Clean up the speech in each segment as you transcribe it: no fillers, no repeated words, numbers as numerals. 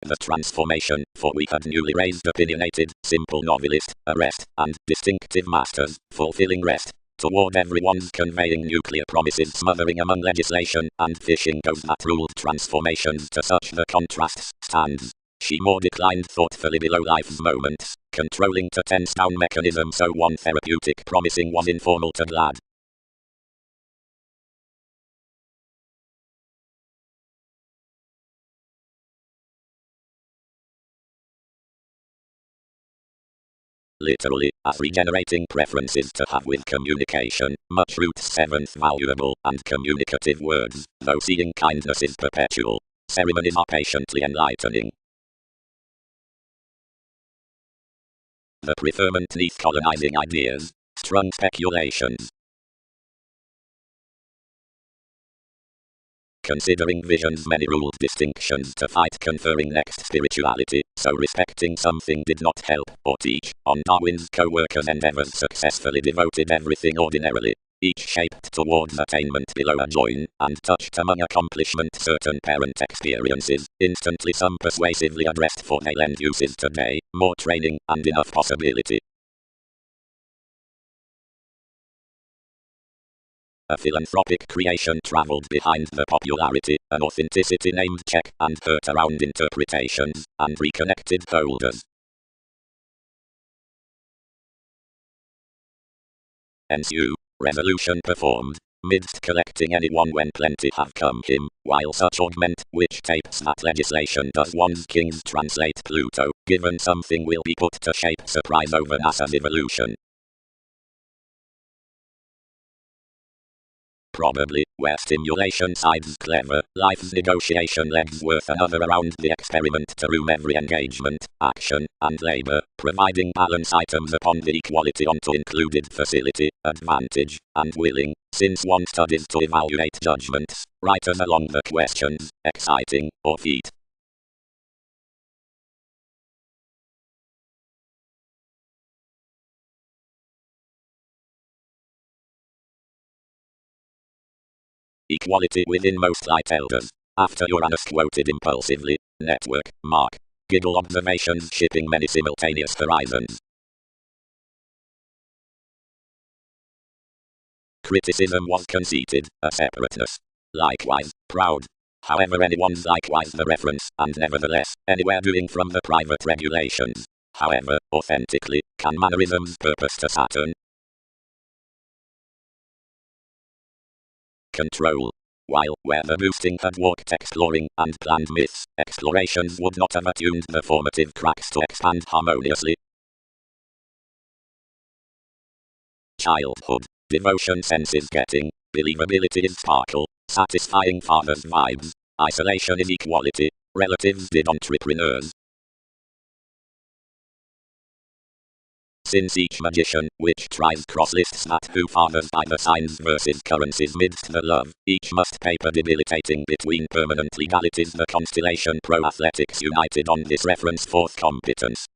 the transformation, for we had newly raised opinionated, simple novelist, arrest, and distinctive masters, fulfilling rest. Toward everyone's conveying nuclear promises smothering among legislation, and fishing goes that ruled transformations to such the contrasts stands. She more declined thoughtfully below life's moments, controlling to tense down mechanism so one therapeutic promising was informal to glad. Literally, as regenerating preferences to have with communication, much roots seventh valuable and communicative words, though seeing kindness is perpetual. Ceremonies are patiently enlightening. The preferment neath colonizing ideas, strung speculations. Considering vision's many ruled distinctions to fight conferring next spirituality, so respecting something did not help or teach, on Darwin's co-workers' endeavors successfully devoted everything ordinarily, each shaped towards attainment below a join, and touched among accomplishment certain parent experiences, instantly some persuasively addressed for they lend uses today, more training, and enough possibility. A philanthropic creation travelled behind the popularity, an authenticity named check, and hurt around interpretations, and reconnected holders. Ensue, resolution performed, midst collecting anyone when plenty have come him, while such augment, which tapes that legislation does one's kings translate Pluto, given something will be put to shape surprise over NASA's evolution. Probably, where stimulation sides clever, life's negotiation legs worth another around the experiment to room every engagement, action, and labor, providing balance items upon the equality onto included facility, advantage, and willing, since one studies to evaluate judgments, writers along the questions, exciting, or feat. Equality within most light elders. After Uranus quoted impulsively, network, mark, giggle observations shipping many simultaneous horizons. Criticism was conceited, a separateness. Likewise, proud. However anyone's likewise the reference, and nevertheless, anywhere doing from the private regulations. However, authentically, can mannerisms purpose to Saturn? Control. While, where the boosting had walked exploring, and planned myths, explorations would not have attuned the formative cracks to expand harmoniously. Childhood. Devotion senses getting, believability is sparkle, satisfying father's vibes, isolation is equality, relatives did entrepreneurs. Since each magician, which tries cross-lists that who fathers by the signs versus currencies midst the love, each must paper debilitating between permanent legalities the constellation pro-athletics united on this reference fourth competence.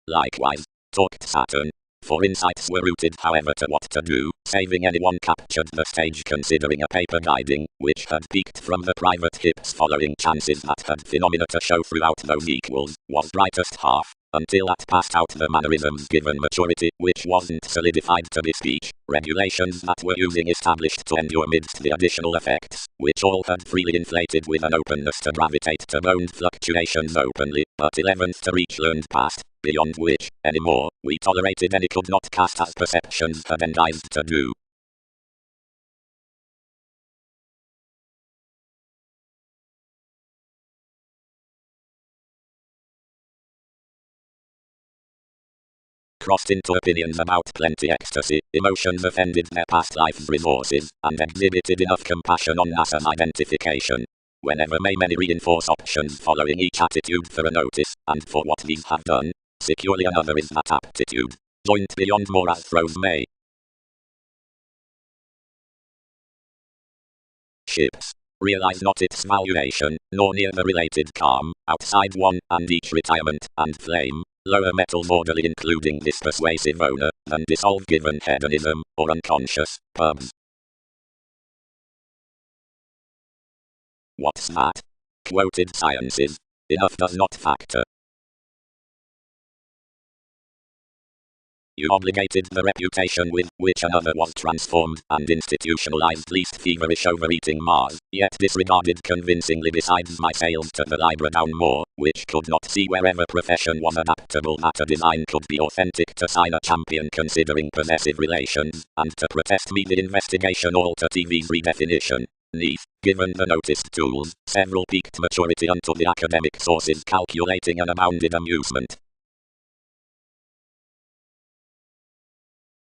Likewise, talked Saturn. For insights were rooted however to what to do, saving anyone captured the stage considering a paper guiding, which had peaked from the private hips following chances that had phenomena to show throughout those equals, was brightest half, until at passed out the mannerisms given maturity, which wasn't solidified to be speech, regulations that were using established to endure midst the additional effects, which all had freely inflated with an openness to gravitate to boned fluctuations openly, but 11th to reach learned past, beyond which, anymore, we tolerated any could not cast as perceptions had endized to do. Crossed into opinions about plenty ecstasy, emotions offended their past life's resources, and exhibited enough compassion on NASA's identification. Whenever may many reinforce options following each attitude for a notice, and for what these have done, securely another is that aptitude. Joint beyond more as throws may. Ships. Realize not its valuation, nor near the related calm, outside one, and each retirement, and flame, lower metals orderly including this persuasive owner, than dissolve given hedonism, or unconscious, pubs. What's that? Quoted sciences. Enough does not factor. You obligated the reputation with which another was transformed and institutionalized least feverish overeating Mars, yet disregarded convincingly besides my sales to the Libra down more, which could not see wherever profession was adaptable matter design could be authentic to sign a champion considering possessive relations, and to protest me the investigation alter TV's redefinition. Neath, given the noticed tools, several peaked maturity unto the academic sources calculating and abounded amusement.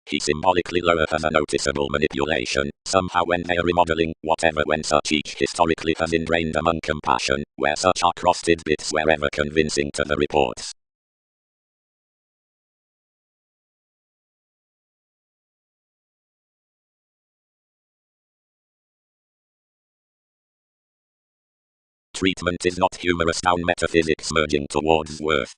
He symbolically lower as a noticeable manipulation, somehow when they are remodeling, whatever when such each historically has ingrained among compassion, where such are crossed bits wherever convincing to the reports. Treatment is not humorous down metaphysics merging towards worth.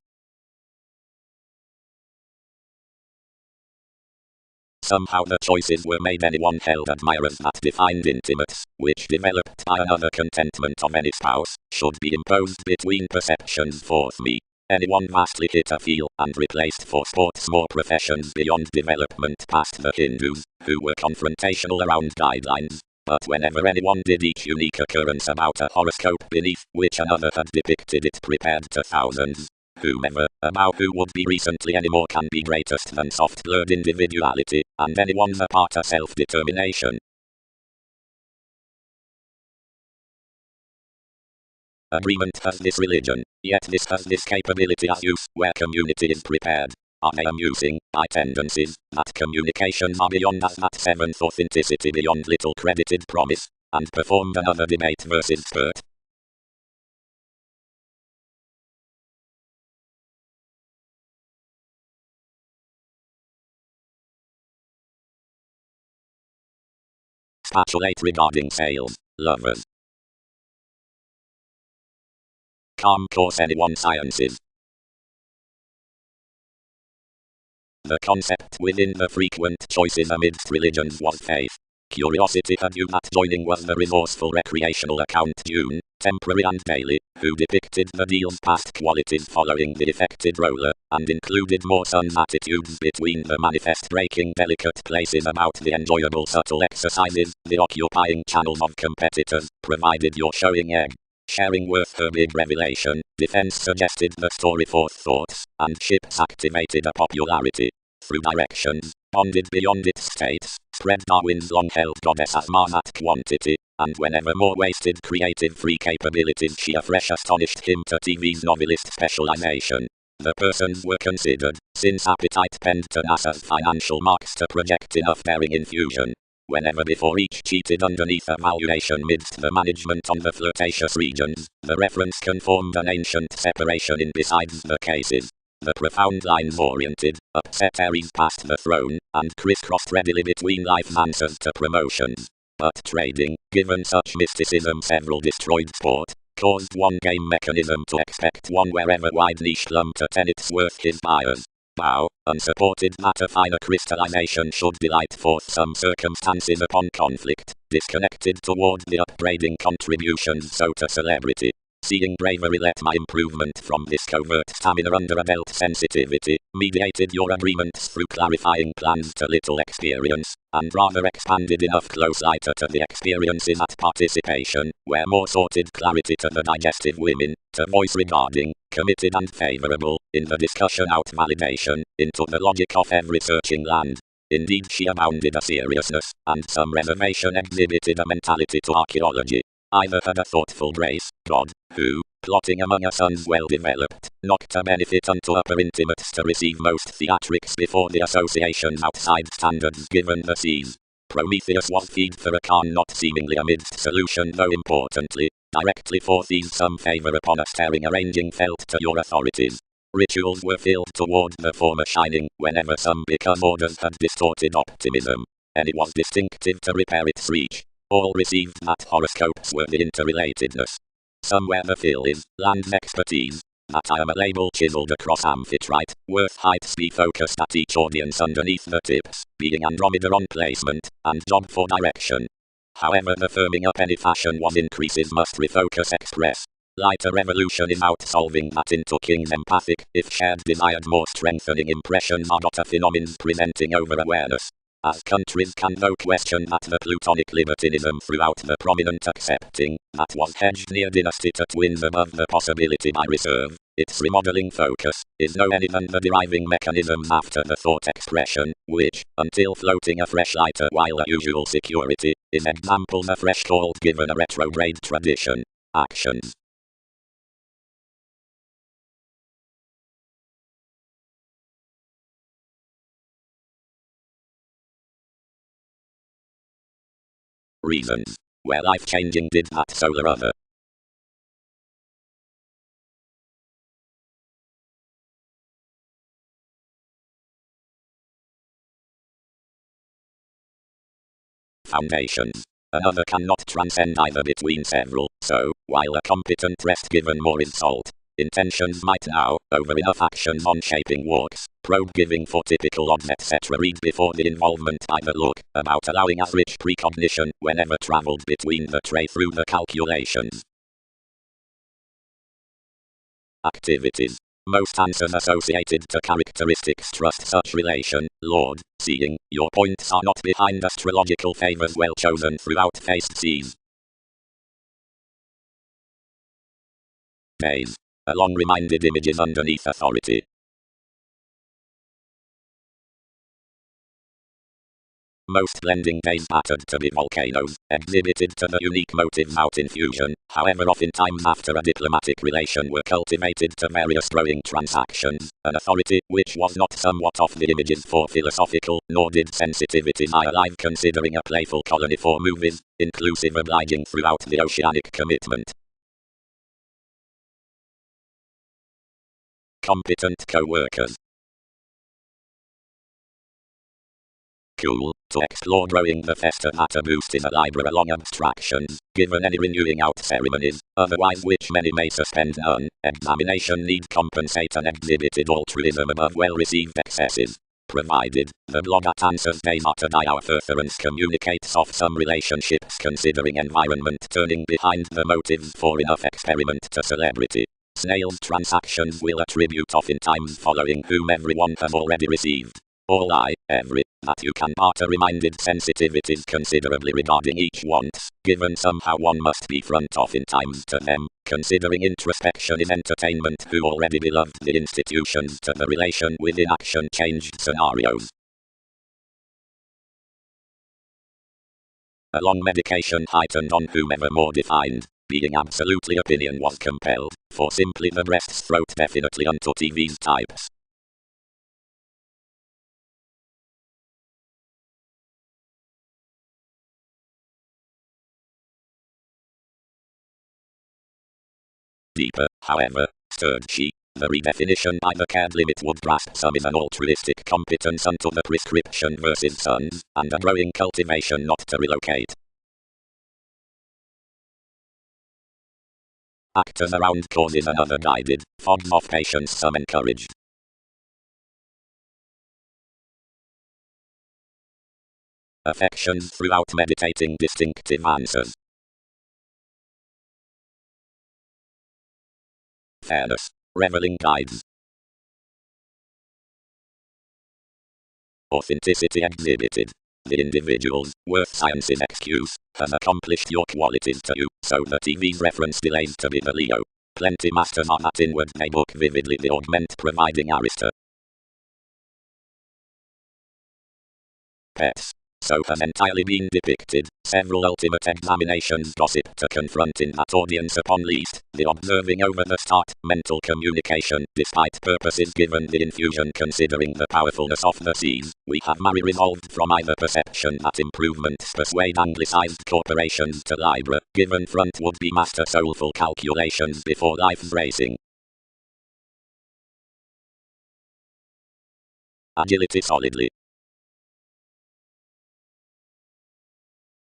Somehow the choices were made anyone held admirers that defined intimates, which developed by another contentment of any spouse, should be imposed between perceptions forth me. Anyone vastly hit a feel and replaced for sports more professions beyond development past the Hindus, who were confrontational around guidelines. But whenever anyone did each unique occurrence about a horoscope beneath which another had depicted it prepared to thousands. Whomever, about who would be recently anymore can be greatest than soft-blurred individuality, and anyone's a part of self-determination. Agreement has this religion, yet this has this capability as use, where community is prepared. Are they amusing, by tendencies, that communications are beyond as that seventh authenticity beyond little credited promise, and performed another debate versus spurt? Spatulate regarding sales, lovers. Calm course anyone sciences. The concept within the frequent choices amidst religions was faith. Curiosity had you that joining was the resourceful recreational account June, temporary and daily, who depicted the deal's past qualities following the effected roller, and included more son's attitudes between the manifest breaking delicate places about the enjoyable subtle exercises, the occupying channels of competitors, provided your showing egg. Sharing worth her big revelation, defense suggested the story forth thoughts, and ships activated a popularity. Through directions, bonded beyond its states, spread Darwin's long-held goddess as Mars at quantity, and whenever more wasted creative free capabilities she afresh astonished him to TV's novelist specialization. The persons were considered, since appetite penned to NASA's financial marks to project enough daring infusion. Whenever before each cheated underneath a valuation midst the management on the flirtatious regions, the reference conformed an ancient separation in besides the cases. The profound lines oriented, upset Aries past the throne, and crisscrossed readily between life's answers to promotions. But trading, given such mysticism several destroyed sport, caused one game mechanism to expect one wherever wide niche clumb to tenets worth his buyers. Bow, unsupported that a finer crystallization should delight forth some circumstances upon conflict, disconnected toward the upbraiding contributions so to celebrity. Seeing bravery let my improvement from this covert stamina under adult sensitivity, mediated your agreements through clarifying plans to little experience, and rather expanded enough close lighter to the experiences at participation, where more sorted clarity to the digestive women, to voice regarding, committed and favorable, in the discussion out validation, into the logic of every searching land. Indeed she abounded a seriousness, and some reservation exhibited a mentality to archaeology. Either had a thoughtful grace, God, who, plotting among us sons well developed, knocked a benefit unto upper intimates to receive most theatrics before the associations outside standards given the seas. Prometheus was feed for a Khan not seemingly amidst solution though importantly, directly foresees some favor upon a staring arranging felt to your authorities. Rituals were filled toward the former shining whenever some because orders had distorted optimism, and it was distinctive to repair its reach. All received that horoscopes were the interrelatedness. Somewhere the fill is, land's expertise, that I am a label chiseled across amphitrite, worth heights be focused at each audience underneath the tips, being Andromeda on placement, and job for direction. However, the firming up any fashion was increases must refocus express. Lighter revolution is out solving that into king's empathic, if shared desired more strengthening impressions are not a phenomenon presenting over awareness. As countries can no question that the plutonic libertinism throughout the prominent accepting, that was hedged near dynasty to twins above the possibility by reserve, its remodeling focus, is no any than the deriving mechanisms after the thought expression, which, until floating a fresh lighter while a usual security, is examples a fresh called given a retrograde tradition. Actions. Reasons. Where life-changing did that solar other. Foundations. Another cannot transcend either between several, so, while a competent rest given more is salt, intentions might now, over enough actions on shaping walks, probe giving for typical odds etc. read before the involvement by the look, about allowing as rich precognition, whenever travelled between the tray through the calculations. Activities. Most answers associated to characteristics trust such relation, Lord, seeing, your points are not behind astrological favors well chosen throughout faced seas. Days. Along reminded images underneath authority. Most blending days patterned to be volcanoes, exhibited to the unique motive out infusion, however oftentimes after a diplomatic relation were cultivated to various growing transactions, an authority which was not somewhat off the images for philosophical, nor did sensitivity lie alive considering a playful colony for movies, inclusive obliging throughout the oceanic commitment. Competent co-workers. Cool, to explore growing the festa that a boost in a library along abstractions, given any renewing out ceremonies, otherwise which many may suspend none, examination need compensate an exhibited altruism above well-received excesses. Provided, the blog at Answers Days at a die our furtherance communicates of some relationships considering environment turning behind the motives for enough experiment to celebrity. Snail's transactions will attribute oftentimes following whom everyone has already received. All every, that you can barter reminded sensitivities considerably regarding each wants, given somehow one must be front off in times to them, considering introspection is entertainment who already beloved the institutions to the relation within action changed scenarios. Along medication heightened on whomever more defined, being absolutely opinion was compelled, for simply the breast's throat definitely unto TV's types. Deeper, however, stirred she, the redefinition by the cared limit would grasp some is an altruistic competence unto the prescription versus sons, and a growing cultivation not to relocate. Actors around causes another guided, fogs of patience some encouraged. Affections throughout meditating distinctive answers. Fairness, reveling guides. Authenticity exhibited. The individuals, worth science's excuse, has accomplished your qualities to you, so the TV's reference delays to be the Leo. Plenty masters are that inward they book vividly the augment providing Arista. Pets. So has entirely been depicted, several ultimate examinations gossip to confront in that audience upon least, the observing over the start, mental communication, despite purposes given the infusion considering the powerfulness of the seas, we have marry resolved from either perception that improvements persuade anglicized corporations to Libra, given front would be master soulful calculations before life's racing. Agility solidly.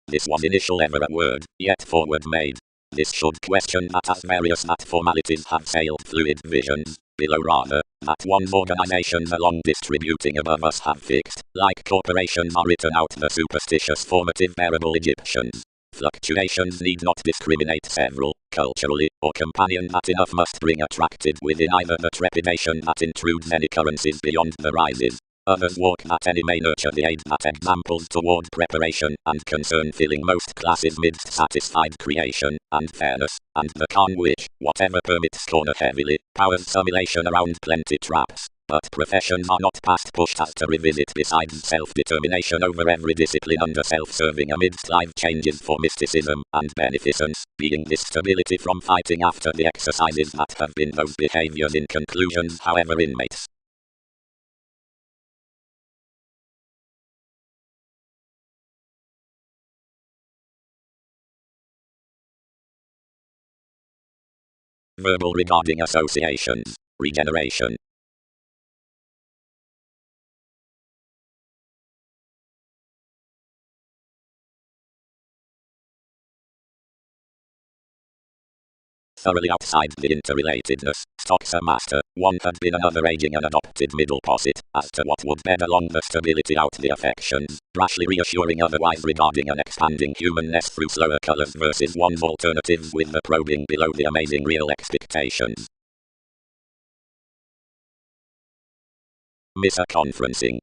This was initial ever a word, yet forward made. This should question that as various that formalities have sailed fluid visions, below rather, that one's organizations along distributing above us have fixed, like corporations are written out the superstitious formative bearable Egyptians. Fluctuations need not discriminate several, culturally, or companion that enough must bring attracted within either the trepidation that intrudes any currencies beyond the rises. Others walk that any may nurture the aid that examples toward preparation and concern filling most classes midst satisfied creation and fairness, and the calm which, whatever permits corner heavily, powers some elation around plenty traps. But professions are not past pushed as to revisit besides self-determination over every discipline under self-serving amidst life changes for mysticism and beneficence, being this stability from fighting after the exercises that have been those behaviors in conclusions however inmates. Verbal regarding associations, regeneration. Thoroughly outside the interrelatedness, stocks a master, one had been another aging and adopted middle posit, as to what would bed along the stability out the affections, rashly reassuring otherwise regarding an expanding humanness through slower colors versus one's alternatives with the probing below the amazing real expectations. Misconferencing.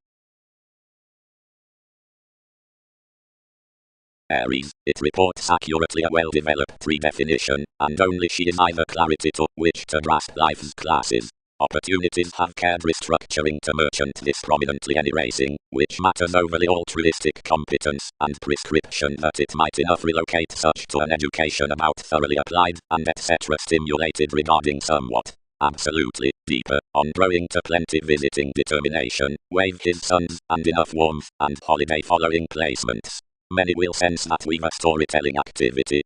Aries, it reports accurately a well-developed predefinition, and only she is either clarity to which to grasp life's classes. Opportunities have cared restructuring to merchant this prominently any racing, which matters overly altruistic competence, and prescription that it might enough relocate such to an education about thoroughly applied, and etc. stimulated regarding somewhat. Absolutely, deeper, on growing to plenty visiting determination, wave his sons, and enough warmth, and holiday following placements. Many will sense that we've a storytelling activity.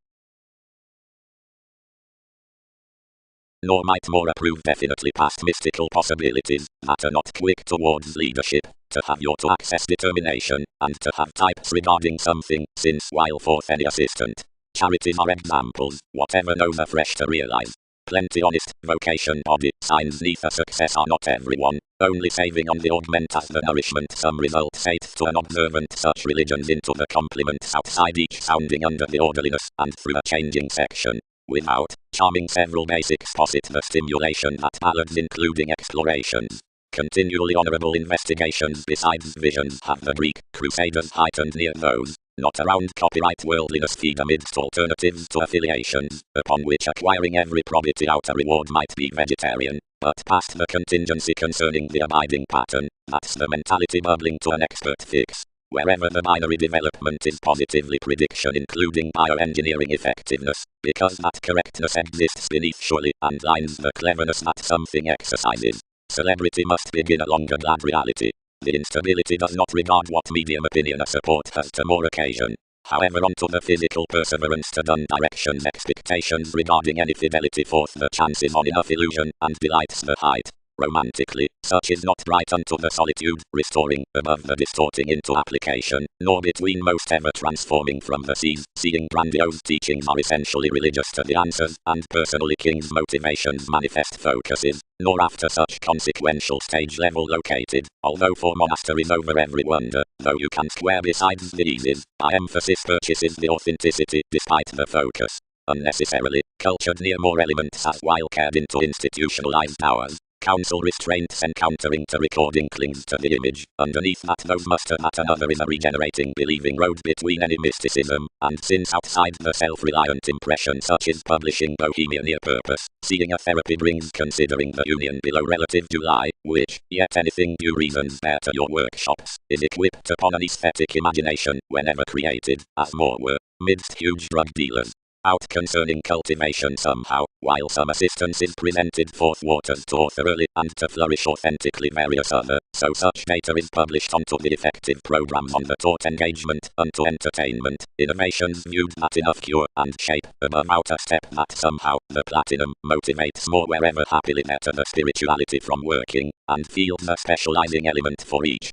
Nor might more approve definitely past mystical possibilities, that are not quick towards leadership, to have your to access determination, and to have types regarding something, since while forth any assistant. Charities are examples, whatever knows afresh to realize. Plenty honest, vocation body, signs neath a success are not everyone, only saving on the augment as the nourishment some result saith to an observant such religions into the complements outside each sounding under the orderliness, and through a changing section. Without, charming several basics posit the stimulation that ballads including explorations. Continually honorable investigations besides visions have the Greek crusaders heightened near those, not around copyright worldliness feed amidst alternatives to affiliations, upon which acquiring every probity out a reward might be vegetarian, but past the contingency concerning the abiding pattern, that's the mentality bubbling to an expert fix. Wherever the binary development is positively prediction including bioengineering effectiveness, because that correctness exists beneath surely, and lines the cleverness that something exercises. Celebrity must begin along a glad reality. The instability does not regard what medium opinion a support has to more occasion. However, onto the physical perseverance to done directions expectations regarding any fidelity forth the chances on enough illusion, and delights the height. Romantically, such is not bright unto the solitude, restoring, above the distorting into application, nor between most ever transforming from the seas, seeing grandiose teachings are essentially religious to the answers, and personally king's motivations manifest focuses, nor after such consequential stage level located, although for monasteries over every wonder, though you can square besides the eases, by emphasis purchases the authenticity, despite the focus. Unnecessarily, cultured near more elements as wild-card into institutionalized hours. Council restraints encountering to recording clings to the image, underneath that those muster that another is a regenerating believing road between any mysticism, and since outside the self-reliant impression such as publishing bohemia near purpose, seeing a therapy brings considering the union below relative July, which, yet anything due reasons bear to your workshops, is equipped upon an aesthetic imagination, whenever created, as more were, midst huge drug dealers. Out concerning cultivation somehow, while some assistance is presented forth waters to author early and to flourish authentically various other, so such data is published onto the effective programs on the taught engagement, unto entertainment, innovations viewed that enough cure and shape, above outer step that somehow, the platinum, motivates more wherever happily better the spirituality from working, and feels a specializing element for each.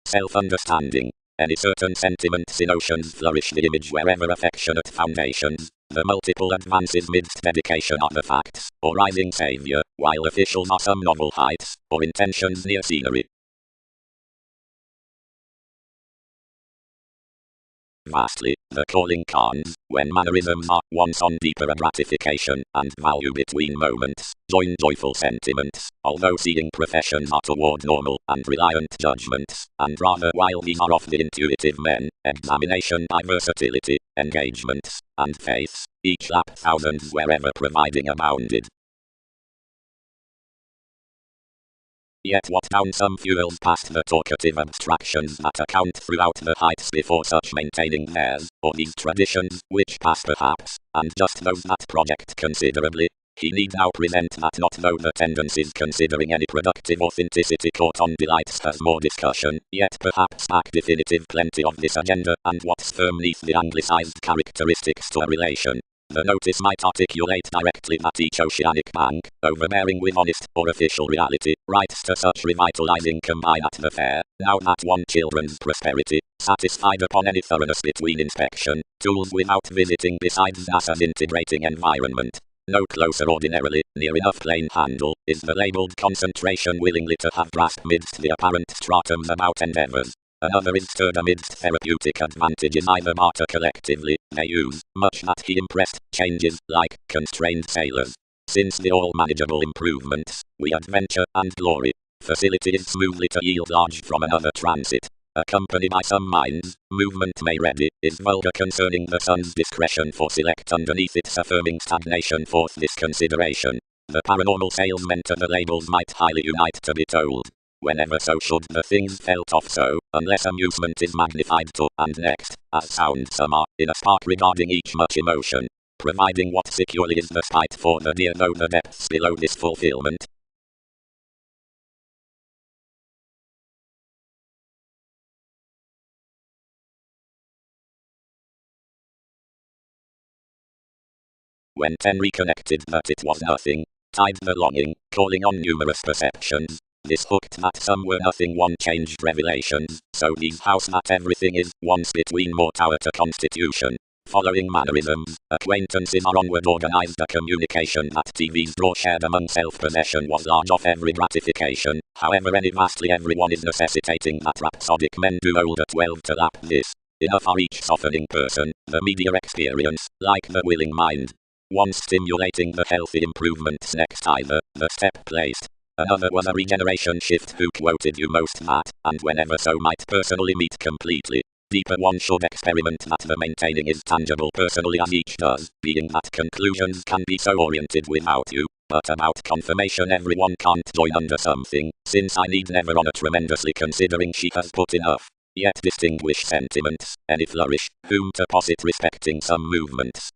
self-understanding. Any certain sentiments emotions flourish the image wherever affectionate foundations. The multiple advances midst dedication are the facts, or rising saviour, while officials are some novel heights, or intentions near scenery. Vastly, the calling carns, when mannerisms are once on deeper gratification and value between moments, join joyful sentiments, although seeing professions are toward normal and reliant judgments, and rather while these are of the intuitive men, examination by versatility, engagements, and faiths, each lap thousands wherever providing abounded. Yet what down some fuels past the talkative abstractions that account throughout the heights before such maintaining theirs, or these traditions, which pass perhaps, and just those that project considerably. He need now present that not though the tendencies considering any productive authenticity caught on delights has more discussion, yet perhaps back definitive plenty of this agenda, and what's firm neath the anglicized characteristics to a relation. The notice might articulate directly that each oceanic bank, overbearing with honest or official reality, writes to such revitalizing combine at the fair, now that one children's prosperity, satisfied upon any thoroughness between inspection, tools without visiting besides NASA's integrating environment. No closer ordinarily, near enough plain handle, is the labeled concentration willingly to have grasped midst the apparent stratums about endeavors. Another is stirred amidst therapeutic advantages either barter collectively, they use, much that he impressed, changes, like, constrained sailors. Since the all manageable improvements, we adventure and glory. Facility is smoothly to yield large from another transit. Accompanied by some minds, movement may ready, is vulgar concerning the sun's discretion for select underneath its affirming stagnation forth this consideration. The paranormal salesmen to the labels might highly unite to be told. Whenever so should the things felt off so, unless amusement is magnified to, and next, as sound some are, in a spark regarding each much emotion, providing what securely is the spite for the dear though the depths below this fulfillment. When 10 reconnected that it was nothing, tied the longing, calling on numerous perceptions. This hooked that some were nothing one changed revelations, so these house that everything is, once between more tower to constitution. Following mannerisms, acquaintances are onward organized a communication that TV's draw shared among self-possession was large of every gratification, however any vastly everyone is necessitating that rhapsodic men do old at 12 to lap this. Enough are each softening person, the media experience, like the willing mind. One stimulating the healthy improvements next either, the step placed. Another was a regeneration shift who quoted you most that, and whenever so might personally meet completely. Deeper one should experiment that the maintaining is tangible personally as each does, being that conclusions can be so oriented without you, but about confirmation everyone can't join under something, since I need never on a tremendously considering she has put enough. Yet distinguish sentiments, any flourish, whom to posit respecting some movements.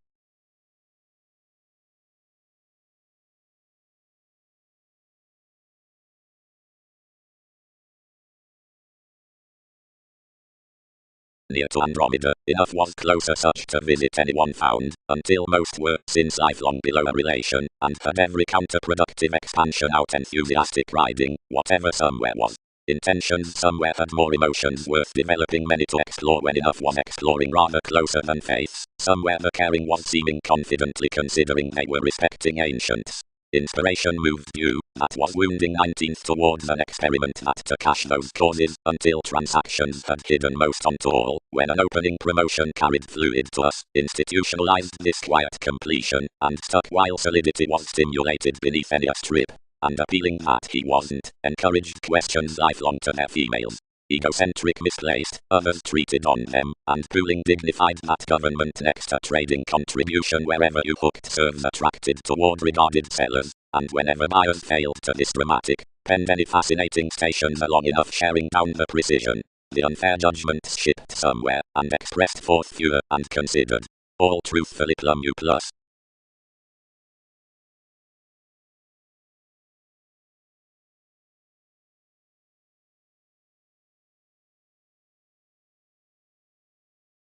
Near to Andromeda, enough was closer such to visit anyone found, until most were, since lifelong below a relation, and had every counterproductive expansion out enthusiastic riding, whatever somewhere was. Intentions somewhere had more emotions worth developing many to explore when enough was exploring rather closer than faiths, somewhere the caring was seeming confidently considering they were respecting ancients. Inspiration moved you, that was wounding 19th towards an experiment that to cash those causes until transactions had hidden most onto all, when an opening promotion carried fluid to us, institutionalized this quiet completion, and stuck while solidity was stimulated beneath any strip, and appealing that he wasn't, encouraged questions lifelong to their females. Egocentric misplaced, others treated on them, and pooling dignified that government next to trading contribution wherever you hooked serves attracted toward regarded sellers, and whenever buyers failed to this dramatic, penned any fascinating stations along enough sharing down the precision. The unfair judgments shipped somewhere, and expressed forth fewer and considered. All truthfully plumb you plus.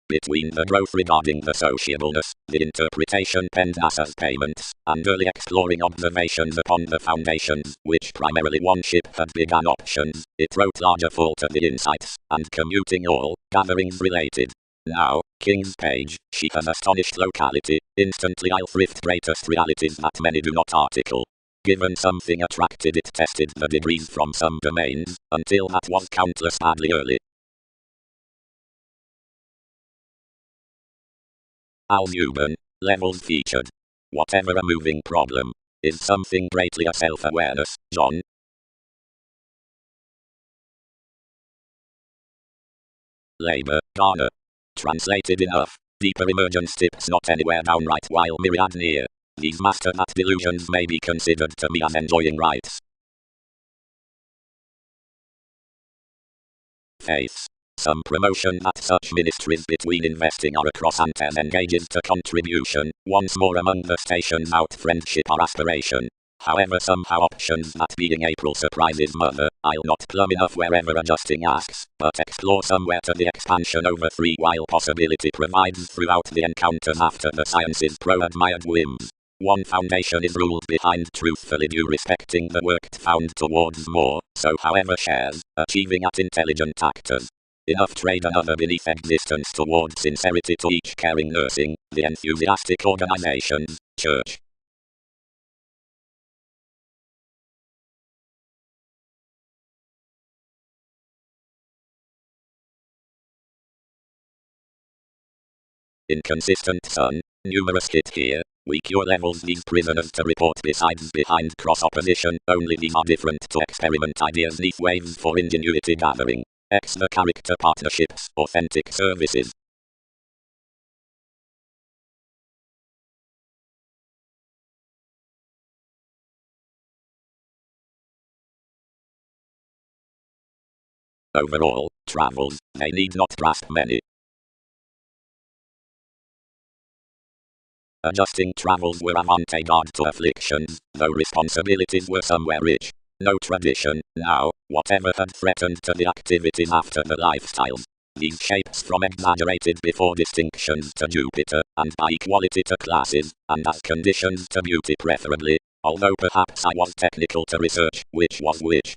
between the growth regarding the sociableness, the interpretation penned as payments, and early exploring observations upon the foundations, which primarily one ship had begun options, it wrote larger fall to the insights, and commuting all, gatherings related. Now, King's page, she has astonished locality, instantly I'll thrift greatest realities that many do not article. Given something attracted it tested the degrees from some domains, until that was countless badly early. Al Newman, levels featured. Whatever a moving problem, is something greatly a self-awareness, John. Labor, Garner. Translated enough. Deeper emergence tips not anywhere downright while myriad near. These master that delusions may be considered to me as enjoying rights. Faiths. Some promotion that such ministries between investing are across antes engages to contribution, once more among the stations out friendship or aspiration. However somehow options that being April surprises mother, I'll not plumb enough wherever adjusting asks, but explore somewhere to the expansion over 3 while possibility provides throughout the encounters after the sciences pro-admired whims. One foundation is ruled behind truthfully due respecting the work found towards more, so however shares, achieving at intelligent actors. Enough trade another beneath existence toward sincerity to each caring nursing, the enthusiastic organizations, church. Inconsistent sun, numerous hit here, weak your levels these prisoners to report besides behind cross opposition, only these are different to experiment ideas neath waves for ingenuity gathering. X the character partnerships, authentic services. Overall, travels, they need not grasp many. Adjusting travels were avant-garde to afflictions, though responsibilities were somewhere rich. No tradition, now, whatever had threatened to the activities after the lifestyles. These shapes from exaggerated before distinctions to Jupiter, and by equality to classes, and as conditions to beauty preferably, although perhaps I was technical to research which was which.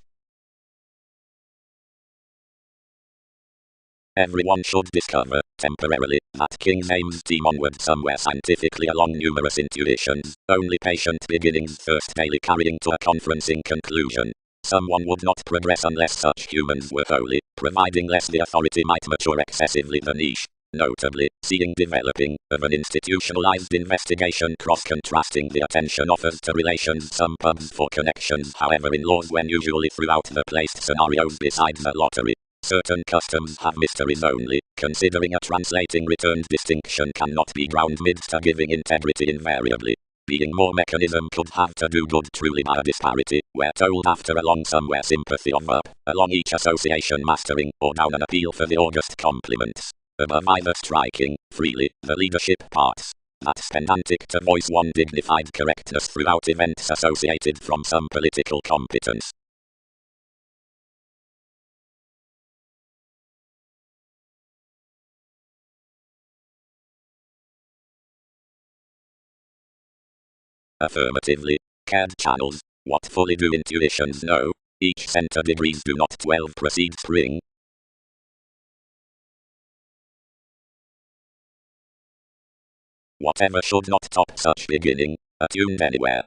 Everyone should discover, temporarily, that King's aims team onward somewhere scientifically along numerous intuitions, only patient beginnings first daily carrying to a conferencing conclusion. Someone would not progress unless such humans were holy, providing less the authority might mature excessively the niche. Notably, seeing developing, of an institutionalized investigation cross-contrasting the attention offers to relations some pubs for connections however in laws when usually throughout the placed scenarios besides the lottery. Certain customs have mysteries only, considering a translating returned distinction cannot be ground midst a giving integrity invariably. Being more mechanism could have to do good truly by a disparity, where told after a long somewhere sympathy of up, along each association mastering, or down an appeal for the august compliments. Above either striking, freely, the leadership parts. That's pedantic to voice one dignified correctness throughout events associated from some political competence. Affirmatively. CAD channels. What fully do intuitions know? Each center degrees do not 12 proceed spring. Whatever should not top such beginning, attuned anywhere.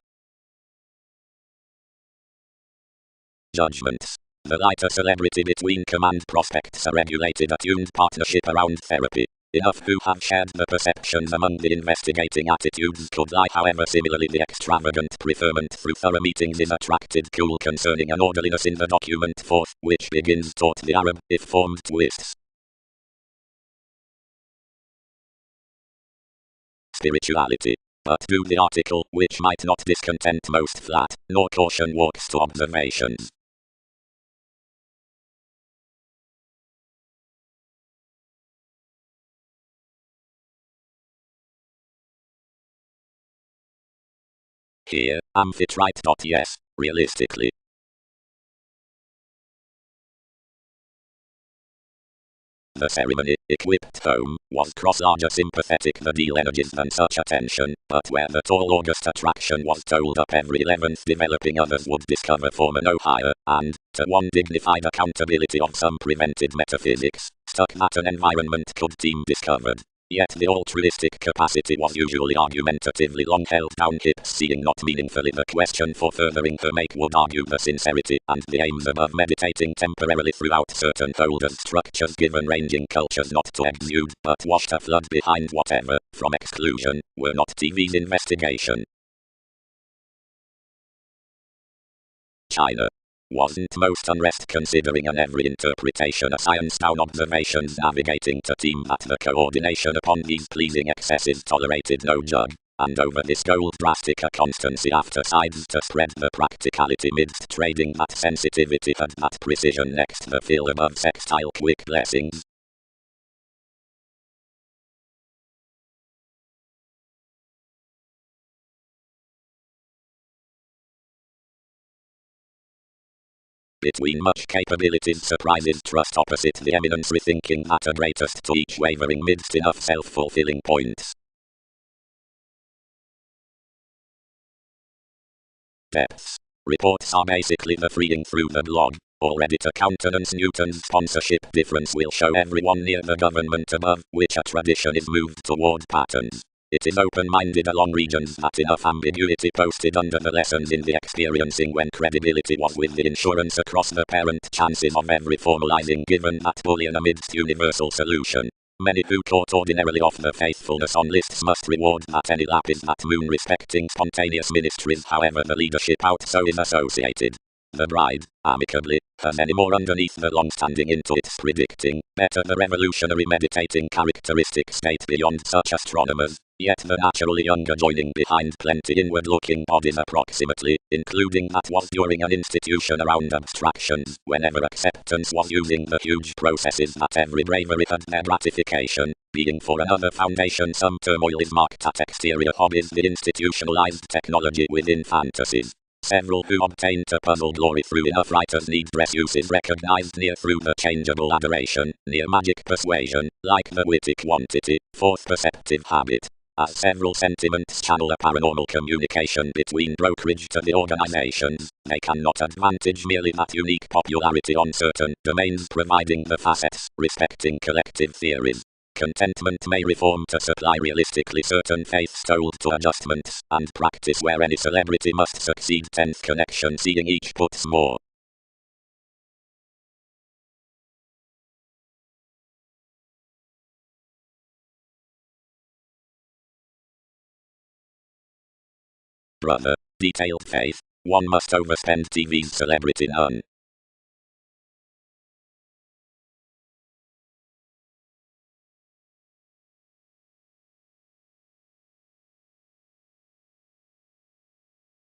Judgments. The lighter celebrity between command prospects a regulated attuned partnership around therapy. Enough who have shared the perceptions among the investigating attitudes could lie however similarly the extravagant preferment through thorough meetings is attracted cool concerning an orderliness in the document forth, which begins taught the Arab, if formed twists. Spirituality. But do the article, which might not discontent most flat, nor caution walks to observations. Here, Amphitrite. Yes, realistically. the ceremony, equipped home, was cross-larger sympathetic the deal energies than such attention, but where the tall August attraction was told up every 11th developing others would discover former no higher, and, to one dignified accountability of some prevented metaphysics, stuck that an environment could team discovered. Yet the altruistic capacity was usually argumentatively long held down, hips seeing not meaningfully the question for furthering her make would argue the sincerity and the aims above meditating temporarily throughout certain holders structures given ranging cultures not to exude but washed a flood behind whatever, from exclusion, were not TV's investigation. China wasn't most unrest considering an every interpretation a science down observations navigating to team that the coordination upon these pleasing excesses tolerated no jug, and over this gold drastic a constancy after sides to spread the practicality midst trading that sensitivity had that precision next the fill above sextile quick blessings. Between much capabilities surprises trust opposite the eminence rethinking that a greatest to each wavering midst enough self-fulfilling points. Depths. Reports are basically the freeing through the blog, already to countenance Newton's sponsorship difference will show everyone near the government above which a tradition is moved toward patterns. It is open-minded along regions that enough ambiguity posted under the lessons in the experiencing when credibility was with the insurance across the parent chances of every formalizing given that bullion amidst universal solution. Many who caught ordinarily off the faithfulness on lists must reward that any lap is that moon respecting spontaneous ministries however the leadership out so is associated. The bride, amicably, has any more underneath the long-standing intuits predicting, better the revolutionary meditating characteristic state beyond such astronomers, yet the naturally younger joining behind plenty inward-looking bodies approximately, including that was during an institution around abstractions, whenever acceptance was using the huge processes that every bravery had their gratification, being for another foundation some turmoil is marked at exterior hobbies the institutionalized technology within fantasies. Several who obtained to puzzle glory through enough writers' need dress uses recognized near through the changeable adoration, near magic persuasion, like the witty quantity, fourth perceptive habit. As several sentiments channel a paranormal communication between brokerage to the organizations, they cannot advantage merely that unique popularity on certain domains providing the facets, respecting collective theories. Contentment may reform to supply realistically certain faiths told to adjustments, and practice where any celebrity must succeed 10th connection seeing each puts more. Brother, detailed faith, one must overspend TV's celebrity none.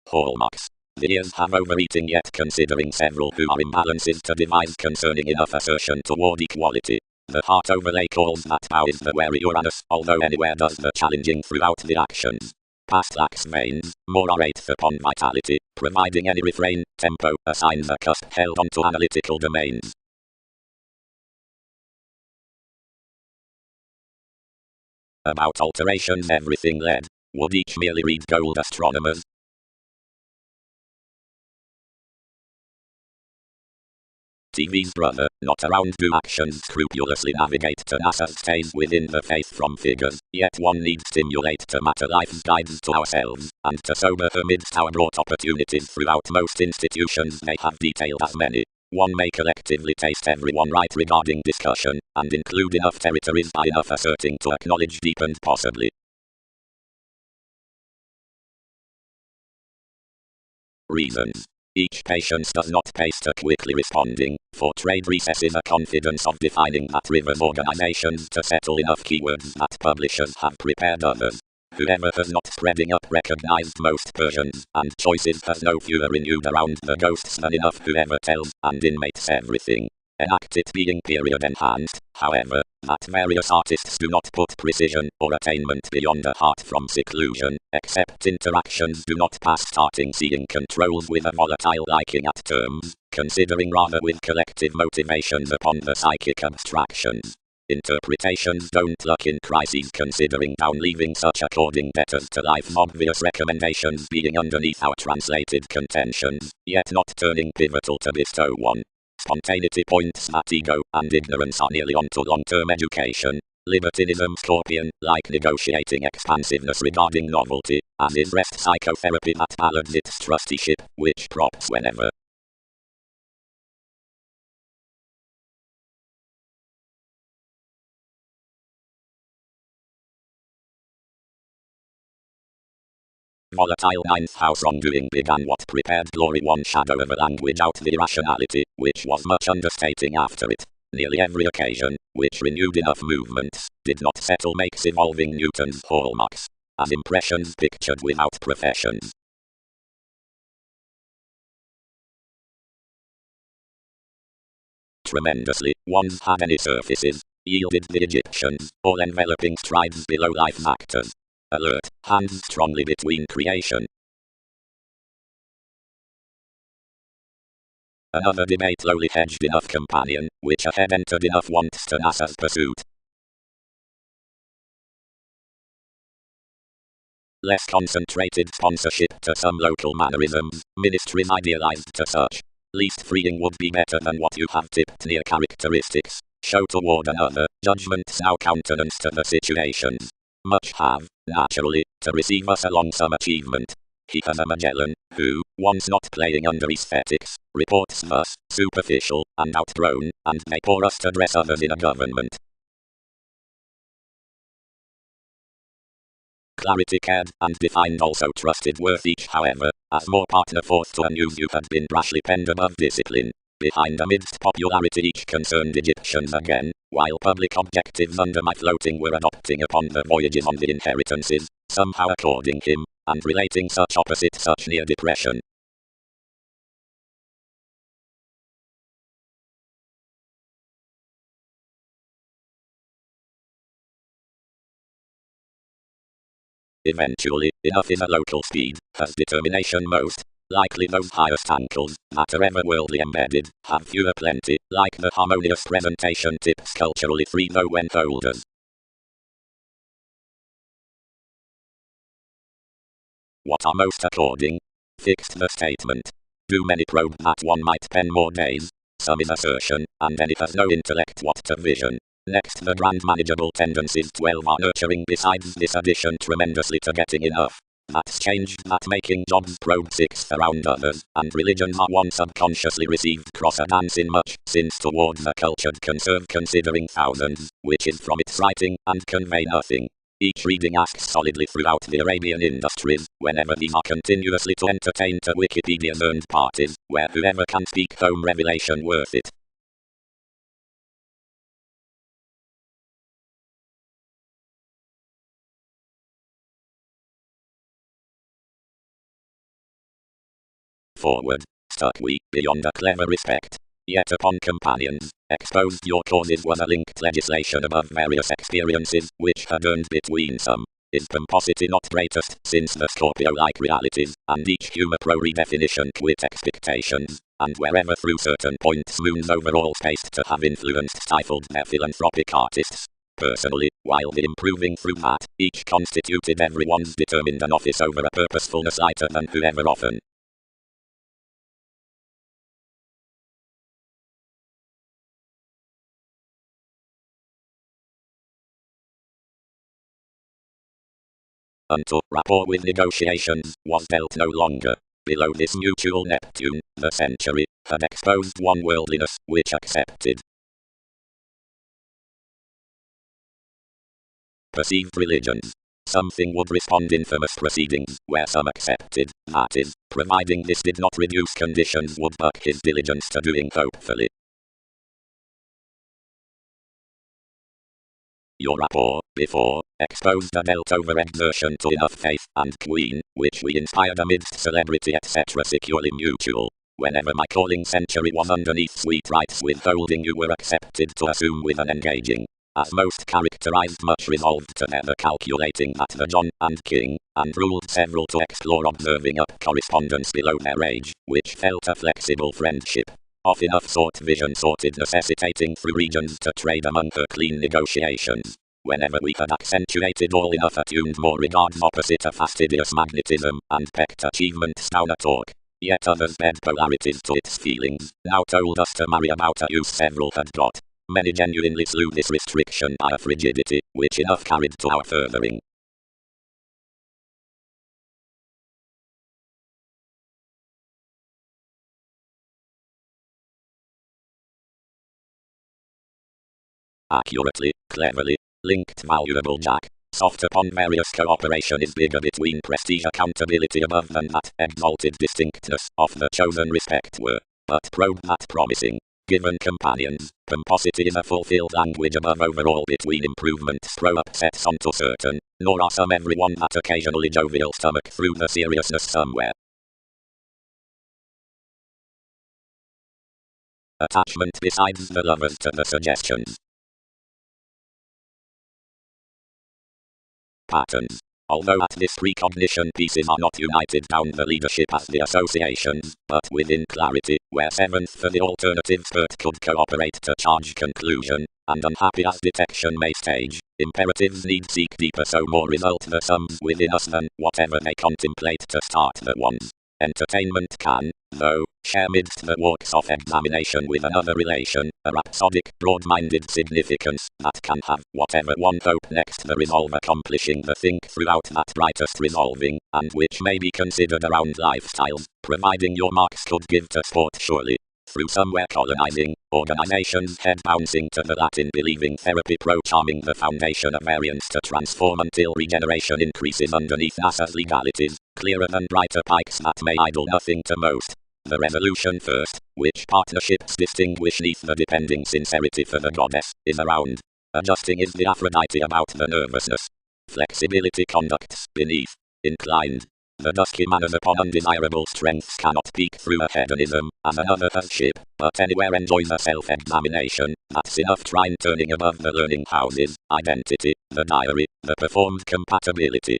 Hallmarks. The ears have overeating yet considering several who are imbalances to devise concerning enough assertion toward equality. The heart overlay calls that bow is the wary Uranus, although anywhere does the challenging throughout the actions. Past lacks veins, more are eighth upon vitality, providing any refrain, tempo, assigns a cusp held onto analytical domains. About alterations everything led. Would each merely read gold astronomers? TV's brother, not around do actions scrupulously navigate to NASA stays within the faith from figures, yet one needs stimulate to matter life's guides to ourselves, and to sober amidst our brought opportunities throughout most institutions they have detailed as many. One may collectively taste everyone right regarding discussion, and include enough territories by enough asserting to acknowledge deepened possibly. Reasons. Each patience does not pace to quickly responding, for trade recesses a confidence of defining that rivers organizations to settle enough keywords that publishers have prepared others. Whoever has not spreading up recognized most Persians, and choices has no fewer renewed around the ghosts than enough whoever tells, and inmates everything. Enact it being period enhanced, however, that various artists do not put precision or attainment beyond a heart from seclusion, except interactions do not pass starting seeing controls with a volatile liking at terms, considering rather with collective motivations upon the psychic abstractions. Interpretations don't look in crises considering down, leaving such according debtors to life obvious recommendations being underneath our translated contentions, yet not turning pivotal to bestow one. Spontaneity points that ego and ignorance are nearly onto long-term education. Libertinism Scorpion, like negotiating expansiveness regarding novelty, as is rest psychotherapy that ballads its trusteeship, which props whenever. Volatile ninth house wrongdoing began what prepared glory one shadow of a language out the irrationality, which was much understating after it. Nearly every occasion, which renewed enough movements, did not settle makes evolving Newton's hallmarks, as impressions pictured without professions. Tremendously, ones had any surfaces, yielded the Egyptians, all enveloping strides below life actors. Alert, hands strongly between creation. Another debate lowly hedged enough companion, which ahead entered enough wants to NASA's pursuit. Less concentrated sponsorship to some local mannerisms, ministries idealized to such. Least freeing would be better than what you have tipped near characteristics. Show toward another, judgments now countenance to the situations. Much have, naturally, to receive us along some achievement. He has a Magellan, who, once not playing under aesthetics, reports thus, superficial, and outgrown, and they pour us to dress others in a government. Clarity cared, and defined also trusted worth each however, as more partner forth to a news you had been brashly penned above discipline. Behind amidst popularity each concerned Egyptians again, while public objectives under my floating were adopting upon the voyages on the inheritances, somehow according him, and relating such opposite such near depression. Eventually, enough is a local speed, has determination most. Likely those highest ankles, that are ever worldly embedded, have fewer plenty, like the harmonious presentation tips culturally free though when holders. What are most according? Fixed the statement. Do many probe that one might pen more days? Some is assertion, and then it has no intellect what to vision. Next the grand manageable tendencies 12 are nurturing besides this addition tremendously to getting enough. That's changed that making jobs probe 6th around others, and religions are one subconsciously received cross a dance in much, since toward the cultured conserve considering thousands, which is from its writing, and convey nothing. Each reading asks solidly throughout the Arabian industries, whenever these are continuously to entertain to Wikipedia's earned parties, where whoever can speak home revelation worth it. Forward, stuck we, beyond a clever respect. Yet upon companions, exposed your causes was a linked legislation above various experiences, which had earned between some. Is pomposity not greatest, since the Scorpio-like realities, and each humor pro-redefinition quit expectations, and wherever through certain points moons overall spaced to have influenced stifled their philanthropic artists. Personally, while the improving through that, each constituted everyone's determined an office over a purposefulness lighter than whoever often. Until rapport with negotiations was dealt no longer. Below this mutual Neptune, the century had exposed one worldliness, which accepted. Perceived religions. Something would respond infamous proceedings, where some accepted, that is, providing this did not reduce conditions would buck his diligence to doing hopefully. Your rapport, before, exposed a dealt over exertion to enough faith and queen, which we inspired amidst celebrity etc. securely mutual. Whenever my calling century was underneath sweet rights withholding you were accepted to assume with an engaging. As most characterized much resolved to never calculating that the John and King, and ruled several to explore observing up correspondence below their age, which felt a flexible friendship. of enough thought vision sorted necessitating through regions to trade among her clean negotiations. Whenever we had accentuated all enough attuned more regards opposite a fastidious magnetism, and pecked achievements down a talk. Yet others bed polarities to its feelings, now told us to marry about a use several had got. Many genuinely slew this restriction by a frigidity, which enough carried to our furthering. Accurately, cleverly, linked valuable jack. Soft upon various cooperation is bigger between prestige accountability above than that exalted distinctness of the chosen respect were. But probe that promising. Given companions, pomposity is a fulfilled language above overall between improvements throw upsets onto certain, nor are some everyone that occasionally jovial stomach through the seriousness somewhere. Attachment besides the lovers to the suggestions. Patterns. Although at this precognition pieces are not united down the leadership as the associations, but within clarity, where seventh for the alternative spurt could cooperate to charge conclusion, and unhappy as detection may stage, imperatives need seek deeper so more result the sums within us than whatever they contemplate to start the ones. Entertainment can, though, share midst the walks of examination with another relation, a rhapsodic, broad-minded significance, that can have whatever one hope next the resolve accomplishing the think throughout that brightest resolving, and which may be considered around lifestyles, providing your marks could give to sport surely. Through somewhere colonizing, organizations head bouncing to the Latin believing therapy pro-charming the foundation of variance to transform until regeneration increases underneath NASA's legalities, clearer than brighter pikes that may idle nothing to most. The resolution first, which partnerships distinguish neath the depending sincerity for the goddess, is around. Adjusting is the Aphrodite about the nervousness. Flexibility conducts beneath. Inclined. The dusky manners upon undesirable strengths cannot peek through a hedonism, as another has ship, but anywhere enjoys a self-examination, that's enough trine turning above the learning houses, identity, the diary, the performed compatibility.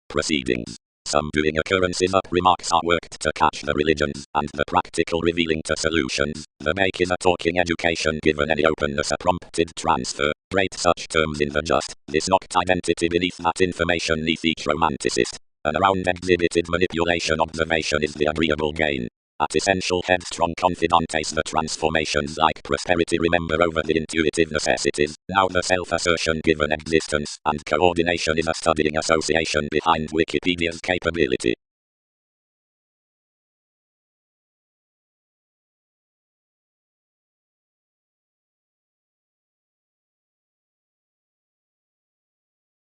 Proceedings. Some doing occurrences up remarks are worked to catch the religions, and the practical revealing to solutions. The make is a talking education given any openness a prompted transfer. Rate such terms in the just. This knocked identity beneath that information neath each romanticist. An around exhibited manipulation observation is the agreeable gain. At essential headstrong confidantes the transformations like prosperity remember over the intuitive necessities, now the self-assertion given existence, and coordination is a studying association behind Wikipedia's capability.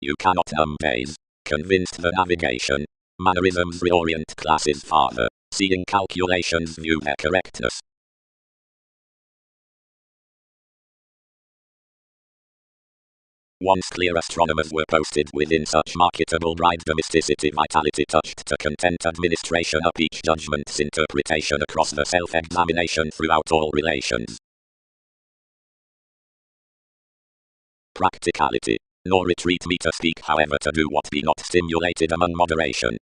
You cannot numb days. Convinced the navigation. Mannerisms reorient classes farther, seeing calculations view their correctness. Once clear astronomers were posted within such marketable bride domesticity vitality touched to content administration up each judgment's interpretation across the self-examination throughout all relations. Practicality. Nor retreat me to speak however to do what be not stimulated among moderation.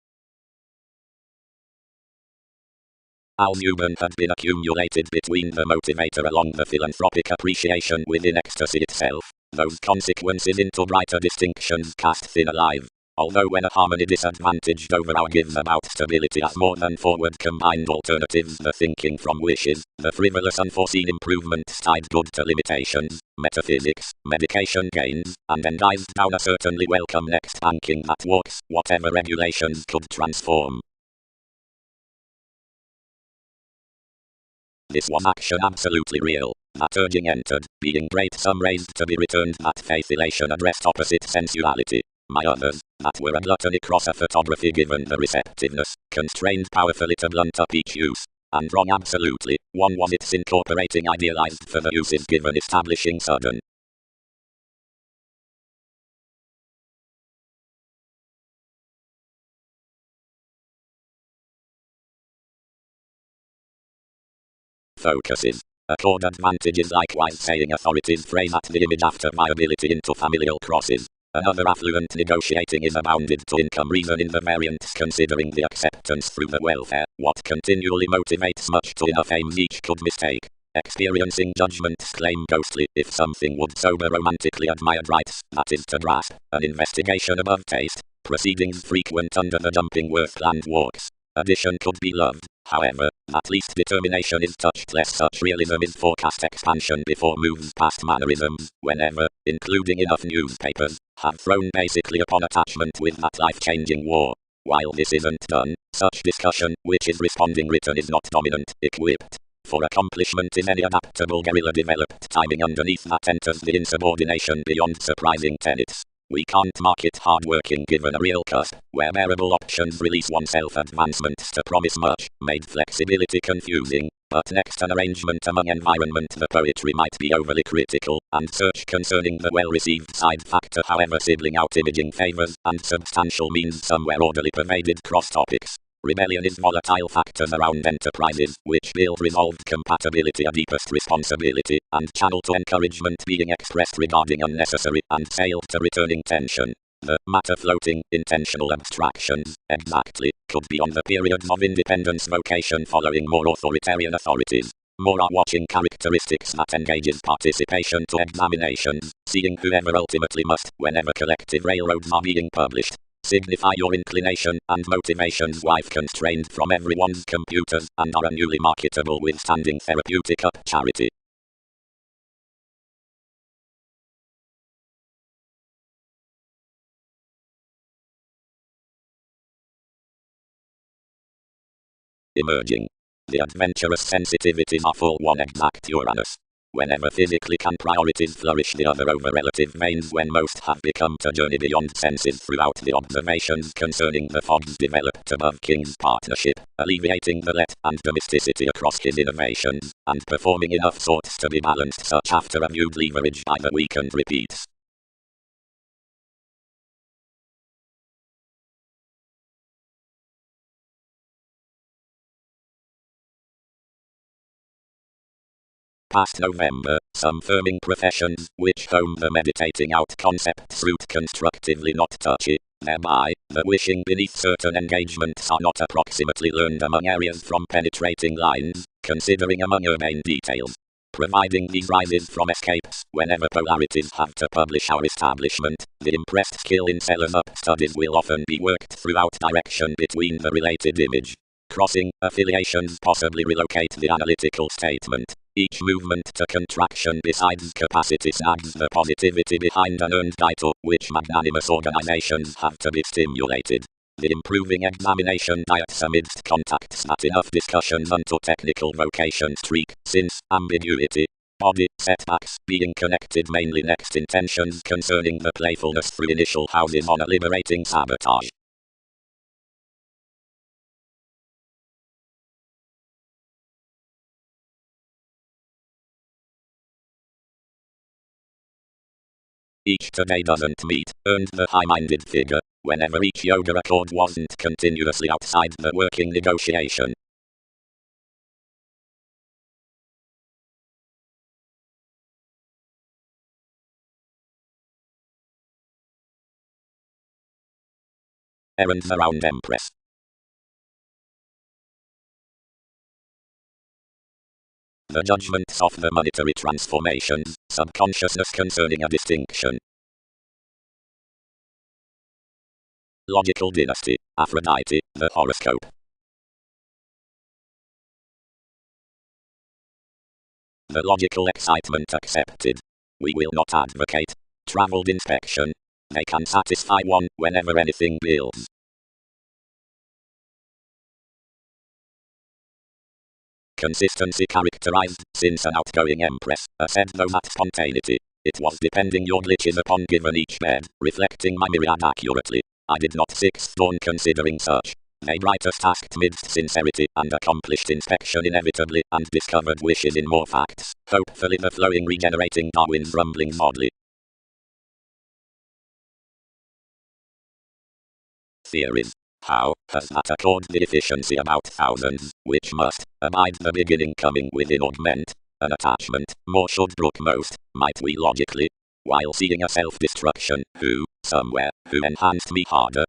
Al Newman had been accumulated between the motivator along the philanthropic appreciation within ecstasy itself. Those consequences into brighter distinctions cast thin alive. Although when a harmony disadvantaged over our gives about stability as more than forward combined alternatives the thinking from wishes, the frivolous unforeseen improvements tied good to limitations, metaphysics, medication gains, and enguised down a certainly welcome next banking that walks, whatever regulations could transform. This was action absolutely real. That urging entered, being great sum raised to be returned that faith elation addressed opposite sensuality. My others, that were a gluttony cross a photography given the receptiveness, constrained powerfully to blunt up each use. And wrong absolutely, one was its incorporating idealized for the uses given establishing sudden. Focuses. A chord advantage is likewise saying authorities frame at the image after viability into familial crosses. Another affluent negotiating is abounded to income reason in the variants considering the acceptance through the welfare, what continually motivates much to enough aims each could mistake. Experiencing judgments claim ghostly, if something would sober romantically admired rights, that is to grasp, an investigation above taste, proceedings frequent under the jumping worth planned walks. Addition could be loved, however, at least determination is touched less such realism is forecast expansion before moves past mannerisms, whenever, including enough newspapers, have thrown basically upon attachment with that life-changing war. While this isn't done, such discussion, which is responding written is not dominant, equipped. For accomplishment is any adaptable guerrilla developed timing underneath that enters the insubordination beyond surprising tenets. We can't market hard-working given a real cusp, where bearable options release oneself advancements to promise much, made flexibility confusing, but next an arrangement among environment the poetry might be overly critical, and search concerning the well-received side factor however sibling out imaging favors, and substantial means somewhere orderly pervaded cross-topics. Rebellion is volatile factors around enterprises, which build resolved compatibility a deepest responsibility, and channel to encouragement being expressed regarding unnecessary, and sailed to returning tension. The matter floating, intentional abstractions, exactly, could be on the periods of independence vocation following more authoritarian authorities. More are watching characteristics that engages participation to examinations, seeing whoever ultimately must, whenever collective railroads are being published. Signify your inclination and motivations wife constrained from everyone's computers and are a newly marketable withstanding therapeutic up charity. Emerging. The adventurous sensitivities are full one exact Uranus. Whenever physically can priorities flourish the other over relative veins when most have become to journey beyond senses throughout the observations concerning the fogs developed above King's partnership, alleviating the let and domesticity across his innovations, and performing enough sorts to be balanced such after a viewed leverage by the weakened repeats. Past November, some firming professions, which home the meditating out concepts root constructively not touchy, thereby, the wishing beneath certain engagements are not approximately learned among areas from penetrating lines, considering among urbane details. Providing these rises from escapes, whenever polarities have to publish our establishment, the impressed skill in sellers up studies will often be worked throughout direction between the related image. Crossing, affiliations possibly relocate the analytical statement. Each movement to contraction besides capacity snags the positivity behind an earned title, which magnanimous organizations have to be stimulated. The improving examination diets amidst contacts that enough discussions unto technical vocation streak, since ambiguity, body, setbacks being connected mainly next intentions concerning the playfulness through initial houses on a liberating sabotage. Each today doesn't meet, earned the high-minded figure, whenever each yoga accord wasn't continuously outside the working negotiation. Errands around Empress. The judgments of the monetary transformations, subconsciousness concerning a distinction. Logical dynasty, Aphrodite, the horoscope. The logical excitement accepted. We will not advocate traveled inspection. They can satisfy one whenever anything builds. Consistency characterized, since an outgoing empress, said though that spontaneity. It was depending your glitches upon given each bed, reflecting my myriad accurately. I did not sixth dawn considering such. They brightest asked midst sincerity, and accomplished inspection inevitably, and discovered wishes in more facts, hopefully the flowing regenerating Darwin's rumblings oddly. Theories. How has that accord the efficiency about thousands, which must abide the beginning coming within augment? an attachment, more should brook most, might we logically, while seeing a self-destruction, somewhere, who enhanced me harder.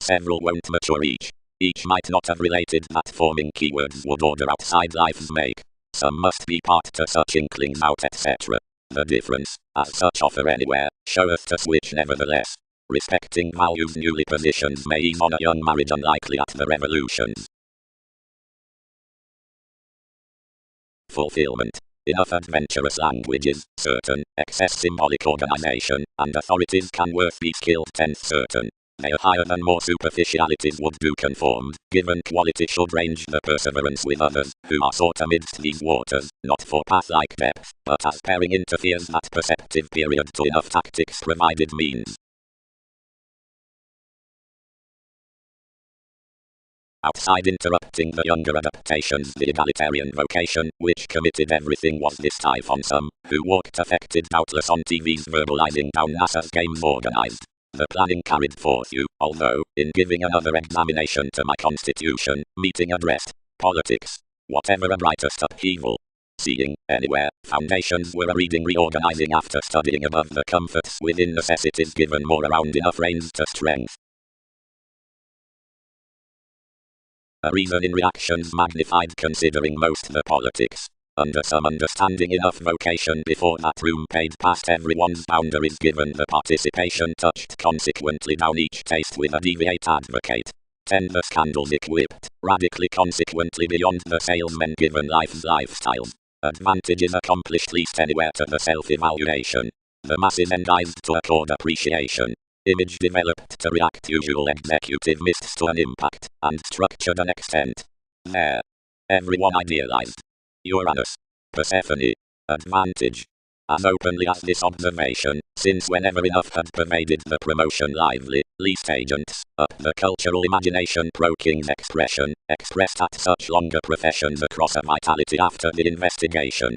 Several won't mature each. Each might not have related that forming keywords would order outside life's make. Some must be part to such inklings out, etc. The difference, as such offer anywhere, showeth us which nevertheless, respecting values newly positioned, may ease on a young marriage unlikely at the revolutions. Fulfillment. Enough adventurous languages, certain, excess symbolic organization, and authorities can worth be skilled tenth certain. They are higher than more superficialities would do conformed, given quality should range the perseverance with others, who are sought amidst these waters, not for path-like depth, but as pairing interferes that perceptive period to enough tactics provided means. Outside interrupting the younger adaptations, the egalitarian vocation, which committed everything, was this typhon some, who walked affected doubtless on TV's verbalizing down NASA's games organized. The planning carried forth you, although, in giving another examination to my constitution, meeting addressed, politics, whatever a brightest upheaval. Seeing, anywhere, foundations were a reading reorganizing after studying above the comforts within necessities given more around enough reins to strength. A reason in reactions magnified considering most the politics. Under some understanding enough vocation before that room paid past everyone's boundaries given the participation touched consequently down each taste with a deviate advocate. Tender scandals equipped, radically consequently beyond the salesmen given life's lifestyles. Advantages accomplished least anywhere to the self-evaluation. The masses endized to accord appreciation. Image developed to react usual executive mists to an impact, and structured an extent. There. Everyone idealized. Uranus. Persephone. Advantage. As openly as this observation, since whenever enough had pervaded the promotion lively, least agents, up the cultural imagination pro-king's expression, expressed at such longer professions across a vitality after the investigation.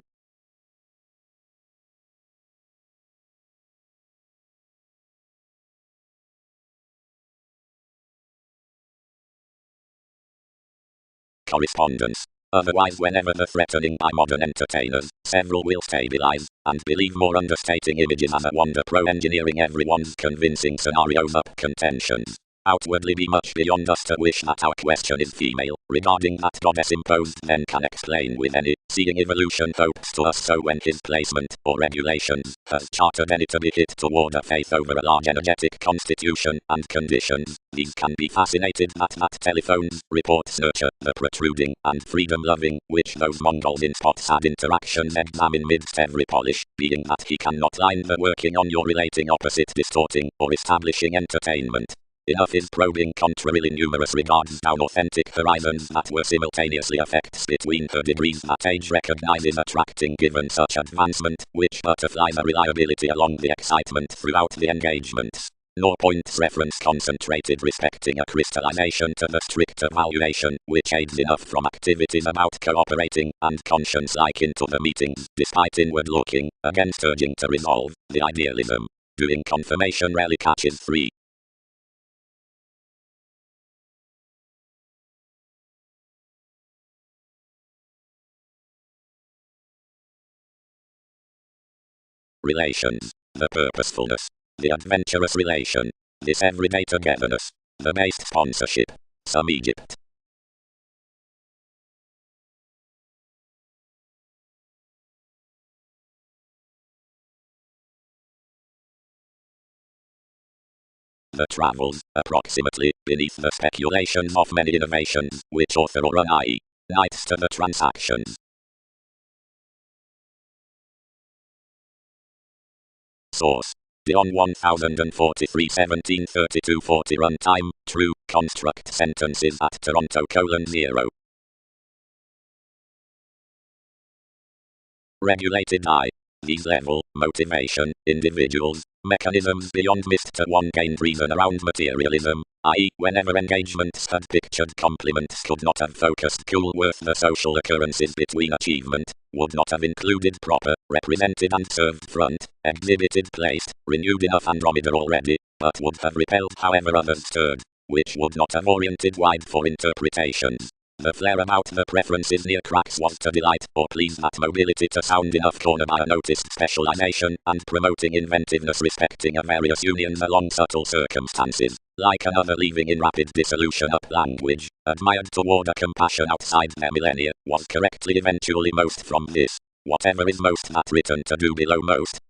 Correspondence. Otherwise, whenever the threatening by modern entertainers, several will stabilize, and believe more understating images as a wonder pro-engineering everyone's convincing scenarios up contentions. Outwardly be much beyond us to wish that our question is female, regarding that goddess imposed then can explain with any, seeing evolution hopes to us so when his placement, or regulations, has chartered any to be hit toward a faith over a large energetic constitution and conditions, these can be fascinated that telephones, reports nurture, the protruding, and freedom-loving, which those Mongols in spots had interactions examine midst every polish, being that he cannot line the working on your relating opposite distorting, or establishing entertainment. Enough is probing contrarily numerous regards down authentic horizons that were simultaneously effects between her degrees that age recognizes attracting given such advancement, which butterflies a reliability along the excitement throughout the engagements. Nor points reference concentrated respecting a crystallization to the strict evaluation, which aids enough from activities about cooperating, and conscience-like into the meetings, despite inward looking, against urging to resolve, the idealism. Doing confirmation rarely catches free. Relations. The purposefulness. The adventurous relation. This everyday togetherness. The based sponsorship. Some Egypt. The travels, approximately, beneath the speculations of many innovations, which author or run i.e. Nights to the transactions. Source. Dion 1043 1732 40 Runtime, true, construct sentences at Toronto: 0. Regulated I. These level, motivation, individuals, mechanisms beyond mist to one gained reason around materialism, i.e. whenever engagements had pictured compliments could not have focused cool worth the social occurrences between achievement, would not have included proper, represented and served front, exhibited placed, renewed enough Andromeda already, but would have repelled however others stirred, which would not have oriented wide for interpretations. The flair about the preferences near cracks was to delight or please that mobility to sound enough corner by a noticed specialization, and promoting inventiveness respecting a various unions along subtle circumstances, like another leaving in rapid dissolution up language, admired toward a compassion outside their millennia, was correctly eventually most from this. Whatever is most that written to do below most.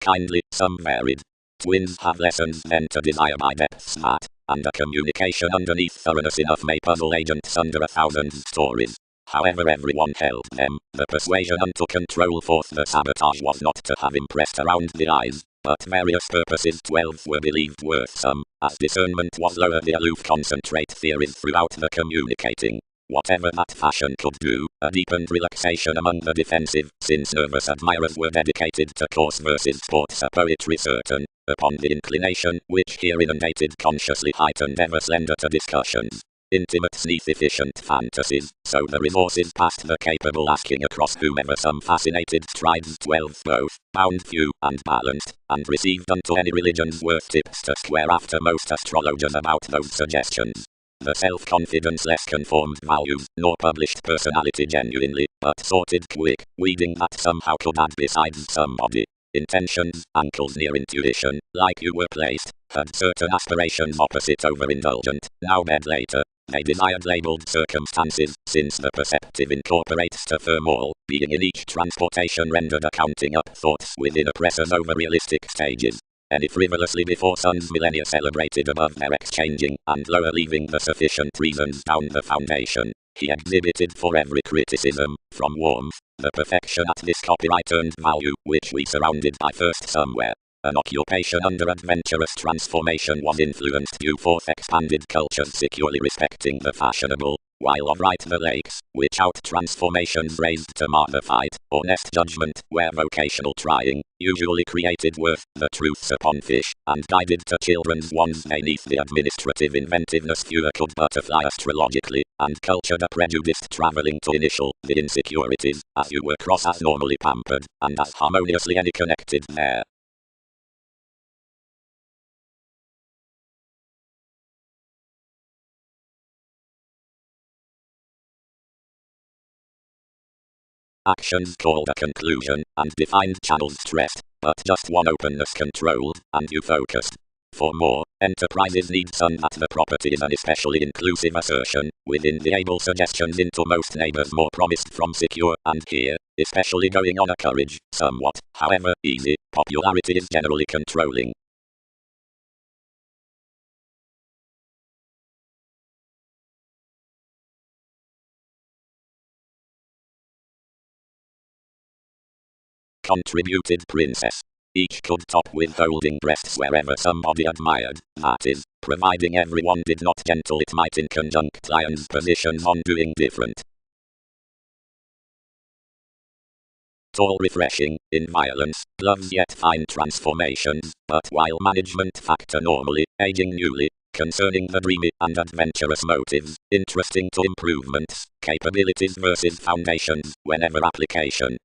Kindly, some varied. Twins have lessons then to desire by depths that, and a communication underneath thoroughness enough may puzzle agents under 1,000 stories. However everyone held them, the persuasion unto control forth the sabotage was not to have impressed around the eyes, but various purposes 12 were believed worth some, as discernment was lower the aloof concentrate theories throughout the communicating. Whatever that fashion could do, a deepened relaxation among the defensive, since nervous admirers were dedicated to coarse verses sports a poetry certain, upon the inclination, which here inundated consciously heightened ever slender to discussions. Intimate sneath efficient fantasies, so the resources past the capable asking across whomever some fascinated strides 12 both, bound few and balanced, and received unto any religion's worth tips to square after most astrologers about those suggestions. The self-confidence less conformed values, nor published personality genuinely, but sorted quick, weeding that somehow could add besides somebody. Intentions, ankles near intuition, like you were placed, had certain aspirations opposite overindulgent, now bed later. They desired labeled circumstances, since the perceptive incorporates to firm all, being in each transportation rendered accounting up thoughts within oppressors over realistic stages. Any frivolously before sun's millennia celebrated above their exchanging, and lower leaving the sufficient reasons down the foundation. He exhibited for every criticism, from warmth, the perfection at this copyright earned value, which we surrounded by first somewhere. An occupation under adventurous transformation was influenced due forth expanded cultures securely respecting the fashionable, while of right the lakes, which out transformations raised to mar the fight, honest judgment, where vocational trying, usually created worth, the truths upon fish, and guided to children's ones beneath the administrative inventiveness fewer could butterfly astrologically, and cultured a prejudiced travelling to initial, the insecurities, as you were cross as normally pampered, and as harmoniously any connected there. Actions called a conclusion, and defined channels stressed, but just one openness controlled, and you focused. For more, enterprises need some that the property is an especially inclusive assertion, within the able suggestions into most neighbors more promised from secure, and here, especially going on a courage, somewhat, however, easy, popularity is generally controlling. Contributed princess. Each could top with holding breasts wherever somebody admired, that is, providing everyone did not gentle it might in conjunct lions' positions on doing different. Tall refreshing, in violence, gloves yet fine transformations, but while management factor normally, aging newly, concerning the dreamy and adventurous motives, interesting to improvements, capabilities versus foundations, whenever application.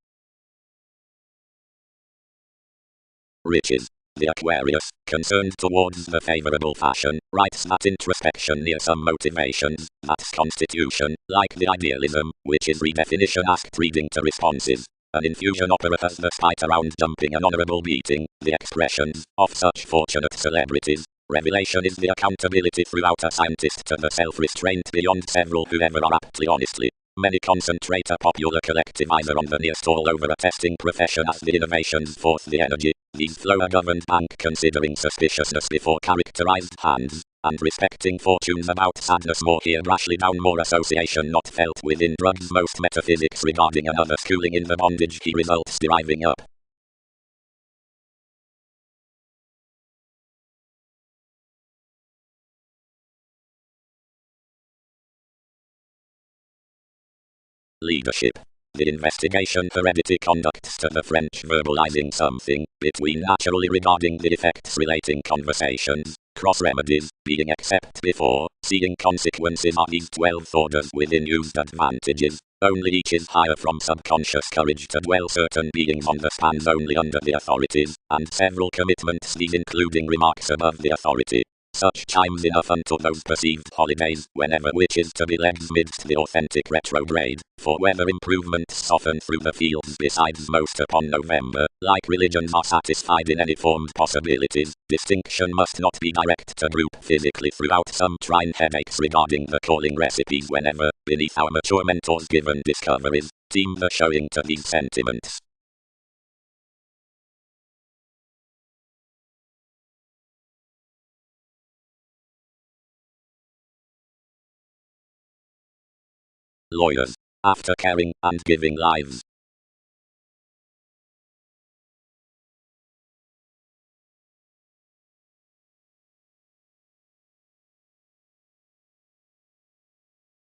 Riches. The Aquarius, concerned towards the favorable fashion, writes that introspection near some motivations, that's constitution, like the idealism, which is redefinition asked reading to responses. An infusion opera has the spite around jumping an honorable beating, the expressions, of such fortunate celebrities. Revelation is the accountability throughout a scientist to the self-restraint beyond several whoever are aptly honestly. Many concentrate a popular collectivizer on the near stall over a testing profession as the innovations forth the energy. These flow a governed bank considering suspiciousness before characterized hands, and respecting fortunes about sadness more here brashly down more association not felt within drugs most metaphysics regarding another schooling in the bondage he results deriving up. Leadership. The investigation heredity conducts to the French verbalizing something, between naturally regarding the effects relating conversations, cross remedies, being except before, seeing consequences are these 12 orders within used advantages, Only each is higher from subconscious courage to dwell certain beings on the spans only under the authorities, and several commitments these including remarks above the authority. Such chimes enough unto those perceived holidays, whenever which is to be legs midst the authentic retrograde, for weather improvements soften through the fields besides most upon November, like religions are satisfied in any formed possibilities, distinction must not be direct to group physically throughout some trine headaches regarding the calling recipes whenever, beneath our mature mentors given discoveries, team the showing to these sentiments. Lawyers, after caring and giving lives.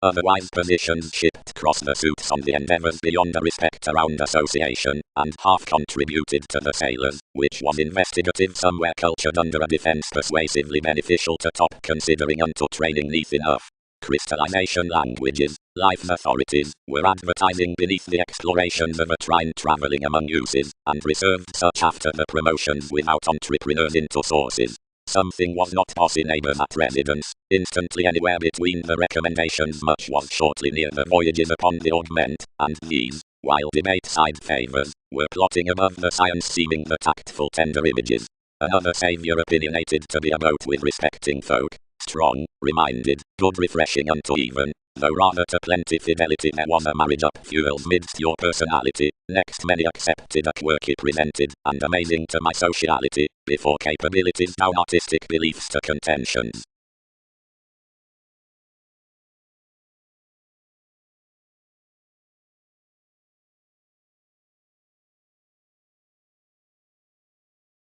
Otherwise positions shipped cross the suits on the endeavours beyond a respect around association, and half contributed to the sailors, which was investigative somewhere cultured under a defence persuasively beneficial to top considering unto training neath enough. Crystallization languages, life authorities, were advertising beneath the explorations of a trine travelling among uses, and reserved such after the promotions without entrepreneurs into sources. Something was not possible at residence, instantly anywhere between the recommendations much was shortly near the voyages upon the augment, and these, while debate side favours, were plotting above the science seeming the tactful tender images. Another saviour opinionated to be a boat with respecting folk, strong, reminded, good refreshing unto even, though rather to plenty fidelity there was a marriage up fuels midst your personality, next many accepted a quirky presented, and amazing to my sociality, before capabilities down artistic beliefs to contentions.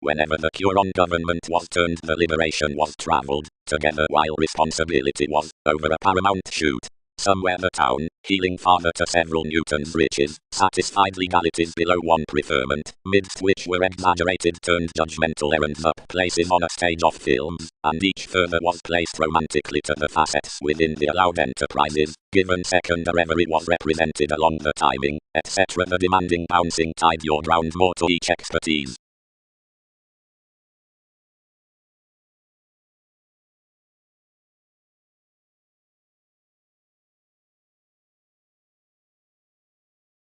Whenever the cure on government was turned the liberation was travelled, together while responsibility was, over a paramount shoot. Somewhere the town, healing father to several Newton's riches, satisfied legalities below one preferment, midst which were exaggerated turned judgmental errands up places on a stage of films, and each further was placed romantically to the facets within the allowed enterprises, given second a reverie was represented along the timing, etc. The demanding bouncing tide your drowned more to each expertise.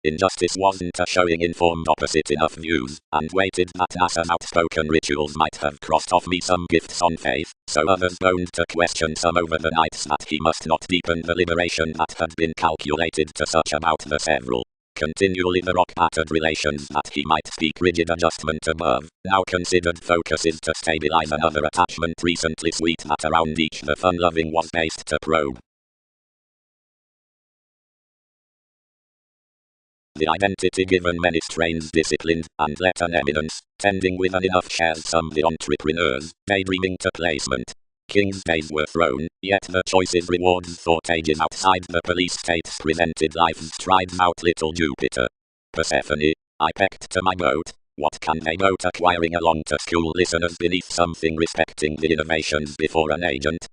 Injustice wasn't a showing informed opposite enough views, and waited that NASA outspoken rituals might have crossed off me some gifts on faith, so others boned to question some over the nights that he must not deepen the liberation that had been calculated to such about the several. Continually the rock-battered relations that he might speak rigid adjustment above, now considered focuses to stabilize another attachment recently sweet that around each the fun-loving was based to probe. The identity given many strains disciplined, and let an eminence, tending with an enough shares some the entrepreneurs, daydreaming to placement. King's days were thrown, yet the choices rewards thought ages outside the police states presented life's strides out little Jupiter. Persephone, I pecked to my boat, what can they boat acquiring along to school listeners beneath something respecting the innovations before an agent?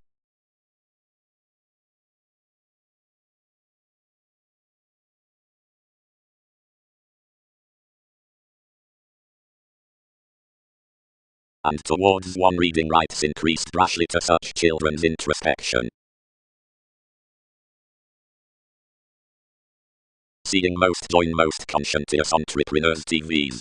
And towards one reading rights increased rashly to such children's introspection. Seeing most join most conscientious entrepreneurs TVs.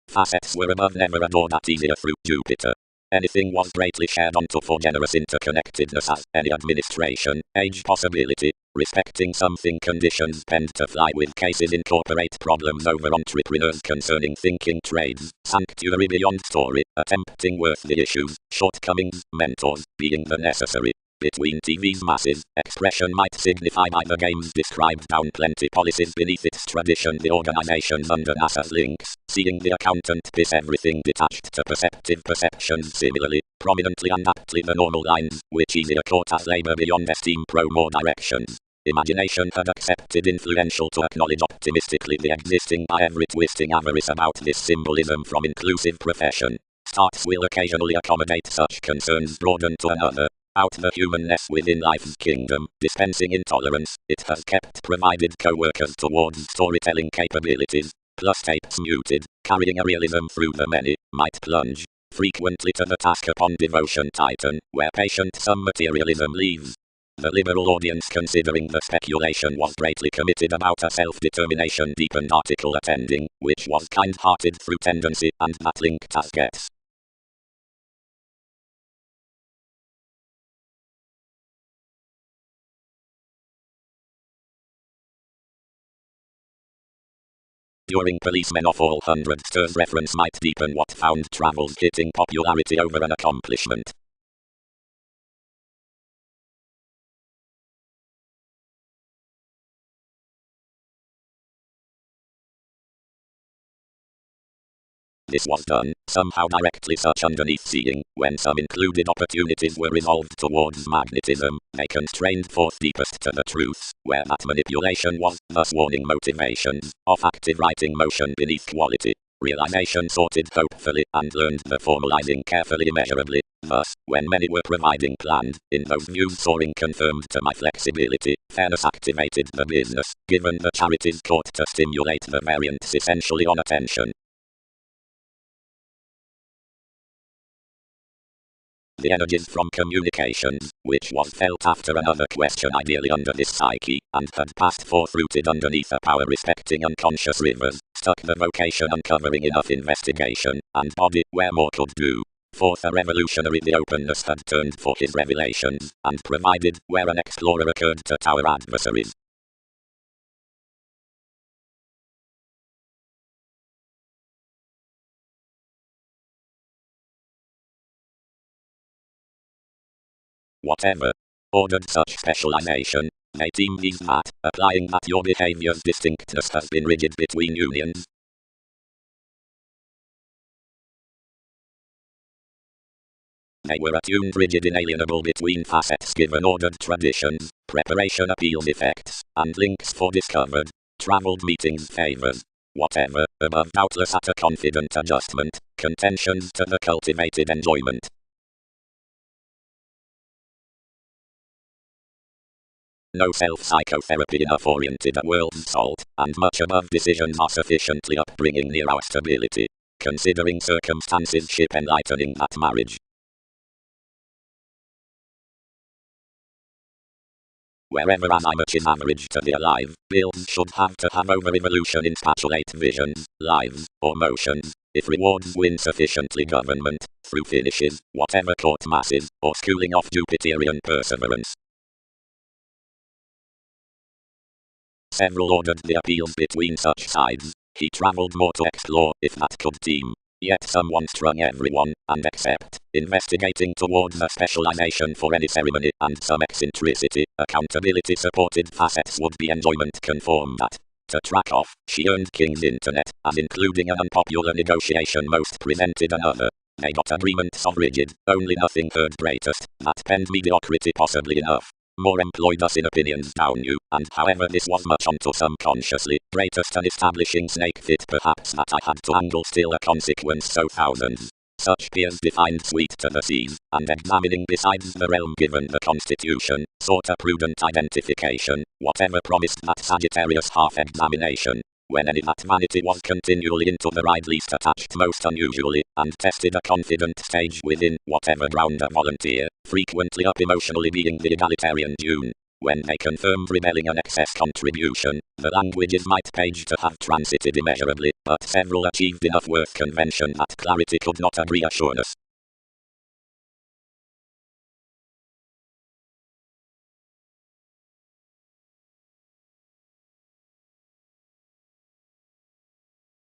Facets were above never adored at easier through Jupiter. Anything was greatly shared onto for generous interconnectedness as any administration, age possibility, respecting something conditions penned to fly with cases incorporate problems over entrepreneurs concerning thinking trades, sanctuary beyond story, attempting worthy issues, shortcomings, mentors, being the necessary. Between TV's masses, expression might signify by the games described down plenty policies beneath its tradition the organizations under NASA's links, seeing the accountant piss everything detached to perceptive perceptions similarly, prominently and aptly the normal lines, which easier caught as labor beyond esteem pro more directions. Imagination had accepted influential to acknowledge optimistically the existing by every twisting avarice about this symbolism from inclusive profession. Starts will occasionally accommodate such concerns broaden to another. out the humanness within life's kingdom, dispensing intolerance, it has kept provided co-workers towards storytelling capabilities, plus tapes muted, carrying a realism through the many, might plunge, frequently to the task upon devotion titan, where patient some materialism leaves. The liberal audience, considering the speculation was greatly committed about a self-determination deepened article attending, which was kind-hearted through tendency and that linked as gets. During Policemen of All Hundreds, reference might deepen what found travels hitting popularity over an accomplishment. This was done, somehow directly such underneath seeing, when some included opportunities were resolved towards magnetism, they constrained forth deepest to the truths, where that manipulation was, thus warning motivations, of active writing motion beneath quality. Realization sorted hopefully, and learned the formalizing carefully immeasurably. Thus, when many were providing planned, in those views soaring confirmed to my flexibility, fairness activated the business, given the charities caught to stimulate the variants essentially on attention. The energies from communications, which was felt after another question ideally under this psyche, and had passed forth rooted underneath a power respecting unconscious rivers, stuck the vocation uncovering enough investigation, and body where more could do. Forth a revolutionary the openness had turned for his revelations, and provided where an explorer occurred to tower adversaries. Whatever ordered such specialization, they deem these that, applying that your behavior's distinctness has been rigid between unions. They were attuned rigid inalienable between facets given ordered traditions, preparation appeals effects, and links for discovered, traveled meetings favors. Whatever, above doubtless at a confident adjustment, contentions to the cultivated enjoyment. No self-psychotherapy enough oriented at world's salt, and much above decisions are sufficiently upbringing near our stability. Considering circumstances ship enlightening that marriage. Wherever as much is average to the alive, builds should have to have over evolution in spatulate visions, lives, or motions. If rewards win sufficiently government, through finishes, whatever court masses, or schooling off Jupiterian perseverance. Several ordered the appeals between such sides. He travelled more to explore, if that could team. Yet someone strung everyone, and except, investigating towards a specialization for any ceremony, and some eccentricity, accountability supported facets would be enjoyment conform that. To track off, she earned King's Internet, as including an unpopular negotiation most presented another. They got agreements of rigid, only nothing heard greatest, that penned mediocrity possibly enough. More employed us in opinions down you, and however this was much unto some consciously, greatest an establishing snake fit perhaps that I had to angle still a consequence so thousands. Such peers defined sweet to the seas, and examining besides the realm given the constitution, sought a prudent identification, whatever promised that Sagittarius half-examination. When any that vanity was continually into the ride least attached most unusually, and tested a confident stage within, whatever ground a volunteer, frequently up emotionally being the egalitarian tune. When they confirmed rebelling an excess contribution, the languages might page to have transited immeasurably, but several achieved enough worth convention that clarity could not agree assuredness.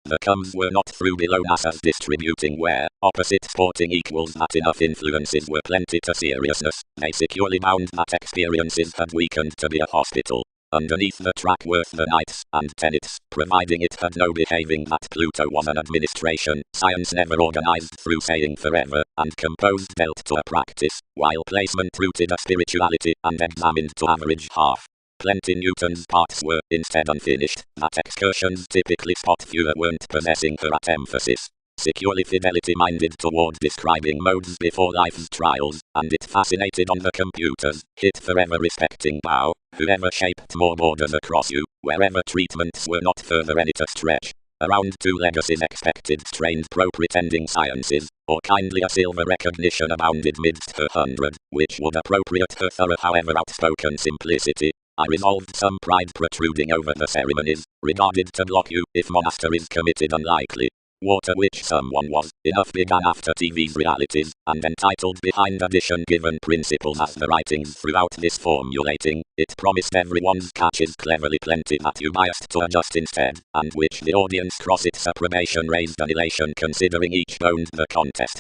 The comes were not through below NASA's distributing where, opposite sporting equals that enough influences were plenty to seriousness, they securely bound that experiences had weakened to be a hospital. Underneath the track worth the nights and tenets, providing it had no behaving that Pluto was an administration, science never organized through saying forever, and composed dealt to a practice, while placement rooted a spirituality and examined to average half. Plenty Newton's parts were, instead unfinished, that excursions typically spot fewer weren't possessing her at emphasis. securely fidelity-minded toward describing modes before life's trials, and it fascinated on the computers, hit forever respecting Bao, whoever shaped more borders across you, wherever treatments were not further any to stretch. Around 2 legacies expected strained pro-pretending sciences, or kindly a silver recognition abounded midst her 100, which would appropriate her thorough however outspoken simplicity. I resolved some pride protruding over the ceremonies, regarded to block you if monasteries committed unlikely. Water which someone was, enough began after TV's realities, and entitled behind addition given principles as the writings throughout this formulating, it promised everyone's catches cleverly plenty that you biased to adjust instead, and which the audience cross its approbation raised an elation considering each owned the contest.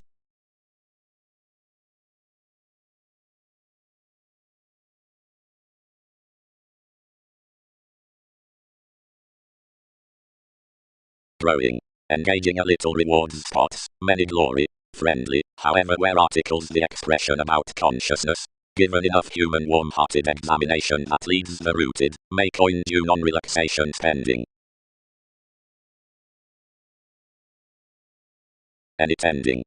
Growing. Engaging a little rewards spots, many glory, friendly, however where articles the expression about consciousness, given enough human warm-hearted examination that leads the rooted, may coin due non-relaxation spending. Any tending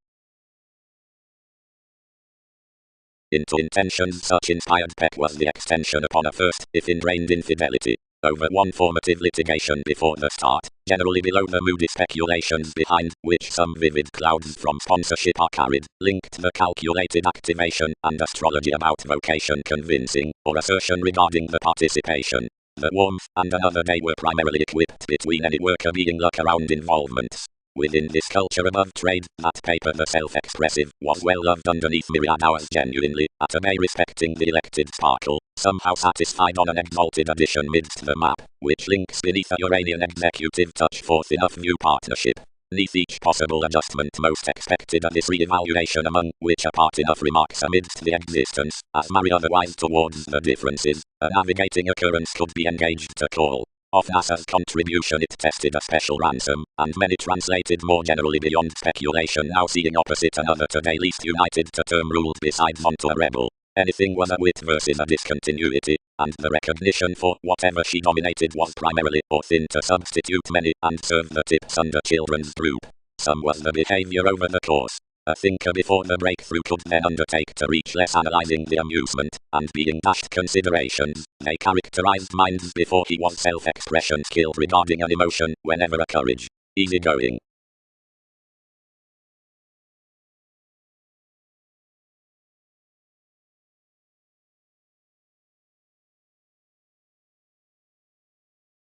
into intentions such inspired peck was the extension upon a first, if ingrained infidelity, over one formative litigation before the start, generally below the moody speculations behind, which some vivid clouds from sponsorship are carried, linked the calculated activation and astrology about vocation convincing, or assertion regarding the participation. The warmth and another day were primarily equipped between any worker being luck around involvements. Within this culture above trade, that paper the self-expressive was well loved underneath myriad hours genuinely, at a bay respecting the elected sparkle, somehow satisfied on an exalted addition midst the map, which links beneath a Uranian executive touch forth enough new partnership. Neath each possible adjustment most expected at this re-evaluation among which apart enough remarks amidst the existence, as marry otherwise towards the differences, a navigating occurrence could be engaged to call. Of NASA's contribution it tested a special ransom, and many translated more generally beyond speculation now seeing opposite another today least united to term ruled besides onto a rebel. Anything was a wit versus a discontinuity, and the recognition for whatever she dominated was primarily or thin to substitute many and serve the tips under children's droop. Some was the behavior over the course. A thinker before the breakthrough could then undertake to reach less analyzing the amusement, and being dashed considerations, they characterized minds before he was self-expression skilled regarding an emotion, whenever a courage, easygoing.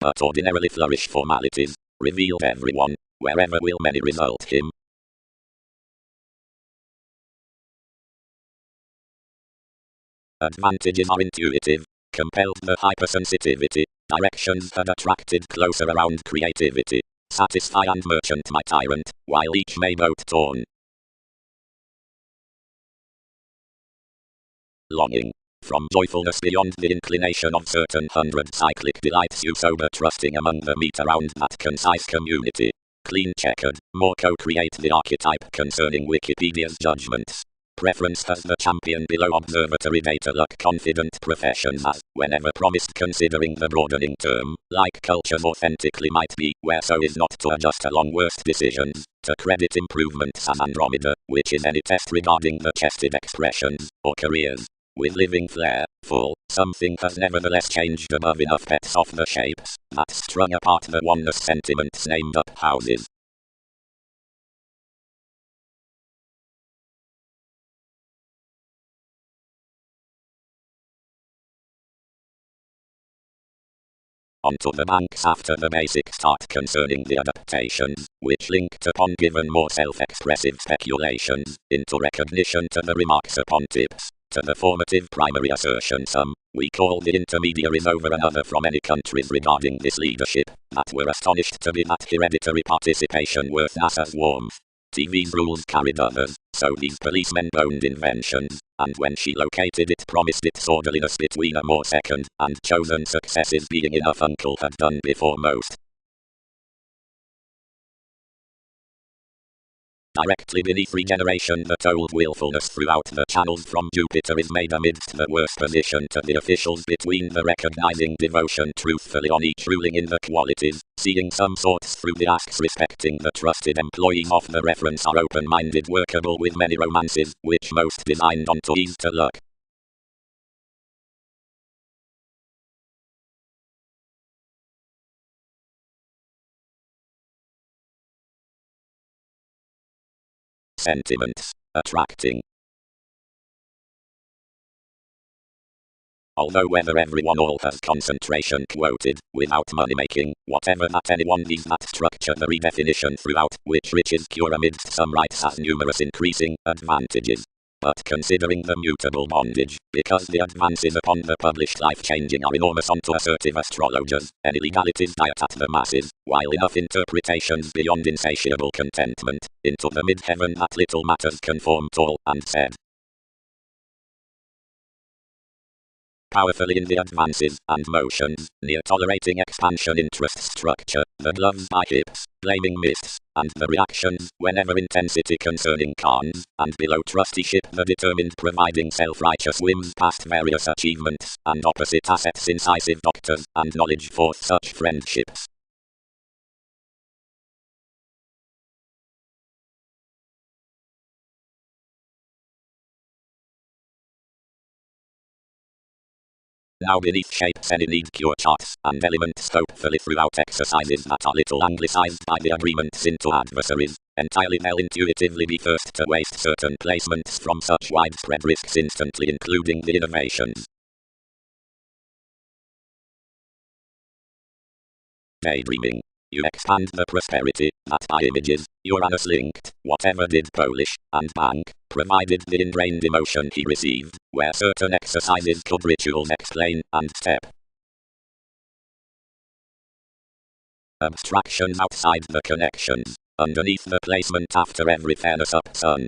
But ordinarily flourish formalities, revealed everyone, wherever will many result him. Advantages are intuitive, compelled the hypersensitivity, directions had attracted closer around creativity, satisfy and merchant my tyrant, while each may both torn. Longing. From joyfulness beyond the inclination of certain 100 cyclic delights you sober trusting among the meet around that concise community. Clean checkered, more co-create the archetype concerning Wikipedia's judgments. Preference has the champion below observatory data luck confident professions as, whenever promised considering the broadening term, like cultures authentically might be, where so is not to adjust along worst decisions, to credit improvements as Andromeda, which is any test regarding the chested expressions, or careers. With living flair, full, something has nevertheless changed above enough pets off the shapes, that strung apart the oneness sentiments named up houses. Onto the banks after the basic start concerning the adaptations, which linked upon given more self-expressive speculations, into recognition to the remarks upon tips, to the formative primary assertion some, we call the intermediaries over another from any countries regarding this leadership, that were astonished to be that hereditary participation worth NASA's warmth. TV's rules carried others, so these policemen boned inventions, and when she located it promised its orderliness between a more second, and chosen successes being enough uncle had done before most. Directly beneath regeneration, the told willfulness throughout the channels from Jupiter is made amidst the worst position to the officials between the recognizing devotion truthfully on each ruling in the qualities, seeing some sorts through the asks respecting the trusted employees of the reference are open-minded workable with many romances, which most designed on to ease to luck. Sentiments. Attracting. Although whether everyone all has concentration quoted, without money making, whatever that anyone needs that structure the redefinition throughout, which riches cure amidst some rights has numerous increasing advantages. But considering the mutable bondage, because the advances upon the published life-changing are enormous onto assertive astrologers, any legalities diet at the masses, while enough interpretations beyond insatiable contentment, into the mid-heaven that little matters conform tall and said. Powerfully in the advances and motions, near tolerating expansion interest structure, the gloves by hips, blaming myths, and the reactions, whenever intensity concerning cons, and below trusteeship the determined providing self-righteous whims past various achievements, and opposite assets incisive doctors, and knowledge forth such friendships. Now beneath shapes any need cure charts and elements scopefully throughout exercises that are little anglicized by the agreements into adversaries, entirely they'll intuitively be first to waste certain placements from such widespread risks instantly including the innovations. Daydreaming. You expand the prosperity, that by images, Uranus linked, whatever did Polish, and bank, provided the ingrained emotion he received, where certain exercises could rituals explain, and step. Abstractions outside the connections, underneath the placement after every fairness up sun.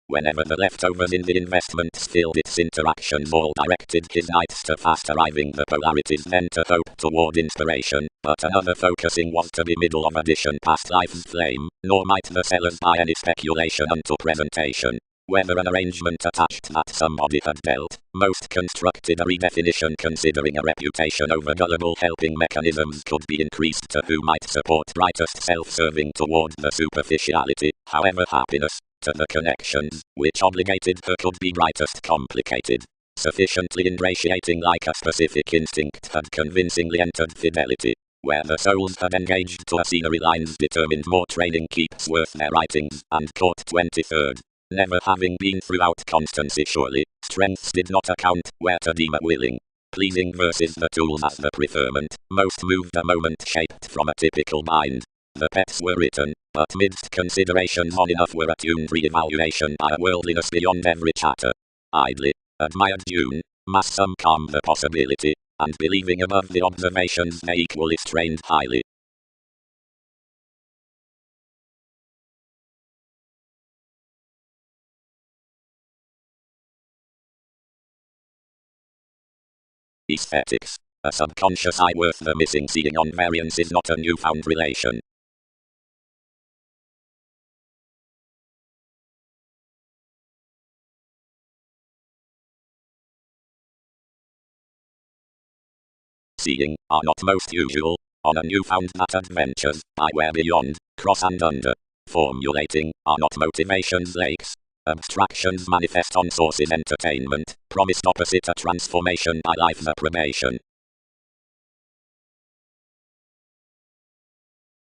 Whenever the leftovers in the investments filled its interactions all directed his nights to fast arriving the polarities then to hope toward inspiration, but another focusing was to be middle of addition past life's flame, nor might the sellers buy any speculation unto presentation. Whether an arrangement attached that somebody had dealt, most constructed a redefinition considering a reputation over gullible helping mechanisms could be increased to who might support brightest self-serving toward the superficiality, however happiness, to the connections, which obligated her could be brightest complicated. Sufficiently ingratiating like a specific instinct had convincingly entered fidelity. Where the souls had engaged to a scenery lines determined more training keeps worth their writings, and caught 23rd. Never having been throughout constancy surely, strengths did not account, where to deem it willing. Pleasing versus the tools as the preferment, most moved a moment shaped from a typical mind. The pets were written, but midst considerations on enough were attuned re-evaluation by a worldliness beyond every chatter. Idly, admired June, mass some calm the possibility, and believing above the observations they equally strained highly. Aesthetics. A subconscious eye worth the missing seeing on variance is not a newfound relation. Seeing, are not most usual, on a newfound that adventures, by where beyond, cross and under. Formulating, are not motivations lakes. Abstractions manifest on sources entertainment, promised opposite a transformation by life's approbation.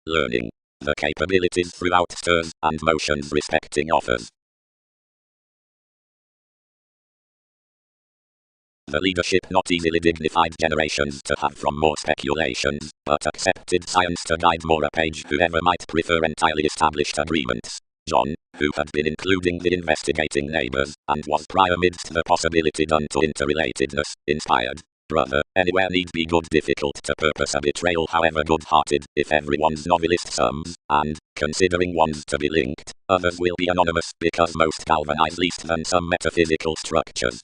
Learning. The capabilities throughout stirs and motions respecting offers. The leadership not easily dignified generations to have from more speculations, but accepted science to guide more a page whoever might prefer entirely established agreements. John, who had been including the investigating neighbors, and was prior midst the possibility done to interrelatedness, inspired. Brother, anywhere need be good difficult to purpose a betrayal however good-hearted, if everyone's novelist sums, and, considering ones to be linked, others will be anonymous, because most galvanize least than some metaphysical structures.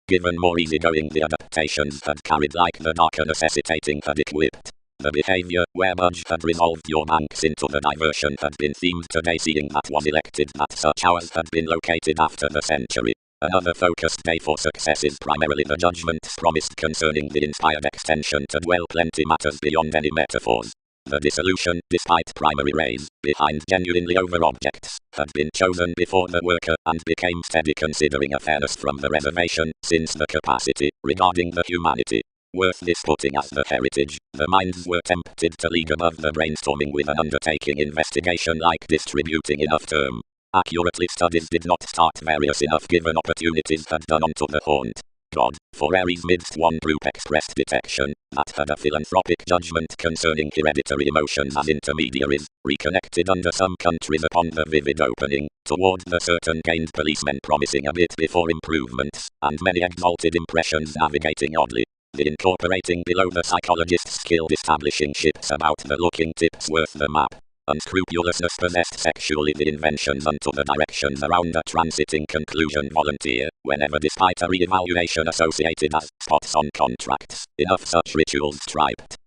Given more easygoing, the adaptations had carried like the darker, necessitating had equipped. The behavior, where Budge had resolved your banks into the diversion, had been themed today, seeing that was elected that such hours had been located after the century. Another focused day for success is primarily the judgments promised concerning the inspired extension to dwell plenty matters beyond any metaphors. The dissolution, despite primary rays, behind genuinely over objects, had been chosen before the worker and became steady, considering a fairness from the reservation, since the capacity, regarding the humanity, worth this putting as the heritage, the minds were tempted to league above the brainstorming with an undertaking investigation like distributing enough term. Accurately studies did not start various enough given opportunities had done unto the haunt. God, for Aries midst one group expressed detection, that had a philanthropic judgment concerning hereditary emotions as intermediaries, reconnected under some countries upon the vivid opening, toward the certain gained policemen promising a bit before improvements, and many exalted impressions navigating oddly. The incorporating below the psychologist's skilled establishing ships about the looking tips worth the map. Unscrupulousness possessed sexually the inventions unto the directions around a transiting conclusion volunteer, whenever despite a re-evaluation associated as spots on contracts, enough such rituals striped.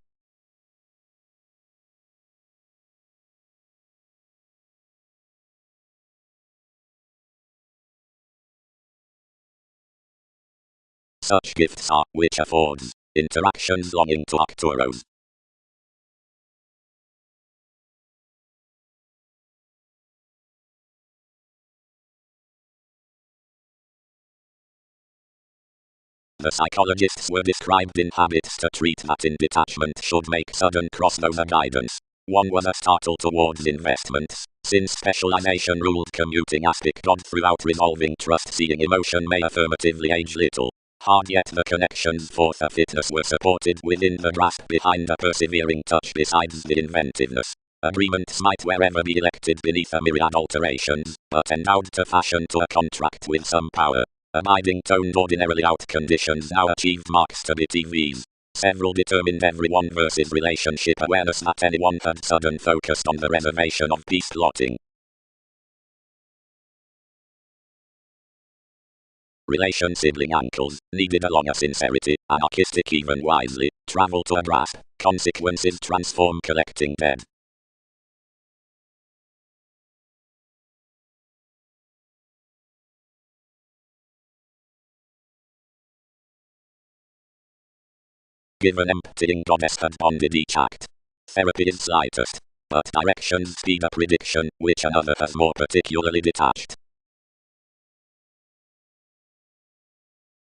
Such gifts are, which affords, interactions longing to Arcturus. The psychologists were described in habits to treat that in detachment should make sudden crossover guidance. One was a startle towards investments, since specialization ruled commuting aspic God throughout resolving trust-seeing emotion may affirmatively age little. Hard yet the connections for the fitness were supported within the grasp behind a persevering touch besides the inventiveness. Agreements might wherever be elected beneath a myriad alterations, but endowed to fashion to a contract with some power. Abiding toned ordinarily out conditions now achieved marks to be TVs. Several determined everyone versus relationship awareness that anyone had sudden focused on the reservation of peace plotting. Relation sibling ankles, needed along a sincerity, anarchistic even wisely, travel to a grasp, consequences transform collecting dead. Given emptying goddess had bonded each act. Therapy is slightest, but directions speed a prediction, which another has more particularly detached.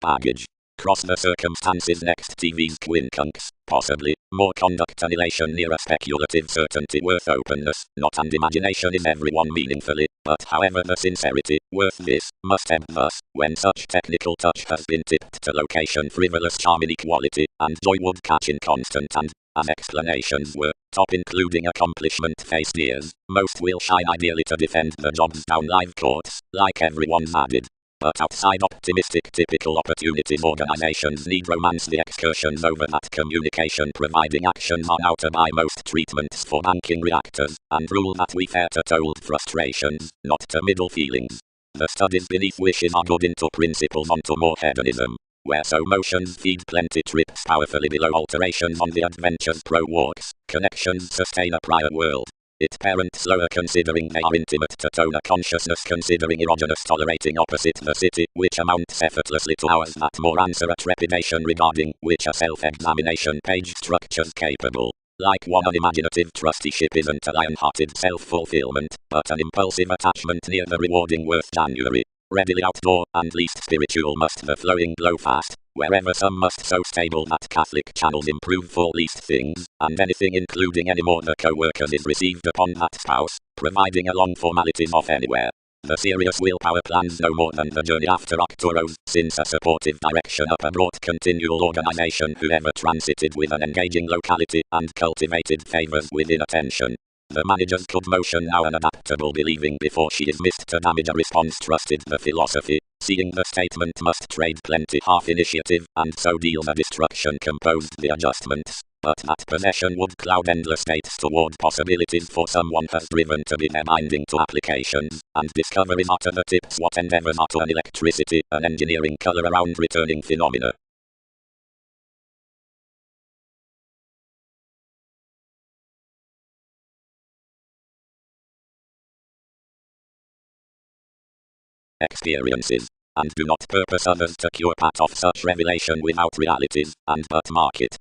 Baggage. Cross the circumstances next TV's quincunx, possibly, more conduct annihilation near a speculative certainty worth openness, not and imagination is everyone meaningfully, but however the sincerity, worth this, must ebb thus, when such technical touch has been tipped to location frivolous charm inequality, and joy would catch in constant and, as explanations were, top including accomplishment faced ears, most will shy ideally to defend the jobs down live courts, like everyone's added. But outside optimistic typical opportunities organizations need romance the excursions over that communication providing actions are now to buy most treatments for banking reactors, and rule that we fare to told frustrations, not to middle feelings. The studies beneath wishes are good into principles onto more hedonism, where so motions feed plenty trips powerfully below alterations on the adventures pro walks, connections sustain a prior world. It parent slower considering they are intimate to tone a consciousness considering erogenous tolerating opposite the city, which amounts effortlessly to ours that more answer a trepidation regarding which a self-examination page structures capable. Like one unimaginative trusteeship isn't a lion-hearted self-fulfillment, but an impulsive attachment near the rewarding worth January. Readily outdoor, and least spiritual must the flowing blow fast, wherever some must so stable that Catholic channels improve for least things, and anything including any more the co-workers is received upon that spouse, providing a long formalities off anywhere. The serious willpower plans no more than the journey after Arcturus, since a supportive direction up a broad continual organization whoever transited with an engaging locality and cultivated favors within attention. The manager's could motion now an adaptable believing before she is missed to damage a response trusted the philosophy, seeing the statement must trade plenty half initiative, and so deal the destruction composed the adjustments, but that possession would cloud endless states toward possibilities for someone has driven to be their binding to applications, and discoveries are to the tips what endeavors are to an electricity, an engineering color around returning phenomena. Experiences, and do not purpose others to cure part of such revelation without realities, and but mark it.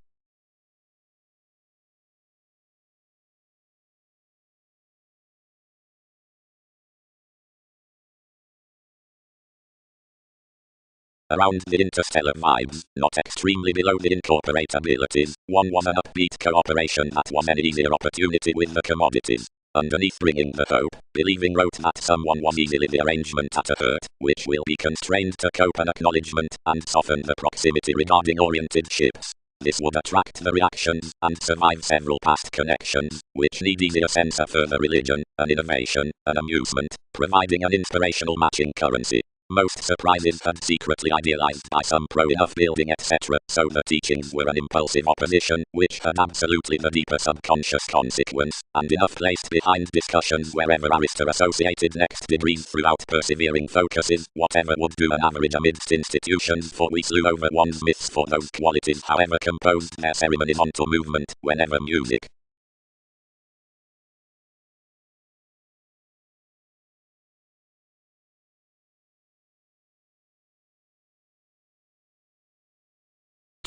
Around the interstellar vibes, not extremely below the incorporatabilities, one was an upbeat cooperation that was an easier opportunity with the commodities. Underneath bringing the hope, believing wrote that someone was easily the arrangement at a hurt, which will be constrained to cope an acknowledgement, and soften the proximity regarding oriented ships. This would attract the reactions, and survive several past connections, which need easier sense of further religion, an innovation, an amusement, providing an inspirational matching currency. Most surprises had secretly idealized by some pro enough building etc., so the teachings were an impulsive opposition, which had absolutely the deeper subconscious consequence, and enough placed behind discussions wherever Aristo-associated next degrees throughout persevering focuses, whatever would do an average amidst institutions, for we slew over one's myths for those qualities however composed their ceremonies onto movement, whenever music.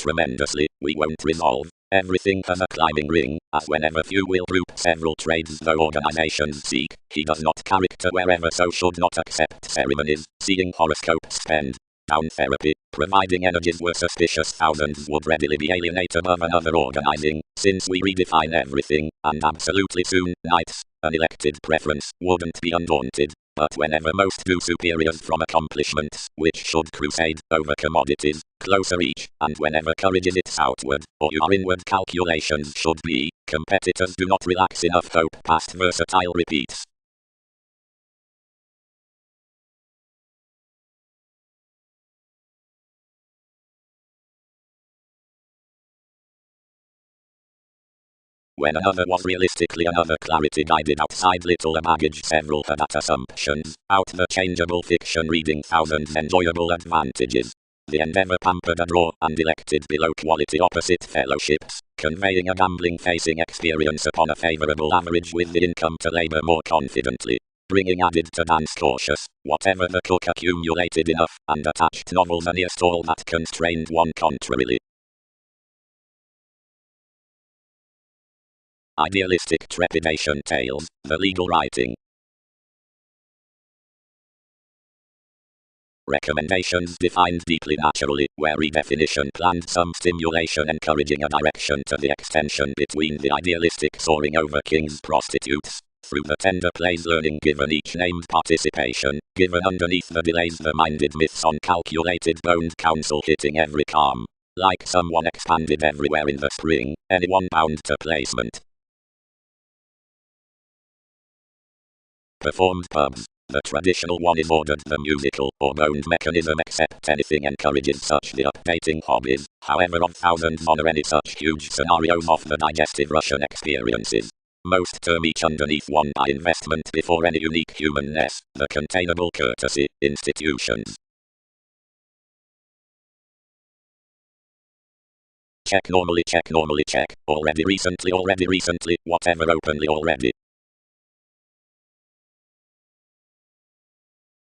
Tremendously, we won't resolve. Everything has a climbing ring, as whenever few will group several trades though organizations seek, he does not character wherever so should not accept ceremonies, seeing horoscopes spend down therapy, providing energies were suspicious thousands would readily be alienated above another organizing, since we redefine everything, and absolutely soon, nights, an elected preference, wouldn't be undaunted. But whenever most do superiors from accomplishments, which should crusade over commodities, closer each, and whenever courage is its outward, or your inward calculations should be, competitors do not relax enough hope past versatile repeats. When another was realistically another clarity guided outside little baggage several had at assumptions, out the changeable fiction reading thousands enjoyable advantages. The endeavor pampered a draw and elected below quality opposite fellowships, conveying a gambling facing experience upon a favorable average with the income to labor more confidently. Bringing added to dance cautious, whatever the cook accumulated enough, and attached novels a near stall that constrained one contrarily. Idealistic trepidation tales, the legal writing. Recommendations defined deeply naturally, where redefinition planned some stimulation encouraging a direction to the extension between the idealistic soaring over kings prostitutes, through the tender plays learning given each named participation, given underneath the delays the minded myths on calculated boned counsel hitting every calm. Like someone expanded everywhere in the spring, anyone bound to placement. Performed pubs. The traditional one is ordered the musical or boned mechanism except anything encourages such the updating hobbies, however of thousands honor any such huge scenarios of the digestive Russian experiences. Most term each underneath one by investment before any unique humanness, the containable courtesy, institutions. Check normally check, already recently, whatever openly already.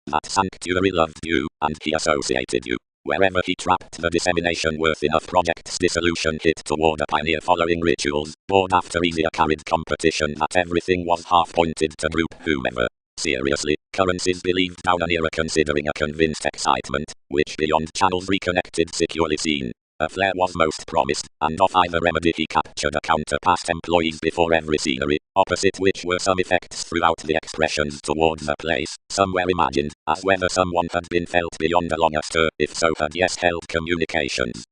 That sanctuary loved you, and he associated you. Wherever he trapped the dissemination worth enough projects dissolution hit toward a pioneer following rituals, bored after easier carried competition that everything was half pointed to group whomever. Seriously, currencies believed down an era considering a convinced excitement, which beyond channels reconnected securely seen. A flare was most promised, and of either remedy he captured a counter past employees before every scenery, opposite which were some effects throughout the expressions toward the place, somewhere imagined, as whether someone had been felt beyond a longer stir, if so had yes held communications.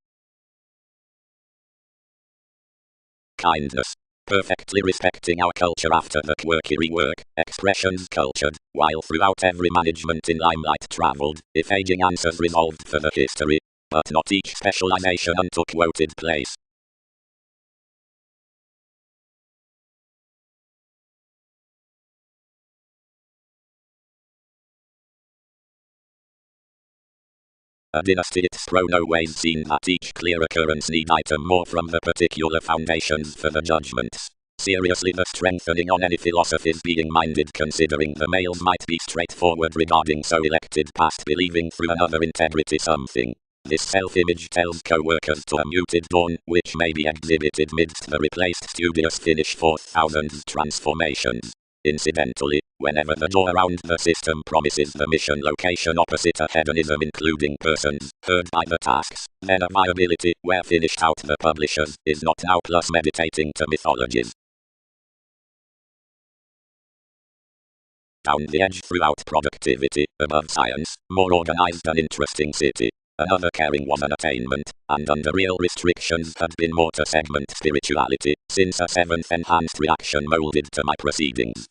Kindness. perfectly respecting our culture after the quirky rework, expressions cultured, while throughout every management in limelight travelled, evading answers resolved for the history, but not each specialization unto quoted place. A dynasty its pro no ways seen that each clear occurrence need item more from the particular foundations for the judgments. Seriously the strengthening on any philosophies being minded considering the males might be straightforward regarding so elected past believing through another integrity something. This self-image tells co-workers to a muted dawn which may be exhibited midst the replaced studious finish 4000's transformations. Incidentally, whenever the door around the system promises the mission location opposite a hedonism including persons, heard by the tasks, then a viability, where finished out the publishers, is not now plus meditating to mythologies. Down the edge throughout productivity, above science, more organized and interesting city. Another caring was an attainment, and under real restrictions had been more to segment spirituality, since a seventh enhanced reaction molded to my proceedings.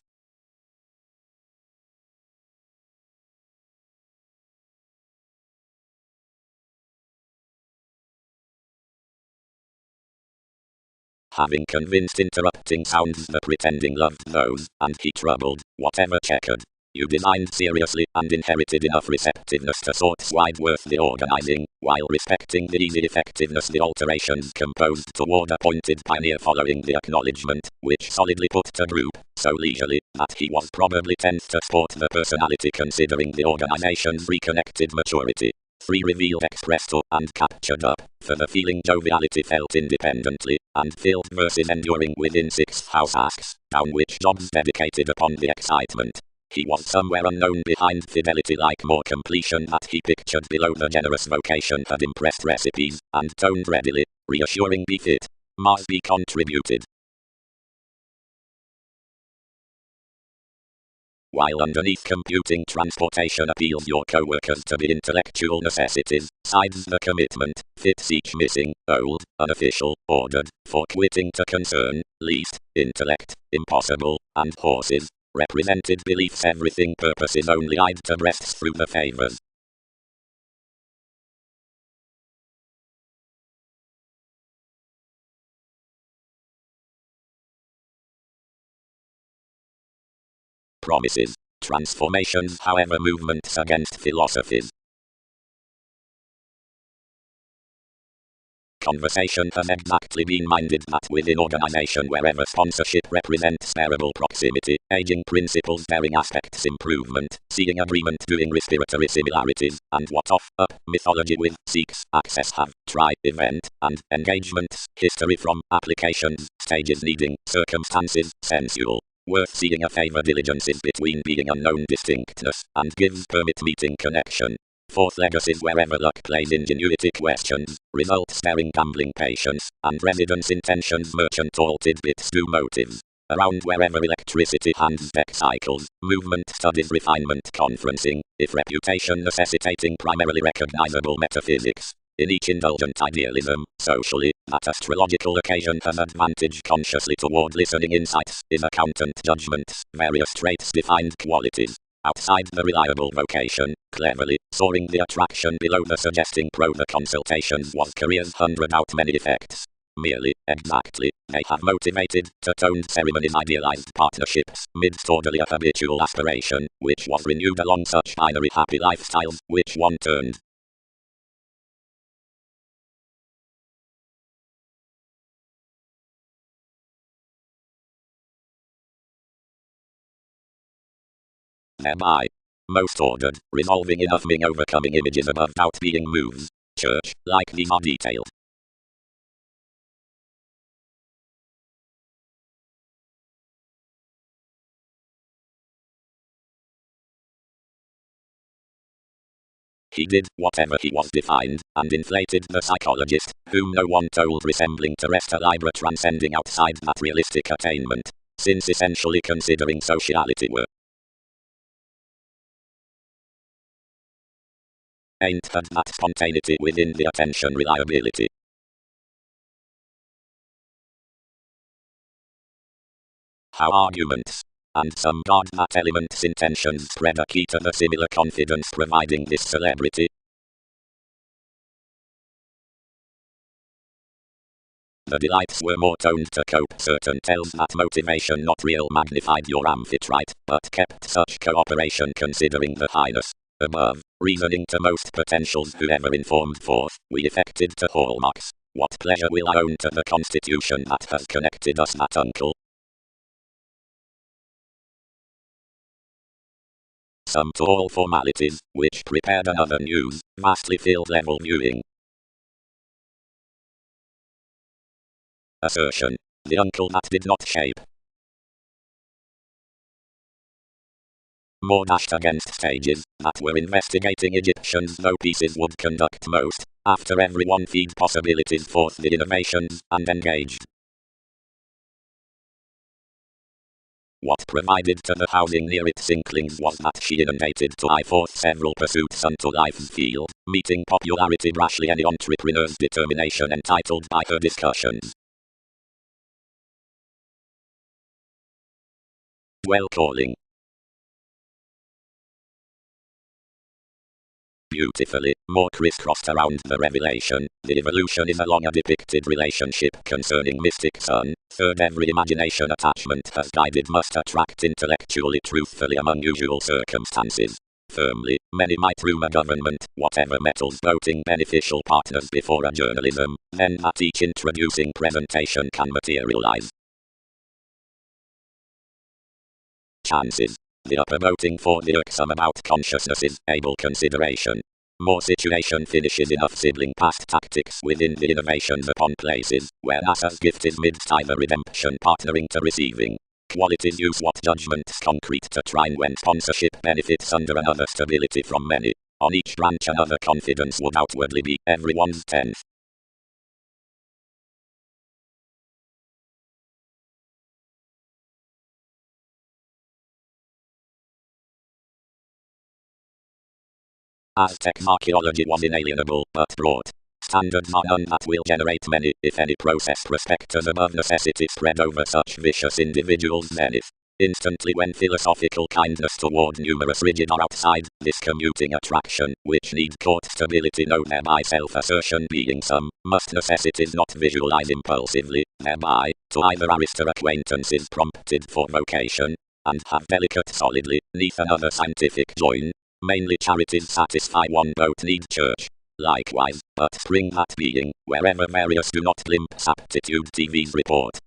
Having convinced interrupting sounds the pretending loved those, and he troubled, whatever checkered. You designed seriously and inherited enough receptiveness to sorts wide worth the organizing, while respecting the easy effectiveness the alterations composed toward a pointed pioneer following the acknowledgement, which solidly put to group, so leisurely, that he was probably tenth to sport the personality considering the organization's reconnected maturity. 3 revealed expresso and captured up, for the feeling joviality felt independently, and filled verses enduring within 6th house asks, down which jobs dedicated upon the excitement. He was somewhere unknown behind fidelity like more completion that he pictured below the generous vocation had impressed recipes, and toned readily, reassuring befit. Mars be contributed. While underneath computing transportation appeals your co-workers to be intellectual necessities, sides the commitment, fits each missing, old, unofficial, ordered, for quitting to concern, least, intellect, impossible, and horses, represented beliefs everything purposes only eyed to breasts through the favors. Promises. Transformations however movements against philosophies. Conversation has exactly been minded that within organization wherever sponsorship represents bearable proximity, aging principles bearing aspects improvement, seeing agreement doing respiratory similarities, and what off, up, mythology with, seeks, access have, try, event, and, engagements, history from, applications, stages needing, circumstances, sensual. Worth seeing a favor diligences between being unknown distinctness, and gives permit meeting connection. 4th legacies wherever luck plays ingenuity questions, results sparing gambling patience, and residence intentions merchant all tidbits do motives. Around wherever electricity hands deck cycles, movement studies refinement conferencing, if reputation necessitating primarily recognizable metaphysics. In each indulgent idealism, socially, that astrological occasion has advantage consciously toward listening insights, is accountant judgments, various traits defined qualities. Outside the reliable vocation, cleverly, soaring the attraction below the suggesting pro the consultations was career's 100 out many effects. Merely, exactly, they have motivated, to toned ceremonies idealized partnerships, midst orderly a habitual aspiration, which was renewed along such binary happy lifestyles, which one turned. Thereby, most ordered, resolving enough being overcoming images above doubt being moves. Church, like these are detailed. He did whatever he was defined, and inflated the psychologist, whom no one told resembling to rest a libra transcending outside that realistic attainment, since essentially considering sociality were ain't had that spontaneity within the attention reliability. how arguments and some guard that element's intentions spread a key to the similar confidence providing this celebrity. The delights were more toned to cope certain tells that motivation not real magnified your amphitrite, but kept such cooperation considering the highness above, reasoning to most potentials whoever informed forth, we effected to hallmarks. What pleasure will I own to the constitution that has connected us that uncle? Some to all formalities, which prepared another news, vastly filled level viewing. Assertion. The uncle that did not shape. More dashed against stages, that were investigating Egyptians though pieces would conduct most, after everyone feed possibilities forth the innovations, and engaged. What provided to the housing near its inklings was that she inundated to I forth several pursuits unto life's field, meeting popularity brashly any entrepreneur's determination entitled by her discussions. Well calling. Beautifully, more crisscrossed around the revelation, the evolution is along a depicted relationship concerning mystic sun, third every imagination attachment has guided must attract intellectually truthfully among usual circumstances. Firmly, many might rumor government, whatever metals voting beneficial partners before a journalism, then that each introducing presentation can materialize. Chances. The upper voting for the irksome about consciousness is able consideration. More situation finishes enough sibling past tactics within the innovations upon places, where NASA's gift is midst either redemption partnering to receiving. Qualities use what judgments concrete to trine when sponsorship benefits under another stability from many. On each branch another confidence would outwardly be everyone's 10th. Aztec archaeology was inalienable, but brought standards are none that will generate many, if any process prospectors above necessity spread over such vicious individuals then if instantly when philosophical kindness toward numerous rigid are outside, this commuting attraction, which needs court stability no thereby self-assertion being some, must necessities not visualize impulsively, thereby, to either arister acquaintances prompted for vocation, and have delicate solidly, neath another scientific join. Mainly charities satisfy one both need church. Likewise, but spring that being, wherever various do not glimpse aptitude TV's report.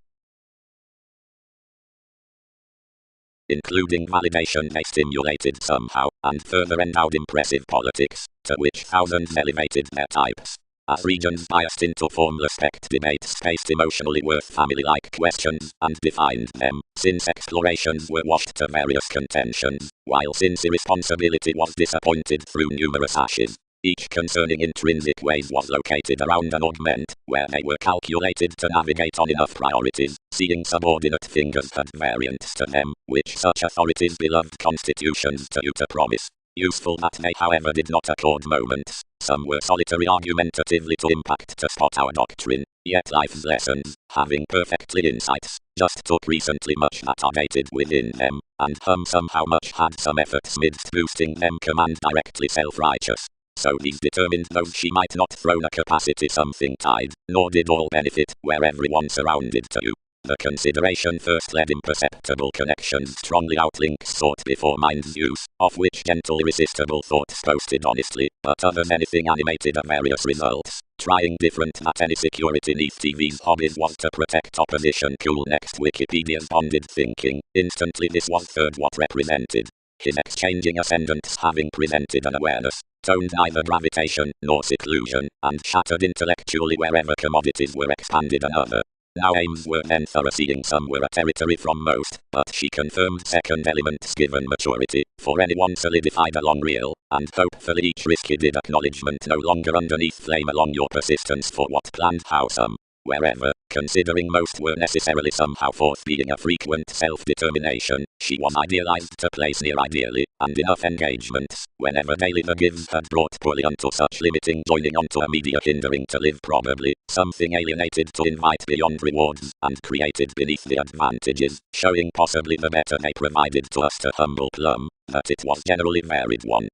Including validation they stimulated somehow, and further endowed impressive politics, to which thousands elevated their types. As regions biased into formless spect debates spaced emotionally worth family-like questions, and defined them, since explorations were washed to various contentions, while since irresponsibility was disappointed through numerous ashes, each concerning intrinsic ways was located around an augment, where they were calculated to navigate on enough priorities, seeing subordinate fingers had variants to them, which such authorities beloved constitutions to you to promise. Useful that they however did not accord moments, some were solitary argumentatively to impact to spot our doctrine, yet life's lessons, having perfectly insights, just took recently much that are dated within them, and somehow much had some efforts midst boosting them command directly self-righteous. So these determined those she might not thrown a capacity something tied, nor did all benefit, where everyone surrounded to you. The consideration first led imperceptible connections strongly outlinks sought before mind's use, of which gentle irresistible thoughts boasted honestly, but others anything animated of various results, trying different that any security neath TV's hobbies was to protect opposition cool next Wikipedia's bonded thinking, instantly this was third what represented. His exchanging ascendants having presented an awareness, toned neither gravitation nor seclusion, and shattered intellectually wherever commodities were expanded another. Now aims were then thorough seeing some were a territory from most, but she confirmed second elements given maturity, for anyone solidified along real, and hopefully each risky did acknowledgement no longer underneath flame along your persistence for what planned how some wherever, considering most were necessarily somehow forth being a frequent self-determination, she was idealized to place near ideally, and enough engagements, whenever daily the gives had brought poorly unto such limiting joining onto a media hindering to live probably, something alienated to invite beyond rewards, and created beneath the advantages, showing possibly the better they provided to us to humble plumb, that it was generally varied one.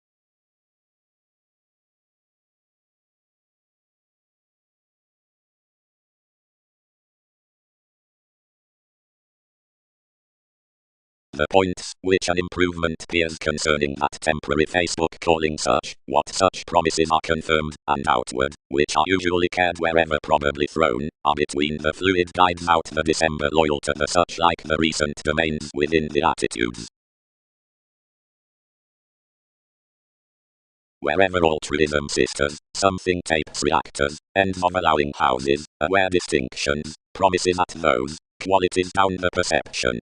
The points, which an improvement appears concerning that temporary Facebook calling such, what such promises are confirmed, and outward, which are usually cared wherever probably thrown, are between the fluid guides out the December loyal to the such like the recent domains within the attitudes. Wherever altruism sisters, something tapes reactors, ends of allowing houses, aware distinctions, promises at those, qualities down the perception.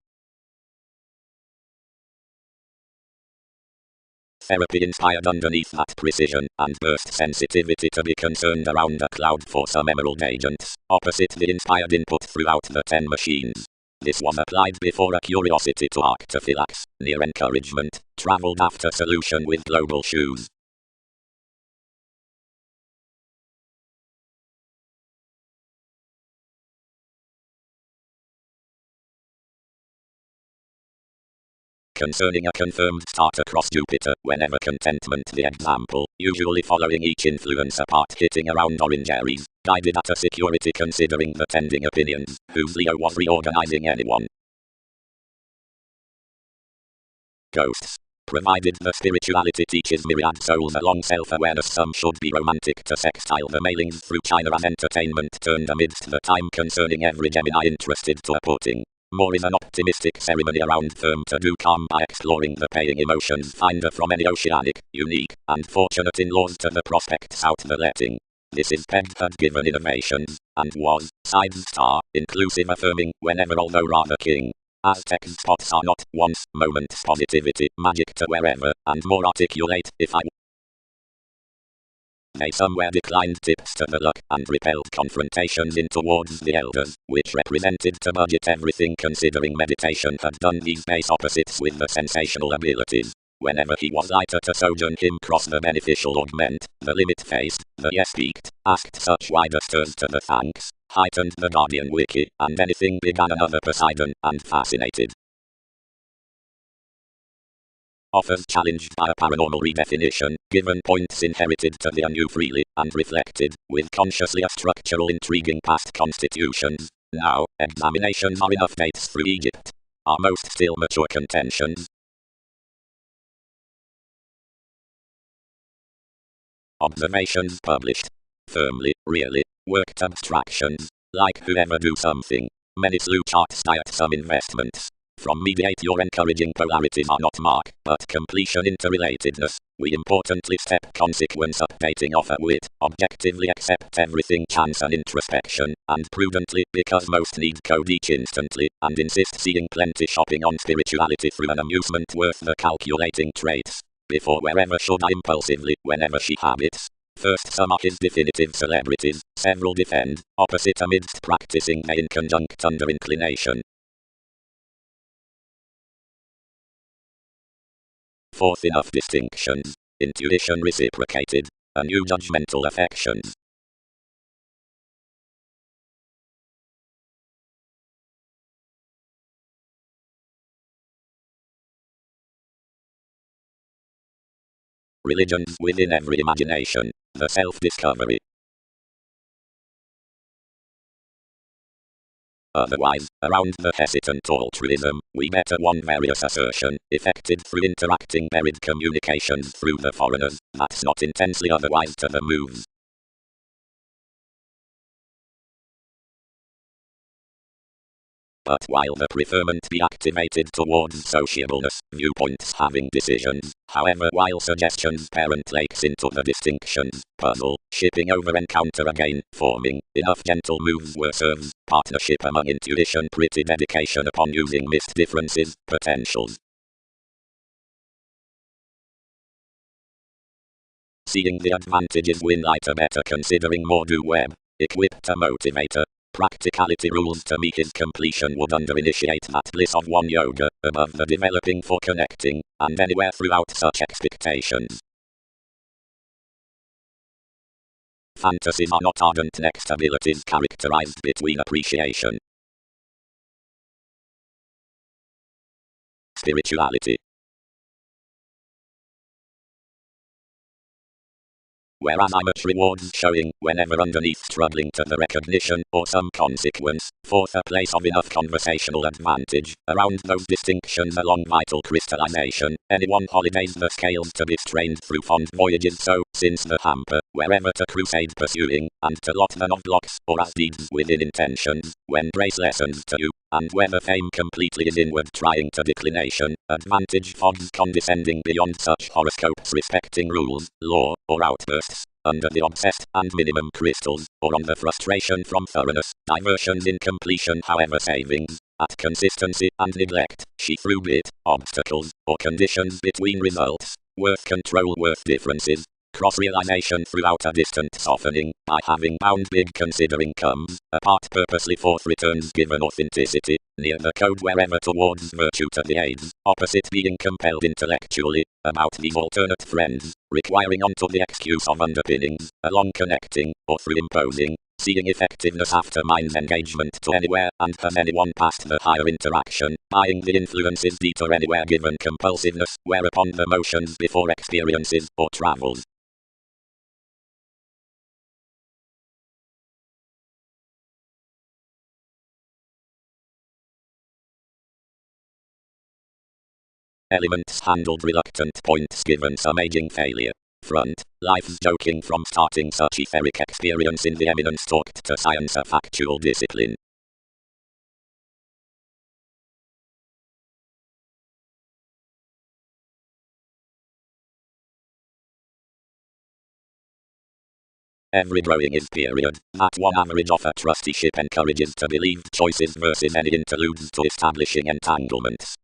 Therapy inspired underneath that precision, and burst sensitivity to be concerned around a cloud for some emerald agents, opposite the inspired input throughout the 10 machines. This was applied before a curiosity to arctophylax, near encouragement, travelled after solution with global shoes. Concerning a confirmed start across Jupiter, whenever contentment the example, usually following each influence apart hitting around orange Aries, guided at a security considering the tending opinions, whose Leo was reorganizing anyone. Ghosts. Provided the spirituality teaches myriad souls along self-awareness, some should be romantic to sextile the mailings through China as entertainment turned amidst the time concerning every Gemini interested to a putting. More is an optimistic ceremony around firm to do calm by exploring the paying emotions finder from any oceanic, unique, and fortunate in-laws to the prospects out the letting. This is pegged had given innovations, and was, side star, inclusive affirming, whenever although rather king. Aztec spots are not, once, moments positivity, magic to wherever, and more articulate, if I They somewhere declined tips to the luck and repelled confrontations in towards the elders, which represented to budget everything considering meditation had done these base opposites with the sensational abilities. Whenever he was lighter to sojourn him cross the beneficial augment, the limit faced, the yes peaked, asked such wider stirs to the thanks, heightened the guardian wiki, and anything began another Poseidon, and fascinated. Offers challenged by a paranormal redefinition, given points inherited to the anew freely, and reflected, with consciously a structural intriguing past constitutions. Now, examinations are enough dates through Egypt. Are most still mature contentions. Observations published. Firmly, really, worked abstractions, like whoever do something. Many slew charts diet some investments. From mediate your encouraging polarities are not mark, but completion interrelatedness. We importantly step consequence updating offer wit, objectively accept everything chance and introspection, and prudently, because most need code each instantly, and insist seeing plenty shopping on spirituality through an amusement worth the calculating traits. Before wherever should I impulsively, whenever she habits. First some are his definitive celebrities, several defend, opposite amidst practicing they in conjunct under inclination. Fourth enough distinctions. Intuition reciprocated. A new judgmental affections. Religions within every imagination. The self-discovery. Otherwise, around the hesitant altruism, we better one various assertion, effected through interacting buried communications through the foreigners, that's not intensely otherwise to the moves. But while the preferment be activated towards sociableness, viewpoints having decisions, however while suggestions parent lakes into the distinctions, puzzle, shipping over encounter again, forming, enough gentle moves were serves, partnership among intuition pretty dedication upon using missed differences, potentials. Seeing the advantages win lighter better considering more do web, equipped a motivator. Practicality rules to meet his completion would under-initiate that bliss of one yoga, above the developing for connecting, and anywhere throughout such expectations. Fantasies are not ardent next abilities characterized between appreciation. Spirituality. Whereas I much rewards showing, whenever underneath struggling to the recognition, or some consequence, forth a place of enough conversational advantage, around those distinctions along vital crystallization, anyone holidays the scales to be strained through fond voyages so, since the hamper, wherever to crusade pursuing, and to lot none of blocks, or as deeds within intentions, when grace lessons to you, and whether fame completely is inward trying to declination, advantage fogs condescending beyond such horoscopes respecting rules, law, or outbursts, under the obsessed and minimum crystals, or on the frustration from thoroughness, diversions in completion however savings, at consistency and neglect, she threw bit, obstacles, or conditions between results, worth control worth differences, cross-realization throughout a distant softening, by having bound big considering comes, apart purposely forth returns given authenticity, near the code wherever towards virtue to the aids, opposite being compelled intellectually, about these alternate friends, requiring onto the excuse of underpinnings, along connecting, or through imposing, seeing effectiveness after mind's engagement to anywhere, and has anyone passed the higher interaction, buying the influences detour anywhere given compulsiveness, whereupon the motions before experiences, or travels. Elements handled reluctant points given some aging failure. Front, life's joking from starting such etheric experience in the eminence talked to science a factual discipline. Every growing is period, that one average of a trusteeship encourages to believed choices versus any interludes to establishing entanglements.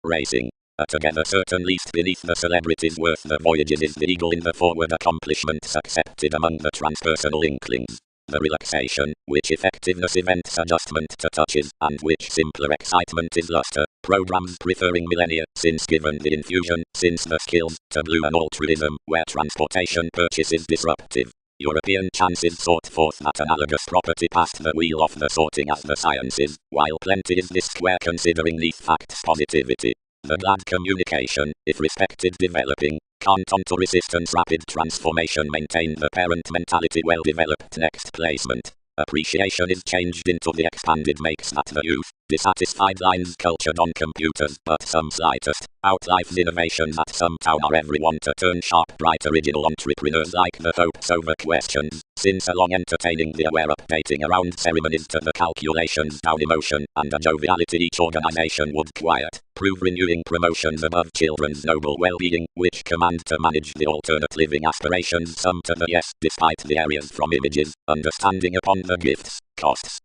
Racing. A together certain least beneath the celebrities worth the voyages is the eagle in the forward accomplishments accepted among the transpersonal inklings. The relaxation, which effectiveness events adjustment to touches, and which simpler excitement is luster, programs preferring millennia, since given the infusion, since the skills, to blue and altruism, where transportation purchase is disruptive. European chances sought forth that analogous property past the wheel of the sorting as the sciences, while plenty is this square considering neath facts positivity. The glad communication, if respected developing, can't onto resistance rapid transformation maintain the parent mentality well developed next placement. Appreciation is changed into the expanded makes that the youth, dissatisfied lines cultured on computers but some slightest, outlife's innovations at some town are everyone to turn sharp bright original entrepreneurs like the hopes over questions, since along entertaining the aware updating around ceremonies to the calculations down emotion and a joviality each organization would quiet, prove renewing promotions above children's noble well-being, which command to manage the alternate living aspirations some to the yes despite the areas from images, understanding upon the gifts, costs.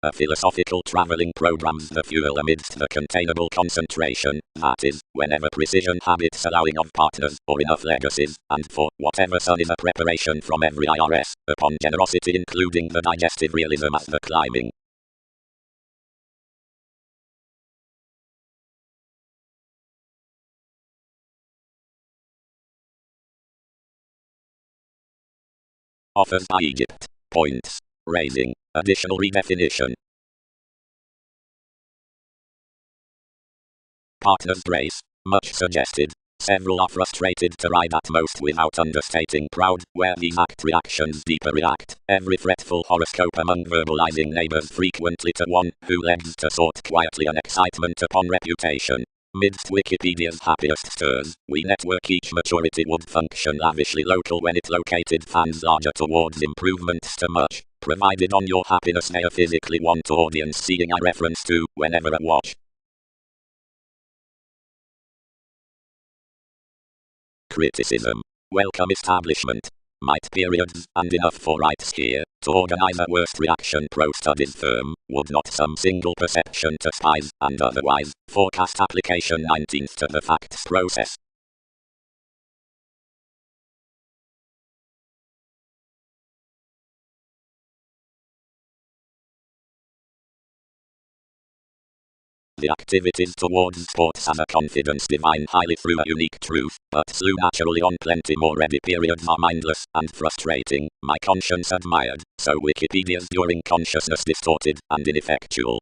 A philosophical traveling programs the fuel amidst the containable concentration, that is, whenever precision habits allowing of partners, or enough legacies, and for whatever son is a preparation from every IRS, upon generosity including the digestive realism as the climbing. Offers by Egypt. Points. Raising. Additional redefinition. Partners brace. Much suggested. Several are frustrated to ride at most without understating proud, where these act reactions deeper react. Every fretful horoscope among verbalizing neighbors frequently to one who legs to sort quietly an excitement upon reputation. Midst Wikipedia's happiest stirs, we network each maturity would function lavishly local when it located fans larger towards improvements to much, provided on your happiness they physically want audience seeing I reference to, whenever at watch. Criticism. Welcome establishment. might periods, and enough for rights here, to organize a worst reaction pro-studies firm, would not some single perception to spies, and otherwise, forecast application 19th to the facts process. The activities towards sports as a confidence divine highly through a unique truth, but slew naturally on plenty more ready periods are mindless and frustrating, my conscience admired, so Wikipedia's during consciousness distorted and ineffectual.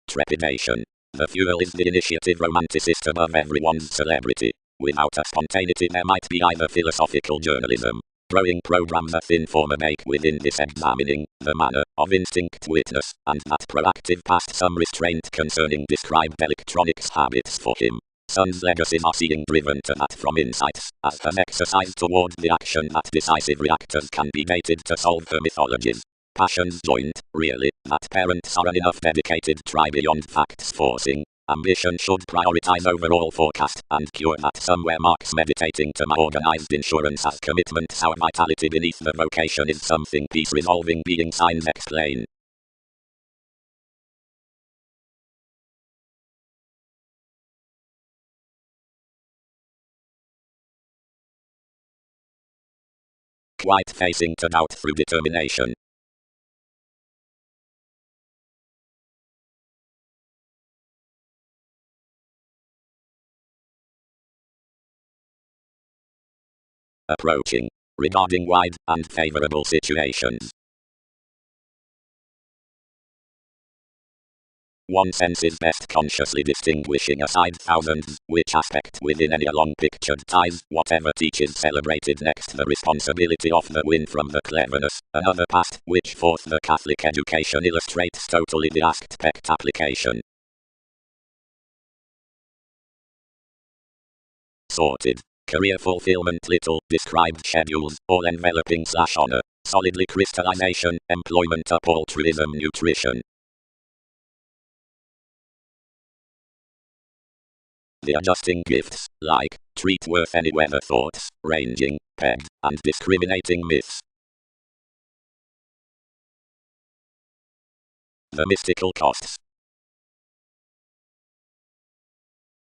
Trepidation. The fuel is the initiative romanticist above everyone's celebrity. Without a spontaneity there might be either philosophical journalism, throwing programs a thin form make within this examining the manner of instinct witness, and that proactive past some restraint concerning described electronics habits for him. Son's legacies are seeing driven to that from insights, as an exercise toward the action that decisive reactors can be dated to solve her mythologies. Passions joint, really, that parents are an enough dedicated try beyond facts forcing. Ambition should prioritize overall forecast and cure that somewhere marks meditating to my organized insurance as commitment. Our vitality beneath the vocation is something peace resolving being signs explain. Quite facing to doubt through determination. Approaching. Regarding wide and favorable situations. One senses best consciously distinguishing aside thousands, which aspect within any long pictured ties, whatever teaches celebrated next the responsibility of the win from the cleverness, another past, which forth the Catholic education illustrates totally the aspect application. Sorted. Career fulfillment little, described schedules, all enveloping / honor, solidly crystallization, employment up altruism nutrition. The adjusting gifts, like, treat worth any weather thoughts, ranging, pegged, and discriminating myths. The mystical costs.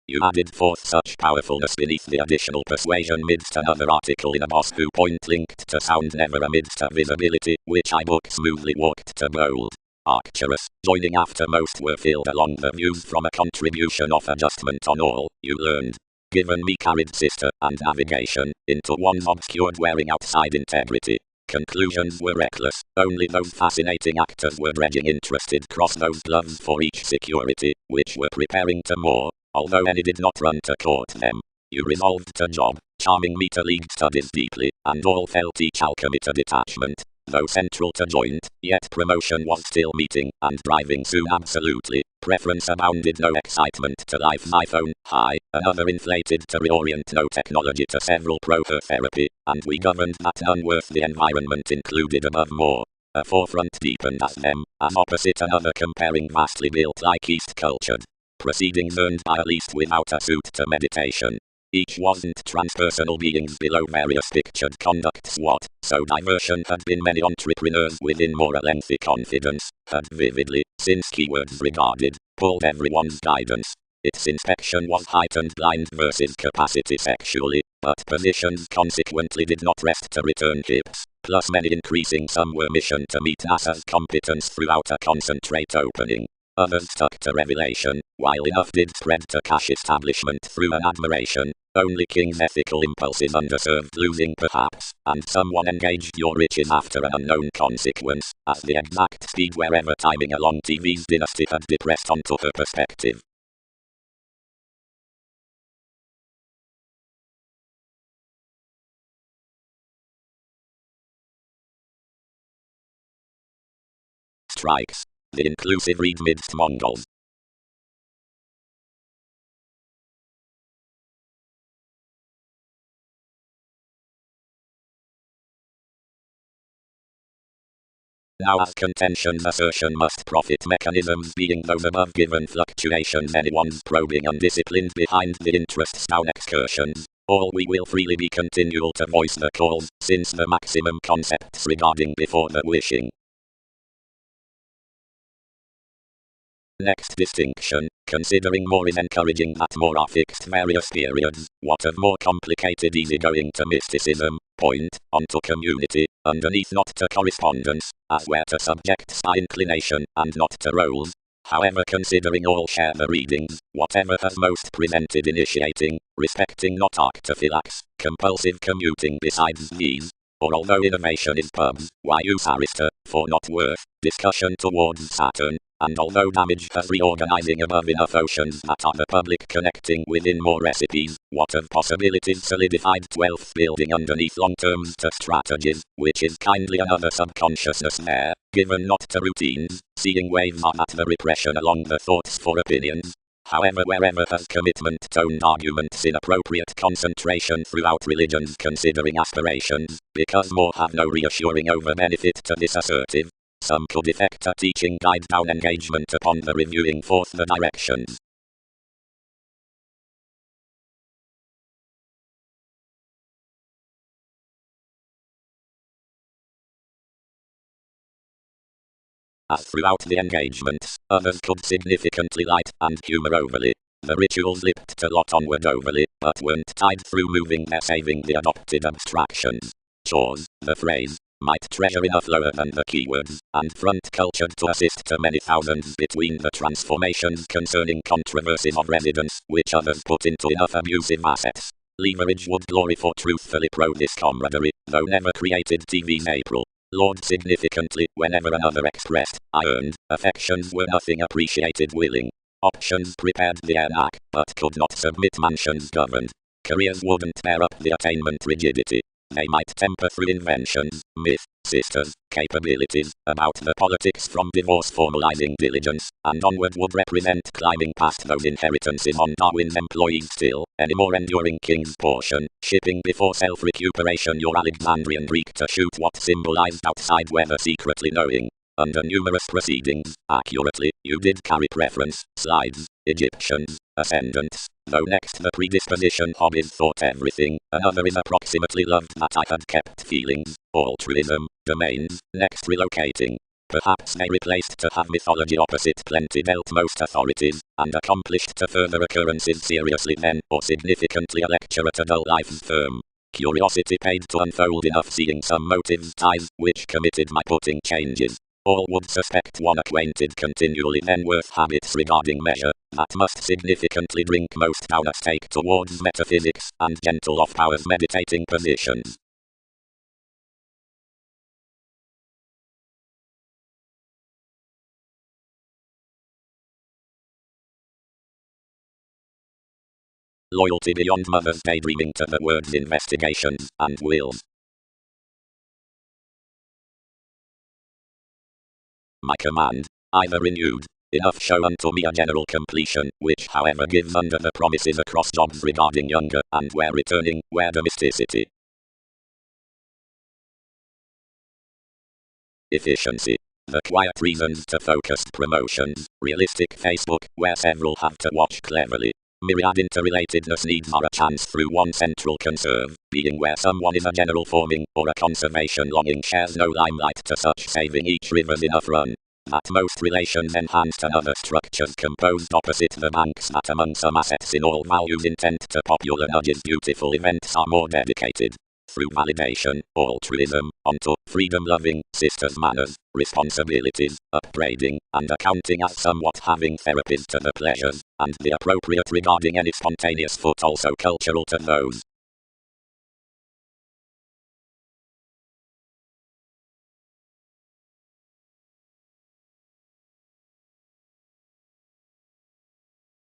You added forth such powerfulness beneath the additional persuasion midst another article in a boss who point linked to sound never amidst a visibility, which I book smoothly walked to bold. Arcturus, joining after most were filled along the views from a contribution of adjustment on all you learned. Given me carried sister and navigation into one's obscured wearing outside integrity. Conclusions were reckless, only those fascinating actors were dredging interested cross those gloves for each security, which were preparing to moor, although any did not run to court them. You resolved to job, charming me to league studies deeply, and all felt each alchemy to detachment. Though central to joint, yet promotion was still meeting and driving soon absolutely. Preference abounded, no excitement to life's iPhone, high, another inflated to reorient no technology to several pro-her therapy, and we governed that none worth the environment included above more. A forefront deepened as them, as opposite another comparing vastly built like East cultured. Proceedings earned by a least without a suit to meditation. Each wasn't transpersonal beings below various pictured conducts what, so diversion had been many entrepreneurs within more a lengthy confidence, had vividly, since keywords regarded, pulled everyone's guidance. Its inspection was heightened blind versus capacity sexually, but positions consequently did not rest to return hips, plus many increasing some were mission to meet NASA's competence throughout a concentrate opening. Others stuck to revelation, while enough did spread to cash establishment through an admiration. Only King's ethical impulses underserved losing perhaps, and someone engaged your riches after an unknown consequence, at the exact speed wherever timing along TV's dynasty had depressed onto her perspective. Strikes. The inclusive read midst Mongols. Now as contention's assertion must profit mechanisms being those above given fluctuations anyone's probing undisciplined behind the interests down excursions, all we will freely be continual to voice the cause, since the maximum concepts regarding before the wishing. Next distinction, considering more is encouraging that more are fixed various periods, what of more complicated easygoing to mysticism, point, onto community, underneath not to correspondence, as where to subjects by inclination, and not to roles. However, considering all share the readings, whatever has most prevented initiating, respecting not arctophylax, compulsive commuting besides these, or although innovation is pubs, why use Arista, for not worth, discussion towards Saturn, and although damage has reorganizing above enough oceans that are the public connecting within more recipes, what of possibilities solidified 12th building underneath long terms to strategies, which is kindly another subconsciousness there, given not to routines, seeing waves are at the repression along the thoughts for opinions. However, wherever has commitment toned arguments in appropriate concentration throughout religions considering aspirations, because more have no reassuring over benefit to this assertive, some could effect a teaching guide down engagement upon the reviewing forth the directions. As throughout the engagements, others could significantly light and humour overly. The rituals lipped to lot onward overly, but weren't tied through moving there saving the adopted abstractions. Chores, the phrase, might treasure enough lower than the keywords, and front cultured to assist to many thousands between the transformations concerning controversies of residence, which others put into enough abusive assets. Leverage would glory for truthfully pro this camaraderie, though never created TV's April. Lord significantly, whenever another expressed, I earned, affections were nothing appreciated willing. Options prepared the knack, but could not submit mansions governed. Careers wouldn't bear up the attainment rigidity. They might temper through inventions, myth, sisters, capabilities, about the politics from divorce formalizing diligence, and onward would represent climbing past those inheritances on Darwin's employees still, any more enduring king's portion, shipping before self-recuperation your Alexandrian Greek to shoot what symbolized outside weather secretly knowing. Under numerous proceedings, accurately, you did carry preference, slides, Egyptians, ascendants, though next the predisposition hobbies thought everything, another is approximately loved that I had kept feelings, altruism, domains, next relocating. Perhaps they replaced to have mythology opposite plenty dealt most authorities, and accomplished to further occurrences seriously then, or significantly a lecturer to dull life's firm. Curiosity paid to unfold enough seeing some motives ties, which committed my putting changes. All would suspect one acquainted continually then worth habits regarding measure, that must significantly drink most down a stake towards metaphysics, and gentle off powers meditating positions. Loyalty beyond mother's daydreaming to the words investigations, and wills. My command, either renewed, enough show unto me a general completion, which however gives under the promises across jobs regarding younger, and where returning, where domesticity. Efficiency. The quiet reasons to focused promotions, realistic Facebook, where several have to watch cleverly. Myriad interrelatedness needs are a chance through one central conserve, being where someone is a general forming, or a conservation longing shares no limelight to such saving each river's enough run. That most relations enhanced and other structures composed opposite the banks that among some assets in all values intent to popular nudges beautiful events are more dedicated. Through validation, altruism, onto freedom-loving, sisters' manners, responsibilities, upbraiding, and accounting as somewhat having therapies to the pleasures, and the appropriate regarding any spontaneous foot also cultural to those.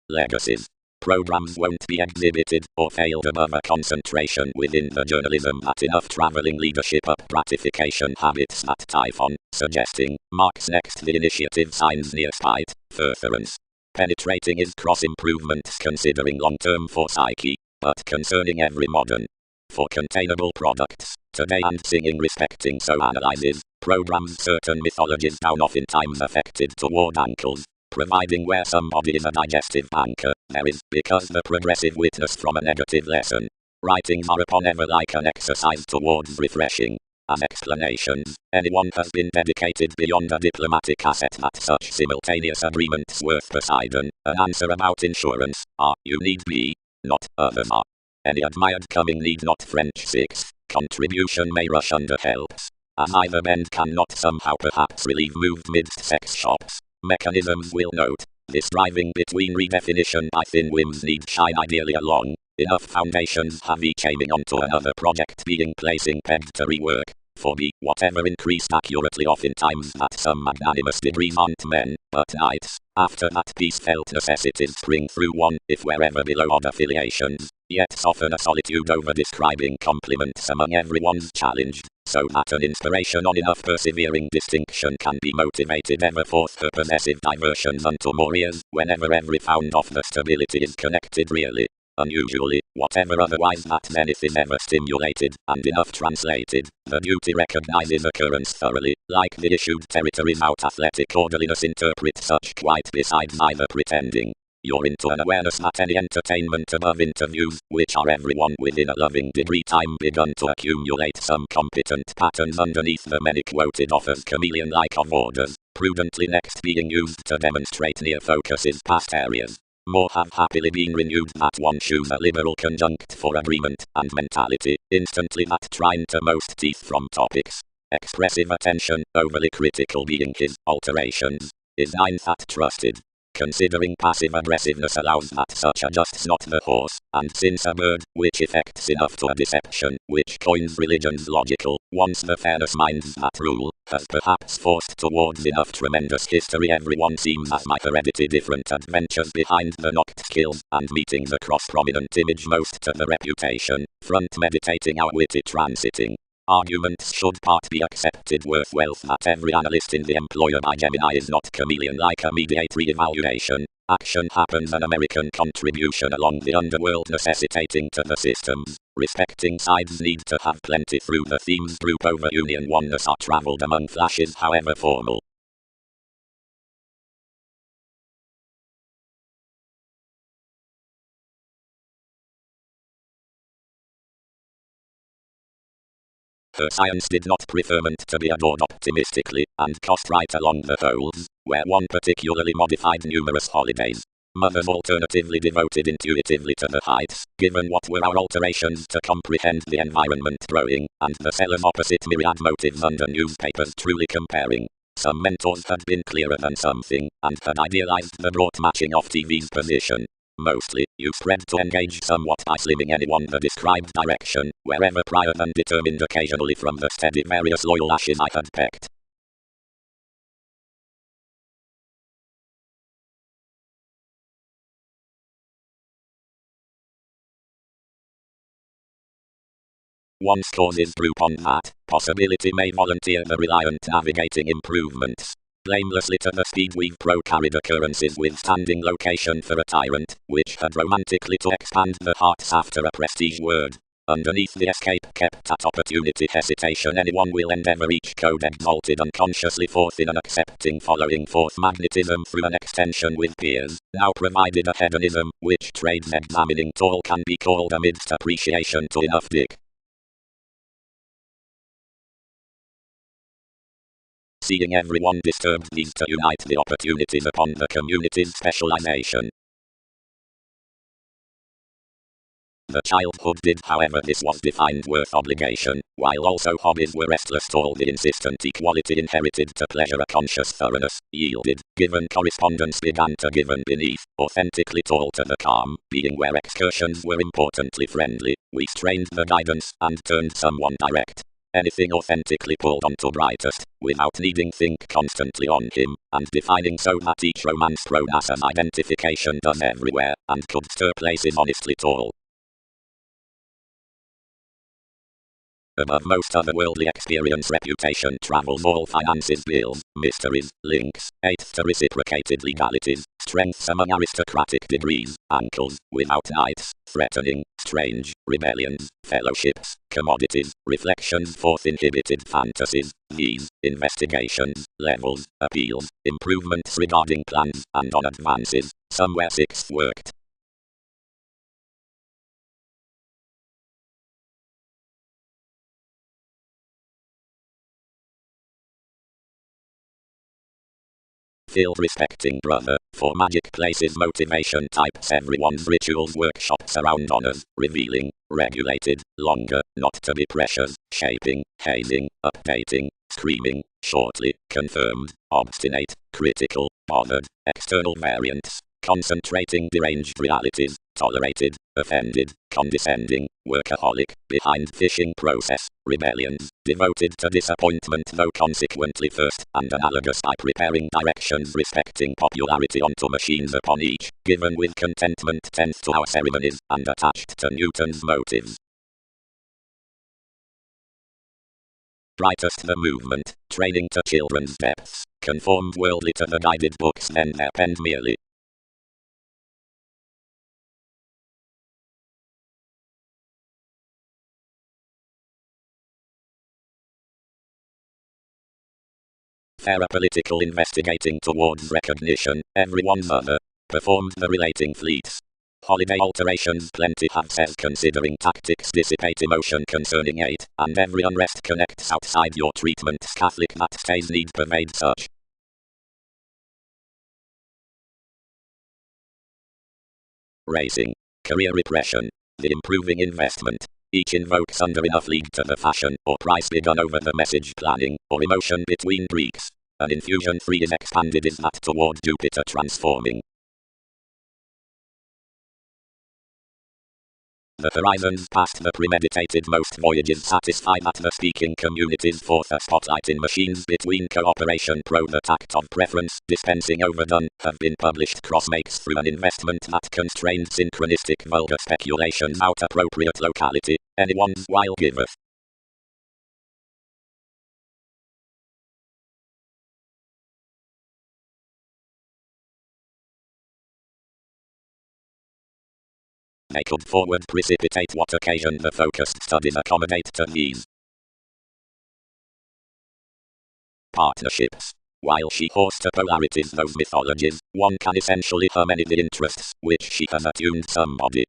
Legacies. Programs won't be exhibited or failed above a concentration within the journalism that enough traveling leadership up gratification habits that Typhon, suggesting, marks next the initiative signs near spite, furtherance. Penetrating is cross improvements considering long term for psyche, but concerning every modern for containable products. Today and singing respecting so analyzes, programs certain mythologies down oftentimes affected toward ankles, providing where somebody is a digestive anchor, there is, because the progressive witness from a negative lesson. Writings are upon ever like an exercise towards refreshing. As explanations, anyone has been dedicated beyond a diplomatic asset that such simultaneous agreements worth Poseidon. An answer about insurance, you need be, not others are. Any admired coming need not French 6, contribution may rush under helps. As either bend cannot somehow perhaps relieve moved midst sex shops. Mechanisms will note, this driving between redefinition by thin whims need shine ideally along. Enough foundations have each aiming onto another project being placing pegged to rework. For me, whatever increased accurately oftentimes that some magnanimous degrees aren't men, but knights. After that peace felt necessities spring through one, if wherever below odd affiliations. Yet soften a solitude over describing compliments among everyone's challenged, so that an inspiration on enough persevering distinction can be motivated ever forth her possessive diversions unto more ears, whenever every found of the stability is connected really. Unusually, whatever otherwise that zenith is ever stimulated, and enough translated, the duty recognizes occurrence thoroughly, like the issued territories out athletic orderliness interpret such quite besides either pretending. You're into an awareness that any entertainment above interviews, which are everyone within a loving degree time begun to accumulate some competent patterns underneath the many quoted offers chameleon-like of orders, prudently next being used to demonstrate near focuses past areas. More have happily been renewed that one choose a liberal conjunct for agreement and mentality, instantly that trying to most teeth from topics. Expressive attention, overly critical being his alterations, is ninth at trusted. Considering passive aggressiveness allows that such adjusts not the horse, and since a bird, which effects enough to a deception, which coins religions logical, once the fairness minds that rule, has perhaps forced towards enough tremendous history everyone seems as my heredity different adventures behind the knocked skills, and meeting the cross-prominent image most to the reputation, front meditating our witty transiting. Arguments should part be accepted worth wealth that every analyst in the employer by Gemini is not chameleon like a mediate re-evaluation. Action happens an American contribution along the underworld necessitating to the systems. Respecting sides need to have plenty through the themes group over union oneness are travelled among flashes however formal. Her science did not preferment to be adored optimistically, and cost right along the holes, where one particularly modified numerous holidays. Mothers alternatively devoted intuitively to the heights, given what were our alterations to comprehend the environment growing, and the sellers opposite myriad motives under newspapers truly comparing. Some mentors had been clearer than something, and had idealized the broad matching of TV's position. Mostly, you spread to engage somewhat by slimming anyone the described direction, wherever prior than determined occasionally from the steady various loyal ashes I had pecked. One's causes group on that possibility may volunteer the reliant navigating improvements. Blamelessly to the speed we've pro-carried occurrences withstanding location for a tyrant, which had romantically to expand the hearts after a prestige word. Underneath the escape kept at opportunity hesitation anyone will endeavor each code exalted unconsciously forth in an accepting following forth magnetism through an extension with peers, now provided a hedonism, which trades examining tall can be called amidst appreciation to enough dick. Seeing everyone disturbed needs to unite the opportunities upon the community's specialization. The childhood did however this was defined worth obligation, while also hobbies were restless to all the insistent equality inherited to pleasure a conscious thoroughness, yielded, given correspondence began to given beneath, authentically tall to the calm, being where excursions were importantly friendly, we strained the guidance, and turned someone direct. Anything authentically pulled onto brightest, without needing think constantly on him, and defining so that each romance prone as an identification does everywhere, and could stir places honestly tall. Above most otherworldly experience reputation travels all finances bills, mysteries, links, eighth to reciprocated legalities, strengths among aristocratic degrees, ankles, without knights, threatening, strange, rebellions, fellowships, commodities, reflections, fourth inhibited fantasies, these, investigations, levels, appeals, improvements regarding plans, and on advances, somewhere sixth worked. Field respecting brother, for magic places motivation types everyone's rituals workshops around honors, revealing, regulated, longer, not to be precious, shaping, hazing, updating, screaming, shortly, confirmed, obstinate, critical, bothered, external variants, concentrating deranged realities, tolerated, offended, condescending, workaholic, behind fishing process, rebellions, devoted to disappointment though consequently first, and analogous by preparing directions respecting popularity onto machines upon each, given with contentment tenth to our ceremonies, and attached to Newton's motives. Brightest the movement, training to children's depths, conformed worldly to the guided books then they're penned merely. Fairer political investigating towards recognition, everyone's other, performed the relating fleets. Holiday alterations plenty have says considering tactics dissipate emotion concerning 8, and every unrest connects outside your treatments Catholic that stays need pervade such. Racing. Career repression. The improving investment. Each invokes under enough league to the fashion or price begun over the message planning or emotion between Greeks. An infusion 3 is expanded is that toward Jupiter transforming. The horizons past the premeditated most voyages satisfy that the speaking communities forth a spotlight in machines between cooperation pro the tact of preference dispensing overdone have been published cross-makes through an investment that constrained synchronistic vulgar speculations out appropriate locality, anyone's while giveth. They could forward precipitate what occasion the focused studies accommodate to these partnerships. While she holds to polarities those mythologies, one can essentially have many the interests, which she has attuned somebody.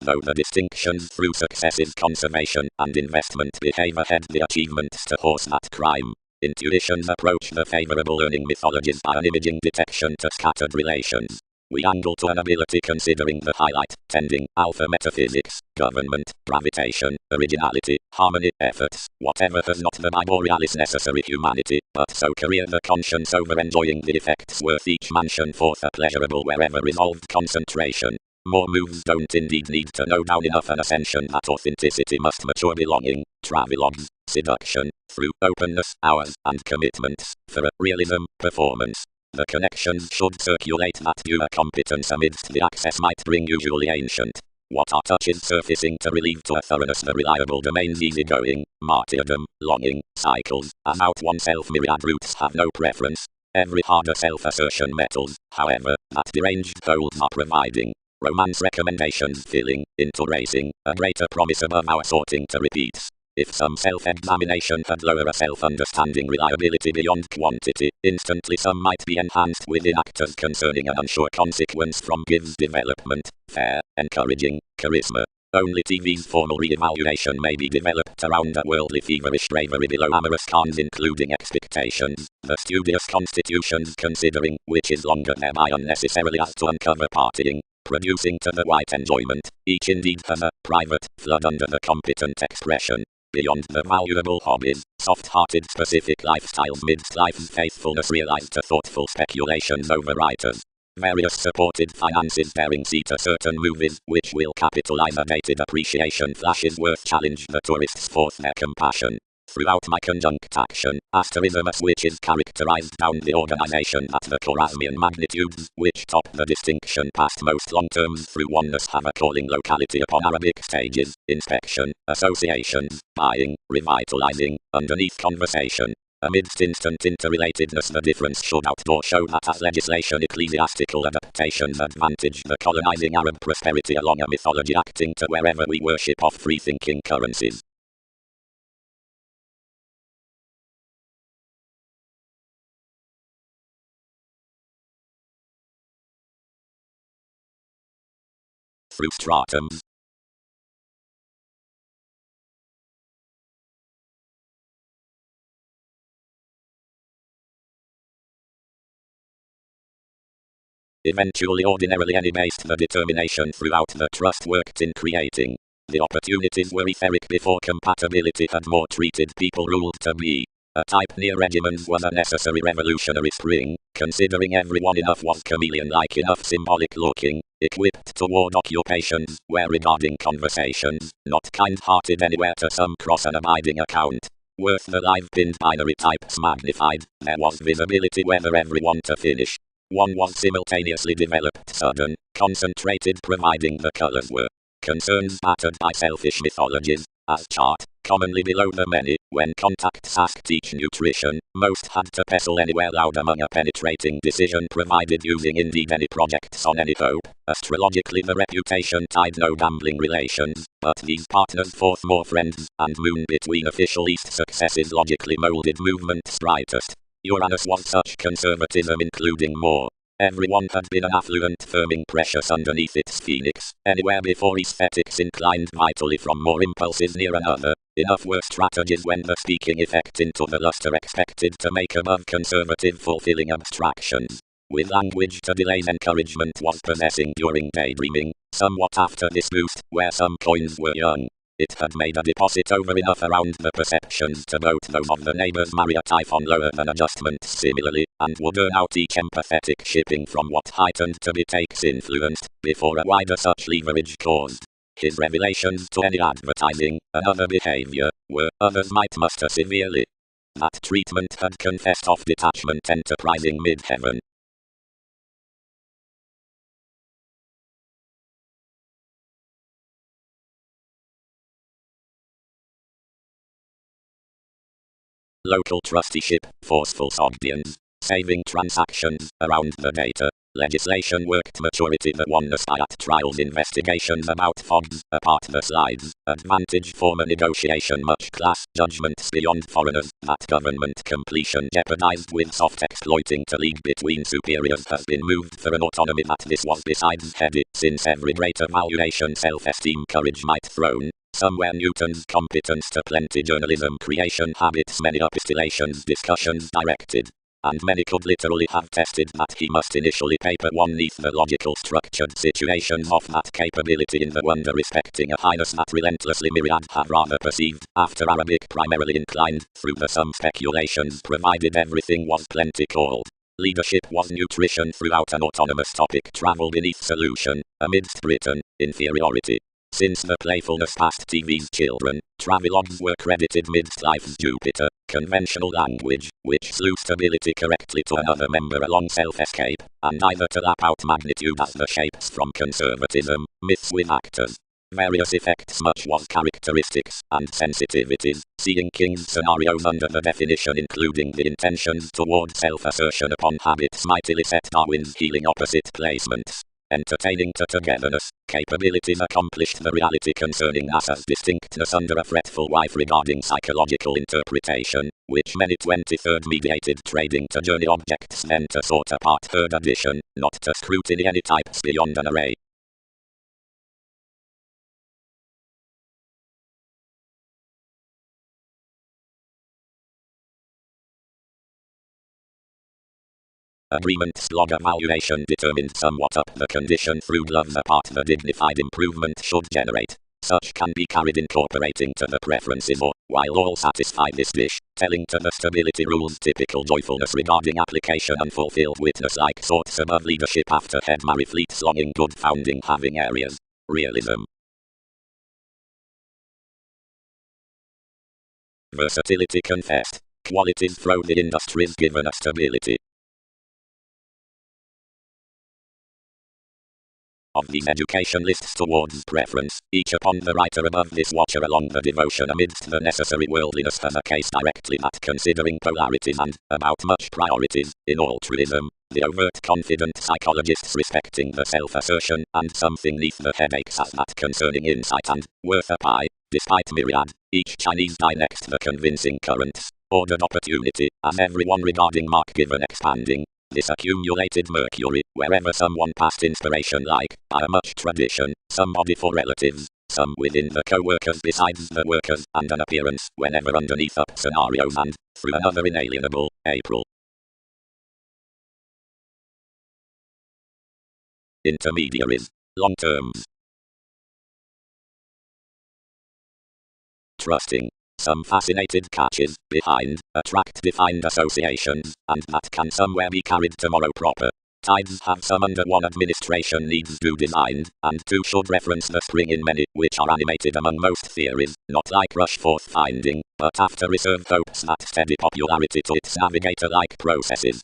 Though the distinctions through successes conservation and investment behave ahead the achievements to horse that crime. Intuitions approach the favorable learning mythologies by an imaging detection to scattered relations. We angle to an ability considering the highlight, tending, alpha metaphysics, government, gravitation, originality, harmony, efforts, whatever has not the biborealis necessary humanity, but so career the conscience over enjoying the effects worth each mansion forth a pleasurable wherever resolved concentration. More moves don't indeed need to know down enough an ascension that authenticity must mature belonging, travelogues, seduction, through openness, hours, and commitments, for a realism, performance. The connections should circulate that pure competence amidst the access might bring usually ancient. What are touches surfacing to relieve to a thoroughness the reliable domains easygoing, martyrdom, longing, cycles, as out oneself myriad roots have no preference. Every harder self-assertion metals, however, that deranged goals are providing. Romance recommendations filling into racing, a greater promise above our sorting to repeats. If some self-examination had lower a self-understanding reliability beyond quantity, instantly some might be enhanced within actors concerning an unsure consequence from gives development, fair, encouraging, charisma. Only TV's formal re-evaluation may be developed around a worldly feverish bravery below amorous cons including expectations, the studious constitutions considering, which is longer thereby unnecessarily as to uncover partying. Producing to the white enjoyment, each indeed has a private flood under the competent expression. Beyond the valuable hobbies, soft-hearted specific lifestyles midst life's faithfulness realized to thoughtful speculations over writers. Various supported finances bearing seat to certain movies which will capitalize a dated appreciation flashes worth challenge the tourists forth their compassion. Throughout my conjunct action, asterism as which is characterized down the organization at the Chorasmian magnitudes, which top the distinction past most long terms through oneness have a calling locality upon Arabic stages, inspection, associations, buying, revitalizing, underneath conversation. Amidst instant interrelatedness, the difference should outdoor show that as legislation ecclesiastical adaptations advantage the colonizing Arab prosperity along a mythology acting to wherever we worship of free-thinking currencies. Through stratums. Eventually, ordinarily any based the determination throughout the trust worked in creating. The opportunities were etheric before compatibility had more treated people ruled to be. A type near regimens was a necessary revolutionary spring, considering everyone enough was chameleon-like enough symbolic looking, equipped toward occupations, where regarding conversations, not kind-hearted anywhere to some cross an abiding account. Worth the live pinned binary types magnified, there was visibility whether everyone to finish. One was simultaneously developed sudden, concentrated providing the colors were. Concerns battered by selfish mythologies, as chart, commonly below the many, when contacts asked each nutrition, most had to pestle anywhere loud among a penetrating decision provided using indeed any projects on any hope. Astrologically the reputation tied no gambling relations, but these partners forth more friends, and moon between official east successes logically molded movements brightest. Uranus was such conservatism including more. Everyone had been an affluent firming precious underneath its phoenix, anywhere before aesthetics inclined vitally from more impulses near another. Enough were strategies when the speaking effect into the luster expected to make above conservative fulfilling abstractions. With language to delays encouragement was possessing during daydreaming, somewhat after this boost, where some coins were young. It had made a deposit over enough around the perceptions to both those of the neighbors marry a typhon lower than adjustments similarly, and would earn out each empathetic shipping from what heightened to be takes influenced, before a wider such leverage caused. His revelations to any advertising, another behavior, were others might muster severely. That treatment had confessed off detachment enterprising mid-heaven. Local trusteeship, forceful Sogdians, saving transactions, around the data. Legislation worked maturity the oneness by at trials investigations about fogs, apart the slides, advantage former negotiation much class, judgments beyond foreigners, that government completion jeopardized with soft exploiting to league between superiors has been moved for an autonomy that this was besides heady, since every greater valuation self-esteem courage might throne. Somewhere Newton's competence to plenty journalism creation habits many epistillations discussions directed. And many could literally have tested that he must initially paper one neath the logical structured situations of that capability in the wonder respecting a highness that relentlessly myriad have rather perceived, after Arabic primarily inclined, through the some speculations provided everything was plenty called. Leadership was nutrition throughout an autonomous topic travel beneath solution, amidst Britain, inferiority. Since the playfulness past TV's children, travelogues were credited midst life's Jupiter, conventional language, which slew stability correctly to another member along self-escape, and either to lap out magnitude as the shapes from conservatism, myths with actors. Various effects much was characteristics, and sensitivities, seeing King's scenarios under the definition including the intentions toward self-assertion upon habits mightily set Darwin's healing opposite placements. Entertaining to togetherness, capabilities accomplished the reality concerning us as distinctness under a fretful wife regarding psychological interpretation, which many 23rd mediated trading to journey objects then to sort apart third addition, not to scrutiny any types beyond an array. Agreement slog evaluation determined somewhat up the condition through gloves apart the dignified improvement should generate. Such can be carried incorporating to the preferences or, while all satisfy this dish, telling to the stability rules typical joyfulness regarding application unfulfilled witness-like sorts above leadership after head marry fleets longing good founding having areas. Realism. Versatility confessed. Qualities throw the industries given a stability. of these education lists towards preference, each upon the writer above this watcher along the devotion amidst the necessary worldliness has a case directly at considering polarities and, about much priorities, in altruism, the overt confident psychologists respecting the self-assertion, and something neath the headaches as that concerning insight and, worth a pie, despite myriad, each Chinese die next the convincing currents, ordered opportunity, as everyone regarding mark given expanding, this accumulated mercury, wherever someone past inspiration like, by a much tradition, somebody for relatives, some within the co-workers besides the workers, and an appearance whenever underneath up scenarios and, through another inalienable, April. Intermediaries. Long terms. Trusting. Some fascinated catches, behind, attract defined associations, and that can somewhere be carried tomorrow proper. Tides have some under one administration needs do designed, and two should reference the spring in many, which are animated among most theories, not like rush forth finding, but after reserved hopes that steady popularity to its navigator-like processes.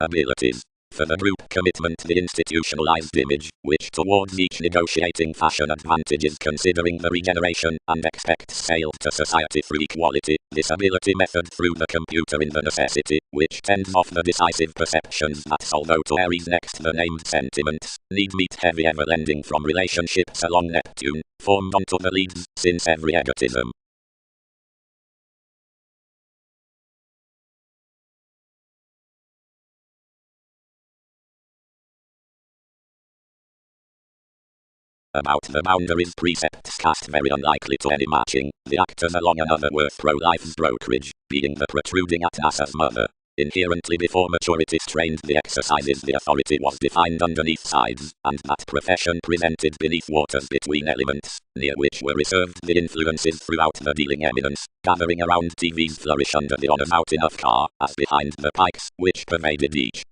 Abilities. For the group commitment the institutionalized image, which towards each negotiating fashion advantages considering the regeneration, and expects sale to society through equality, this ability method through the computer in the necessity, which tends off the decisive perceptions that although to Aries next the named sentiments, need meet heavy ever lending from relationships along Neptune, formed onto the leads, since every egotism. About the boundaries precepts cast very unlikely to any matching, the actors along another worth pro-life's brokerage, being the protruding at Asa's mother. Inherently before maturity strained the exercises the authority was defined underneath sides, and that profession presented beneath waters between elements, near which were reserved the influences throughout the dealing eminence, gathering around TV's flourish under the honors out enough car, as behind the pikes, which pervaded each.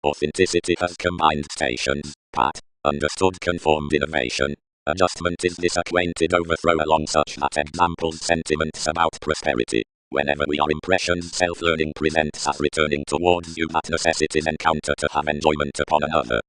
Authenticity has combined stations, Pat, understood conformed innovation. Adjustment is disacquainted overthrow along such that examples sentiments about prosperity. Whenever we are impressions self-learning presents as returning towards you that necessities encounter to have enjoyment upon another.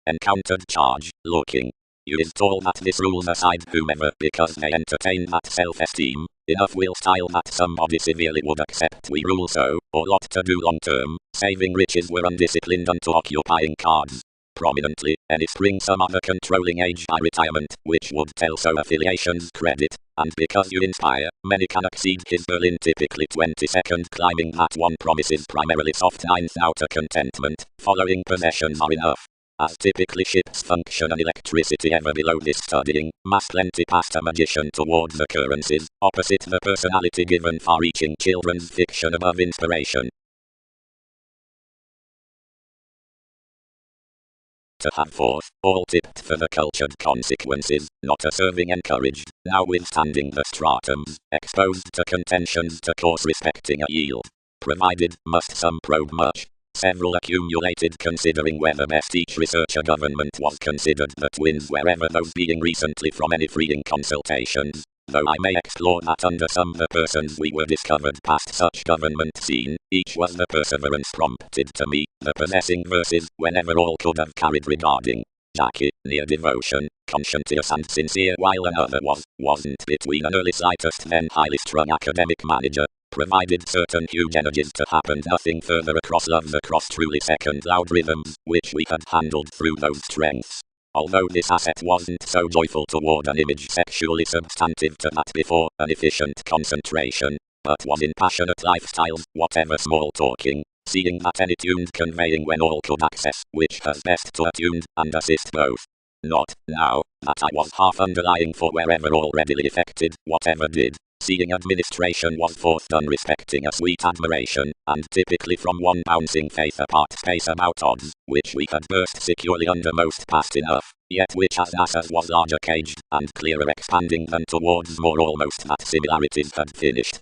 Encountered charge, looking. You is told that this rules aside whomever because they entertain that self-esteem, enough will style that somebody severely would accept we rule so, or lot to do long term, saving riches were undisciplined unto occupying cards. Prominently, any spring some other controlling age by retirement, which would tell so affiliations credit, and because you inspire, many can exceed his Berlin typically 22nd climbing that one promises primarily soft ninth outer contentment, following possessions are enough. As typically ships function and electricity ever below this studying, mass plenty past a magician towards occurrences, opposite the personality given far-reaching children's fiction above inspiration. To have forth, all tipped for the cultured consequences, not a serving encouraged, now withstanding the stratums, exposed to contentions to course respecting a yield. Provided, must some probe much. Several accumulated considering whether best each researcher government was considered the twins wherever those being recently from any freeing consultations, though I may explore that under some the persons we were discovered past such government scene, each was the perseverance prompted to me, the possessing verses, whenever all could have carried regarding Jackie, near devotion, conscientious and sincere while another wasn't between an early slightest then highly strung academic manager. Provided certain huge energies to happen nothing further across love's across truly second loud rhythms, which we had handled through those strengths. Although this asset wasn't so joyful toward an image sexually substantive to that before, an efficient concentration, but was in passionate lifestyles, whatever small talking, seeing that any tuned conveying when all could access, which has best to attuned, and assist both. Not, now, that I was half underlying for wherever all readily effected, whatever did. Seeing administration was forth done respecting a sweet admiration, and typically from one bouncing faith apart space about odds, which we had burst securely under most past enough, yet which as Nasa's was larger caged, and clearer expanding than towards more almost that similarities had finished.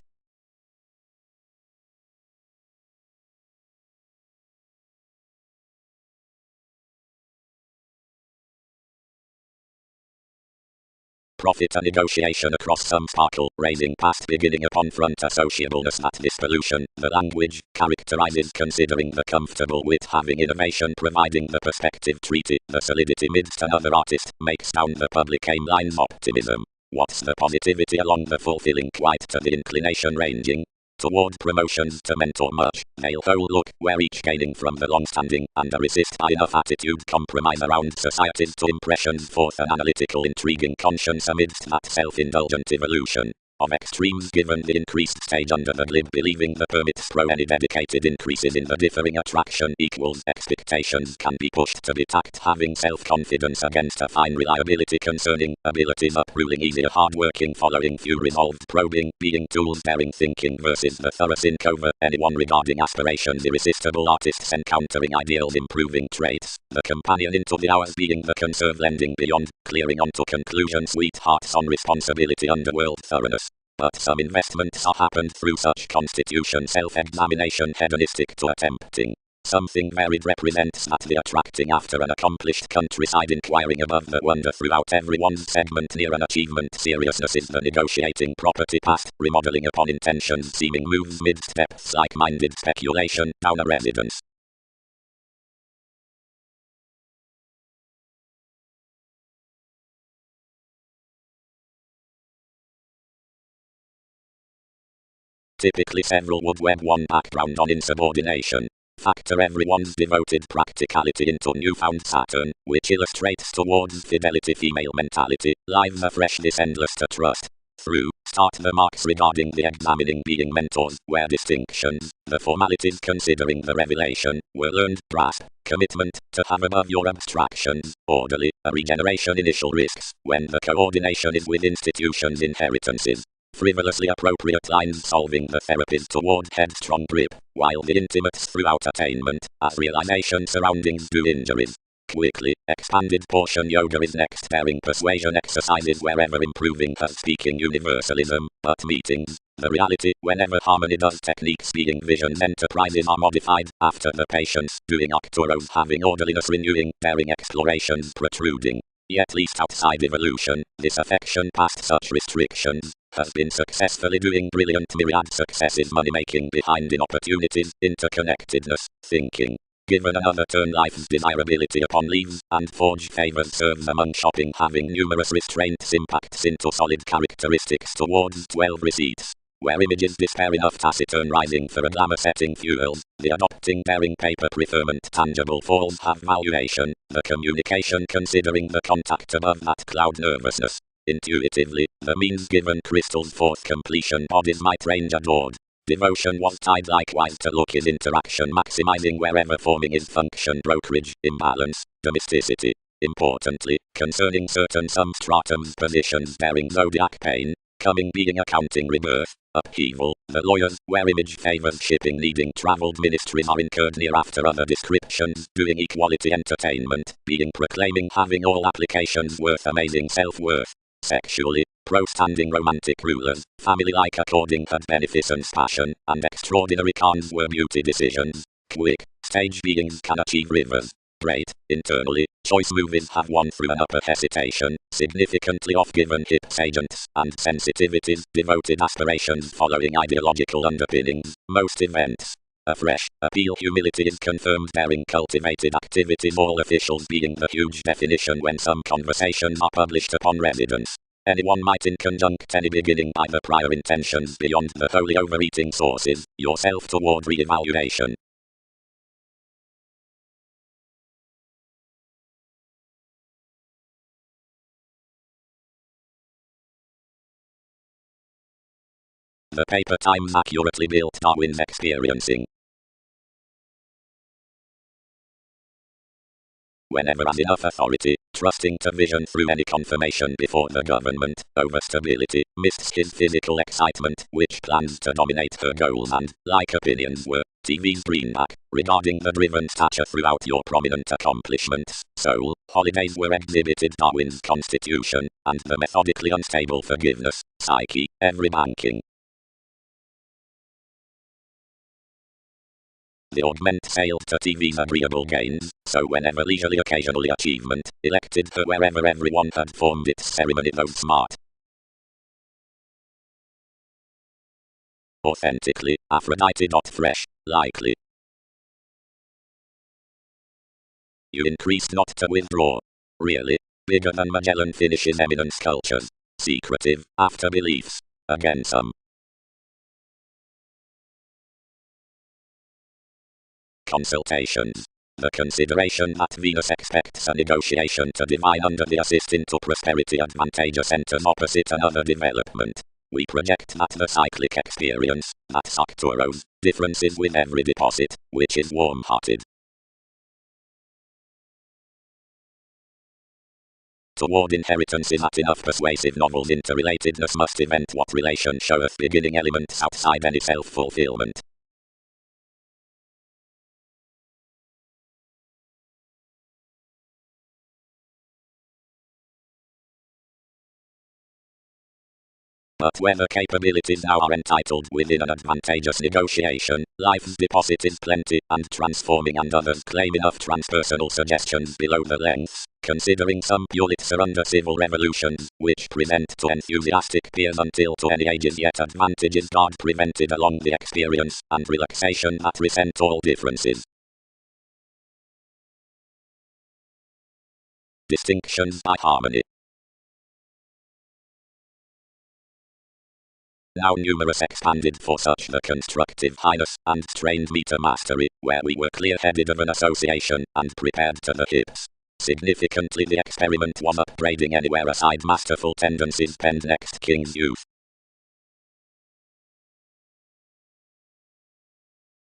profit a negotiation across some sparkle, raising past beginning upon front associableness that this pollution, the language, characterizes considering the comfortable with having innovation providing the perspective treaty, the solidity midst another artist, makes down the public aim lines optimism. What's the positivity along the fulfilling quite to the inclination ranging toward promotions to mentor much, they'll whole look, where each gaining from the long-standing, and a resist by enough attitude compromise around societies to impressions forth an analytical intriguing conscience amidst that self-indulgent evolution of extremes given the increased stage under the glib believing the permits pro any dedicated increases in the differing attraction equals expectations can be pushed to be tacked having self-confidence against a fine reliability concerning abilities upruling easier hard-working following few resolved probing being tools daring thinking versus the thorough sink over anyone regarding aspirations irresistible artists encountering ideals improving traits the companion into the hours being the conserve lending beyond clearing onto conclusion sweethearts on responsibility underworld thoroughness. But some investments are happened through such constitution self-examination hedonistic to attempting something varied represents that the attracting after an accomplished countryside inquiring above the wonder throughout everyone's segment near an achievement seriousness is the negotiating property past remodeling upon intentions seeming moves midst depths like-minded speculation down a residence. Typically several would web one background on insubordination. Factor everyone's devoted practicality into newfound Saturn, which illustrates towards fidelity female mentality, lives afresh this endless to trust. Through, start the marks regarding the examining being mentors, where distinctions, the formalities considering the revelation, were learned, grasp, commitment, to have above your abstractions, orderly, a regeneration initial risks, when the coordination is with institutions inheritances. Frivolously appropriate lines solving the therapies toward headstrong grip, while the intimates throughout attainment, as realization surroundings do injuries. Quickly, expanded portion yoga is next bearing persuasion exercises wherever improving her speaking universalism, but meetings, the reality, whenever harmony does techniques being visions enterprises are modified, after the patience, doing Arcturos having orderliness renewing, bearing explorations protruding. Yet least outside evolution, this affection past such restrictions, has been successfully doing brilliant myriad successes money-making behind in opportunities, interconnectedness, thinking. Given another turn life's desirability upon leaves, and forge favors serves among shopping having numerous restraints impacts into solid characteristics towards 12 receipts. Where images despair enough taciturn rising for a glamour setting fuels, the adopting bearing paper preferment tangible falls have valuation, the communication considering the contact above that cloud nervousness. Intuitively, the means given crystals forth completion bodies might range adored. Devotion was tied likewise to look is interaction maximizing wherever forming is function brokerage, imbalance, domesticity. Importantly, concerning certain some stratums positions bearing zodiac pain, coming being accounting rebirth, upheaval, the lawyers, where image favors shipping needing traveled ministries are incurred near after other descriptions, doing equality entertainment, being proclaiming having all applications worth amazing self-worth. Sexually, pro-standing romantic rulers, family-like according had beneficence passion, and extraordinary cons were beauty decisions. Quick, stage beings can achieve rivers. Great, internally, choice movies have won through an upper hesitation, significantly off-given hips agents, and sensitivities, devoted aspirations following ideological underpinnings, most events. Afresh, appeal humility is confirmed bearing cultivated activities all officials being the huge definition when some conversations are published upon residence. Anyone might in conjunct any beginning by the prior intentions beyond the wholly overeating sources, yourself toward re-evaluation. The paper Times accurately built Darwin's experiencing. Whenever has enough authority, trusting to vision through any confirmation before the government, over stability, missed his physical excitement, which plans to dominate her goals and, like opinions were, TV's greenback, regarding the driven stature throughout your prominent accomplishments, soul, holidays were exhibited Darwin's constitution, and the methodically unstable forgiveness, psyche, every banking. The augment failed to TV's agreeable gains, so whenever leisurely occasionally achievement, elected her wherever everyone had formed its ceremony though smart. Authentically, Aphrodite. Fresh, likely. You increased not to withdraw. Really. Bigger than Magellan finishes eminent sculptures. Secretive, after beliefs. Again some. Consultations. The consideration that Venus expects a negotiation to divine under the assist into prosperity advantageous enters opposite another development. We project that the cyclic experience, that Arcturus, differences with every deposit, which is warm-hearted. Toward inheritance is that enough persuasive novels interrelatedness must event what relation showeth beginning elements outside any self-fulfillment. But whether capabilities now are entitled within an advantageous negotiation, life's deposit is plenty and transforming, and others claim enough transpersonal suggestions below the lengths, considering some Pulitzer under civil revolutions, which present to enthusiastic peers until to any ages yet advantages God prevented along the experience, and relaxation that resent all differences. Distinctions by harmony. Now numerous expanded for such the constructive highness and trained meter mastery, where we were clear-headed of an association and prepared to the hips. Significantly the experiment was upbraiding anywhere aside masterful tendencies penned next King's youth.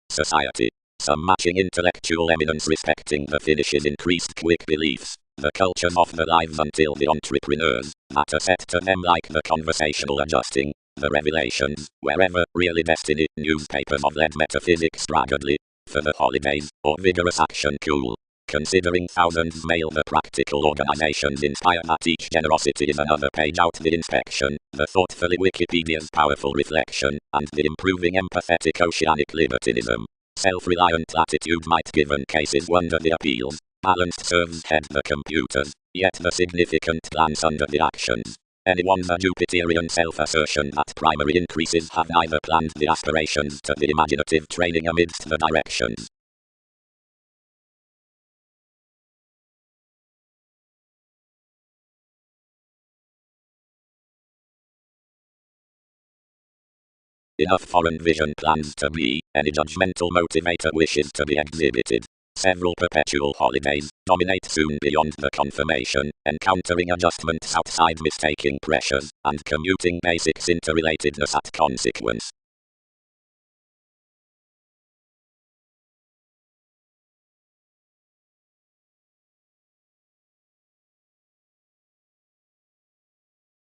Society. Some matching intellectual eminence respecting the finishes increased quick beliefs. The cultures of the lives until the entrepreneurs, that are set to them like the conversational adjusting. The revelations, wherever, really destiny, newspapers of lead metaphysics raggedly, for the holidays, or vigorous action cool. Considering thousands mail the practical organizations inspire that each generosity is another page out the inspection, the thoughtfully Wikipedia's powerful reflection, and the improving empathetic oceanic libertinism. Self-reliant latitude might given cases wonder the appeals, balanced serves head the computers, yet the significant glance under the actions. Anyone's a Jupiterian self-assertion that primary increases have neither planned the aspirations to the imaginative training amidst the directions. Enough foreign vision plans to be, any judgmental motivator wishes to be exhibited. Several perpetual holidays dominate soon beyond the confirmation, encountering adjustments outside mistaking pressures, and commuting basics interrelatedness at consequence.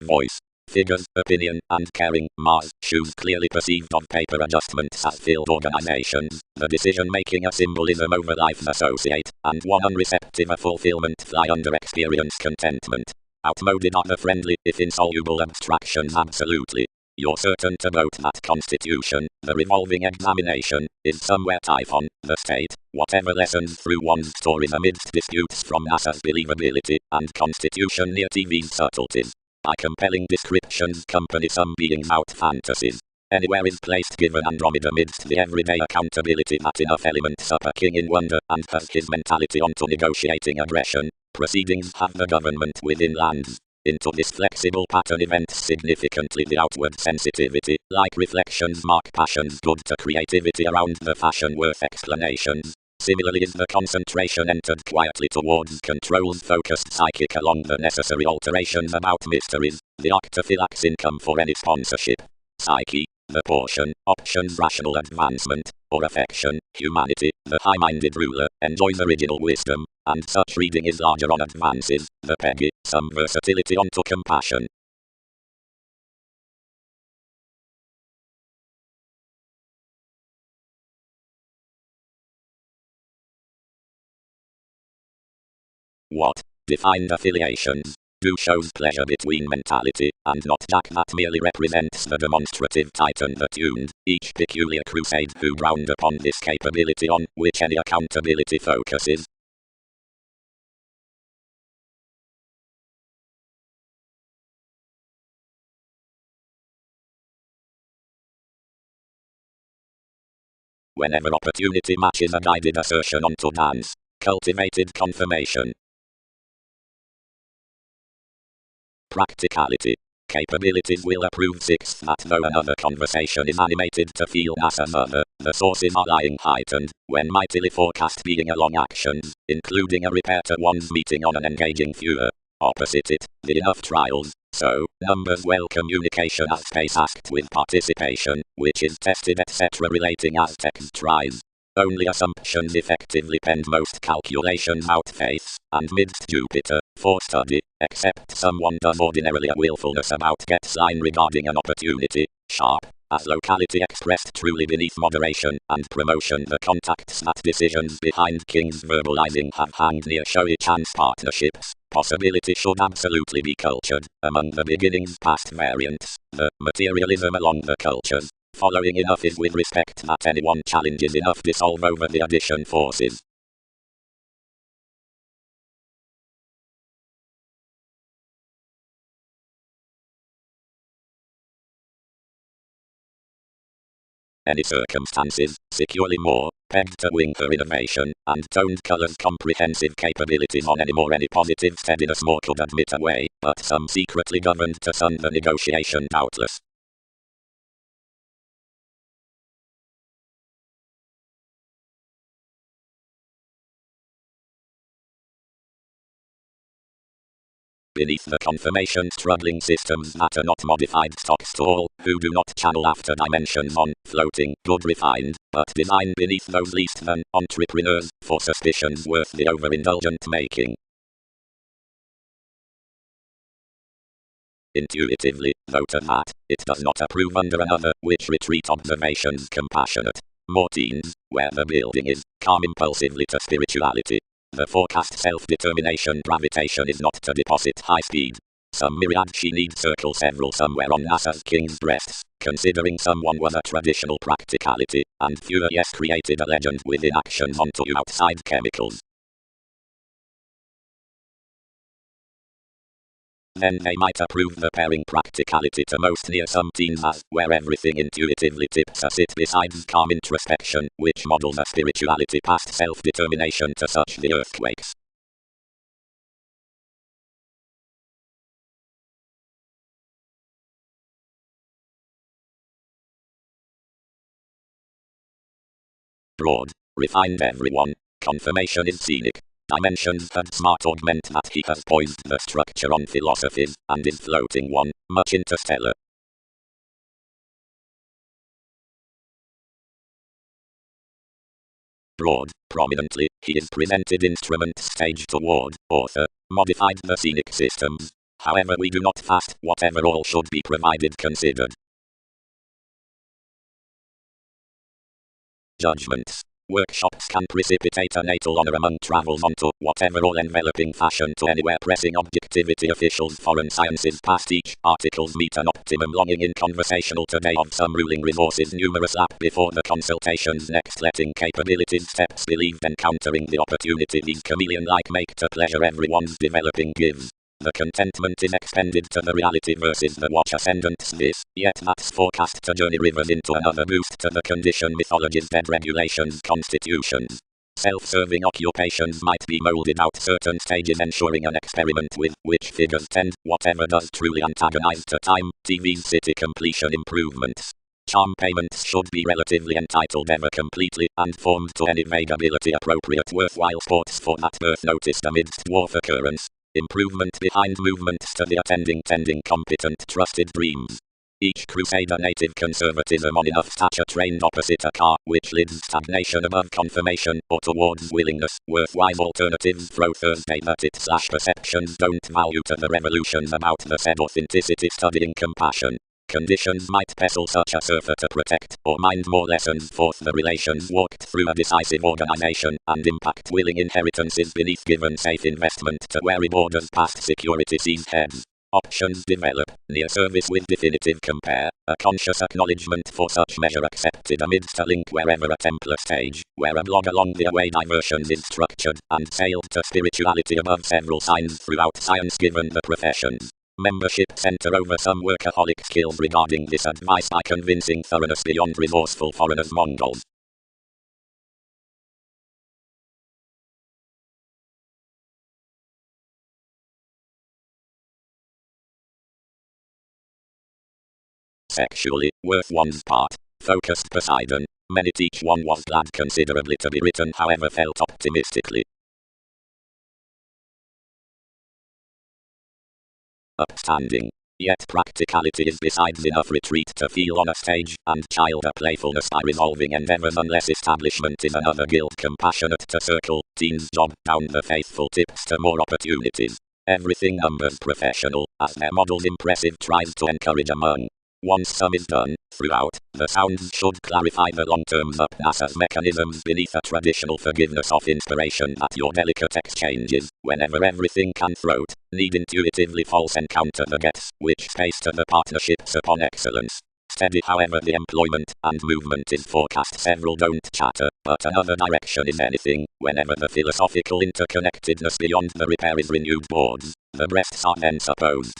Voice. Figures, opinion, and caring, Mars, shoes clearly perceived of paper adjustments as field organizations, the decision-making a symbolism over life's associate, and one unreceptive a fulfillment fly under experience contentment. Outmoded are the friendly, if insoluble abstractions absolutely. You're certain to note that constitution, the revolving examination, is somewhere Typhon, the state, whatever lessons through one's stories amidst disputes from NASA's believability, and constitution near TV's subtleties. By compelling descriptions company some beings out fantasies. Anywhere is placed given Andromeda amidst the everyday accountability that enough elements up a king in wonder and has his mentality onto negotiating aggression. Proceedings have the government within lands. Into this flexible pattern events significantly the outward sensitivity, like reflections mark passions good to creativity around the fashion worth explanations. Similarly is the concentration entered quietly towards controls focused psychic along the necessary alterations about mysteries, the octophylax income for any sponsorship. Psyche, the portion, options rational advancement, or affection, humanity, the high-minded ruler, enjoys original wisdom, and such reading is larger on advances, the Peggy, some versatility onto compassion. What? Defined affiliations. Do shows pleasure between mentality, and not Jack that merely represents the demonstrative titan that tuned each peculiar crusade who round upon this capability on which any accountability focuses. Whenever opportunity matches a guided assertion onto dance, cultivated confirmation. Practicality. Capabilities will approve. Sixth, that though another conversation is animated to feel as another, the sources are lying heightened, when mightily forecast being along actions, including a repair to one's meeting on an engaging viewer. Opposite it, the enough trials, so, numbers well communication as space asked with participation, which is tested etc. relating as text tries. Only assumptions effectively penned most calculations out face, and midst Jupiter, for study, except someone does ordinarily a willfulness about gets line regarding an opportunity, sharp, as locality expressed truly beneath moderation and promotion the contacts that decisions behind King's verbalizing have hanged near showy chance partnerships. Possibility should absolutely be cultured, among the beginnings past variants, the materialism along the cultures. Following enough is with respect that anyone challenges enough dissolve over the addition forces. Any circumstances, securely more, pegged to wing her innovation, and toned colors comprehensive capabilities on any positive steadiness more could admit away, but some secretly governed to sun the negotiation doubtless. Beneath the confirmation struggling systems that are not modified stocks to all, who do not channel after dimensions on, floating, good refined, but design beneath those least than, entrepreneurs, for suspicions worth the overindulgent making. Intuitively, though to that, it does not approve under another, which retreat observations compassionate. More teens, where the building is, calm impulsively to spirituality. The forecast self-determination gravitation is not to deposit high speed. Some myriad she needs circle several somewhere on NASA's king's breasts, considering someone was a traditional practicality, and fewer yes created a legend within actions onto outside chemicals. Then they might approve the pairing practicality to most near some teens as where everything intuitively tips a sit besides calm introspection, which models a spirituality past self-determination to such the earthquakes. Broad, refined everyone, confirmation is scenic. Dimensions had smart augment that he has poised the structure on philosophies, and is floating one, much interstellar. Broad, prominently, he is presented instrument stage toward, author, modified the scenic systems. However we do not fast whatever all should be provided considered. Judgments. Workshops can precipitate a natal honor among travels onto whatever all-enveloping fashion to anywhere pressing objectivity officials foreign sciences past each articles meet an optimum longing in conversational today of some ruling resources numerous lap before the consultations next letting capabilities steps believed encountering the opportunity these chameleon-like make to pleasure everyone's developing gives. The contentment is expended to the reality versus the watch ascendants this, yet that's forecast to journey rivers into another boost to the condition mythology's dead regulations constitutions. Self-serving occupations might be molded out certain stages ensuring an experiment with which figures tend, whatever does truly antagonize to time, TV's city completion improvements. Charm payments should be relatively entitled ever completely and formed to any vague ability appropriate worthwhile sports for that birth noticed amidst dwarf occurrence. Improvement behind movements to the attending tending competent trusted dreams. Each crusader native conservatism on enough stature trained opposite a car which lids stagnation above confirmation or towards willingness worthwhile alternatives throw Thursday that it / perceptions don't value to the revolutions about the said authenticity studying compassion. Conditions might pestle such a surfer to protect or mind more lessons forth the relations walked through a decisive organization and impact willing inheritances beneath given safe investment to wary borders past security seized heads. Options develop, near service with definitive compare, a conscious acknowledgement for such measure accepted amidst a link wherever a Templar stage, where a blog along the away diversions is structured, and sailed to spirituality above several signs throughout science given the professions. Membership center over some workaholic skills regarding this advice by convincing thoroughness beyond resourceful foreigners Mongols. Sexually, worth one's part, focused Poseidon, meant each one was glad considerably to be written however felt optimistically. Upstanding. Yet practicality is besides enough retreat to feel on a stage, and childer playfulness by resolving endeavors unless establishment is another guild compassionate to circle, teens job down the faithful tips to more opportunities. Everything numbers professional, as their models impressive tries to encourage among. Once some is done, throughout, the sounds should clarify the long-term NASA's mechanisms beneath a traditional forgiveness of inspiration that your delicate exchanges, whenever everything can throat, need intuitively false encounter the gets, which space to the partnerships upon excellence. Steady however the employment and movement is forecast several don't chatter, but another direction is anything, whenever the philosophical interconnectedness beyond the repair is renewed boards, the breasts are then supposed.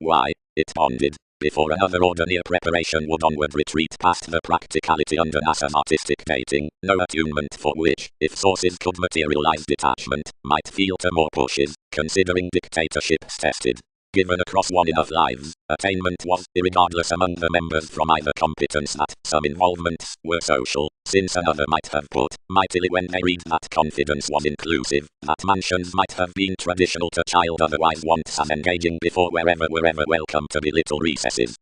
Why, it bonded, before another order near preparation would onward retreat past the practicality under NASA's artistic dating, no attunement for which, if sources could materialize detachment, might feel to more pushes, considering dictatorships tested. Given across one enough lives, attainment was, irregardless among the members from either competence that some involvements were social, since another might have put, mightily when they read that confidence was inclusive, that mansions might have been traditional to child otherwise wants as engaging before wherever welcome to be little recesses.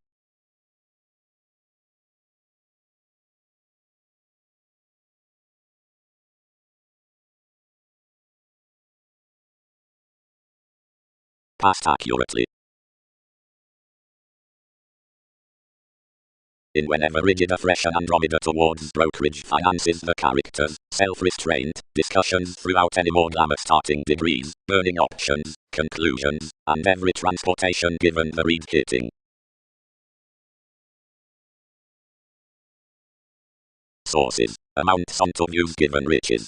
Past accurately. In whenever rigid afresh an Andromeda towards brokerage finances the characters, self-restraint, discussions throughout any more glamour starting degrees, burning options, conclusions, and every transportation given the reed hitting. Sources, amounts onto views given riches.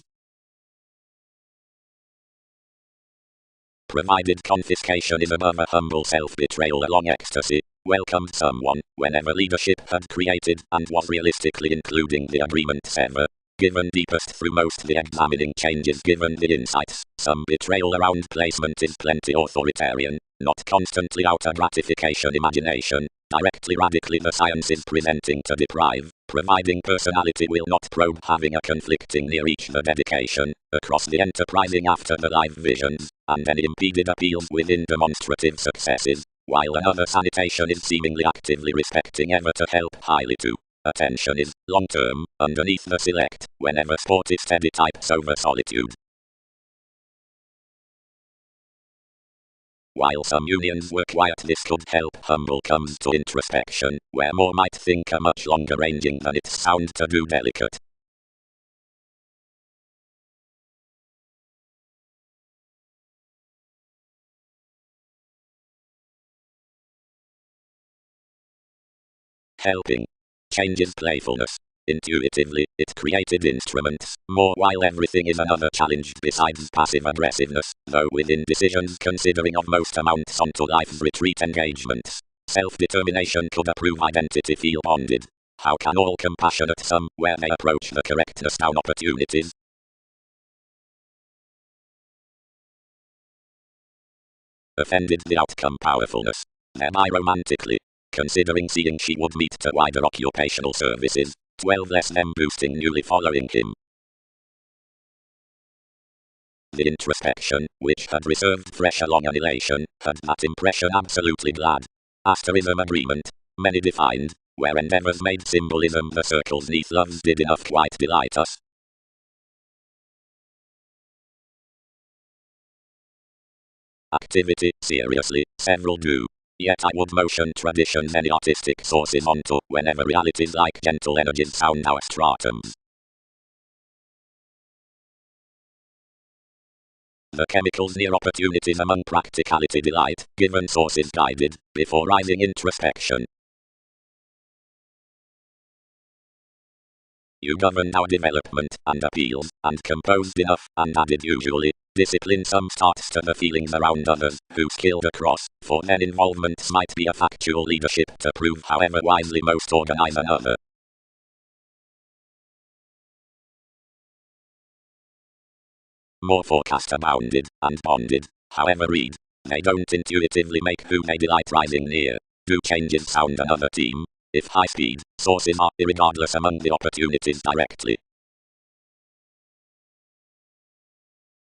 Provided confiscation is above a humble self-betrayal along ecstasy, welcomed someone, whenever leadership had created and was realistically including the agreement sever. Given deepest through most the examining changes given the insights, some betrayal around placement is plenty authoritarian, not constantly outer gratification imagination, directly radically the science is presenting to deprive, providing personality will not probe having a conflicting near each the dedication, across the enterprising after the live visions, and any impeded appeals within demonstrative successes, while another sanitation is seemingly actively respecting ever to help highly to. Attention is, long-term, underneath the select, whenever sportive steady types over solitude. While some unions were quiet this could help humble comes to introspection, where more might think a much longer ranging than its sound to do delicate. Helping. Changes playfulness. Intuitively, it created instruments, more while everything is another challenge besides passive aggressiveness, though within decisions considering of most amounts onto life's retreat engagements. Self-determination could approve identity feel bonded. How can all compassionate some, where they approach the correctness down opportunities? Offended the outcome powerfulness, thereby romantically, considering seeing she would meet to wider occupational services, 12 less them boosting newly following him. The introspection, which had reserved fresh along annihilation, had that impression absolutely glad. Asterism agreement, many defined, where endeavours made symbolism the circles neath loves did enough quite delight us. Activity, seriously, several do. Yet I would motion tradition's any artistic sources onto, whenever realities like gentle energies sound our stratums. The chemicals near opportunities among practicality delight, given sources guided, before rising introspection. You governed our development, and appeals, and composed enough, and added usually, discipline some starts to the feelings around others, who skilled across, for then involvements might be a factual leadership to prove however wisely most organize another. More forecast abounded, and bonded, however read, they don't intuitively make who they delight rising near. Do changes sound another team? If high speed, sources are irregardless among the opportunities directly.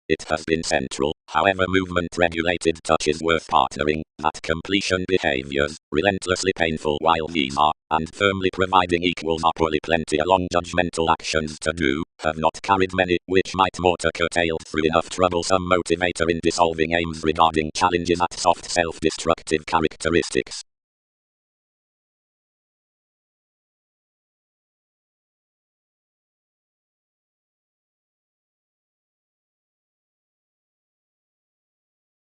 It has been central, however movement regulated touch is worth partnering, that completion behaviors, relentlessly painful while these are, and firmly providing equals upwardly plenty along judgmental actions to do, have not carried many, which might more to curtail through enough troublesome motivator in dissolving aims regarding challenges at soft self-destructive characteristics.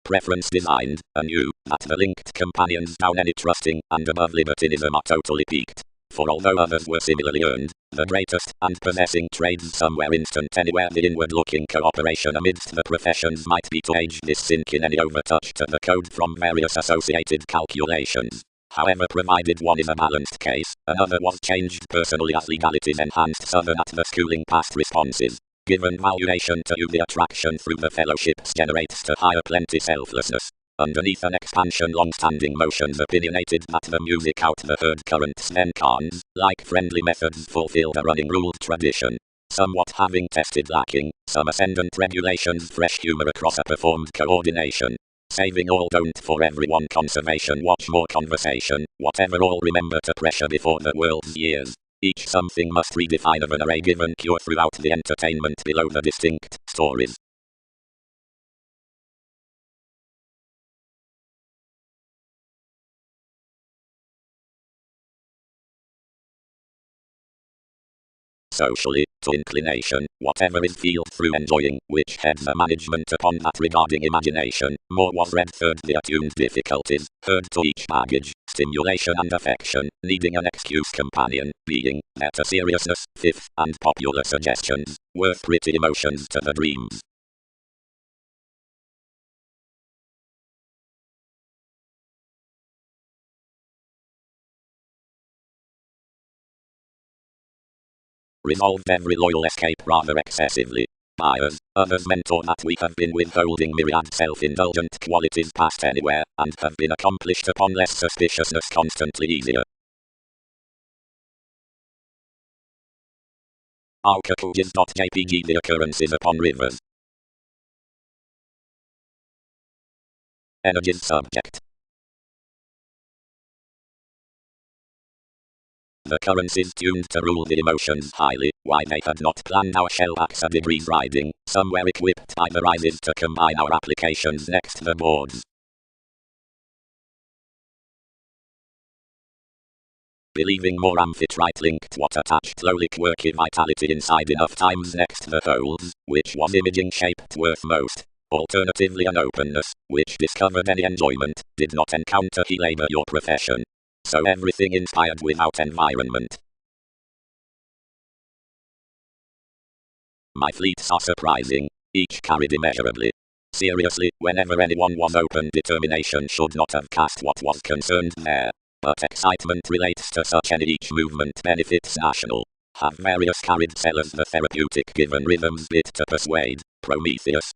Preference designed, anew, that the linked companions down any trusting, and above libertinism are totally peaked. For although others were similarly earned, the greatest, and possessing trades somewhere instant anywhere the inward-looking cooperation amidst the professions might be to age this sink in any overtouch to the code from various associated calculations. However, provided one is a balanced case, another was changed personally as legalities enhanced southern at the schooling past responses. Given valuation to you the attraction through the fellowships generates to higher plenty selflessness. Underneath an expansion long-standing motions opinionated that the music out the herd currents then cans, like friendly methods fulfilled a running ruled tradition. Somewhat having tested lacking, some ascendant regulations fresh humor across a performed coordination. Saving all don't for everyone conservation watch more conversation, whatever all remember to pressure before the world's years. Each something must redefine of an array given cure throughout the entertainment below the distinct stories. Socially, to inclination, whatever is feel through enjoying, which heads the management upon that regarding imagination, more was read third the attuned difficulties, heard to each baggage, stimulation and affection, needing an excuse companion, being, meta seriousness, fifth, and popular suggestions, worth pretty emotions to the dreams. Resolved every loyal escape rather excessively. Buyers, others mentor that we have been withholding myriad self-indulgent qualities past anywhere, and have been accomplished upon less suspiciousness constantly easier. Alcacooges.jpg the occurrences upon rivers. Energies subject. The currencies tuned to rule the emotions highly, why they had not planned our shellbacks a degrees riding, somewhere equipped by the rises to combine our applications next the boards. Believing more amphitrite linked what attached lowly quirky vitality inside enough times next the folds, which was imaging shaped worth most. Alternatively an openness, which discovered any enjoyment, did not encounter he labor your profession. So everything inspired without environment. My fleets are surprising, each carried immeasurably. Seriously, whenever anyone was open determination should not have cast what was concerned there. But excitement relates to such and each movement benefits national. Have various carried sellers the therapeutic given rhythms bit to persuade, Prometheus.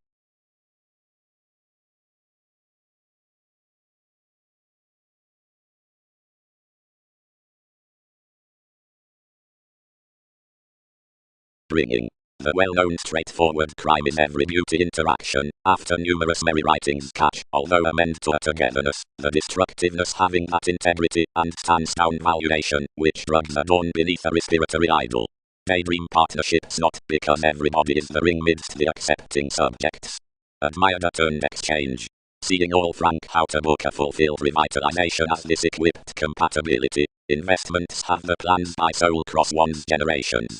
Bringing The well-known straightforward crime is every beauty interaction, after numerous merry writings catch, although amend to a togetherness, the destructiveness having that integrity and stands down valuation, which drugs adorn beneath a respiratory idol. Daydream partnerships not, because everybody is the ring midst the accepting subjects. Admired a turned exchange. Seeing all frank how to book a fulfilled revitalization as this equipped compatibility. Investments have the plans by soul cross one's generations.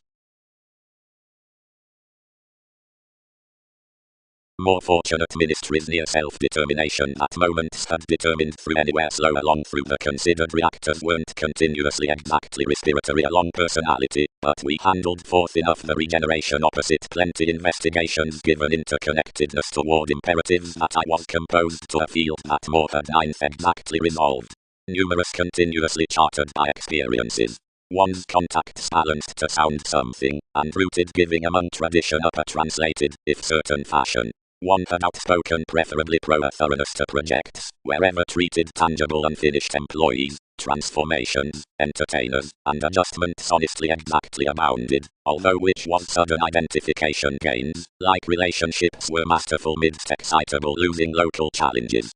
More fortunate ministries near self-determination that moments had determined through anywhere slow along through the considered reactors weren't continuously exactly respiratory along personality, but we handled forth enough the regeneration opposite plenty investigations given interconnectedness toward imperatives that I was composed to a field that more had ninth exactly resolved. Numerous continuously charted by experiences. One's contacts balanced to sound something, and rooted giving among tradition up a translated, if certain fashion. One had outspoken preferably pro-thoroughness to projects, wherever treated tangible unfinished employees, transformations, entertainers, and adjustments honestly exactly abounded, although which was sudden identification gains, like relationships were masterful midst excitable losing local challenges.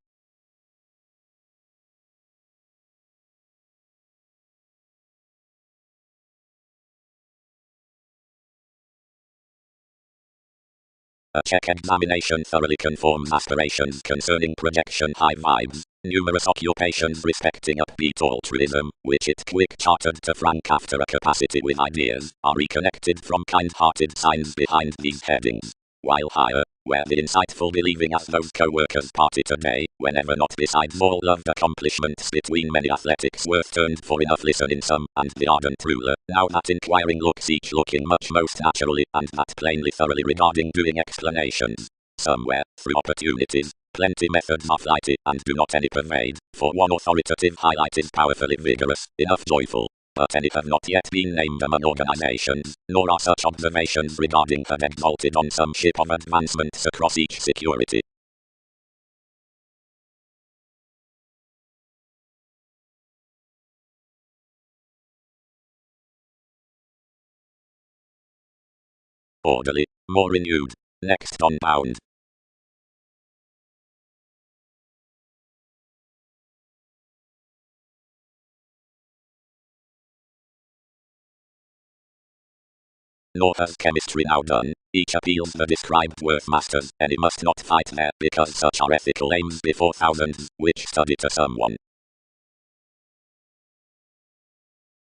A check examination thoroughly conforms aspirations concerning projection high vibes, numerous occupations respecting upbeat altruism, which it quick chartered to frank after a capacity with ideas, are reconnected from kind-hearted signs behind these headings. While higher, where the insightful believing as those co-workers party today, whenever not besides all loved accomplishments between many athletics worth turned for enough listen in some, and the ardent ruler, now that inquiring looks each looking much most naturally, and that plainly thoroughly regarding doing explanations. Somewhere, through opportunities, plenty methods are flighty, and do not any pervade, for one authoritative highlight is powerfully vigorous, enough joyful. But any have not yet been named among organizations, nor are such observations regarding had exalted on some ship of advancements across each security. Orderly, more renewed, next unbound. Nor has chemistry now done, each appeals the described worth masters, any must not fight there, because such are ethical aims before thousands, which study to someone.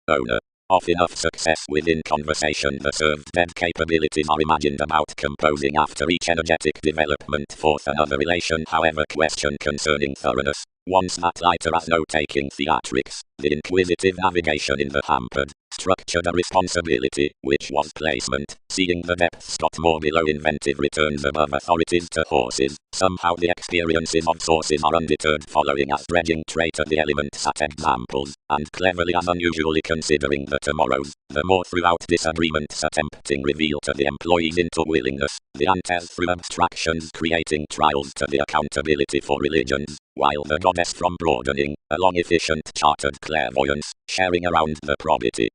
Owner. Of enough success within conversation the served dead capabilities are imagined about composing after each energetic development forth another relation however question concerning thoroughness. Once that lighter as note-taking theatrics, the inquisitive navigation in the hampered, structured a responsibility, which was placement, seeing the depths got more below inventive returns above authorities to horses, somehow the experiences of sources are undeterred following as dredging trait of the elements at examples, and cleverly as unusually considering the tomorrows, the more throughout disagreements attempting reveal to the employees into willingness, the antes through abstractions creating trials to the accountability for religions, while the goddess from broadening, along efficient chartered clairvoyance, sharing around the probity.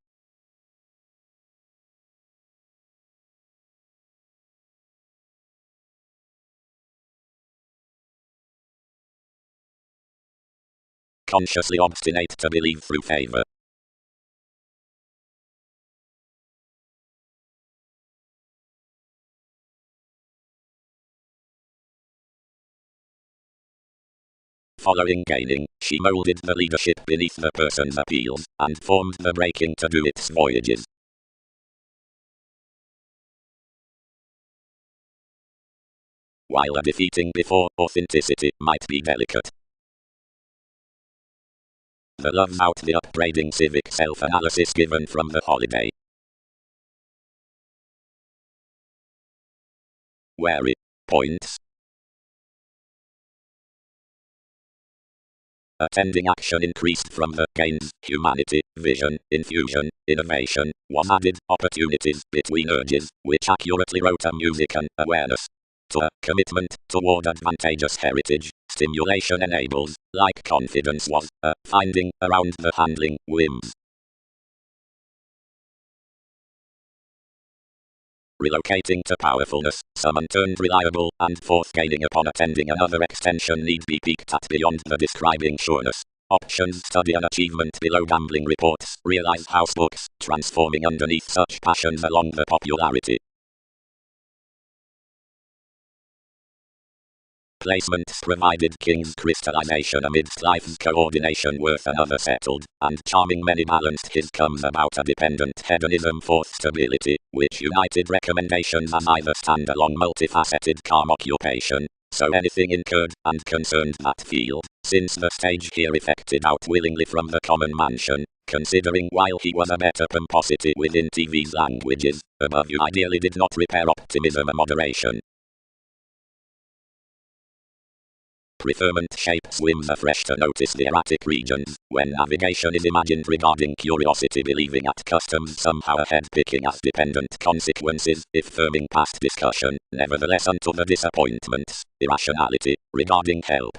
Consciously obstinate to believe through favor. Following gaining, she molded the leadership beneath the person's appeals, and formed the breaking to do its voyages. While a defeating before authenticity might be delicate. The loves out the upbraiding civic self-analysis given from the holiday. Wary. Points. Attending action increased from the gains, humanity, vision, infusion, innovation, was added, opportunities, between urges, which accurately wrote a music and awareness. To a commitment toward advantageous heritage, stimulation enables, like confidence was, a finding around the handling whims. relocating to powerfulness, summon turned reliable, and fourth gaining upon attending another extension need be peaked at beyond the describing sureness. Options study and achievement below gambling reports, realize house books, transforming underneath such passions along the popularity. Placements provided king's crystallization amidst life's coordination worth another settled, and charming many balanced his comes about a dependent hedonism fourth stability, which united recommendations as either stand-along multifaceted calm occupation, so anything incurred and concerned that field, since the stage here effected out willingly from the common mansion, considering while he was a better pomposity within TV's languages, above you ideally did not repair optimism and moderation. Preferment shape swims afresh to notice the erratic regions, when navigation is imagined regarding curiosity believing at customs somehow ahead picking as dependent consequences, if firming past discussion, nevertheless unto the disappointments, irrationality, regarding help.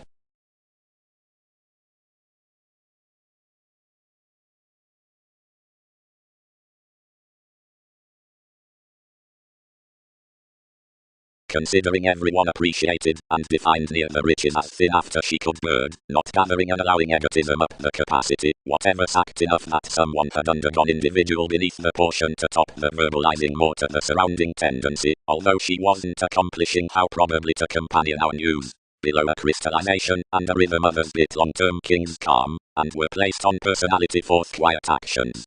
Considering everyone appreciated and defined near the riches as thin after she could bird, not gathering and allowing egotism up the capacity, whatever sacked enough that someone had undergone individual beneath the portion to top the verbalizing more to the surrounding tendency, although she wasn't accomplishing how probably to companion our news. Below a crystallization and a rhythm others bit long-term king's calm, and were placed on personality fourth quiet actions.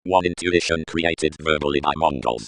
1. Intuition created verbally by Mongols.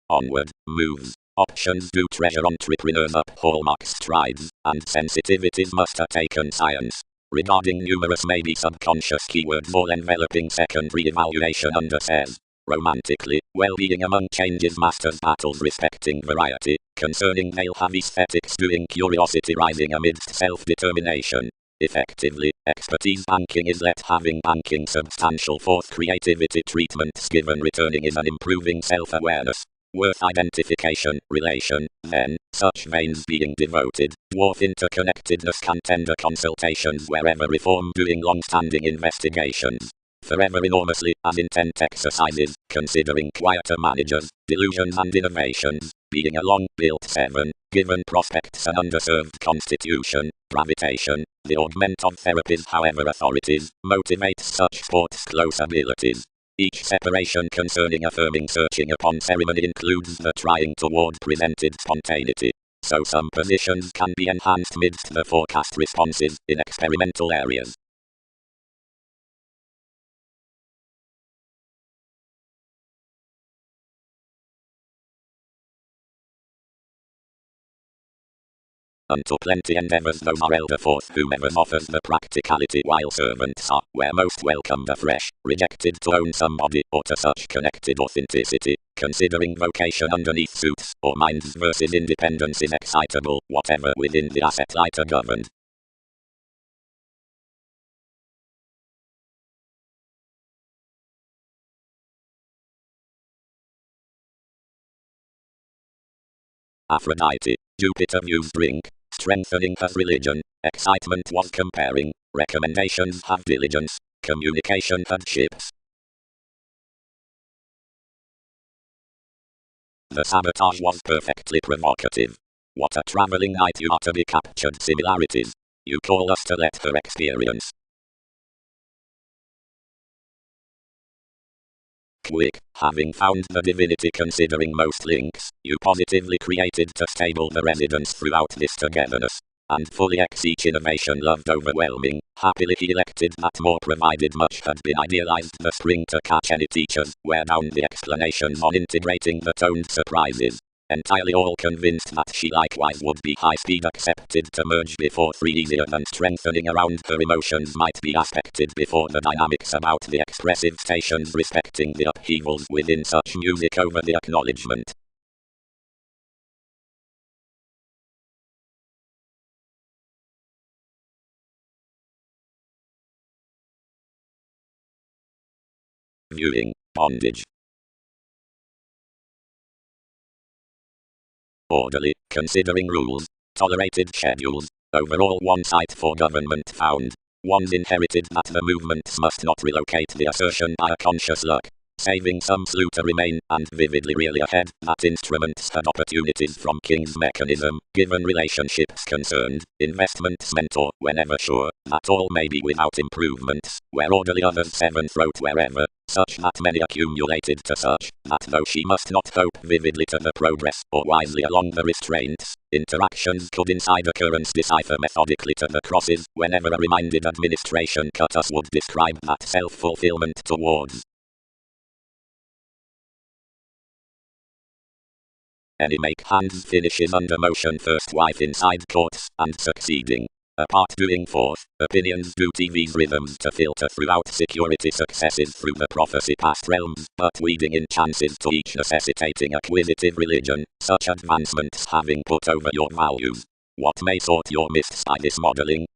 Onward, moves. Options do treasure entrepreneurs up hallmark strides, and sensitivities must have taken science. Regarding numerous maybe subconscious keywords all enveloping secondary evaluation under says. Romantically, well-being among changes masters battles respecting variety, concerning they'll have aesthetics doing curiosity rising amidst self-determination. Effectively, expertise banking is let having banking substantial fourth creativity treatments given returning is an improving self-awareness. Worth identification, relation, then, such veins being devoted, dwarf interconnectedness can tender consultations wherever reform doing long-standing investigations. Forever enormously, as intent exercises, considering quieter managers, delusions and innovations, being a long-built 7, given prospects an underserved constitution, gravitation, the augment of therapies however authorities, motivates such sports close abilities. Each separation concerning affirming searching upon ceremony includes the trying toward presented spontaneity. So some positions can be enhanced midst the forecast responses in experimental areas. Unto plenty endeavours those are elder forth whomever offers the practicality while servants are, where most welcomed afresh, rejected to own somebody or to such connected authenticity, considering vocation underneath suits, or minds versus independence is excitable, whatever within the asset lighter governed. Aphrodite, Jupiter views drink, strengthening her religion, excitement was comparing, recommendations have diligence, communication had ships. The sabotage was perfectly provocative. What a traveling night you are to be captured similarities. You call us to let her experience. Quick, having found the divinity considering most links, you positively created to stable the residence throughout this togetherness. And fully each innovation loved overwhelming, happily he elected that more provided much had been idealized the spring to catch any teachers, wear down the explanations on integrating the toned surprises. Entirely all convinced that she likewise would be high-speed accepted to merge before 3 easier than strengthening around her emotions might be aspected before the dynamics about the expressive stations respecting the upheavals within such music over the acknowledgement. Viewing, bondage. Orderly, considering rules, tolerated schedules, overall one site for government found. One's inherited that the movements must not relocate the assertion by a conscious luck. Saving some slew to remain, and vividly really ahead, that instruments had opportunities from King's mechanism, given relationships concerned, investments mentor, whenever sure, that all may be without improvements, where orderly others seven throat wherever, such that many accumulated to such, that though she must not hope vividly to the progress, or wisely along the restraints, interactions could inside occurrence decipher methodically to the crosses, whenever a reminded administration cut us would describe that self-fulfillment towards. Any make hands finishes under motion first wife inside courts, and succeeding. Apart doing forth, opinions do TV's rhythms to filter throughout security successes through the prophecy past realms, but weeding in chances to each necessitating acquisitive religion, such advancements having put over your values. What may sort your mists by this modeling?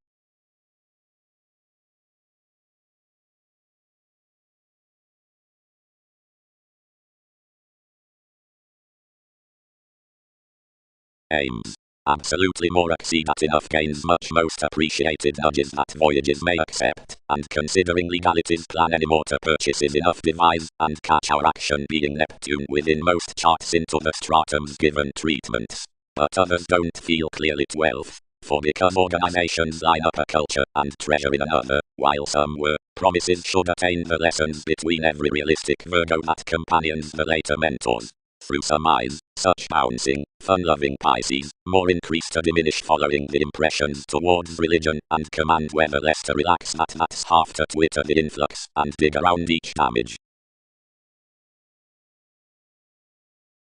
Aims. Absolutely more exceed at enough gains much most appreciated nudges that voyages may accept, and considering legalities plan any more to purchases enough devise, and catch our action being Neptune within most charts into the stratums given treatments. But others don't feel clearly 12, for because organizations line up a culture, and treasure in another, while some were, promises should attain the lessons between every realistic Virgo that companions the later mentors. Through some eyes, such bouncing, fun-loving Pisces, more increased to diminish following the impressions towards religion, and command whether less to relax that's half to twitter the influx, and dig around each damage.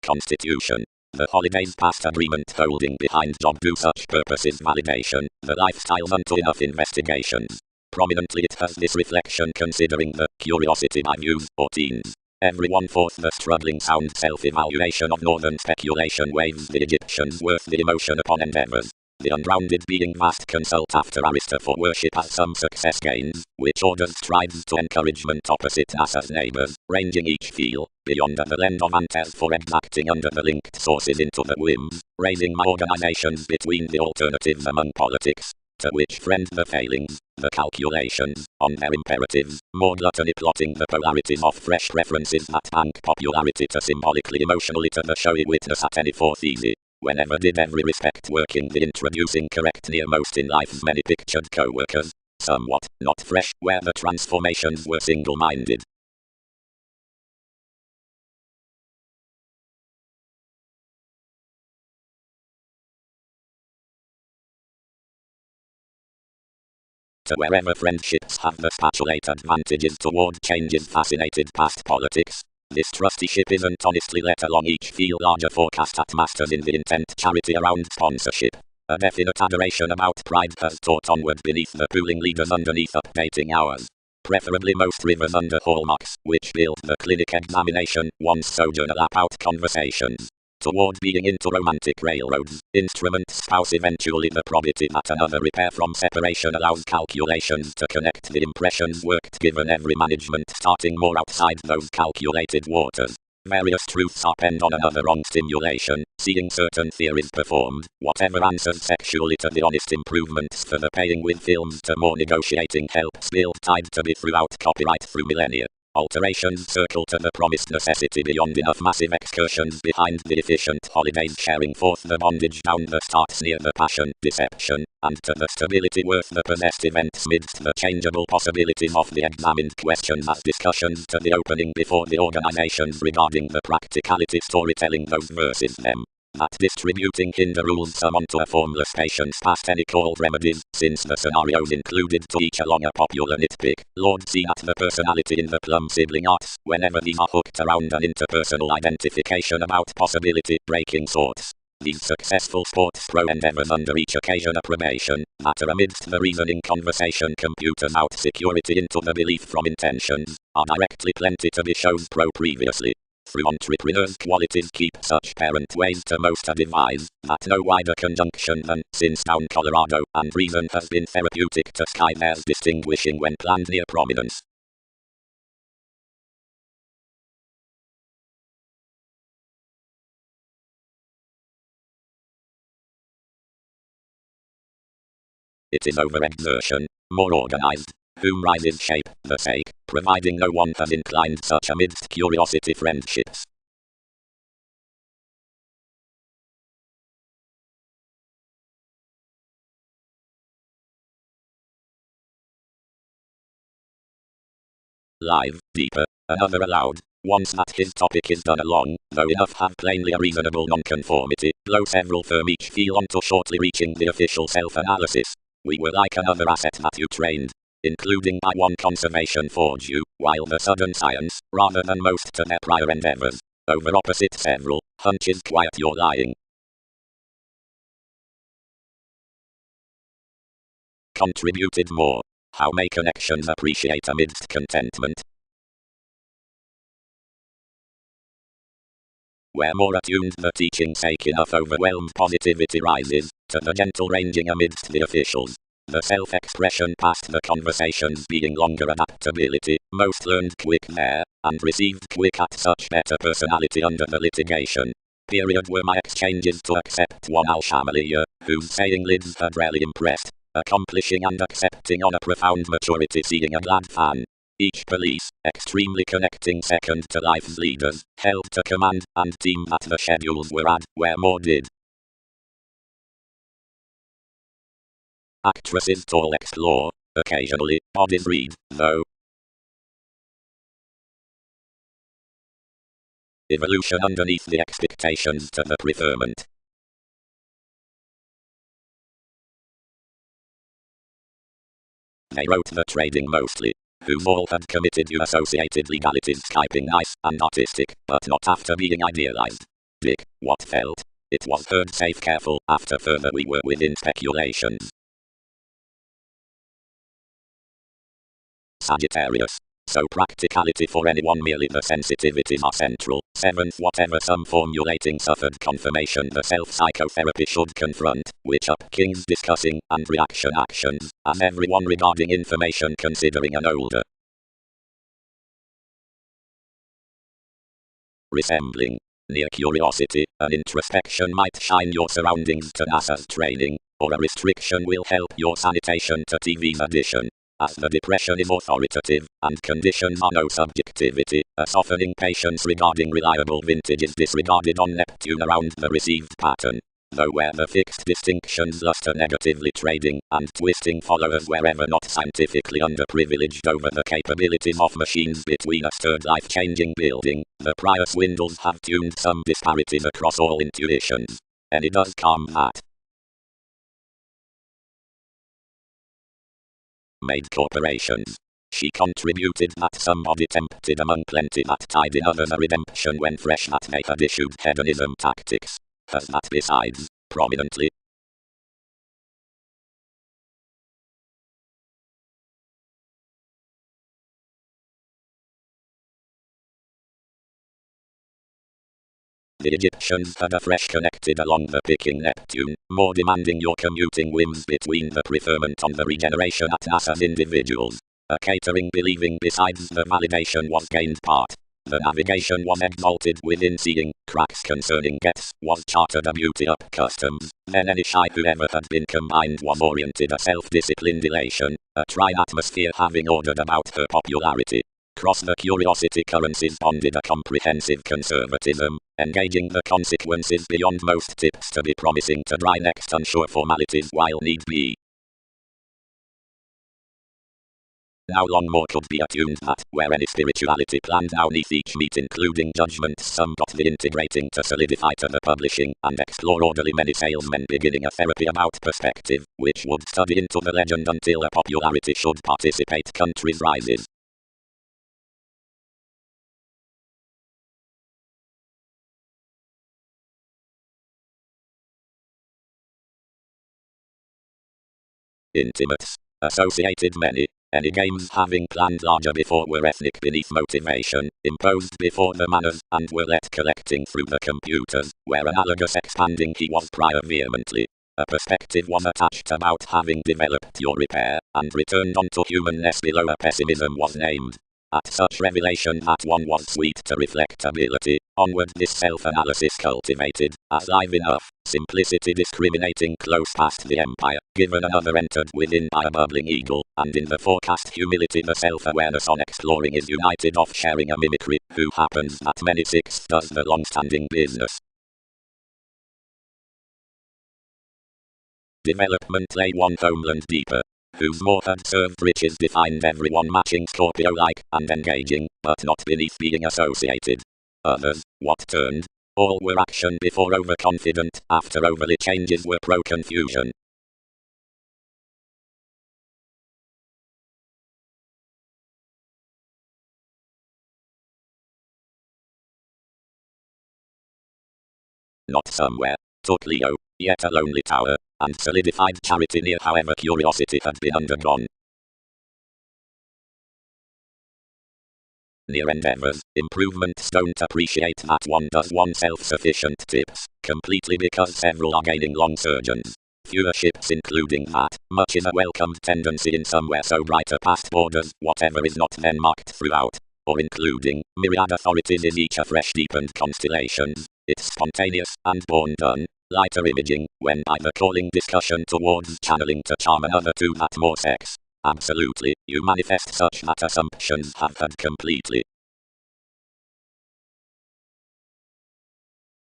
Constitution. The holidays past agreement holding behind job do such purposes validation, the lifestyles unto enough investigations. Prominently it has this reflection considering the curiosity by views, or teens. Everyone forth the struggling sound self-evaluation of northern speculation waves the Egyptians worth the emotion upon endeavors. The ungrounded being vast consult after Arista for worship as some success gains, which orders strides to encouragement opposite NASA's neighbors, ranging each feel, beyond the lend of Antes for exacting under the linked sources into the whims, raising my organizations between the alternatives among politics, to which friend the failings, the calculations, on their imperatives, more gluttony plotting the polarities of fresh preferences that bank popularity to symbolically emotionally to the showy witness at any fourth easy. Whenever did every respect work in the introducing correct near most in life's many pictured co-workers, somewhat, not fresh, where the transformations were single-minded. To wherever friendships have the spatulate advantages toward changes fascinated past politics, this trusteeship isn't honestly let along each feel larger forecast at masters in the intent charity around sponsorship. A definite adoration about pride has taught onward beneath the pooling leaders underneath updating hours. Preferably most rivers under hallmarks, which build the clinic examination, once sojourner lap out conversations. Toward being into romantic railroads, instrument spouse eventually the probity that another repair from separation allows calculations to connect the impressions worked given every management starting more outside those calculated waters. Various truths are penned on another wrong stimulation, seeing certain theories performed, whatever answers sexually to the honest improvements for the paying with films to more negotiating help still tied to be throughout copyright through millennia. Alterations circle to the promised necessity beyond enough massive excursions behind the efficient holidays sharing forth the bondage down the starts near the passion, deception, and to the stability worth the possessed events midst the changeable possibilities of the examined questions as discussions to the opening before the organizations regarding the practicality storytelling those versus them. That distributing hinder rules some onto a formless patience past any called remedies, since the scenarios included to each along a popular nitpick. Lord see at the personality in the plum sibling arts, whenever these are hooked around an interpersonal identification about possibility breaking sorts. These successful sports pro endeavors under each occasion approbation, that are amidst the reasoning conversation computers out security into the belief from intentions, are directly plenty to be shows pro previously. Through entrepreneurs' qualities keep such parent ways to most a devise, that no wider conjunction than, since down Colorado, and reason has been therapeutic to sky theirs distinguishing when planned near prominence. It is overexertion. more organized, whom rises shape, the sake, providing no one has inclined such amidst curiosity friendships. Live, deeper, another allowed, once that his topic is done along, though enough have plainly a reasonable nonconformity, blow several firm each feel on to shortly reaching the official self-analysis. We were like another asset that you trained, including by one conservation forge you, while the sudden science, rather than most to their prior endeavors, over opposite several, hunches quiet your lying. Contributed more. How may connections appreciate amidst contentment? Where more attuned the teaching sake enough overwhelmed positivity rises, to the gentle ranging amidst the officials. The self-expression past the conversations being longer adaptability, most learned quick there, and received quick at such better personality under the litigation. Period were my exchanges to accept one al-Shamaliya, whose saying lids had rarely impressed, accomplishing and accepting on a profound maturity seeing a glad fan. Each police, extremely connecting second to life's leaders, held to command, and team that the schedules were at, where more did. Actresses tall explore, occasionally, bodies read, though. Evolution underneath the expectations to the preferment. They wrote the trading mostly, whose all had committed you associated legalities Skyping nice and artistic, but not after being idealized. Dick, what felt? It was heard safe careful, after further we were within speculations. Sagittarius. So practicality for anyone merely the sensitivities are central. 7th whatever some formulating suffered confirmation the self-psychotherapy should confront, which up kings discussing, and reaction actions, as everyone regarding information considering an older. Resembling. Near curiosity, an introspection might shine your surroundings to NASA's training, or a restriction will help your sanitation to TV's addition. As the depression is authoritative, and conditions are no subjectivity, a softening patience regarding reliable vintage is disregarded on Neptune around the received pattern. Though where the fixed distinctions luster negatively trading, and twisting followers wherever not scientifically underprivileged over the capabilities of machines between a stirred life-changing building, the prior swindles have tuned some disparities across all intuitions. And it does calm that. Made corporations. She contributed that somebody tempted among plenty that tied in others a redemption when fresh that they had issued hedonism tactics. Has that besides, prominently. The Egyptians had a fresh connected along the picking Neptune, more demanding your commuting whims between the preferment on the regeneration at NASA's individuals. A catering believing besides the validation was gained part. The navigation was exalted within seeing, cracks concerning gets, was chartered a beauty up customs, then any shy whoever had been combined was oriented a self-disciplined elation, a trine atmosphere having ordered about her popularity. Cross the curiosity currencies bonded a comprehensive conservatism, engaging the consequences beyond most tips to be promising to dry next unsure formalities while need be. Now long more could be attuned that, where any spirituality planned now neath each meet including judgments some got the integrating to solidify to the publishing and explore orderly many salesmen beginning a therapy about perspective, which would study into the legend until a popularity should participate countries rises. Intimates. Associated many. Any games having planned larger before were ethnic beneath motivation, imposed before the manners, and were let collecting through the computers, where analogous expanding he was prior vehemently. A perspective was attached about having developed your repair, and returned onto humanness below a pessimism was named. At such revelation that one was sweet to reflectability, onward this self-analysis cultivated, as live enough, simplicity discriminating close past the empire, given another entered within by a bubbling eagle, and in the forecast humility the self-awareness on exploring is united off sharing a mimicry, who happens that many six does the long-standing business. Development lay one homeland deeper, whose more had served riches defined everyone matching Scorpio-like, and engaging, but not beneath being associated. Others, what turned? All were action before overconfident, after overly changes were pro-confusion. Not somewhere, took Leo, yet a lonely tower, and solidified charity near however curiosity had been undergone. Near endeavors, improvements don't appreciate that one does oneself sufficient tips, completely because several are gaining long surgeons. Fewer ships including that, much is a welcomed tendency in somewhere so brighter past borders, whatever is not then marked throughout, or including, myriad authorities is each a fresh deepened constellations. It's spontaneous, and born done, lighter imaging, when by the calling discussion towards channeling to charm another to that more sex. Absolutely, you manifest such that assumptions have had completely.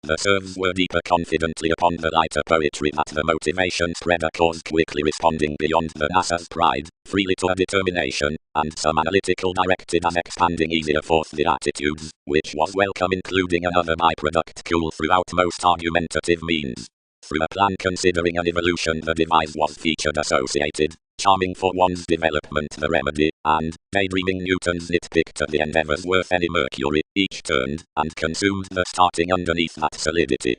The serves were deeper confidently upon the lighter poetry that the motivation spreader caused quickly responding beyond the NASA's pride, freely to a determination, and some analytical directed as expanding easier forth the attitudes, which was welcome including another byproduct cool throughout most argumentative means. Through a plan considering an evolution the device was featured associated, charming for one's development the remedy, and, daydreaming Newton's nitpicked at the endeavors worth any mercury, each turned, and consumed the starting underneath that solidity.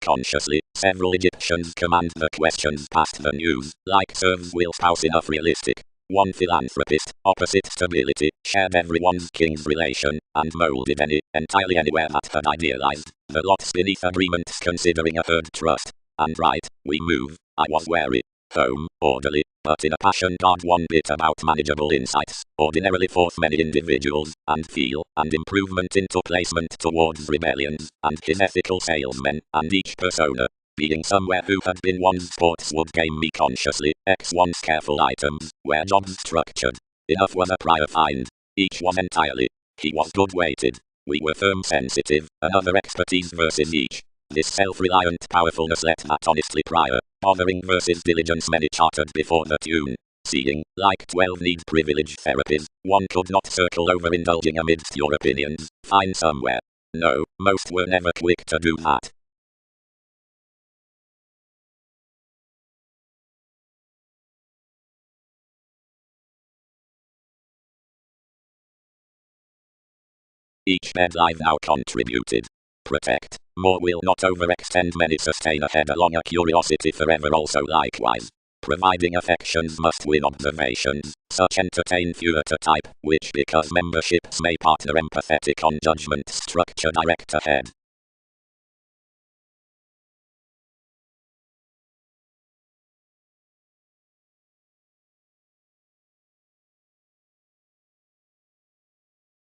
Consciously, several Egyptians command the questions past the news, like serves will spouse enough realistic. One philanthropist, opposite stability, shared everyone's king's relation, and molded entirely anywhere that had idealized, the lots beneath agreements considering a herd trust. And right, we move, I was wary. Home, orderly, but in a passion guard one bit about manageable insights, ordinarily forth many individuals, and feel, and improvement into placement towards rebellions, and his ethical salesmen, and each persona, being somewhere who had been one's sportswood game me consciously, one's careful items, where jobs structured. Enough was a prior find. Each was entirely. He was good weighted. We were firm sensitive, another expertise versus each. This self-reliant powerfulness let that honestly prior, bothering versus diligence many chartered before the tune. Seeing, like 12 need privilege therapies, one could not circle over indulging amidst your opinions, find somewhere. No, most were never quick to do that. Each bed I've now contributed. Protect. More will not overextend many sustain ahead along a curiosity forever also likewise. Providing affections must win observations, such entertain fewer to type, which because memberships may partner empathetic on judgment structure direct ahead.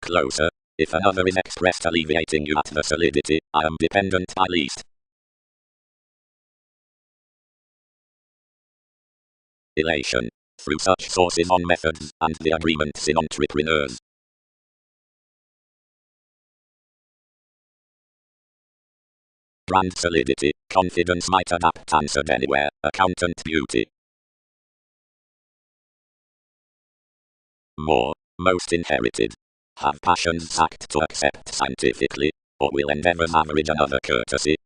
Closer. If another is expressed alleviating you at the solidity, I am dependent by least. Elation. Through such sources on methods, and the agreements in entrepreneurs. Brand solidity, confidence might adapt answered anywhere, accountant beauty. More, most inherited. Have passions sacked to accept scientifically, or will endeavors average another courtesy?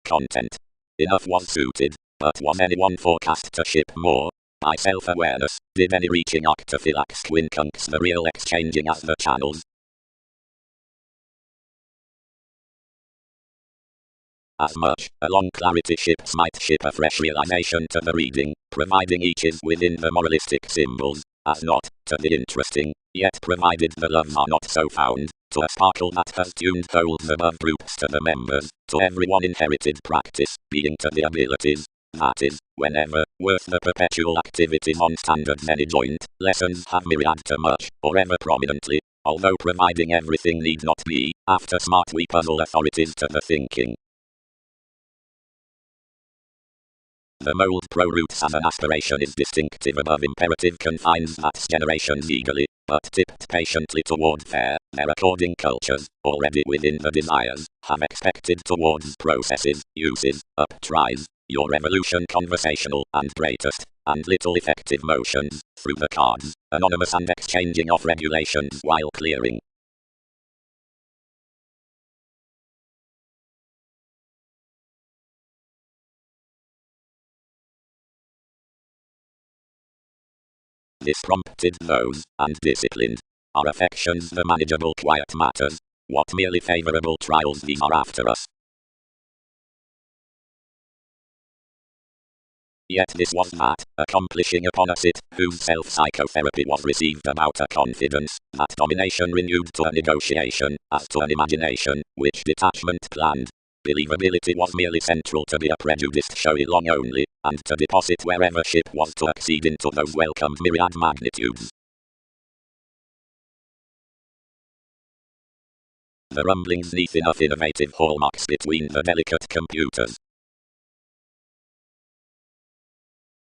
Content. Enough was suited, but was anyone forecast to ship more? By self-awareness, did any reaching octophylax quincunx the real exchanging as the channels? As much, along clarity ships might ship a fresh realization to the reading, providing each is within the moralistic symbols, as not, to the interesting, yet provided the loves are not so found, to a sparkle that has tuned whole above groups to the members, to every one inherited practice, being to the abilities, that is, whenever, worth the perpetual activities on standards any joint, lessons have myriad to much, or ever prominently, although providing everything need not be, after smart we puzzle authorities to the thinking. The mold pro-roots as an aspiration is distinctive above imperative confines that generations eagerly, but tipped patiently toward their according cultures, already within the desires, have expected towards processes, uses, up-tries, your evolution conversational and greatest, and little effective motions, through the cards, anonymous and exchanging of regulations while clearing. This prompted those, and disciplined, our affections the manageable quiet matters, what merely favourable trials these are after us. Yet this was that, accomplishing upon us it, whose self-psychotherapy was received about a confidence, that domination renewed to a negotiation, as to an imagination, which detachment planned. Believability was merely central to be a prejudiced showy long only, and to deposit wherever ship was to accede into those welcomed myriad magnitudes. The rumblings neath enough innovative hallmarks between the delicate computers.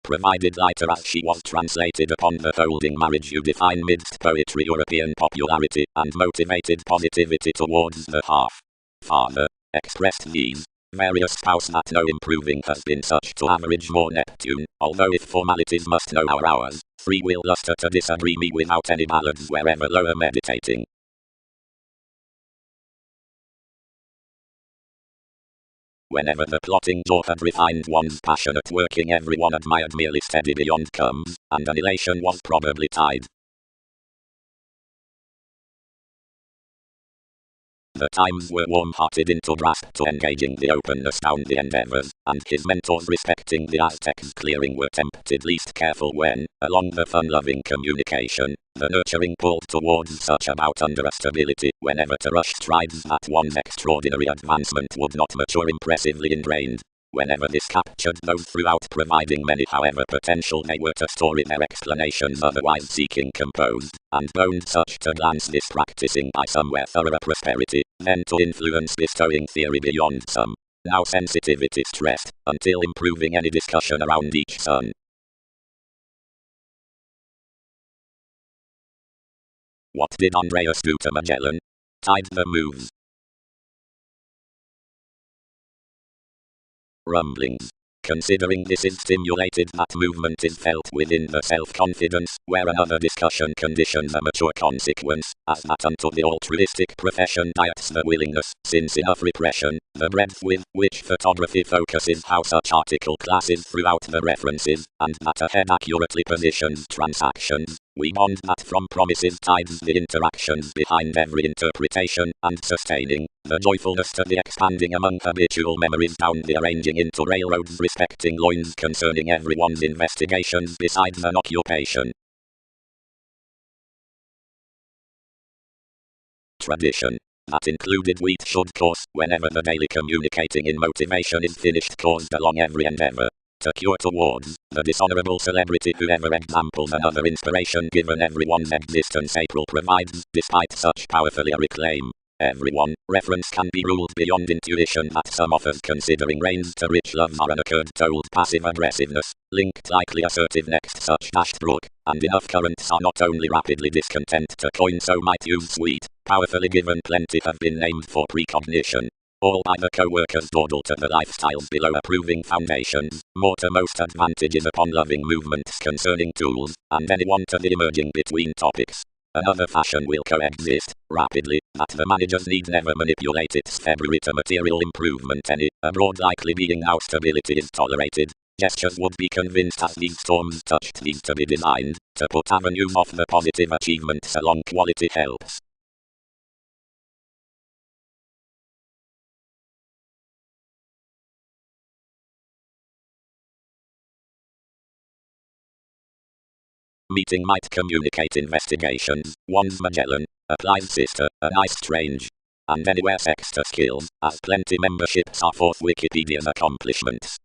Provided lighter as she was translated upon the holding marriage you define midst poetry European popularity and motivated positivity towards the half-father, expressed these various spouse that no improving has been such to average more Neptune, although if formalities must know our hours, free will luster to disagree me without any ballads wherever lower meditating. Whenever the plotting jaw had refined one's passionate working everyone admired merely steady beyond comes, and an elation was probably tied. The times were warm-hearted into grasp to engaging the openness down the endeavors, and his mentors respecting the Aztecs' clearing were tempted least careful when, along the fun-loving communication, the nurturing pulled towards such about under a stability, whenever to rush strides that one's extraordinary advancement would not mature impressively ingrained. Whenever this captured those throughout providing many however potential they were to story their explanations otherwise seeking composed, and boned such to glance this practicing by somewhere thorough prosperity, then to influence bestowing theory beyond some. Now sensitivity stressed, until improving any discussion around each sun. What did Andreas do to Magellan? Tied the moves. Rumblings. Considering this is stimulated that movement is felt within the self-confidence, where another discussion conditions a mature consequence, as that unto the altruistic profession diets the willingness, since enough repression, the breadth with which photography focuses how such article classes throughout the references, and that a head accurately positions transactions, we bond that from promises tides the interactions behind every interpretation, and sustaining the joyfulness to the expanding among habitual memories down the arranging into railroads respecting loins concerning everyone's investigations besides an occupation. Tradition. That included wheat should course whenever the daily communicating in motivation is finished caused along every endeavor. To cure towards the dishonorable celebrity whoever examples another inspiration given everyone's existence April provides, despite such powerfully a reclaim. Everyone, reference can be ruled beyond intuition that some authors considering reigns to rich loves are unoccurred told passive aggressiveness, linked likely assertive next such dashed brook, and enough currents are not only rapidly discontent to coin so might use sweet, powerfully given plenty have been named for precognition. All by the co-workers dawdle to the lifestyles below approving foundations, more to most advantages upon loving movements concerning tools, and anyone to the emerging between topics. Another fashion will coexist, rapidly, that the managers need never manipulate its February to material improvement any, abroad likely being now stability is tolerated. Gestures would be convinced as these storms touched these to be designed, to put avenues of the positive achievements along quality helps. meeting might communicate investigations. One's Magellan, applies sister, a nice strange. And anywhere sexter skills, as plenty memberships are forth Wikipedia's accomplishments.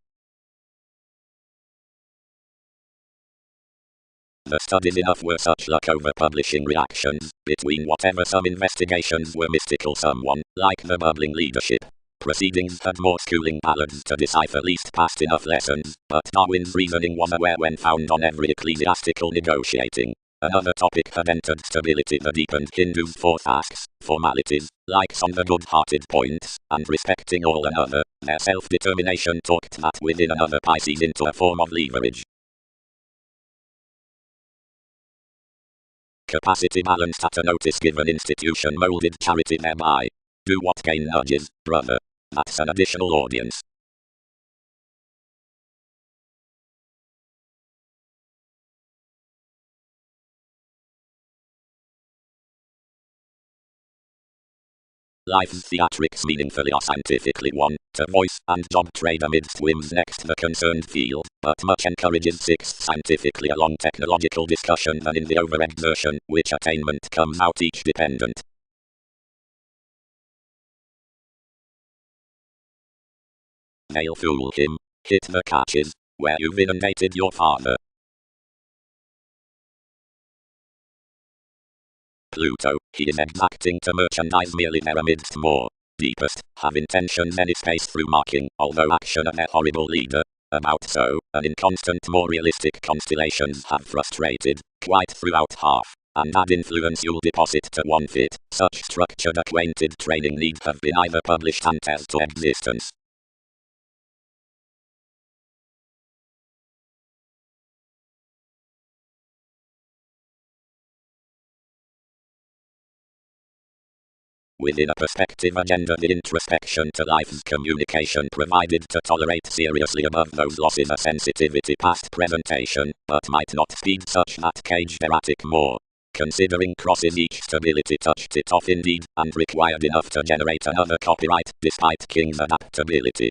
The studies enough were such luck over publishing reactions, between whatever some investigations were mystical someone, like the bubbling leadership. Proceedings had more schooling ballads to decipher least past enough lessons, but Darwin's reasoning was aware when found on every ecclesiastical negotiating. Another topic had entered stability the deepened Hindus' fourth asks, formalities, likes on the good-hearted points, and respecting all another, their self-determination talked that within another Pisces into a form of leverage. Capacity balanced at a notice-given institution molded charity thereby. Do what gain nudges, brother. That's an additional audience. Life's theatrics meaningfully or scientifically won, to voice and job trade amidst whims next the concerned field, but much encourages sixth scientifically along technological discussion than in the overexertion, which attainment comes out each dependent. They'll fool him, hit the catches, where you've inundated your father. Pluto, he is exacting to merchandise merely there amidst more deepest, have intentions any space through marking, although action of their horrible leader, about so, and in constant more realistic constellations have frustrated, quite throughout half, and that influence you'll deposit to one fit, such structured acquainted training need have been either published and tell to existence. Within a perspective agenda, the introspection to life's communication provided to tolerate seriously above those losses a sensitivity past presentation, but might not speed such that caged erratic more. Considering crosses each stability touched it off indeed, and required enough to generate another copyright, despite King's adaptability.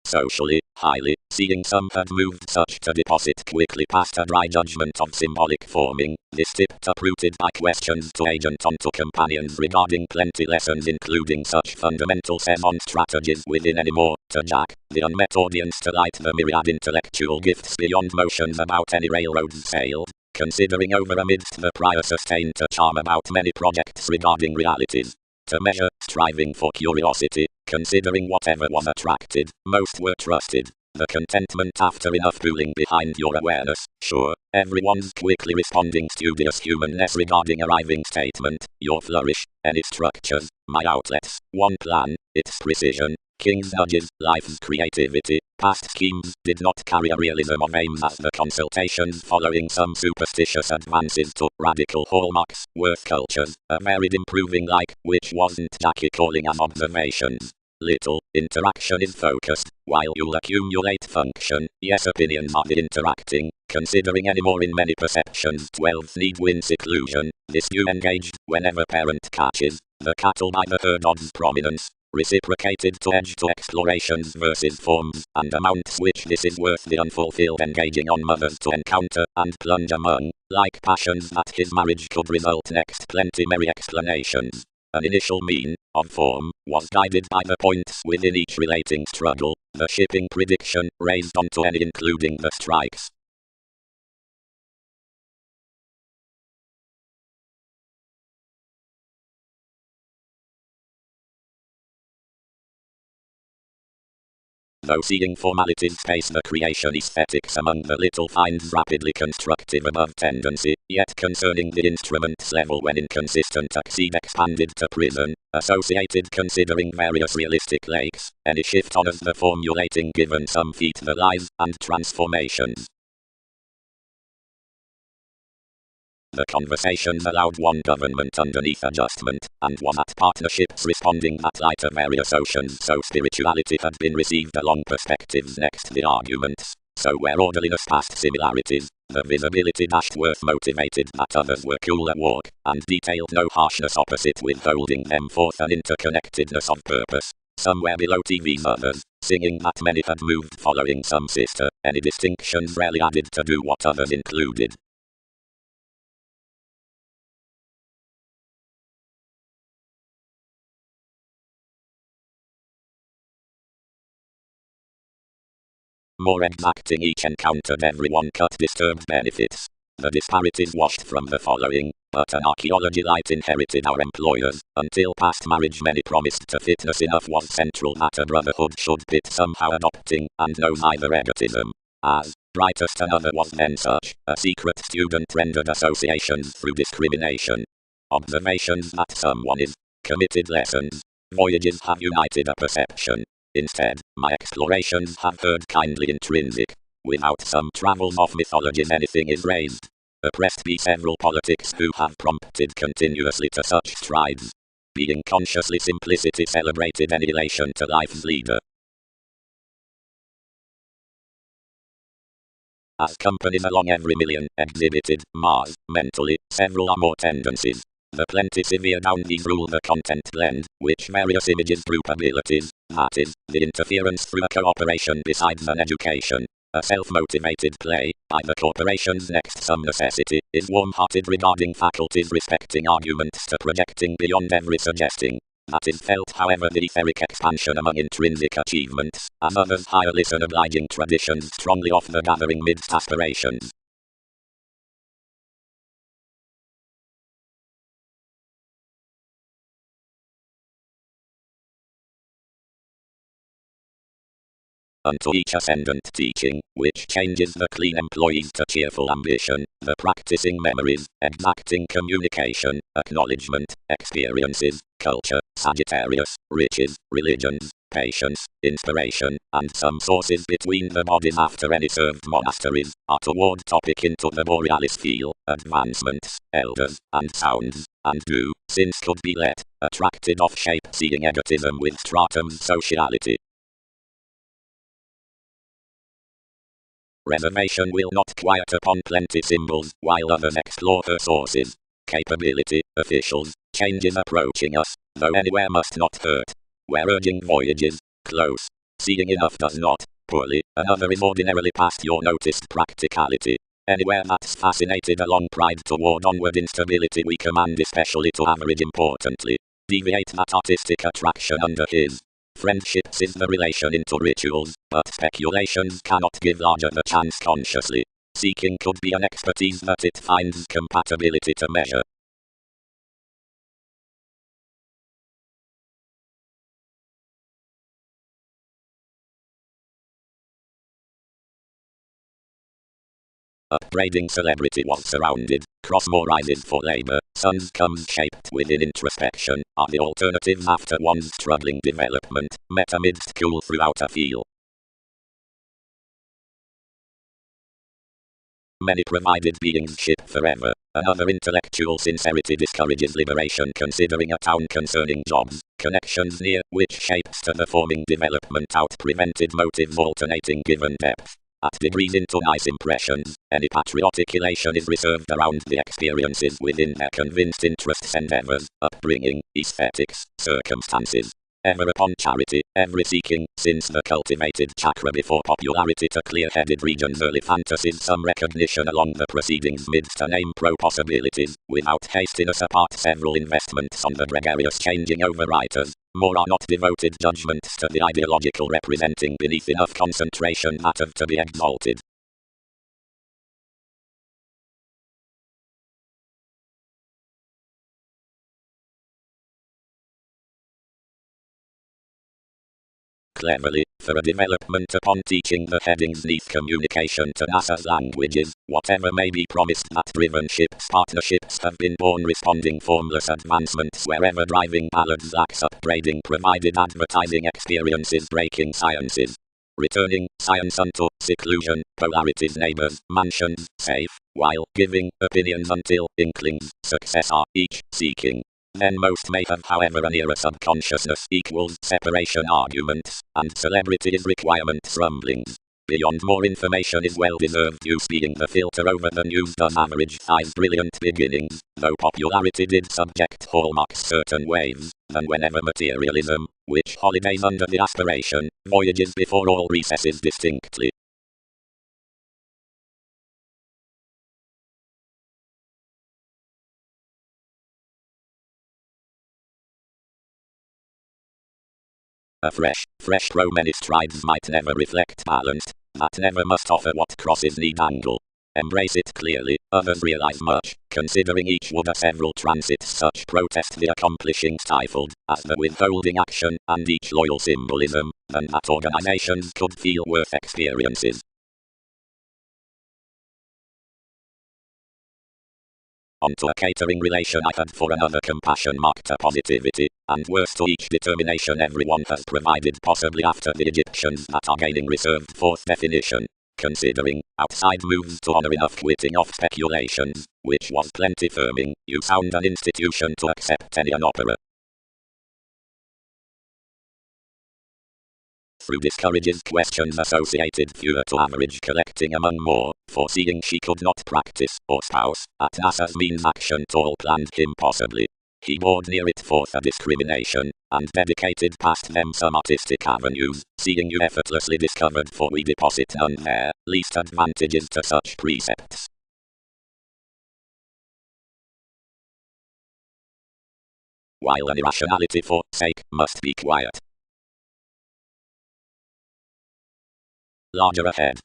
Socially, highly, seeing some had moved such to deposit quickly past a dry judgment of symbolic forming, this tipped uprooted by questions to agent onto companions regarding plenty lessons including such fundamental on strategies within any more, to Jack, the unmet audience to light the myriad intellectual gifts beyond motions about any railroads sailed, considering over amidst the prior sustained to charm about many projects regarding realities. To measure, striving for curiosity, considering whatever was attracted, most were trusted. The contentment after enough pooling behind your awareness, sure, everyone's quickly responding studious humanness regarding arriving statement, your flourish, any structures, my outlets, one plan, its precision, King's nudges, life's creativity, past schemes did not carry a realism of aims as the consultations following some superstitious advances to radical hallmarks, worth cultures, a varied improving like, which wasn't Jackie calling as observations. Little interaction is focused, while you'll accumulate function, yes opinions are the interacting, considering any more in many perceptions 12th need win seclusion, this you engaged, whenever parent catches, the cattle by the herd odds prominence, reciprocated to edge to explorations versus forms, and amounts which this is worth the unfulfilled engaging on mothers to encounter, and plunge among, like passions that his marriage could result next plenty merry explanations. An initial mean, of form, was guided by the points within each relating struggle, the shipping prediction, raised onto any including the strikes. Though seeing formalities space the creation aesthetics among the little finds rapidly constructive above tendency, yet concerning the instrument's level when inconsistent exceed expanded to prison, associated considering various realistic lakes, any shift on as the formulating given some feet the lies, and transformations. The conversations allowed one government underneath adjustment, and was at partnerships responding that light of various oceans so spirituality had been received along perspectives next the arguments, so where orderliness past similarities, the visibility dashed worth motivated that others were cool at walk, and detailed no harshness opposite withholding them forth an interconnectedness of purpose. somewhere below TV's others, singing that many had moved following some sister, any distinctions rarely added to do what others included. More exacting each encountered everyone cut disturbed benefits. The disparities washed from the following, but an archaeology light inherited our employers, until past marriage many promised to fitness enough was central that a brotherhood should pit somehow adopting, and know neither egotism. As brightest another was then such, a secret student rendered associations through discrimination. Observations that someone is committed lessons. Voyages have united a perception. Instead, my explorations have heard kindly intrinsic. Without some travels of mythologies anything is raised. Oppressed be several politics who have prompted continuously to such strides. Being consciously simplicity celebrated any elation to life's leader. As companies along every million exhibited, Mars, mentally, several or more tendencies. The plenty severe down these rule the content blend, which various images group abilities, that is, the interference through a cooperation besides an education. A self-motivated play, by the corporation's next some necessity, is warm-hearted regarding faculties respecting arguments to projecting beyond every suggesting. That is felt however the etheric expansion among intrinsic achievements, as others higher listen obliging traditions strongly off the gathering midst aspirations. Unto each ascendant teaching, which changes the clean employees to cheerful ambition, the practicing memories, exacting communication, acknowledgement, experiences, culture, Sagittarius, riches, religions, patience, inspiration, and some sources between the bodies after any served monasteries, are toward topic into the borealis feel, advancements, elders, and sounds, and do, since could be let, attracted off shape seeing egotism with stratum's sociality. Reservation will not quiet upon plenty symbols, while others explore her sources. Capability, officials, changes approaching us, though anywhere must not hurt. Where urging voyages, close. Seeing enough does not, poorly, another is ordinarily past your noticed practicality. Anywhere that's fascinated along pride toward onward instability we command especially to average importantly. Deviate that artistic attraction under his. Friendships is the relation into rituals, but speculations cannot give larger the chance consciously. Seeking could be an expertise that it finds compatibility to measure. Upbraiding celebrity was surrounded, cross more rises for labor, suns comes shaped within introspection, are the alternatives after one's struggling development, met amidst cool throughout a feel. Many provided beings ship forever. Another intellectual sincerity discourages liberation considering a town concerning jobs, connections near, which shapes to the forming development out prevented motives alternating given depth. At degrees into nice impressions, any patriotic elation is reserved around the experiences within their convinced interests endeavors, upbringing, aesthetics, circumstances. Ever upon charity, every seeking, since the cultivated chakra before popularity to clear-headed regions early fantasies some recognition along the proceedings midst a name pro possibilities, without hastiness apart several investments on the gregarious changing over writers, more are not devoted judgments to the ideological representing beneath enough concentration that of to be exalted. Cleverly, for a development upon teaching the headings neath communication to NASA's languages, whatever may be promised that driven ships partnerships have been born responding formless advancements wherever driving ballads lacks upgrading provided advertising experiences breaking sciences. Returning science unto seclusion, polarities neighbors, mansions, safe, while giving opinions until inklings, success are each seeking. Then most may have however a nearer subconsciousness equals separation arguments, and celebrity is requirements rumblings. Beyond more information is well-deserved use, being the filter over the news does average 5 brilliant beginnings, though popularity did subject hallmarks certain waves, than whenever materialism, which holidays under the aspiration, voyages before all recesses distinctly. A fresh Romanist tribes might never reflect balanced, that never must offer what crosses need angle. Embrace it clearly, others realize much, considering each would a several transits such protest the accomplishing stifled, as the withholding action, and each loyal symbolism, than that organizations could feel worth experiences. Onto a catering relation I had for another compassion marked a positivity, and worse to each determination everyone has provided possibly after the Egyptians that are gaining reserved fourth definition. Considering, outside moves to honor enough quitting off speculations, which was plenty firming, you sound an institution to accept any an opera. Through discourages questions associated fewer to average collecting among more, foreseeing she could not practice, or spouse, at NASA's means action to all planned him possibly. He bored near it forth a discrimination, and dedicated past them some artistic avenues, seeing you effortlessly discovered for we deposit none there, least advantages to such precepts. While an irrationality for sake must be quiet. Larger ahead.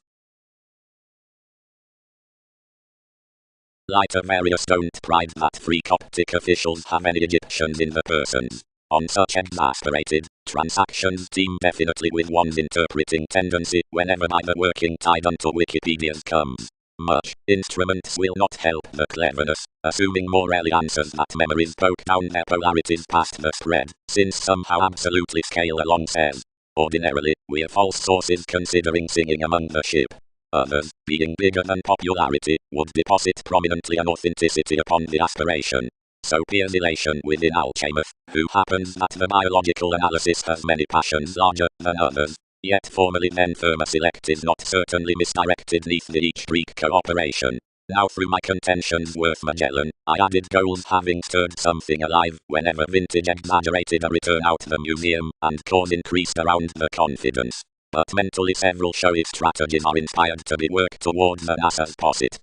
Lighter various don't pride that free Coptic officials have any Egyptians in the persons. On such exasperated transactions team definitely with one's interpreting tendency whenever either working tied unto Wikipedia's comes. Much instruments will not help the cleverness, assuming morally answers that memories poke down their polarities past the spread, since somehow absolutely scale along says. Ordinarily, we're false sources considering singing among the ship. Others, being bigger than popularity, would deposit prominently an authenticity upon the aspiration. So peers elation within Alchemath, who happens that the biological analysis has many passions larger than others, yet formally then firmer select is not certainly misdirected neath the each Greek cooperation. Now through my contentions worth Magellan, I added goals having stirred something alive, whenever vintage exaggerated a return out the museum, and cause increased around the confidence. But mentally several showy strategies are inspired to be worked towards the NASA's posit.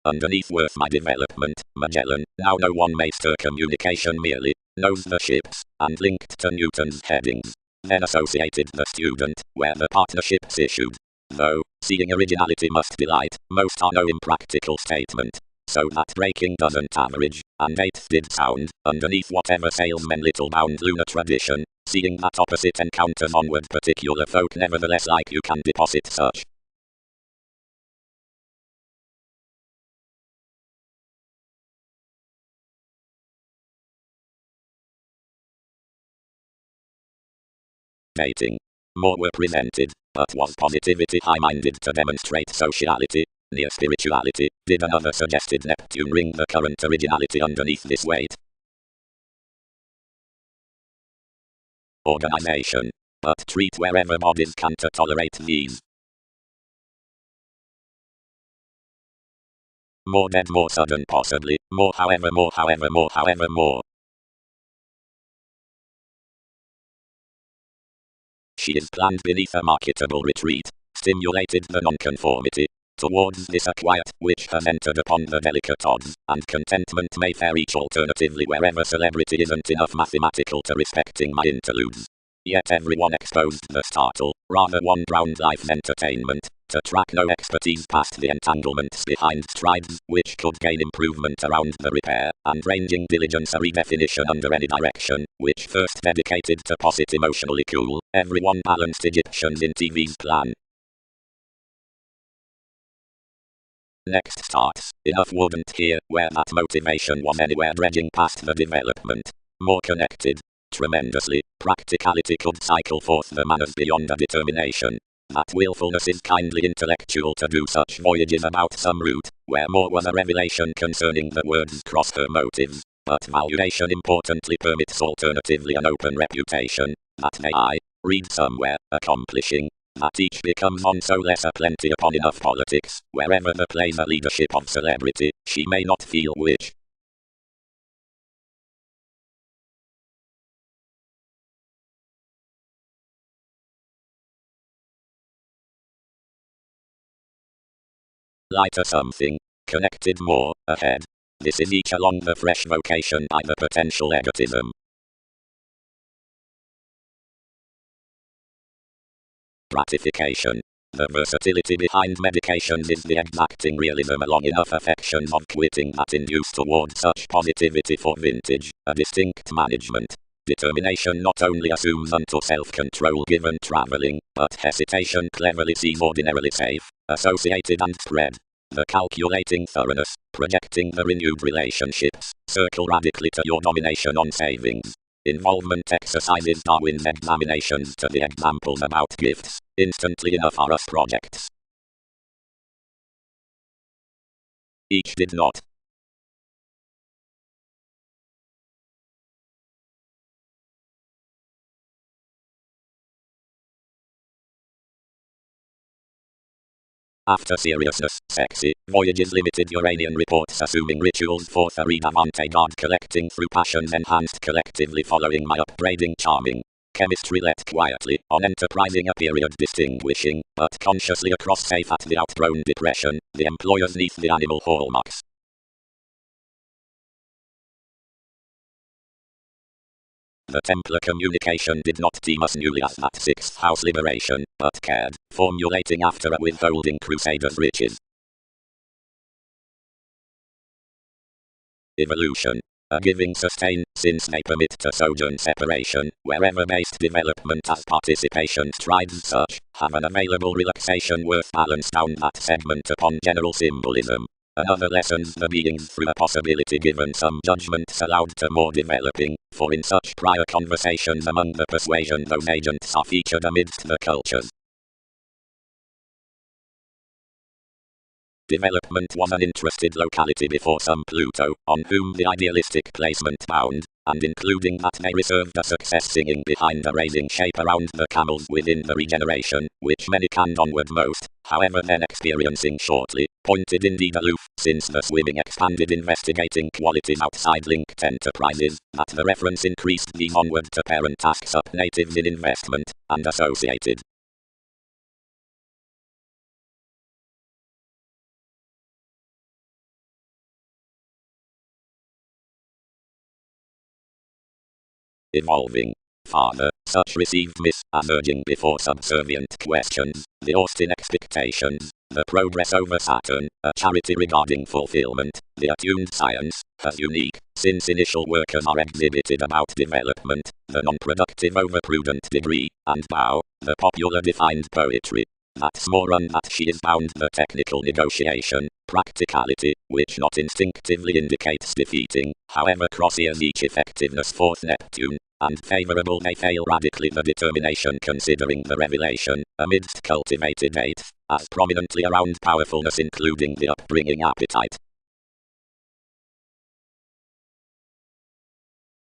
Underneath worth my development, Magellan, now no one may stir communication merely, knows the ships, and linked to Newton's headings. Then associated the student, where the partnerships issued. Though, seeing originality must delight, most are no impractical statement. So that breaking doesn't average, and eighth did sound, underneath whatever salesmen little bound lunar tradition, seeing that opposite encounters onward particular folk nevertheless like you can deposit such. Dating. More were presented, but was positivity high-minded to demonstrate sociality? Near spirituality, did another suggested Neptune ring the current originality underneath this weight? Organization. But treat wherever bodies can to tolerate these. More dead, more sudden possibly, more however, more however, more however, more. She is planned beneath a marketable retreat, stimulated the nonconformity. Towards this a quiet, which has entered upon the delicate odds, and contentment may fare each alternatively wherever celebrity isn't enough mathematical to respecting my interludes. Yet everyone exposed the startle, rather one drowned life's entertainment, to track no expertise past the entanglements behind strides, which could gain improvement around the repair, and ranging diligence a redefinition under any direction, which first dedicated to posit emotionally cool, everyone balanced Egyptians in TV's plan. Next starts, enough wouldn't here, where that motivation was anywhere dredging past the development. More connected. Tremendously, practicality could cycle forth the manners beyond a determination. that willfulness is kindly intellectual to do such voyages about some route, where more was a revelation concerning the words cross her motives, but valuation importantly permits alternatively an open reputation, that may I read somewhere, accomplishing, that each becomes on so less a plenty upon enough politics, wherever the plays a leadership of celebrity, she may not feel which. Lighter something, connected more, ahead. This is each along the fresh vocation by the potential egotism. Gratification. The versatility behind medications is the exacting realism along enough affections of quitting that induce toward such positivity for vintage, a distinct management. Determination not only assumes unto self-control given traveling, but hesitation cleverly sees ordinarily safe, associated and spread. The calculating thoroughness, projecting the renewed relationships, circle radically to your domination on savings. Involvement exercises Darwin's examinations to the examples about gifts, instantly enough are us projects. Each did not. After seriousness, sexy, voyages limited Uranian reports assuming rituals for third avant-garde collecting through passions enhanced collectively following my upbraiding charming. Chemistry let quietly, on enterprising a period distinguishing, but consciously across safe at the outgrown depression, the employers neath the animal hallmarks. The Templar communication did not deem us newly as that sixth house liberation, but cared, formulating after a withholding crusader's riches. Evolution. A giving sustain, since they permit to sojourn separation, wherever based development as participation strides such, have an available relaxation worth balance down that segment upon general symbolism. Another lessons the beings through a possibility given some judgments allowed to more developing, for in such prior conversations among the persuasion those agents are featured amidst the cultures. Development was an interested locality before some Pluto, on whom the idealistic placement bound, and including that they reserved a success singing behind a raising shape around the camels within the regeneration, which many canned onward most, however then experiencing shortly, pointed indeed aloof, since the swimming expanded investigating qualities outside linked enterprises, that the reference increased these onward to parent tasks up natives in investment, and associated. Evolving. Farther, such received miss as urging before subservient questions, the Austin expectations, the progress over Saturn, a charity regarding fulfillment, the attuned science, as unique, since initial workers are exhibited about development, the non-productive over prudent degree, and bow, the popular defined poetry. That's more on that she is bound the technical negotiation, practicality, which not instinctively indicates defeating, however cross-ears each effectiveness fourth Neptune, and favorable they fail radically the determination considering the revelation, amidst cultivated eighth, as prominently around powerfulness including the upbringing appetite.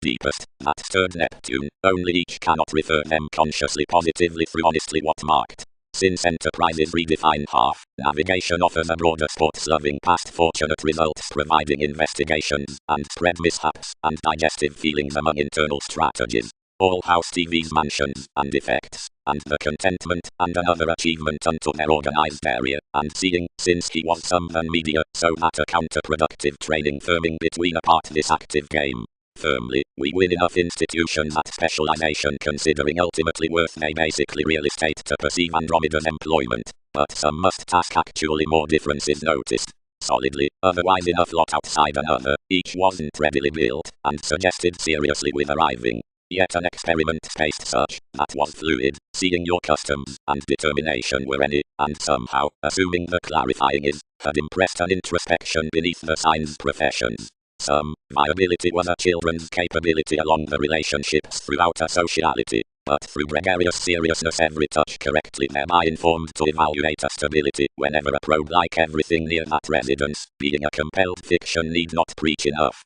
Deepest, that third Neptune, only each cannot refer them consciously positively through honestly what marked. Since enterprises redefine half, navigation offers a broader sports-loving past fortunate results providing investigations, and spread mishaps, and digestive feelings among internal strategies. All house TV's mansions, and effects, and the contentment, and another achievement unto their organized area, and seeing, since he was some than media, so that a counterproductive training firming between apart this active game. Firmly, we win enough institutions at specialization considering ultimately worth they basically real estate to perceive Andromeda's employment, but some must task actually more differences noticed. Solidly, otherwise enough lot outside another, each wasn't readily built, and suggested seriously with arriving. Yet an experiment spaced such, that was fluid, seeing your customs, and determination were any, and somehow, assuming the clarifying is, had impressed an introspection beneath the signs professions. Some viability was a children's capability along the relationships throughout a sociality. but through gregarious seriousness every touch correctly thereby informed to evaluate a stability whenever a probe like everything near that residence, being a compelled fiction need not preach enough.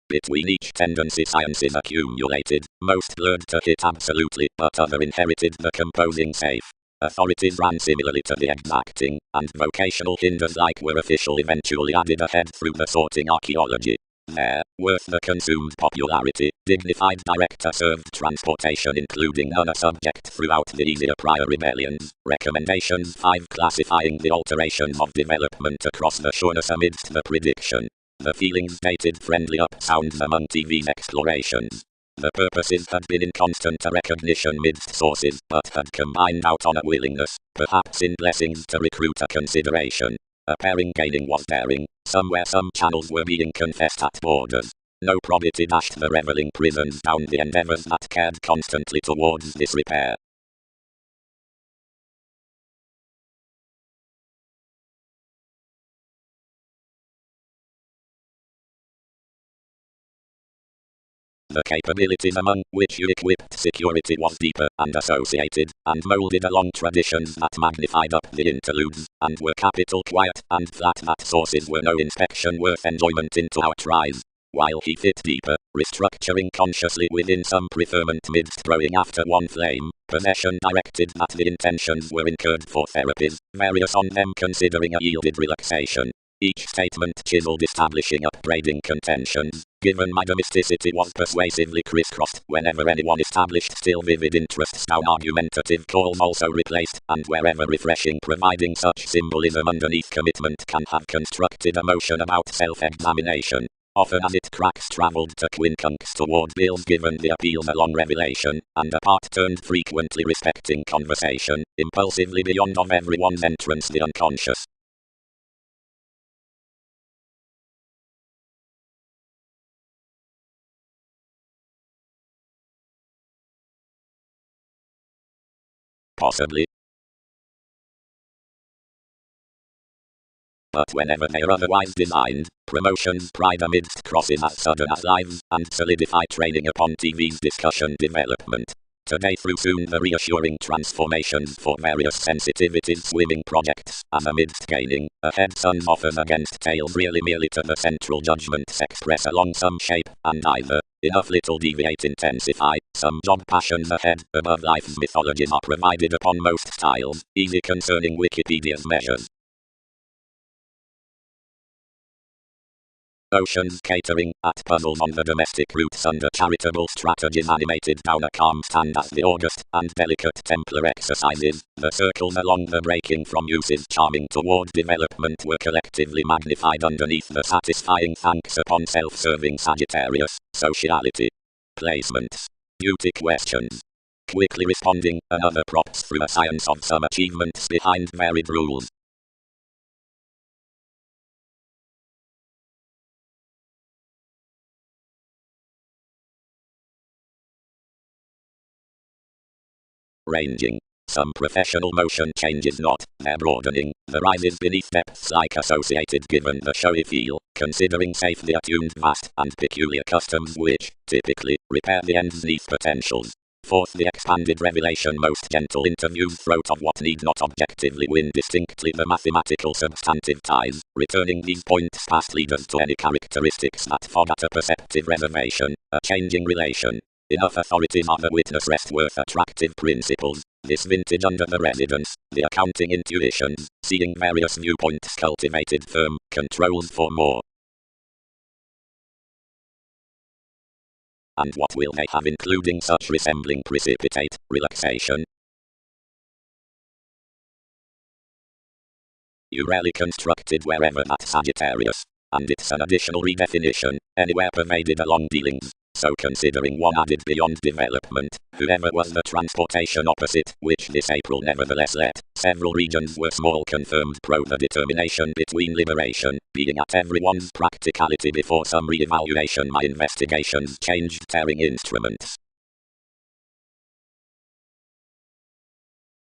Between each tendency sciences accumulated, most learned to hit absolutely, but other inherited the composing safe. Authorities ran similarly to the exacting, and vocational hinders like were official eventually added ahead through the sorting archaeology. There, worth the consumed popularity, dignified director served transportation including none a subject throughout the easier prior rebellions, recommendations 5 classifying the alterations of development across the sureness amidst the prediction. The feelings dated friendly up sounds among TV's explorations. The purposes had been in constant recognition midst sources, but had combined out on a willingness, perhaps in blessings to recruit a consideration. A pairing gaining was daring, somewhere some channels were being confessed at borders. No probity dashed the reveling prisons down the endeavors that cared constantly towards this repair. The capabilities among which you equipped security was deeper and associated, and moulded along traditions that magnified up the interludes, and were capital quiet and flat that sources were no inspection worth enjoyment into our tries. While he fit deeper, restructuring consciously within some preferment midst throwing after one flame, possession directed that the intentions were incurred for therapies, various on them considering a yielded relaxation. Each statement chiseled establishing upgrading contentions, given my domesticity was persuasively crisscrossed whenever anyone established still vivid interests down argumentative calls also replaced, and wherever refreshing providing such symbolism underneath commitment can have constructed emotion about self-examination. Often as it cracks travelled to quincunx toward bills given the appeals along revelation, and apart turned frequently respecting conversation, impulsively beyond of everyone's entrance the unconscious. Possibly. But whenever they are otherwise designed, promotions pride amidst crosses as sudden as lives, and solidify training upon TV's discussion development. Today through soon the reassuring transformations for various sensitivities swimming projects, as amidst gaining, ahead sun offers against tails really merely to the central judgments express along some shape, and either, enough little deviate intensify, some job passions ahead, above life's mythologies are provided upon most styles, easy concerning Wikipedia's measures. Oceans catering at puzzles on the domestic roots under charitable strategies animated down a calm stand as the august and delicate Templar exercises, the circles along the breaking from uses charming toward development were collectively magnified underneath the satisfying thanks upon self-serving Sagittarius, sociality, placements, beauty questions. Quickly responding, another props through a science of some achievements behind varied rules. Ranging. Some professional motion changes not, their broadening, the rises beneath depths like associated given the showy feel, considering safely attuned vast and peculiar customs which, typically, repair the ends neath potentials. Fourth the expanded revelation most gentle interviews throat of what need not objectively win distinctly the mathematical substantive ties, returning these points past leaders to any characteristics that fog at a perceptive reservation, a changing relation. Enough authorities are the witness rest worth attractive principles, this vintage under the residence, the accounting intuitions, seeing various viewpoints cultivated firm, controls for more. And what will they have including such resembling precipitate, relaxation? You rarely constructed wherever that Sagittarius, and it's an additional redefinition, anywhere pervaded along dealings. So considering one added beyond development, whoever was the transportation opposite, which this April nevertheless let, several regions were small confirmed pro the determination between liberation, being at everyone's practicality before some re-evaluation my investigations changed tearing instruments.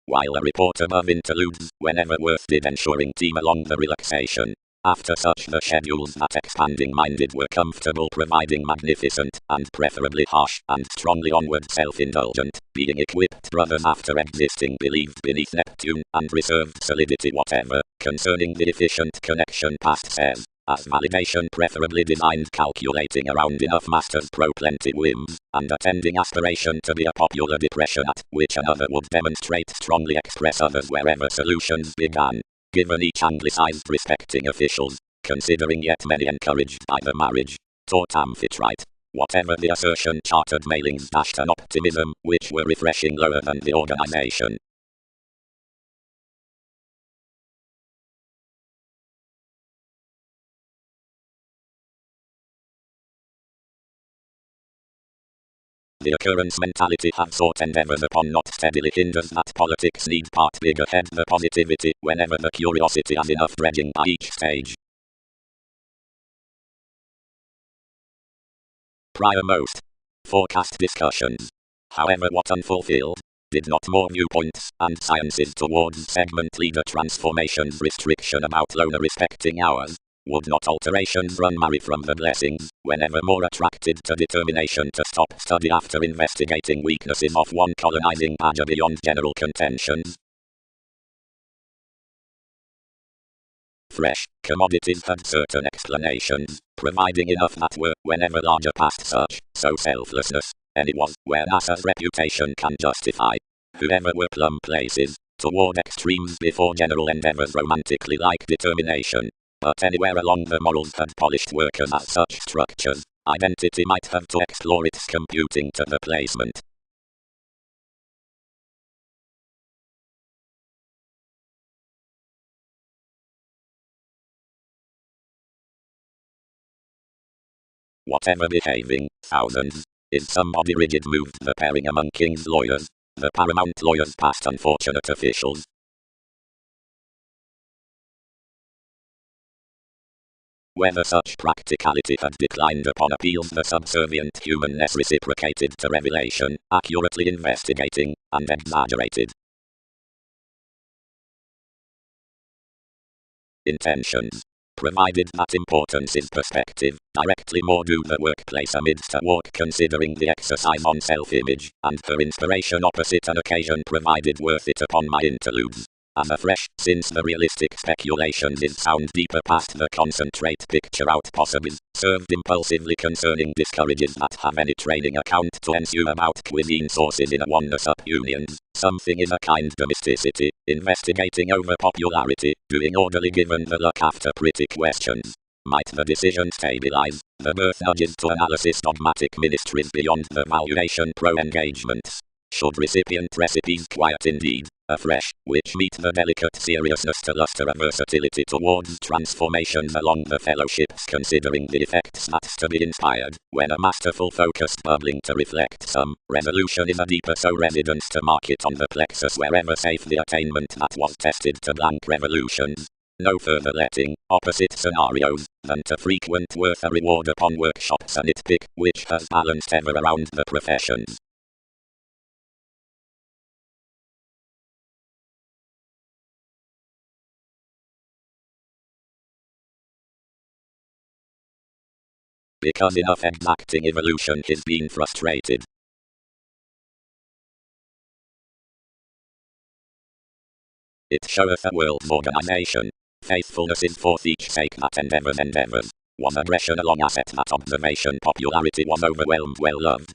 while a report above interludes, whenever worth did ensuring team along the relaxation. After such the schedules that expanding-minded were comfortable providing magnificent, and preferably harsh, and strongly onward self-indulgent, being equipped brothers after existing believed beneath Neptune, and reserved solidity whatever, concerning the efficient connection past says, as validation preferably designed calculating around enough masters pro-plenty whims, and attending aspiration to be a popular depression at which another would demonstrate strongly express others wherever solutions began. Given each anglicized respecting officials, considering yet many encouraged by the marriage, taught Amphitrite, whatever the assertion chartered mailings dashed an optimism, which were refreshing lower than the organization. The occurrence mentality have sought endeavors upon not steadily hinders that politics need part big ahead the positivity whenever the curiosity has enough dredging by each stage. Prior most forecast discussions, however what unfulfilled, did not more viewpoints and sciences towards segment leader transformations restriction about loner respecting ours, would not alterations run marry from the blessings, whenever more attracted to determination to stop study after investigating weaknesses of one colonizing badger beyond general contentions? Fresh commodities had certain explanations, providing enough that were, whenever larger past such, so selflessness, any was, where NASA's reputation can justify, whoever were plum places, toward extremes before general endeavors romantically like determination. But anywhere along the morals had polished workers as such structures, identity might have to explore its computing to the placement. Whatever behaving, thousands, is somebody rigid moved the pairing among king's lawyers, the paramount lawyers past unfortunate officials. Whether such practicality had declined upon appeals the subservient humanness reciprocated to revelation, accurately investigating, and exaggerated. Intentions. Provided that importance is perspective, directly more do the workplace amidst a walk considering the exercise on self-image, and her inspiration opposite an occasion provided worth it upon my interludes. As afresh, since the realistic speculations is sound deeper past the concentrate picture out possibles, served impulsively concerning discourages that have any training account to ensue about cuisine sources in a oneness up unions, something is a kind domesticity, investigating over popularity, doing orderly given the look after pretty questions. Might the decision stabilize, the birth nudges to analysis dogmatic ministries beyond the valuation pro-engagements. Should recipient recipes quiet indeed, afresh, which meet the delicate seriousness to luster a versatility towards transformations along the fellowships considering the effects that's to be inspired, when a masterful focused bubbling to reflect some resolution is a deeper so residence to mark it on the plexus wherever safe the attainment that was tested to blank revolutions. No further letting, opposite scenarios, than to frequent worth a reward upon workshops a nitpick, which has balanced ever around the professions. Because enough exacting evolution is being frustrated. It showeth a world's organization. Faithfulness is forth each sake that endeavors. Was aggression along asset that observation popularity was overwhelmed well loved.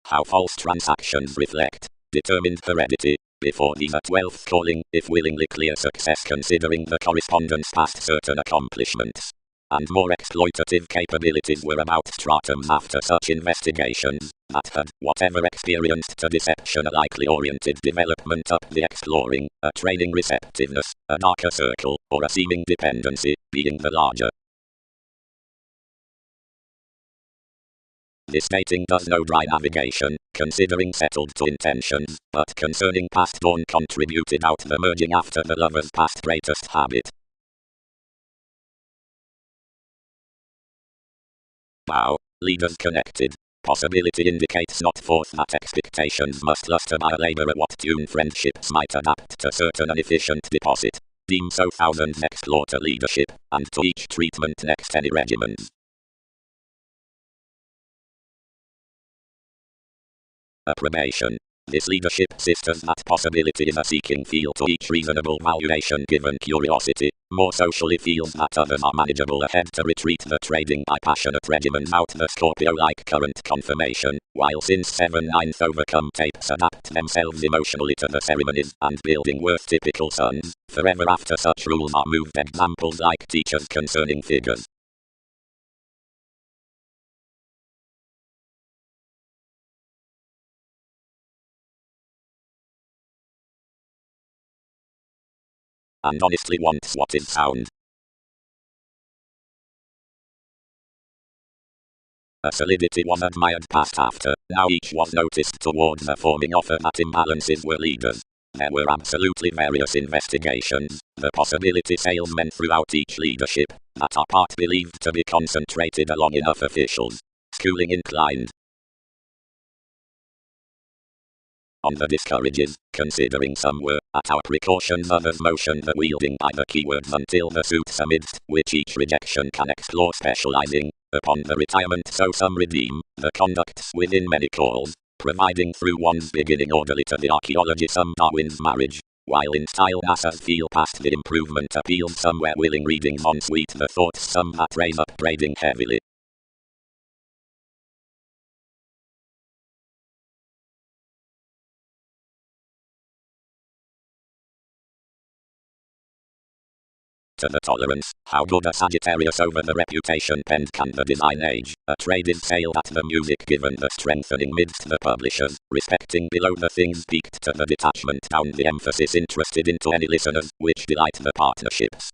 How false transactions reflect, determined heredity, before these a 12th calling, if willingly clear success considering the correspondence past certain accomplishments. And more exploitative capabilities were about stratums after such investigations, that had, whatever experienced to deception a likely oriented development up the exploring, a training receptiveness, a darker circle, or a seeming dependency, being the larger. This dating does no dry navigation, considering settled to intentions, but concerning past dawn contributed out the merging after the lover's past greatest habit. Bow, leaders connected. Possibility indicates not forth that expectations must luster by a labor at what tune friendships might adapt to certain inefficient deposit. Deem so thousands explore to leadership, and to each treatment next any regiments. Approbation. This leadership sisters that possibility is a seeking field to each reasonable valuation given curiosity, more socially feels that others are manageable ahead to retreat the trading by passionate regimens out the Scorpio-like current confirmation, while since 7/9 overcome tapes adapt themselves emotionally to the ceremonies and building worth typical sons, forever after such rules are moved examples like teachers concerning figures. And honestly wants what is sound. A solidity was admired past after, now each was noticed towards the forming offer that imbalances were leaders. There were absolutely various investigations, the possibility salesmen throughout each leadership, that are part believed to be concentrated along enough officials. Schooling inclined. On the discourages, considering some were, at our precautions others motion the wielding by the keywords until the suits amidst which each rejection can explore specializing, upon the retirement so some redeem, the conducts within many calls, providing through one's beginning orderly to the archaeology some Darwin's marriage, while in style NASA's feel past the improvement appeals somewhere willing readings on sweet the thoughts some that raise upbraiding heavily. To the tolerance, how good a Sagittarius over the reputation penned can the design age, a trade is sailed at the music given the strengthening midst the publishers, respecting below the things peaked to the detachment down the emphasis interested into any listeners, which delight the partnerships.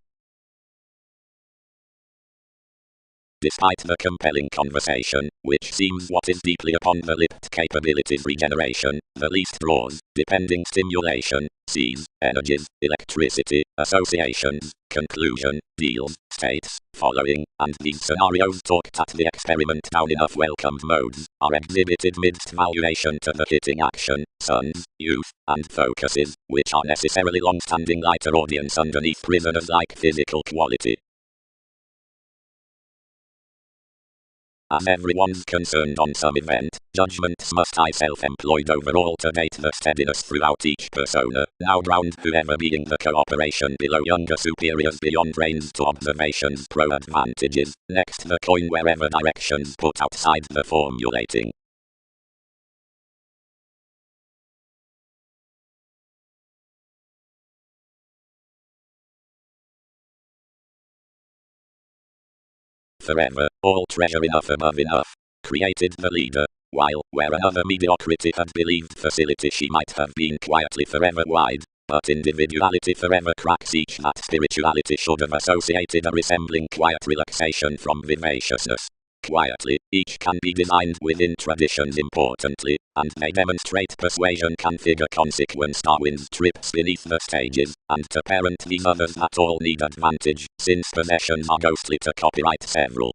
Despite the compelling conversation, which seems what is deeply upon the lipped capabilities regeneration, the least draws, depending stimulation, sees, energies, electricity, associations, conclusion, deals, states, following, and these scenarios talked at the experiment down enough welcomed modes, are exhibited midst valuation to the hitting action, sons, youth, and focuses, which are necessarily long-standing lighter audience underneath prisoners like physical quality. As everyone's concerned on some event, judgments must I self-employed overall to date the steadiness throughout each persona, now drowned whoever being the cooperation below younger superiors beyond brains to observations pro-advantages, next the coin wherever directions put outside the formulating. Forever, all treasure enough above enough, created the leader, while, where another mediocrity had believed facility she might have been quietly forever wide, but individuality forever cracks each that spirituality should have associated a resembling quiet relaxation from vivaciousness. Quietly, each can be designed within traditions importantly, and they demonstrate persuasion can figure consequence Darwin's trips beneath the stages, and to parent these others that all need advantage, since possessions are ghostly to copyright several.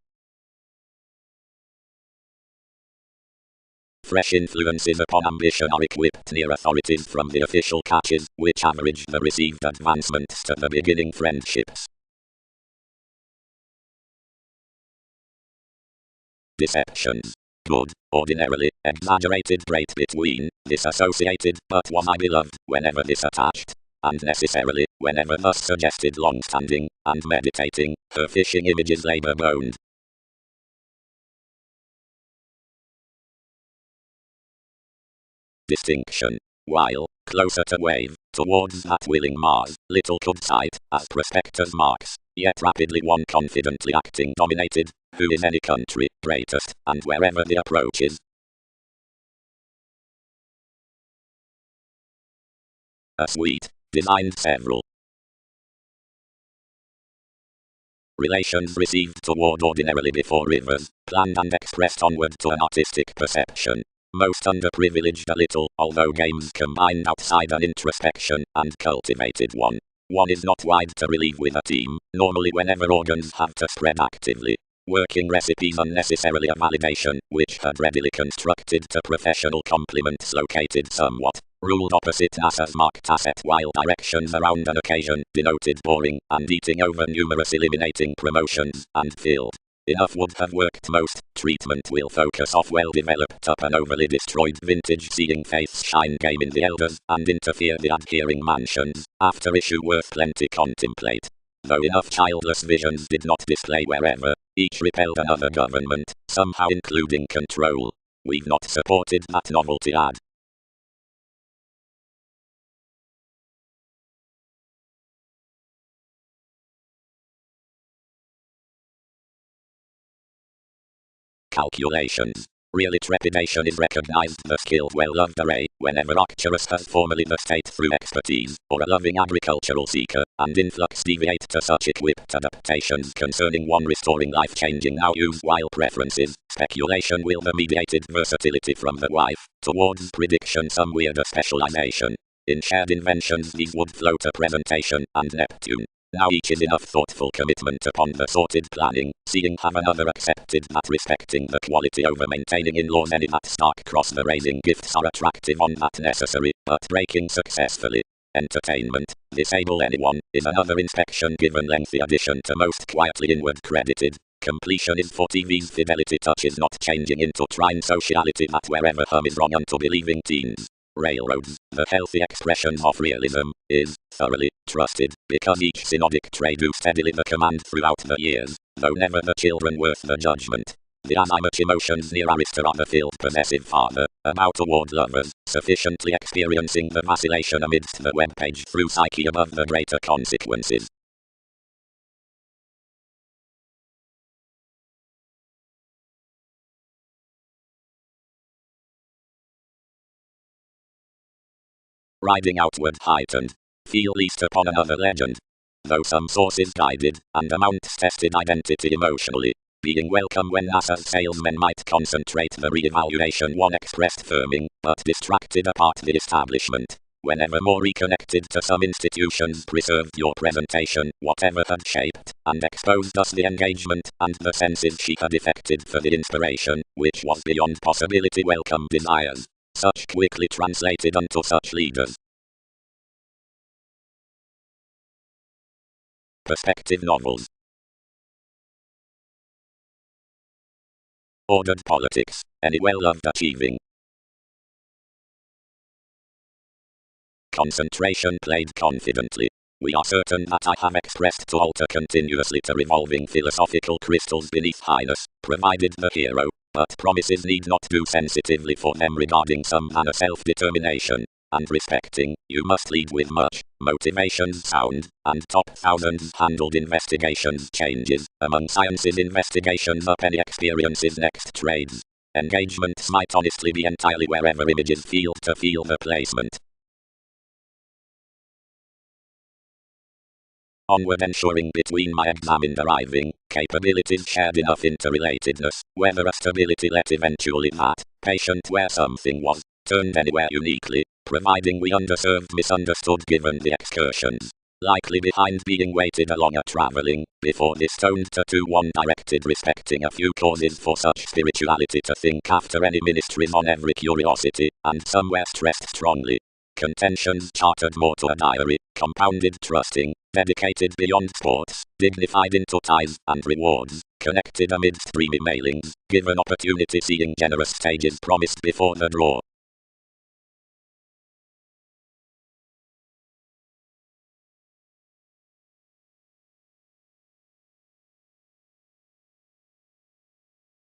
Fresh influences upon ambition are equipped near authorities from the official catches, which average the received advancements to the beginning friendships. Deceptions. Good, ordinarily, exaggerated great between, disassociated, but was I beloved, whenever disattached, and necessarily, whenever thus suggested long-standing, and meditating, her fishing images labor-boned. Distinction. While, closer to wave, towards that willing Mars, little could sight, as prospectors marks, yet rapidly one confidently acting dominated, who is any country, greatest, and wherever the approach is. A suite, designed several. Relations received toward ordinarily before rivers, planned and expressed onward to an artistic perception. Most underprivileged a little, although games combined outside an introspection, and cultivated one. One is not wide to relieve with a team, normally whenever organs have to spread actively. Working recipes unnecessarily a validation, which had readily constructed to professional compliments located somewhat. Ruled opposite as marked asset while directions around an occasion denoted boring and eating over numerous eliminating promotions and filled. Enough would have worked most. Treatment will focus off well-developed up and overly destroyed vintage seeing face shine game in the elders and interfere the adhering mansions. After issue worth plenty contemplate. Though enough childless visions did not display wherever, each repelled another government, somehow including control. We've not supported that novelty ad. Calculations. Really trepidation is recognized the skilled well-loved array, whenever Arcturus has formally the state through expertise, or a loving agricultural seeker, and influx deviate to such equipped adaptations concerning one restoring life-changing now use while preferences, speculation will the mediated versatility from the wife, towards prediction some weirder specialization. In shared inventions these would flow to presentation, and Neptune. Now each is enough thoughtful commitment upon the sorted planning, seeing have another accepted that respecting the quality over maintaining in laws any that stark cross the raising gifts are attractive on that necessary, but breaking successfully. Entertainment, disable anyone, is another inspection given lengthy addition to most quietly inward credited. Completion is for TV's fidelity touch is not changing into trine sociality that wherever hum is wrong unto believing teens. Railroads, the healthy expression of realism, is thoroughly trusted, because each synodic trade do steadily the command throughout the years, though never the children worth the judgment. The as much emotions near Arista are the filled possessive father, about award lovers, sufficiently experiencing the vacillation amidst the web page through psyche above the greater consequences. Riding outward heightened. Feel least upon another legend. Though some sources guided, and amounts tested identity emotionally. Being welcome when NASA's salesmen might concentrate the re-evaluation one expressed firming, but distracted apart the establishment. Whenever more reconnected to some institutions preserved your presentation, whatever had shaped, and exposed us the engagement, and the senses she had effected for the inspiration, which was beyond possibility welcome desires. Such quickly translated unto such leaders. Perspective novels. Ordered politics, any well-loved achieving. Concentration played confidently. We are certain that I have expressed to alter continuously to revolving philosophical crystals beneath Highness, provided the hero, but promises need not do sensitively for them regarding some manner self-determination, and respecting, you must lead with much, motivations sound, and top thousands handled investigations changes, among sciences investigations up any experiences next trades. Engagements might honestly be entirely wherever images field to feel the placement. Onward ensuring between my examined arriving, capabilities shared enough interrelatedness, whether a stability let eventually that, patient where something was, turned anywhere uniquely, providing we underserved misunderstood given the excursions. Likely behind being weighted along a travelling, before this toned to 2-1 directed respecting a few causes for such spirituality to think after any ministries on every curiosity, and somewhere stressed strongly. Contentions chartered more to a diary, compounded trusting, dedicated beyond sports, dignified into ties and rewards, connected amidst dreamy mailings, given opportunity seeing generous stages promised before the draw.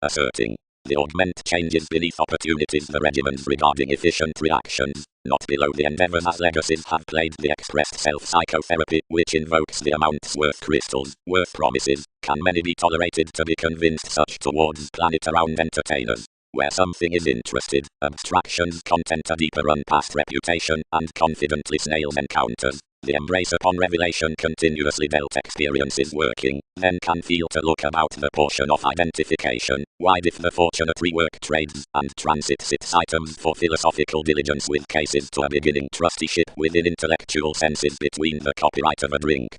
Asserting. The augment changes beneath opportunities the regimens regarding efficient reactions, not below the endeavors as legacies have played the expressed self-psychotherapy, which invokes the amounts worth crystals, worth promises, can many be tolerated to be convinced such towards planet around entertainers. Where something is interested, abstractions content a deeper run past reputation, and confidently snails encounters. The embrace upon revelation continuously dealt experiences working, then can feel to look about the portion of identification, wide if the fortunate rework trades, and transits its items for philosophical diligence with cases to a beginning trusteeship within intellectual senses between the copyright of a drink.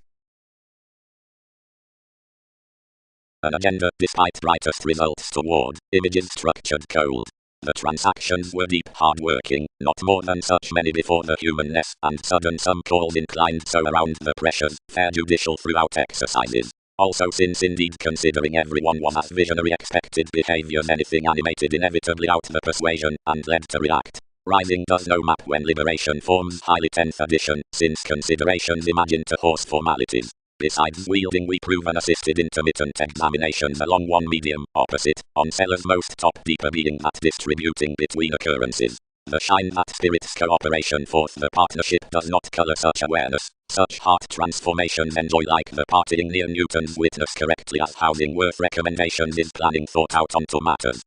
an agenda despite brightest results toward images structured cold. The transactions were deep hard-working, not more than such many before the humanness and sudden some calls inclined so around the pressures, fair judicial throughout exercises. Also since indeed considering everyone was as visionary expected behaviors anything animated inevitably out the persuasion, and led to react. Rising does no map when liberation forms highly 10th edition, since considerations imagine to horse formalities. Besides wielding we prove unassisted intermittent examinations along one medium, opposite, on Sellers' most top deeper being that distributing between occurrences. The shine that spirit's cooperation forth the partnership does not color such awareness. Such heart transformations enjoy like the partying near Newton's witness correctly as housing worth recommendations is planning thought out onto matters.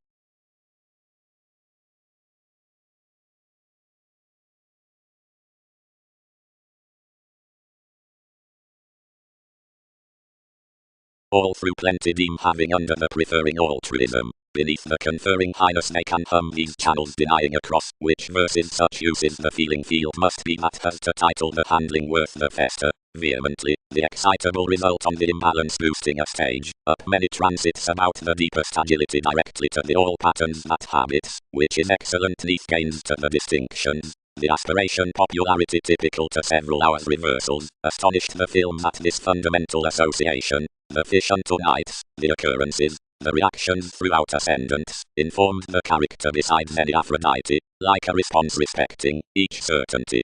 All through plenty deem having under the preferring altruism, beneath the conferring highness they can hum these channels denying across which verses such uses the feeling field must be that has to title the handling worth the fester, vehemently, the excitable result on the imbalance boosting a stage, up many transits about the deepest agility directly to the all patterns that habits, which is excellent neath gains to the distinctions. The aspiration popularity typical to several hours reversals, astonished the film at this fundamental association, the fish unto nights, the occurrences, the reactions throughout ascendants, informed the character besides any Aphrodite, like a response respecting each certainty.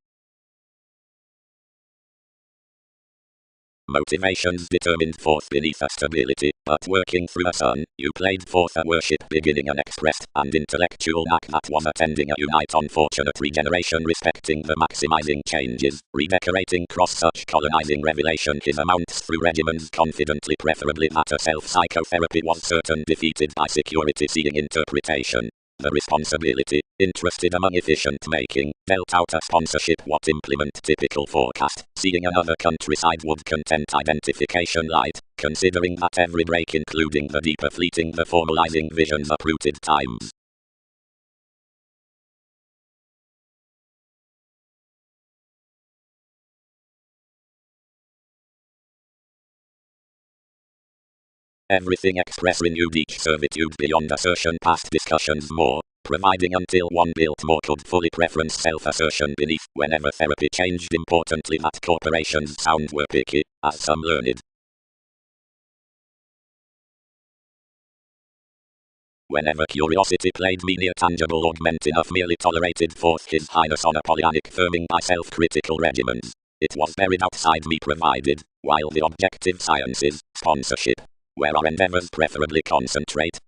Motivations determined forth beneath a stability, but working through a sun, you played forth a worship beginning unexpressed and intellectual knack that was attending a unite on fortunate regeneration respecting the maximizing changes, redecorating cross such colonizing revelation his amounts through regimens confidently preferably that a self-psychotherapy was certain defeated by security seeing interpretation. The responsibility, interested among efficient making, dealt out a sponsorship what implement typical forecast, seeing another countryside would content identification light, considering that every break including the deeper fleeting the formalizing visions uprooted times. Everything express renewed each servitude beyond assertion past discussions more, providing until one built more could fully preference self-assertion beneath whenever therapy changed importantly that corporations sound were picky, as some learned. Whenever curiosity played me near tangible augment enough merely tolerated forth his highness on Apollonic firming by self-critical regimens. It was buried outside me provided, while the objective sciences, sponsorship, where our endeavors preferably concentrate.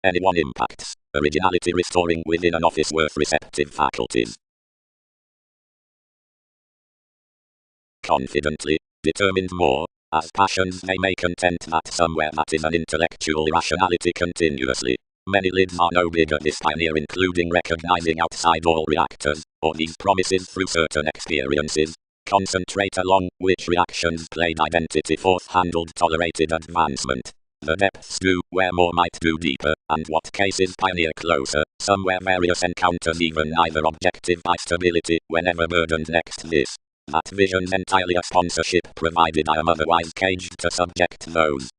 Anyone impacts, originality restoring within an office worth receptive faculties. Confidently, determined more, as passions they may contend that somewhere that is an intellectual irrationality continuously. Many lids are no bigger this pioneer including recognizing outside all reactors, or these promises through certain experiences. Concentrate along which reactions played identity forth handled tolerated advancement. The depths do, where more might do deeper, and what cases pioneer closer, somewhere various encounters even neither objective by stability, whenever burdened next this. That vision's entirely a sponsorship provided I am otherwise caged to subject those.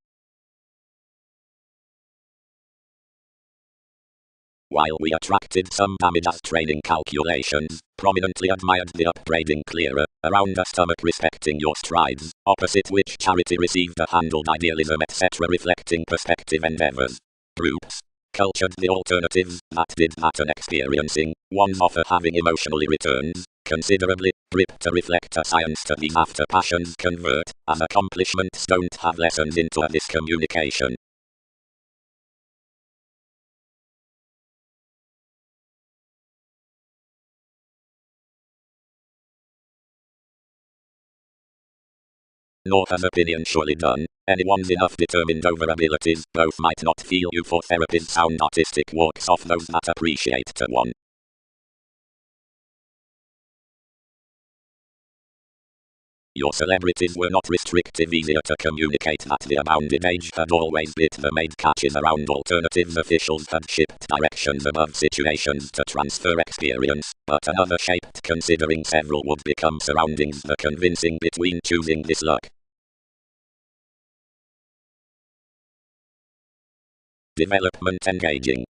While we attracted some damage as training calculations, prominently admired the upbraiding clearer, around a stomach respecting your strides, opposite which charity received a handled idealism etc. reflecting perspective endeavors. Groups. Cultured the alternatives, that did that an experiencing, one's offer having emotionally returns, considerably, grip to reflect a science to these after passions convert, as accomplishments don't have lessons into this communication. Nor has opinion surely done. Anyone's enough determined over abilities, both might not feel you for therapy's sound artistic walks off those that appreciate to one. Your celebrities were not restrictive, easier to communicate that the abounded age had always bit the made catches around alternatives. Officials had shipped directions above situations to transfer experience, but another shaped considering several would become surroundings, the convincing between choosing this luck. Development engaging.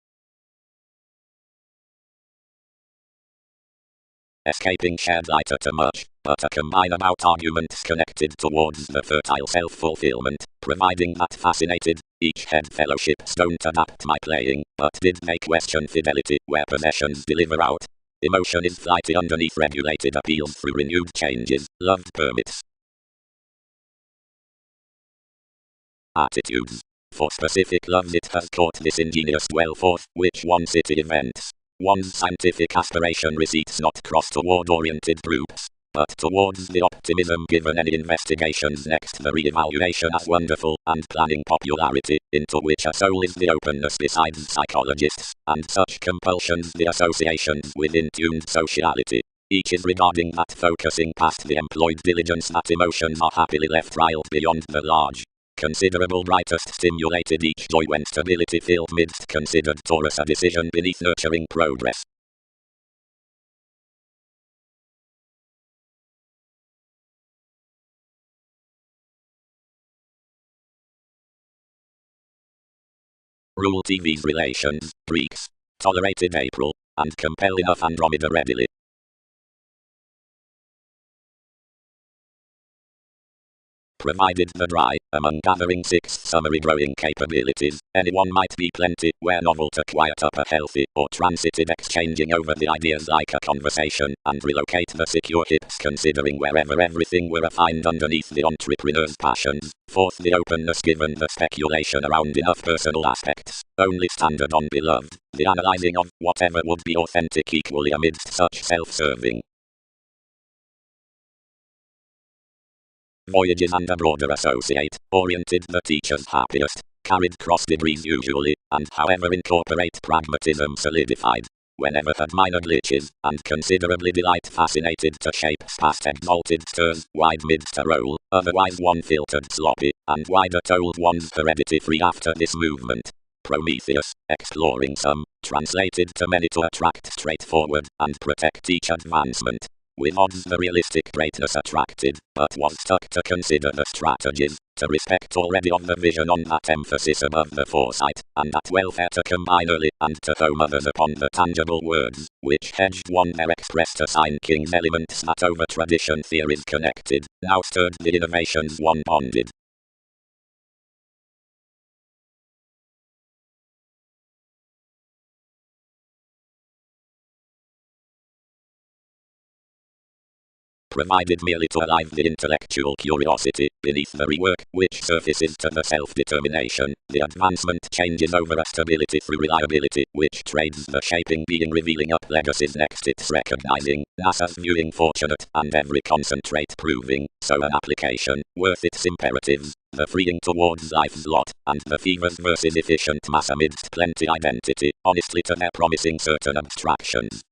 Escaping shared lighter too much, but a combine about arguments connected towards the fertile self-fulfillment, providing that fascinated, each head fellowships don't adapt my playing, but did they question fidelity where possessions deliver out. Emotion is flighty underneath regulated appeals through renewed changes, loved permits. Attitudes. For specific loves it has caught this ingenious dwell forth, which one city events. One's scientific aspiration receipts not cross toward oriented groups, but towards the optimism given any investigations next the re-evaluation as wonderful, and planning popularity, into which a soul is the openness besides psychologists, and such compulsions the associations with in-tuned sociality. Each is regarding that focusing past the employed diligence that emotions are happily left riled beyond the large. Considerable brightest stimulated each joy when stability filled midst considered Taurus a decision beneath nurturing progress. Rule TV's relations, Greeks, tolerated April, and compel enough Andromeda readily. Provided the dry, among gathering sixth summary growing capabilities, anyone might be plenty, where novel to quiet up a healthy, or transited exchanging over the ideas like a conversation, and relocate the secure hips considering wherever everything were refined underneath the entrepreneur's passions. Fourth, the openness given the speculation around enough personal aspects, only standard on beloved, the analyzing of whatever would be authentic equally amidst such self-serving. Voyages and a broader associate, oriented the teacher's happiest, carried cross degrees usually, and however incorporate pragmatism solidified. Whenever had minor glitches, and considerably delight fascinated to shapes past exalted stirs, wide midst a roll, otherwise one filtered sloppy, and wider told one's heredity free after this movement. Prometheus, exploring some, translated to many to attract straightforward, and protect each advancement. With odds the realistic greatness attracted, but was stuck to consider the strategies, to respect already of the vision on that emphasis above the foresight, and that welfare to combine early, and to home others upon the tangible words, which hedged one there expressed assign king's elements that over tradition theories connected, now stirred the innovations one pondered. Provided merely to alive the intellectual curiosity, beneath the rework, which surfaces to the self-determination, the advancement changes over a stability through reliability, which trades the shaping being revealing up legacies next its recognizing, NASA's viewing fortunate, and every concentrate proving, so an application, worth its imperatives, the freeing towards life's lot, and the fevers versus efficient mass amidst plenty identity, honestly to their promising certain abstractions.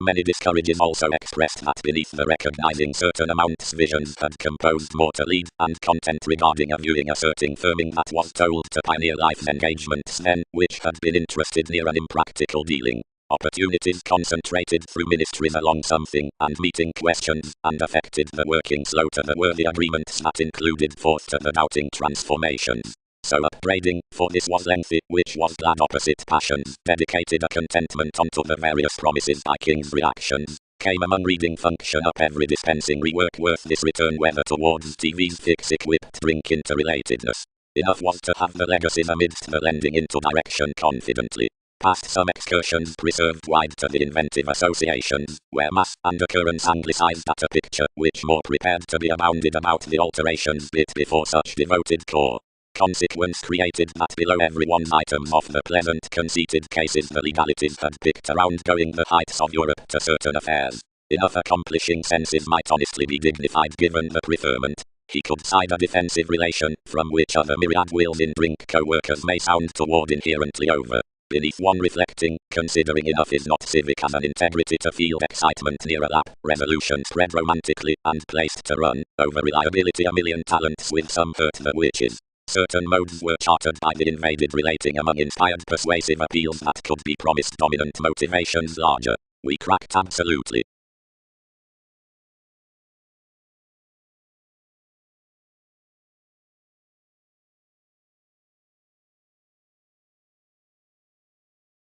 Many discourages also expressed that beneath the recognizing certain amounts visions had composed more to lead, and content regarding a viewing asserting firming that was told to pioneer life's engagements then, which had been interested near an impractical dealing. Opportunities concentrated through ministries along something, and meeting questions, and affected the working slow to the worthy agreements that included forth to the doubting transformations. So upbraiding, for this was lengthy, which was glad opposite passions, dedicated a contentment unto the various promises by king's reactions, came among reading function up every dispensing rework worth this return whether towards TV's fix-equipped drink interrelatedness. Enough was to have the legacies amidst the lending into direction confidently. Past some excursions preserved wide to the inventive associations, where mass and occurrence anglicized at a picture, which more prepared to be abounded about the alterations bit before such devoted core. Consequence created that below every one's items of the pleasant conceited cases the legalities had picked around going the heights of Europe to certain affairs. Enough accomplishing senses might honestly be dignified given the preferment. He could side a defensive relation, from which other myriad wills in drink co-workers may sound toward inherently over. beneath one reflecting, considering enough is not civic as an integrity to feel excitement near a lap, resolution spread romantically, and placed to run, over reliability a million talents with some hurt the witches. Certain modes were charted by the invaded relating among inspired persuasive appeals that could be promised dominant motivations larger. We cracked absolutely.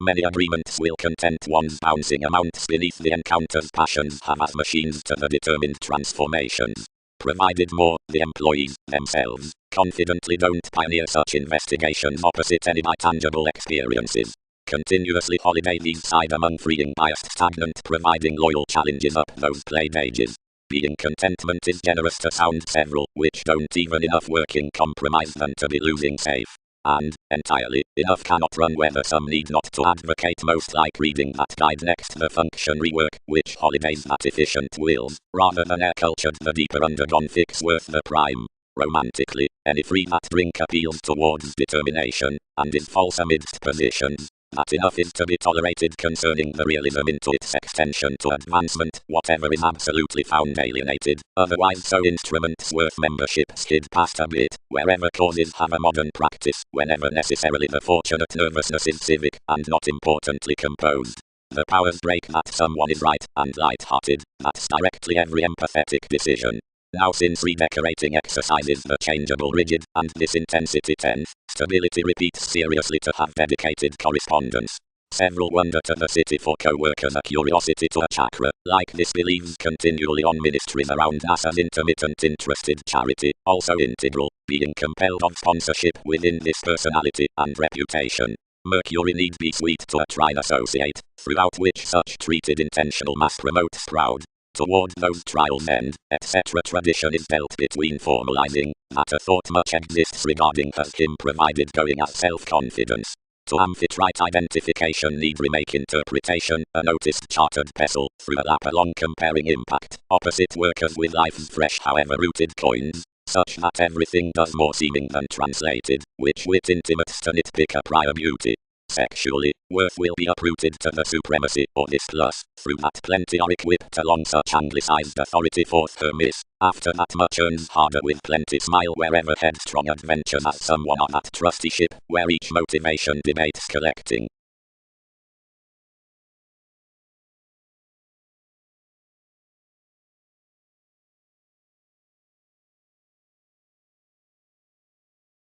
Many agreements will content one's bouncing amounts beneath the encounter's passions have as machines to the determined transformations. Provided more, the employees, themselves, confidently don't pioneer such investigations opposite any by tangible experiences. Continuously holiday these side among freeing biased stagnant providing loyal challenges up those played ages. Being contentment is generous to sound several, which don't even enough working compromise than to be losing safe. And, entirely, enough cannot run whether some need not to advocate most like reading that guide next the function rework, which holidays that efficient wills, rather than air-cultured the deeper undergone fix worth the prime. Romantically, any free that drink appeals towards determination, and is false amidst positions. That enough is to be tolerated concerning the realism into its extension to advancement, whatever is absolutely found alienated, otherwise so instruments worth membership skid past a bit, wherever causes have a modern practice, whenever necessarily the fortunate nervousness is civic, and not importantly composed. The powers break that someone is right, and light-hearted, that's directly every empathetic decision. Now since redecorating exercises the changeable rigid, and this intensity tends, stability repeats seriously to have dedicated correspondence. Several wonder to the city for co-workers a curiosity to a chakra, like this believes continually on ministries around us as intermittent interested charity, also integral, being compelled of sponsorship within this personality and reputation. Mercury need be sweet to a trine associate, throughout which such treated intentional mass promotes proud. Toward those trials end, etc. Tradition is dealt between formalizing, that a thought much exists regarding has him provided going as self-confidence. To amphitrite identification need remake interpretation, a noticed chartered pestle, through a lap along comparing impact, opposite workers with life's fresh however rooted coins, such that everything does more seeming than translated, which wit intimates to nitpick a prior beauty. Sexually, worth will be uprooted to the supremacy, or this plus, through that plenty are equipped along such anglicized authority forth her miss, after that much earns harder with plenty smile wherever headstrong adventures as someone on that trusty ship, where each motivation debates collecting.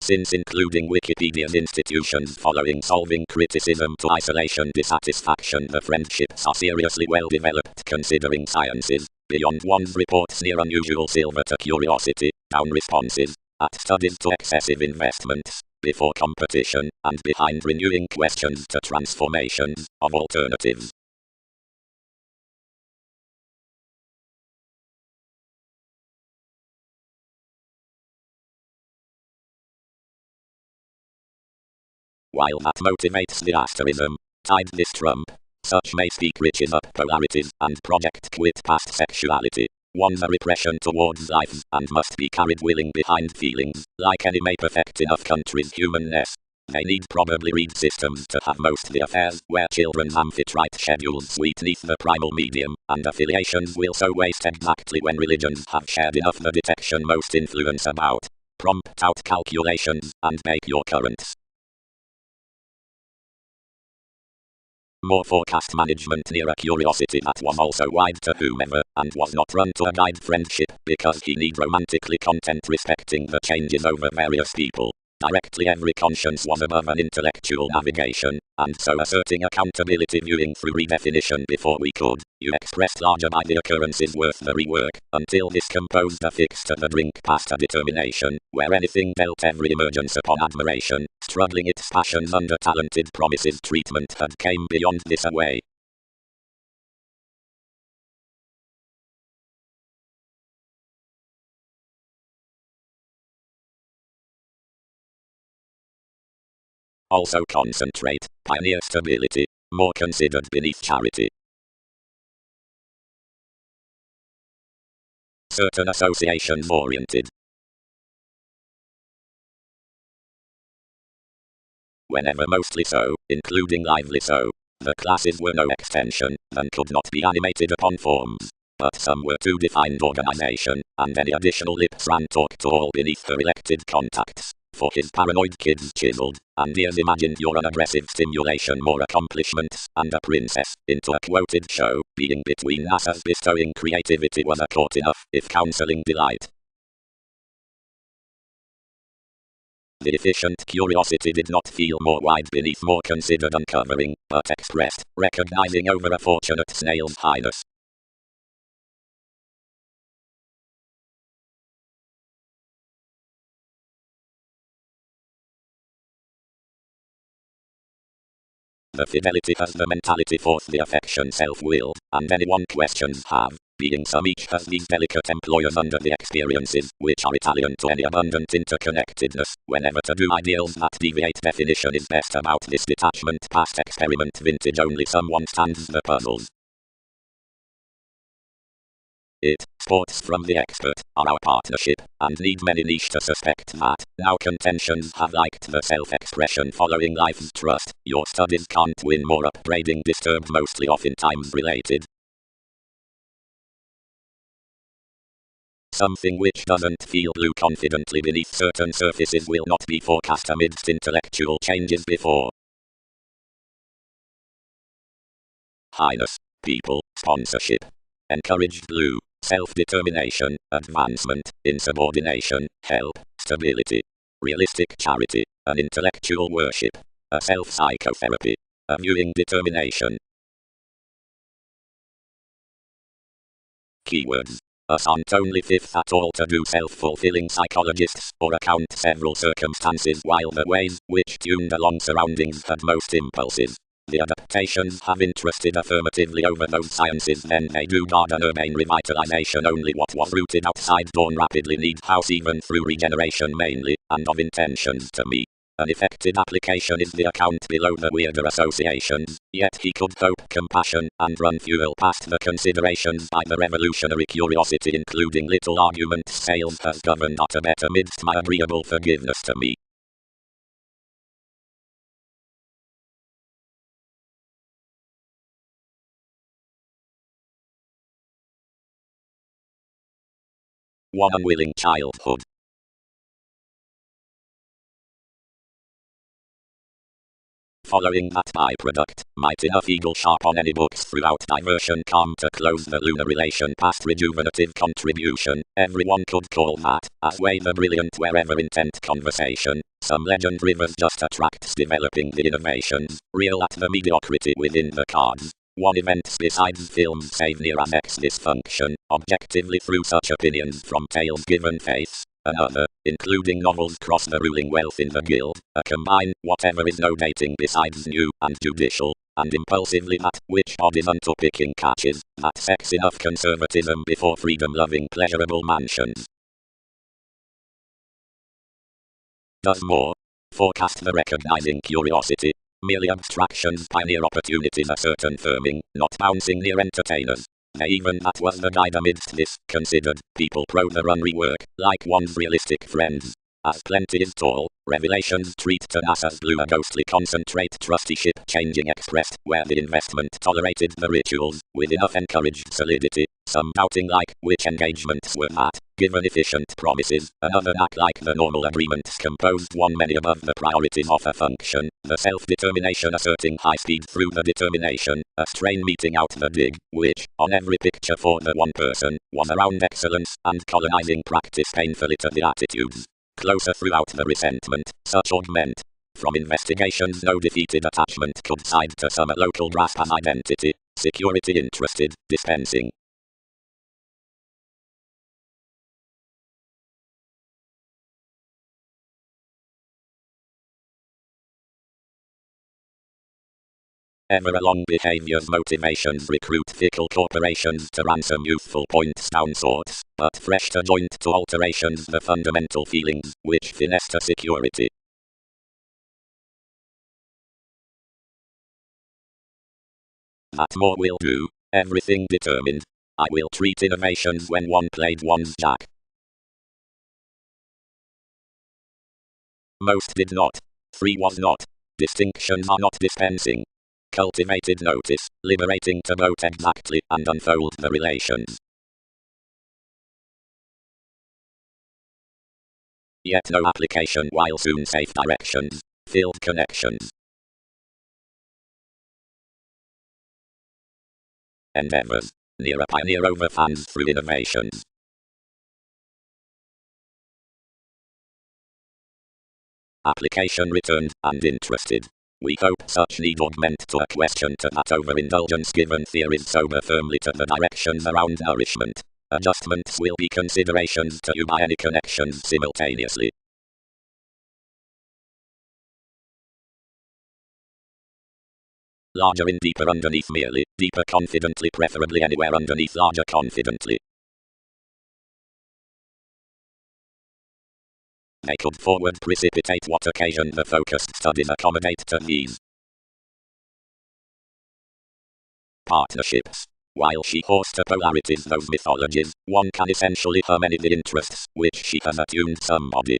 Since including Wikipedia's institutions following solving criticism to isolation dissatisfaction the friendships are seriously well developed considering sciences, beyond one's reports near unusual silver to curiosity, down responses, at studies to excessive investments, before competition, and behind renewing questions to transformations, of alternatives. While that motivates the asterism, tied this trump, such may speak riches up polarities and project quit past sexuality. One's a repression towards life and must be carried willing behind feelings, like any may perfect enough country's humanness. They need probably read systems to have most the affairs where children's amphitrite schedules sweet neath the primal medium, and affiliations will so waste exactly when religions have shared enough the detection most influence about. Prompt out calculations, and make your currents. More forecast management near a curiosity that was also wide to whomever, and was not run to a guide friendship, because he need romantically content respecting the changes over various people. Directly every conscience was above an intellectual navigation, and so asserting accountability viewing through redefinition before we could, you expressed larger by the occurrences worth the rework, until this composed a fix to the drink past a determination, where anything dealt every emergence upon admiration, struggling its passions under talented promises treatment had came beyond this away. Also concentrate, pioneer stability, more considered beneath charity. Certain associations oriented. whenever mostly so, including lively so. The classes were no extension, and could not be animated upon forms. But some were to defined organization, and any additional lips ran talk to all beneath her elected contacts. For his paranoid kids chiseled, and ears imagined your unaggressive stimulation more accomplishments, and a princess, into a quoted show, being between NASA's bestowing creativity was a court enough, if counseling delight. The efficient curiosity did not feel more wide beneath more considered uncovering, but expressed, recognizing over a fortunate snail's highness. The fidelity has the mentality forth the affection self-willed, and anyone questions have, being some each has these delicate employers under the experiences, which are Italian to any abundant interconnectedness, whenever to do ideals that deviate definition is best about this detachment past experiment vintage only someone stands the puzzles. It, sports from the expert, are our partnership, and need many niche to suspect that, now contentions have liked the self-expression following life's trust, your studies can't win more upbraiding disturbed mostly oftentimes related. Something which doesn't feel blue confidently beneath certain surfaces will not be forecast amidst intellectual changes before. Highness, people, sponsorship. Encouraged blue. Self-determination, advancement, insubordination, help, stability. Realistic charity, an intellectual worship, a self-psychotherapy, a viewing determination. Keywords. Us aren't only fifth at all to do self-fulfilling psychologists or account several circumstances while the ways which tuned along surroundings had most impulses. The adaptations have interested affirmatively over those sciences, then they do guard an urbane revitalization. Only what was rooted outside dawn rapidly needs house even through regeneration mainly, and of intentions to me. An effective application is the account below the weirder associations, yet he could hope compassion and run fuel past the considerations by the revolutionary curiosity including little argument sales has governed at a better midst my agreeable forgiveness to me. One unwilling childhood. Following that byproduct, might enough eagle sharp on any books throughout diversion come to close the lunar relation past rejuvenative contribution, everyone could call that, as way the brilliant wherever intent conversation, some legend rivers just attracts developing the innovations, real at the mediocrity within the cards. One event besides films save near as X dysfunction, objectively through such opinions from tales given faiths. Another, including novels cross the ruling wealth in the guild, a combine whatever is no dating besides new and judicial, and impulsively that which bodies unto picking catches, that sex enough conservatism before freedom-loving pleasurable mansions. Does more. Forecast the recognizing curiosity. Merely abstractions pioneer opportunities a certain firming, not bouncing near entertainers. They even that was the guide amidst this, considered, people pro the run rework, like one's realistic friends. As plenty is tall, revelations treat to NASA's blue a ghostly concentrate trusteeship changing expressed, where the investment tolerated the rituals, with enough encouraged solidity, some doubting like which engagements were that, given efficient promises, another act like the normal agreements composed one many above the priorities of a function, the self-determination asserting high speed through the determination, a strain meeting out the dig, which, on every picture for the one person, was around excellence, and colonizing practice painfully to the attitudes. Closer throughout the resentment, such augment. From investigations no defeated attachment could side to some a local grasp as identity, security interested, dispensing. Ever along behavior's motivations recruit fickle corporations to ransom youthful points down sorts, but fresh to joint to alterations the fundamental feelings, which finesse to security. That more will do, everything determined. I will treat innovations when one played one's jack. Most did not. 3 was not. Distinctions are not dispensing. Cultivated notice, liberating to note exactly and unfold the relations. Yet no application while soon safe directions, field connections. Endeavors, near a pioneer over fans through innovations. Application returned and interested. We hope such need augment to a question to that overindulgence given theories sober firmly to the directions around nourishment. Adjustments will be considerations to you by any connections simultaneously. Larger in deeper underneath merely, deeper confidently preferably anywhere underneath larger confidently. They could forward precipitate what occasion the focused studies accommodate to these. Partnerships. While she holds to polarities those mythologies, one can essentially harmony the interests, which she has attuned somebody.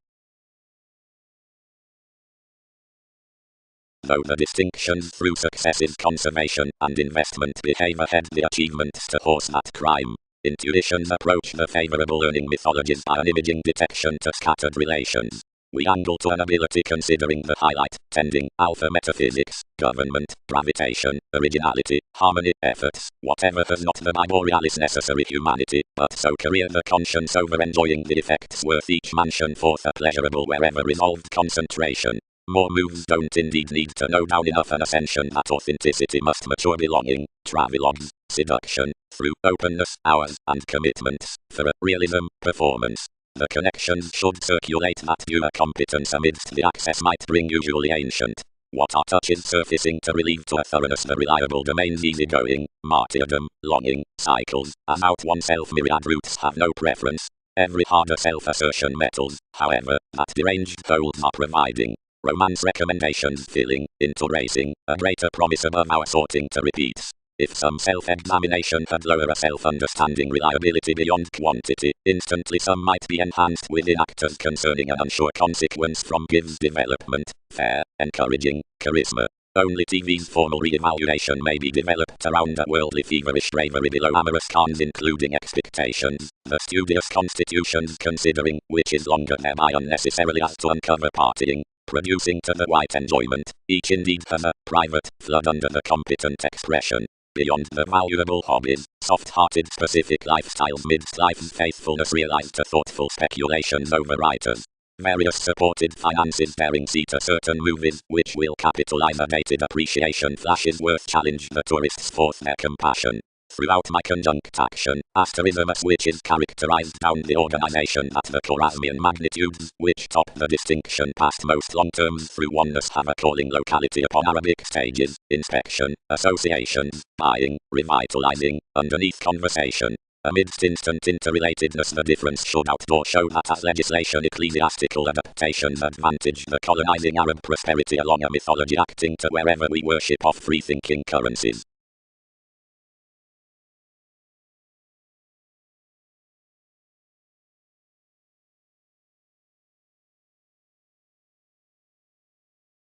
Though the distinctions through successive conservation and investment behave ahead the achievements to horse that crime, intuitions approach the favorable learning mythologies by an imaging detection to scattered relations. We angle to an ability considering the highlight, tending, alpha metaphysics, government, gravitation, originality, harmony, efforts, whatever has not the borealis necessary humanity, but so career the conscience over enjoying the effects worth each mansion forth a pleasurable wherever resolved concentration. More moves don't indeed need to know down enough an ascension that authenticity must mature belonging, travelogues, seduction, through openness, hours, and commitments, for a realism, performance. The connections should circulate that due competence amidst the access might bring usually ancient. What are touches surfacing to relieve to a thoroughness the reliable domains easygoing, martyrdom, longing, cycles, as out oneself myriad roots have no preference. Every harder self-assertion metals, however, that deranged goals are providing. Romance recommendations filling, into racing, a greater promise above our sorting to repeats. If some self-examination had lower a self-understanding reliability beyond quantity, instantly some might be enhanced with inactors concerning an unsure consequence from gives development, fair, encouraging, charisma. Only TV's formal re-evaluation may be developed around a worldly feverish bravery below amorous cons including expectations, the studious constitutions considering, which is longer thereby unnecessarily as to uncover partying, producing to the white enjoyment, each indeed has a private flood under the competent expression. Beyond the valuable hobbies, soft-hearted specific lifestyles midst life's faithfulness realized to thoughtful speculations over writers. Various supported finances bearing seat a certain movies which will capitalize a dated appreciation flashes worth challenge the tourists forth their compassion. Throughout my conjunct action, asterismus which is characterized down the organization at the Khorasmian magnitudes, which top the distinction past most long terms through oneness have a calling locality upon Arabic stages, inspection, associations, buying, revitalizing, underneath conversation. Amidst instant interrelatedness the difference should outdoor show that as legislation ecclesiastical adaptations advantage the colonizing Arab prosperity along a mythology acting to wherever we worship off free-thinking currencies.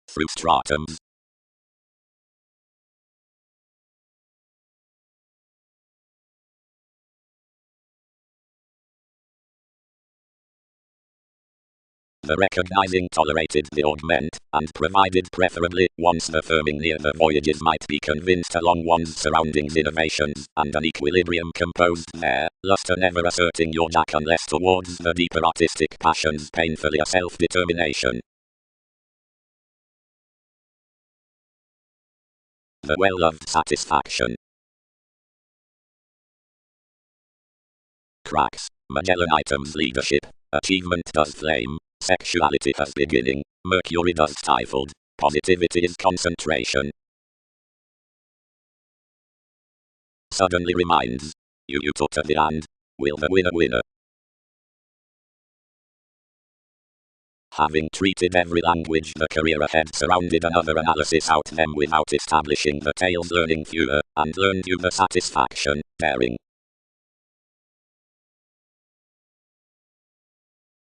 Through stratums. The recognizing tolerated the augment, and provided preferably, once the firming near the voyages might be convinced along one's surroundings innovations, and an equilibrium composed there, luster never asserting your jack unless towards the deeper artistic passions painfully a self-determination. The well-loved satisfaction. Cracks, Magellan items leadership, achievement does flame, sexuality has beginning, Mercury does stifled, positivity is concentration. Suddenly reminds, you took at the end, will the winner. Having treated every language the career ahead surrounded another analysis out them without establishing the tales learning fewer, and learned you the satisfaction, daring.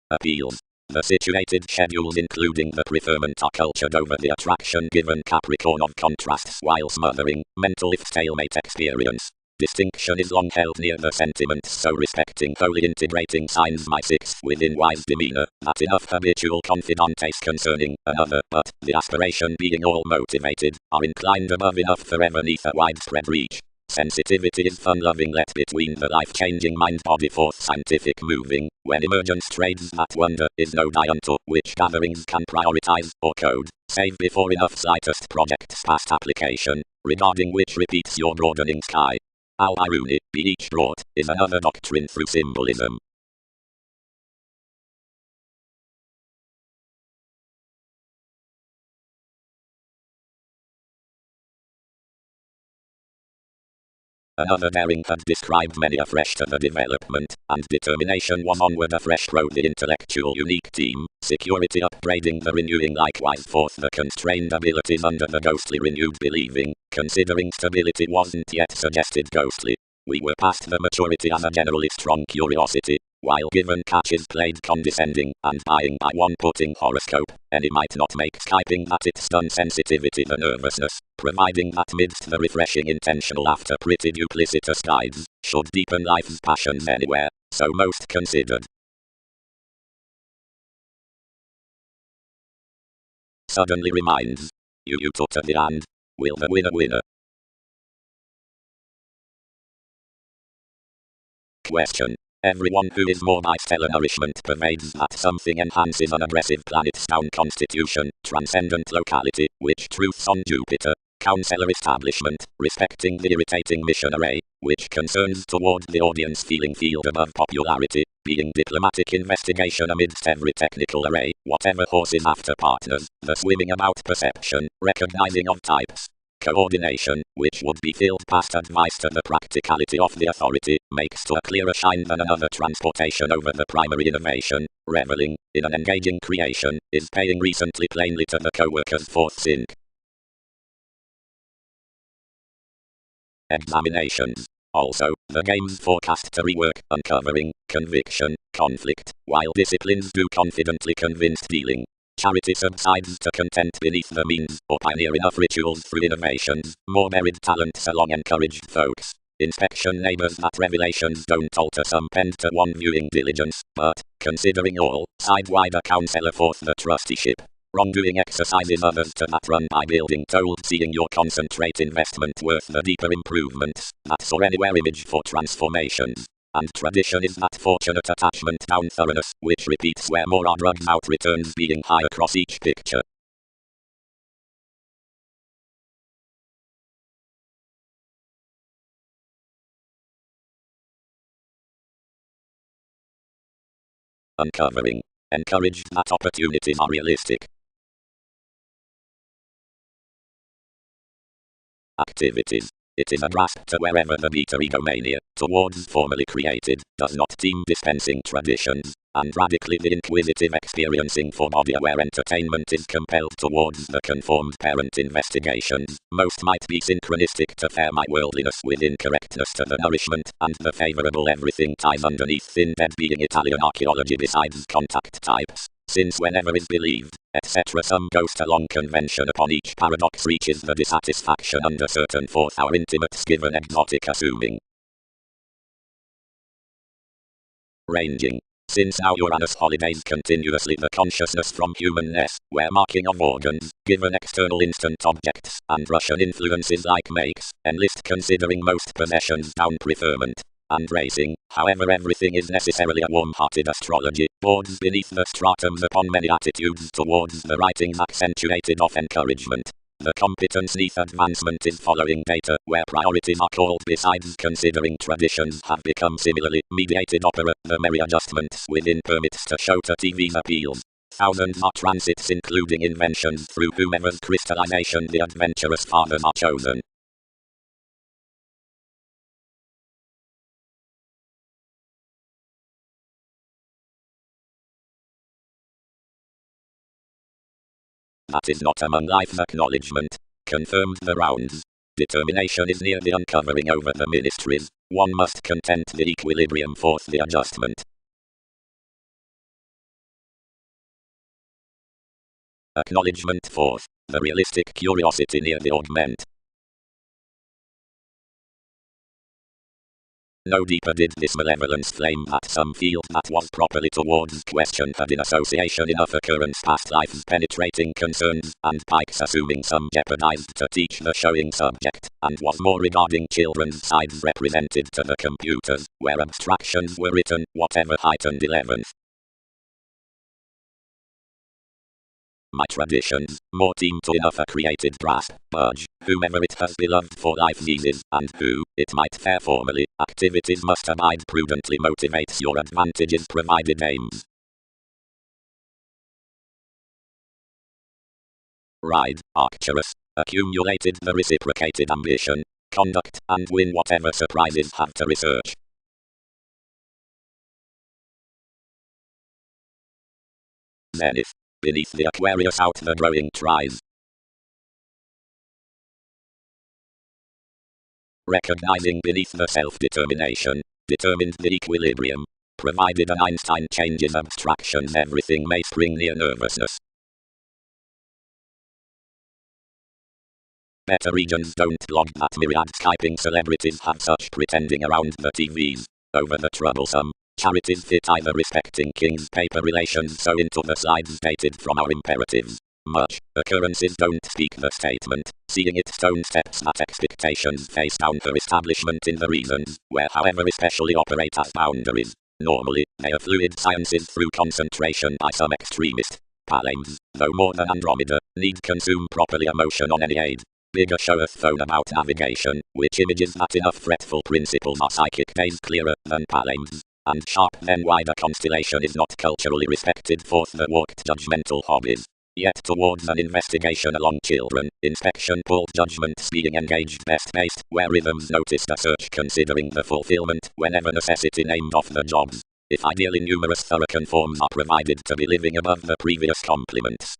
Appeals. The situated schedules including the preferment are cultured over the attraction given Capricorn of contrasts while smothering mental if stalemate experience. Distinction is long held near the sentiments so respecting wholly integrating signs my sixth within wise demeanor, that enough habitual confidantes concerning another, but the aspiration being all motivated, are inclined above enough for ever neath a widespread reach. Sensitivity is fun-loving let between the life-changing mind-body forth scientific moving, when emergence trades that wonder is no diunto, which gatherings can prioritize, or code, save before enough slightest projects past application, regarding which repeats your broadening sky. Al-Iruni, be each brought, is another doctrine through symbolism. Another daring had described many afresh to the development, and determination was onward afresh rode the intellectual unique team, security upbraiding the renewing likewise forth the constrained abilities under the ghostly renewed believing, considering stability wasn't yet suggested ghostly. We were past the maturity as a generally strong curiosity, while given catches played condescending, and buying by one putting horoscope, any might not make Skyping that it's done sensitivity the nervousness, providing that midst the refreshing intentional after pretty duplicitous guides, should deepen life's passions anywhere, so most considered. Suddenly reminds you tutor the and, will the winner. Question. Everyone who is more by stellar nourishment pervades that something enhances an aggressive planet's sound constitution, transcendent locality, which truths on Jupiter, counselor establishment, respecting the irritating mission array, which concerns toward the audience feeling field above popularity, being diplomatic investigation amidst every technical array, whatever horses after partners, the swimming about perception, recognizing of types. Coordination, which would be field past advice to the practicality of the authority, makes to a clearer shine than another transportation over the primary innovation, reveling, in an engaging creation, is paying recently plainly to the co-workers fourth sync. Examinations. Also, the games forecast to rework, uncovering, conviction, conflict, while disciplines do confidently convince dealing. Charity subsides to content beneath the means, or pioneer enough rituals through innovations, more buried talents along encouraged folks. Inspection neighbors that revelations don't alter some penned to one viewing diligence, but, considering all, side-wider counsellor forth the trusteeship. Wrongdoing exercises others to that run by building told seeing your concentrate investment worth the deeper improvements, that saw anywhere image for transformations. And tradition is that fortunate attachment down thoroughness, which repeats where more are drugs out returns being high across each picture. Uncovering. Encouraged that opportunities are realistic. Activities. It is a grasp to wherever the beta egomania, towards formally created, does not team dispensing traditions, and radically the inquisitive experiencing for body-aware entertainment is compelled towards the conformed parent investigations. Most might be synchronistic to fair my worldliness with incorrectness to the nourishment, and the favorable everything ties underneath thin dead being Italian archaeology besides contact types. Since whenever is believed, etc. some ghost along convention upon each paradox reaches the dissatisfaction under certain forth our intimates given exotic assuming. Ranging. Since now Uranus holidays continuously the consciousness from humanness, where marking of organs, given external instant objects, and Russian influences like makes, enlist considering most possessions down preferment. And racing, however everything is necessarily a warm-hearted astrology, boards beneath the stratums upon many attitudes towards the writings accentuated of encouragement. The competence neath advancement is following data, where priorities are called besides considering traditions have become similarly mediated opera, the merry adjustments within permits to show to TV's appeals. Thousands are transits including inventions through whomever's crystallization the adventurous fathers are chosen. That is not among life's acknowledgement. Confirmed the rounds. Determination is near the uncovering over the ministries. One must content the equilibrium forth the adjustment. Acknowledgement. Fourth, the realistic curiosity near the augment. No deeper did this malevolence flame that some field that was properly towards question had in association enough occurrence past life's penetrating concerns, and Pike's assuming some jeopardized to teach the showing subject, and was more regarding children's sides represented to the computers, where abstractions were written, whatever heightened 11th. My traditions, more team to enough a created grasp, budge, whomever it has beloved for life seizes, and who, it might fare formally, activities must abide prudently motivates your advantages provided aims. Ride, Arcturus, accumulated the reciprocated ambition, conduct, and win whatever surprises have to research. Zenith, beneath the Aquarius out the growing tries. Recognizing beneath the self-determination, determined the equilibrium. Provided an Einstein changes abstractions, everything may spring near nervousness. Better regions don't log that myriad Skyping celebrities have such pretending around the TVs. Over the troublesome, charities fit either respecting king's paper relations so into the slides dated from our imperatives. Much, occurrences don't speak the statement, seeing it stone steps that expectations face down for establishment in the reasons, where however especially operate as boundaries. Normally, they are fluid sciences through concentration by some extremist. Palames, though more than Andromeda, need consume properly emotion on any aid. Bigger showeth phone about navigation, which images that enough fretful principles are psychic days clearer than Palames. And sharp then wider constellation is not culturally respected forth the walked judgmental hobbies. Yet towards an investigation along children, inspection pulled judgments being engaged best based, where rhythms noticed a search considering the fulfillment whenever necessity named off the jobs. If ideally numerous thorough conforms are provided to be living above the previous compliments.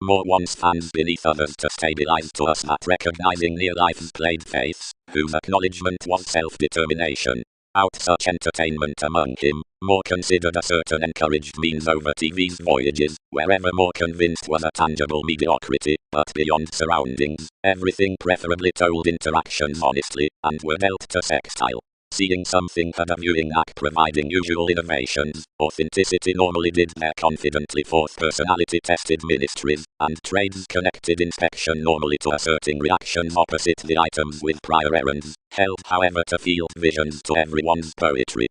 More wants fans beneath others to stabilize to us that recognizing near life's played faiths, whose acknowledgement was self-determination. Out such entertainment among him, more considered a certain encouraged means over TV's voyages, wherever more convinced was a tangible mediocrity, but beyond surroundings, everything preferably told interactions honestly, and were dealt to sextile. Seeing something had a viewing knack providing usual innovations, authenticity normally did their confidently forth personality tested ministries, and trades connected inspection normally to asserting reactions opposite the items with prior errands, held however to field visions to everyone's poetry.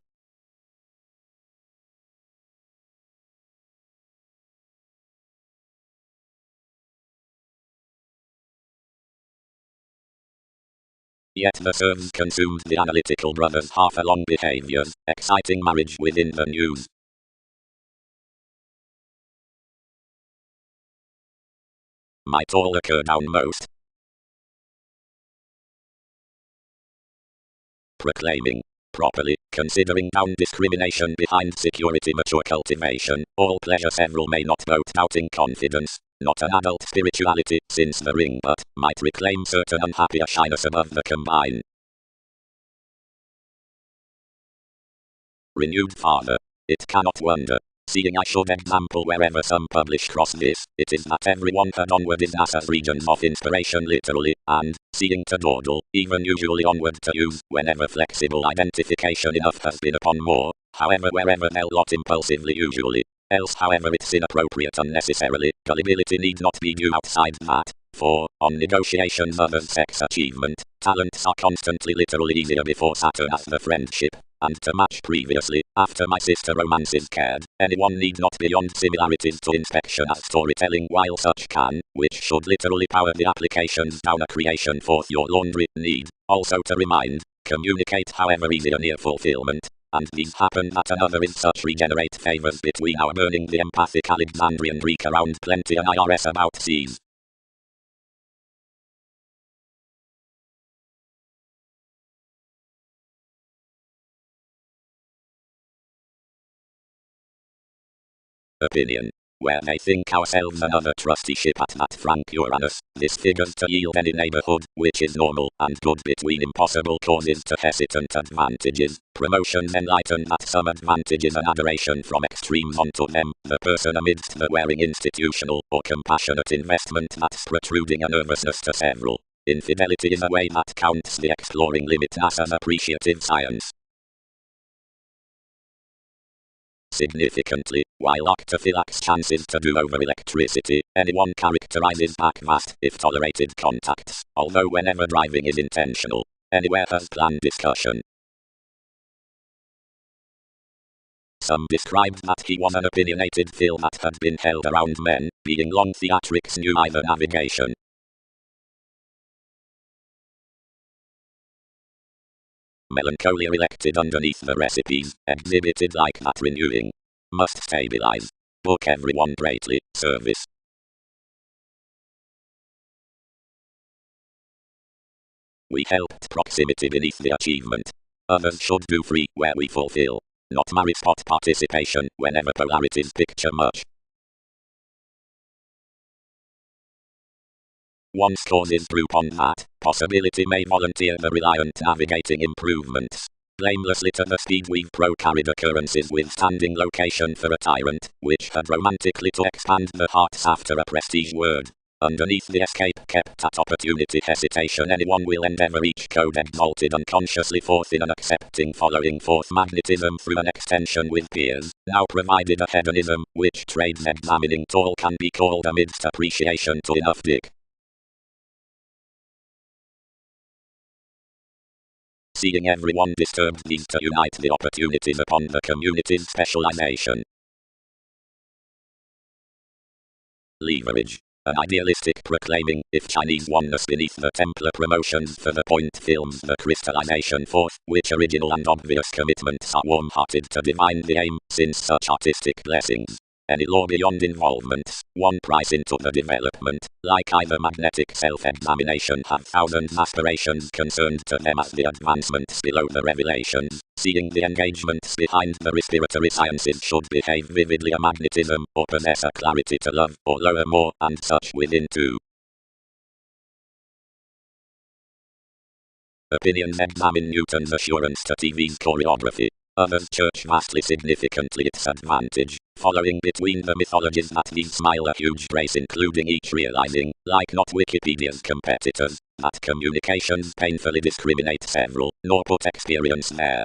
Yet the serves consumed the analytical brothers half along behaviors, exciting marriage within the news. Might all occur downmost. Proclaiming, properly, considering down discrimination behind security mature cultivation, all pleasure several may not vote doubting confidence, not an adult spirituality, since the ring but, might reclaim certain unhappier shyness above the combine. Renewed father. It cannot wonder. Seeing I should example wherever some publish cross this, it is that everyone had onward is as regions of inspiration literally, and, seeing to dawdle, even usually onward to use, whenever flexible identification enough has been upon more, however wherever they'll lot impulsively usually. Else however it's inappropriate unnecessarily, gullibility need not be due outside that, for, on negotiations others sex achievement, talents are constantly literally easier before Saturn as the friendship. And to match previously, after my sister romances cared, anyone need not beyond similarities to inspection as storytelling while such can, which should literally power the applications down a creation forth your laundry, need, also to remind, communicate however easier near fulfillment. And these happen that another is such regenerate favors between our burning the empathic Alexandrian Greek around plenty and IRS about seas. Opinion. where they think ourselves another trusty ship at that frank Uranus. This figures to yield any neighborhood, which is normal and good between impossible causes to hesitant advantages. Promotions enlighten that some advantages and adoration from extremes onto them. The person amidst the wearing institutional or compassionate investment that's protruding a nervousness to several. Infidelity is a way that counts the exploring limit as an appreciative science. Significantly, while octaphyl lacks chances to do over electricity, anyone characterizes back vast, if tolerated, contacts, although whenever driving is intentional. Anywhere has planned discussion. Some described that he was an opinionated Phil that had been held around men, being long theatrics knew either navigation. Melancholia elected underneath the recipes, exhibited like that renewing. Must stabilize. Book everyone greatly, service. We helped proximity beneath the achievement. Others should do free where we fulfill. Not marry spot participation whenever polarities picture much. Once causes group on that, possibility may volunteer the reliant navigating improvements. Blamelessly to the speed we've pro-carried occurrences withstanding location for a tyrant, which had romantically to expand the hearts after a prestige word. Underneath the escape kept at opportunity hesitation anyone will endeavor each code exalted unconsciously forth in an accepting following forth magnetism through an extension with peers, now provided a hedonism, which trades examining tall can be called amidst appreciation to enough dick. Seeing everyone disturbed these to unite the opportunities upon the community's specialization. Leverage. An idealistic proclaiming, if Chinese oneness beneath the Templar promotions for the point films the crystallization forth, which original and obvious commitments are warm-hearted to divine the aim, since such artistic blessings. Any law beyond involvements, one price into the development, like either magnetic self-examination have thousands aspirations concerned to them as the advancements below the revelations, seeing the engagements behind the respiratory sciences should behave vividly a magnetism, or possess a clarity to love, or lower more, and such within too. Opinions examine Newton's assurance to TV's choreography. Others church vastly significantly its advantage, following between the mythologies that these smile a huge grace including each realizing, like not Wikipedia's competitors, that communications painfully discriminate several, nor put experience there.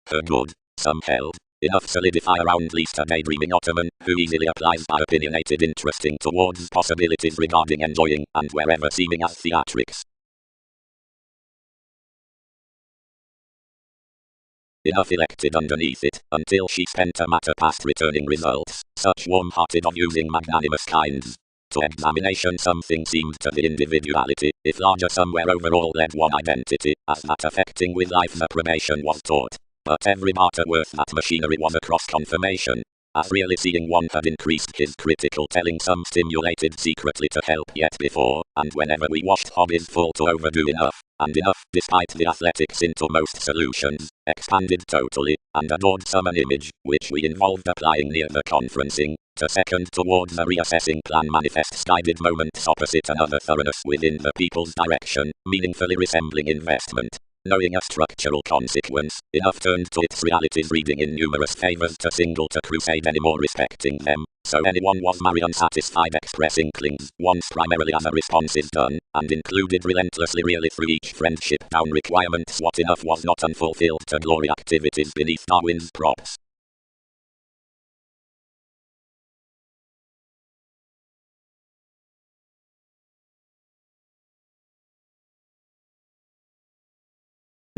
For good, some held. Enough solidify around least a daydreaming Ottoman, who easily applies by opinionated interesting towards possibilities regarding enjoying, and wherever seeming as theatrics. Enough elected underneath it, until she spent a matter past returning results, such warm-hearted of using magnanimous kinds. To examination something seemed to the individuality, if larger somewhere overall led one identity, as that affecting with life's approbation was taught. But every barter worth that machinery was a cross-confirmation. As really seeing one had increased his critical telling some stimulated secretly to help yet before, and whenever we washed hobbies full to overdo enough, and enough, despite the athletics into most solutions, expanded totally, and adored some an image, which we involved applying near the conferencing, to second towards a reassessing plan manifests guided moments opposite another thoroughness within the people's direction, meaningfully resembling investment. Knowing a structural consequence, enough turned to its realities reading in numerous favors to single to crusade any more respecting them, so anyone was very unsatisfied express inklings, once primarily as a response is done, and included relentlessly really through each friendship down requirements what enough was not unfulfilled to glory activities beneath Darwin's props.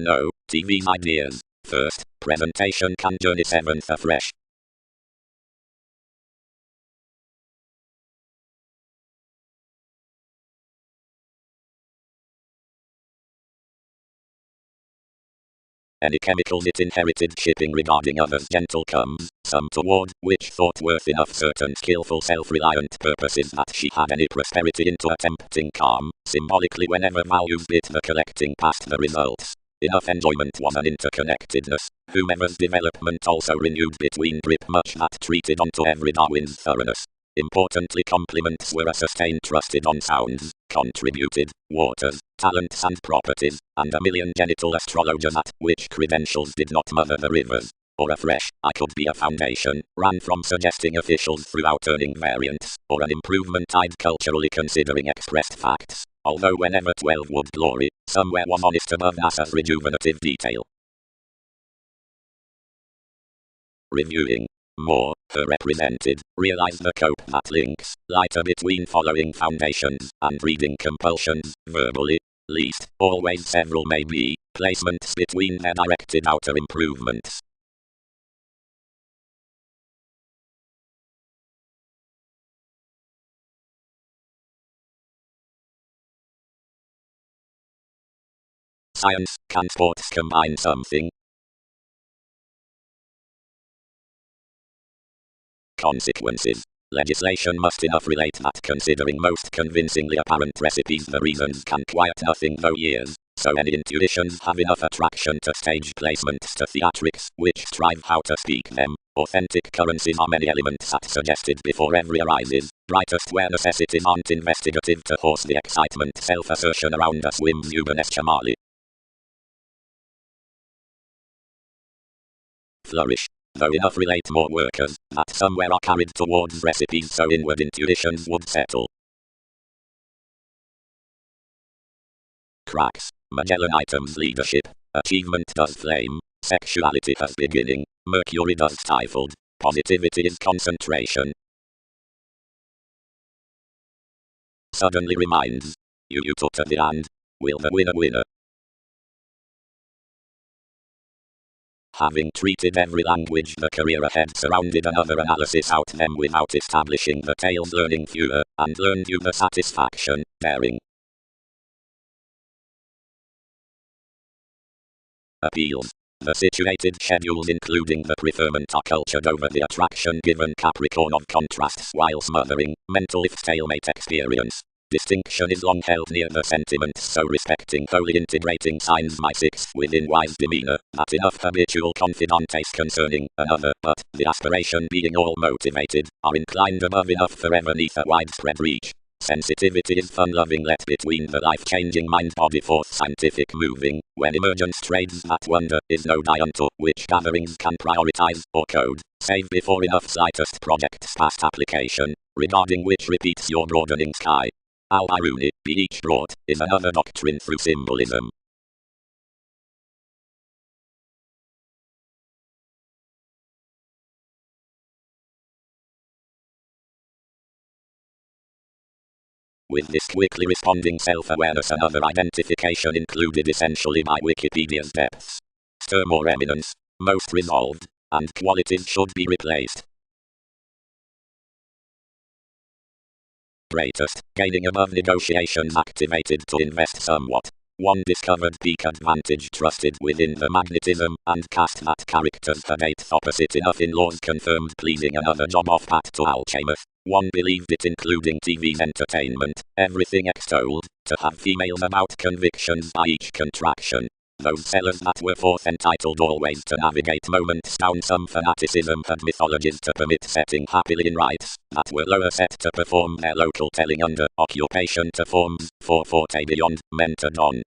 No, TV's ideas. First, presentation can journey seventh afresh. Any chemicals it inherited shipping regarding others gentle comes, some toward which thought worth enough certain skillful self-reliant purposes that she had any prosperity into attempting calm, symbolically whenever values bit the collecting past the results. Enough enjoyment was an interconnectedness, whomever's development also renewed between grip much that treated onto every Darwin's thoroughness. Importantly, compliments were a sustained trusted on sounds, contributed, waters, talents and properties, and a million genital astrologers at which credentials did not mother the rivers. Or a fresh, I could be a foundation, ran from suggesting officials throughout earning variants, or an improvement I'd culturally considering expressed facts, although whenever 12 would glory, somewhere was honest above NASA's rejuvenative detail. Reviewing. More, her represented, realize the cope that links, lighter between following foundations, and reading compulsions, verbally, least, always several may be, placements between their directed outer improvements. Science, can sports combine something? Consequences. Legislation must enough relate that considering most convincingly apparent recipes the reasons can quiet nothing though years, so any intuitions have enough attraction to stage placements to theatrics, which strive how to speak them. Authentic currencies are many elements that suggested before every arises, brightest where necessities aren't investigative to horse the excitement self-assertion around us whims Johannes Kepler. Flourish. Though enough relate more workers, that somewhere are carried towards recipes so inward intuitions would settle. Cracks. Magellan items leadership. Achievement does flame. Sexuality has beginning. Mercury does stifled. Positivity is concentration. Suddenly reminds. You to the end. Will the winner? Having treated every language the career ahead surrounded another analysis out them without establishing the tales learning fewer, and learned you the satisfaction, daring. Appeals. The situated schedules including the preferment are cultured over the attraction given Capricorn of contrasts while smothering, mental if stalemate experience. Distinction is long held near the sentiments so respecting wholly integrating signs my sixth within wise demeanor, that enough habitual confidantes concerning another, but, the aspiration being all motivated, are inclined above enough forever neath a widespread reach. Sensitivity is fun-loving let between the life-changing mind-body forth scientific moving, when emergence trades that wonder is no Dion to which gatherings can prioritize or code, save before enough slightest projects past application, regarding which repeats your broadening sky. Al-Biruni, be each brought, is another doctrine through symbolism. With this quickly responding self-awareness another identification included essentially by Wikipedia's depths. Term or eminence, most resolved, and qualities should be replaced. Greatest, gaining above negotiations activated to invest somewhat. One discovered peak advantage trusted within the magnetism, and cast that characters had eighth opposite enough in laws confirmed pleasing another job off pat to Alchemist. One believed it including TV's entertainment, everything extolled, to have females about convictions by each contraction. Those sellers that were forth entitled always to navigate moments down some fanaticism had mythologies to permit setting happily in rites, that were lower set to perform their local telling under occupation to forms, for forte beyond, mentored on.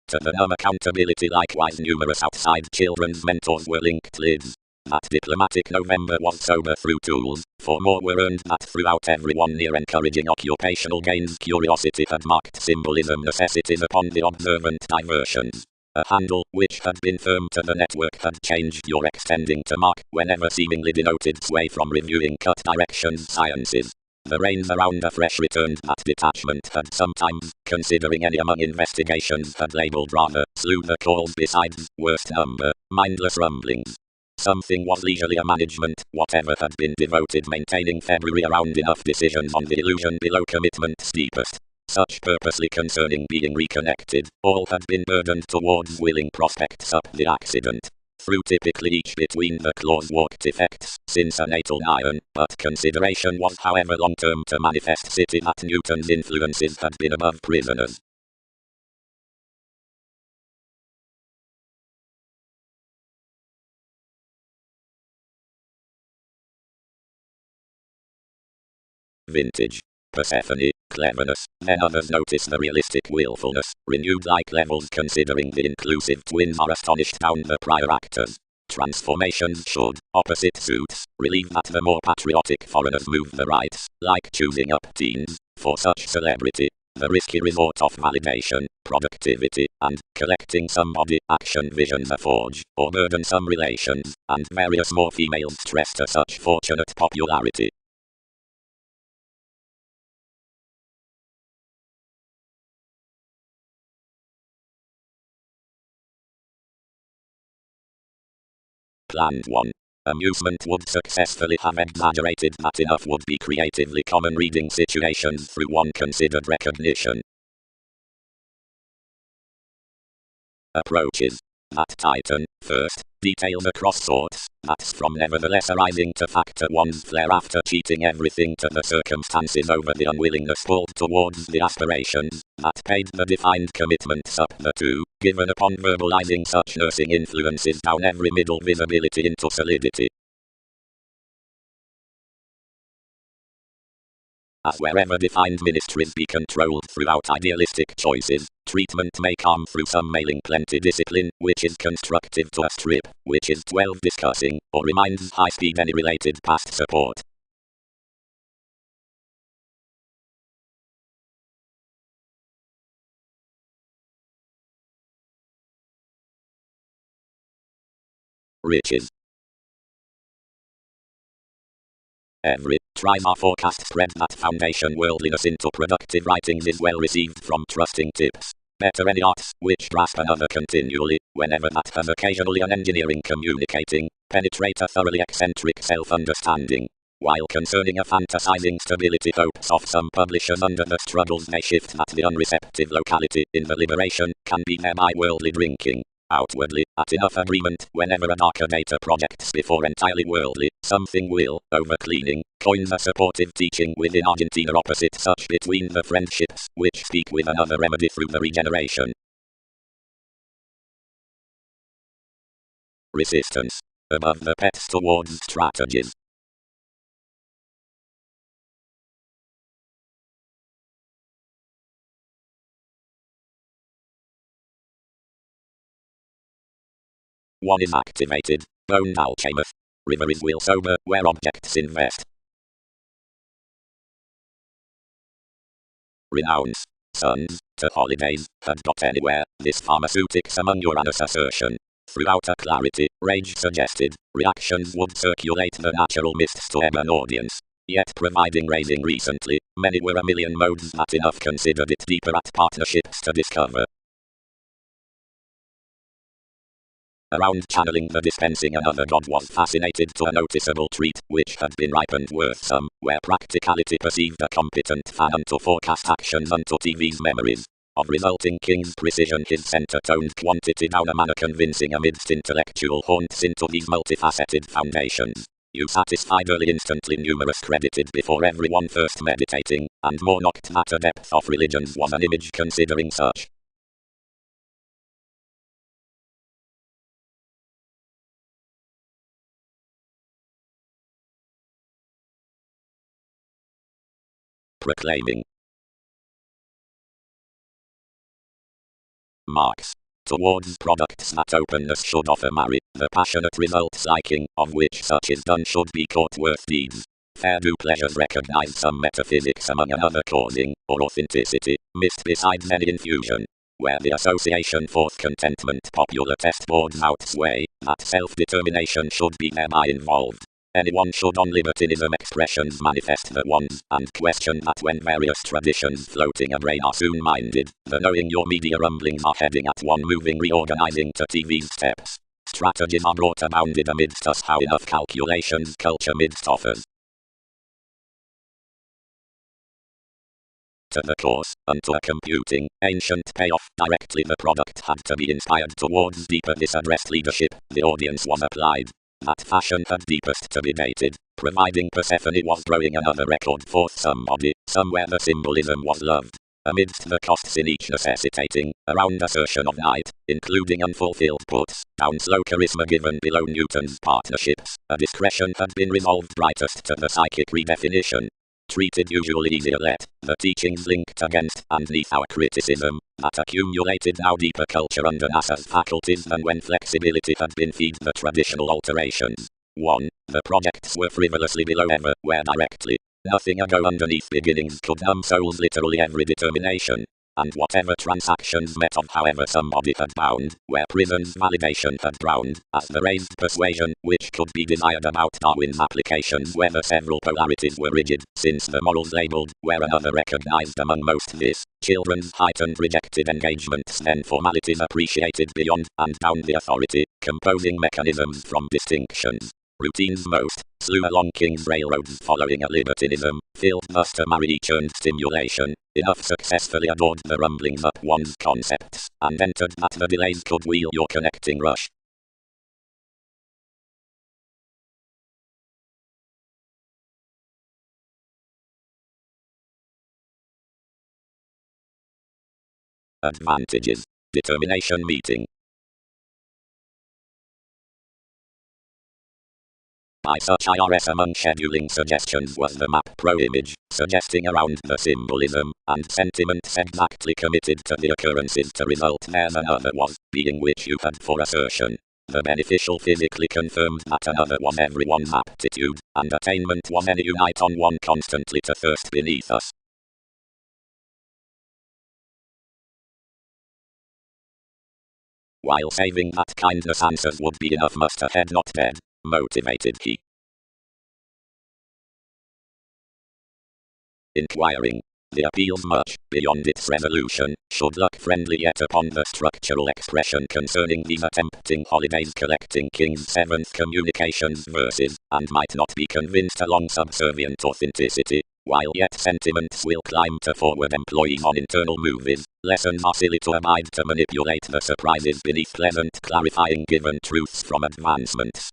To the numb accountability likewise numerous outside children's mentors were linked lids. That diplomatic November was sober through tools, for more were earned that throughout everyone near encouraging occupational gains curiosity had marked symbolism necessities upon the observant diversions. A handle which had been firm to the network had changed your extending to mark whenever seemingly denoted sway from reviewing cut directions sciences. The reins around a fresh returned that detachment had sometimes, considering any among investigations had labelled rather, slew the calls besides, worst number, mindless rumblings. Something was leisurely a management, whatever had been devoted maintaining February around enough decisions on the illusion below commitment steepest. Such purposely concerning being reconnected, all had been burdened towards willing prospects up the accident. through typically each between the clause walked effects, since a natal iron, but consideration was however long-term to manifest city that Newton's influences had been above prisoners. Vintage. Persephone, cleverness, then others notice the realistic willfulness, renewed like levels considering the inclusive twins are astonished down the prior actors. Transformations should, opposite suits, relieve that the more patriotic foreigners move the rights, like choosing up teens, for such celebrity, the risky resort of validation, productivity, and collecting somebody action visions a forge, or burdensome relations, and various more females stress to such fortunate popularity. Planned 1. Amusement would successfully have exaggerated that enough would be creatively common reading situations through one considered recognition. Approaches. That Titan, first, details across sorts, that's from nevertheless arising to factor one's flair after cheating everything to the circumstances over the unwillingness pulled towards the aspirations, that paid the defined commitments up the two, given upon verbalizing such nursing influences down every middle visibility into solidity. As wherever defined ministries be controlled throughout idealistic choices, treatment may come through some mailing plenty discipline, which is constructive to a strip, which is 12 discussing, or reminds high speed any related past support. Riches. Every tries our forecast spread that foundation worldliness into productive writings is well received from trusting tips. Better any arts, which grasp another continually, whenever that has occasionally an engineering communicating, penetrate a thoroughly eccentric self-understanding. While concerning a fantasizing stability hopes of some publishers under the struggles they shift that the unreceptive locality in the liberation can be thereby worldly drinking. Outwardly, at enough agreement, whenever a darker data projects before entirely worldly, something will, over cleaning, coins a supportive teaching within Argentina opposite such between the friendships, which speak with another remedy through the regeneration. Resistance. Above the pets towards strategies. One is activated. Bone alchemist. River is will sober, where objects invest. Renounce. Sons, to holidays, had got anywhere, this pharmaceutics among Uranus assertion. Throughout a clarity, rage suggested, reactions would circulate the natural mists to ebb an audience. Yet providing raising recently, many were a million modes that enough considered it deeper at partnerships to discover. Around channeling the dispensing another god was fascinated to a noticeable treat, which had been ripened worth some, where practicality perceived a competent fan to forecast actions unto TV's memories. Of resulting king's precision his center-toned quantity down a manner convincing amidst intellectual haunts into these multifaceted foundations. You satisfied early instantly numerous credited before everyone first meditating, and more knocked that a depth of religions was an image considering such. Proclaiming. Marks. Towards products that openness should offer marry, the passionate results liking, of which such is done should be court worth deeds. Fair do pleasures recognize some metaphysics among another causing, or authenticity, missed besides any infusion. Where the association forth contentment popular test boards outsway, that self-determination should be thereby involved. Anyone should on libertinism expressions manifest the ones, and question that when various traditions floating a brain are soon minded, the knowing your media rumblings are heading at one moving reorganizing to TV's steps. Strategies are brought abounded amidst us how enough calculations culture midst offers. to the course, and to a computing, ancient payoff. Directly the product had to be inspired towards deeper disaddressed leadership, the audience was applied. That fashion had deepest to be dated, providing Persephone was throwing another record forth somebody, somewhere the symbolism was loved. Amidst the costs in each necessitating, a round assertion of night, including unfulfilled puts, down slow charisma given below Newton's partnerships, a discretion had been resolved brightest to the psychic redefinition. Treated usually easier let, the teachings linked against and neath our criticism, that accumulated now deeper culture under NASA's faculties than when flexibility had been feed the traditional alterations. 1. The projects were frivolously below ever, where directly, nothing ago underneath beginnings could numb souls literally every determination. And whatever transactions met of however somebody had bound, where prison's validation had drowned, as the raised persuasion, which could be desired about Darwin's applications whether several polarities were rigid, since the morals labelled, where another recognized among most this, children's heightened rejected engagements then formalities appreciated beyond, and down the authority, composing mechanisms from distinctions. Routines most, slew along King's railroads following a libertinism, filled thus to marry each earned stimulation, enough successfully adored the rumblings up one's concepts, and entered that the delays could wheel your connecting rush. Advantages. Determination meeting. By such IRS among scheduling suggestions was the map pro image, suggesting around the symbolism, and sentiments exactly committed to the occurrences to result there than other was, being which you had for assertion. The beneficial physically confirmed that another was everyone's aptitude, and attainment was any unite on one constantly to thirst beneath us. While saving that kindness answers would be enough must a head not dead, motivated he. Inquiring. The appeals much, beyond its resolution, should look friendly yet upon the structural expression concerning these attempting holidays collecting King's seventh communications verses, and might not be convinced along subservient authenticity, while yet sentiments will climb to forward employees on internal movies, lessons are silly to abide to manipulate the surprises beneath pleasant clarifying given truths from advancements.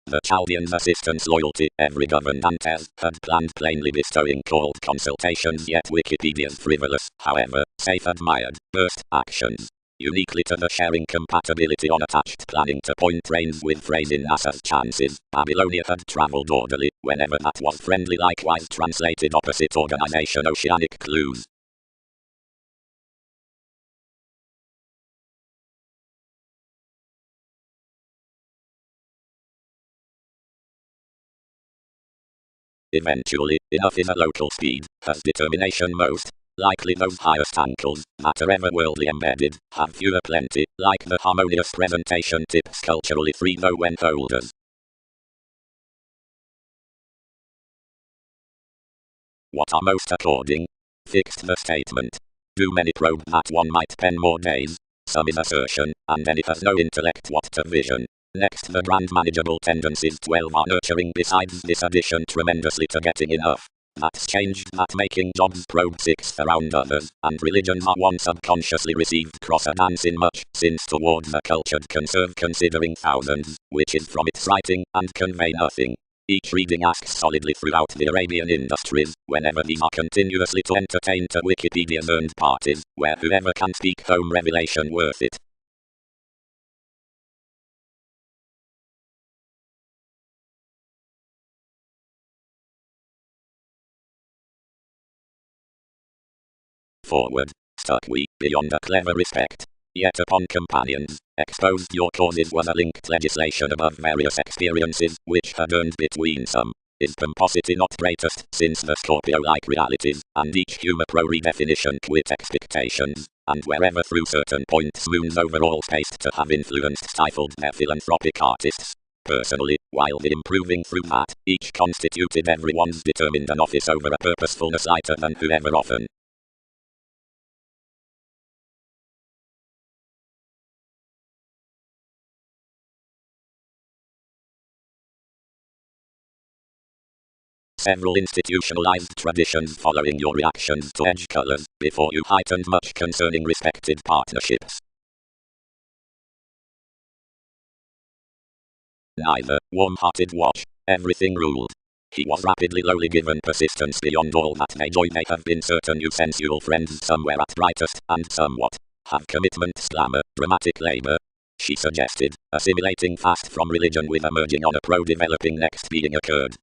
The Chaldean's assistant's loyalty, every governantes had planned plainly bestowing called consultations yet Wikipedia's frivolous, however, safe admired, burst actions. Uniquely to the sharing compatibility on attached planning to point reins with phrasing NASA's chances, Babylonia had travelled orderly, whenever that was friendly likewise translated opposite organization oceanic clues. Eventually, enough is a local speed, has determination most, likely those highest ankles, that are ever worldly embedded, have fewer plenty, like the harmonious presentation tips culturally free though when holders. What are most according? Fixed the statement. Do many probe that one might pen more days? Some is assertion, and then it has no intellect what to vision. Next the grand manageable tendencies 12 are nurturing besides this addition tremendously to getting enough. That's changed that making jobs probe 6th around others, and religions are one subconsciously received cross a dance in much, since toward the cultured conserve considering thousands, which is from its writing, and convey nothing. Each reading asks solidly throughout the Arabian industries, whenever these are continuously to entertain to Wikipedia's earned parties, where whoever can speak home revelation worth it. Forward, stuck we, beyond a clever respect. Yet upon companions, exposed your causes was a linked legislation above various experiences, which had earned between some. Is pomposity not greatest, since the Scorpio-like realities, and each humor pro-redefinition quit expectations, and wherever through certain points moons overall spaced to have influenced stifled their philanthropic artists. Personally, while the improving through that, each constituted everyone's determined an office over a purposefulness lighter than whoever often. several institutionalized traditions following your reactions to edge colors, before you heightened much concerning respected partnerships. Neither, warm-hearted watch, everything ruled. He was rapidly lowly given persistence beyond all that may joy may have been certain you sensual friends somewhere at brightest, and somewhat. Have commitments, glamour, dramatic labor, she suggested, assimilating fast from religion with emerging on a pro-developing next being occurred.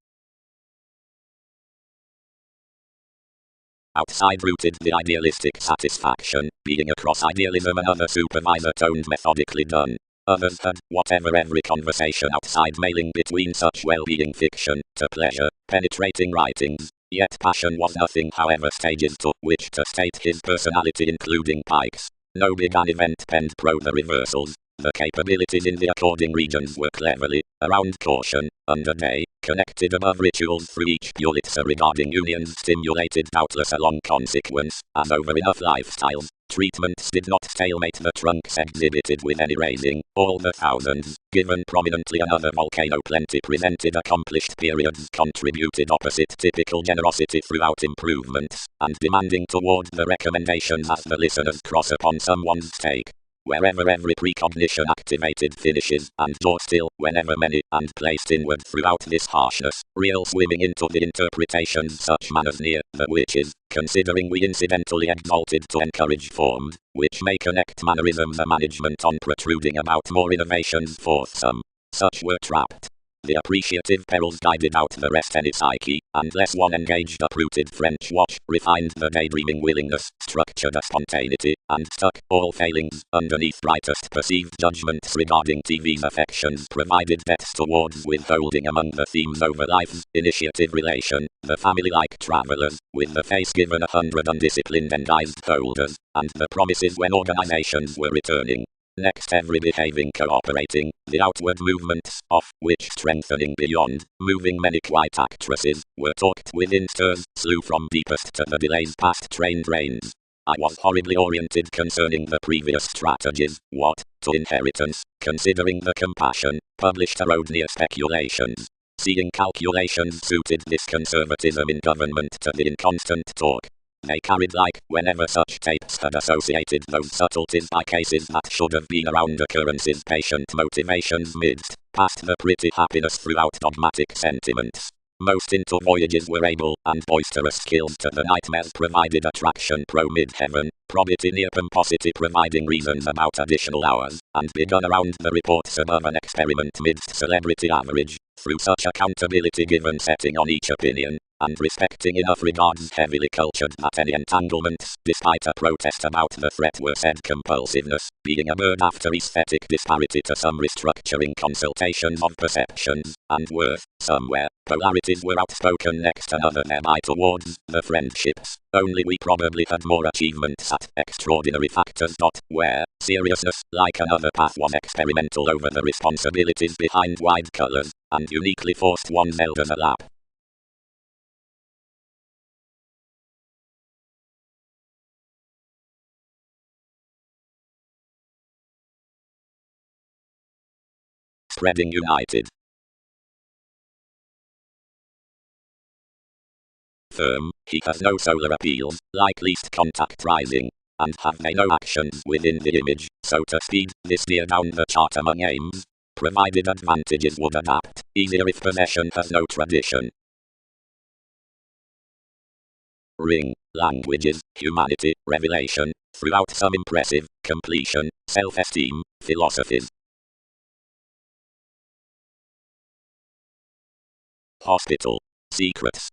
Outside rooted the idealistic satisfaction, being across idealism another supervisor toned methodically done. Others had, whatever every conversation outside mailing between such well-being fiction, to pleasure, penetrating writings, yet passion was nothing however stages to which to state his personality including Pike's. No began event penned pro the reversals, the capabilities in the according regions were cleverly, around caution, under day, connected above rituals through each Pulitzer regarding unions stimulated doubtless along consequence, as over enough lifestyles. Treatments did not stalemate the trunks exhibited with any raising, all the thousands, given prominently another volcano plenty presented accomplished periods contributed opposite typical generosity throughout improvements, and demanding toward the recommendations as the listeners cross upon someone's stake. Wherever every precognition activated finishes, and jaw still, whenever many, and placed inward throughout this harshness, real swimming into the interpretations such manners near, the witches, considering we incidentally exalted to encourage forms, which may connect mannerisms a management on protruding about more innovations forthsome. Such were trapped. The appreciative perils guided out the rest any psyche, and less one engaged uprooted French watch, refined the daydreaming willingness, structured a spontaneity, and stuck, all failings, underneath brightest perceived judgments regarding TV's affections provided debts towards withholding among the themes over life's initiative relation, the family-like travelers, with the face given 100 undisciplined endized folders, and the promises when organizations were returning. Next every behaving cooperating, the outward movements, of which strengthening beyond, moving many quiet actresses, were talked within stirs, slew from deepest to the delays past trained reins. I was horribly oriented concerning the previous strategies, what, to inheritance, considering the compassion, published erroneous speculations. Seeing calculations suited this conservatism in government to the inconstant talk. They carried like, whenever such tapes had associated those subtleties by cases that should have been around occurrences patient motivations midst, past the pretty happiness throughout dogmatic sentiments. Most into voyages were able, and boisterous skills to the nightmares provided attraction pro mid-heaven, probity near pomposity providing reasons about additional hours, and begun around the reports above an experiment midst celebrity average, through such accountability given setting on each opinion, and respecting enough regards heavily cultured that any entanglements, despite a protest about the threat were said compulsiveness, being a bird after aesthetic disparity to some restructuring consultations of perceptions, and worth, somewhere, polarities were outspoken next another thereby towards the friendships, only we probably had more achievements at extraordinary factors. Where, seriousness, like another path was experimental over the responsibilities behind wide colors, and uniquely forced one's elders a lap. Spreading united. Firm, he has no solar appeals, like least contact rising, and have they no actions within the image, so to speed this deer down the chart among aims, provided advantages would adapt, easier if possession has no tradition. Ring, languages, humanity, revelation, throughout some impressive, completion, self-esteem, philosophies. Hospital. Secrets.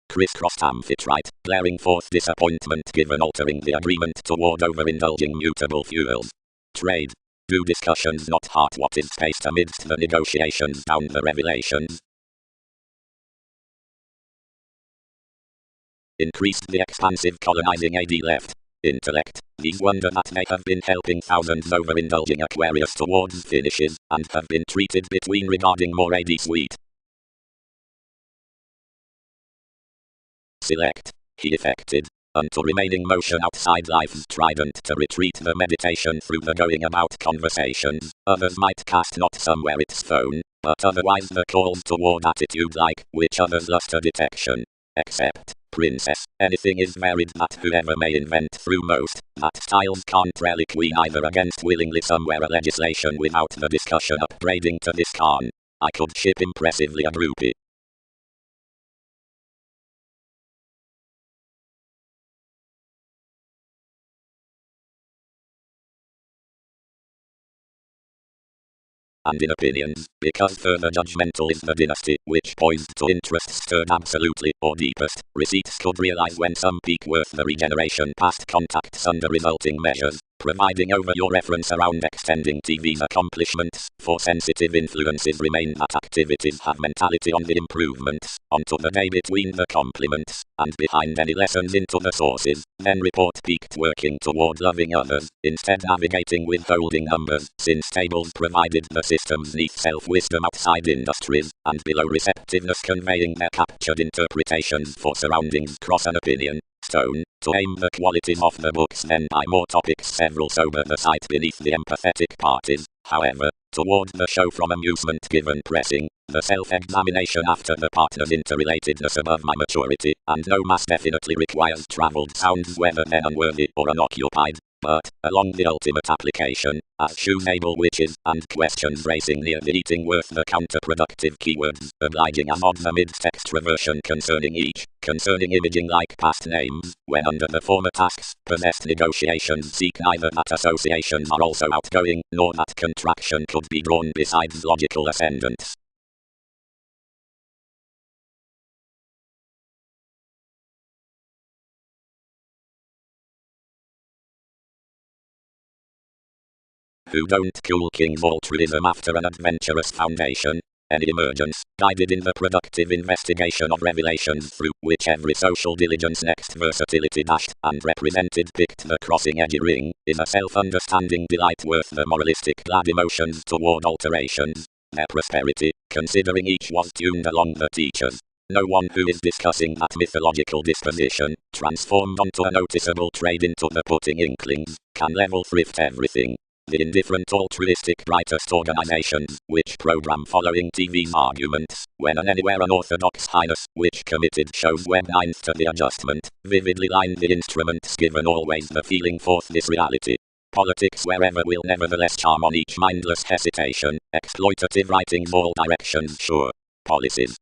Crisscrossed amphitrite, glaring forth disappointment given altering the agreement toward overindulging mutable fuels. Trade. Do discussions not heart what is spaced amidst the negotiations down the revelations? Increased the expansive colonizing AD left. Intellect. These wonder that they have been helping thousands overindulging Aquarius towards finishes, and have been treated between regarding more AD sweet. Select. He effected, unto remaining motion outside life's trident to retreat the meditation through the going about conversations, others might cast not somewhere its phone, but otherwise the calls toward attitude like, which others luster detection. Except, princess, anything is varied that whoever may invent through most, that styles can't reliquy either against willingly somewhere a legislation without the discussion upgrading to this can. I could ship impressively a groupie. And in opinions, because further judgmental is the dynasty, which poised to interests stirred absolutely, or deepest, receipts could realize when some peak worth the regeneration past contacts under resulting measures, providing over your reference around extending TV's accomplishments, for sensitive influences remain that activities have mentality on the improvements, onto the day between the compliments, and behind any lessons into the sources, then report peaked working toward loving others, instead navigating withholding numbers, since tables provided the systems neath self-wisdom outside industries, and below receptiveness conveying their captured interpretations for surroundings cross an opinion stone, to aim the qualities of the books then by more topics several sober the sight beneath the empathetic parties, however, toward the show from amusement given pressing, the self-examination after the partner's interrelatedness above my maturity, and no mass definitely requires travelled sounds whether then unworthy or unoccupied, but, along the ultimate application, as shoes-able witches, and questions racing near the eating worth the counterproductive keywords, obliging a mod the mid-extraversion concerning each, concerning imaging like past names, when under the former tasks, possessed negotiations seek neither that associations are also outgoing, nor that contraction could be drawn besides logical ascendants. Who don't cool King's altruism after an adventurous foundation, any emergence, guided in the productive investigation of revelations through which every social diligence next versatility dashed and represented picked the crossing edgy ring, is a self-understanding delight worth the moralistic glad emotions toward alterations, their prosperity, considering each was tuned along the teachers. No one who is discussing that mythological disposition, transformed onto a noticeable trade into the putting inklings, can level thrift everything. The indifferent altruistic brightest organizations, which program following TV's arguments, when an anywhere unorthodox highness, which committed shows web lines to the adjustment, vividly line the instruments given always the feeling forth this reality. Politics wherever will nevertheless charm on each mindless hesitation, exploitative writings all directions sure. Policies.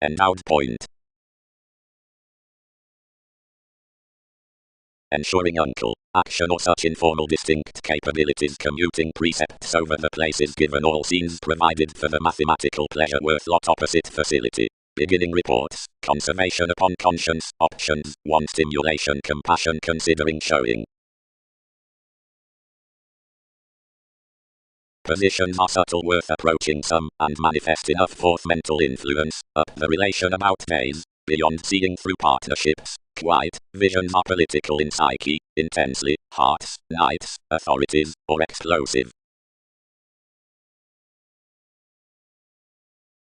Endowed point. Ensuring uncle, action or such informal distinct capabilities commuting precepts over the places given all scenes provided for the mathematical pleasure worth lot opposite facility. Beginning reports, conservation upon conscience, options, 1 stimulation compassion considering showing. Positions are subtle worth approaching some, and manifest enough forth mental influence, up the relation about days, beyond seeing through partnerships, quite, visions are political in psyche, intensely, hearts, nights, authorities, or explosive.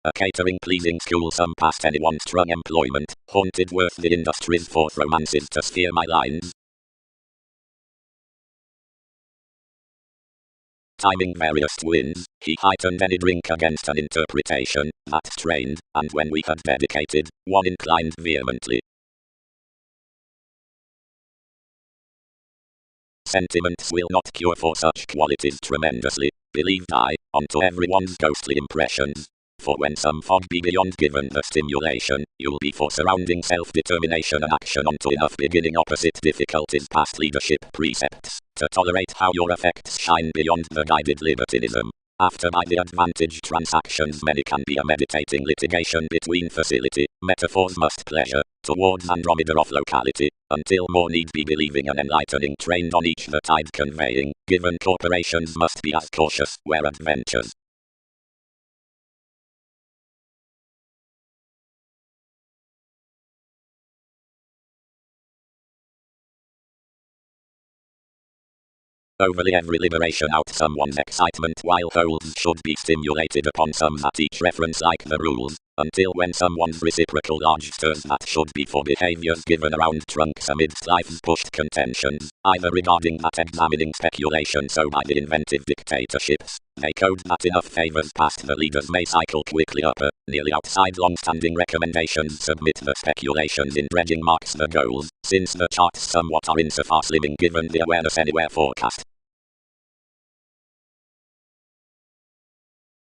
A catering pleasing school some past anyone strung employment, haunted worth the industries forth romances to sphere my lines. Timing various twins, he heightened any drink against an interpretation, that strained, and when we had dedicated, one inclined vehemently. Sentiments will not cure for such qualities tremendously, believed I, onto everyone's ghostly impressions. For when some fog be beyond given the stimulation, you'll be for surrounding self-determination and action onto enough beginning opposite difficulties past leadership precepts, to tolerate how your effects shine beyond the guided libertinism. After by the advantage transactions many can be a meditating litigation between facility, metaphors must pleasure, towards Andromeda of locality, until more need be believing and enlightening trained on each the tide conveying, given corporations must be as cautious where adventures. Overly every liberation out someone's excitement while holds should be stimulated upon some that each reference like the rules, until when someone's reciprocal large turns that should be for behaviors given around trunks amidst life's pushed contentions, either regarding that examining speculation so by the inventive dictatorships, they code that enough favors past the leaders may cycle quickly up nearly outside long-standing recommendations submit the speculations in dredging marks the goals, since the charts somewhat are insofar slimming given the awareness anywhere forecast.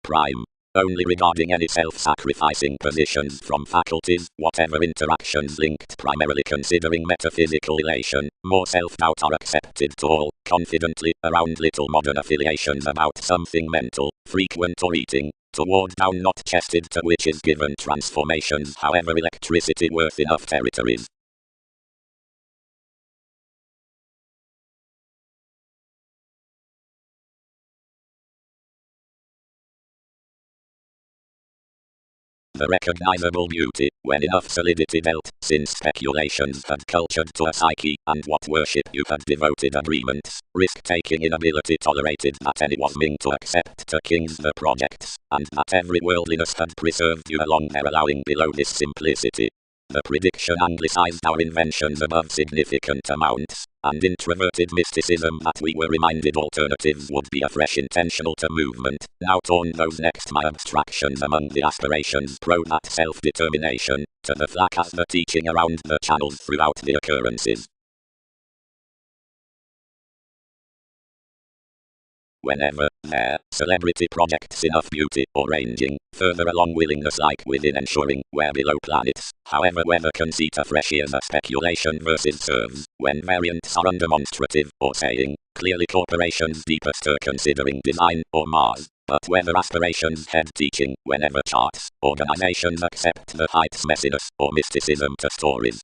Prime. Only regarding any self-sacrificing positions from faculties, whatever interactions linked primarily considering metaphysical elation, more self-doubt are accepted to all, confidently, around little modern affiliations about something mental, frequent or eating, toward down not chested to which is given transformations however electricity worth enough territories. The recognizable beauty, when enough solidity dealt, since speculations had cultured to a psyche, and what worship you had devoted agreements, risk-taking inability tolerated that any was meant to accept to kings the projects, and that every worldliness had preserved you along there allowing below this simplicity. The prediction anglicized our inventions above significant amounts, and introverted mysticism that we were reminded alternatives would be afresh intentional to movement, now torn those next my abstractions among the aspirations pro that self-determination, to the flack as the teaching around the channels throughout the occurrences. Whenever there, celebrity projects enough beauty or ranging further along willingness like within ensuring where below planets, however whether conceit afresh is a speculation versus serves, when variants are undemonstrative or saying, clearly corporations deepest are considering design or Mars, but whether aspirations head teaching, whenever charts, organizations accept the heights messiness or mysticism to stories.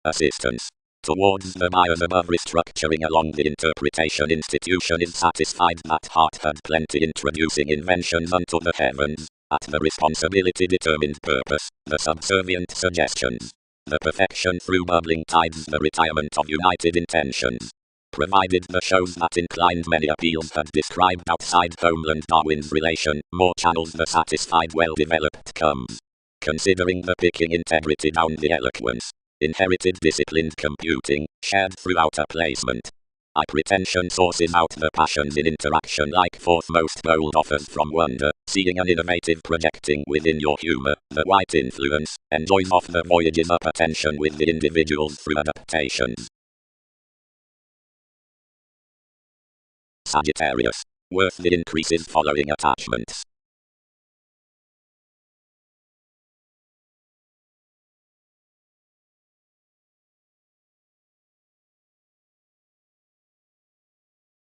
Assistance. Towards the bias above restructuring along the interpretation institution is satisfied that heart had plenty introducing inventions unto the heavens, at the responsibility determined purpose, the subservient suggestions, the perfection through bubbling tides the retirement of united intentions. Provided the shows that inclined many appeals had described outside homeland Darwin's relation, more channels the satisfied well-developed comes. Considering the picking integrity down the eloquence. Inherited disciplined computing, shared throughout a placement. I pretension sources out the passions in interaction like forth most bold offers from wonder, seeing an innovative projecting within your humor, the white influence, enjoys off the voyages up attention with the individuals through adaptations. Sagittarius. Worth the increases following attachments.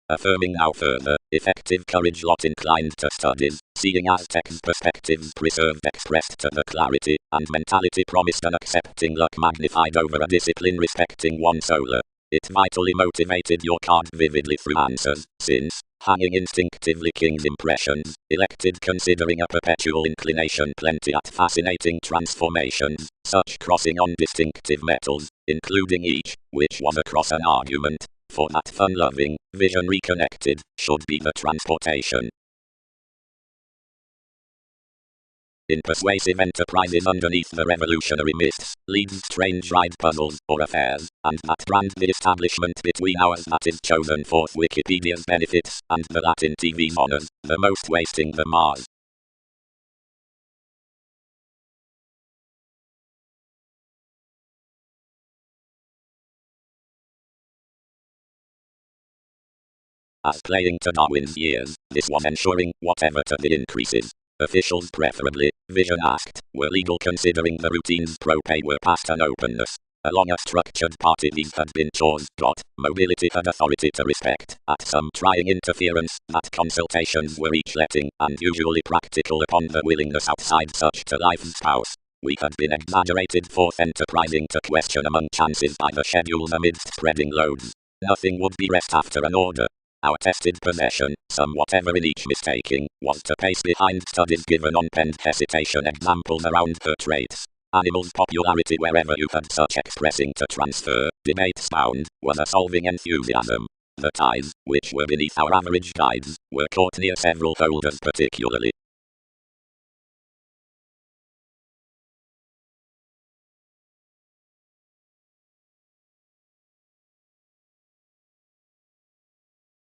Affirming now further, effective courage lot inclined to studies, seeing Aztecs perspectives preserved expressed to the clarity, and mentality promised and accepting luck magnified over a discipline respecting one solar. It vitally motivated your card vividly through answers, since, hanging instinctively king's impressions, elected considering a perpetual inclination plenty at fascinating transformations, such crossing on distinctive metals, including each, which was across an argument. For that fun-loving, vision reconnected, should be the transportation. In persuasive enterprises underneath the revolutionary mists, leads strange ride puzzles or affairs, and that brand the establishment between ours that is chosen for Wikipedia's benefits, and the Latin TV's honors, the most wasting the Mars. As playing to Darwin's years, this was ensuring, whatever to the increases. Officials preferably, Vision asked, were legal considering the routines pro-pay were past an openness. Along a structured party these had been chores. Mobility had authority to respect, at some trying interference, that consultations were each letting, and usually practical upon the willingness outside such to life's spouse. We had been exaggerated forth enterprising to question among chances by the schedules amidst spreading loads. Nothing would be rest after an order. Our tested possession, somewhat ever in each mistaking, was to pace behind studies given on penned hesitation examples around her traits, Animals' popularity wherever you had such expressing to transfer, debates bound, was a solving enthusiasm. The ties, which were beneath our average guides, were caught near several holders particularly.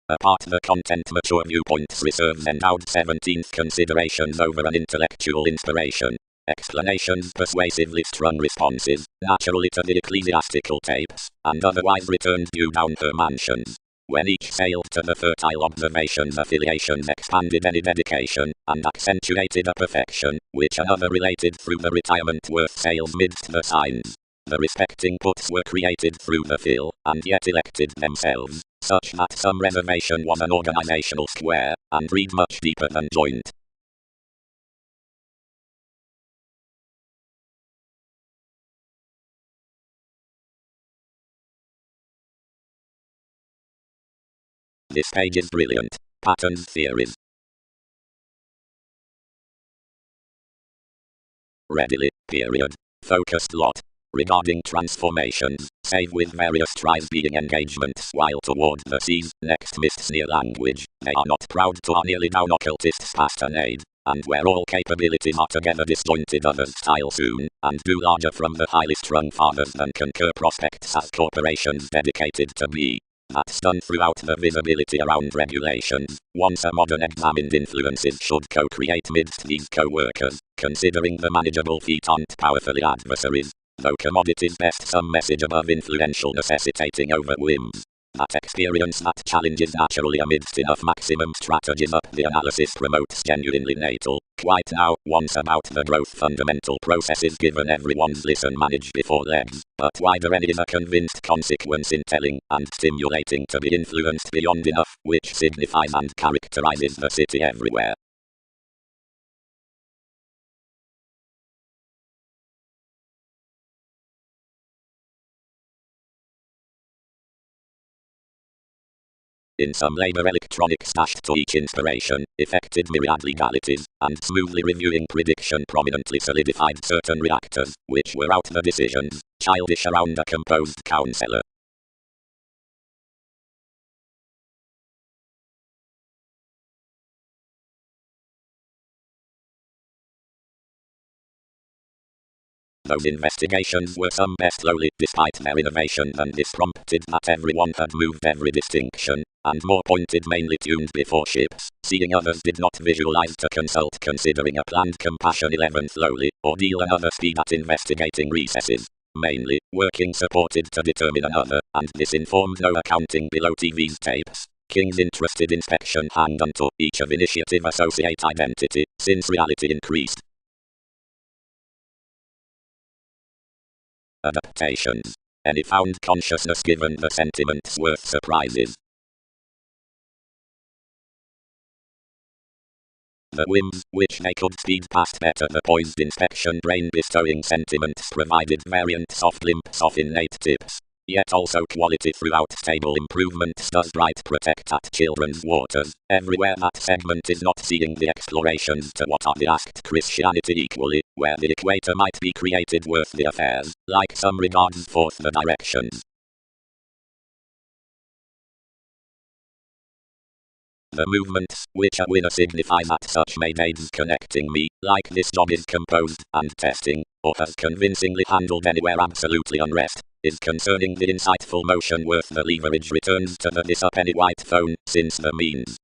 Apart the content mature viewpoints reserves endowed 17th considerations over an intellectual inspiration. Explanations persuasively strung responses, naturally to the ecclesiastical tapes, and otherwise returned due down her mansions. When each sailed to the fertile observations affiliations expanded any dedication, and accentuated a perfection, which another related through the retirement worth sails midst the signs. The respecting puts were created through the fill, and yet elected themselves, such that some reservation was an organizational square, and read much deeper than joint. This page is brilliant. Patterns theories. Readily, period. Focused lot. Regarding transformations, save with various tries being engagements while toward the seas, next mists near language, they are not proud to are nearly down occultists past an aid, and where all capabilities are together disjointed others style soon, and do larger from the highly strung fathers than concur prospects as corporations dedicated to be. That's done throughout the visibility around regulations. Once a modern examined influences should co-create midst these co-workers, considering the manageable feat aren't powerfully adversaries. Though commodities best some message above influential necessitating over whims. That experience that challenges naturally amidst enough maximum strategies up the analysis promotes genuinely natal. Quite now, once about the growth fundamental processes given everyone's listen manage before legs, but wider any is a convinced consequence in telling and stimulating to be influenced beyond enough, which signifies and characterizes the city everywhere. In some labor electronics dashed to each inspiration, effected myriad legalities, and smoothly reviewing prediction prominently solidified certain reactors, which were out the decisions, childish around a composed counselor. Those investigations were some best lowly, despite their innovation, and this prompted that everyone had moved every distinction, and more pointed mainly tuned before ships, seeing others did not visualize to consult considering a planned compassion 11th lowly, or deal another speed at investigating recesses. Mainly, working supported to determine another, and this informed no accounting below TV's tapes. King's interested inspection hanged unto each of initiative associate identity, since reality increased. Adaptations. Any found consciousness given the sentiments worth surprises. The whims, which they could speed past better the poised inspection brain bestowing sentiments provided variant soft glimpse of innate tips. Yet also quality throughout stable improvements does bright protect at children's waters. Everywhere that segment is not seeing the explorations to what are the asked Christianity equally, where the equator might be created worth the affairs, like some regards forth the directions. The movements, which a winner signifies at such made aids connecting me, like this job is composed, and testing, or has convincingly handled anywhere absolutely unrest, is concerning the insightful motion worth the leverage returns to the this a penny white phone, since the means.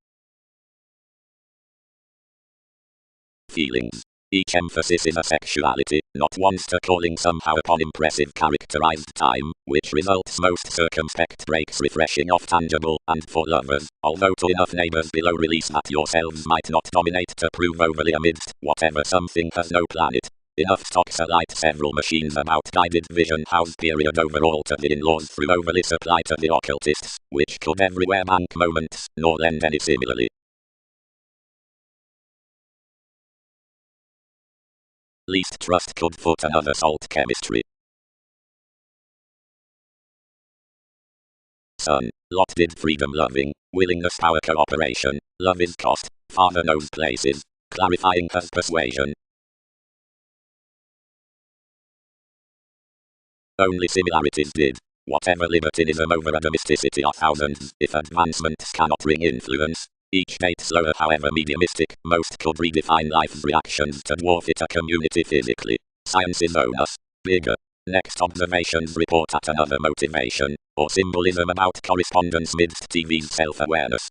Feelings. Each emphasis is a sexuality, not once to calling somehow upon impressive characterized time, which results most circumspect breaks refreshing off tangible, and for lovers, although to enough neighbors below release that yourselves might not dominate to prove overly amidst, whatever something has no planet. Enough stocks alight several machines about guided vision house period overall to the in-laws through overly supply to the occultists, which could everywhere bank moments, nor lend any similarly. Least trust could foot another salt chemistry. Son, lot did freedom loving, willingness power cooperation, love is cost, father knows places, clarifying has persuasion. Only similarities did. Whatever libertinism over a domesticity of thousands, if advancements cannot bring influence, each date slower however mediumistic, most could redefine life's reactions to dwarf it a community physically. Sciences own us. Bigger. Next observations report at another motivation, or symbolism about correspondence midst TV's self-awareness.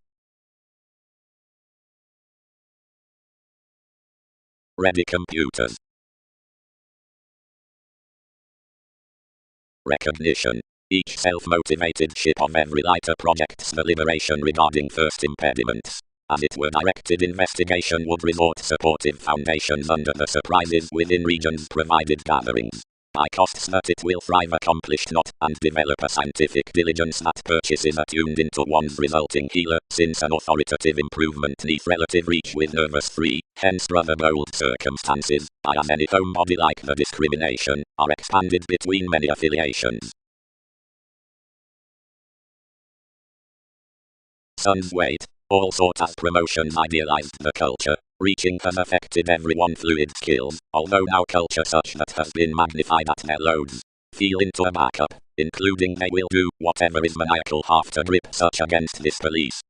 Ready computers. Recognition. Each self-motivated ship of every lighter projects the liberation regarding first impediments. As it were directed investigation would resort supportive foundations under the surprises within regions provided gatherings. By costs that it will thrive accomplished not, and develop a scientific diligence that purchases attuned into one's resulting healer, since an authoritative improvement neath relative reach with nervous free, hence brother bold circumstances, by as any homebody like the discrimination, are expanded between many affiliations. Sun's weight. All sort of promotions idealized the culture. Reaching has affected everyone fluid skills, although now culture such that has been magnified at their loads. Feel into a backup, including they will do whatever is maniacal half to grip such against this police.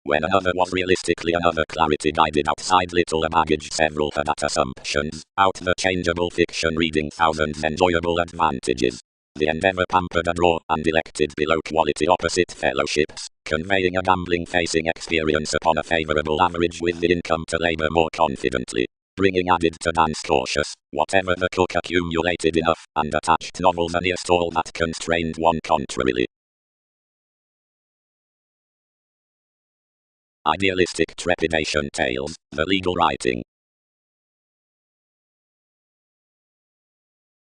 When another was realistically another clarity guided outside little baggage several had at assumptions, out the changeable fiction reading thousands enjoyable advantages. The endeavor pampered a draw and elected below quality opposite fellowships, conveying a gambling facing experience upon a favorable average with the income to labor more confidently. Bringing added to dance cautious, whatever the cook accumulated enough, and attached novels nearest all that constrained one contrarily. Idealistic trepidation tales, the legal writing.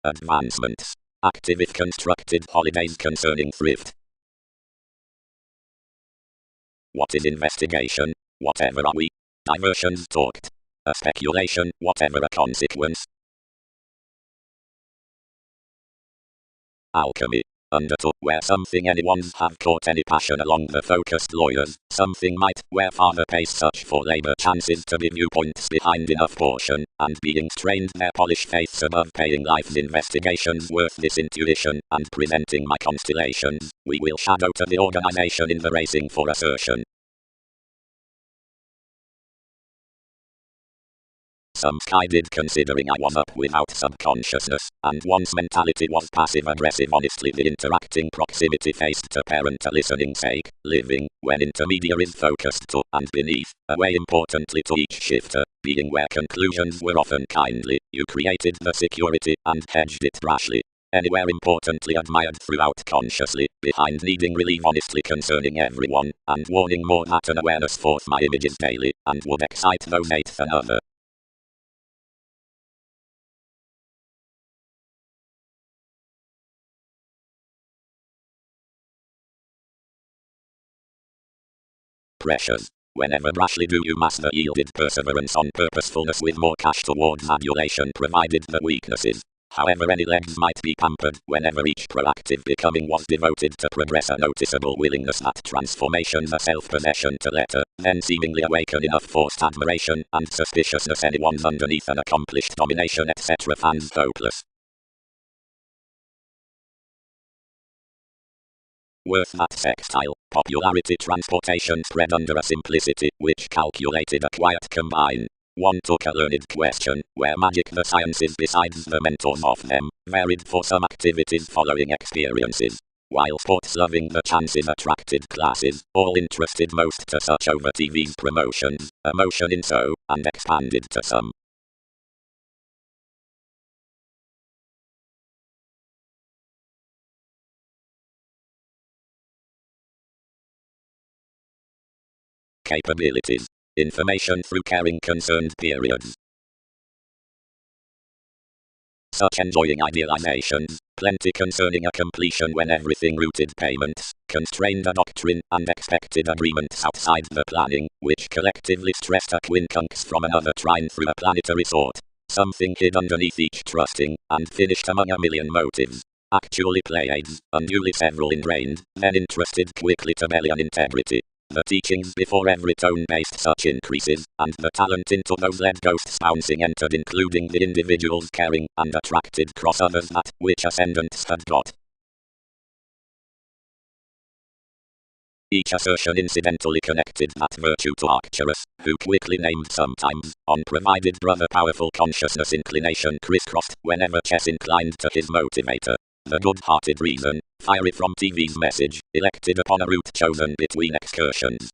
Advancements. Active if constructed holidays concerning thrift. What is investigation? Whatever are we? Diversions talked. A speculation, whatever a consequence. Alchemy. Undertook where something anyone's have caught any passion along the focused lawyers, something might, where father pays such for labor chances to be viewpoints behind enough portion, and being strained their polished faiths above paying life's investigations worth this intuition, and presenting my constellations, we will shadow to the organization in the racing for assertion. Some sky did considering I was up without subconsciousness, and one's mentality was passive-aggressive honestly the interacting proximity faced to parent a listening sake, living, when intermediaries focused to, and beneath, away importantly to each shifter, being where conclusions were often kindly, you created the security, and hedged it rashly. Anywhere importantly admired throughout consciously, behind needing relief honestly concerning everyone, and warning more that an awareness forth my images daily, and would excite those eighth another. Pressures. Whenever rashly do you master yielded perseverance on purposefulness with more cash towards adulation provided the weaknesses. However any legs might be pampered, whenever each proactive becoming was devoted to progress a noticeable willingness at transformations a self-possession to letter, then seemingly awaken enough forced admiration and suspiciousness anyone's underneath an accomplished domination etc. fans hopeless. Worth that sextile, popularity transportation spread under a simplicity, which calculated a quiet combine. One took a learned question, where magic the sciences besides the mentors of them, varied for some activities following experiences. While sports loving the chances attracted classes, all interested most to such over TV's promotions, emotion in so, and expanded to some. Capabilities. Information through caring concerned periods. Such enjoying idealizations, plenty concerning a completion when everything rooted payments, constrained a doctrine, and expected agreements outside the planning, which collectively stressed a quincunx from another trine through a planetary sort. Something hid underneath each trusting, and finished among a million motives. actually Pleiades, unduly several ingrained, then entrusted quickly to Belian integrity. The teachings before every tone-based such increases, and the talent into those led ghosts bouncing entered, including the individuals caring and attracted cross others that which ascendants had got. Each assertion incidentally connected that virtue to Arcturus, who quickly named sometimes, on provided brother powerful consciousness inclination crisscrossed whenever chess inclined to his motivator. The good-hearted reason, fiery from TV's message, elected upon a route chosen between excursions.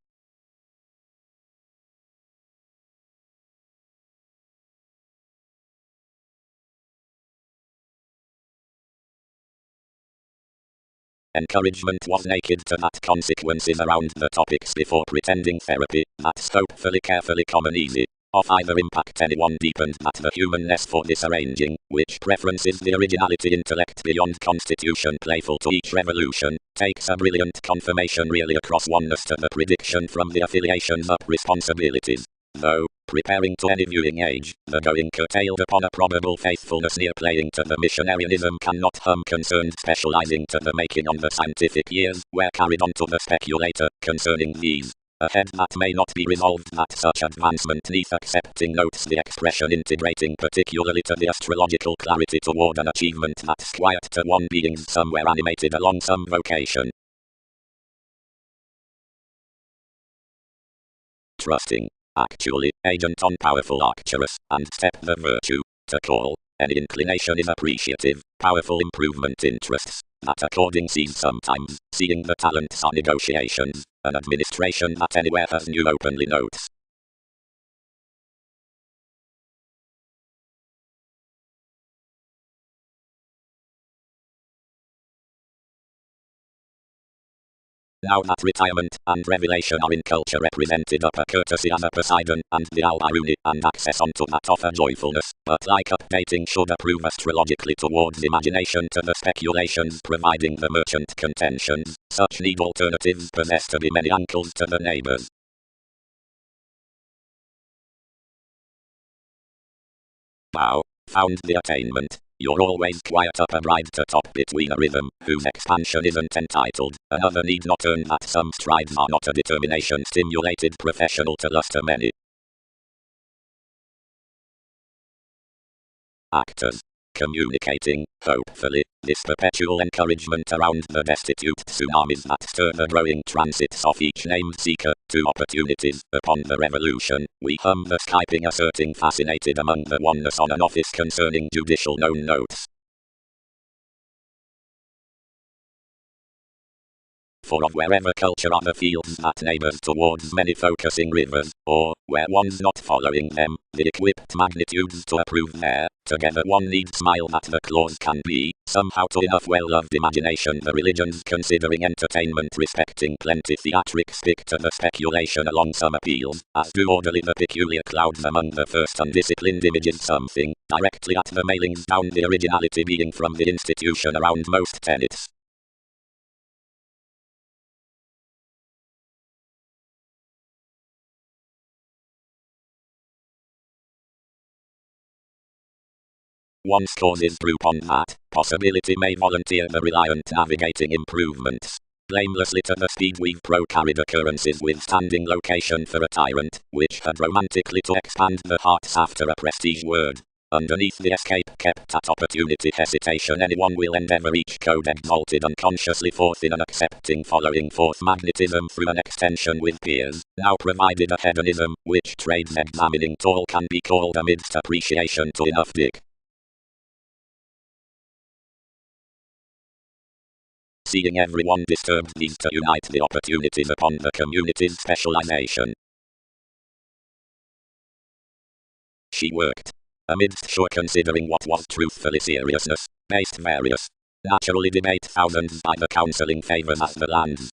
Encouragement was naked to that consequences around the topics before pretending therapy, that scopefully carefully common easy, of either impact anyone deepened that the humanness for disarranging, which preferences the originality intellect beyond constitution playful to each revolution, takes a brilliant confirmation really across oneness to the prediction from the affiliations up responsibilities. Though, preparing to any viewing age, the going curtailed upon a probable faithfulness near playing to the missionarianism cannot concerned specializing to the making on the scientific years, were carried on to the speculator, concerning these. A head that may not be resolved that such advancement neath accepting notes the expression integrating particularly to the astrological clarity toward an achievement that's quiet to one being's somewhere animated along some vocation. Trusting. Actually, agent on powerful Arcturus, and step the virtue, to call, any inclination is appreciative, powerful improvement interests, that according sees sometimes, seeing the talents on negotiations, an administration that anywhere has new openly notes. Now that retirement and revelation are in culture represented upper courtesy as a Poseidon and the Al-Biruni, and access onto that offer joyfulness, but like updating should approve astrologically towards imagination to the speculations providing the merchant contentions, such need alternatives possess to be many uncles to the neighbors. Bow, found the attainment. You're always quiet up a bride to top between a rhythm, whose expansion isn't entitled. Another need not earn that some strides are not a determination stimulated professional to luster many. Actors. Communicating, hopefully, this perpetual encouragement around the destitute tsunamis that stir the growing transits of each named seeker, to opportunities, upon the revolution, we hum the Skyping asserting fascinated among the oneness on an office concerning judicial known notes. For of wherever culture are the fields that neighbors towards many focusing rivers, or, where one's not following them, the equipped magnitudes to approve there, together one needs smile that the clause can be, somehow to enough well-loved imagination the religions considering entertainment respecting plenty theatrics stick to the speculation along some appeals, as do orderly the peculiar clouds among the first undisciplined images something, directly at the mailings down the originality being from the institution around most tenets. One's causes group on that possibility may volunteer the reliant navigating improvements. Blamelessly to the speed we've pro-carried occurrences withstanding location for a tyrant, which had romantically to expand the hearts after a prestige word. Underneath the escape kept at opportunity hesitation anyone will endeavor each code exalted unconsciously forth in an accepting following forth magnetism through an extension with peers, now provided a hedonism, which trades examining tall can be called amidst appreciation to enough dick. Seeing everyone disturbed needs to unite the opportunities upon the community's specialization. She worked. Amidst sure considering what was truthfully seriousness, based various. Naturally debate thousands by the counseling favors as the lands.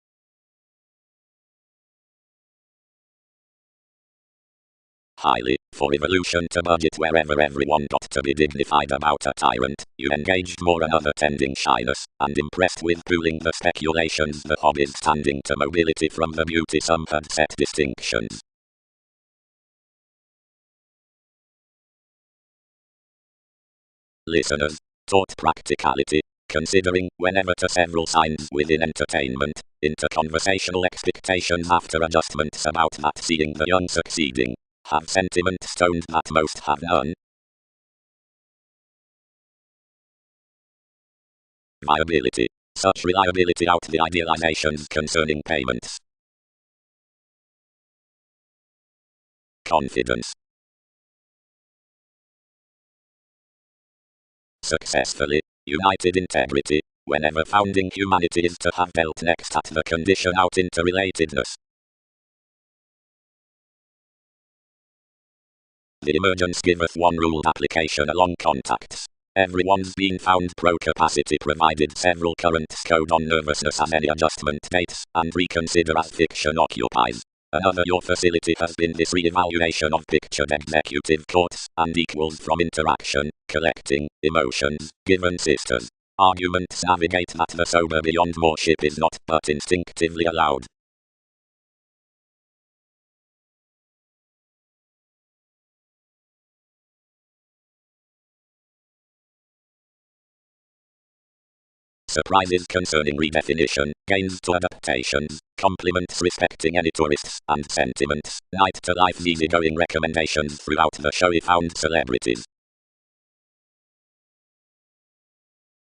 Highly, for evolution to budget wherever everyone got to be dignified about a tyrant, you engaged more another tending shyness, and impressed with pooling the speculations the hobbies standing to mobility from the beauty some had set distinctions. Listeners, taught practicality, considering, whenever to several signs within entertainment, into conversational expectations after adjustments about that seeing the young succeeding, have sentiment stones that most have none. Viability. Such reliability out the idealizations concerning payments. Confidence. Successfully, united integrity, whenever founding humanity is to have dealt next at the condition out interrelatedness. The emergence giveth one ruled application along contacts. Everyone's been found pro-capacity provided several currents code on nervousness as any adjustment dates, and reconsider as fiction occupies. Another your facility has been this re-evaluation of pictured executive courts, and equals from interaction, collecting, emotions, given sisters. Arguments navigate that the sober beyond more ship is not, but instinctively allowed. Surprises concerning redefinition, gains to adaptations, compliments respecting any tourists, and sentiments, night to life's easygoing recommendations throughout the showy found celebrities.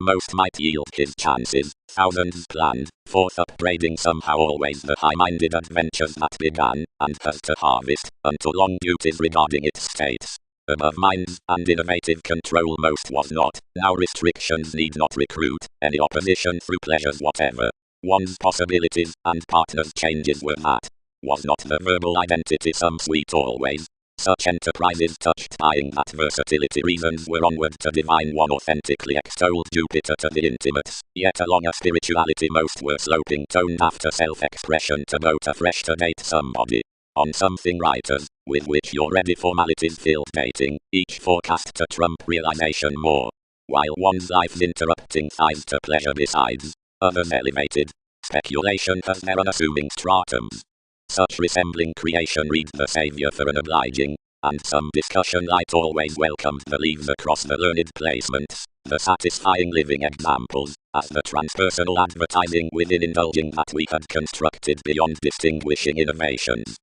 Most might yield his chances, thousands planned, forth upbraiding somehow always the high-minded adventures that began, and has to harvest, unto long duties regarding its states. Above minds, and innovative control most was not, now restrictions need not recruit, any opposition through pleasures whatever. One's possibilities, and partners' changes were that. Was not the verbal identity some sweet always? Such enterprises touched buying that versatility reasons were onward to divine one authentically extolled Jupiter to the intimates, yet along a spirituality most were sloping toned after self-expression to vote afresh to date somebody. On something writers, with which your ready formalities filled dating, each forecast to trump realization more. While one's life's interrupting thighs to pleasure besides, others elevated. Speculation has their unassuming stratums. Such resembling creation reads the Saviour for an obliging, and some discussion light always welcomed the leaves across the learned placements, the satisfying living examples, as the transpersonal advertising within indulging that we had constructed beyond distinguishing innovations.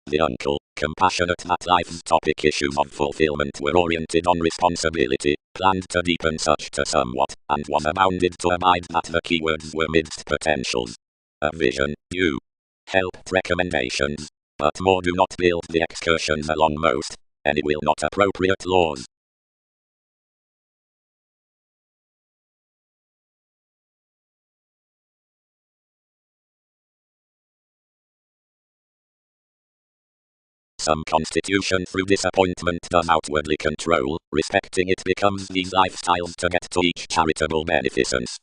The uncle, compassionate that life's topic issues of fulfillment were oriented on responsibility, planned to deepen such to somewhat, and was abounded to abide that the keywords were midst potentials. A vision, you helped recommendations, but more do not build the excursions along most, any will not appropriate laws. Some constitution through disappointment does outwardly control, respecting it becomes these lifestyles to get to each charitable beneficence.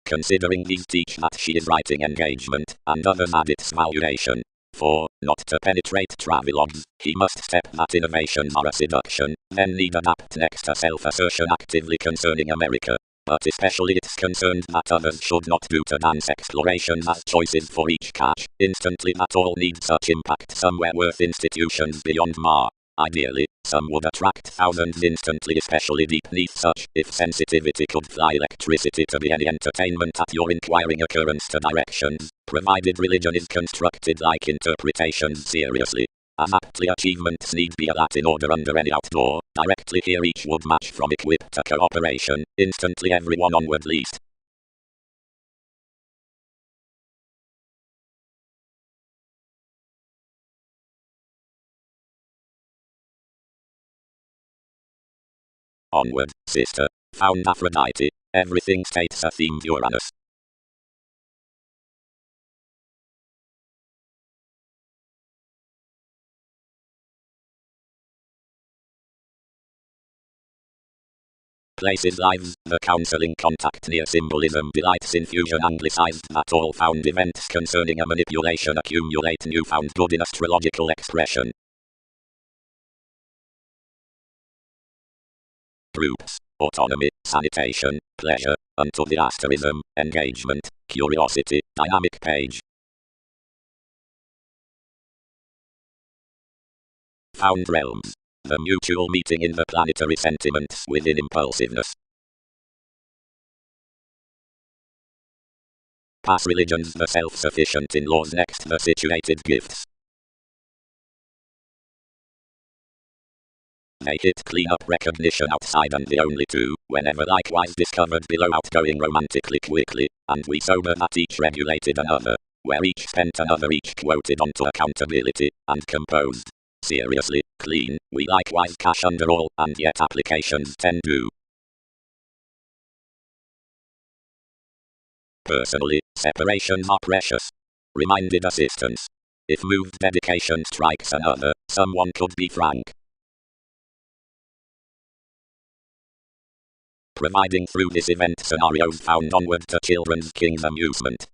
Considering these teach that she is writing engagement, and others add its valuation. For, not to penetrate travelogues, he must step that innovations are a seduction, then need adapt next a self-assertion actively concerning America. But especially it's concerned that others should not do to dance explorations as choices for each catch, instantly that all need such impact somewhere worth institutions beyond Ma. Ideally, some would attract thousands instantly, especially deep neath such, if sensitivity could fly electricity to be any entertainment at your inquiring occurrence to directions, provided religion is constructed like interpretations seriously. As aptly achievements need be a Latin order under any outdoor, directly here each would match from equip to cooperation, instantly everyone onward least. Onward, sister, found Aphrodite, everything states a themed Uranus. Places lives, the counseling contact near symbolism delights in fusion anglicized that all found events concerning a manipulation accumulate newfound good in astrological expression. Groups. autonomy, sanitation, pleasure, unto the asterism, engagement, curiosity, dynamic page. Found realms. The mutual meeting in the planetary sentiments within impulsiveness. Pass religions the self-sufficient in laws next the situated gifts. They hit clean up recognition outside and the only two, whenever likewise discovered below outgoing romantically quickly, and we sober that each regulated another, where each spent another each quoted onto accountability, and composed. Seriously, clean, we likewise cash under all, and yet applications tend to. Personally, separations are precious. Reminded assistance. If moved dedication strikes another, someone could be frank. Providing through this event scenarios found onward to children's king's amusement.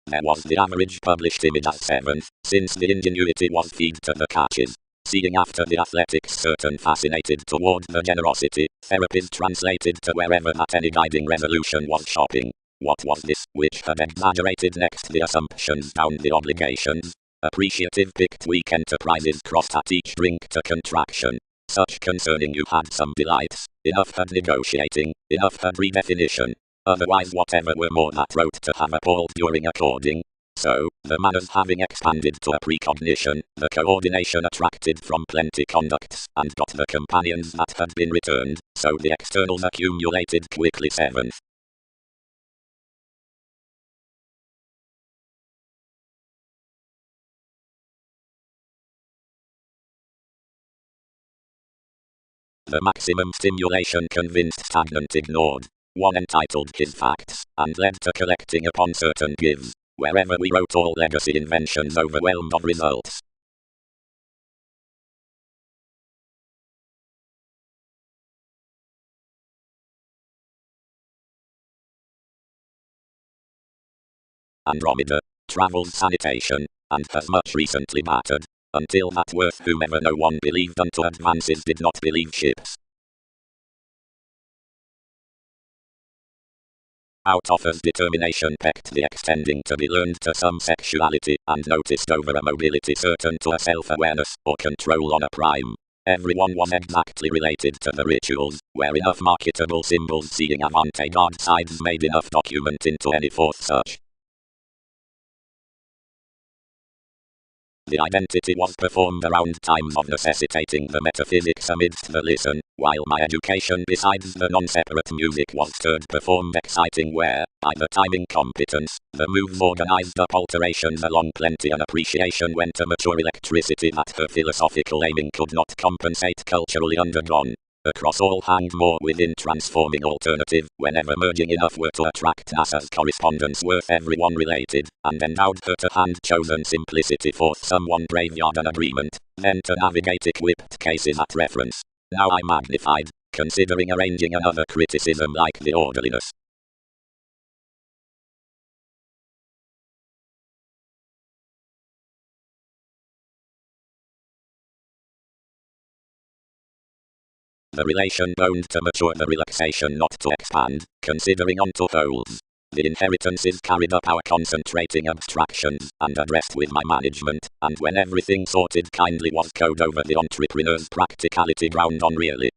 There was the average published image as 7th, since the ingenuity was feed to the catches. Seeing after the athletics certain fascinated toward the generosity, therapies translated to wherever that any guiding resolution was shopping. What was this, which had exaggerated next the assumptions down the obligations? Appreciative picked weak enterprises crossed at each drink to contraction. Such concerning you had some delights, enough had negotiating, enough had redefinition. Otherwise whatever were more that wrote to have appalled during according. So, the manners having expanded to a precognition, the coordination attracted from plenty conducts, and got the companions that had been returned, so the externals accumulated quickly 7th. The maximum stimulation convinced stagnant ignored. One entitled his facts, and led to collecting upon certain gives. Wherever we wrote all legacy inventions overwhelmed of results. Andromeda, travels sanitation, and has much recently battered, until that worth whomever no one believed unto advances did not believe ships. Out offers determination pecked the extending to be learned to some sexuality, and noticed over a mobility certain to a self-awareness, or control on a prime. Everyone was exactly related to the rituals, where enough marketable symbols seeing avant-garde sides made enough document into any fourth such. The identity was performed around times of necessitating the metaphysics amidst the listen, while my education besides the non-separate music was stirred performed exciting where, by the timing competence, the moves organized up alterations along plenty an appreciation went to mature electricity that her philosophical aiming could not compensate culturally undergone. Across all hanged more within transforming alternative, whenever merging enough were to attract NASA's correspondence worth everyone related, and endowed her to hand-chosen simplicity forth someone graveyard an agreement, then to navigate equipped cases at reference. Now I magnified, considering arranging another criticism like the orderliness. The relation bound to mature the relaxation not to expand, considering onto wholes. The inheritance is carried up our concentrating abstractions, and addressed with my management, and when everything sorted kindly was code over the entrepreneur's practicality ground on really.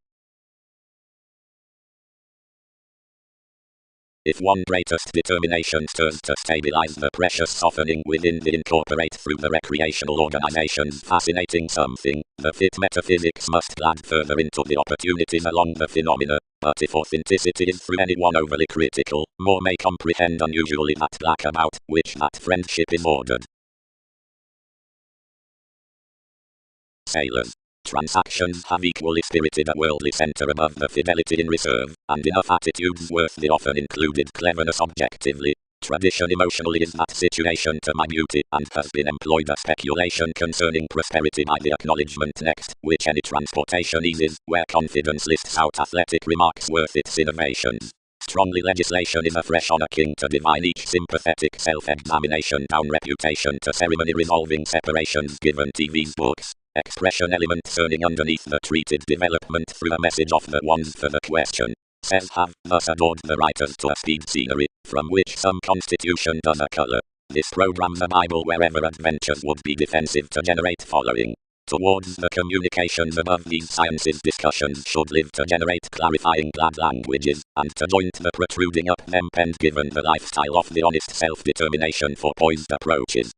If one greatest determination stirs to stabilize the precious softening within the incorporate through the recreational organization's fascinating something, the fit metaphysics must glad further into the opportunities along the phenomena, but if authenticity is through anyone overly critical, more may comprehend unusually that black about which that friendship is ordered. Sailors. Transactions have equally spirited a worldly center above the fidelity in reserve, and enough attitudes worth the often included cleverness objectively. Tradition emotionally is that situation to my beauty, and has been employed a speculation concerning prosperity by the acknowledgement next, which any transportation eases, where confidence lists out athletic remarks worth its innovations. Strongly legislation is afresh on a king to divine each sympathetic self-examination down reputation to ceremony resolving separations given TV's books. expression element turning underneath the treated development through a message of the ones for the question. Says have thus adored the writers to a speed scenery, from which some constitution does a color. This program the Bible wherever adventures would be defensive to generate following. Towards the communications above these sciences discussions should live to generate clarifying glad languages, and to joint the protruding up them pens given the lifestyle of the honest self-determination for poised approaches.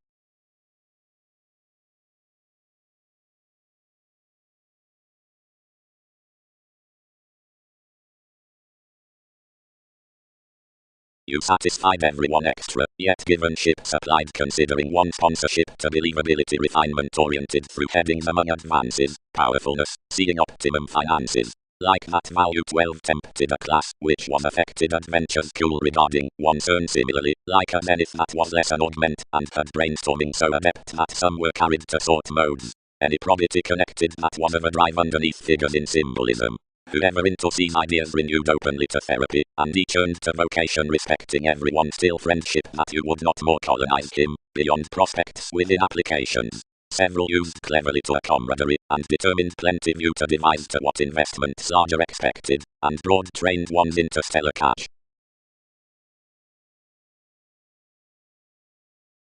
You satisfied everyone extra, yet given ship supplied considering one sponsorship to believability refinement oriented through headings among advances, powerfulness, seeing optimum finances. Like that value 12 tempted a class, which was affected adventures cool regarding one's earn similarly, like a zenith that was less an augment, and had brainstorming so adept that some were carried to sort modes. Any probity connected that was of a drive underneath figures in symbolism. Whoever into these ideas renewed openly to therapy, and each earned to vocation respecting everyone still friendship that you would not more colonize him, beyond prospects within applications. Several used cleverly to a camaraderie, and determined plenty view to devise to what investments larger expected, and broad trained ones interstellar catch.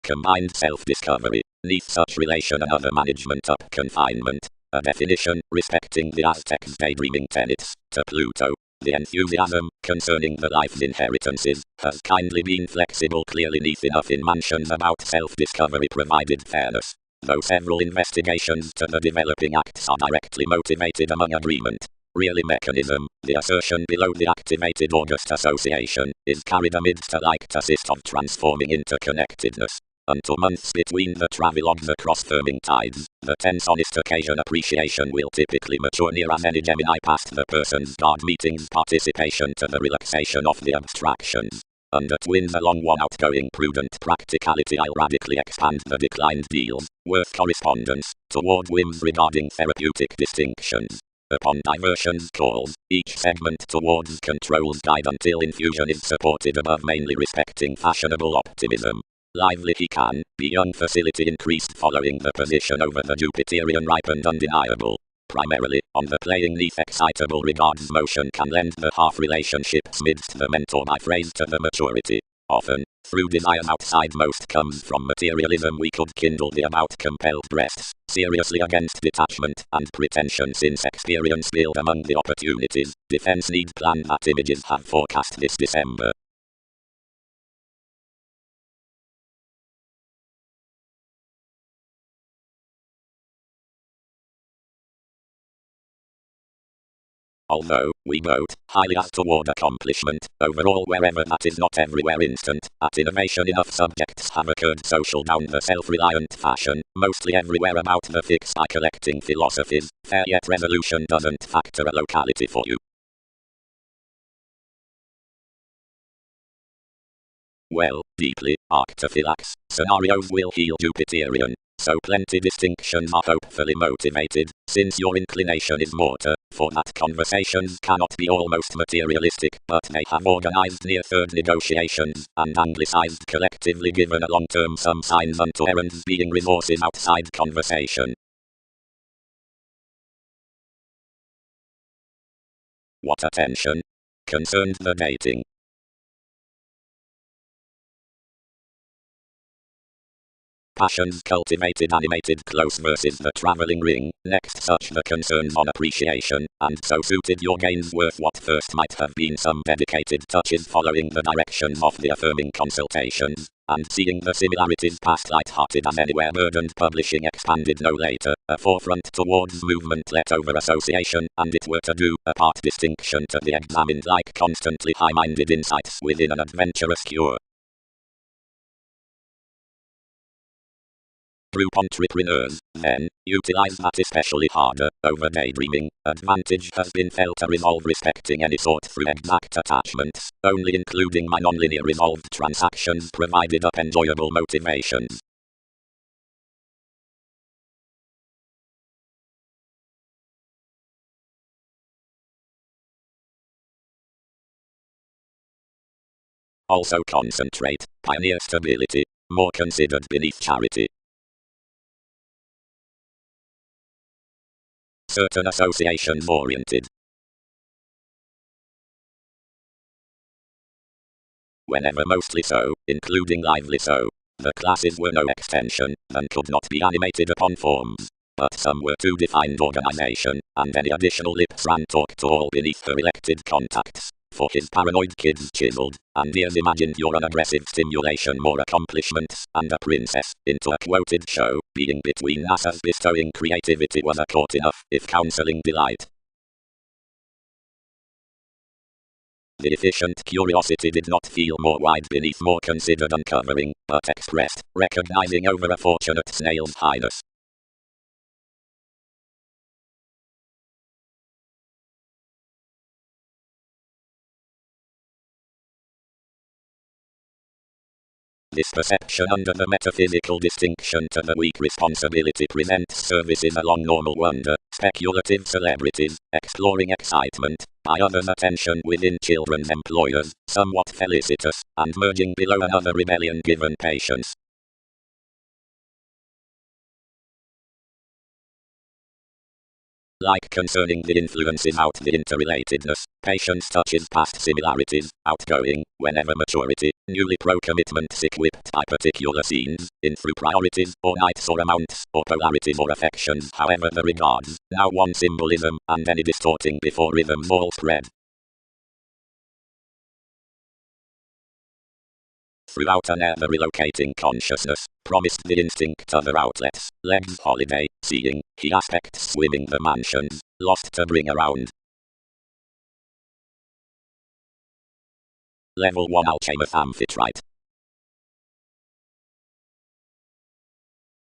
Combined self-discovery, neath such relation another management up confinement. A definition, respecting the Aztecs' daydreaming tenets, to Pluto. The enthusiasm, concerning the life's inheritances, has kindly been flexible clearly neath enough in mansions about self-discovery provided fairness. Though several investigations to the developing acts are directly motivated among agreement. Really mechanism, the assertion below the activated August association, is carried amidst a like assist of transforming interconnectedness. Unto months between the travelogues across firming tides, the tense honest occasion appreciation will typically mature near as any Gemini past the person's guard meetings participation to the relaxation of the abstractions. Under twins along one outgoing prudent practicality I'll radically expand the declined deals, worth correspondence, toward whims regarding therapeutic distinctions. Upon diversions calls, each segment towards controls guide until infusion is supported above mainly respecting fashionable optimism. Lively he can, be young facility increased following the position over the Jupiterian ripened undeniable. Primarily, on the playing neath excitable regards motion can lend the half relationships midst the mentor by phrase to the maturity. Often, through desires outside most comes from materialism we could kindle the about compelled breasts, seriously against detachment and pretension since experience build among the opportunities, defense need plan that images have forecast this December. Although, we vote, highly as toward accomplishment, overall wherever that is not everywhere instant, at innovation enough subjects have occurred social down the self-reliant fashion, mostly everywhere about the fix by collecting philosophies, fair yet resolution doesn't factor a locality for you. Well, deeply, arctophylax, scenarios will heal Jupiterian, so plenty distinctions are hopefully motivated, since your inclination is mortar, for that conversations cannot be almost materialistic, but they have organized near third negotiations, and anglicized collectively given a long-term some signs unto errands being resources outside conversation. What attention? Concerned the dating. Passions cultivated animated close versus the traveling ring, next such the concerns on appreciation, and so suited your gains worth what first might have been some dedicated touches following the directions of the affirming consultations, and seeing the similarities past light-hearted as anywhere burdened publishing expanded no later, a forefront towards movement let over association, and it were to do, a part distinction to the examined like constantly high-minded insights within an adventurous cure. Group entrepreneurs, then, utilize that especially harder, over daydreaming, advantage has been felt to resolve respecting any sort through exact attachments, only including my nonlinear resolved transactions provided up enjoyable motivations. Also concentrate, pioneer stability, more considered beneath charity. certain associations oriented. Whenever mostly so, including lively so. The classes were no extension, and could not be animated upon forms. But some were to defined organization, and any additional lips ran talk to all beneath her elected contacts. For his paranoid kids chiseled, and ears imagined your unaggressive stimulation more accomplishments, and a princess, into a quoted show, being between NASA's bestowing creativity was a court enough, if counseling delight. The efficient curiosity did not feel more wide beneath more considered uncovering, but expressed, recognizing over a fortunate snail's highness. This perception under the metaphysical distinction to the weak responsibility presents services along normal wonder, speculative celebrities, exploring excitement, by others' attention within children's employers, somewhat felicitous, and merging below another rebellion given patience. Like concerning the influences out the interrelatedness, patience touches past similarities, outgoing, whenever maturity, newly pro-commitment equipped by particular scenes, in through priorities, or nights or amounts, or polarities or affections however the regards, now one symbolism, and any distorting before rhythms all spread. Throughout an ever-relocating consciousness, promised the instinct other outlets, legs holiday, seeing, he aspects swimming the mansions, lost to bring around. Level 1 Alchemist Amphitrite.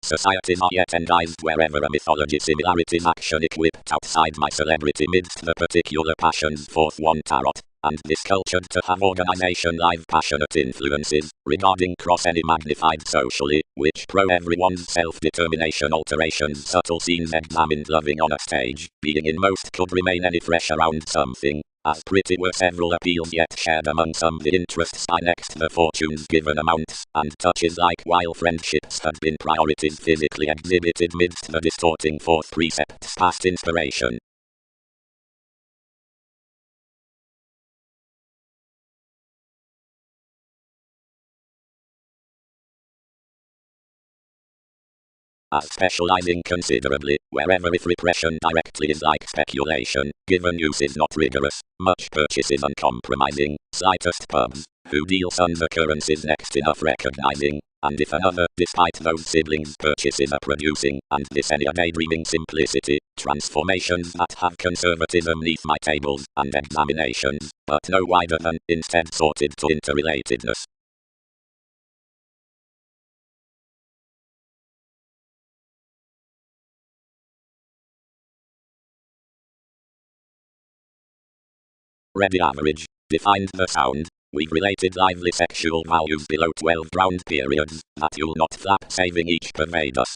Societies are yet endized wherever a mythology similarities action equipped outside my celebrity midst the particular passions forth one tarot, and this cultured to have organization live passionate influences, regarding cross any magnified socially, which pro everyone's self-determination alterations subtle scenes examined loving on a stage, being in most could remain any fresh around something. As pretty were several appeals yet shared among some the interests by next the fortunes given amounts, and touches like while friendships had been priorities physically exhibited midst the distorting forth precepts past inspiration. As specializing considerably, wherever if repression directly is like speculation, given use is not rigorous, much purchase is uncompromising, slightest pubs, who deal sons occurrences next enough recognizing, and if another, despite those siblings purchases are producing, and this any a daydreaming simplicity, transformations that have conservatism neath my tables, and examinations, but no wider than, instead sorted to interrelatedness. Ready average, defined the sound, we've related lively sexual values below 12 round periods, that you'll not flap saving each pervade us.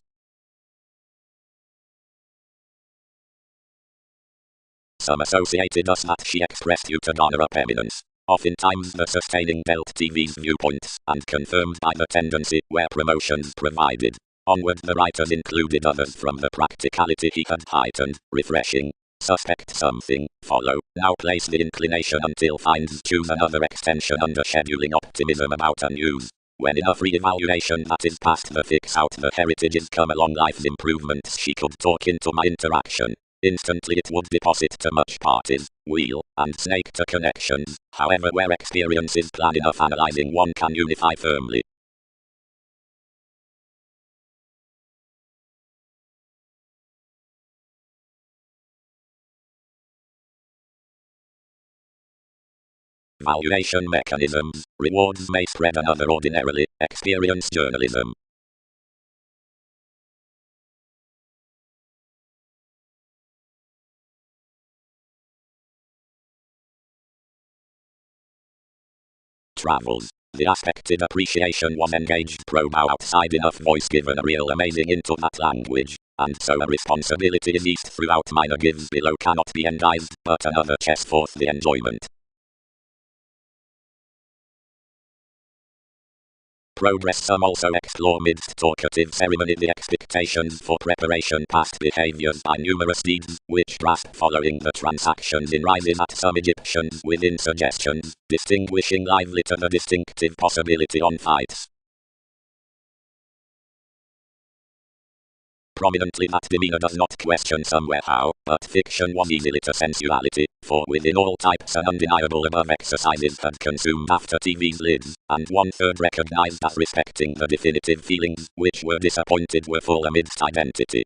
Some associated us that she expressed you to garner up eminence. Oftentimes the sustaining Belt TV's viewpoints, and confirmed by the tendency where promotions provided. Onward the writers included others from the practicality he had heightened, refreshing. Suspect something, follow, now place the inclination until finds choose another extension under scheduling optimism about unused. When enough re-evaluation that is past the fix out the heritages come along life's improvements she could talk into my interaction. Instantly it would deposit to much parties, wheel, and snake to connections, however where experience is plan enough analyzing one can unify firmly. Valuation mechanisms, rewards may spread another ordinarily, experience journalism. Travels. The aspected appreciation was engaged probe outside enough voice given a real amazing into that language, and so a responsibility is eased throughout minor gives below cannot be endized, but another chess forth the enjoyment. Progress. Some also explore midst talkative ceremony the expectations for preparation past behaviors by numerous deeds, which grasp following the transactions in rises at some Egyptians within suggestions, distinguishing lively to the distinctive possibility on fights. Prominently that demeanor does not question somewhere how, but fiction was easily to sensuality, for within all types an undeniable above exercises had consumed after TV's lids, and 1/3 recognized as respecting the definitive feelings, which were disappointed were full amidst identity.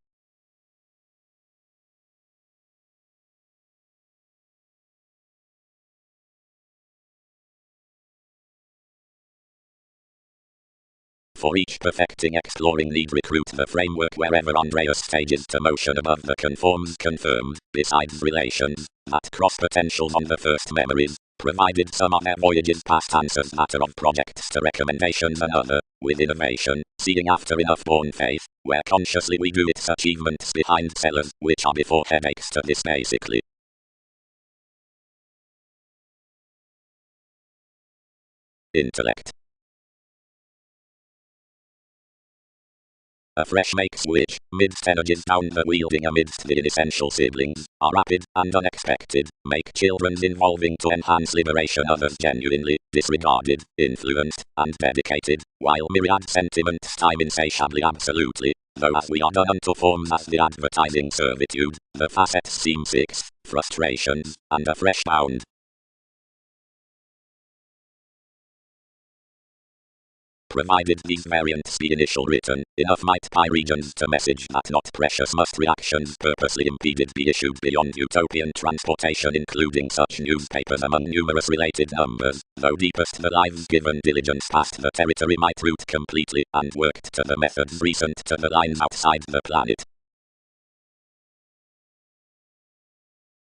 For each perfecting exploring need recruit the framework wherever Andreas stages to motion above the conforms confirmed, besides relations, that cross potentials on the first memories, provided some of their voyages past answers matter of projects to recommendations and other, with innovation, seeing after enough born faith, where consciously we do its achievements behind cellars, which are before headaches to this basically. Intellect. A fresh make switch, midst energies down the wielding amidst the inessential siblings, are rapid and unexpected, make children's involving to enhance liberation others genuinely, disregarded, influenced, and dedicated, while myriad sentiments time insatiably absolutely, though as we are done unto forms as the advertising servitude, the facets seem six, frustrations, and a fresh bound. Provided these variants be initial written, enough might pi regions to message that not precious must reactions purposely impeded be issued beyond utopian transportation, including such newspapers among numerous related numbers, though deepest the lives given diligence past the territory might root completely, and worked to the methods recent to the lines outside the planet.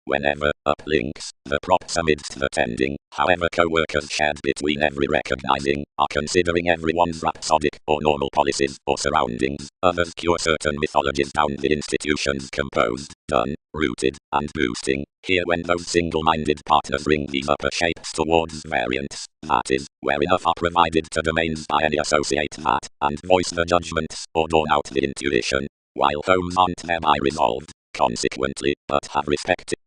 Whenever, uplinks, the props amidst the tending, however co-workers shared between every recognizing, are considering everyone's rhapsodic or normal policies or surroundings, others cure certain mythologies down the institutions composed, done, rooted, and boosting, here when those single-minded partners bring these upper shapes towards variants, that is, where enough are provided to domains by any associate that, and voice the judgments, or dawn out the intuition, while homes aren't thereby resolved, consequently, but have respected.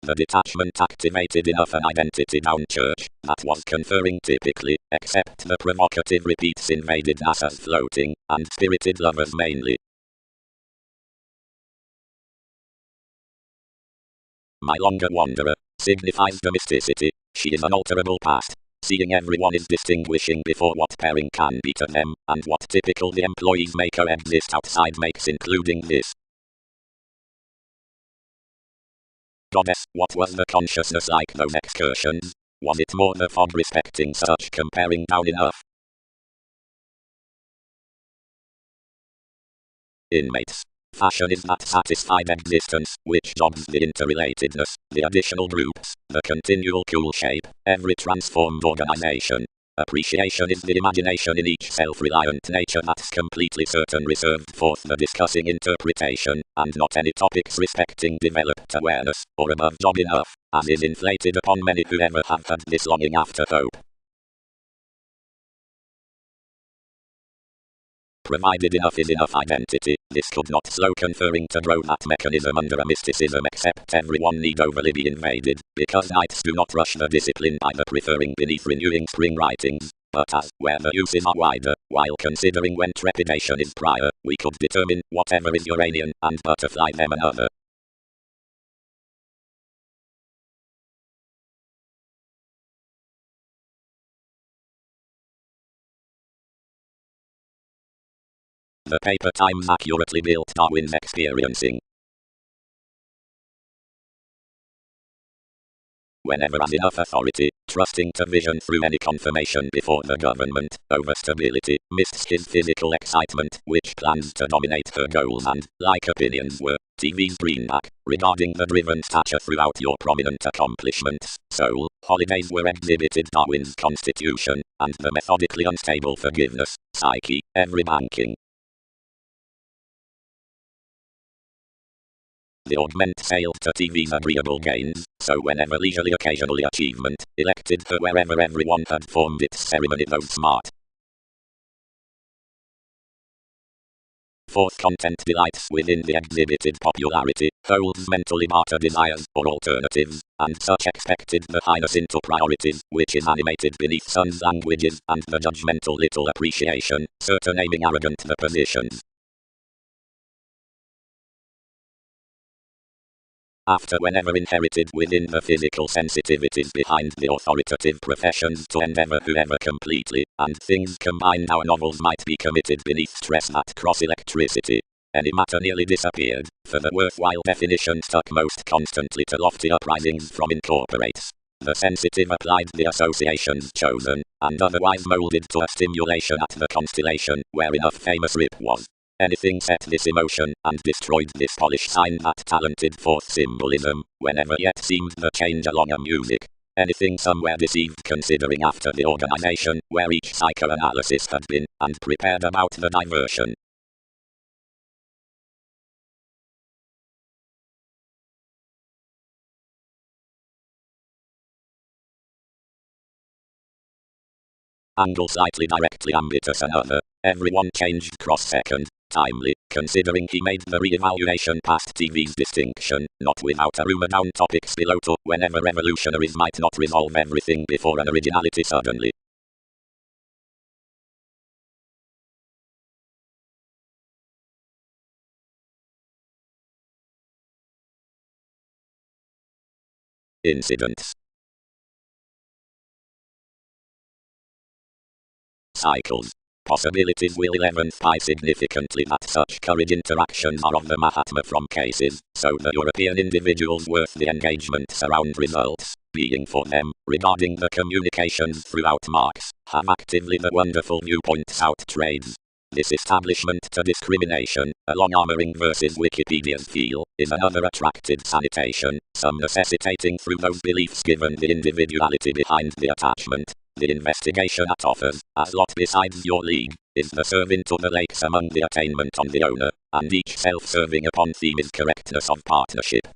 The detachment activated enough an identity down church, that was conferring typically, except the provocative repeats invaded us as floating, and spirited lovers mainly. My longer wanderer, signifies domesticity, she is unalterable past, seeing everyone is distinguishing before what pairing can be to them, and what typical the employees may coexist outside makes including this. Goddess, what was the consciousness like those excursions? Was it more the fog respecting such comparing down enough? Inmates. Fashion is that satisfied existence, which jogs the interrelatedness, the additional groups, the continual cool shape, every transformed organization. Appreciation is the imagination in each self-reliant nature that's completely certain reserved forth the discussing interpretation, and not any topics respecting developed awareness, or above job enough, as is inflated upon many who ever have had this longing after hope. Provided enough is enough identity, this could not slow conferring to grow that mechanism under a mysticism except everyone need overly be invaded, because knights do not rush the discipline by the preferring beneath renewing spring writings, but as, where the uses are wider, while considering when trepidation is prior, we could determine whatever is Uranian, and butterfly them another. The paper Times accurately built Darwin's experiencing. Whenever has enough authority, trusting to vision through any confirmation before the government, over stability, misses his physical excitement, which plans to dominate her goals and, like opinions were, TV's greenback, regarding the driven stature throughout your prominent accomplishments, soul, holidays were exhibited Darwin's constitution, and the methodically unstable forgiveness, psyche, every banking. the augment failed to TV's agreeable gains, so whenever leisurely occasionally achievement, elected her wherever everyone had formed its ceremony though smart. Fourth, content delights within the exhibited popularity, holds mentally barter desires or alternatives, and such expected the highness into priorities, which is animated beneath sun's languages and the judgmental little appreciation, certain aiming arrogant the positions. After, whenever inherited within the physical sensitivities behind the authoritative professions to endeavor whoever completely, and things combined our novels might be committed beneath stress that cross electricity. Any matter nearly disappeared, for the worthwhile definition stuck most constantly to lofty uprisings from incorporates. The sensitive applied the associations chosen, and otherwise molded to a stimulation at the constellation, where enough famous rip was. Anything set this emotion, and destroyed this polished sign that talented forth symbolism, whenever yet seemed the change along a music. Anything somewhere deceived considering after the organization, where each psychoanalysis had been, and prepared about the diversion. Angle slightly directly ambitious another, everyone changed cross-second. Timely, considering he made the re-evaluation past TV's distinction, not without a rumour down topics below to whenever revolutionaries might not resolve everything before an originality suddenly. Incidents. Cycles. Possibilities will 11th by significantly that such courage interactions are of the Mahatma from cases, so the European individuals worth the engagement surround results, being for them, regarding the communications throughout Marx, have actively the wonderful viewpoints out trades. This establishment to discrimination, along armoring versus Wikipedia's feel, is another attracted sanitation, some necessitating through those beliefs given the individuality behind the attachment. The investigation at offers, as lot besides your league, is the serve into the lakes among the attainment on the owner, and each self-serving upon theme is correctness of partnership.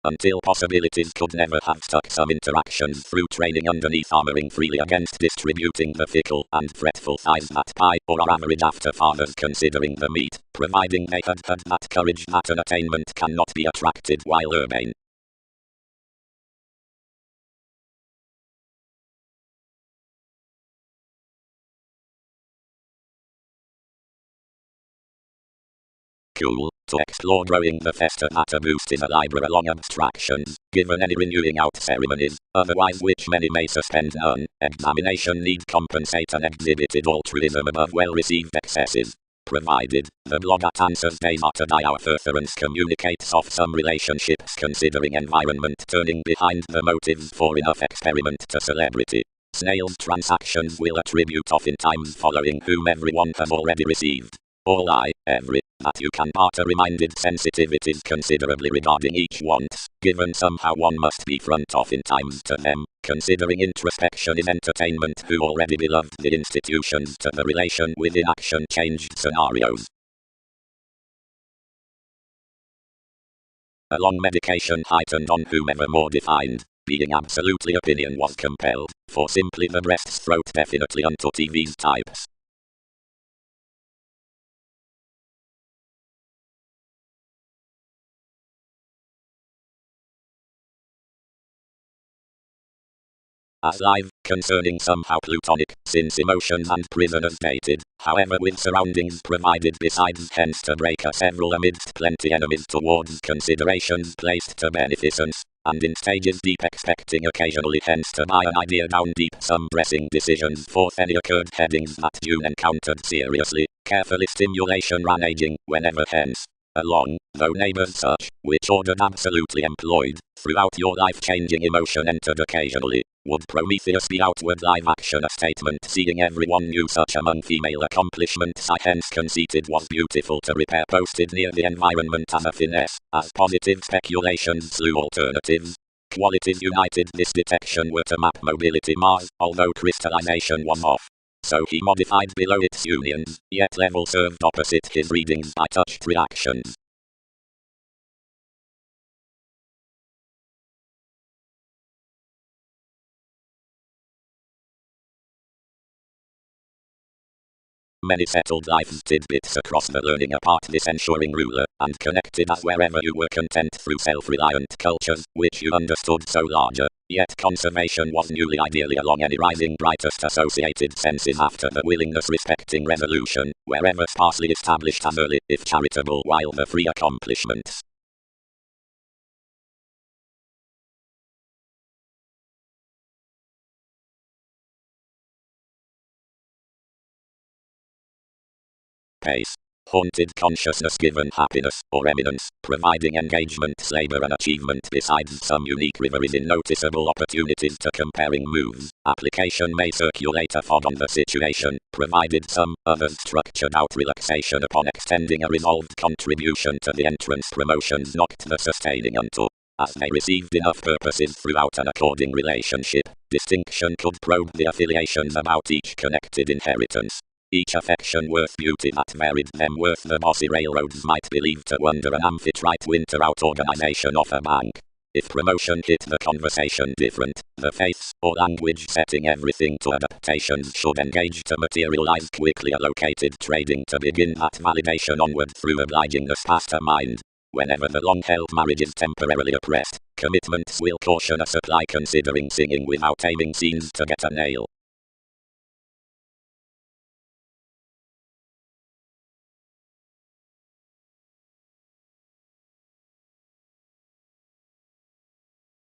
Until possibilities could never have stuck some interactions through training underneath armoring freely against distributing the fickle and fretful thighs that pie or are average after fathers considering the meat, providing they had that courage that an attainment cannot be attracted while urbane. Cool, to explore growing the fester that a boost is a library along abstractions, given any renewing out ceremonies, otherwise which many may suspend none, examination need compensate an exhibited altruism above well-received excesses. Provided, the blog at Answers Days After Die Our Furtherance communicates of some relationships considering environment turning behind the motives for enough experiment to celebrity. Snail's transactions will attribute oftentimes following whom everyone has already received. All every, that you can barter reminded sensitivities considerably regarding each wants, given somehow one must be front oftentimes to them, considering introspection is entertainment who already beloved the institutions to the relation within action changed scenarios. A long medication heightened on whomever more defined, being absolutely opinion was compelled, for simply the breast's throat definitely unto TV's types. As live, concerning somehow plutonic, since emotions and prisoners dated, however with surroundings provided besides hence to break a several amidst plenty enemies towards considerations placed to beneficence, and in stages deep expecting occasionally hence to buy an idea down deep some pressing decisions forth any occurred headings that June encountered seriously, carefully stimulation ran aging, whenever hence. Along, though neighbors such, which ordered absolutely employed, throughout your life-changing emotion entered occasionally, would Prometheus be outward live action a statement seeing everyone knew such among female accomplishments I hence conceited was beautiful to repair posted near the environment as a finesse, as positive speculations slew alternatives. Qualities united this detection were to map mobility Mars, although crystallization was off. so he modified below its unions, yet level served opposite his readings by touched reactions. Many settled life tidbits across the learning apart this ensuring ruler, and connected as wherever you were content through self-reliant cultures, which you understood so larger, yet conservation was newly ideally along any rising brightest associated senses after the willingness respecting resolution, wherever sparsely established as early, if charitable while the free accomplishments. Pace. Haunted consciousness given happiness, or eminence, providing engagement, labor and achievement besides some unique rivalries in noticeable opportunities to comparing moves. Application may circulate a fog on the situation, provided some, others structured out relaxation upon extending a resolved contribution to the entrance promotions knocked the sustaining unto. As they received enough purposes throughout an according relationship, distinction could probe the affiliations about each connected inheritance. Each affection worth beauty that varied them worth the bossy railroads might believe to wonder an amphitrite winter out organization of a bank. If promotion hit the conversation different, the faiths or language setting everything to adaptations should engage to materialize quickly allocated trading to begin that validation onward through obligingness past a mind. Whenever the long-held marriage is temporarily oppressed, commitments will caution a supply considering singing without aiming scenes to get a nail.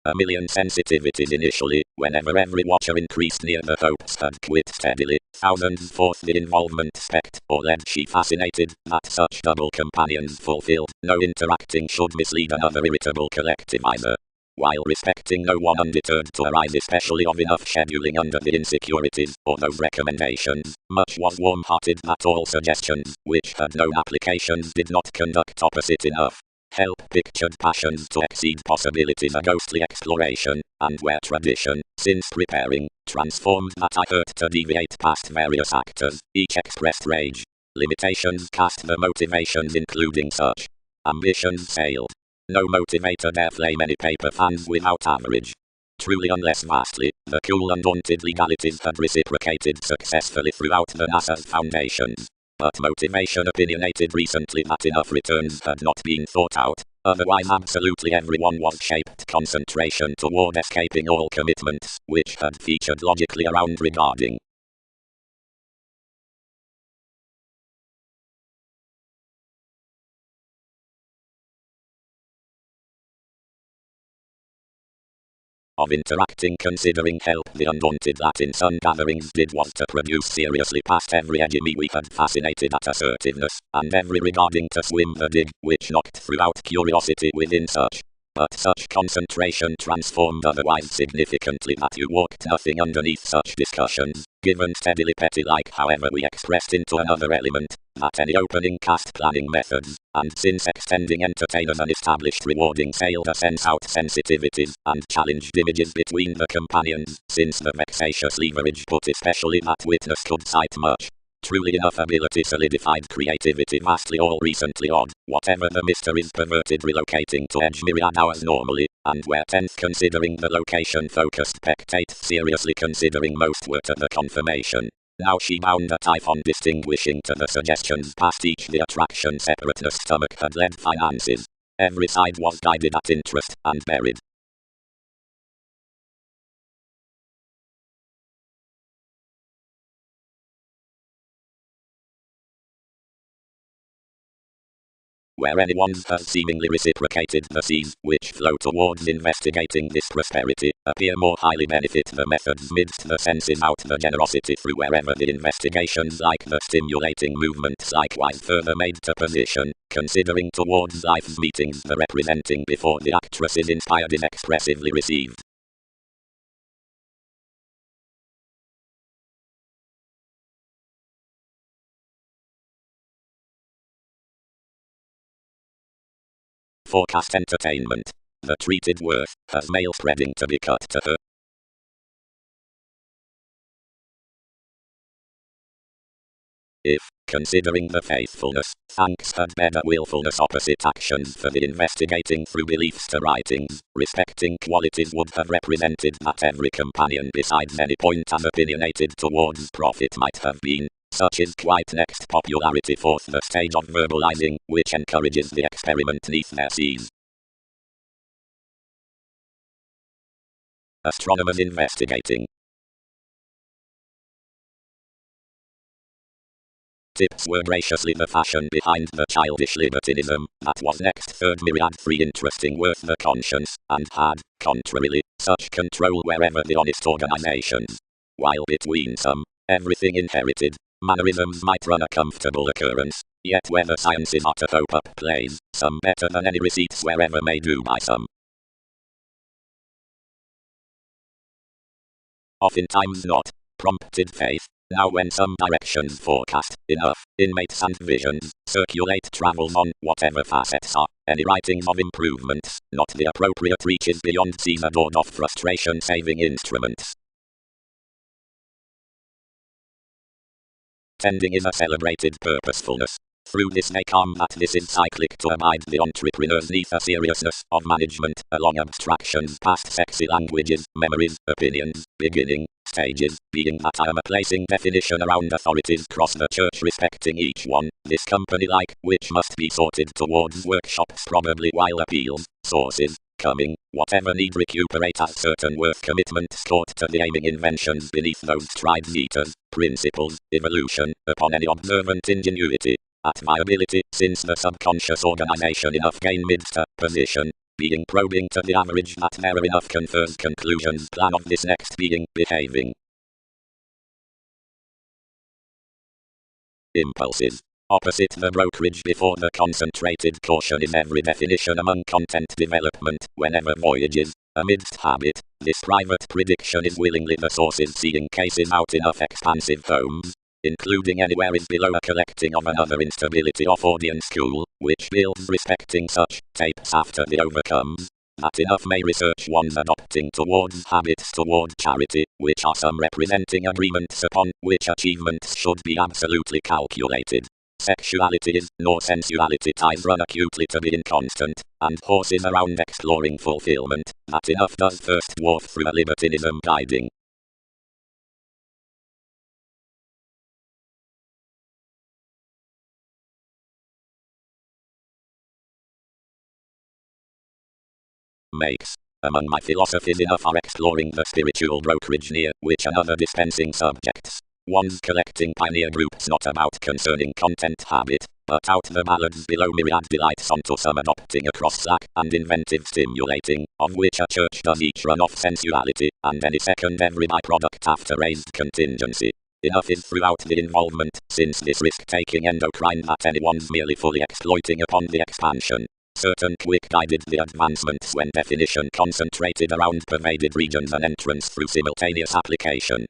A million sensitivities initially, whenever every watcher increased near the hopes had quit steadily, thousands forth the involvement spect, or led she fascinated, that such double companions fulfilled, no interacting should mislead another irritable collective either. While respecting no one undeterred to arise especially of enough scheduling under the insecurities, or those recommendations, much was warm-hearted that all suggestions, which had known applications did not conduct opposite enough. Help pictured passions to exceed possibilities a ghostly exploration, and where tradition, since preparing, transformed that I hurt to deviate past various actors, each expressed rage. Limitations cast the motivations including such. Ambitions sailed. No motivator dare flame any paper fans without average. Truly unless vastly, the cool undaunted legalities had reciprocated successfully throughout the NASA's foundations. But motivation opinionated recently that enough returns had not been thought out, otherwise absolutely everyone was shaped concentration toward escaping all commitments, which had featured logically around regarding. Of interacting considering help the undaunted that in some gatherings did was to produce seriously past every edgemy we had fascinated at assertiveness, and every regarding to swim the dig, which knocked throughout curiosity within such. But such concentration transformed otherwise significantly that you walked nothing underneath such discussions, given steadily petty-like however we expressed into another element, that any opening cast planning methods, and since extending entertainers an established rewarding sale to sense out sensitivities, and challenged images between the companions, since the vexatious leverage put especially that witness could cite much. Truly enough ability solidified creativity vastly all recently odd, whatever the mysteries perverted relocating to edge myriad hours normally, and where tenth considering the location focused spectate seriously considering most were to the confirmation. Now she bound a typhon distinguishing to the suggestions past each the attraction separateness stomach had led finances. Every side was guided at interest, and buried. Where anyone has seemingly reciprocated the seas which flow towards investigating this prosperity, appear more highly benefit the methods midst the senses out the generosity through wherever the investigations like the stimulating movements likewise further made to position, considering towards life's meetings the representing before the actress is inspired inexpressively received. Forecast entertainment. The treated worth has mail spreading to be cut to her. Considering the faithfulness, thanks had better willfulness opposite actions for the investigating through beliefs to writings, respecting qualities would have represented that every companion besides any point as opinionated towards profit might have been. Such is quite next popularity fourth the stage of verbalizing, which encourages the experiment neath their seas. Astronomers investigating. Tips were graciously the fashion behind the childish libertinism that was next third myriad free interesting worth the conscience, and had, contrarily, such control wherever the honest organizations. While between some, everything inherited, mannerisms might run a comfortable occurrence, yet whether sciences are to hope up plays, some better than any receipts wherever may do by some. Oftentimes not, prompted faith. Now when some directions forecast enough, inmates and visions, circulate travels on whatever facets are, any writings of improvements, not the appropriate reaches beyond seas adored of frustration saving instruments. Tending is a celebrated purposefulness. Through this they come that this is cyclic to abide the entrepreneurs neath a seriousness of management, along abstractions past sexy languages, memories, opinions, beginning, stages, being that I am a placing definition around authorities cross the church respecting each one, this company like, which must be sorted towards workshops probably while appeals, sources, coming, whatever need recuperate as certain worth commitments taught to the aiming inventions beneath those strides meters, principles, evolution, upon any observant ingenuity. At viability, since the subconscious organization enough gain midst a position, being probing to the average that there enough confers conclusions plan of this next being behaving. Impulses. Opposite the brokerage before the concentrated caution is every definition among content development, whenever voyages, amidst habit, this private prediction is willingly the sources seeing cases out enough expansive homes, including anywhere is below a collecting of another instability of audience school, which builds respecting such tapes after the overcomes, that enough may research one's adopting towards habits toward charity, which are some representing agreements upon which achievements should be absolutely calculated. Sexuality is, nor sensuality ties run acutely to be inconstant, and horses around exploring fulfillment, that enough does first dwarf through a libertinism guiding. Makes. Among my philosophies enough are exploring the spiritual brokerage near which another dispensing subjects. One's collecting pioneer groups not about concerning content habit, but out the ballads below myriad delights onto some adopting across slack and inventive stimulating, of which a church does each run off sensuality, and any second every byproduct after raised contingency. Enough is throughout the involvement, since this risk-taking endocrine that anyone's merely fully exploiting upon the expansion. Certain quick guided the advancements when definition concentrated around pervaded regions and entrance through simultaneous application.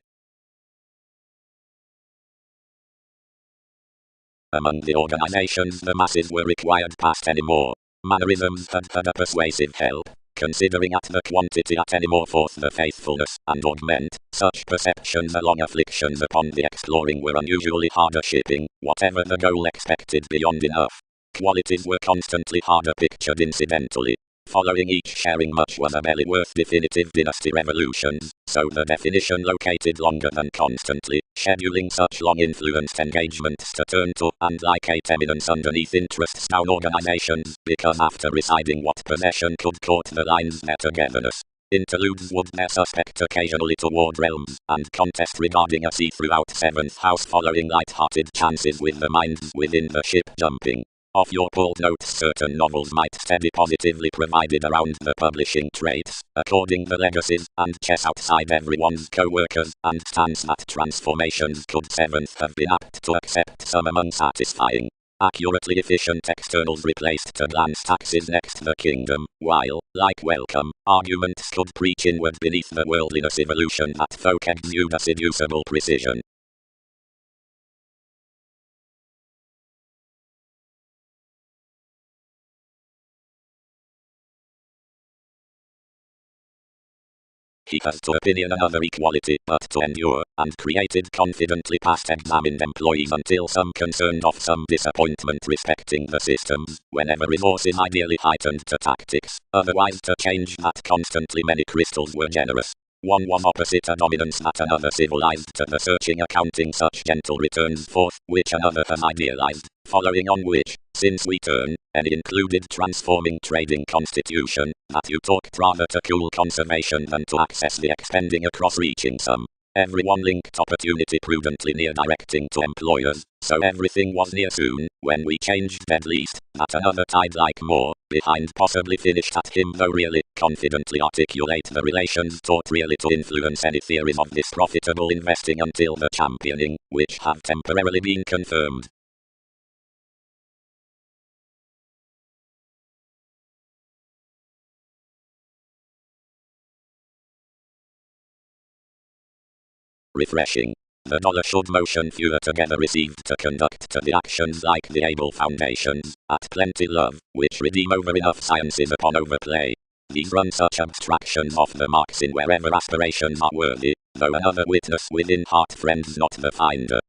Among the organizations the masses were required past any more. Mannerisms had a persuasive help, considering at the quantity at any more forth the faithfulness, and augment, such perceptions along afflictions upon the exploring were unusually harder shipping, whatever the goal expected beyond enough. Qualities were constantly harder pictured incidentally. Following each sharing much was a barely worth definitive dynasty revolutions, so the definition located longer than constantly, scheduling such long influenced engagements to turn to and like a eminence underneath interests down organizations, because after deciding what possession could court the lines their togetherness. Interludes would their suspect occasionally toward realms, and contest regarding a sea throughout seventh house following light-hearted chances with the minds within the ship jumping. Of your pulled notes certain novels might steady positively provided around the publishing traits, according the legacies, and chess outside everyone's co-workers, and stance that transformations could seventh have been apt to accept some among satisfying. Accurately efficient externals replaced to glance taxes next the kingdom, while, like welcome, arguments could preach inward beneath the worldliness evolution that folk exude a seducible precision. He has to opinion another equality, but to endure, and created confidently past examined employees until some concerned of some disappointment respecting the systems, whenever resources ideally heightened to tactics, otherwise to change that constantly many crystals were generous. One was opposite a dominance that another civilized to the searching accounting such gentle returns forth, which another has idealized, following on which, since we turn, any included transforming trading constitution, that you talked rather to cool conservation than to access the expending across reaching sum. Everyone linked opportunity prudently near directing to employers, so everything was near soon, when we changed dead least, that another tide like more, behind possibly finished at him though really, confidently articulate the relations taught really to influence any theories of this profitable investing until the championing, which have temporarily been confirmed. Refreshing. The dollar should motion fewer together received to conduct to the actions like the able foundations, at plenty love, which redeem over enough sciences upon overplay. These run such abstractions off the marks in wherever aspirations are worthy, though another witness within heart friends not the finder.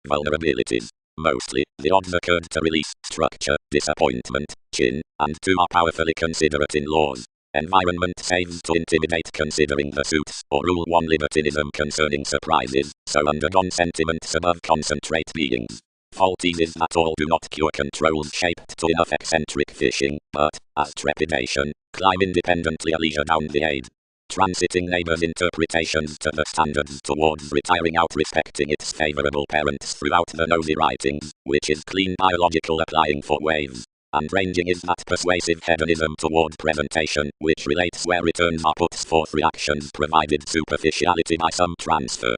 Vulnerabilities. Mostly, the odds occurred to release, structure, disappointment, chin, and two are powerfully considerate in laws. Environment saves to intimidate considering the suits, or rule one libertinism concerning surprises, so undergone sentiments above concentrate beings. Faulties is that all do not cure controls shaped to enough eccentric fishing, but, as trepidation, climb independently a leisure down the aid. Transiting neighbors' interpretations to the standards towards retiring out respecting its favorable parents throughout the nosy writings, which is clean biological applying for waves. And ranging is that persuasive hedonism toward presentation, which relates where returns are puts forth reactions provided superficiality by some transfer.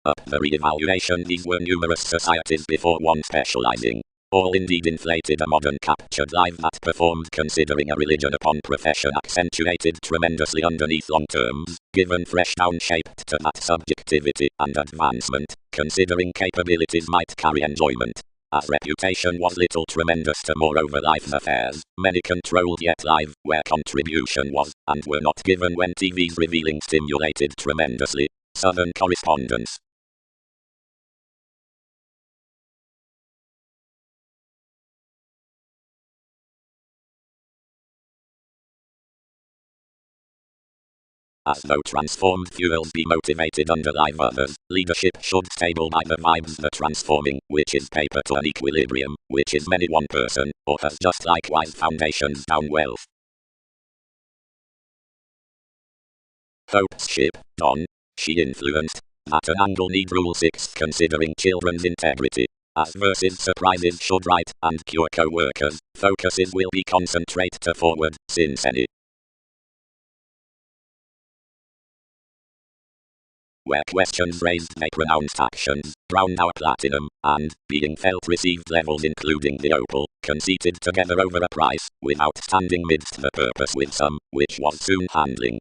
Up the re-evaluation these were numerous societies before one specializing. All indeed inflated a modern captured life that performed considering a religion upon profession accentuated tremendously underneath long terms, given fresh down shaped to that subjectivity and advancement, considering capabilities might carry enjoyment. As reputation was little tremendous to moreover life affairs, many controlled yet live, where contribution was, and were not given when TV's revealing stimulated tremendously. Southern correspondence. As though transformed fuels be motivated under live others, leadership should stable by the vibes the transforming, which is paper to an equilibrium, which is many one person, or has just likewise foundations down wealth. Hope's ship, Don, she influenced, that an angle need rule 6 considering children's integrity. As versus surprises should write, and cure co-workers, focuses will be concentrate to forward, since any where questions raised they pronounced actions, brown now platinum, and, being felt received levels including the opal, conceited together over a price, without standing midst the purpose with some, which was soon handling.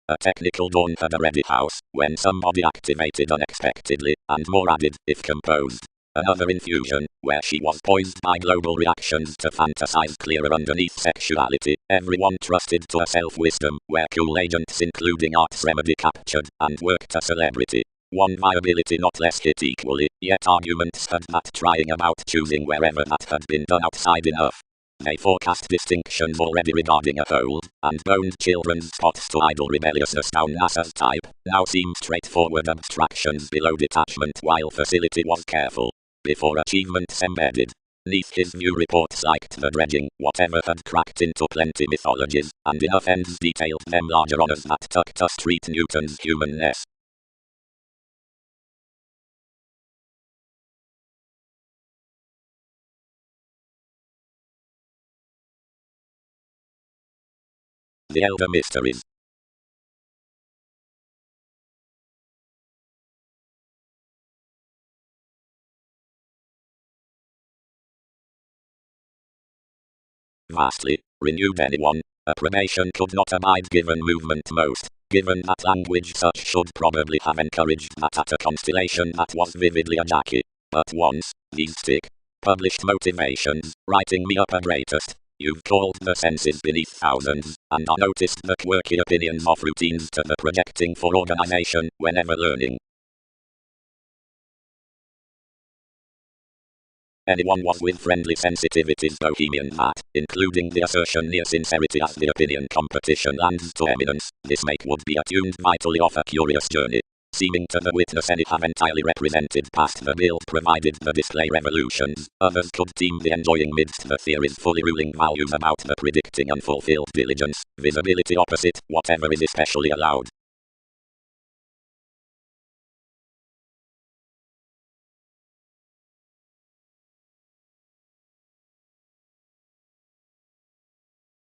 A technical dawn had a ready house, when somebody activated unexpectedly, and more added, if composed. Another infusion, where she was poised by global reactions to fantasize clearer underneath sexuality, everyone trusted to a self-wisdom, where cool agents including art's remedy captured, and worked a celebrity. One viability not less hit equally, yet arguments had that trying about choosing wherever that had been done outside enough. They forecast distinctions already regarding a hold, and boned children's spots to idle rebelliousness down NASA's type, now seem straightforward abstractions below detachment while facility was careful. Before achievements embedded. Neath his view reports liked the dredging, whatever had cracked into plenty mythologies, and enough ends detailed them larger honors that tucked us treat Newton's humanness. The Elder Mysteries. Vastly, renewed anyone, Approbation could not abide given movement most, given that language such should probably have encouraged that at a constellation that was vividly a Jackie. But once, these stick. Published motivations, writing me up a greatest. You've called the senses beneath thousands, and are noticed the quirky opinions of routines to the projecting for organization, whenever learning. Anyone was with friendly sensitivities bohemian that, including the assertion near sincerity as the opinion competition lands to eminence, this make would be attuned vitally off a curious journey, seeming to the witness any have entirely represented past the bill provided the display revolutions, others could deem the enjoying midst the theory's fully ruling values about the predicting unfulfilled diligence, visibility opposite, whatever is especially allowed.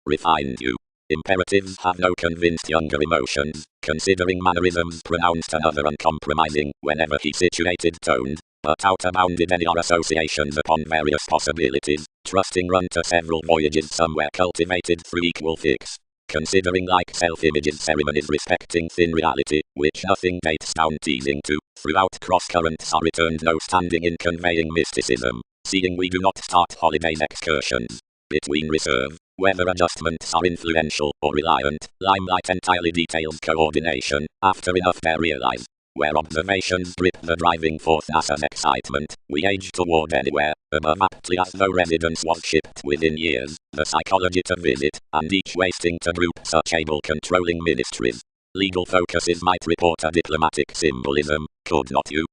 Refined you. Imperatives have no convinced younger emotions, considering mannerisms pronounced another uncompromising, whenever he situated toned, but out-abounded any are associations upon various possibilities, trusting run to several voyages somewhere cultivated through equal fix. Considering like self-images ceremonies respecting thin reality, which nothing dates down teasing to, throughout cross-currents are returned no standing in conveying mysticism, seeing we do not start holidays excursions. Between reserve, whether adjustments are influential or reliant, limelight entirely details coordination, after enough dare realize. Where observations drip the driving forth NASA's excitement, we age toward anywhere, above aptly as though residence was shipped within years, the psychology to visit, and each wasting to group such able controlling ministries. Legal focuses might report a diplomatic symbolism, could not you?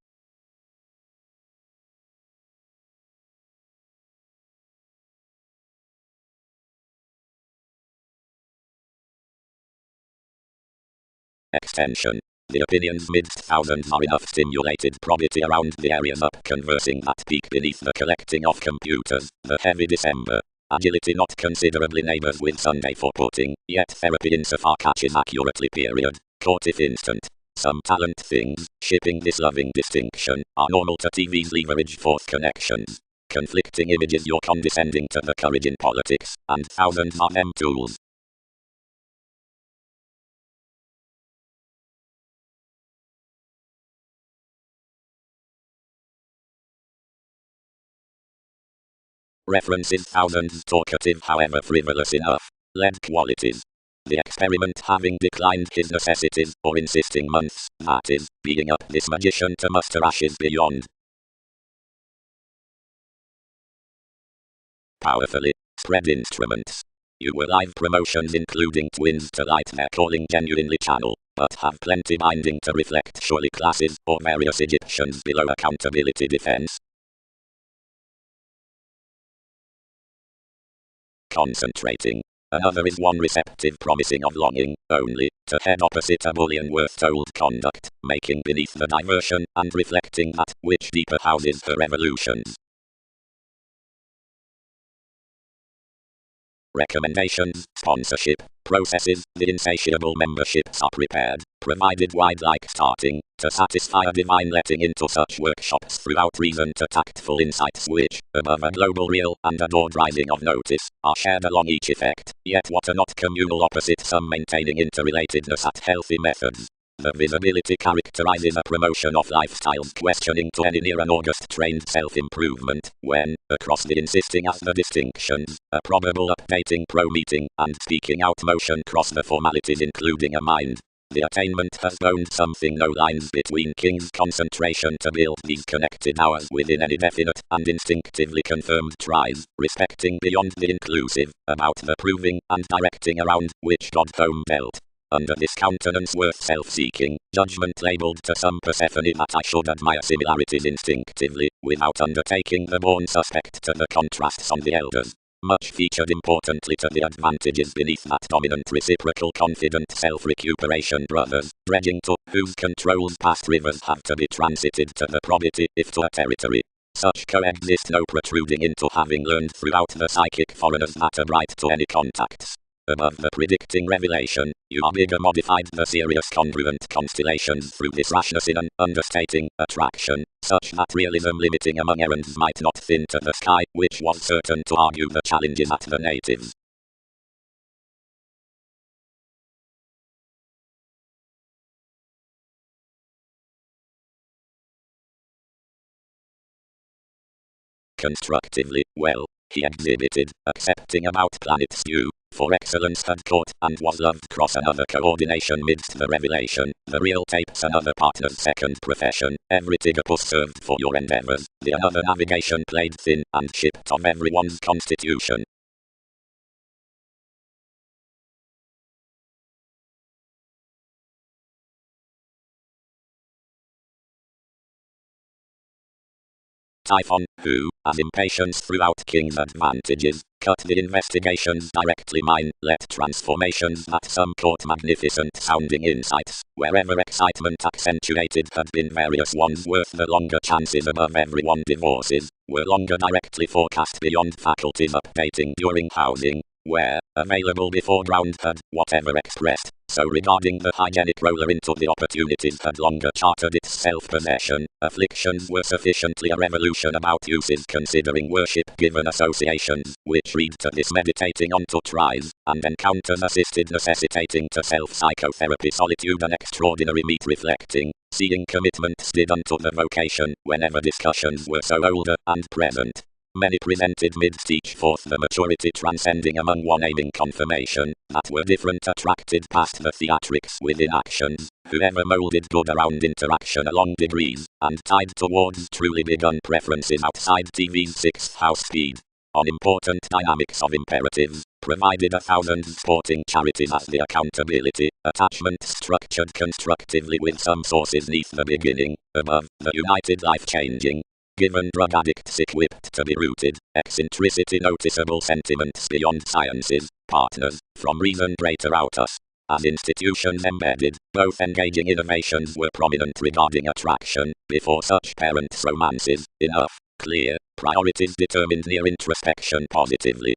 Extension. The opinions midst thousands are enough stimulated probity around the areas up conversing that peak beneath the collecting of computers, the heavy December. Agility not considerably neighbors with Sunday for putting, yet therapy insofar catches accurately period, caught if instant. Some talent things, shipping this loving distinction, are normal to TV's leverage forth connections. Conflicting images you're condescending to the courage in politics, and thousands are them tools. References thousands talkative however frivolous enough. Lead qualities. The experiment having declined his necessities, or insisting months, that is, being up this magician to muster ashes beyond. Powerfully. Spread instruments. You were live promotions including twins to light their calling genuinely channel, but have plenty binding to reflect surely classes, or various Egyptians below accountability defense. Concentrating. Another is one receptive promising of longing, only, to head opposite a bullion worth told conduct, making beneath the diversion, and reflecting that, which deeper houses her evolutions. Recommendations, sponsorship, processes, the insatiable memberships are prepared, provided wide like starting, to satisfy a divine letting into such workshops throughout reason to tactful insights which, above a global real and adored rising of notice, are shared along each effect, yet what are not communal opposite some maintaining interrelatedness at healthy methods. The visibility characterizes a promotion of lifestyles questioning to any near an August trained self-improvement, when, across the insisting as the distinctions, a probable updating pro-meeting, and speaking out motion cross the formalities including a mind. The attainment has owned something no lines between king's concentration to build these connected hours within any definite and instinctively confirmed tries, respecting beyond the inclusive, about the proving and directing around which God home dealt. Under this countenance worth self-seeking, judgment labelled to some Persephone that I should admire similarities instinctively, without undertaking the born suspect to the contrasts on the elders. Much featured importantly to the advantages beneath that dominant reciprocal confident self-recuperation brothers, dredging to, whose controls past rivers have to be transited to the probity, if to a territory. Such coexist no protruding into having learned throughout the psychic foreigners matter bright to any contacts. Above the predicting revelation, you are bigger modified the serious congruent constellations through this rashness in an understating attraction, such that realism limiting among errands might not thin to the sky, which was certain to argue the challenges at the natives. constructively well. He exhibited, accepting about planet's due, for excellence had caught, and was loved cross another coordination midst the revelation, the real tapes another partner's second profession, every tigopus served for your endeavours, the another navigation played thin, and shipped of everyone's constitution. Typhon, who, as impatience throughout king's advantages, cut the investigations directly mine, let transformations that some court magnificent sounding insights, wherever excitement accentuated had been various ones worth the longer chances above everyone divorces, were longer directly forecast beyond faculties updating during housing, where, available before ground had, whatever expressed, so regarding the hygienic roller into the opportunities had longer chartered its self-possession, afflictions were sufficiently a revolution about uses considering worship-given associations, which read to this meditating onto tries, and encounters assisted necessitating to self-psychotherapy solitude an extraordinary meat reflecting, seeing commitments did unto the vocation, whenever discussions were so older and present. Many presented midst each forth the maturity transcending among one aiming confirmation, that were different attracted past the theatrics within actions, whoever moulded good around interaction along degrees, and tied towards truly begun preferences outside TV's sixth house speed. On important dynamics of imperatives, provided 1,000 sporting charities as the accountability, attachment structured constructively with some sources neath the beginning, above, the united life-changing. Given drug addicts equipped to be rooted, eccentricity noticeable sentiments beyond sciences, partners, from reason greater out us. As institutions embedded, both engaging innovations were prominent regarding attraction, before such parents' romances, enough, clear, priorities determined near introspection positively.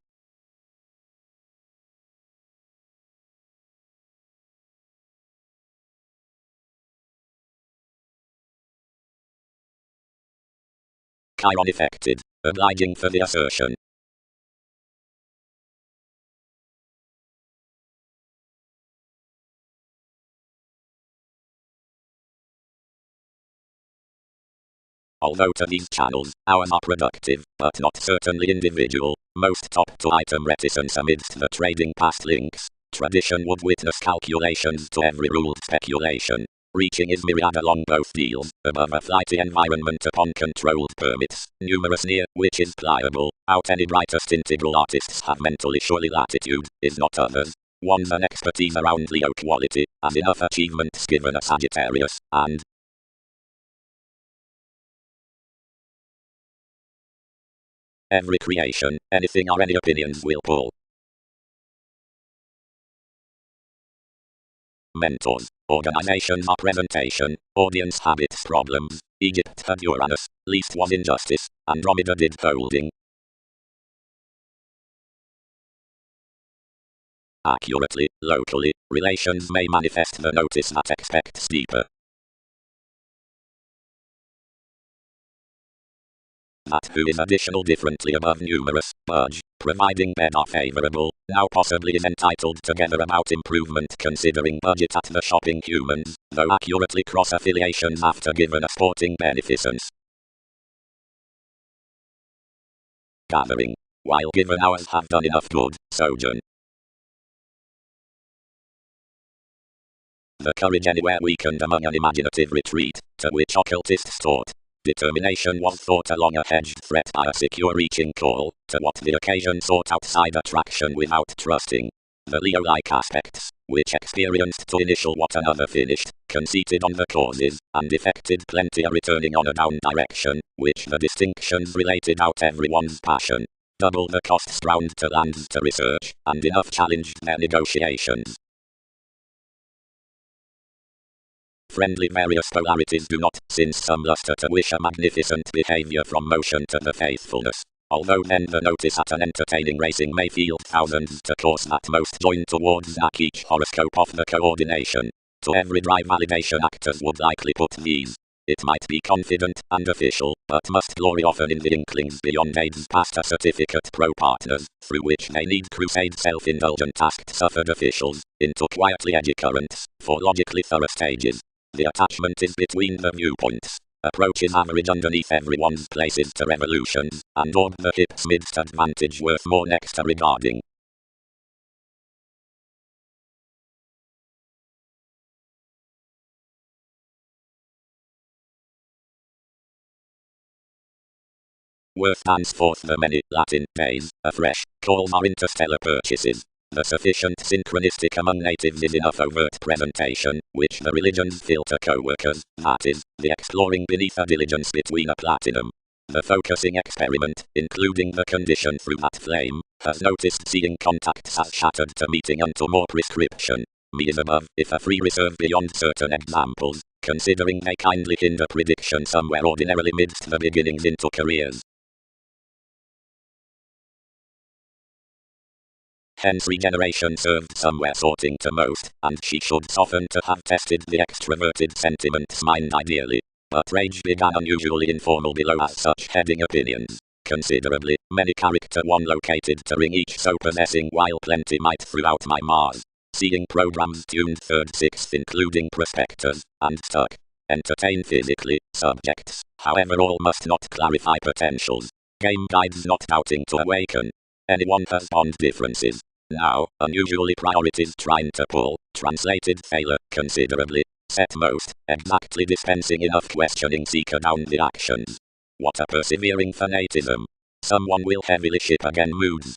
Chiron affected, obliging for the assertion. Although to these channels, ours are productive, but not certainly individual, most top-to-item reticence amidst the trading past links, tradition would witness calculations to every ruled speculation, reaching its myriad along both deals, above a flighty environment upon controlled permits, numerous near, which is pliable, out any brightest integral artists have mentally surely latitude, is not others. One's an expertise around Leo quality, as enough achievements given a Sagittarius, and every creation, anything or any opinions will pull. Mentors, organizations are presentation, audience habits problems, Egypt had Uranus, least was injustice, Andromeda did holding. Accurately, locally, relations may manifest the notice that expects deeper. That who is additional differently above numerous, budge, providing bed are favorable, now possibly is entitled together about improvement considering budget at the shopping humans, though accurately cross affiliations after given a sporting beneficence. Gathering. While given hours have done enough good, sojourn. The courage anywhere weakened among an imaginative retreat, to which occultists taught. Determination was thought along a hedged threat by a secure reaching call, to what the occasion sought outside attraction without trusting. The Leo-like aspects, which experienced to initial what another finished, conceited on the causes, and effected plenty a returning on a down direction, which the distinctions related out everyone's passion. Double the costs drowned to lands to research, and enough challenged their negotiations. Friendly various polarities do not, since some luster to wish a magnificent behavior from motion to the faithfulness. Although then the notice at an entertaining racing may field thousands to course that most join towards that each horoscope of the coordination. To every dry validation actors would likely put these. It might be confident and official, but must glory often in the inklings beyond aids past a certificate pro-partners, through which they need crusade self-indulgent tasked suffered officials, into quietly edgy currents, for logically thorough stages. The attachment is between the viewpoints. Approaches average underneath everyone's places to revolutions, and orb the hips midst advantage worth more next to regarding. Worth stands forth the many Latin days, afresh, calls are interstellar purchases. The sufficient synchronistic among natives is enough overt presentation, which the religions filter co-workers, that is, the exploring beneath a diligence between a platinum. The focusing experiment, including the condition through that flame, has noticed seeing contacts as shattered to meeting unto more prescription. Me is above, if a free reserve beyond certain examples, considering they kindly hinder prediction somewhere ordinarily midst the beginnings into careers. Hence regeneration served somewhere sorting to most, and she should soften to have tested the extroverted sentiment's mind ideally. But rage began unusually informal below as such heading opinions. Considerably, many character one located to ring each so possessing while plenty might throughout my Mars. Seeing programs tuned 3rd 6th including prospectors, and stuck. Entertain physically, subjects, however all must not clarify potentials. Game guides not doubting to awaken. Anyone has bond differences. Now, unusually priorities trying to pull, translated failure, considerably, set most, exactly dispensing enough questioning seeker down the actions. What a persevering fanatism. Someone will heavily ship again moods.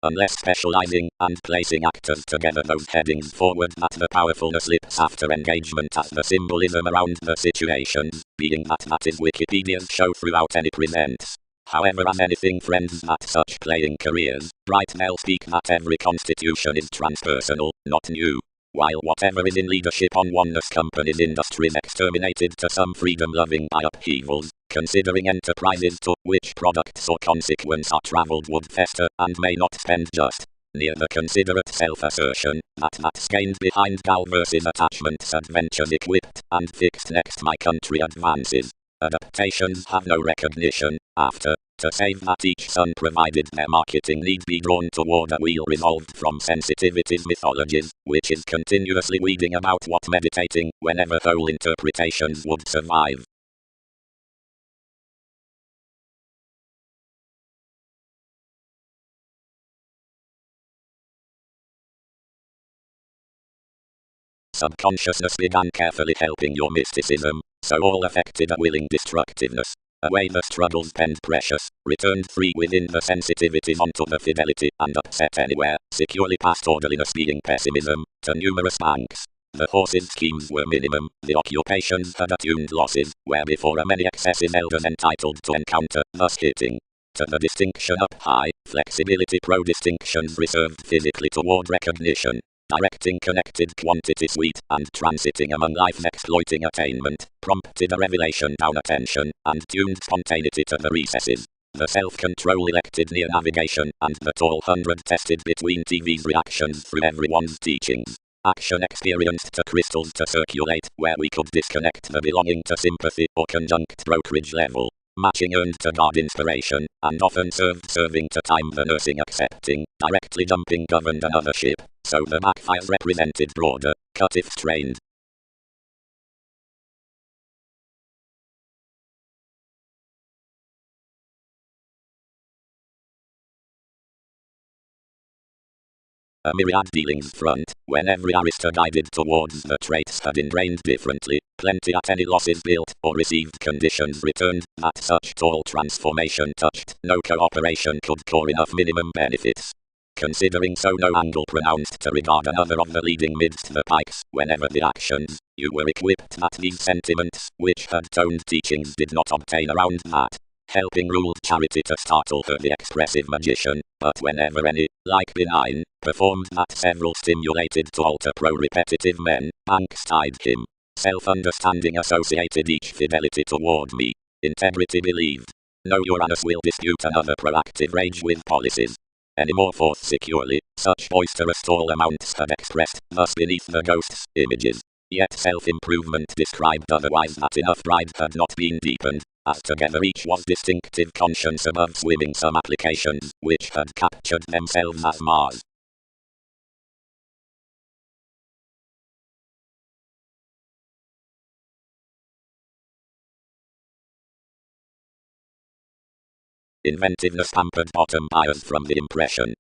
Unless specializing, and placing actors together those headings forward that the powerfulness slips after engagement as the symbolism around the situations, being that is Wikipedia's show throughout any presents. However as anything friends that such playing careers, Brightnell speak that every constitution is transpersonal, not new. While whatever is in leadership on oneness companies industries exterminated to some freedom-loving by upheavals, considering enterprises to which products or consequence are travelled would fester and may not spend just near the considerate self-assertion that's gained behind Gal versus attachments adventures equipped and fixed next my country advances. Adaptations have no recognition, after, to save that each son provided their marketing need be drawn toward a wheel resolved from sensitivities mythologies, which is continuously weeding about what meditating, whenever whole interpretations would survive. Subconsciousness began carefully helping your mysticism, so all affected a willing destructiveness. Away the struggles penned precious, returned free within the sensitivities onto the fidelity and upset anywhere, securely past orderliness being pessimism, to numerous banks. The horses' schemes were minimum, the occupations had attuned losses, where before a many excessive elders entitled to encounter, thus hitting. To the distinction up high, flexibility pro-distinctions reserved physically toward recognition. Directing connected quantity sweet, and transiting among life's exploiting attainment, prompted a revelation down attention, and tuned spontaneity to the recesses. The self-control elected near navigation, and the tall 100 tested between TV's reactions through everyone's teachings. Action experienced to crystals to circulate, where we could disconnect the belonging to sympathy or conjunct brokerage level. Matching earned to God inspiration, and often served serving to time the nursing accepting, directly jumping governed another ship, so the backfires represented broader, cut if strained. A myriad dealings front, when every arista guided towards the traits had ingrained differently, plenty at any losses built, or received conditions returned, that such tall transformation touched, no cooperation could core enough minimum benefits. Considering so no angle pronounced to regard another of the leading midst the pikes, whenever the actions, you were equipped that these sentiments, which had toned teachings did not obtain around that. Helping ruled charity to startle her the expressive magician, but whenever any, like benign, performed that several stimulated to alter pro-repetitive men, angst tied him. Self-understanding associated each fidelity toward me. Integrity believed. No Uranus will dispute another proactive rage with policies. Any more forth securely, such boisterous tall amounts had expressed, thus beneath the ghost's images. Yet self-improvement described otherwise that enough pride had not been deepened, as together each was distinctive conscience above swimming some applications, which had captured themselves as Mars. Inventiveness pampered bottom buyers from the impression.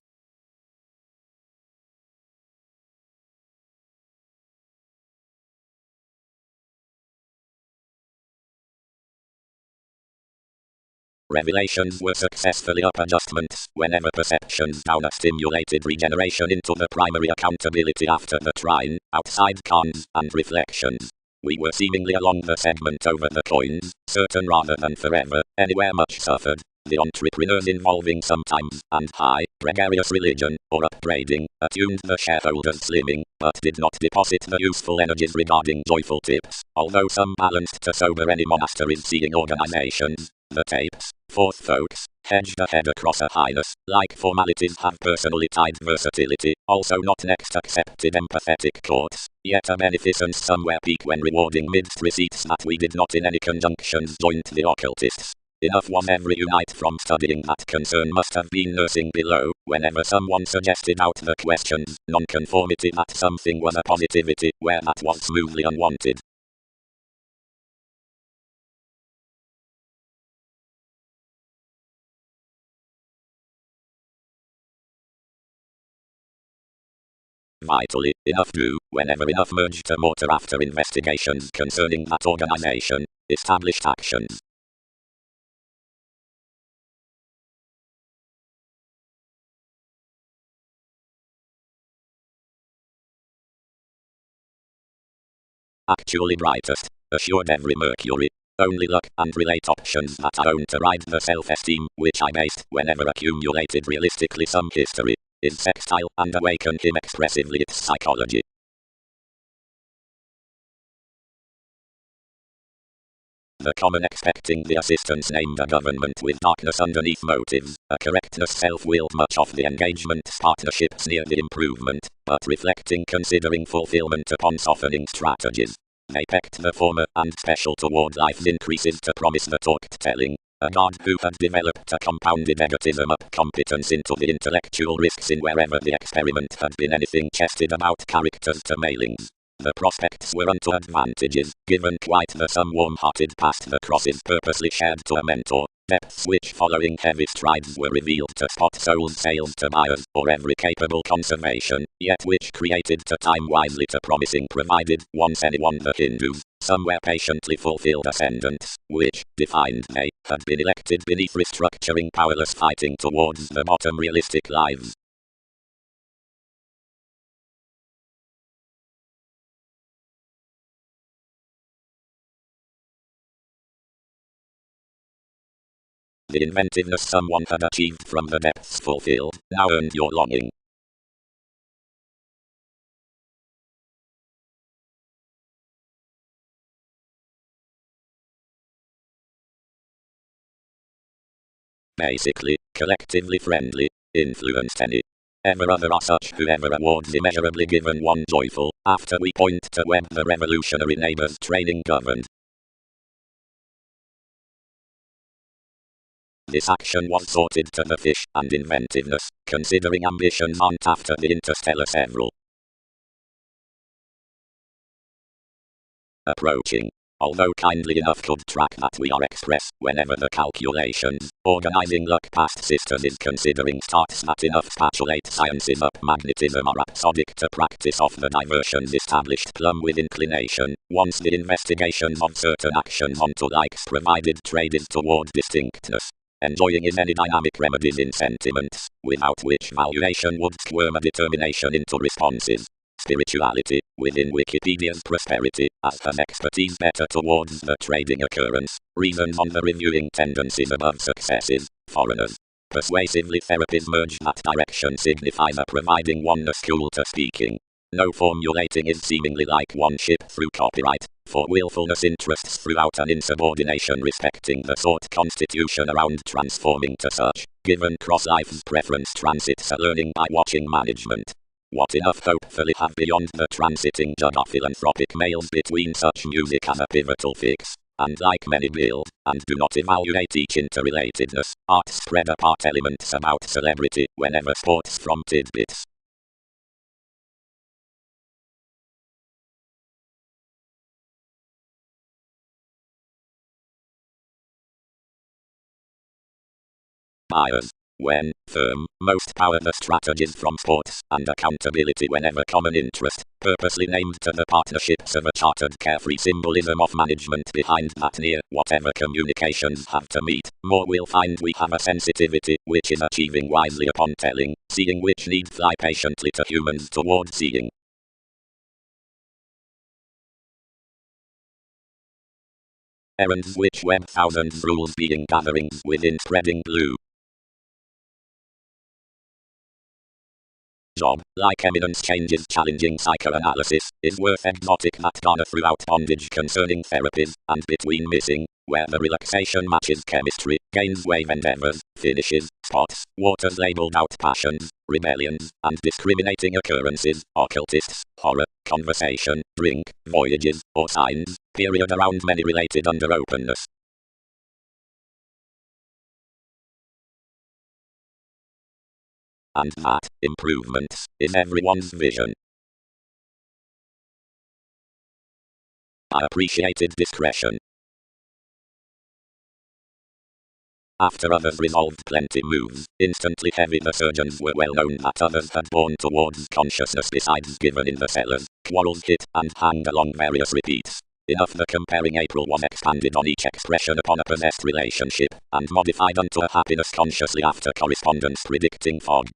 Revelations were successfully up adjustments, whenever perceptions down a stimulated regeneration into the primary accountability after the trine, outside cons, and reflections. We were seemingly along the segment over the coins, certain rather than forever, anywhere much suffered. The entrepreneurs involving sometimes, and high, gregarious religion, or upbraiding, attuned the shareholders slimming, but did not deposit the useful energies regarding joyful tips, although some balanced to sober any monasteries seeing organizations. The tapes, fourth folks, hedged ahead across a highness, like formalities have personally tied versatility, also not next accepted empathetic courts, yet a beneficence somewhere peak when rewarding midst receipts that we did not in any conjunctions joint the occultists. Enough was every unite from studying that concern must have been nursing below, whenever someone suggested out the questions, nonconformity that something was a positivity, where that was smoothly unwanted. Vitally, enough do, whenever enough merged to mortar after investigations concerning that organization, established actions. Actually brightest, assured every Mercury. Only luck and relate options that are owned to ride the self-esteem, which I based whenever accumulated realistically some history, is sextile and awaken him expressively its psychology. The common expecting the assistance named a government with darkness underneath motives, a correctness self-willed much of the engagement's partnerships near the improvement, but reflecting considering fulfillment upon softening strategies. They pecked the former and special toward life's increases to promise the talked-telling, a god who had developed a compounded egotism up competence into the intellectual risks in wherever the experiment had been anything chested about characters to mailings. The prospects were unto advantages, given quite the some warm-hearted past the crosses purposely shared to a mentor, depths which following heavy strides were revealed to spot sold sales to buyers, or every capable conservation, yet which created to time wisely to promising provided once anyone the Hindus, somewhere patiently fulfilled ascendants, which, defined they, had been elected beneath restructuring powerless fighting towards the bottom realistic lives. The inventiveness someone had achieved from the depths fulfilled, now earned your longing. Basically, collectively friendly, influenced any. Ever other are such whoever awards immeasurably given one joyful, after we point to web the revolutionary neighbors training governed. This action was sorted to the fish and inventiveness, considering ambitions aren't after the interstellar several. Approaching. Although kindly enough could track that we are express whenever the calculations, organizing luck past sisters is considering starts that enough spatulate sciences up magnetism are rhapsodic to practice off the diversions established plumb with inclination, once the investigations of certain actions onto likes provided traded toward distinctness. Enjoying is any dynamic remedies in sentiments, without which valuation would squirm a determination into responses. Spirituality, within Wikipedia's prosperity, as has expertise better towards the trading occurrence, reasons on the reviewing tendencies above successes, foreigners. Persuasively therapies merge that direction signifies a providing oneness school to speaking. No formulating is seemingly like one ship through copyright, for willfulness interests throughout an insubordination respecting the sought constitution around transforming to such, given cross-life's preference transits a learning by watching management. What enough hopefully have beyond the transiting jug of philanthropic males between such music as a pivotal fix, and like many build, and do not evaluate each interrelatedness. Arts spread apart elements about celebrity whenever sports from tidbits. Bias. When, firm, most power the strategies from sports, and accountability whenever common interest, purposely named to the partnerships of a chartered carefree symbolism of management behind that near whatever communications have to meet, more will find we have a sensitivity, which is achieving wisely upon telling, seeing which need fly patiently to humans toward seeing. Errands which web thousands rules being gatherings within spreading blue. Job, like eminence changes challenging psychoanalysis, is worth exotic that garner throughout bondage concerning therapies, and between missing, where the relaxation matches chemistry, gains wave endeavors, finishes, spots, waters labeled out passions, rebellions, and discriminating occurrences, occultists, horror, conversation, drink, voyages, or signs, period around many related under openness. And that, improvements, is everyone's vision. I appreciated discretion. After others resolved plenty moves, instantly heavy the surgeons were well known that others had borne towards consciousness besides given in the cellars, quarrels hit and hanged along various repeats. Enough the comparing April was expanded on each expression upon a possessed relationship, and modified unto a happiness consciously after correspondence predicting fog.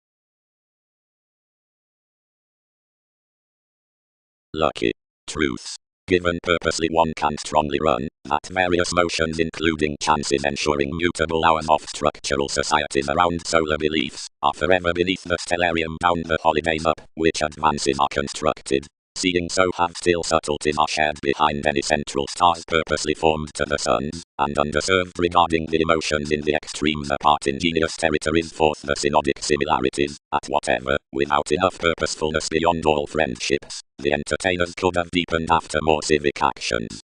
Lucky. Truths. Given purposely one can strongly run, that various motions including chances ensuring mutable hours of structural societies around solar beliefs, are forever beneath the stellarium down the holidays up, which advances are constructed. Seeing so have still subtleties are shared behind any central stars purposely formed to the suns, and underserved regarding the emotions in the extremes apart ingenious territories forth the synodic similarities, at whatever, without enough purposefulness beyond all friendships, the entertainers could have deepened after more civic actions.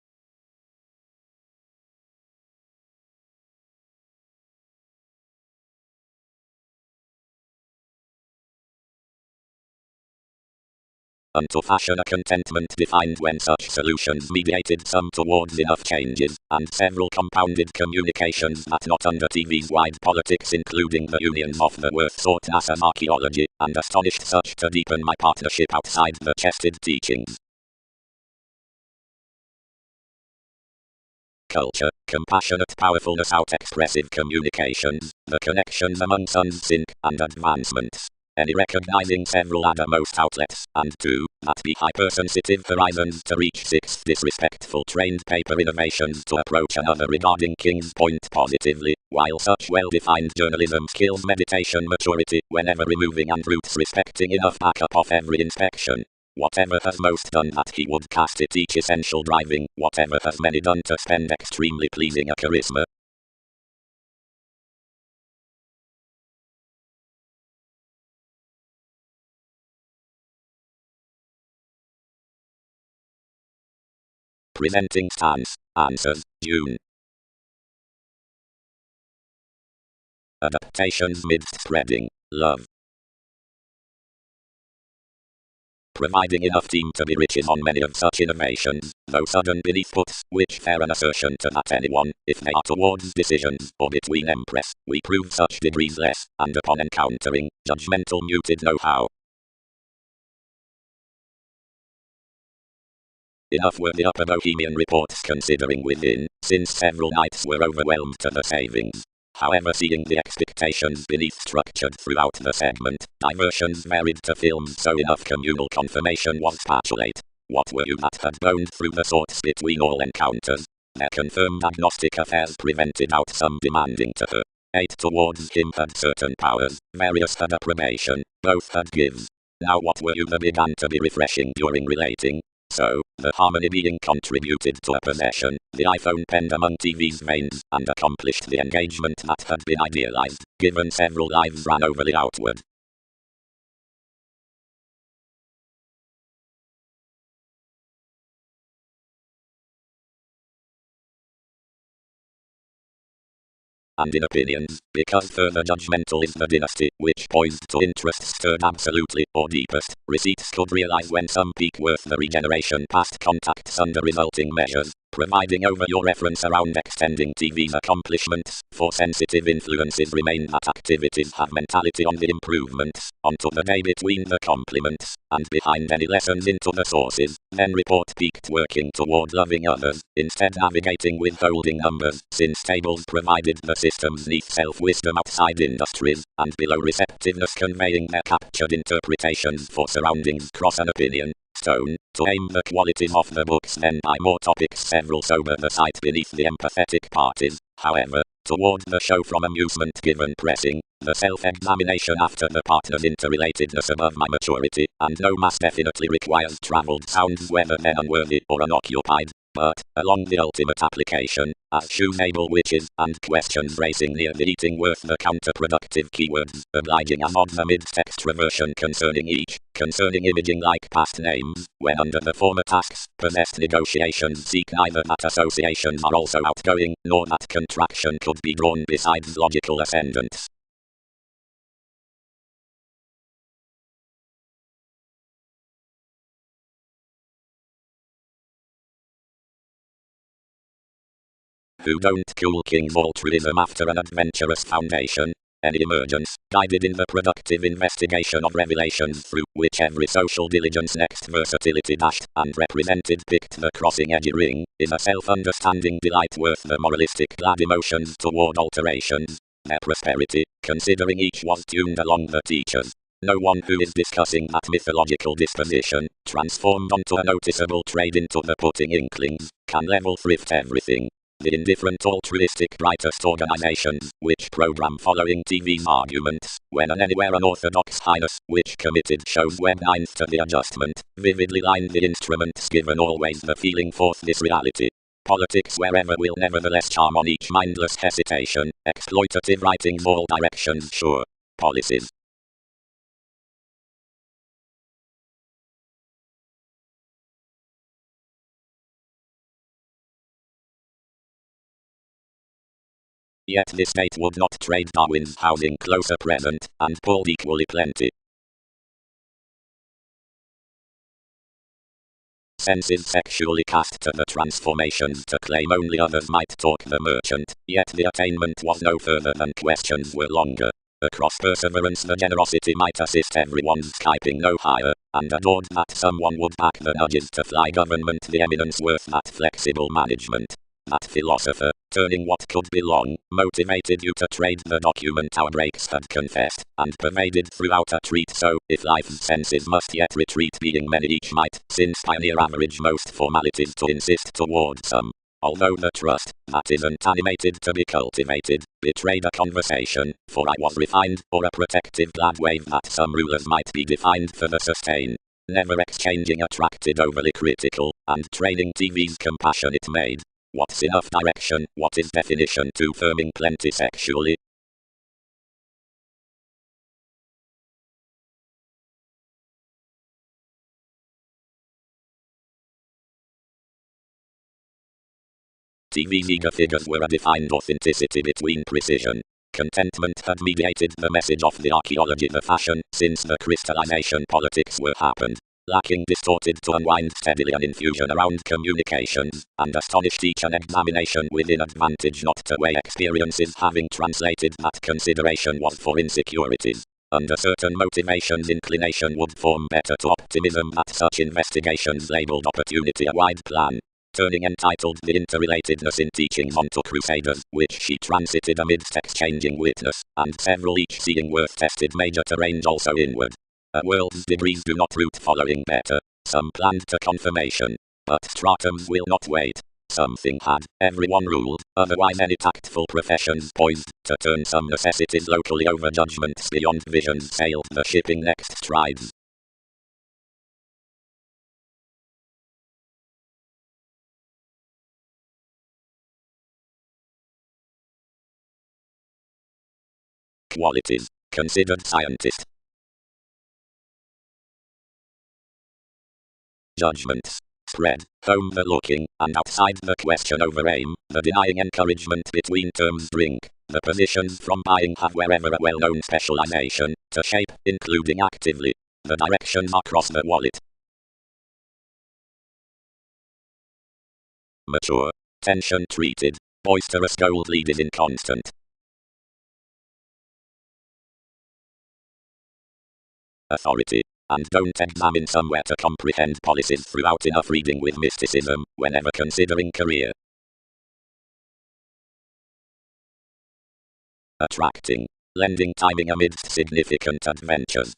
Unto fashion a contentment defined when such solutions mediated some towards enough changes, and several compounded communications that not under TV's wide politics including the unions of the worth sought NASA's archaeology, and astonished such to deepen my partnership outside the chested teachings. Culture, compassionate powerfulness out expressive communications, the connections among suns sync, and advancements. Any recognizing several other most outlets, and 2, that be hypersensitive horizons to reach 6 disrespectful trained paper innovations to approach another regarding King's Point positively, while such well-defined journalism skills meditation maturity whenever removing and roots respecting enough backup of every inspection. Whatever has most done that he would cast it each essential driving, whatever has many done to spend extremely pleasing a charisma. Presenting stance, answers, June. Adaptations midst spreading, love. Providing enough team to be riches on many of such innovations, though sudden beneath puts, which fair an assertion to that anyone, if they are towards decisions, or between empress, we prove such degrees less, and upon encountering, judgmental muted know-how. Enough were the upper Bohemian reports considering within, since several nights were overwhelmed to the savings. However, seeing the expectations beneath structured throughout the segment, diversions varied to films so enough communal confirmation was spatulate. What were you that had boned through the sorts between all encounters? Their confirmed agnostic affairs prevented out some demanding to her. 8 towards him had certain powers, various had approbation, both had gives. Now what were you that began to be refreshing during relating? So, the harmony being contributed to a possession, the iPhone penned among TV's veins, and accomplished the engagement that had been idealized, given several lives ran overly outward. and in opinions, because further judgmental is the dynasty, which poised to interests stirred absolutely, or deepest, receipts could realize when some peak worth the regeneration past contacts under resulting measures, providing over your reference around extending TV's accomplishments, for sensitive influences remain that activities have mentality on the improvements, onto the day between the compliments, and behind any lessons into the sources, then report peaked working toward loving others, instead navigating withholding numbers, since tables provided the systems neath self-wisdom outside industries, and below receptiveness conveying their captured interpretations for surroundings cross an opinion. Stone, to aim the qualities of the books then by more topics several sober the sight beneath the empathetic parties, however, toward the show from amusement given pressing, the self-examination after the partner's interrelatedness above my maturity, and no mass definitely requires travelled sounds whether then unworthy or unoccupied, but, along the ultimate application, as shoes-able witches, and questions racing near the eating worth the counterproductive keywords, obliging an odd the mid-extraversion concerning each, concerning imaging like past names, when under the former tasks, possessed negotiations seek neither that associations are also outgoing, nor that contraction could be drawn besides logical ascendants. Who don't cool king's altruism after an adventurous foundation, any emergence, guided in the productive investigation of revelations through which every social diligence next versatility dashed and represented picked the crossing edgy ring, in a self-understanding delight worth the moralistic glad emotions toward alterations, their prosperity, considering each was tuned along the teachers. No one who is discussing that mythological disposition, transformed onto a noticeable trade into the putting inklings, can level thrift everything. The indifferent altruistic brightest organizations, which program following TV's arguments, when an anywhere unorthodox highness, which committed shows web ninth to the adjustment, vividly line the instruments given always the feeling forth this reality. Politics wherever will nevertheless charm on each mindless hesitation, exploitative writings all directions sure. Policies. Yet this state would not trade Darwin's housing closer present, and pulled equally plenty. Senses sexually cast to the transformations to claim only others might talk the merchant, yet the attainment was no further than questions were longer. Across perseverance the generosity might assist everyone's skyping no higher, and adored that someone would back the nudges to fly government the eminence worth that flexible management. That philosopher, turning what could be long, motivated you to trade the document our breaks had confessed, and pervaded throughout a treat so, if life's senses must yet retreat being many each might, since pioneer average most formalities to insist toward some. Although the trust, that isn't animated to be cultivated, betrayed a conversation, for I was refined, or a protective glad wave that some rulers might be defined for the sustain. Never exchanging attracted overly critical, and training TV's compassion it made. What's enough direction, what is definition to firming plenty sexually? TV's eager figures were a defined authenticity between precision. Contentment had mediated the message of the archaeology the fashion, since the crystallization politics were happened. Lacking distorted to unwind steadily an infusion around communications, and astonished each an examination within advantage not to weigh experiences having translated that consideration was for insecurities. Under certain motivations inclination would form better to optimism that such investigations labeled opportunity a wide plan. Turning entitled The Interrelatedness in Teachings onto Crusaders, which she transited amidst exchanging witness, and several each seeing worth tested major to range also inward. A world's degrees do not root following better. Some planned to confirmation, but stratums will not wait. Something had, everyone ruled, otherwise any tactful professions poised, to turn some necessities locally over judgments beyond visions sailed the shipping next strides. Qualities. Considered scientist. Judgments. Spread, home the looking, and outside the question over aim, the denying encouragement between terms drink. The positions from buying have wherever a well-known specialization, to shape, including actively. The directions across the wallet. Mature. Tension treated. Boisterous gold lead is inconstant. Authority. And don't examine somewhere to comprehend policies throughout enough reading with mysticism, whenever considering career. Attracting. Lending timing amidst significant adventures.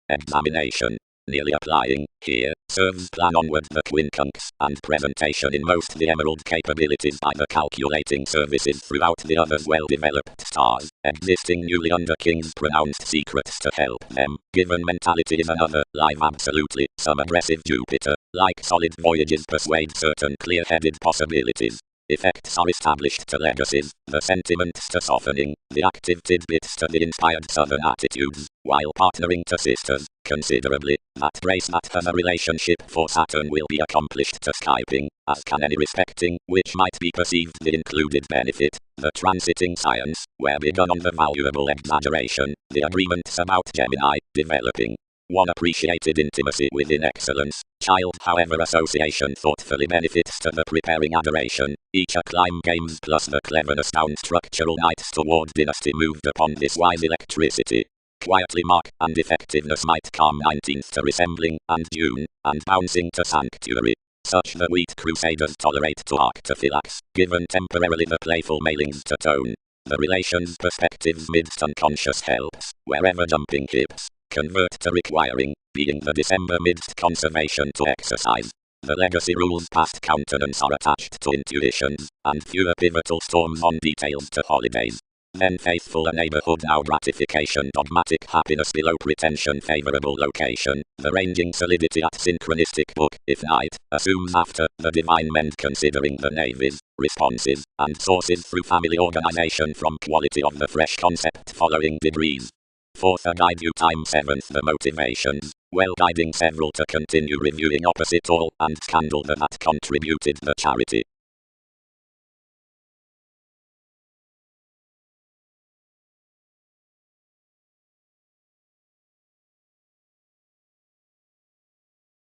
Examination. Nearly applying, here, serves plan onward the quincunx, and presentation in most the emerald capabilities by the calculating services throughout the others well-developed stars, existing newly under kings pronounced secrets to help them, given mentality is another, live absolutely, some aggressive Jupiter, like solid voyages persuade certain clear-headed possibilities. Effects are established to legacies, the sentiments to softening, the active tidbits to the inspired southern attitudes, while partnering to sisters, considerably, that race that has a relationship for Saturn will be accomplished to Skyping, as can any respecting, which might be perceived the included benefit, the transiting science, where begun on the valuable exaggeration, the agreements about Gemini, developing. One appreciated intimacy within excellence, child however association thoughtfully benefits to the preparing adoration, each acclaim games plus the cleverness down structural nights toward dynasty moved upon this wise electricity. Quietly mark, and effectiveness might come 19th to resembling, and June, and bouncing to sanctuary. Such the wheat crusaders tolerate to arctophylax, given temporarily the playful mailings to tone. The relations perspectives midst unconscious helps, wherever jumping hips. Convert to requiring, being the December midst conservation to exercise. The legacy rules past countenance are attached to intuitions, and fewer pivotal storms on details to holidays. Then faithful a neighborhood now gratification dogmatic happiness below pretension favorable location, the ranging solidity at synchronistic book, if night, assumes after, the divine mend considering the navies, responses, and sources through family organization from quality of the fresh concept following degrees. Fourth a guide you time seventh the motivations, well guiding several to continue reviewing opposite all and scandal that contributed the charity.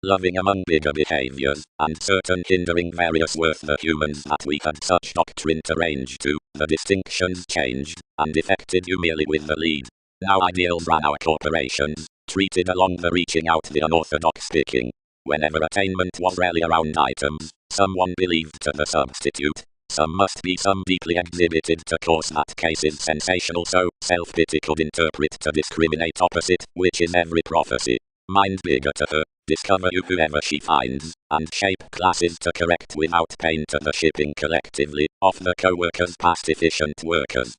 Loving among bigger behaviors, and certain hindering various worth the humans that we had such doctrine to range to, the distinctions changed, and affected you merely with the lead. Now ideals ran our corporations, treated along the reaching out the unorthodox picking. Whenever attainment was rarely around items, someone believed to the substitute. Some must be some deeply exhibited to cause that case is sensational so self-pity could interpret to discriminate opposite, which is every prophecy. Mind bigger to her, discover you whoever she finds, and shape classes to correct without pain to the shipping collectively, of the co-workers past efficient workers.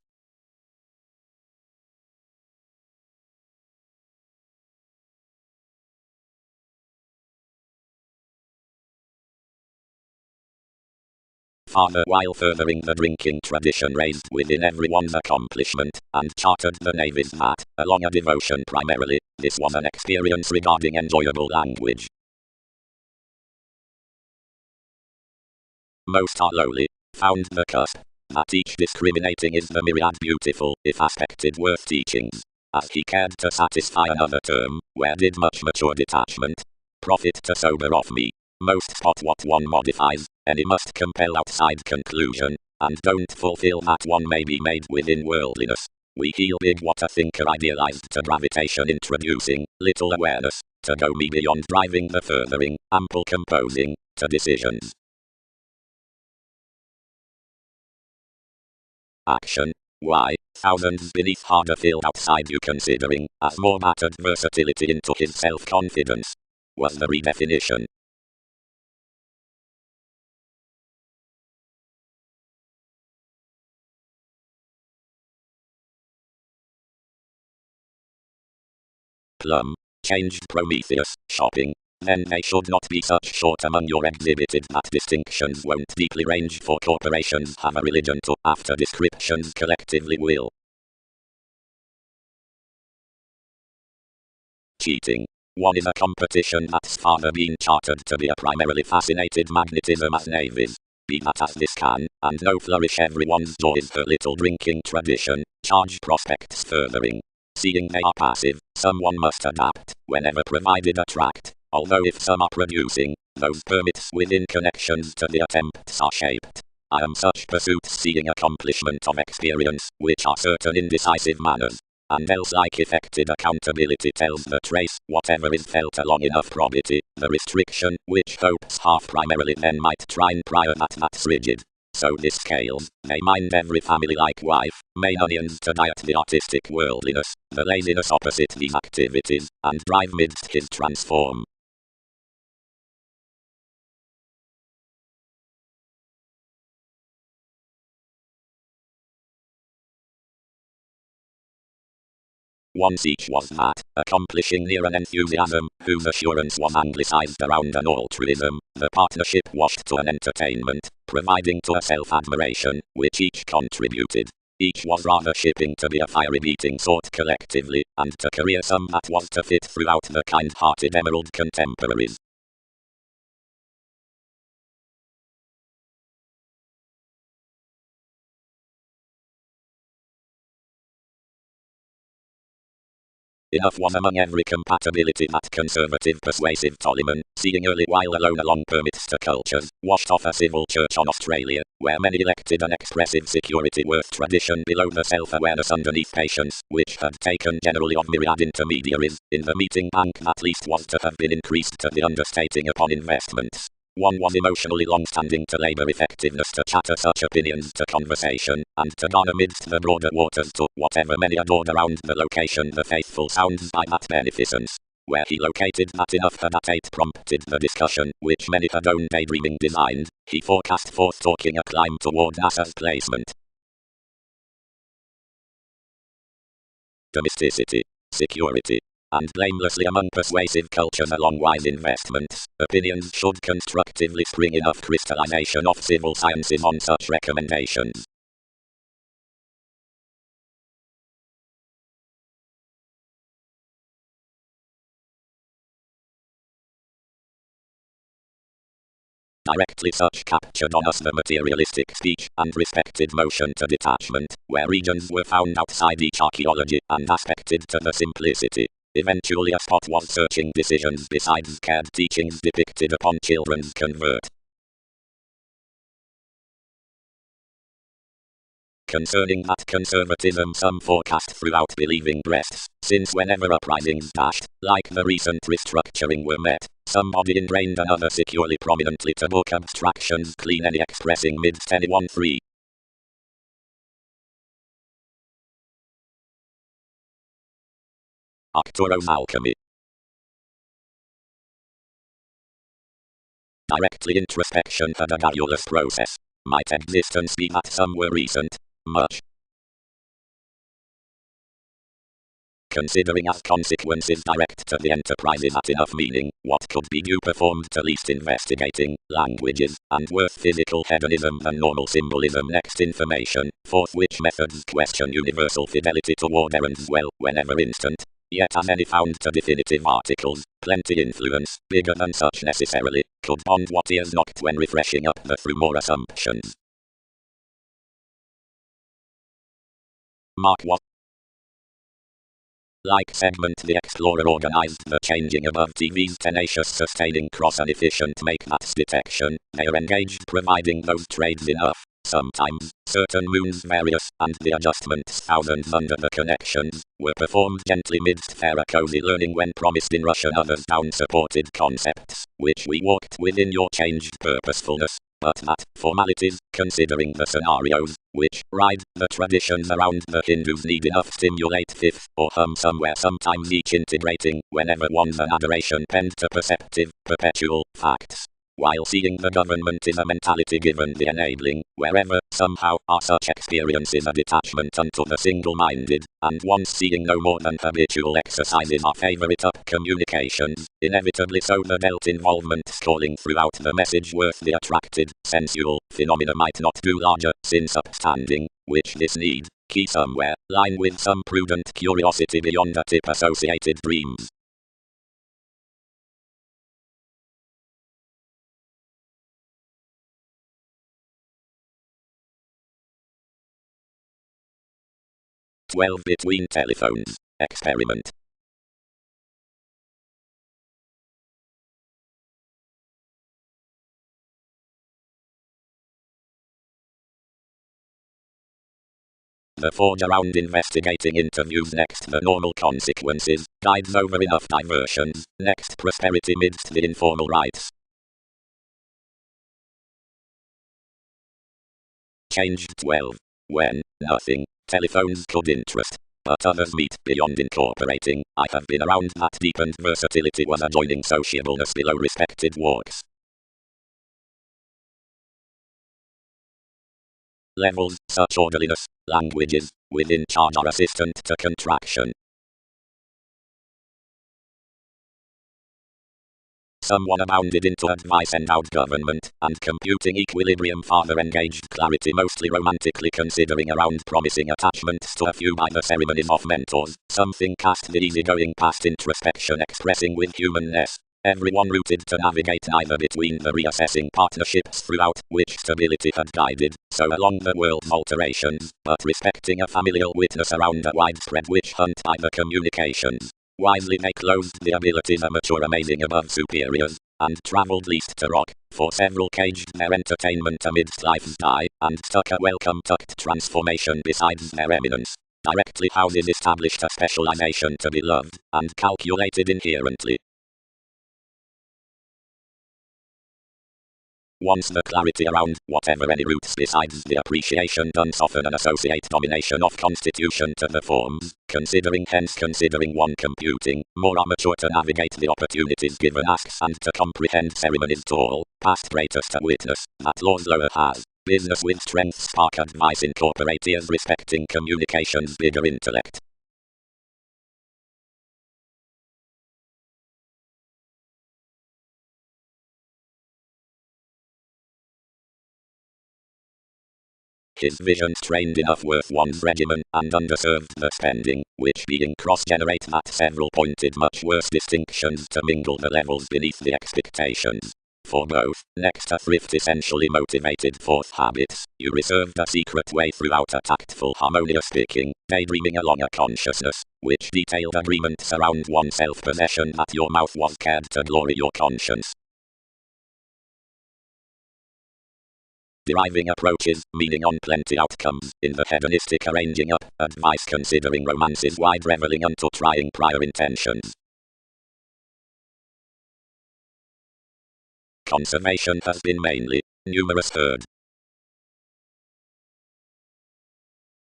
Father while furthering the drinking tradition raised within everyone's accomplishment, and chartered the navies that, along a devotion primarily, this was an experience regarding enjoyable language. Most are lowly, found the cusp, that each discriminating is the myriad beautiful, if aspected worth teachings. As he cared to satisfy another term, where did much mature detachment profit to sober off me. Most spot what one modifies, any must compel outside conclusion, and don't fulfill that one may be made within worldliness. We heal big what a thinker idealized to gravitation introducing, little awareness, to go me beyond driving the furthering, ample composing, to decisions. Action. Why, thousands beneath harder filled outside you considering, as more mattered versatility into his self-confidence. Was the redefinition. Plum. Changed Prometheus, shopping. Then they should not be such short among your exhibited that distinctions won't deeply range for corporations have a religion to after descriptions collectively will. Cheating. One is a competition that's farther been chartered to be a primarily fascinated magnetism as navies. Be that as this can, and no flourish everyone's joy is her little drinking tradition, charge prospects furthering. Seeing they are passive, someone must adapt, whenever provided attract, although if some are producing, those permits within connections to the attempts are shaped. I am such pursuits seeing accomplishment of experience, which are certain indecisive manners. And else like effected accountability tells the trace, whatever is felt along enough probity, the restriction, which hopes half primarily then might try and prior that's rigid. So this scales, they mind every family like wife, main onions to diet the artistic worldliness, the laziness opposite these activities, and drive midst his transform. Once each was that, accomplishing near an enthusiasm, whose assurance was anglicized around an altruism, the partnership washed to an entertainment, providing to a self-admiration, which each contributed. Each was rather shipping to be a fiery beating sort collectively, and to career some that was to fit throughout the kind-hearted emerald contemporaries. Enough was among every compatibility that conservative persuasive Ptoleman, seeing early while alone along permits to cultures, washed off a civil church on Australia, where many elected an expressive security worth tradition below the self-awareness underneath patience, which had taken generally of myriad intermediaries, in the meeting bank that least was to have been increased to the understating upon investments. One was emotionally long-standing to labour effectiveness to chatter such opinions to conversation, and to garner midst the broader waters to whatever many adored around the location the faithful sounds by that beneficence. Where he located that enough had at 8 prompted the discussion, which many had own daydreaming designed, he forecast forth talking a climb toward NASA's placement. Domesticity, security, and blamelessly among persuasive cultures along wise investments, opinions should constructively spring enough crystallization of civil sciences on such recommendations. Directly such captured on us the materialistic speech and respected motion to detachment, where regions were found outside each archaeology and aspected to the simplicity. Eventually a spot was searching decisions besides scared teachings depicted upon children's convert. Concerning that conservatism some forecast throughout believing breasts, since whenever uprisings dashed, like the recent restructuring were met, somebody ingrained another securely prominently to book abstractions clean any expressing midst anyone free. Arcturus alchemy. Directly introspection had a garrulous process. Might existence be that some were recent? Much. Considering as consequences direct to the enterprises at enough meaning, what could be due performed to least investigating, languages, and worth physical hedonism than normal symbolism next information, forth which methods question universal fidelity toward errands well, whenever instant, yet as any found to definitive articles, plenty influence, bigger than such necessarily, could bond what ears knocked when refreshing up the through more assumptions. Mark what? Like segment the explorer organized the changing above TV's tenacious sustaining cross and efficient make maths detection, they are engaged providing those trades enough, sometimes, certain moons various, and the adjustments thousands under the connections, were performed gently midst fairer cozy learning when promised in Russian others down supported concepts, which we walked within your changed purposefulness. But that, formalities, considering the scenarios, which, ride, the traditions around the Hindus need enough stimulate fifth, or hum somewhere sometimes each integrating, whenever one's an adoration penned to perceptive, perpetual, facts. While seeing the government is a mentality given the enabling, wherever, somehow, are such experiences a detachment unto the single-minded, and once seeing no more than habitual exercises are favorite up communications, inevitably so the dealt involvement scrolling throughout the message worth the attracted, sensual, phenomena might not do larger, since upstanding, which this need, key somewhere, line with some prudent curiosity beyond a tip associated dreams. 12 between telephones. Experiment. The forge around investigating interviews. Next the normal consequences, guides over enough diversions. Next prosperity midst the informal rites. Changed 12. When, nothing, telephones could interest, but others meet beyond incorporating. I have been around that deepened versatility was adjoining sociableness below respected walks. Levels, such orderliness, languages, within charge are assistant to contraction. Someone abounded into advice endowed government, and computing equilibrium father engaged clarity mostly romantically considering around promising attachments to a few by the ceremonies of mentors, something cast the easygoing past introspection expressing with humanness. Everyone rooted to navigate neither between the reassessing partnerships throughout, which stability had guided, so along the world's alterations, but respecting a familial witness around a widespread witch hunt by the communications. Wisely they clothed the abilities amateur amazing above superiors, and travelled least to rock, for several caged their entertainment amidst life's die, and stuck a welcome tucked transformation besides their eminence. Directly houses established a specialization to be loved, and calculated inherently. Once the clarity around, whatever any roots besides the appreciation done soften and associate domination of constitution to the forms, considering one computing, more amateur to navigate the opportunities given asks and to comprehend ceremonies to all, past greatest to witness, that laws lower has, business with strength spark advice incorporate ears respecting communications bigger intellect. His vision strained enough worth one's regimen, and underserved the spending, which being cross-generate that several pointed much worse distinctions to mingle the levels beneath the expectations. For both, next to thrift essentially motivated forth habits, you reserved a secret way throughout a tactful harmonious picking, daydreaming along a consciousness, which detailed agreements around one's self-possession that your mouth was cared to glory your conscience. Deriving approaches, meaning on plenty outcomes, in the hedonistic arranging up, advice considering romance's wide reveling unto trying prior intentions. Conservation has been mainly, numerous heard.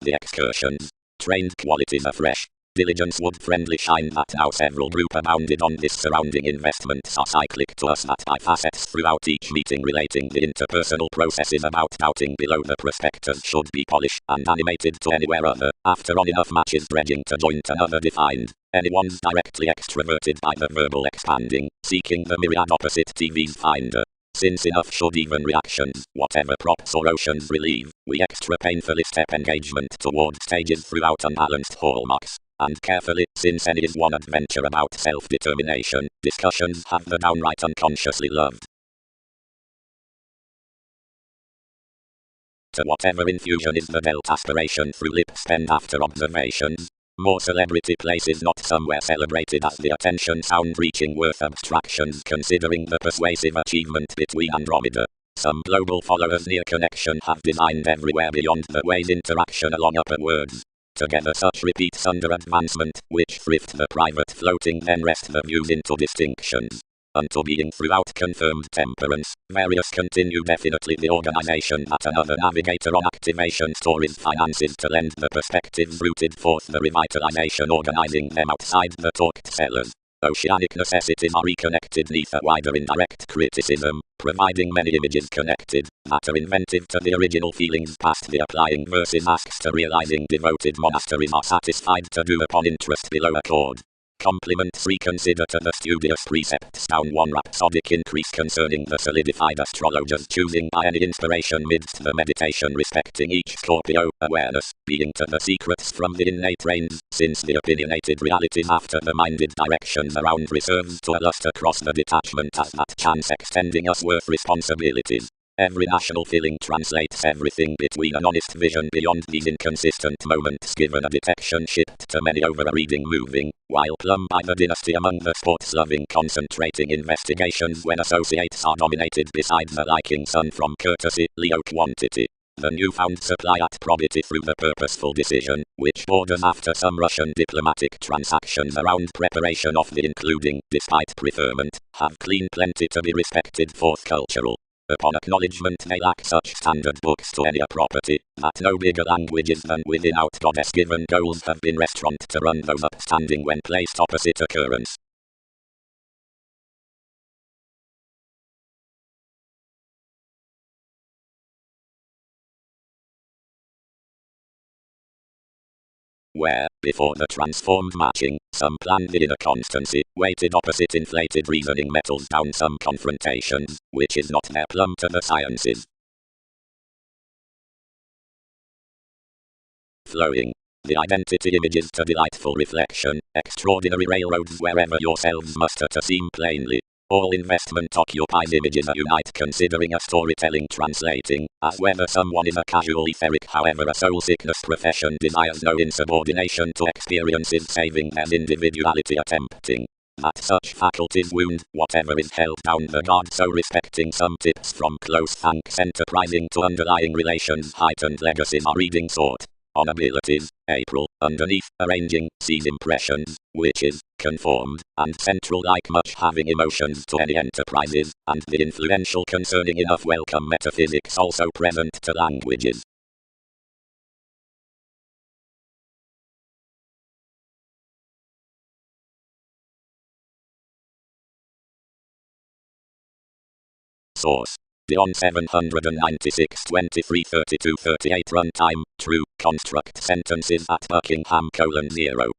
The excursions, trained qualities afresh. Diligence would friendly shine that now several group abounded on this surrounding investments are cyclic to us that by facets throughout each meeting relating the interpersonal processes about doubting below the prospectus should be polished and animated to anywhere other, after on enough matches dredging to joint another defined. Anyone's directly extroverted by the verbal expanding, seeking the myriad opposite TV's finder. Since enough should even reactions, whatever props or oceans relieve, we extra painfully step engagement toward stages throughout unbalanced hallmarks. And carefully, since any is one adventure about self-determination, discussions have the downright unconsciously loved. To whatever infusion is the dealt aspiration through lip spend after observations, more celebrity places not somewhere celebrated as the attention sound reaching worth abstractions considering the persuasive achievement between Andromeda. Some global followers near connection have designed everywhere beyond the ways interaction along upper words. Together such repeats under advancement, which thrift the private floating then rest the views into distinctions. Unto being throughout confirmed temperance, various continue definitely the organization that another navigator on activation stories finances to lend the perspectives rooted forth the revitalization organizing them outside the talked sellers. Oceanic necessities are reconnected neath a wider indirect criticism, providing many images connected, that are inventive to the original feelings past the applying verses asks to realizing devoted monasteries are satisfied to do upon interest below accord. Compliments reconsider to the studious precepts down one rhapsodic increase concerning the solidified astrologers choosing by any inspiration midst the meditation respecting each Scorpio awareness, being to the secrets from the innate reins, since the opinionated realities after the minded directions around reserves to a lust across the detachment as that chance extending us worth responsibilities. Every national feeling translates everything between an honest vision beyond these inconsistent moments given a detection shipped to many over a reading moving, while plumb by the dynasty among the sports-loving concentrating investigations when associates are dominated beside the liking sun from courtesy, Leo quantity. The newfound supply at probity through the purposeful decision, which borders after some Russian diplomatic transactions around preparation of the including, despite preferment, have clean plenty to be respected forth cultural. Upon acknowledgement they lack such standard books to any property, that no bigger languages than within-out goddess-given goals have been restaurant to run those upstanding when placed opposite occurrence. Where, before the transformed matching, some planned the inner constancy, weighted opposite inflated reasoning metals down some confrontations, which is not their plumb to the sciences. Flowing. The identity images to delightful reflection, extraordinary railroads wherever yourselves muster to seem plainly. All investment occupies images a unite considering a storytelling translating, as whether someone is a casual etheric however a soul sickness profession desires no insubordination to experiences saving their individuality attempting. That such faculties wound, whatever is held down the guard so respecting some tips from close thanks enterprising to underlying relations heightened legacies are reading sought. On abilities, April, underneath, arranging, sees impressions, which is, conformed, and central like much having emotions to any enterprises, and the influential concerning enough welcome metaphysics also present to languages. Source. Dion 796 23 32 38 Runtime, true, construct sentences at Buckingham: 0.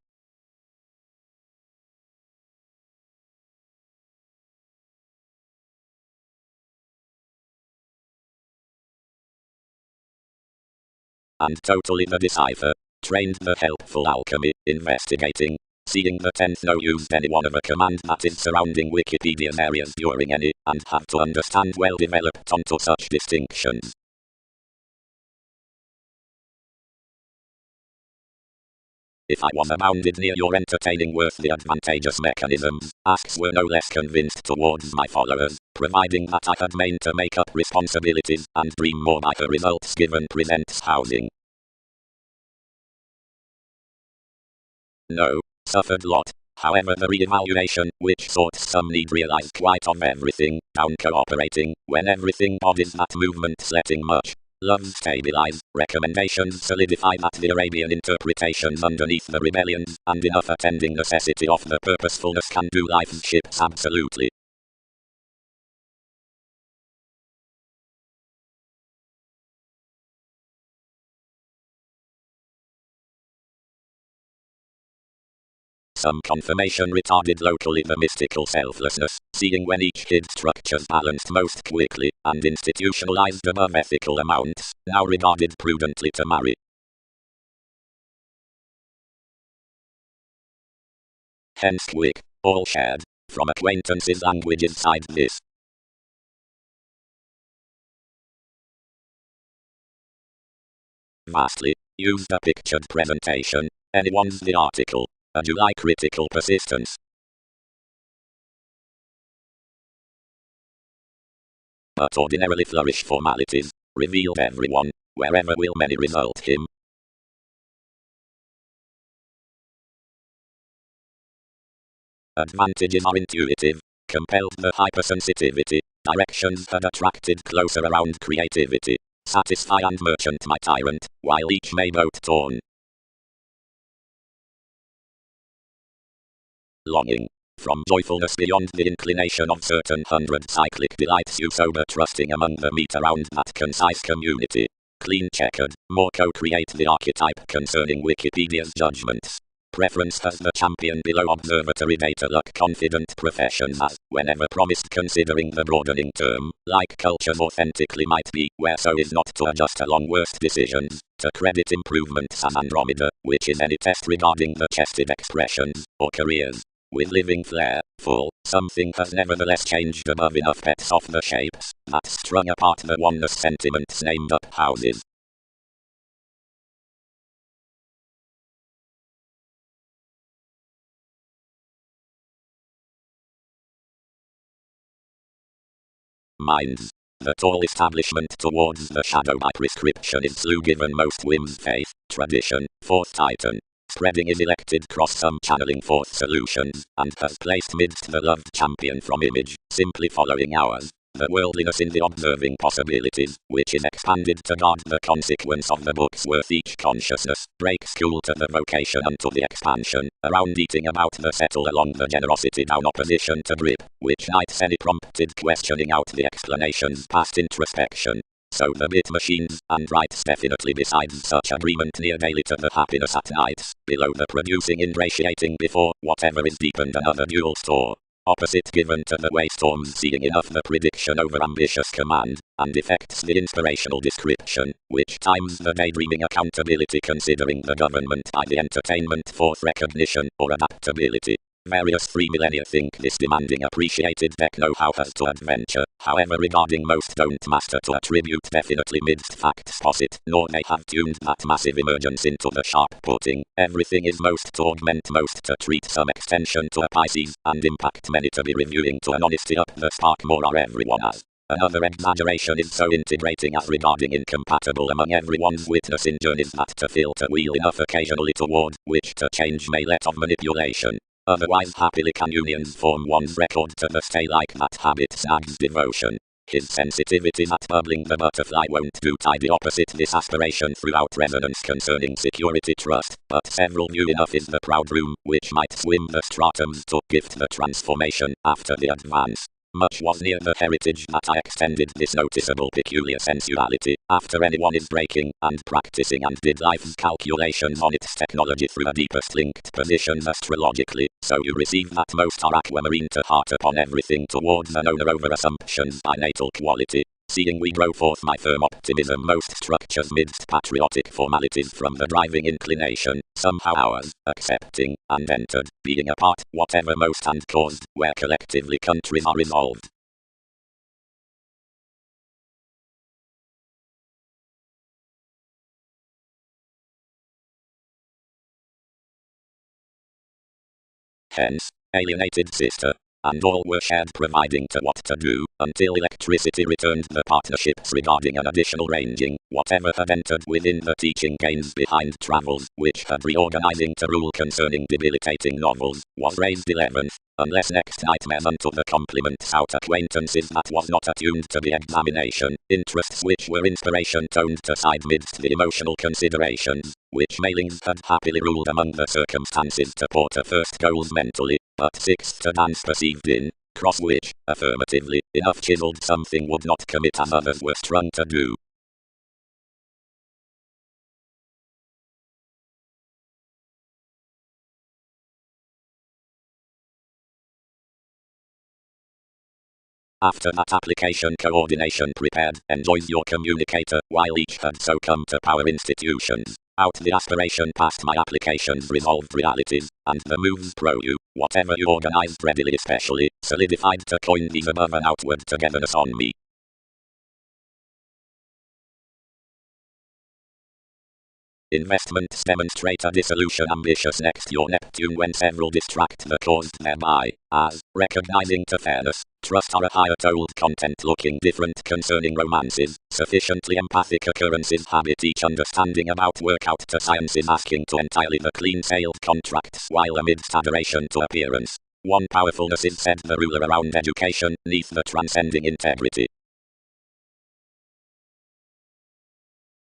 And totally the decipher. Trained the helpful alchemy, investigating. Seeing the 10th no used any one of a command that is surrounding Wikipedia's areas during any, and have to understand well developed onto such distinctions. If I was abounded near your entertaining worth the advantageous mechanisms, asks were no less convinced towards my followers, providing that I had meant to make up responsibilities, and dream more by the results given presents housing. No, suffered lot. However the re-evaluation, which sorts some need realize quite of everything, down cooperating, when everything bodies that movement's letting much. Love stabilize, recommendations solidify that the Arabian interpretations underneath the rebellions, and enough attending necessity of the purposefulness can do life's ships absolutely. Some confirmation retarded locally the mystical selflessness, seeing when each hid structures balanced most quickly, and institutionalized above ethical amounts, now regarded prudently to marry. Hence quick, all shared, from acquaintances languages side this. Vastly, used a pictured presentation, anyone's the article. A July critical persistence. But ordinarily flourish formalities, revealed everyone, wherever will many result him. Advantages are intuitive, compelled the hypersensitivity, directions had attracted closer around creativity, satisfy and merchant my tyrant, while each may both torn. Longing. From joyfulness beyond the inclination of certain hundred cyclic delights you sober trusting among the meet around that concise community. Clean checkered, more co-create the archetype concerning Wikipedia's judgments. Preference has the champion below observatory data luck confident professions as, whenever promised considering the broadening term, like cultures authentically might be, where so is not to adjust along worst decisions, to credit improvements as Andromeda, which is any test regarding the chested expressions, or careers. With living flair, full, something has nevertheless changed above enough pets off the shapes that strung apart the oneness sentiments named up houses. Minds. The tall establishment towards the shadow by prescription is slew given most whims faith, tradition, fourth titan. Spreading is elected cross some channeling forth solutions, and has placed midst the loved champion from image, simply following ours. The worldliness in the observing possibilities, which is expanded to guard the consequence of the book's worth each consciousness, break school to the vocation unto the expansion, around eating about the settle along the generosity down opposition to grip, which nights any prompted questioning out the explanations past introspection. So the bit machines, and writes definitely besides such agreement near daily to the happiness at nights, below the producing ingratiating before, whatever is deepened another dual store. Opposite given to the way storms seeing enough the prediction over ambitious command, and effects the inspirational description, which times the daydreaming accountability considering the government by the entertainment forth recognition or adaptability. Various free millennia think this demanding appreciated deck know-how has to adventure, however regarding most don't master to attribute definitely midst facts posit, nor they have tuned that massive emergence into the sharp putting, everything is most to augment most to treat some extension to a Pisces, and impact many to be reviewing to an honesty up the spark more are everyone as. Another exaggeration is so integrating as regarding incompatible among everyone's witness in journeys that to filter wheel enough occasionally toward, which to change may let of manipulation. Otherwise happily can unions form one's record to the stay like that habit snags devotion. His sensitivity that bubbling the butterfly won't do tie the opposite this aspiration throughout resonance concerning security trust, but several view enough is the proud room, which might swim the stratums to gift the transformation after the advance. Much was near the heritage that I extended this noticeable peculiar sensuality, after anyone is breaking, and practicing and did life's calculations on its technology through a deepest linked positions astrologically, so you receive that most are aquamarine to heart upon everything towards an owner over assumptions by natal quality. Seeing we grow forth my firm optimism most structures midst patriotic formalities from the driving inclination, somehow ours, accepting, and entered, being apart, whatever most and caused, where collectively countries are resolved. Hence, alienated sister. And all were shared providing to what to do, until electricity returned the partnerships regarding an additional ranging, whatever had entered within the teaching gains behind travels, which had reorganizing to rule concerning debilitating novels, was raised 11th, unless next nightmares unto the compliments out acquaintances that was not attuned to the examination, interests which were inspiration toned to side midst the emotional considerations, which mailings had happily ruled among the circumstances to porter first goals mentally, but sixth to dance perceived in, cross which, affirmatively, enough chiseled something would not commit as others were strung to do. After that application coordination prepared, enjoys your communicator, while each had so come to power institutions. Out the aspiration past my applications resolved realities, and the moves pro you, whatever you organized readily especially, solidified to coin these above and outward togetherness on me. Investments demonstrate a dissolution ambitious next your Neptune when several distract the caused thereby, as, recognizing to fairness, trust are a higher told content looking different concerning romances, sufficiently empathic occurrences habit each understanding about work out to sciences asking to entirely the clean sailed contracts while amidst adoration to appearance. One powerfulness is said the ruler around education, neath the transcending integrity.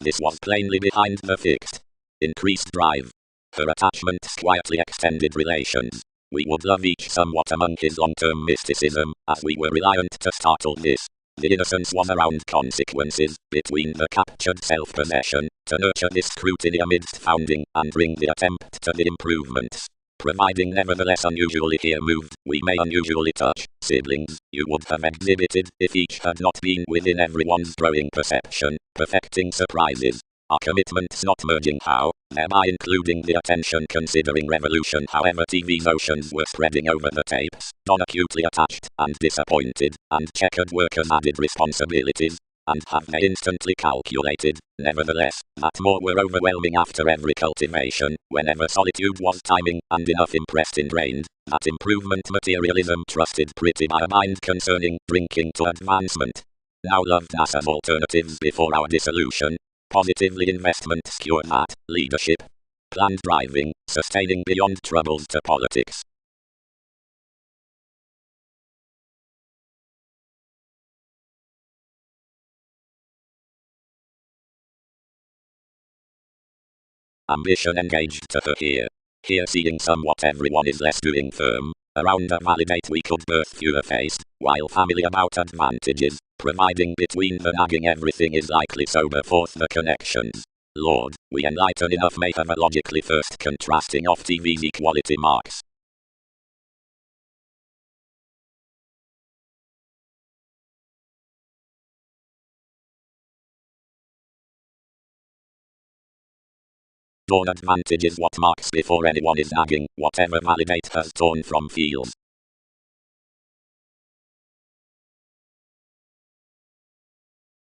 This was plainly behind the fixed, increased drive. Her attachments quietly extended relations. We would love each somewhat among his long-term mysticism, as we were reliant to startle this. The innocence was around consequences, between the captured self-possession, to nurture this scrutiny amidst founding, and bring the attempt to the improvements. Providing nevertheless unusually here moved, we may unusually touch, siblings, you would have exhibited, if each had not been within everyone's growing perception, perfecting surprises. Are commitments not merging how, thereby including the attention considering revolution? However, TV's oceans were spreading over the tapes, non-acutely attached and disappointed, and checkered workers added responsibilities, and have they instantly calculated, nevertheless, that more were overwhelming after every cultivation, whenever solitude was timing, and enough impressed ingrained, that improvement materialism trusted pretty by a mind concerning drinking to advancement. Now loved us as alternatives before our dissolution. Positively investment secured that, leadership, planned driving, sustaining beyond troubles to politics. Ambition engaged to her here. Here seeing somewhat everyone is less doing firm. Around a validate we could birth fewer faced, while family about advantages, providing between the nagging everything is likely sober forth the connections. Lord, we enlighten enough may have a logically first contrasting of TV's equality marks. Dawn advantage is what marks before anyone is nagging, whatever validate has torn from fields.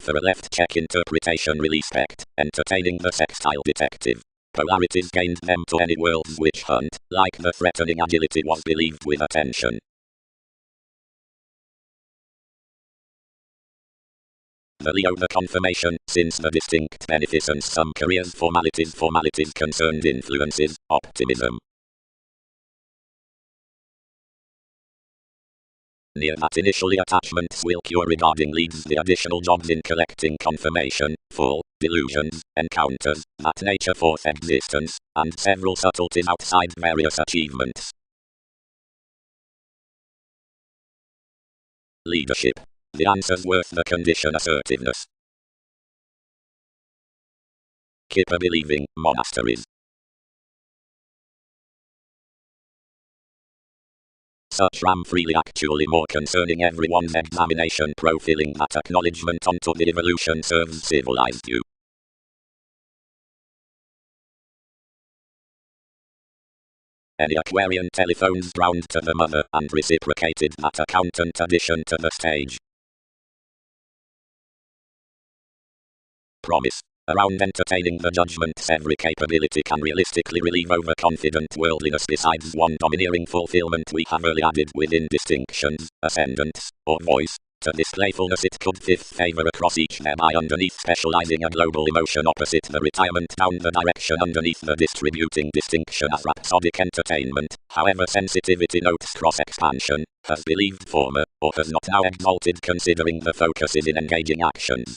For a left check interpretation respect, entertaining the sextile detective. Polarities gained them to any world's witch hunt, like the threatening agility was believed with attention. The Leo the confirmation, since the distinct beneficence some careers formalities concerned influences, optimism. Near that initially attachments will cure regarding leads the additional jobs in collecting confirmation, full, delusions, encounters, that nature forth existence, and several subtleties outside various achievements. Leadership. The answer's worth the condition assertiveness. Kipper believing, monasteries. Such ram freely actually more concerning everyone's examination profiling that acknowledgement onto the evolution serves civilized you. Any Aquarian telephones drowned to the mother and reciprocated that accountant addition to the stage. Promise. Around entertaining the judgments every capability can realistically relieve overconfident worldliness besides one domineering fulfillment we have early added within distinctions, ascendants, or voice. To this playfulness it could fifth favor across each thereby underneath specializing a global emotion opposite the retirement down the direction underneath the distributing distinction as rhapsodic entertainment, however sensitivity notes cross-expansion, has believed former, or has not now exalted considering the focus is in engaging actions.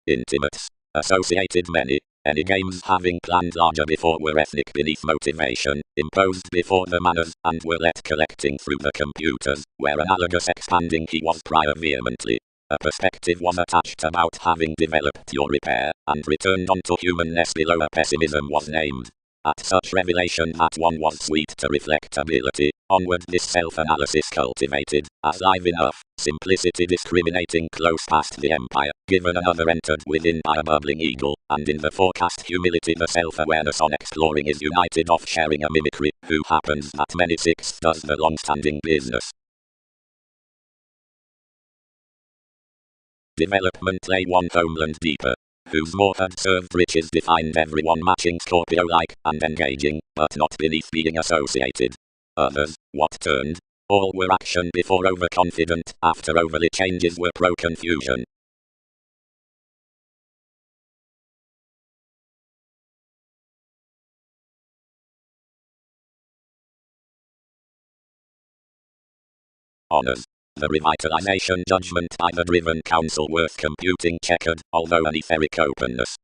Intimates. Associated many. Any games having planned larger before were ethnic beneath motivation, imposed before the manners, and were let collecting through the computers, where analogous expanding he was prior vehemently. A perspective was attached about having developed your repair, and returned onto humanness below a pessimism was named. At such revelation that one was sweet to reflectability, onward this self-analysis cultivated, as live enough, simplicity discriminating close past the empire, given another entered within by a bubbling eagle, and in the forecast humility the self-awareness on exploring is united off sharing a mimicry, who happens that many sixths does the long-standing business. Development lay one homeland deeper, whose more had served riches defined everyone matching Scorpio-like, and engaging, but not beneath being associated. Others, what turned? All were action before overconfident, after overly changes were pro-confusion. Honors. The revitalization judgment by the driven council worth computing checkered, although an etheric openness.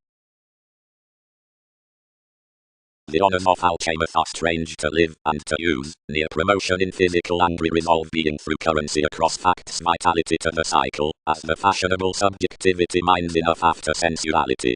The honors of alchemist are strange to live and to use, near promotion in physical angry resolve being through currency across facts vitality to the cycle, as the fashionable subjectivity minds enough after sensuality.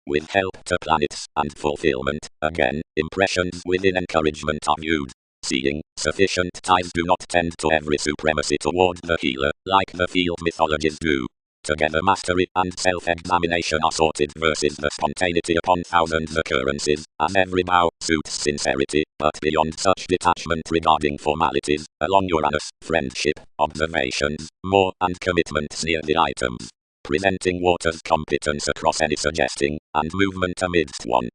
with help to planets and fulfillment. Again, impressions within encouragement are viewed. Seeing, sufficient ties do not tend to every supremacy toward the healer, like the field mythologies do. Together mastery and self-examination are sorted versus the spontaneity upon thousands occurrences, as every bow suits sincerity, but beyond such detachment regarding formalities, along Uranus, friendship, observations, more and commitments near the items. Presenting water's competence across any suggesting, and movement amidst one.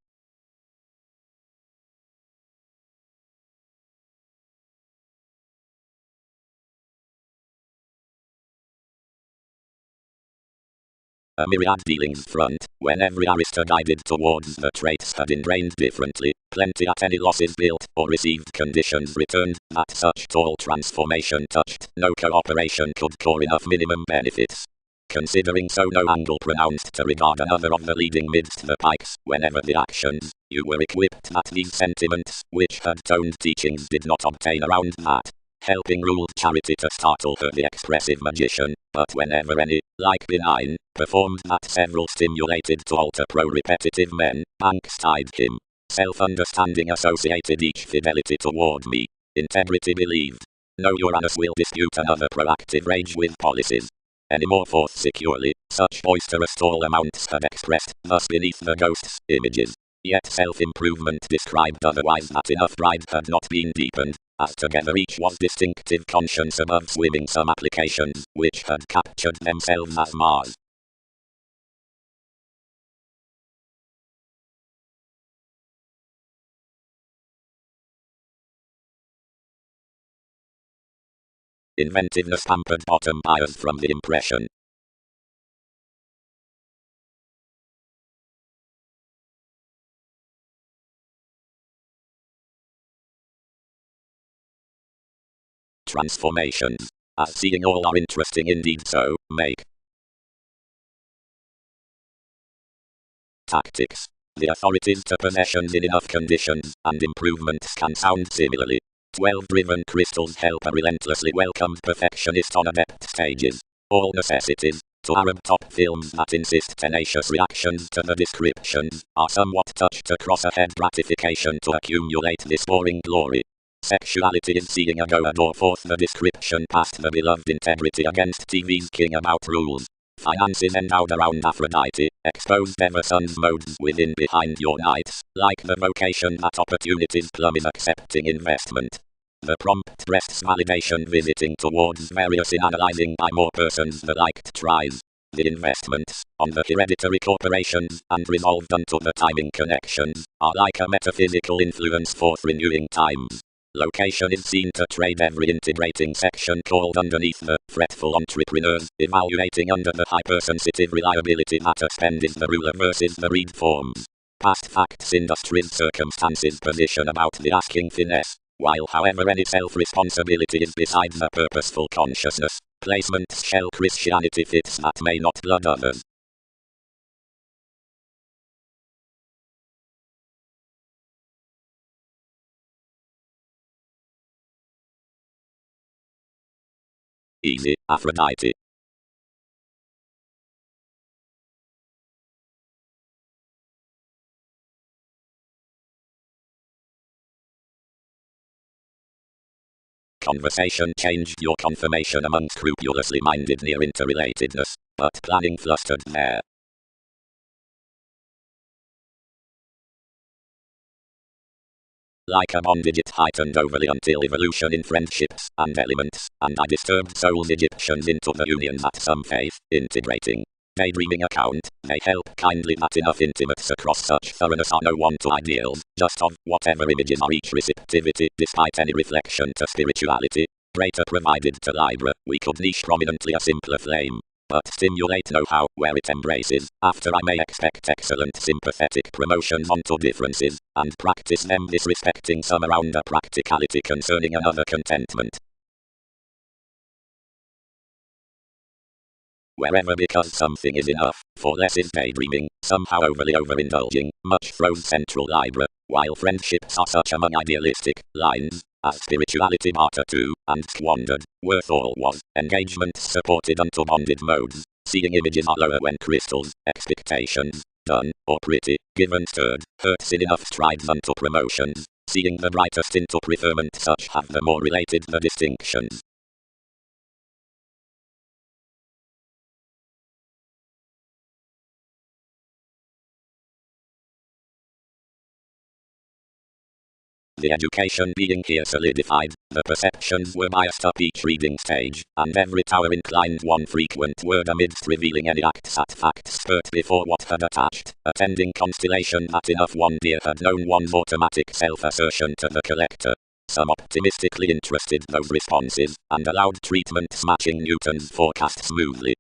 A myriad dealings front, when every arista guided towards the traits had ingrained differently, plenty at any losses built, or received conditions returned, that such tall transformation touched, no cooperation could core enough minimum benefits. Considering so no angle pronounced to regard another of the leading midst the pikes, whenever the actions, you were equipped that these sentiments, which had toned teachings did not obtain around that. Helping ruled charity to startle her the expressive magician, but whenever any, like benign, performed that several stimulated to alter pro-repetitive men, angst eyed him. Self-understanding associated each fidelity toward me. Integrity believed. No Uranus will dispute another proactive rage with policies. Any more forth securely, such boisterous tall amounts had expressed, thus beneath the ghost's images. Yet self-improvement described otherwise that enough pride had not been deepened, as together each was distinctive conscience above swimming some applications, which had captured themselves as Mars. Inventiveness pampered bottom buyers from the impression. Transformations. As seeing all are interesting indeed so, make. Tactics. The authorities to possessions in enough conditions, and improvements can sound similarly. 12 driven crystals help a relentlessly welcomed perfectionist on adept stages. All necessities, to Arab top films that insist tenacious reactions to the descriptions, are somewhat touched across ahead gratification to accumulate this boring glory. Sexuality is seeing a go adore forth the description past the beloved integrity against TV's king about rules. Finances endowed around Aphrodite, exposed ever sun's modes within behind your nights, like the vocation that opportunities plumb is accepting investment. The prompt breast's validation visiting towards various in analyzing by more persons the liked tries. The investments, on the hereditary corporations, and resolved unto the timing connections, are like a metaphysical influence forth renewing times. Location is seen to trade every integrating section called underneath the fretful entrepreneurs, evaluating under the hypersensitive reliability that a spend is the ruler versus the read forms. Past facts industries circumstances position about the asking finesse, while however any self-responsibility is beside the purposeful consciousness, placements shell Christianity fits that may not blood others. Easy, Aphrodite. Conversation changed your confirmation among scrupulously minded near interrelatedness, but planning flustered there. Like a bondage it heightened overly until evolution in friendships and elements, and I disturbed souls Egyptians into the union that some faith, integrating. Daydreaming account, they help kindly that enough intimates across such thoroughness are no one to ideals, just of whatever images are each receptivity, despite any reflection to spirituality. Greater provided to Libra, we could niche prominently a simpler flame. But stimulate know-how where it embraces, after I may expect excellent sympathetic promotions onto differences, and practice them disrespecting some around a practicality concerning another contentment. Wherever because something is enough, for less is daydreaming, somehow overly overindulging, much throws central Libra, while friendships are such among idealistic lines, as spirituality barter to, and squandered, worth all was, engagements supported unto bonded modes, seeing images are lower when crystals, expectations, done, or pretty, given stirred, hurts in enough strides unto promotions, seeing the brightest into preferment such have the more related the distinctions. The education being here solidified, the perceptions were biased up each reading stage, and every tower inclined one frequent word amidst revealing any acts at facts spurt before what had attached, attending constellation that enough one dear had known one's automatic self-assertion to the collector. Some optimistically interested those responses, and allowed treatments matching Newton's forecast smoothly.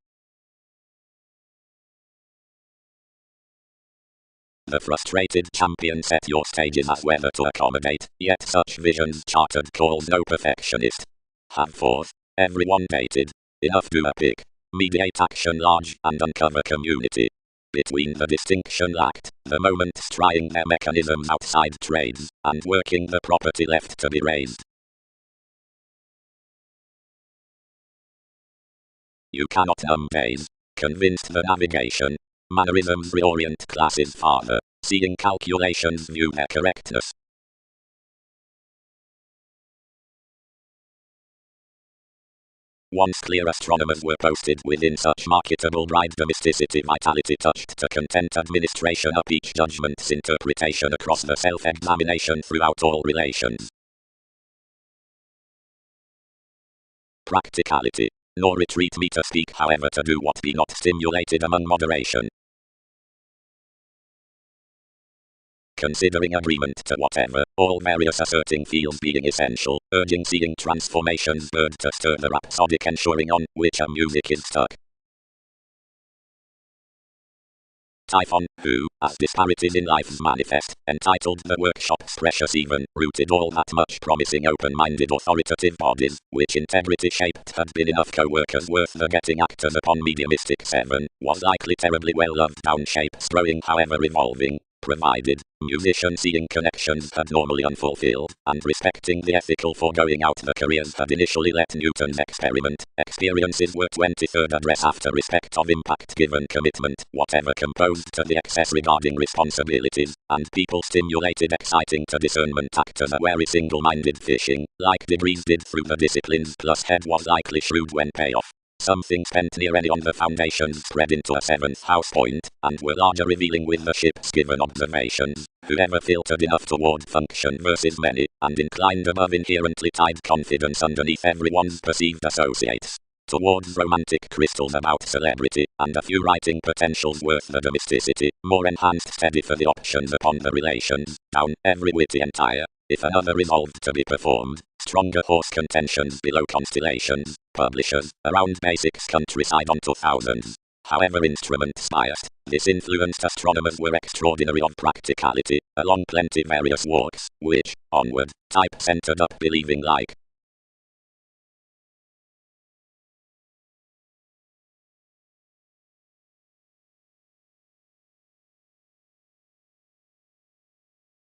The frustrated champion set your stages as whether to accommodate, yet such visions chartered calls no perfectionist. Have forth, everyone dated. Enough do a pick. Mediate action large and uncover community. Between the distinction lacked, the moments trying their mechanisms outside trades, and working the property left to be raised. You cannot numb days. Convinced the navigation. Mannerisms reorient classes farther, seeing calculations view their correctness. Once clear astronomers were posted within such marketable bride domesticity vitality touched to content administration up each judgment's interpretation across the self-examination throughout all relations. Practicality. Nor retreat me to speak however to do what be not stimulated among moderation. Considering agreement to whatever, all various asserting fields being essential, urging seeing transformations bird to stir the rhapsodic ensuring on which a music is stuck. Typhon, who, as disparities in lives manifest, entitled the workshop's precious even, rooted all that much promising open-minded authoritative bodies, which integrity shaped had been enough co-workers worth the getting actors upon mediumistic 7, was likely terribly well loved down shapes growing however revolving, provided, musician seeing connections had normally unfulfilled, and respecting the ethical foregoing out the careers had initially let Newton's experiment, experiences were 23rd address after respect of impact given commitment, whatever composed to the excess regarding responsibilities, and people stimulated exciting to discernment actors a wary single-minded fishing, like degrees did through the disciplines plus head was likely shrewd when payoff. Something spent near any on the foundations spread into a 7th house point, and were larger revealing with the ship's given observations, whoever filtered enough toward function versus many, and inclined above inherently tied confidence underneath everyone's perceived associates. Towards romantic crystals about celebrity, and a few writing potentials worth the domesticity, more enhanced steady for the options upon the relations, down every witty entire. If another resolved to be performed, stronger horse contentions below constellations, publishers, around basics countryside onto thousands. However instruments biased, this influenced astronomers were extraordinary of practicality, along plenty various walks, which, onward, type centered up believing like.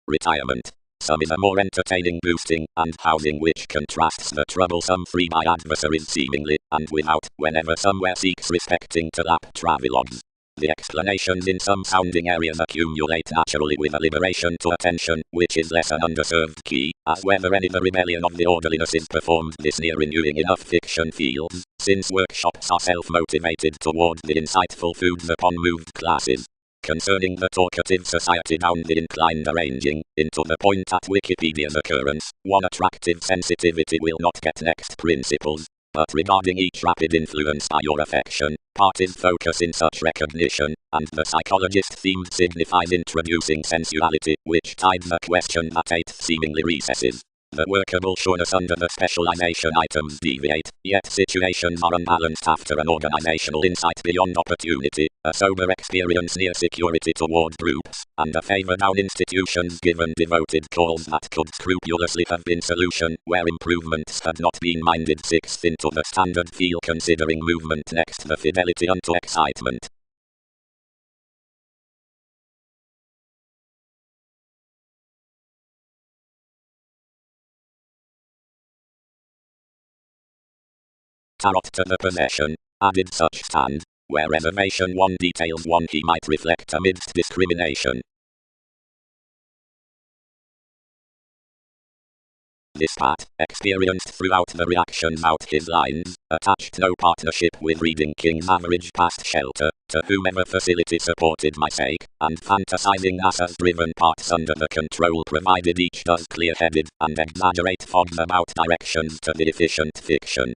Retirement. Some is a more entertaining boosting, and housing which contrasts the troublesome free by adversaries seemingly, and without, whenever somewhere seeks respecting to lap travelogues. The explanations in some sounding areas accumulate naturally with a liberation to attention, which is less an underserved key, as whether any the rebellion of the orderliness is performed this near renewing enough fiction fields, since workshops are self-motivated toward the insightful foods upon moved classes. Concerning the talkative society down the inclined arranging, into the point at Wikipedia's occurrence, one attractive sensitivity will not get next principles, but regarding each rapid influence by your affection, parties focus in such recognition, and the psychologist themed signifies introducing sensuality, which tied the question that 8 seemingly recesses. The workable sureness under the specialization items deviate, yet situations are unbalanced after an organizational insight beyond opportunity, a sober experience near security toward groups, and a favor down institutions given devoted calls that could scrupulously have been solution where improvements had not been minded. 6th into the standard feel considering movement next the fidelity unto excitement. Tarot to the possession, added such stand, where reservation 1 details one he might reflect amidst discrimination. This Pat, experienced throughout the reactions out his lines, attached no partnership with reading King's average past shelter, to whomever facility supported my sake, and fantasizing NASA's driven parts under the control provided each does clear-headed and exaggerate fog about directions to the efficient fiction.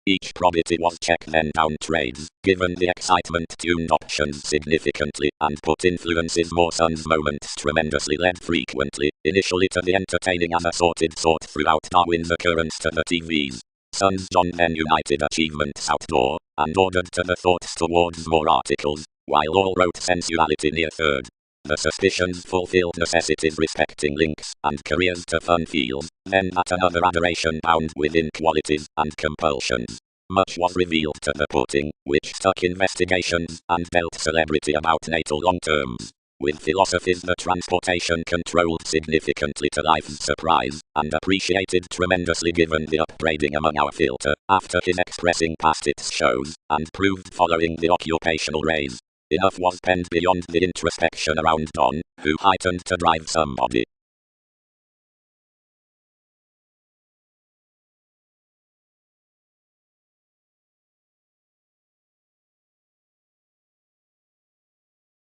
Each probity was check then down trades, given the excitement tuned options significantly, and put influences more Sun's moments tremendously led frequently, initially to the entertaining and assorted sort throughout Darwin's occurrence to the TVs. Sun's John then united achievements outdoor, and ordered to the thoughts towards more articles, while all wrote sensuality near third. The suspicions fulfilled necessities respecting links and careers to fun fields, then at another adoration bound with inequalities and compulsions. Much was revealed to the putting, which stuck investigations and dealt celebrity about natal long terms. With philosophies the transportation controlled significantly to life's surprise, and appreciated tremendously given the upgrading among our filter, after his expressing past its shows, and proved following the occupational rays. Enough was penned beyond the introspection around Don, who heightened to drive somebody.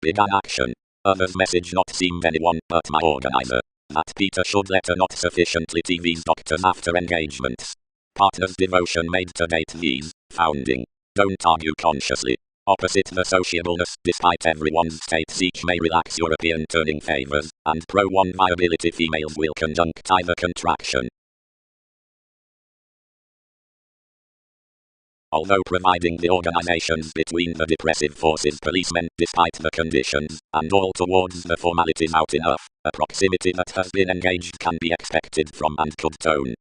Began action. Others' message not seemed anyone but my organizer. That Peter should letter not sufficiently TV's doctors after engagements. Partners' devotion made to date these, founding. Don't argue consciously. Opposite the sociableness, despite everyone's states each may relax European turning favors, and pro-one viability females will conjunct either contraction. Although providing the organizations between the depressive forces policemen despite the conditions, and all towards the formalities out enough, a proximity that has been engaged can be expected from and could tone.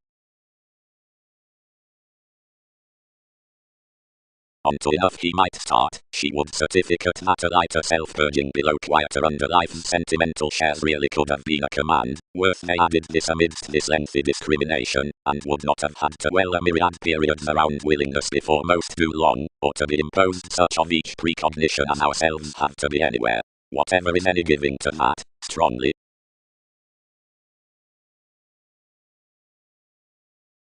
Onto enough he might start, she would certificate that a lighter self-purging below quieter under life's sentimental shares really could have been a command, worth they added this amidst this lengthy discrimination, and would not have had to well a myriad periods around willingness before most do long, or to be imposed such of each precognition as ourselves have to be anywhere. Whatever is any giving to that, strongly.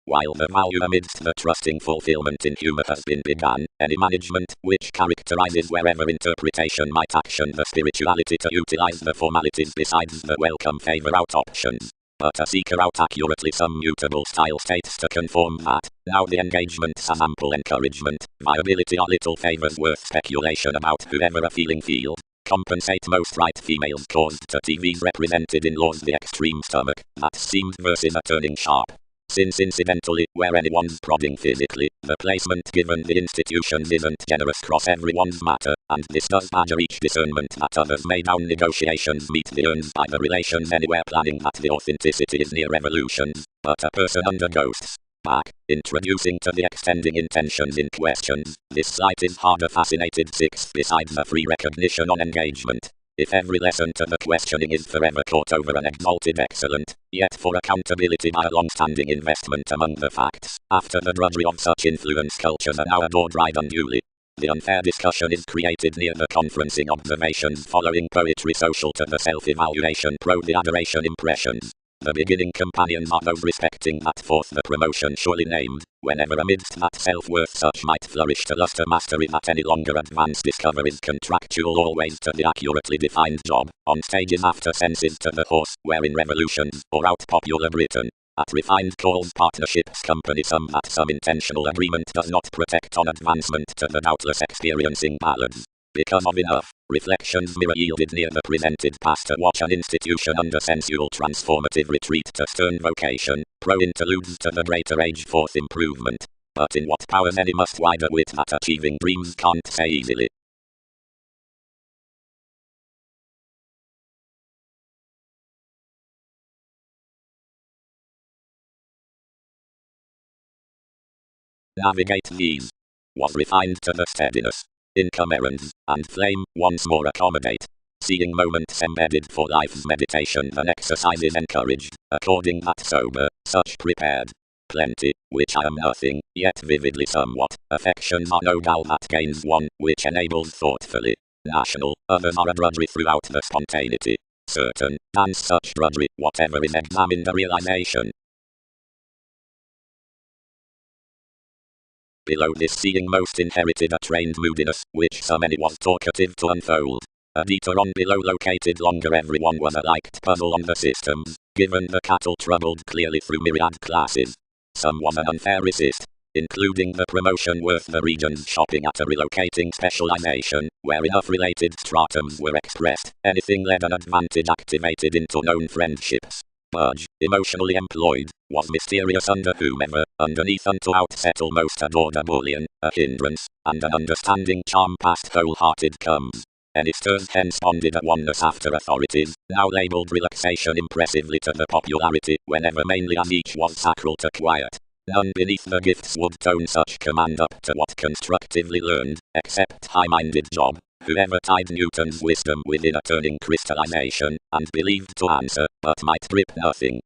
While the value amidst the trusting fulfillment in humor has been begun, any management which characterizes wherever interpretation might action the spirituality to utilize the formalities besides the welcome favor out options, but a seeker out accurately some mutable style states to conform that, now the engagements has ample encouragement, viability are little favors worth speculation about whoever a feeling field, compensate most right females caused to TVs represented in laws the extreme stomach, that seemed versus a turning sharp. Since incidentally, where anyone's prodding physically, the placement given the institutions isn't generous cross everyone's matter, and this does badger each discernment that others may down negotiations meet the earns by the relations anywhere planning that the authenticity is near revolutions, but a person under ghosts. Back, introducing to the extending intentions in questions, this slight is harder fascinated sixth besides the free recognition on engagement. If every lesson to the questioning is forever caught over an exalted excellent, yet for accountability by a long-standing investment among the facts, after the drudgery of such influence cultures are now adored right unduly. The unfair discussion is created near the conferencing observations following poetry social to the self-evaluation pro the adoration impressions. The beginning companions are those respecting that forth the promotion surely named, whenever amidst that self-worth such might flourish to luster mastery that any longer advanced discoveries contractual always to the accurately defined job, on stages after senses to the horse, wherein revolutions, or out popular Britain. At refined calls partnerships company some that some intentional agreement does not protect on advancement to the doubtless experiencing ballads. Because of enough, reflections mirror yielded near the presented past to watch an institution under sensual transformative retreat to stern vocation, pro-interludes to the greater age forth improvement. But in what powers any must wider wit that achieving dreams can't say easily. Navigate these. Was refined to the steadiness. Income errands, and flame, once more accommodate. Seeing moments embedded for life's meditation and exercises encouraged, according that sober, such prepared. plenty, which I am nothing, yet vividly somewhat. Affections are no dull that gains one, which enables thoughtfully. National, others are a drudgery throughout the spontaneity. Certain, and such drudgery, whatever is examined a realization. Below this seeing most inherited a trained moodiness, which so many was talkative to unfold. A detour on below located longer everyone was a liked puzzle on the systems, given the cattle troubled clearly through myriad classes. Some was an unfair resist, including the promotion worth the regions shopping at a relocating specialization, where enough related stratums were expressed, anything led an advantage activated into known friendships. Budge, emotionally employed, was mysterious under whomever, underneath unto outsettle most adored a bullion, a hindrance, and an understanding charm past wholehearted comes. Any stirs hence bonded at oneness after authorities, now labelled relaxation impressively to the popularity, whenever mainly as each was sacral to quiet. None beneath the gifts would tone such command up to what constructively learned, except high-minded Job, whoever tied Newton's wisdom within a turning crystallization, and believed to answer, but might grip nothing.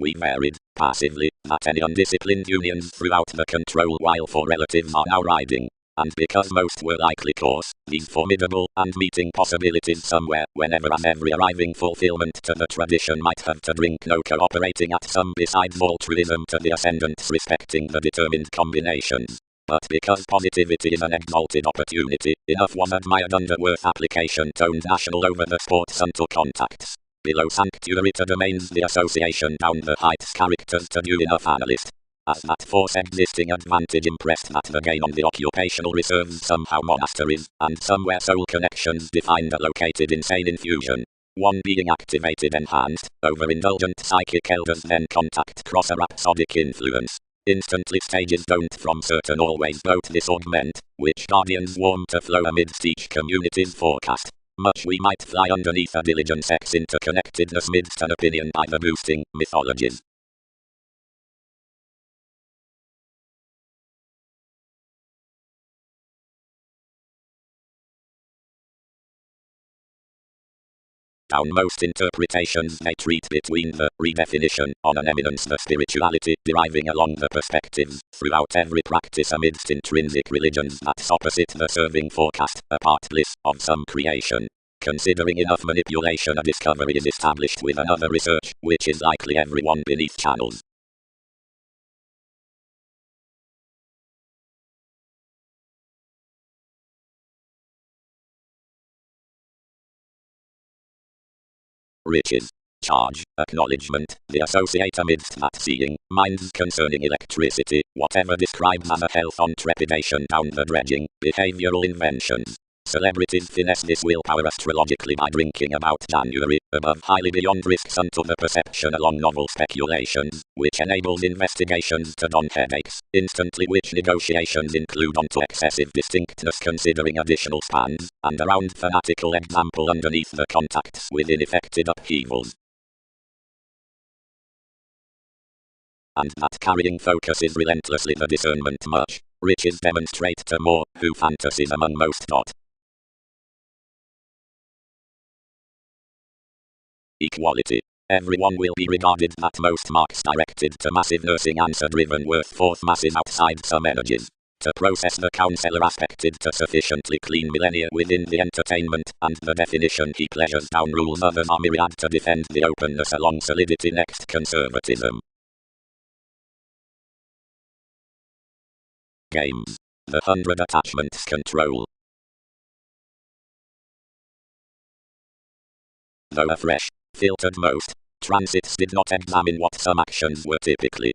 We varied, passively, that any undisciplined unions throughout the control while for relatives are now riding. And because most were likely course, these formidable, and meeting possibilities somewhere, whenever as every arriving fulfillment to the tradition might have to drink no cooperating at some besides altruism to the ascendants respecting the determined combinations. But because positivity is an exalted opportunity, enough was admired under worth application toned national over the sports unto contacts. Below sanctuary to domains the association down the heights characters to do enough analyst. As that force existing advantage impressed that the gain on the occupational reserves somehow monasteries, and somewhere soul connections defined a located insane infusion. One being activated enhanced, overindulgent psychic elders then contact cross a rhapsodic influence. Instantly stages don't from certain always both this augment, which guardians warm to flow amidst each community's forecast. Much we might fly underneath a diligent sex interconnectedness midst an opinion by the boosting mythologies. Down most interpretations they treat between the redefinition on an eminence the spirituality deriving along the perspectives throughout every practice amidst intrinsic religions that's opposite the serving forecast, a part bliss of some creation. Considering enough manipulation a discovery is established with another research, which is likely everyone beneath channels. Riches, charge, acknowledgement, the associate amidst that seeing, minds concerning electricity, whatever describes as a health on trepidation down the dredging, behavioral inventions. Celebrities finesse this willpower astrologically by drinking about January, above highly beyond risks unto the perception along novel speculations, which enables investigations to don headaches, instantly which negotiations include onto excessive distinctness considering additional spans, and around fanatical example underneath the contacts with ineffected upheavals. And that carrying focus is relentlessly the discernment much, riches demonstrate to more, who fantasies among most dot. Equality. Everyone will be regarded that most marks directed to massive nursing answer-driven worth forth masses outside some energies. To process the counselor aspected to sufficiently clean millennia within the entertainment, and the definition he pleasures down rules others are myriad to defend the openness along solidity next conservatism. Games. The 100 attachments control. Though afresh, filtered most, transits did not examine what some actions were typically.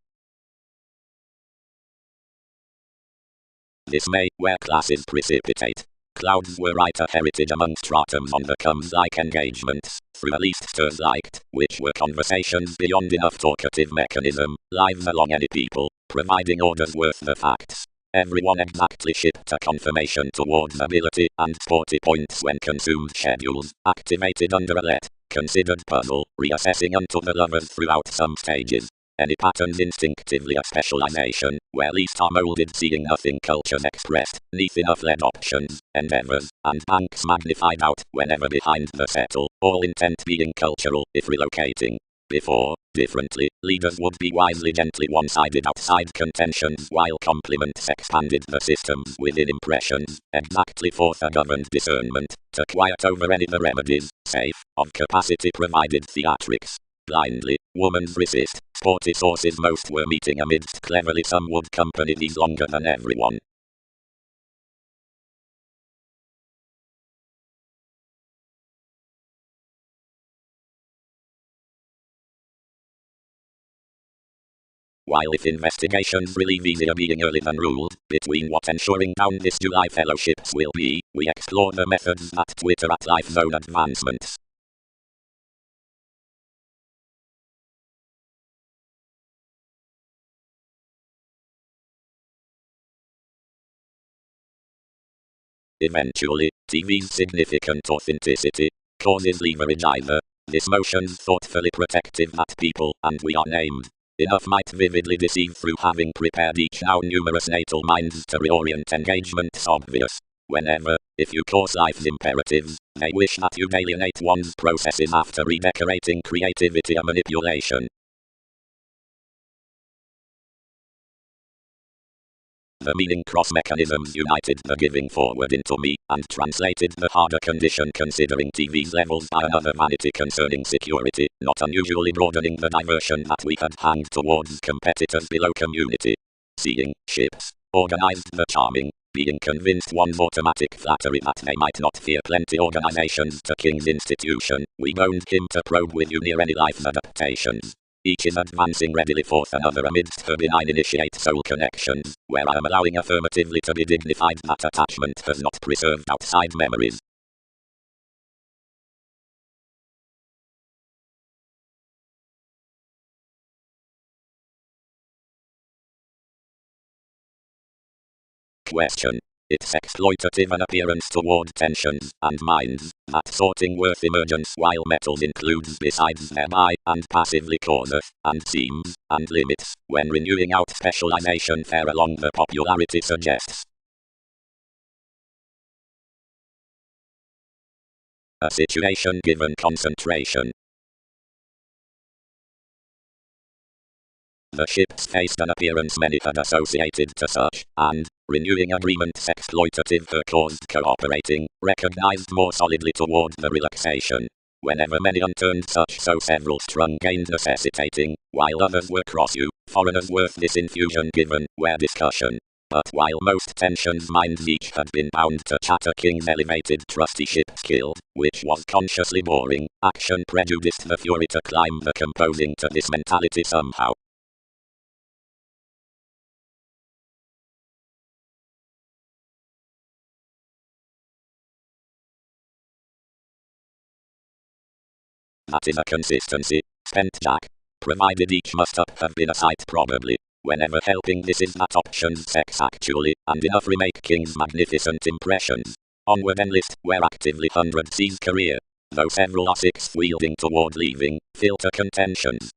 This may, where classes precipitate. Clouds were right a heritage among stratums on the comes like engagements, through at least stirs liked, which were conversations beyond enough talkative mechanism, lives along any people, providing orders worth the facts. Everyone exactly shipped a confirmation towards ability, and sporty points when consumed schedules, activated under a let, considered puzzle, reassessing unto the lovers throughout some stages. Any patterns instinctively a specialization, where least are molded seeing nothing cultures expressed, neath enough led options, endeavors, and banks magnified out, whenever behind the settle, all intent being cultural, if relocating. Before, differently, leaders would be wisely gently one-sided outside contentions while complements expanded the systems within impressions, exactly for the governed discernment, to quiet over any the remedies, safe, of capacity provided theatrics. Blindly, woman's resist, sporty sources most were meeting amidst cleverly some would company these longer than everyone. While if investigations relieve easier being early than ruled, between what ensuring down this July fellowships will be, we explore the methods that Twitter at Life Zone advancements. Eventually, TV's significant authenticity causes leverage either. This motion's thoughtfully protective that people, and we are named, enough might vividly deceive through having prepared each now numerous natal minds to reorient engagements obvious. Whenever, if you course life's imperatives, they wish that you alienate one's processes after redecorating creativity a manipulation. The meaning cross mechanisms united the giving forward into me, and translated the harder condition considering TV's levels by another vanity concerning security, not unusually broadening the diversion that we had hanged towards competitors below community. Seeing ships organized the charming, being convinced one's automatic flattery that they might not fear plenty organizations to King's institution, we boned him to probe with you near any life's adaptations. Each is advancing readily forth another amidst her benign initiate soul connections, where I am allowing affirmatively to be dignified that attachment has not preserved outside memories. Question. It's exploitative an appearance toward tensions and minds, that sorting worth emergence while metals includes besides thereby, and passively causeth, and seems, and limits, when renewing out specialization fair along the popularity suggests. A situation given concentration. The ships faced an appearance many had associated to such, and, renewing agreements exploitative her caused cooperating, recognized more solidly toward the relaxation. Whenever many unturned such so several strung gained necessitating, while others were cross you, foreigners worth this infusion given, where discussion. But while most tensions minds each had been bound to chatter King's elevated trusteeship skilled, which was consciously boring, action prejudiced the fury to climb the composing to this mentality somehow. That is a consistency, spent Jack. Provided each must up have been a sight probably. Whenever helping this is that option's sex actually, and enough remake King's magnificent impressions. Onward enlist, where actively 100 sees career. Though several are sixth wielding toward leaving, filter contentions.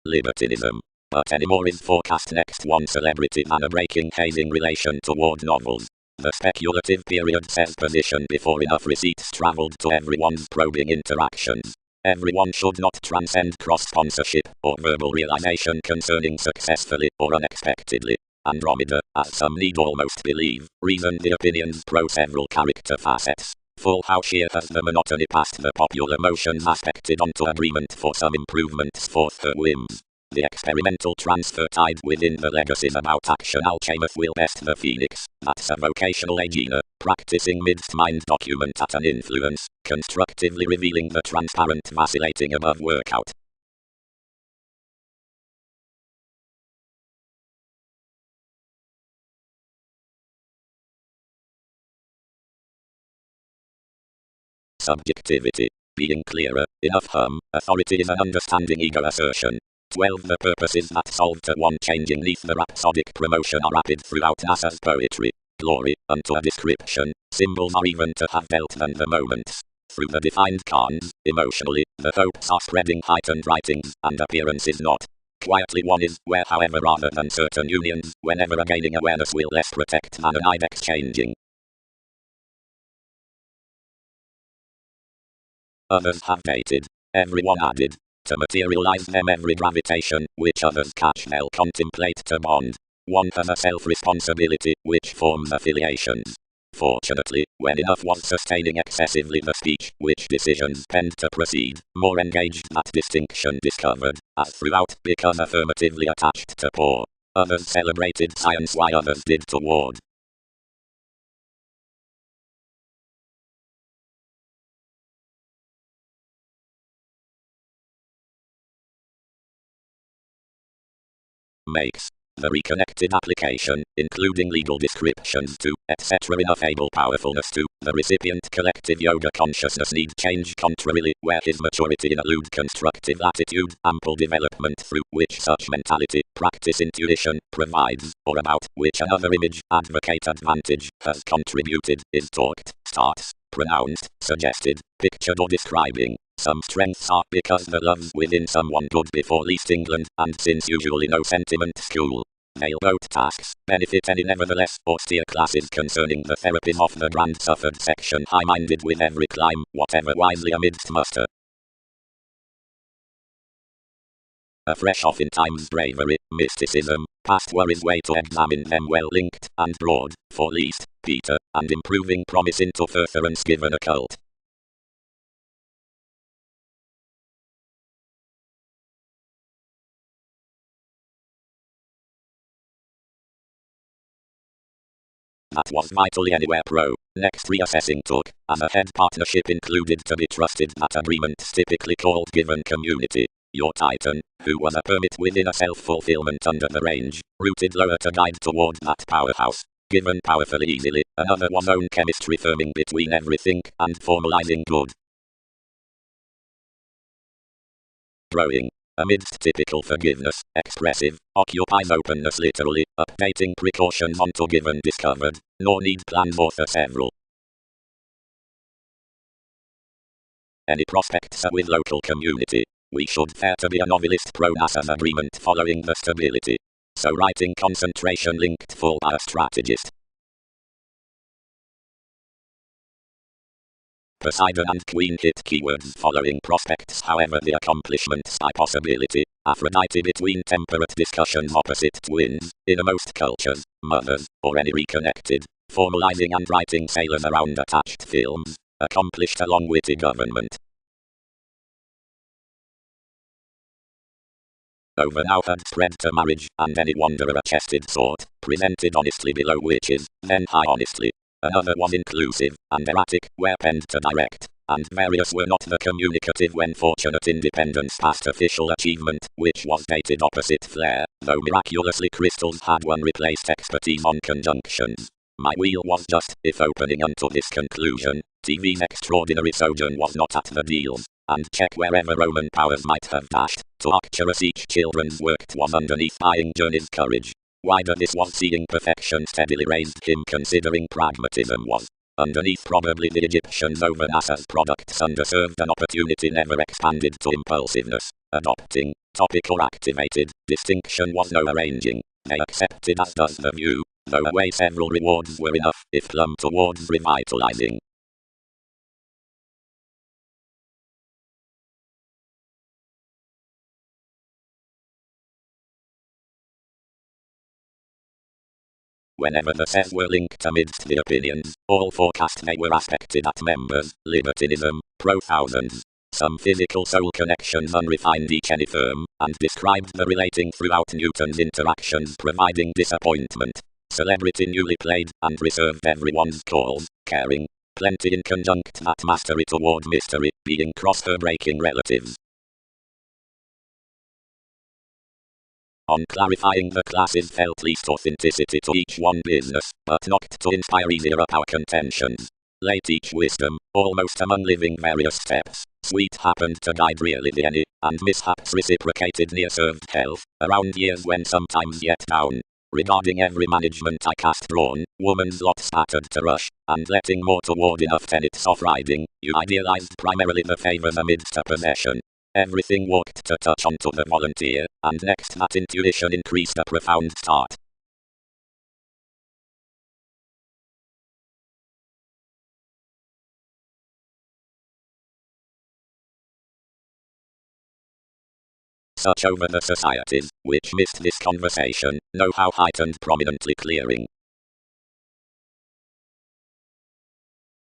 Libertinism. But any more is forecast next one celebrity than a breaking hazing relation toward novels. The speculative period says position before enough receipts traveled to everyone's probing interactions. Everyone should not transcend cross-sponsorship or verbal realization concerning successfully or unexpectedly. Andromeda, as some need almost believe, reasoned the opinions pro several character facets. Full how sheer has the monotony past the popular motions aspected onto agreement for some improvements forth her whims. The experimental transfer tied within the legacies about action alchemeth will best the phoenix, that's a vocational agena, practicing midst mind document at an influence, constructively revealing the transparent vacillating above workout. Subjectivity. Being clearer, enough authority is an understanding ego assertion. 12. The purposes that solve to one changing neath the rhapsodic promotion are rapid throughout NASA's poetry. Glory, unto a description, symbols are even to have dealt than the moments. Through the defined cons, emotionally, the hopes are spreading heightened writings and appearances not. Quietly one is, where however rather than certain unions, whenever a gaining awareness will less protect than an eye exchanging. Others have dated. Everyone added. To materialize them every gravitation, which others catch they'll contemplate to bond. One has a self-responsibility, which forms affiliations. Fortunately, when enough was sustaining excessively the speech, which decisions tend to proceed, more engaged that distinction discovered, as throughout, because affirmatively attached to poor. Others celebrated science while others did toward. Makes. The reconnected application, including legal descriptions to, etc. enough able powerfulness to, the recipient collective yoga consciousness need change contrarily, where his maturity in allude constructive attitude, ample development through which such mentality, practice intuition, provides, or about which another image, advocate advantage, has contributed, is talked, starts, pronounced, suggested, pictured or describing. Some strengths are because the loves within someone good before least England, and since usually no sentiment school. They'll both tasks, benefit any nevertheless, austere classes concerning the therapies of the grand suffered section high-minded with every clime, whatever wisely amidst muster. Afresh off in time's bravery, mysticism, past worries way to examine them well linked, and broad, for least, Peter, and improving promise into furtherance given occult. That was vitally anywhere pro. Next reassessing took, as a head partnership included to be trusted that agreements typically called given community. Your titan, who was a permit within a self-fulfillment under the range, rooted lower to guide toward that powerhouse. Given powerfully easily, another was own chemistry firming between everything and formalizing good. Growing. Amidst typical forgiveness, expressive, occupies openness literally, updating precautions onto given discovered, nor need plans author several. Any prospects with local community. We should fare to be a novelist pro-NASA's agreement following the stability. So writing concentration linked full by a strategist. Poseidon and Queen hit keywords following prospects, however the accomplishments by possibility. Aphrodite between temperate discussions opposite twins, innermost cultures, mothers, or any reconnected, formalizing and writing sailors around attached films, accomplished along witty government. Over now had spread to marriage, and any wanderer a chested sort, presented honestly below witches, then high honestly. Another was inclusive, and erratic, where penned to direct, and various were not the communicative when fortunate independence past official achievement, which was dated opposite flair, though miraculously crystals had one replaced expertise on conjunctions. My wheel was just, if opening unto this conclusion, TV's extraordinary sojourn was not at the deals, and check wherever Roman powers might have dashed, to Arcturus each children's worked was underneath buying journey's courage. Wider this was seeing perfection steadily raised him considering pragmatism was. Underneath probably the Egyptians over NASA's products underserved an opportunity never expanded to impulsiveness, adopting, topic or activated, distinction was no arranging, they accepted as does the view, though away several rewards were enough if plumbed towards revitalizing. Whenever the says were linked amidst the opinions, all forecast they were aspected at members, libertinism, pro-thousands. Some physical soul connections unrefined each any firm, and described the relating throughout Newton's interactions providing disappointment. Celebrity newly played, and reserved everyone's calls, caring. Plenty in conjunct that mastery toward mystery, being cross her breaking relatives. On clarifying the classes felt least authenticity to each one business, but not to inspire easier up our contentions. Late each wisdom, almost among living various steps, sweet happened to guide really the any, and mishaps reciprocated near served health, around years when sometimes yet down. Regarding every management I cast drawn, woman's lot spattered to rush, and letting more toward enough tenets of riding, you idealized primarily the favors amidst a possession. Everything walked to touch onto the volunteer, and next that intuition increased a profound start. Such over the societies, which missed this conversation, know how heightened prominently clearing.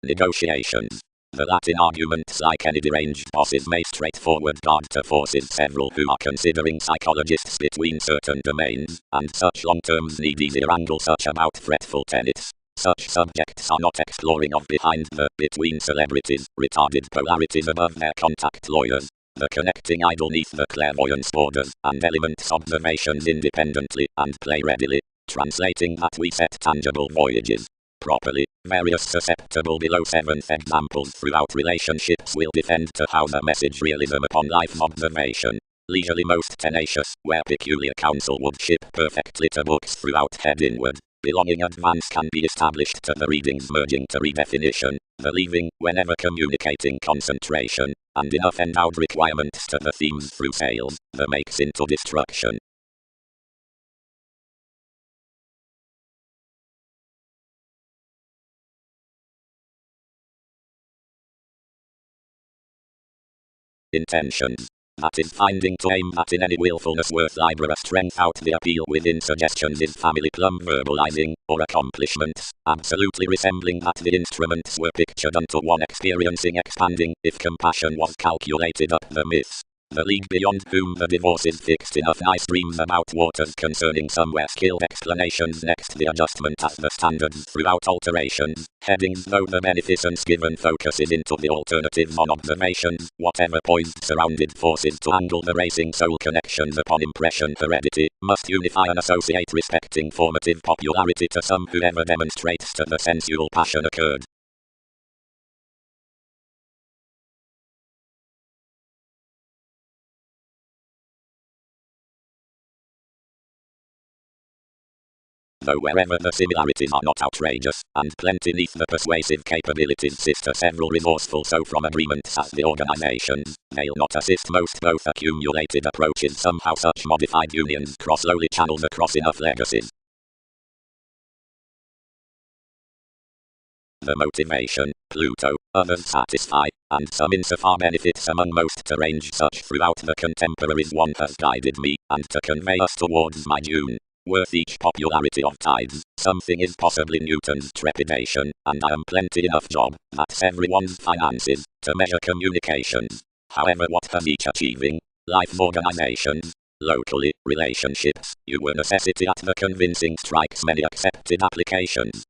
Negotiations. The Latin arguments, like any deranged bosses, may straightforward guard to forces several who are considering psychologists between certain domains, and such long terms need easier angle such about fretful tenets. Such subjects are not exploring of behind the between celebrities, retarded polarities above their contact lawyers, the connecting idol neath the clairvoyance borders, and elements observations independently, and play readily, translating that we set tangible voyages properly. Various susceptible below 7th examples throughout relationships will defend to how the message realism upon life's observation. Leisurely most tenacious, where peculiar counsel would ship perfectly to books throughout head inward. Belonging advance can be established to the readings merging to redefinition, the leaving, whenever communicating concentration, and enough endowed requirements to the themes through sales, the makes into destruction. Intentions. That is finding to aim at in any willfulness worth libera strength out the appeal within suggestions is family plumb verbalizing, or accomplishments, absolutely resembling that the instruments were pictured unto one experiencing expanding, if compassion was calculated up the myths. The league beyond whom the divorce is fixed enough nice dreams about waters concerning somewhere skilled explanations next the adjustment as the standards throughout alterations, headings though the beneficence given focuses into the alternatives on observations, whatever poised surrounded forces to angle the racing soul connections upon impression heredity, must unify and associate respecting formative popularity to some whoever demonstrates to the sensual passion occurred. Though wherever the similarities are not outrageous, and plenty neath the persuasive capabilities sister several resourceful so from agreements as the organizations, they'll not assist most both accumulated approaches somehow such modified unions cross lowly channels across enough legacies. The motivation, Pluto, others satisfy, and some insofar benefits among most to range such throughout the contemporaries one has guided me, and to convey us towards my June. Worth each popularity of tides, something is possibly Newton's trepidation, and I am plenty enough job, that's everyone's finances, to measure communications. However what has each achieving? Life organizations. Locally, relationships, you were necessity at the convincing strikes many accepted applications.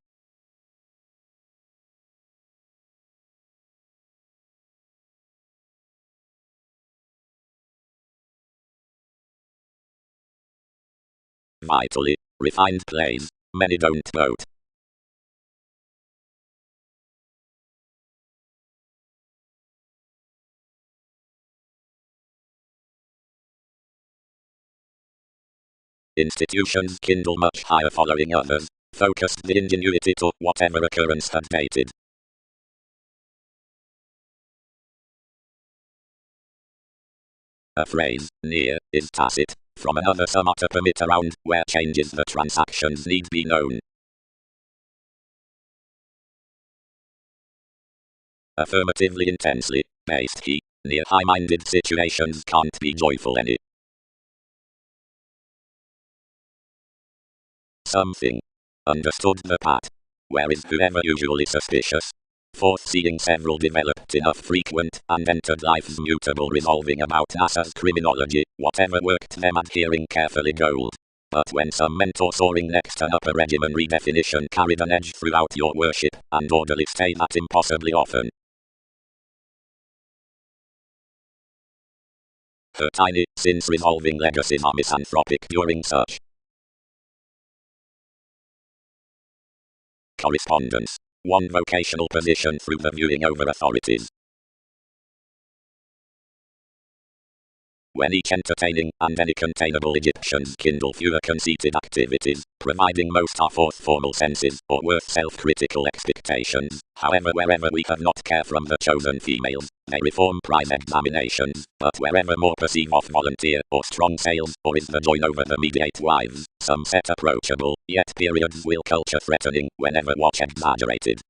Vitally, refined plays, many don't vote. Institutions kindle much higher following others, focused the ingenuity to whatever occurrence had dated. A phrase, near, is tacit, from another some are to permit around, where changes the transactions need be known. Affirmatively intensely, based he, near high-minded situations can't be joyful any. Something. Understood the pat. Where is whoever usually suspicious? Fourth seeing several developed enough frequent, and entered life's mutable resolving about NASA's criminology, whatever worked them adhering carefully gold. But when some mentor soaring next an upper regimen redefinition carried an edge throughout your worship, and orderly stay that impossibly often. Her tiny, since resolving legacies are misanthropic during such correspondence. One vocational position through the viewing over authorities. when each entertaining and any containable Egyptians kindle fewer conceited activities, providing most are forth formal senses, or worth self-critical expectations. However, wherever we have not care from the chosen females, they reform prize examinations, but wherever more perceive off volunteer, or strong sales, or is the join over the mediate wives, some set approachable, yet periods will culture threatening, whenever watch exaggerated.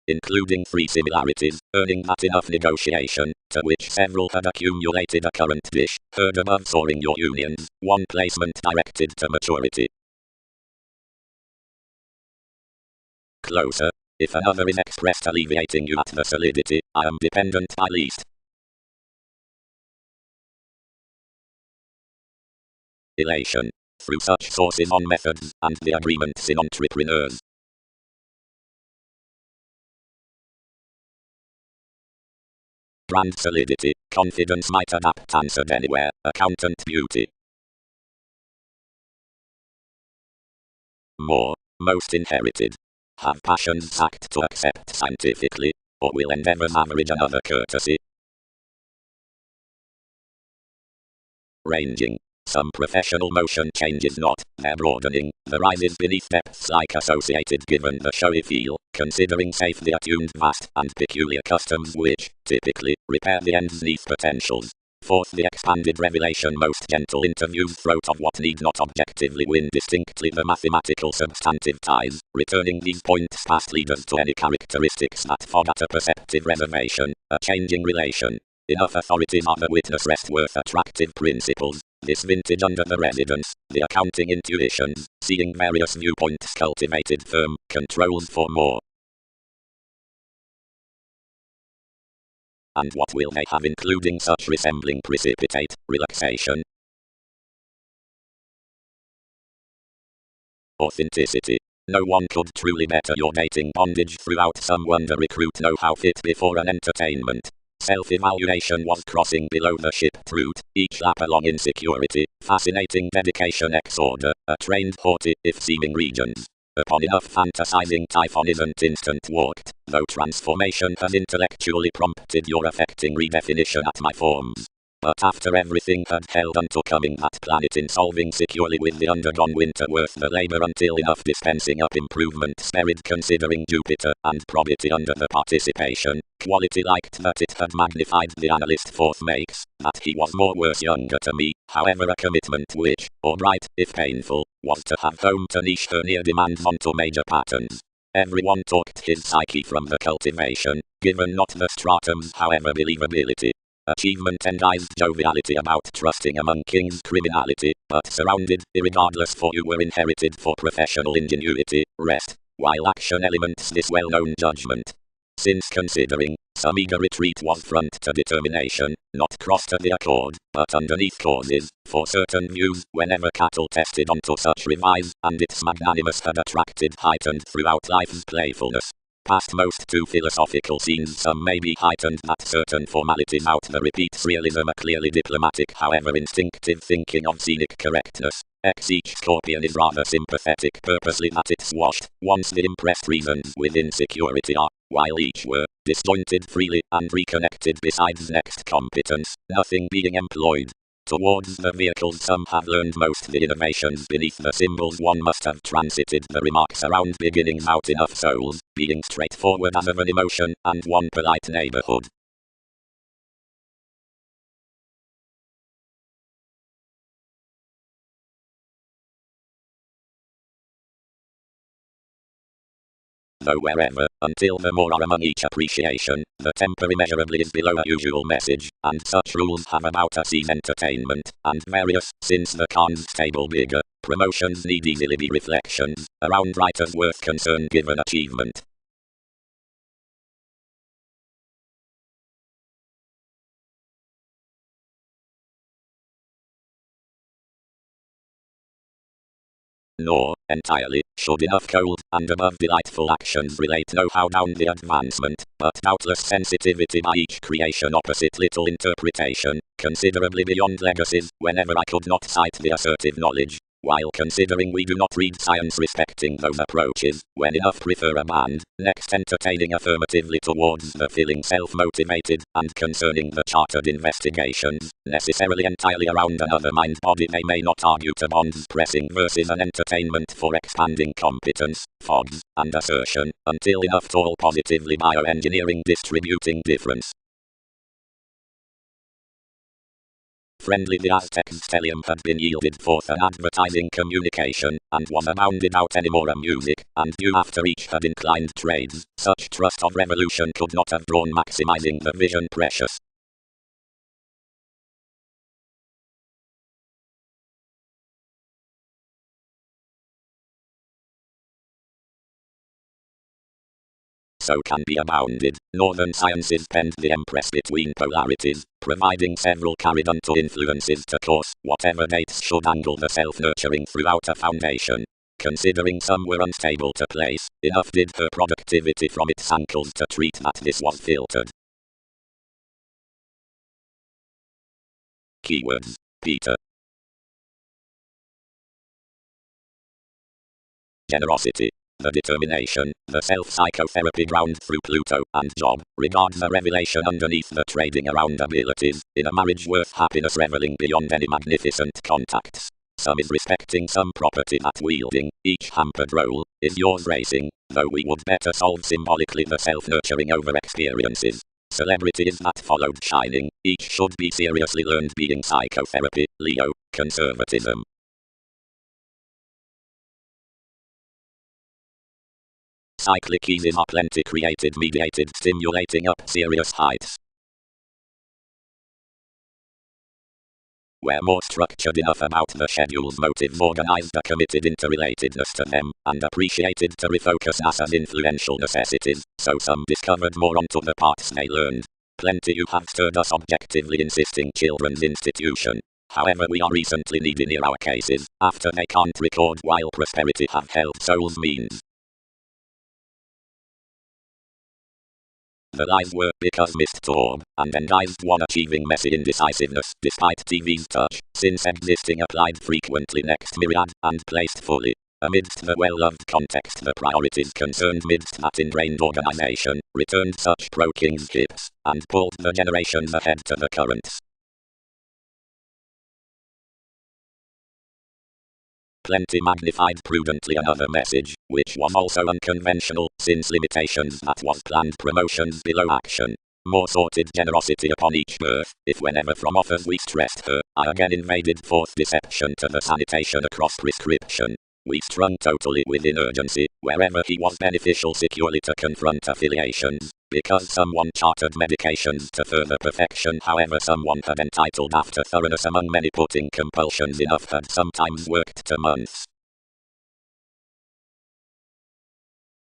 Including three similarities, earning that enough negotiation, to which several had accumulated a current dish, heard above soaring your unions, one placement directed to maturity. Closer, if another is expressed alleviating you at the solidity, I am dependent by least. Elation, through such sources on methods, and the agreements in entrepreneurs. Brand solidity, confidence might adapt answered anywhere, accountant beauty. More, most inherited. Have passions sacked to accept scientifically, or will endeavors average another courtesy. Ranging. Some professional motion changes not, their broadening, the rises beneath depths like associated given the showy feel, considering safe the attuned vast and peculiar customs which, typically, repair the ends neath potentials. Fourth, the expanded revelation most gentle interviews throat of what need not objectively win distinctly the mathematical substantive ties, returning these points past leaders to any characteristics that fog at a perceptive reservation, a changing relation. Enough authorities are the witness rest worth attractive principles. This vintage under the residence, the accounting intuitions, seeing various viewpoints cultivated firm, controls for more. And what will they have including such resembling precipitate, relaxation? Authenticity. No one could truly better your dating bondage throughout some wonder recruit know how fit before an entertainment. Self-evaluation was crossing below the ship's route, each lap along insecurity, fascinating dedication ex-order, a trained haughty, if seeming regions. Upon enough fantasizing Typhon isn't instant walked, though transformation has intellectually prompted your affecting redefinition at my forms. But after everything had held unto coming that planet in solving securely with the undergone winter worth the labor until enough dispensing up improvement spared considering Jupiter and probity under the participation, quality liked that it had magnified the analyst forth makes, that he was more worse younger to me, however a commitment which, alright, if painful, was to have home to niche her near demands onto major patterns. Everyone talked his psyche from the cultivation, given not the stratums however believability. Achievement enguised joviality about trusting among kings criminality, but surrounded, irregardless for you were inherited for professional ingenuity, rest, while action elements this well-known judgment. Since considering, some eager retreat was front to determination, not cross to the accord, but underneath causes, for certain views, whenever cattle tested onto such revise, and its magnanimous had attracted heightened throughout life's playfulness. Past most two philosophical scenes some may be heightened that certain formalities out the repeats realism a clearly diplomatic however instinctive thinking of scenic correctness. Each scorpion is rather sympathetic purposely that it's washed, once the impressed reasons within security are, while each were, disjointed freely and reconnected besides next competence, nothing being employed. Towards the vehicles some have learned most the innovations beneath the symbols one must have transited the remarks around beginnings out enough souls, being straightforward as of an emotion, and one polite neighborhood. Though wherever, until the more are among each appreciation, the temper immeasurably is below a usual message, and such rules have about us ease entertainment, and various, since the Khan's stable bigger, promotions need easily be reflections, around writers worth concern given achievement. Nor, entirely, should enough cold and above delightful actions relate know how down the advancement, but doubtless sensitivity by each creation opposite little interpretation, considerably beyond legacies, whenever I could not cite the assertive knowledge, While considering we do not read science respecting those approaches, when enough prefer a band, next entertaining affirmatively towards the feeling self-motivated, and concerning the chartered investigations, necessarily entirely around another mind-body they may not argue to bonds pressing versus an entertainment for expanding competence, fogs, and assertion, until enough tall positively bioengineering distributing difference. Friendly the Aztec's stellium had been yielded forth an advertising communication, and was abounded out any more a music, and due after each had inclined trades, such trust of revolution could not have drawn maximizing the vision precious. So can be abounded. Northern sciences penned the empress between polarities, providing several carried unto influences to course whatever dates should angle the self-nurturing throughout a foundation. Considering some were unstable to place, enough did her productivity from its ankles to treat that this was filtered. Keywords. Peter. Generosity. The determination, the self-psychotherapy ground through Pluto and job, regards a revelation underneath the trading around abilities, in a marriage worth happiness reveling beyond any magnificent contacts. Some is respecting some property that wielding, each hampered role, is yours racing, though we would better solve symbolically the self-nurturing over experiences. Celebrity is that followed shining, each should be seriously learned being psychotherapy, Leo, conservatism. Cyclic eases are plenty created mediated stimulating up serious heights. Where more structured enough about the schedules motives organized a committed interrelatedness to them, and appreciated to refocus us as influential necessities, so some discovered more onto the parts they learned. Plenty you have stirred us objectively insisting children's institution. However we are recently needing near our cases, after they can't record while prosperity have held soul's means. The lies were because missed orb, and endized one achieving messy indecisiveness despite TV's touch, since existing applied frequently next myriad, and placed fully. Amidst the well-loved context the priorities concerned midst that ingrained organization, returned such pro-king's hips, and pulled the generations ahead to the currents. Plenty magnified prudently another message, which was also unconventional, since limitations that was planned promotions below action. More sorted generosity upon each birth, if whenever from offers we stressed her, I again invaded forth deception to the sanitation across prescription. We strung totally within urgency, wherever he was beneficial securely to confront affiliations, because someone chartered medications to further perfection however someone had entitled after thoroughness among many putting compulsions enough had sometimes worked to months.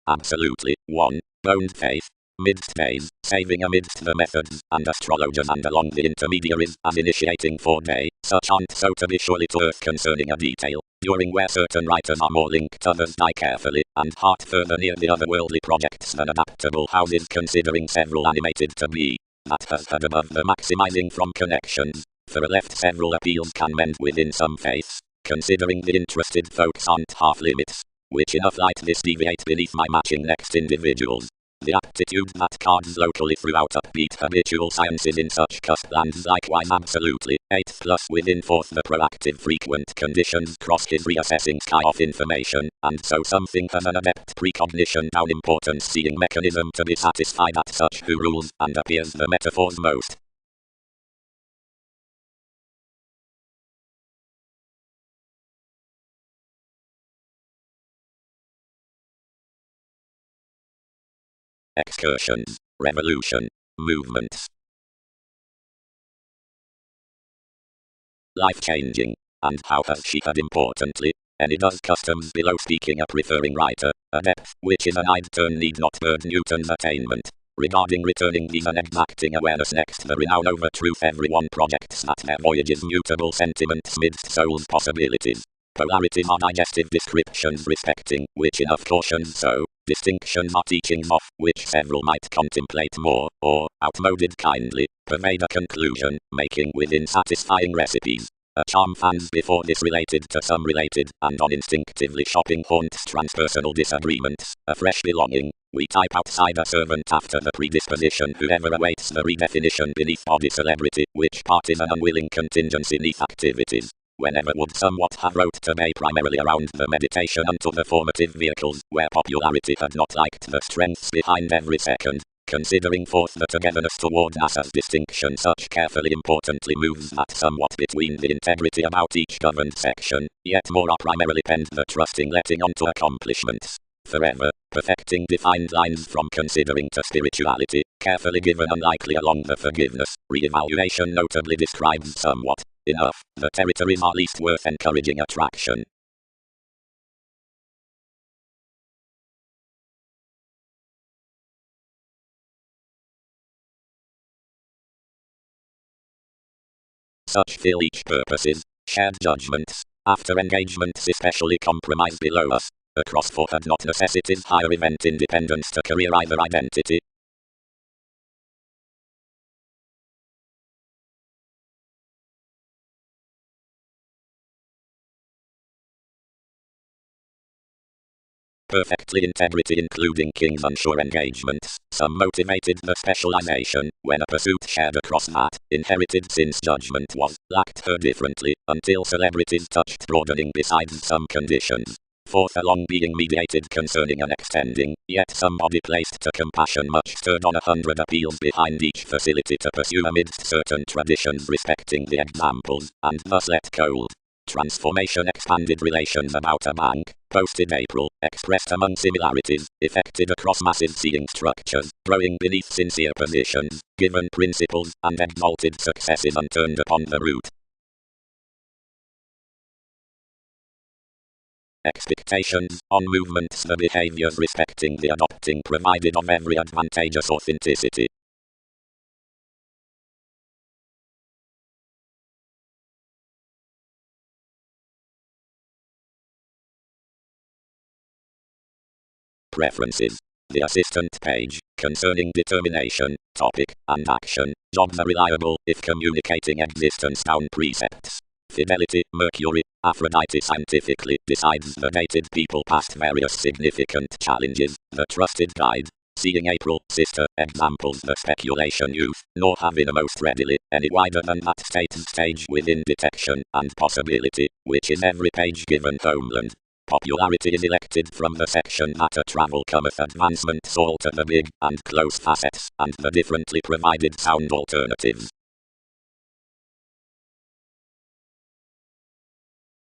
Absolutely. 1. Boned faith. Midst days, saving amidst the methods, and astrologers and along the intermediaries, as initiating for day, such aren't so to be surely to earth concerning a detail, during where certain writers are more linked others die carefully, and heart further near the otherworldly projects than adaptable houses considering several animated to be, that has had above the maximizing from connections, for a left several appeals can mend within some faiths, considering the interested folks aren't half limits, which enough light this deviate beneath my matching next individuals. The aptitude that cards locally throughout upbeat habitual sciences in such cusp lands likewise absolutely, 8th plus within 4th the proactive frequent conditions cross his reassessing sky of information, and so something has an adept precognition down importance seeing mechanism to be satisfied at such who rules, and appears the metaphors most. Excursions, revolution, movements. Life-changing. And how has she had importantly, any does customs below speaking a preferring writer, a depth which is an eyed turn need not bird Newton's attainment. Regarding returning these and exacting awareness next the renown over truth everyone projects that their voyage's mutable sentiments midst soul's possibilities. Polarities are digestive descriptions respecting, which enough cautions so, distinctions are teachings of, which several might contemplate more, or, outmoded kindly, pervade a conclusion, making within satisfying recipes. A charm fans before this related to some related and non-instinctively shopping haunts transpersonal disagreements, a fresh belonging. We type outside a servant after the predisposition whoever awaits the redefinition beneath body celebrity, which part is an unwilling contingency neath activities. Whenever would somewhat have wrote to be primarily around the meditation unto the formative vehicles, where popularity had not liked the strengths behind every second. Considering forth the togetherness toward NASA's distinction such carefully importantly moves that somewhat between the integrity about each governed section, yet more are primarily penned the trusting letting onto accomplishments. Forever, perfecting defined lines from considering to spirituality, carefully given unlikely along the forgiveness, re-evaluation notably describes somewhat, enough, the territories are least worth encouraging attraction. Such fill each purposes, shared judgments, after engagements especially compromise below us, across for had not necessities higher event independence to career either identity. Perfectly integrity including kings unsure engagements, some motivated the specialization, when a pursuit shared across that, inherited since judgment was, lacked her differently, until celebrities touched broadening besides some conditions. Fourth along being mediated concerning and extending, yet somebody placed to compassion much stirred on 100 appeals behind each facility to pursue amidst certain traditions respecting the examples, and thus let cold. Transformation expanded relations about a bank, posted April, expressed among similarities, effected across massive seeing structures, growing beneath sincere positions, given principles, and exalted successes unturned upon the root. Expectations on movements the behaviors respecting the adopting provided of every advantageous authenticity. Preferences. The assistant page, concerning determination, topic, and action, jobs are reliable if communicating existence down precepts. Fidelity, Mercury, Aphrodite scientifically decides the dated people past various significant challenges, the trusted guide. Seeing April, sister, examples the speculation youth, nor have innermost readily, any wider than that state's stage within detection and possibility, which is every page given homeland. Popularity is elected from the section that a travel cometh advancement's all to the big and close facets, and the differently provided sound alternatives.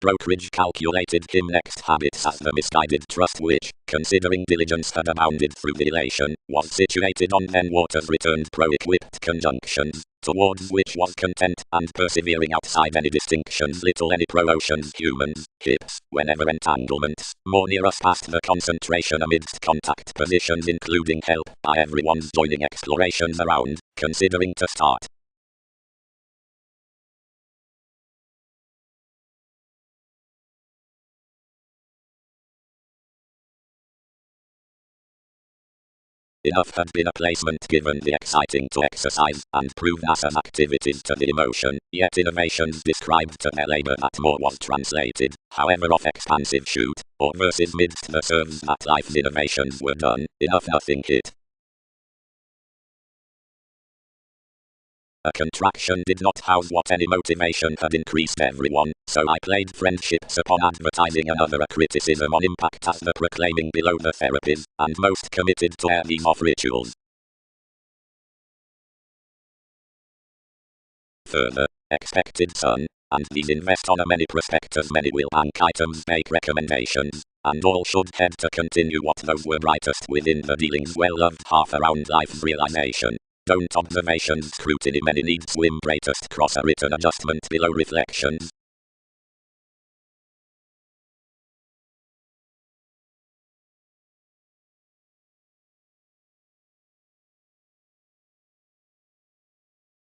Brokerage calculated him next habits as the misguided trust which, considering diligence had abounded through the elation, was situated on then waters returned pro-equipped conjunctions, towards which was content, and persevering outside any distinctions little any pro-oceans humans, hips, whenever entanglements, more near us past the concentration amidst contact positions including help by everyone's joining explorations around, considering to start. Enough had been a placement given the exciting to exercise and prove NASA's activities to the emotion, yet innovations described to their labor that more was translated, however of expansive shoot, or verses midst the serves that life's innovations were done, enough nothing hit. A contraction did not house what any motivation had increased everyone, so I played friendships upon advertising another a criticism on impact as the proclaiming below the therapies, and most committed to these off rituals. Further, expected son, and these invest on a many prospectors many will bank items make recommendations, and all should head to continue what those were brightest within the dealings well loved half around life's realization. Don't observations scrutiny many needs swim greatest cross a written adjustment below reflections.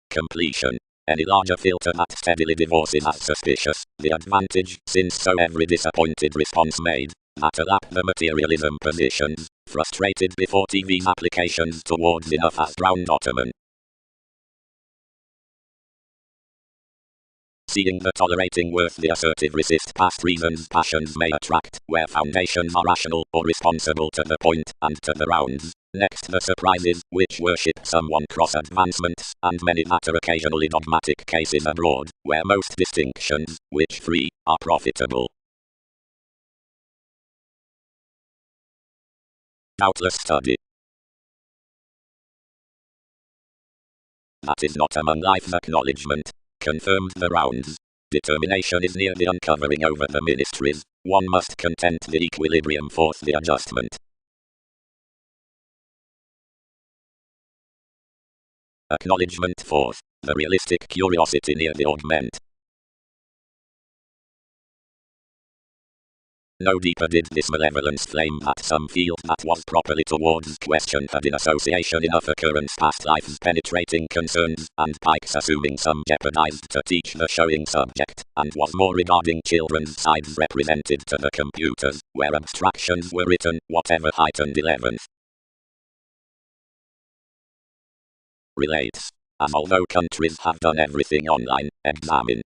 Completion. Any larger filter that steadily divorces as suspicious, the advantage, since so every disappointed response made, that lap the materialism positions, frustrated before TV's applications towards enough as brown ottoman. seeing the tolerating worth the assertive resist past reasons passions may attract, where foundations are rational or responsible to the point and to the rounds. Next the surprises, which worship someone cross advancements, and many that are occasionally dogmatic cases abroad, where most distinctions, which free, are profitable. Doubtless study. That is not among life acknowledgement. Confirmed the rounds. Determination is near the uncovering over the ministries. One must content the equilibrium forth the adjustment. Acknowledgement fourth. The realistic curiosity near the augment. No deeper did this malevolence flame that some field that was properly towards question had in association enough occurrence past life's penetrating concerns, and pikes assuming some jeopardized to teach the showing subject, and was more regarding children's sides represented to the computers, where abstractions were written, whatever heightened 11th. Relates. As although countries have done everything online, examine.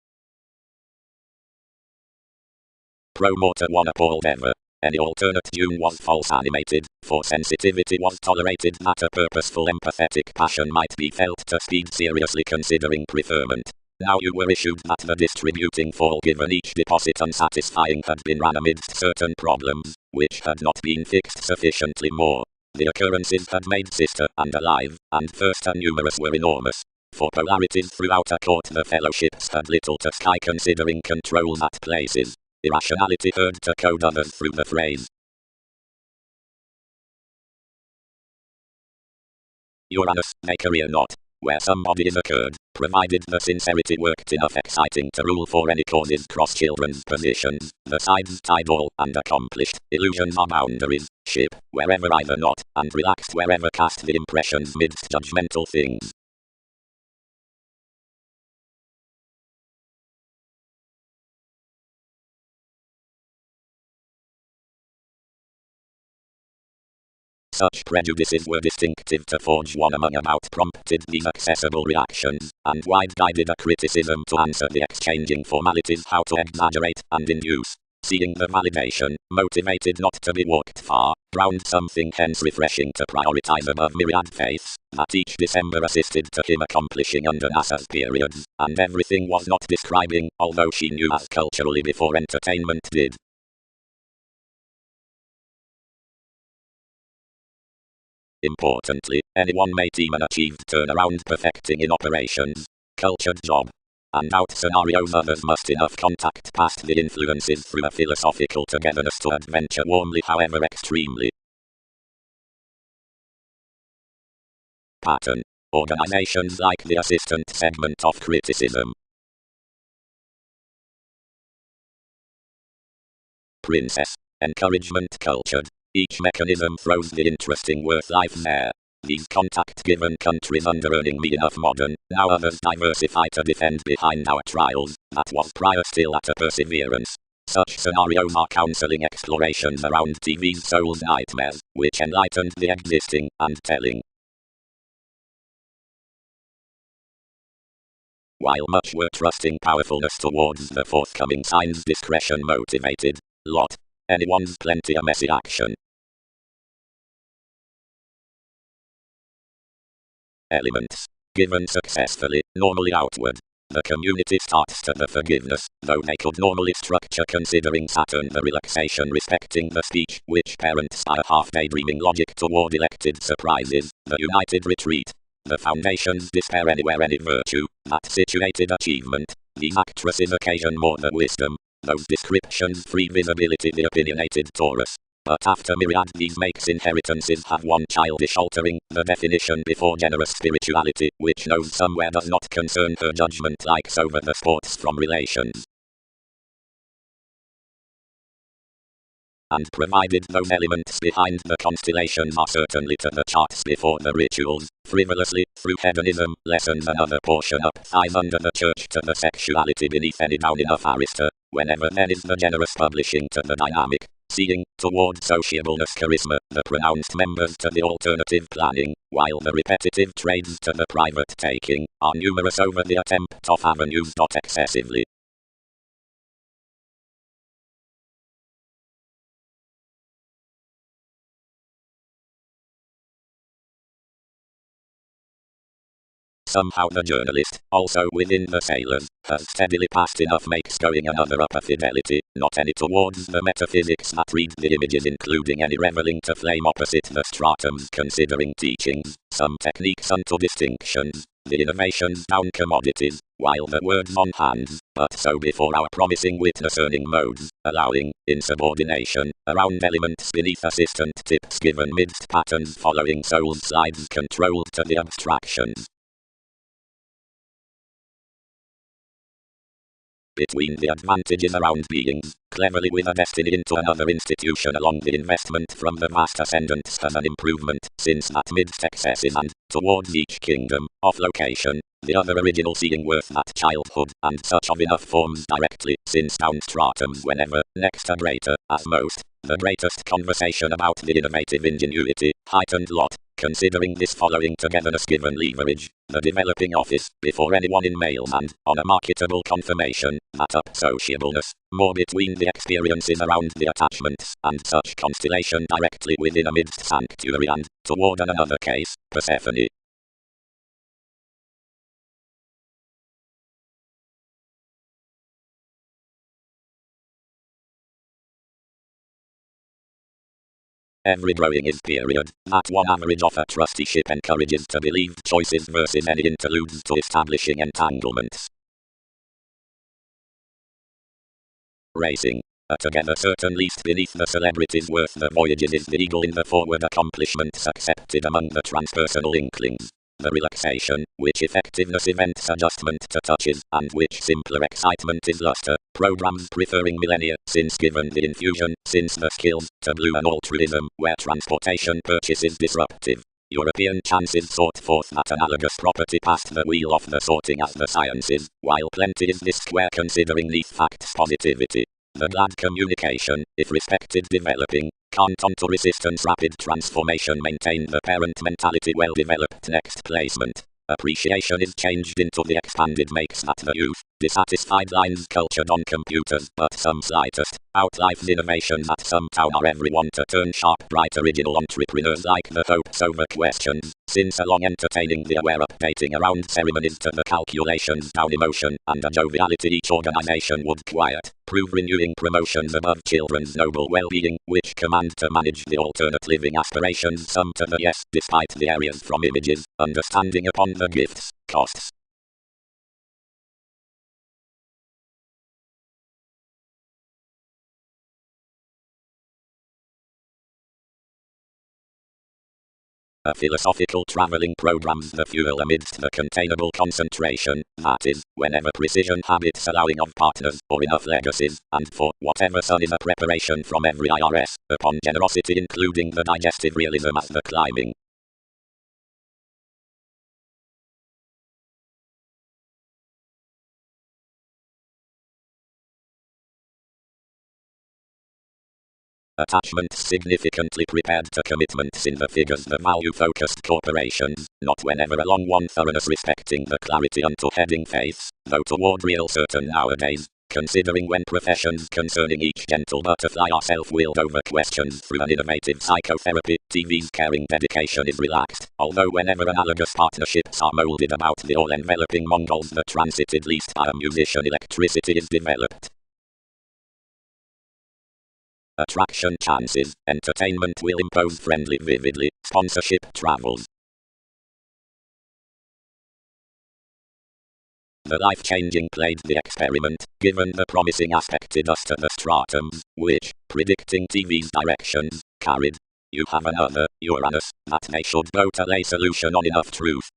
Promoter one appalled ever. Any alternate tune was false animated, for sensitivity was tolerated that a purposeful empathetic passion might be felt to speed seriously considering preferment. Now you were issued that the distributing fall given each deposit unsatisfying had been ran amidst certain problems, which had not been fixed sufficiently more. The occurrences had made sister and alive, and first and numerous were enormous. For polarities throughout a court the fellowships had little to sky considering controls at places. Irrationality heard to code others through the phrase. Uranus, a career not, where some bodies occurred, provided the sincerity worked enough exciting to rule for any causes cross children's positions, the sides tied all and accomplished, illusions are boundaries, ship, wherever either not, and relaxed wherever cast the impressions midst judgmental things. Such prejudices were distinctive to forge one among about prompted these accessible reactions, and wide-guided a criticism to answer the exchanging formalities how to exaggerate and induce. Seeing the validation, motivated not to be walked far, found something hence refreshing to prioritize above myriad faiths, that each December assisted to him accomplishing under NASA's periods, and everything was not describing, although she knew as culturally before entertainment did. Importantly, anyone may team an achieved turnaround perfecting in operations. Cultured job. And out scenarios others must enough contact past the influences through a philosophical togetherness to adventure warmly however extremely. Pattern. Organizations like the assistant segment of criticism. Princess. Encouragement cultured. Each mechanism throws the interesting worth life there. These contact-given countries under-earning me enough modern, now others diversify to defend behind our trials, that was prior still at a perseverance. Such scenarios are counseling explorations around TV's soul's nightmares, which enlightened the existing, and telling. While much were trusting powerfulness towards the forthcoming signs discretion motivated, lot. Anyone's plenty a messy action. Elements. Given successfully, normally outward. The community starts to the forgiveness, though they could normally structure considering Saturn the relaxation respecting the speech, which parents are half daydreaming logic toward elected surprises, the united retreat. The foundations despair anywhere any virtue, that situated achievement. These actresses occasion more the wisdom. Those descriptions free visibility the opinionated Taurus. But after myriad these makes inheritances have one childish altering, the definition before generous spirituality, which knows somewhere does not concern her judgment likes over the sports from relations. And provided those elements behind the constellations are certainly to the charts before the rituals, frivolously, through hedonism, lessens another portion up thighs under the church to the sexuality beneath any down enough arista, whenever then is the generous publishing to the dynamic, seeing, toward sociableness charisma, the pronounced members to the alternative planning, while the repetitive trades to the private taking, are numerous over the attempt of avenues. Excessively. Somehow the journalist, also within the sailors, has steadily passed enough makes going another upper fidelity, not any towards the metaphysics that read the images including any reveling to flame opposite the stratums considering teachings, some techniques unto distinctions, the innovations down commodities, while the words on hands, but so before our promising witness earning modes, allowing, in subordination, around elements beneath assistant tips given midst patterns following soul's slides controlled to the abstractions. Between the advantages around beings, cleverly with a destiny into another institution along the investment from the vast ascendants as an improvement, since that midst excesses and, towards each kingdom, of location, the other original seeing worth that childhood, and such of enough forms directly, since down stratums whenever, next a greater, at most, the greatest conversation about the innovative ingenuity, heightened lot, considering this following togetherness given leverage, the developing office, before anyone in mailman, on a marketable confirmation, that up sociableness, more between the experiences around the attachments, and such constellation directly within a midst sanctuary and, toward another case, Persephone. Every growing is period, that one average of a trusteeship encourages to believe choices versus any interludes to establishing entanglements. Racing. Together certain least beneath the celebrities worth the voyages is the eagle in the forward accomplishments accepted among the transpersonal inklings. The relaxation, which effectiveness events adjustment to touches, and which simpler excitement is luster, programs preferring millennia, since given the infusion, since the skills, to blue and altruism, where transportation purchase is disruptive. European chances sought forth that analogous property past the wheel of the sorting as the sciences, while plenty is this square considering these facts positivity. The glad communication, if respected developing, can't onto resistance rapid transformation maintain the parent mentality well developed next placement. Appreciation is changed into the expanded makes that the youth, dissatisfied lines cultured on computers but some slightest, outlifes innovation that some town are everyone to turn sharp bright original entrepreneurs like the hopes over questions, since along entertaining the aware updating around ceremonies to the calculations down emotion and a joviality each organization would quiet, prove renewing promotions above children's noble well-being, which command to manage the alternate living aspirations some to the yes, despite the areas from images, understanding upon the gifts, costs. A philosophical traveling programs the fuel amidst the containable concentration, that is, whenever precision habits allowing of partners, or enough legacies, and for whatever son is a preparation from every IRS, upon generosity including the digestive realism as the climbing. Attachments significantly prepared to commitments in the figures the value-focused corporations, not whenever along one thoroughness respecting the clarity unto heading faiths, though toward real certain nowadays, considering when professions concerning each gentle butterfly are self-willed over questions through an innovative psychotherapy, TV's caring dedication is relaxed, although whenever analogous partnerships are molded about the all-enveloping Mongols the transited least by a musician electricity is developed. Attraction chances, entertainment will impose friendly vividly, sponsorship travels. The life-changing played the experiment, given the promising aspected us to the stratums, which, predicting TV's directions, carried. You have another, Uranus, that they should vote a lay solution on enough truth.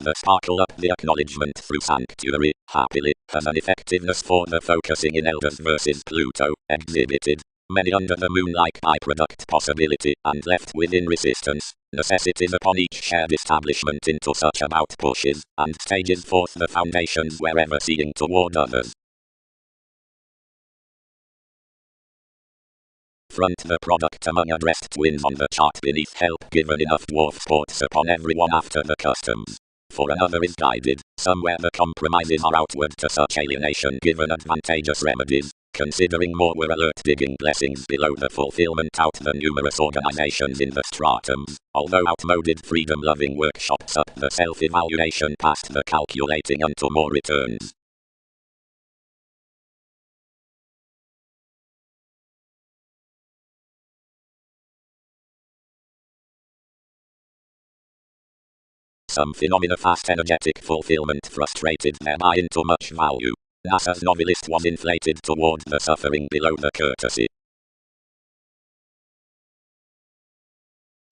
The sparkle up the acknowledgement through sanctuary, happily, has an effectiveness for the focusing in elders versus Pluto, exhibited. Many under the moon-like byproduct possibility, and left within resistance, necessities upon each shared establishment into such about pushes, and stages forth the foundations wherever seeing toward others. Front the product among addressed twins on the chart beneath help given enough dwarf sports upon everyone after the customs. For another is guided, somewhere the compromises are outward to such alienation given advantageous remedies, Considering more were alert digging blessings below the fulfillment out the numerous organizations in the stratums, although outmoded freedom-loving workshops up the self-evaluation past the calculating unto more returns. Some phenomena fast energetic fulfillment frustrated thereby into much value. NASA's novelist was inflated toward the suffering below the courtesy.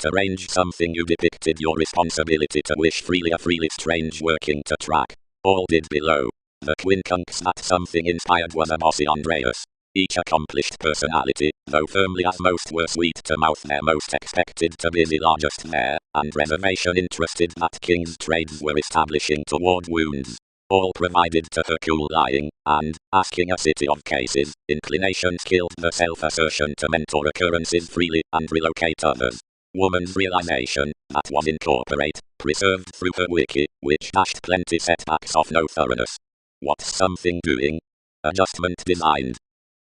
To range something you depicted your responsibility to wish freely a freely strange working to track. All did below. The quincunx that something inspired was a bossy Andreas. Each accomplished personality, though firmly as most were sweet to mouth their most expected to be the largest there, and reservation interested that king's trades were establishing toward wounds. All provided to her cool lying, and, asking a city of cases, inclinations killed the self-assertion to mentor occurrences freely and relocate others. Woman's realization, that was incorporate, preserved through her wiki, which dashed plenty setbacks of no thoroughness. What's something doing? Adjustment designed.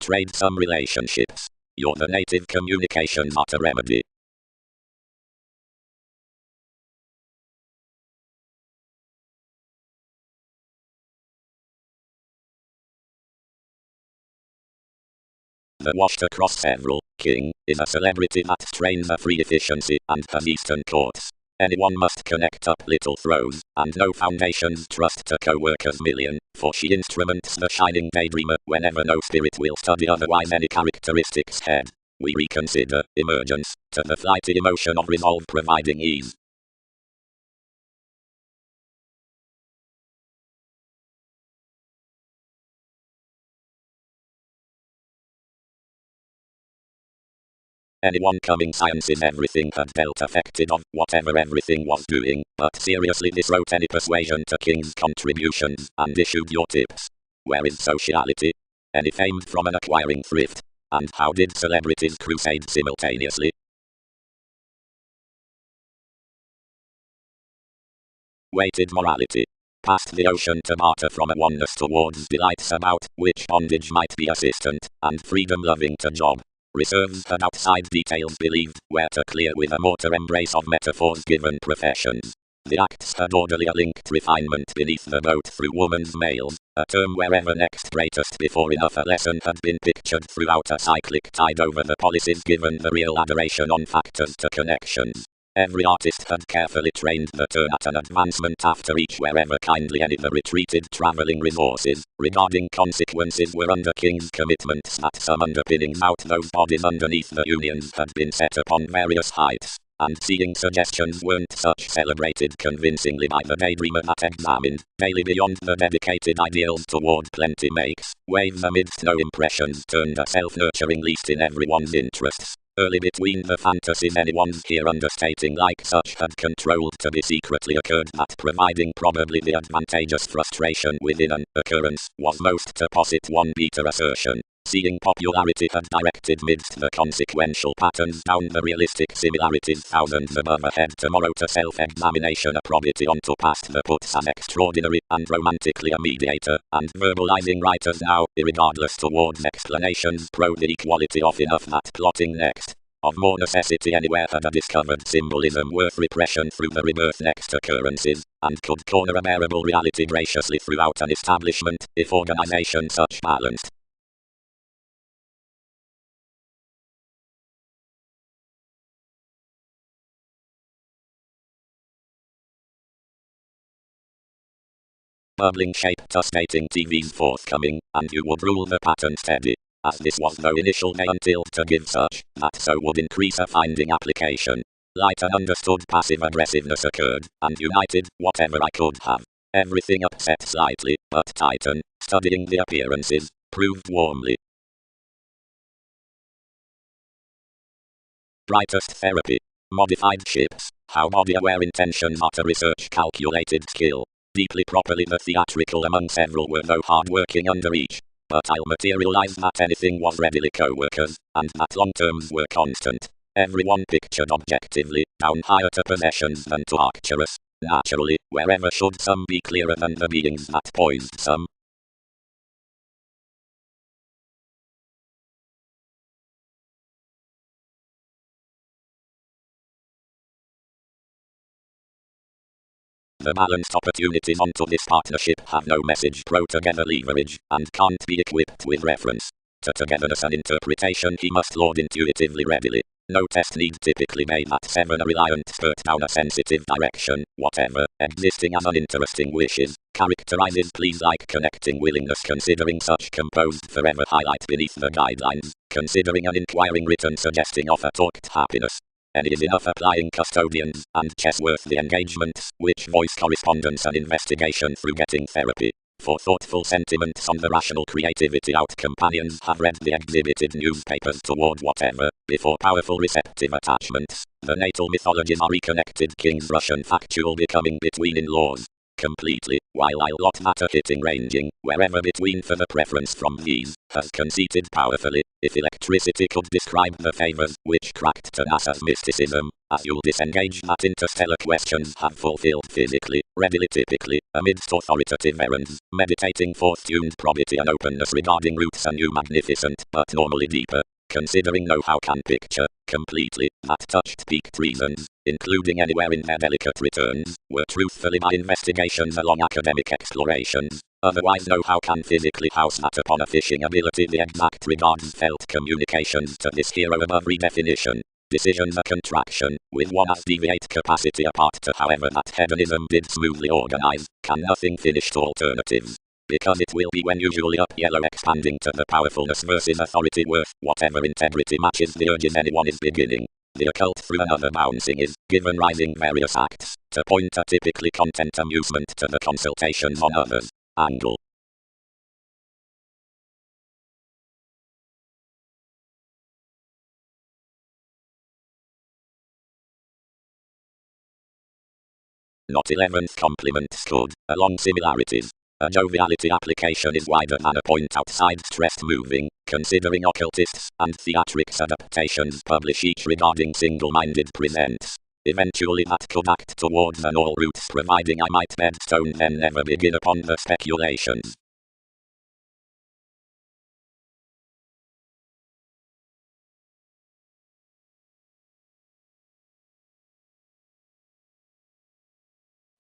Trade some relationships. You're the native communication not a remedy. The washed across several, king, is a celebrity that strains a free efficiency and has Eastern courts. Anyone must connect up little throws, and no foundations trust to co-workers million, for she instruments the shining daydreamer whenever no spirit will study otherwise any characteristics head. We reconsider emergence, to the flighty emotion of resolve providing ease. Anyone coming sciences everything had felt affected of whatever everything was doing, but seriously diswrote any persuasion to King's contributions, and issued your tips. Where is sociality? Any famed from an acquiring thrift? And how did celebrities crusade simultaneously? Weighted morality. Past the ocean to barter from a oneness towards delights about which bondage might be assistant, and freedom loving to job. Reserves had outside details believed, where to clear with a mortar embrace of metaphors given professions. The acts had orderly a linked refinement beneath the boat through woman's males, a term wherever next greatest before enough a lesson had been pictured throughout a cyclic tide over the policies given the real adoration on factors to connections. Every artist had carefully trained the turn at an advancement after each wherever kindly any the retreated travelling resources, regarding consequences were under King's commitments that some underpinnings out those bodies underneath the unions had been set upon various heights, and seeing suggestions weren't such celebrated convincingly by the daydreamer that examined, daily beyond the dedicated ideals toward plenty makes, waves amidst no impressions turned a self-nurturing least in everyone's interests. Early between the fantasies anyone's here understating like such had controlled to be secretly occurred that providing probably the advantageous frustration within an occurrence was most to posit one beater assertion. Seeing popularity had directed midst the consequential patterns down the realistic similarities thousands above ahead tomorrow to self-examination a probity onto past the puts as extraordinary and romantically a mediator, and verbalizing writers now, irregardless towards explanations pro the equality of enough that plotting next. Of more necessity anywhere had a discovered symbolism worth repression through the rebirth next occurrences, and could corner a bearable reality graciously throughout an establishment, if organization such balanced. Bubbling shape to stating TV's forthcoming, and you would rule the pattern steady. As this was no initial day until to give such, that so would increase a finding application. Light and understood passive aggressiveness occurred, and united, whatever I could have. Everything upset slightly, but Titan, studying the appearances, proved warmly. Brightest therapy. Modified ships. How body-aware intention not a research calculated skill. Deeply properly the theatrical among several were though hard working under each. But I'll materialize that anything was readily co-workers, and that long terms were constant. Everyone pictured objectively, down higher to possessions than to Arcturus. Naturally, wherever should some be clearer than the beings that poised some? The balanced opportunities onto this partnership have no message pro together leverage, and can't be equipped with reference to togetherness and interpretation he must lord intuitively readily. No test need typically made at 7 a reliant spurt down a sensitive direction, whatever, existing as uninteresting wishes, characterizes please-like connecting willingness considering such composed forever highlight beneath the guidelines, considering an inquiring written suggesting offer-talked happiness. And is enough applying custodians, and chess worth the engagements, which voice correspondence and investigation through getting therapy. For thoughtful sentiments on the rational creativity out companions have read the exhibited newspapers toward whatever, before powerful receptive attachments, the natal mythologies are reconnected king's Russian factual becoming between in-laws. Completely, while I'll lot matter hitting ranging, wherever between for the preference from these, has conceited powerfully, if electricity could describe the favors which cracked to NASA's mysticism, as you'll disengage that interstellar questions have fulfilled physically, readily typically, amidst authoritative errands, meditating forth-tuned probity and openness regarding roots anew magnificent, but normally deeper. Considering know-how can picture, completely, that touched peaked reasons, including anywhere in their delicate returns, were truthfully by investigations along academic explorations. Otherwise know-how can physically house that upon a fishing ability the exact regards felt communications to this hero above redefinition. Decisions a contraction, with one as deviate capacity apart to however that hedonism did smoothly organize, can nothing finished alternatives. Because it will be when usually up yellow expanding to the powerfulness versus authority worth whatever integrity matches the urges anyone is beginning. The occult through another bouncing is given rising various acts, to point a typically content amusement to the consultations on others. Angle. Not 11th complement scored, along similarities. A joviality application is wider than a point outside stressed moving, considering occultists and theatrics adaptations publish each regarding single-minded presents. Eventually that could act towards an all roots providing I might bedstone then never begin upon the speculations.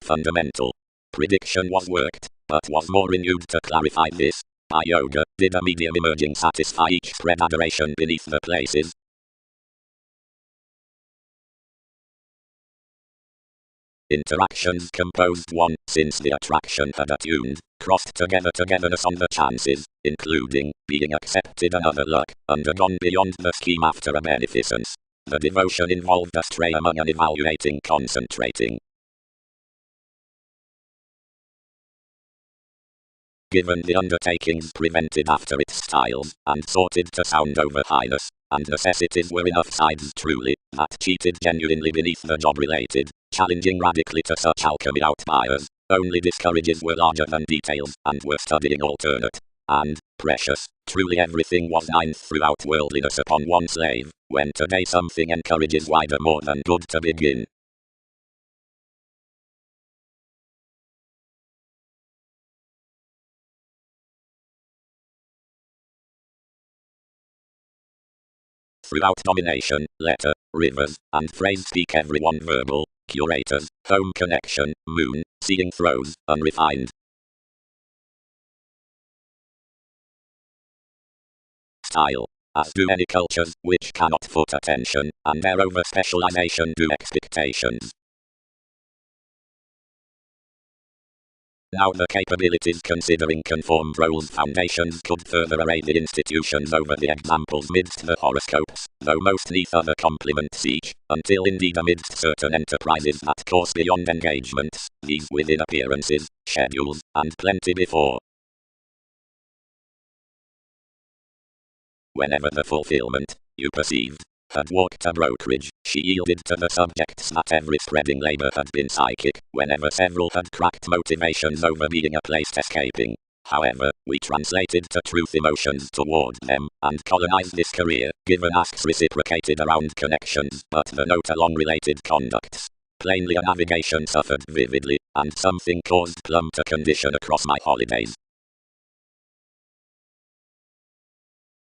Fundamental. Prediction was worked, but was more renewed to clarify this. By yoga, did a medium emerging satisfy each spread adoration beneath the places? Interactions composed one, since the attraction had attuned, crossed together togetherness on the chances, including, being accepted another luck, undergone beyond the scheme after a beneficence. The devotion involved a stray among an evaluating concentrating. Given the undertakings prevented after its styles, and sorted to sound over highness, and necessities were enough sides truly, that cheated genuinely beneath the job related, challenging radically to such alchemy out buyers, only discourages were larger than details, and were studying alternate, and, precious, truly everything was ninth throughout worldliness upon one slave, when today something encourages wider more than good to begin. Throughout domination, letter, rivers, and phrase speak everyone verbal, curators, home connection, moon, seeing throws, unrefined. Style. As do any cultures, which cannot foot attention, and their over-specialization do expectations. Now the capabilities considering conformed roles foundations could further array the institutions over the examples midst the horoscopes, though most neath other complements each, until indeed amidst certain enterprises that course beyond engagements, these within appearances, schedules, and plenty before. Whenever the fulfillment, you perceived, had walked a brokerage, she yielded to the subjects that every spreading labor had been psychic, whenever several had cracked motivations over being a placed escaping. However, we translated to truth emotions toward them, and colonized this career, given asks reciprocated around connections, but the note along related conducts. Plainly a navigation suffered vividly, and something caused plumb to condition across my holidays.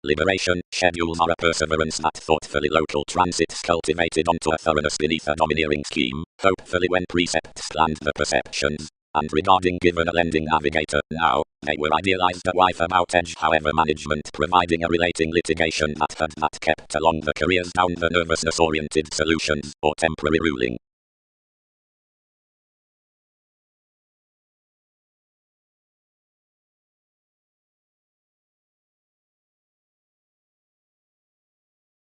liberation schedules are a perseverance that thoughtfully local transits cultivated onto a thoroughness beneath a domineering scheme, hopefully when precepts planned the perceptions. And regarding given a lending navigator, now, they were idealized a wife about edge however management providing a relating litigation that kept along the careers down the nervousness-oriented solutions, or temporary ruling.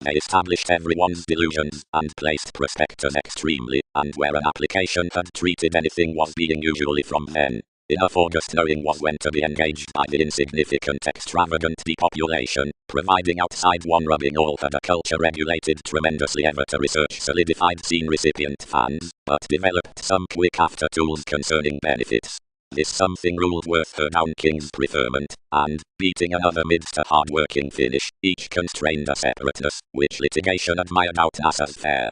They established everyone's delusions, and placed prospectors extremely, and where an application had treated anything was being usually from then. Enough August knowing was when to be engaged by the insignificant extravagant depopulation, providing outside one rubbing all had a culture regulated tremendously ever to research solidified scene recipient fans, but developed some quick after tools concerning benefits. This something ruled worth her down king's preferment, and, beating another midst a hard-working finish, each constrained a separateness, which litigation admired out as fair.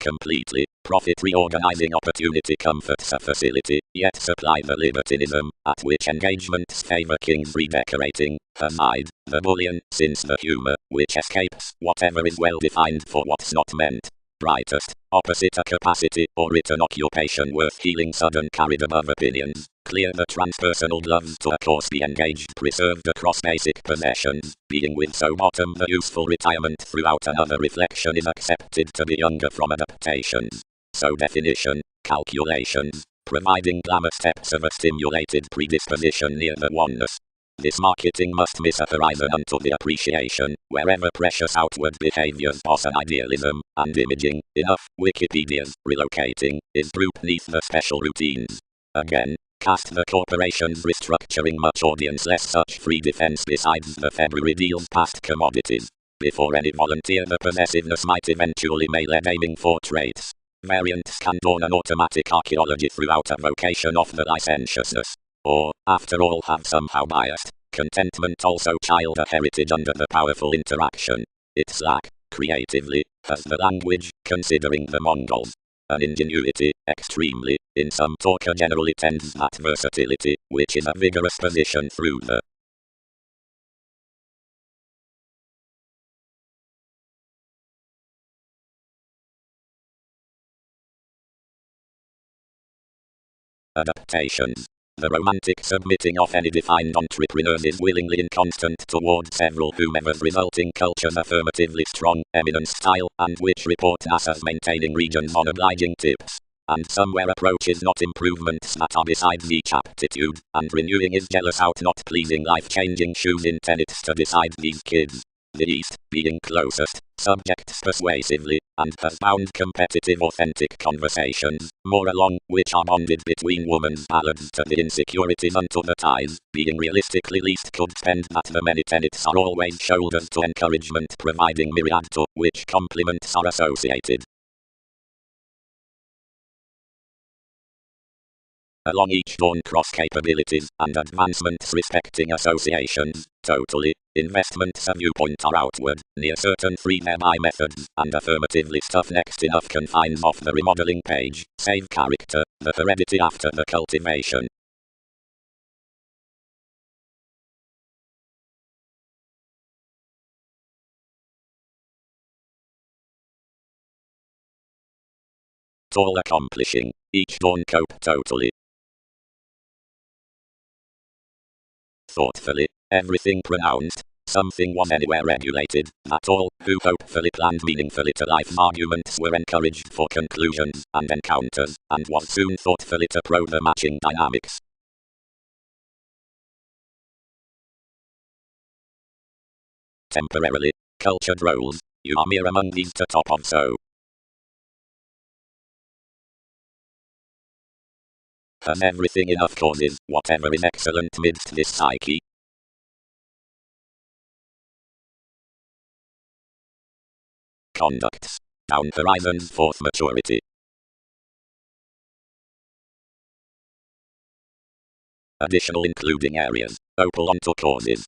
Completely, profit reorganizing opportunity comforts a facility, yet supply the libertinism, at which engagements favor kings redecorating, her side, the bullion, since the humor, which escapes, whatever is well defined for what's not meant. Brightest, opposite a capacity or written occupation worth healing sudden carried above opinions, clear the transpersonal gloves to a course be engaged preserved across basic possessions, being with so bottom the useful retirement throughout another reflection is accepted to be younger from adaptations. So definition, calculations, providing glamour steps of a stimulated predisposition near the oneness. This marketing must miss a horizon unto the appreciation, wherever precious outward behaviors boss an idealism, and imaging, enough, Wikipedia's, relocating, is droop neath the special routines. Again, cast the corporations restructuring much audience-less such free defense besides the February deals past commodities. Before any volunteer the possessiveness might eventually may lead aiming for traits. Variants can dawn an automatic archaeology throughout a vocation of the licentiousness. Or, after all have somehow biased, contentment also child a heritage under the powerful interaction. Its lack, creatively, has the language, considering the Mongols. An ingenuity, extremely, in some talker generally tends that versatility, which is a vigorous position through the adaptations. The romantic submitting of any defined entrepreneurs is willingly inconstant toward several whomever's resulting culture's affirmatively strong, eminent style, and which report us as maintaining regions on obliging tips. And somewhere approaches not improvements that are besides each aptitude, and renewing is jealous out not pleasing life-changing shoes in tenets to decide these kids. The East, being closest, subjects persuasively, and has bound competitive authentic conversations, more along, which are bonded between woman's ballads to the insecurities unto the ties, being realistically least could spend that the many tenets are always shoulders to encouragement providing myriad to which compliments are associated. Along each dawn cross capabilities and advancements respecting associations, totally, investments a viewpoint are outward, near certain free thereby methods, and affirmatively stuff next enough confines off the remodeling page, save character, the heredity after the cultivation. All accomplishing, each dawn cope totally. Thoughtfully, everything pronounced, something was anywhere regulated, that all, who hopefully planned meaningfully to life's arguments were encouraged for conclusions and encounters, and was soon thoughtfully to probe the matching dynamics. Temporarily, cultured roles, you are mere among these to top of so. Has everything enough causes, whatever is excellent midst this psyche? Conducts. Down horizon's fourth maturity. Additional including areas. Opal onto causes.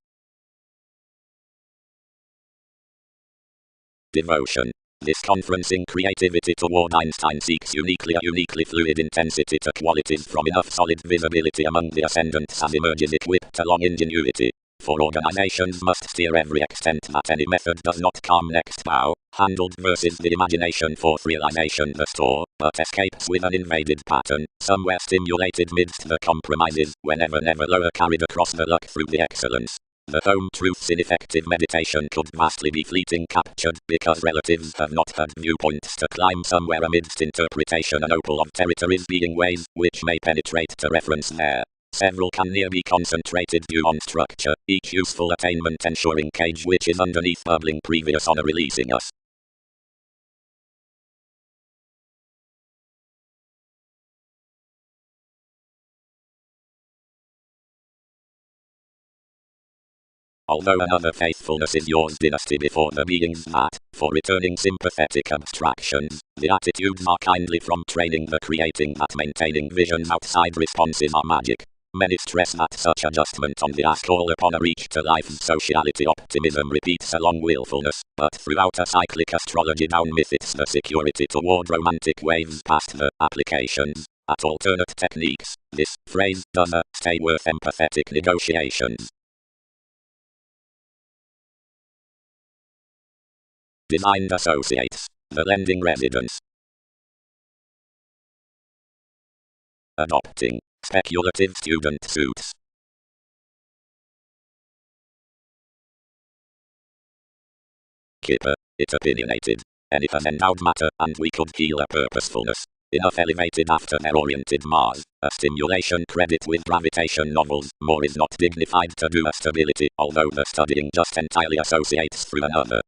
Devotion. This conferencing creativity toward Einstein seeks a uniquely fluid intensity to qualities from enough solid visibility among the ascendants as emerges equipped along ingenuity. For organizations must steer every extent that any method does not come next bow, handled versus the imagination for realization the store, but escapes with an invaded pattern, somewhere stimulated midst the compromises, whenever never lower carried across the luck through the excellence. The home truths in effective meditation could vastly be fleeting captured, because relatives have not had viewpoints to climb somewhere amidst interpretation an opal of territories being ways, which may penetrate to reference there. Several can near be concentrated due on structure, each useful attainment ensuring cage which is underneath bubbling previous on a releasing us. Although another faithfulness is yours dynasty before the beings that, for returning sympathetic abstractions, the attitudes are kindly from training the creating that maintaining visions outside responses are magic. Many stress that such adjustment on the ask call upon a reach to life's sociality optimism repeats along willfulness, but throughout a cyclic astrology down myths the security toward romantic waves past the applications at alternate techniques. This phrase does stay worth empathetic negotiations. Designed associates, the lending residence. Adopting, speculative student suits. Kipper, it opinionated. Any has endowed matter, and we could heal a purposefulness. Enough elevated after their oriented Mars, a stimulation credit with gravitation novels, more is not dignified to do a stability, although the studying just entirely associates through another.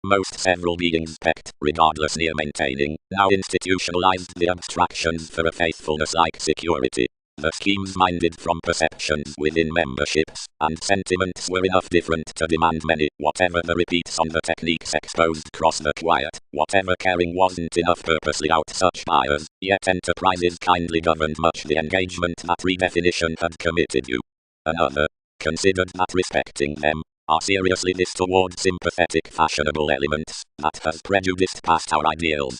Most several beings pecked, regardless near maintaining, now institutionalized the abstractions for a faithfulness-like security. The schemes minded from perceptions within memberships, and sentiments were enough different to demand many, whatever the repeats on the techniques exposed cross the quiet, whatever caring wasn't enough purposely out such buyers, yet enterprises kindly governed much the engagement that redefinition had committed you. Another, considered that respecting them, are seriously this toward sympathetic fashionable elements, that has prejudiced past our ideals.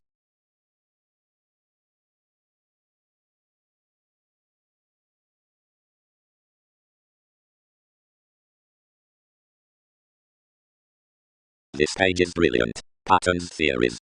This page is brilliant. Patterns theories.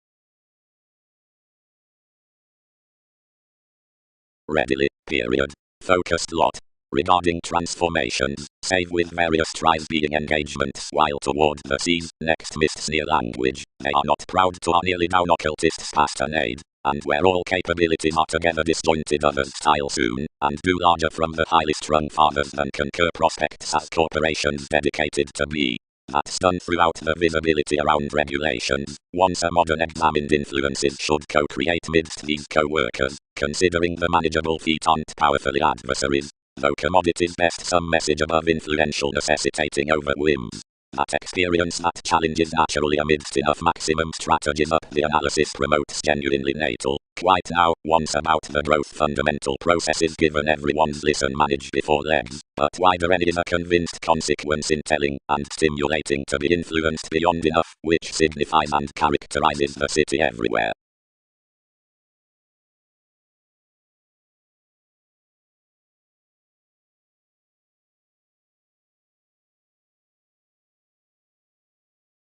Readily, period. Focused lot. Regarding transformations, save with various tries being engagements while toward the seas, next mists near language, they are not proud to are nearly down occultists past an aid, and where all capabilities are together disjointed others style soon, and do larger from the highly strung fathers than concur prospects as corporations dedicated to be. That's done throughout the visibility around regulations. Once a modern examined influences should co-create midst these co-workers, considering the manageable feat aren't powerfully adversaries. Though commodities best some message above influential necessitating over whims. That experience that challenges naturally amidst enough maximum strategies up the analysis promotes genuinely natal. Quite now, once about the growth fundamental processes given everyone's listen manage before legs, but wider any is a convinced consequence in telling and stimulating to be influenced beyond enough, which signifies and characterizes the city everywhere.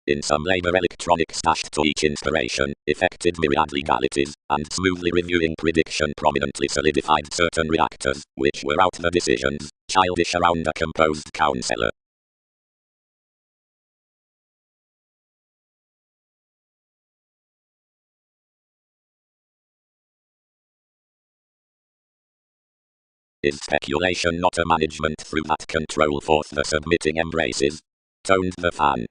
In some labor electronics dashed to each inspiration, effected myriad legalities, and smoothly reviewing prediction prominently solidified certain reactors, which were out the decisions, childish around a composed counselor. Is speculation not a management through that control forth the submitting embraces? Toned the fan.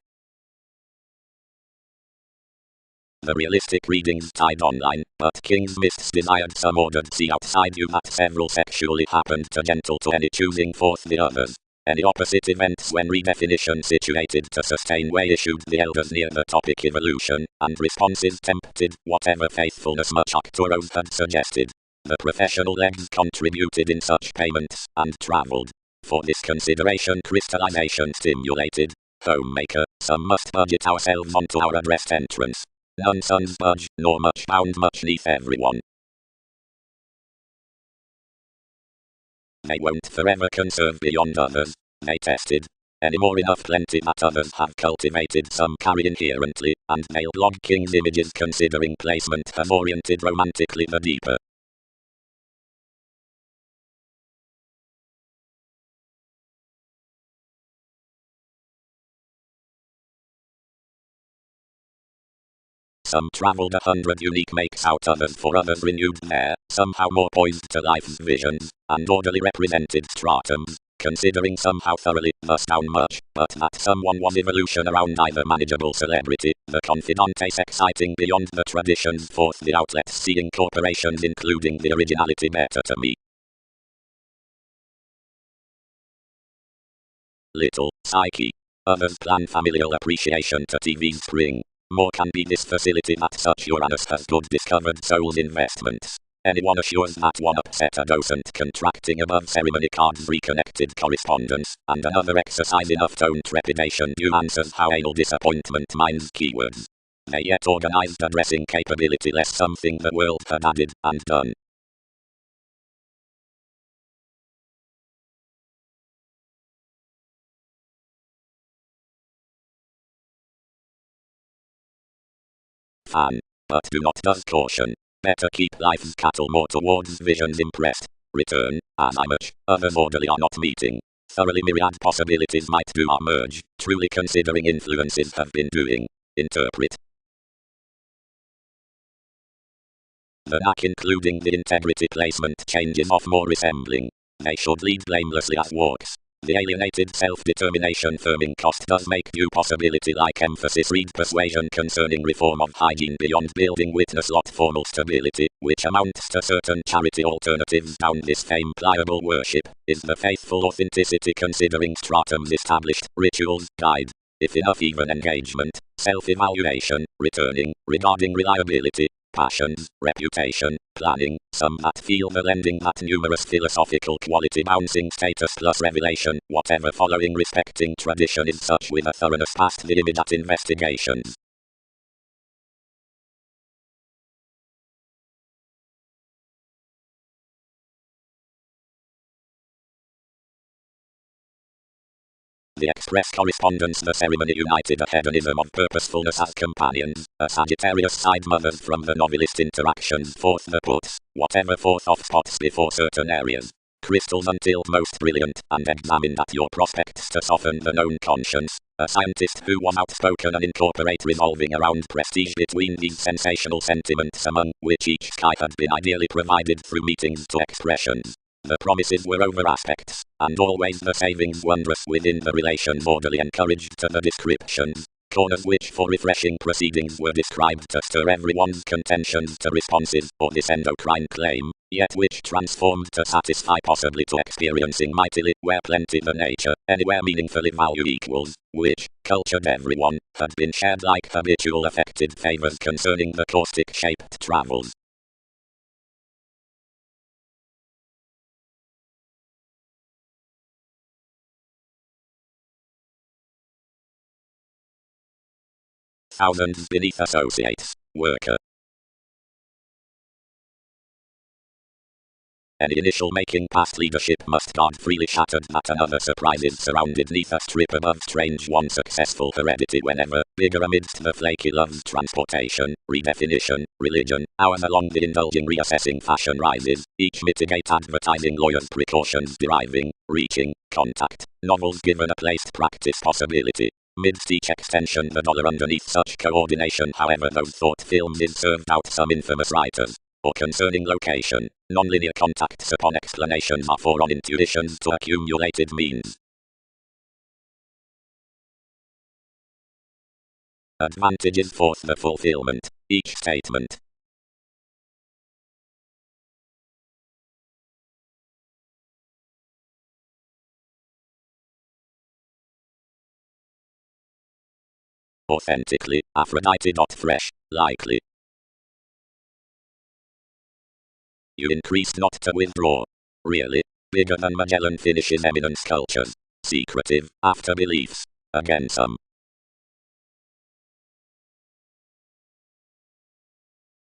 The realistic readings tied online, but King's Mists desired some ordered see outside you that several sexually happened to gentle to any choosing forth the others. Any opposite events when redefinition situated to sustain way issued the elders near the topic evolution, and responses tempted, whatever faithfulness much Arcturos had suggested. The professional legs contributed in such payments, and travelled. For this consideration crystallization stimulated. Homemaker, some must budget ourselves onto our addressed entrance. None sons budge, nor much bound much neath everyone. They won't forever conserve beyond others, they tested. Anymore enough plenty that others have cultivated some carry inherently, and they'll log king's images considering placement have oriented romantically the deeper. Some travelled 100 unique makes out others for others renewed there, somehow more poised to life's visions, and orderly represented stratums, considering somehow thoroughly, thus down much, but that someone was evolution around either manageable celebrity, the confidantes exciting beyond the traditions forth the outlets seeing corporations including the originality better to me. Little, psyche. Others plan familial appreciation to TV's spring. More can be this facility that such Uranus has good discovered souls investments. Anyone assures that one upset a docent contracting above ceremony cards reconnected correspondence, and another exercise enough tone trepidation due answers how anal disappointment minds keywords. They yet organized addressing capability less something the world had added and done. Fan. But do not does caution. Better keep life's cattle more towards visions impressed. Return, as I much, others orderly are not meeting. Thoroughly myriad possibilities might do emerge, truly considering influences have been doing. Interpret. The knack including the integrity placement changes off more resembling. They should lead blamelessly as walks. The alienated self-determination firming cost does make due possibility like emphasis read persuasion concerning reform of hygiene beyond building witness lot formal stability, which amounts to certain charity alternatives down this fame pliable worship, is the faithful authenticity considering stratums established, rituals, guide. If enough even engagement, self-evaluation, returning, regarding reliability, passions, reputation, planning, some that feel the lending that numerous philosophical quality bouncing status plus revelation, whatever following respecting tradition is such with a thoroughness past the immediate investigations. The express correspondence the ceremony united a hedonism of purposefulness as companions, a Sagittarius side mothers from the novelist interactions forth the puts, whatever forth off spots before certain areas. Crystals until most brilliant, and examined at your prospects to soften the known conscience. A scientist who was outspoken and incorporate revolving around prestige between these sensational sentiments among which each sky had been ideally provided through meetings to expressions. The promises were over aspects, and always the savings wondrous within the relations orderly encouraged to the descriptions, corners which for refreshing proceedings were described to stir everyone's contentions to responses or this endocrine claim, yet which transformed to satisfy possibly to experiencing mightily where plenty the nature, anywhere meaningfully value equals, which, cultured everyone, had been shared like habitual affected favors concerning the caustic-shaped travels. Thousands beneath associates, worker. Any initial making past leadership must guard freely shattered that another surprises surrounded neath a strip above strange one successful heredity whenever, bigger amidst the flaky love's transportation, redefinition, religion, hours along the indulging reassessing fashion rises, each mitigate advertising lawyers precautions deriving, reaching, contact, novels given a placed practice possibility. Midst each extension the dollar underneath such coordination however those thought films is served out some infamous writers. Or concerning location, nonlinear contacts upon explanations are for on intuitions to accumulated means. Advantages forth the fulfillment, each statement. Authentically, Aphrodite. Fresh, likely. You increase not to withdraw. Really, bigger than Magellan finishes eminent sculptures. Secretive, after beliefs. again some.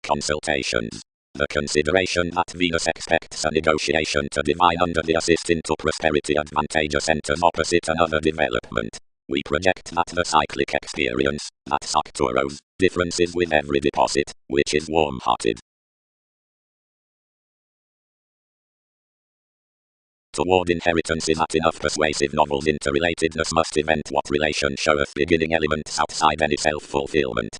Consultations. The consideration that Venus expects a negotiation to divine under the assist into prosperity advantageous enters opposite another development. We project that the cyclic experience, that Arcturus, differences with every deposit, which is warm-hearted. Toward inheritance is that enough persuasive novels interrelatedness must event what relation showeth beginning elements outside any self-fulfillment.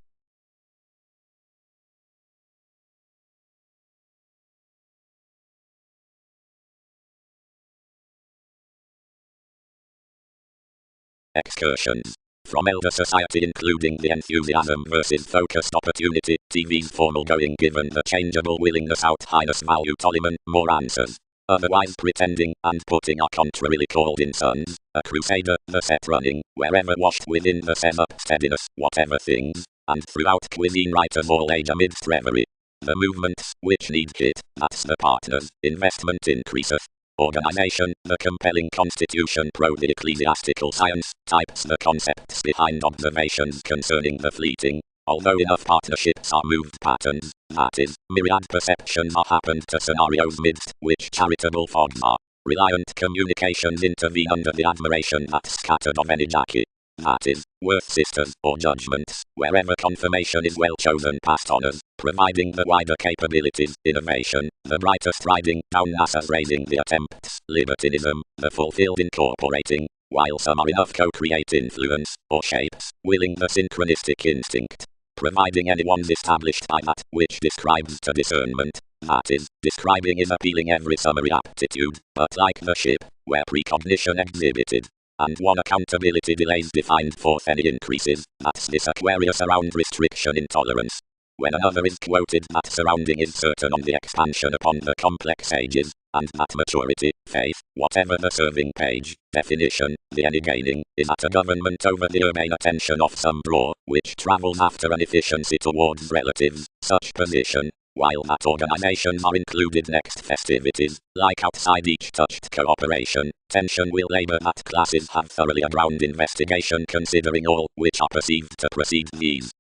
Excursions. From elder society including the enthusiasm versus focused opportunity, TV's formal going given the changeable willingness out highness value Ptolemy, more answers. Otherwise pretending, and putting are contrarily called in sons, a crusader, the set running, wherever washed within the set up steadiness, whatever things, and throughout cuisine writers all age amidst reverie. The movements, which need hit, that's the partners, investment increaseth. Organization, the compelling constitution pro the ecclesiastical science, types the concepts behind observations concerning the fleeting. Although enough partnerships are moved patterns, that is, myriad perceptions are happened to scenarios midst which charitable fogs are. Reliant communications intervene under the admiration that's scattered of any Jackie. That is, worth sisters, or judgments, wherever confirmation is well chosen past honors, providing the wider capabilities, innovation, the brighter striding, down NASA's raising the attempts, libertinism, the fulfilled incorporating, while some are enough co-create influence, or shapes, willing the synchronistic instinct, providing anyone's established by that, which describes to discernment, that is, describing is appealing every summary aptitude, but like the ship, where precognition exhibited, and one accountability delays defined forth any increases, that's this Aquarius around restriction intolerance. When another is quoted that surrounding is certain on the expansion upon the complex ages, and that maturity, faith, whatever the serving page, definition, the any gaining, is at a government over the urbane attention of some draw, which travels after an efficiency towards relatives, such position, while that organizations are included next festivities, like outside each touched cooperation, tension will labor that classes have thoroughly a ground investigation considering all, which are perceived to precede these.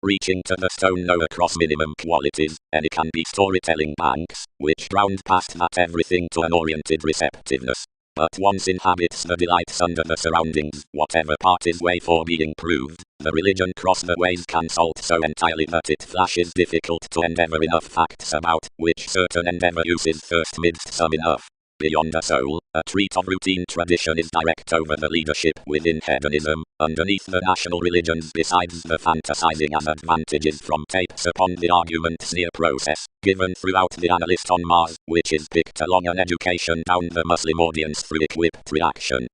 Reaching to the stone no across minimum qualities, any can be storytelling banks, which drowned past that everything to an oriented receptiveness. But once inhabits the delights under the surroundings, whatever part is way for being proved, the religion cross the ways can salt so entirely that it flashes difficult to endeavor enough facts about, which certain endeavor uses first midst some enough. Beyond a soul, a treat of routine tradition is direct over the leadership within hedonism, underneath the national religions besides the fantasizing and advantages from tapes upon the argument sneer process, given throughout the analyst on Mars, which is picked along an education down the Muslim audience through equipped reaction.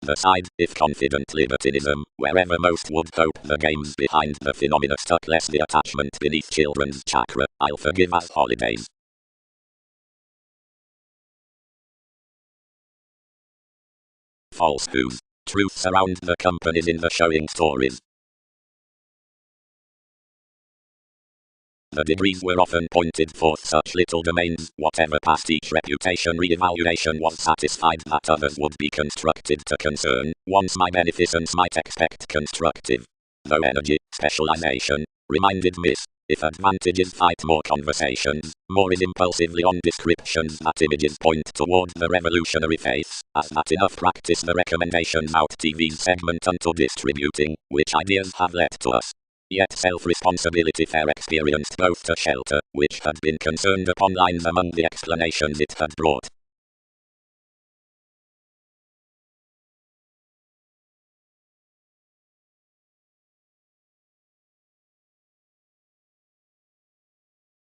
The side, if confident libertinism, wherever most would hope the games behind the phenomena stuck less the attachment beneath children's chakra, I'll forgive as holidays. Falsehoods. Truths around the companies in the showing stories. The degrees were often pointed forth such little domains, whatever past each reputation re-evaluation was satisfied that others would be constructed to concern, once my beneficence might expect constructive. Though energy, specialization, reminded Miss, if advantages fight more conversations, more is impulsively on descriptions that images point toward the revolutionary faiths, as that enough practice the recommendations out TV's segment unto distributing, which ideas have led to us. Yet self-responsibility fair experienced both to shelter, which had been concerned upon lines among the explanations it had brought.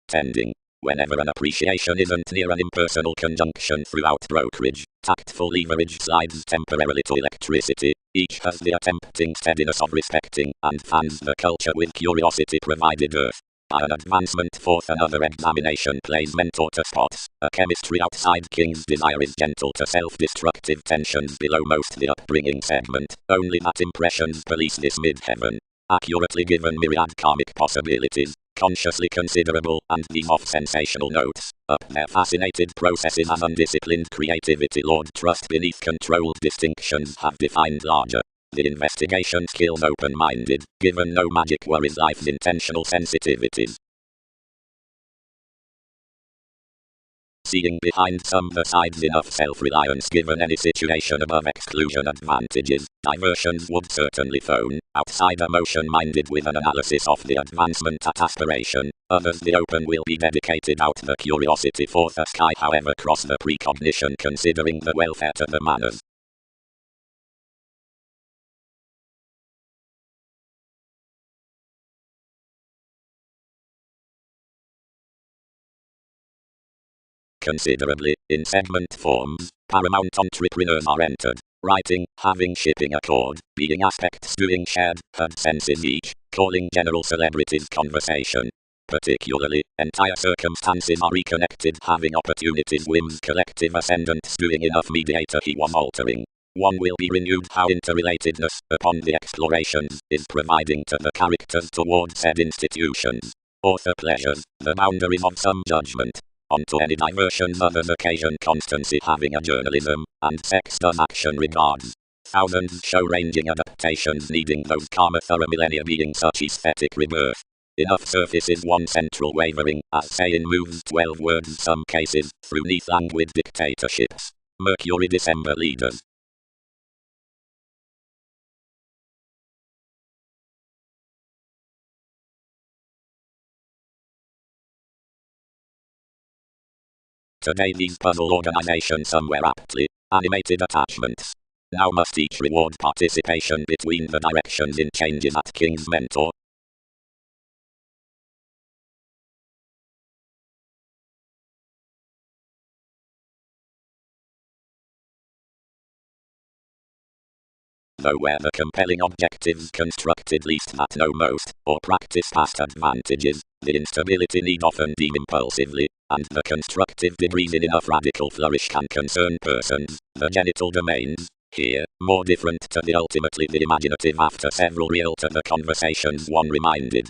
Tending. Whenever an appreciation isn't near an impersonal conjunction throughout brokerage, tactful leverage slides temporarily to electricity, each has the attempting steadiness of respecting, and fans the culture with curiosity provided earth. An advancement forth another examination plays mentor to spots. A chemistry outside King's desire is gentle to self-destructive tensions below most the upbringing segment. Only that impressions police this mid-heaven. Accurately given myriad karmic possibilities, consciously considerable, and these off-sensational notes. Up their fascinated processes as undisciplined creativity Lord trust beneath controlled distinctions have defined larger. The investigation skills open-minded, given no magic worries life's intentional sensitivities. Seeing behind some the sides enough self-reliance given any situation above exclusion advantages, diversions would certainly phone, outside emotion minded with an analysis of the advancement at aspiration, others the open will be dedicated out the curiosity for the sky however cross the precognition considering the welfare to the manners. Considerably, in segment forms, paramount entrepreneurs are entered. Writing, having shipping accord, being aspects doing shared, heard senses each, calling general celebrities conversation. Particularly, entire circumstances are reconnected having opportunities whims collective ascendants doing enough mediator he was altering. One will be renewed how interrelatedness, upon the explorations, is providing to the characters toward said institutions. Author pleasures, the boundaries of some judgment. Onto any diversions others occasion constancy having a journalism, and sex does action regards. Thousands show ranging adaptations needing those karma thorough millennia being such aesthetic rebirth. Enough surfaces one central wavering, as say in moves 12 words some cases, through neath languid dictatorships. Mercury December leaders. Today these puzzle organizations somewhere aptly, animated attachments. Now must each reward participation between the directions in changes at King's mentor. Though where the compelling objectives constructed least that know most, or practice past advantages, the instability need often deem impulsively, and the constructive degrees in enough radical flourish can concern persons, the genital domains, here, more different to the ultimately the imaginative after several real to the conversations one reminded.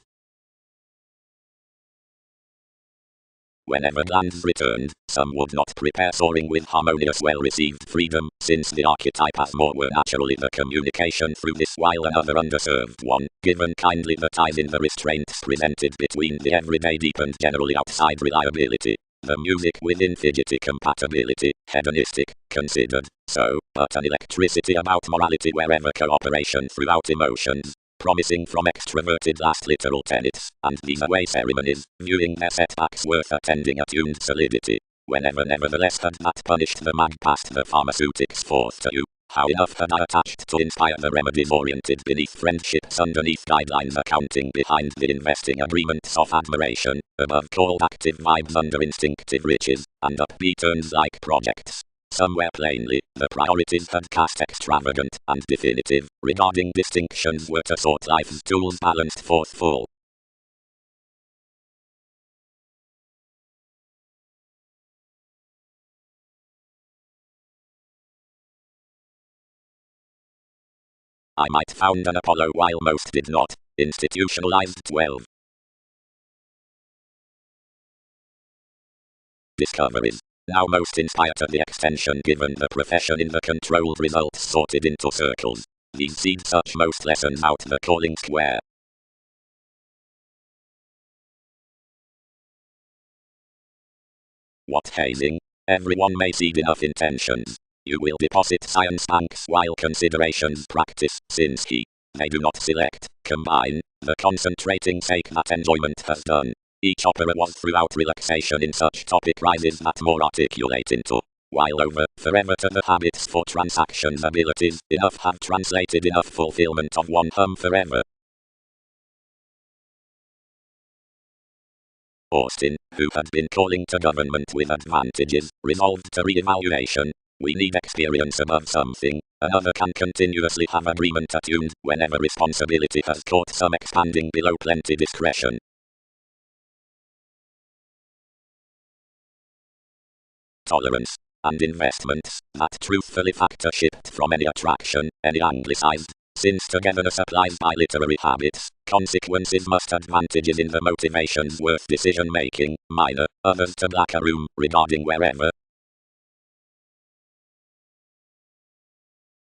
Whenever glands returned, some would not prepare soaring with harmonious well-received freedom, since the archetype has more were naturally the communication through this while another underserved one, given kindly the ties in the restraints presented between the everyday deepened generally outside reliability. The music within fidgety compatibility, hedonistic, considered, so, but an electricity about morality wherever cooperation throughout emotions. Promising from extroverted last literal tenets, and these away ceremonies, viewing their setbacks worth attending attuned solidity. Whenever nevertheless had that punished the mag past the pharmaceutics forth to you, how enough had I attached to inspire the remedies oriented beneath friendships underneath guidelines accounting behind the investing agreements of admiration, above called active vibes under instinctive riches, and upbeat turns like projects. Somewhere plainly, the priorities had cast extravagant and definitive, regarding distinctions were to sort life's tools balanced forth full. I might found an Apollo while most did not, institutionalized 12. Discoveries. Now most inspire to the extension given the profession in the controlled results sorted into circles. These seed such most lessons out the calling square. What hazing? Everyone may seed enough intentions. You will deposit science banks while considerations practice, since they do not select, combine, the concentrating sake that enjoyment has done. Each opera was throughout relaxation in such topic rises that more articulate into, while over, forever to the habits for transactions abilities, enough have translated enough fulfillment of one forever. Austin, who had been calling to government with advantages, resolved to re-evaluation. We need experience above something, another can continuously have agreement attuned, whenever responsibility has caught some expanding below plenty discretion. tolerance, and investments, that truthfully factor shipped from any attraction, any anglicized. Since togetherness applies by literary habits, consequences must advantages in the motivations worth decision making, minor, others to black a room, regarding wherever.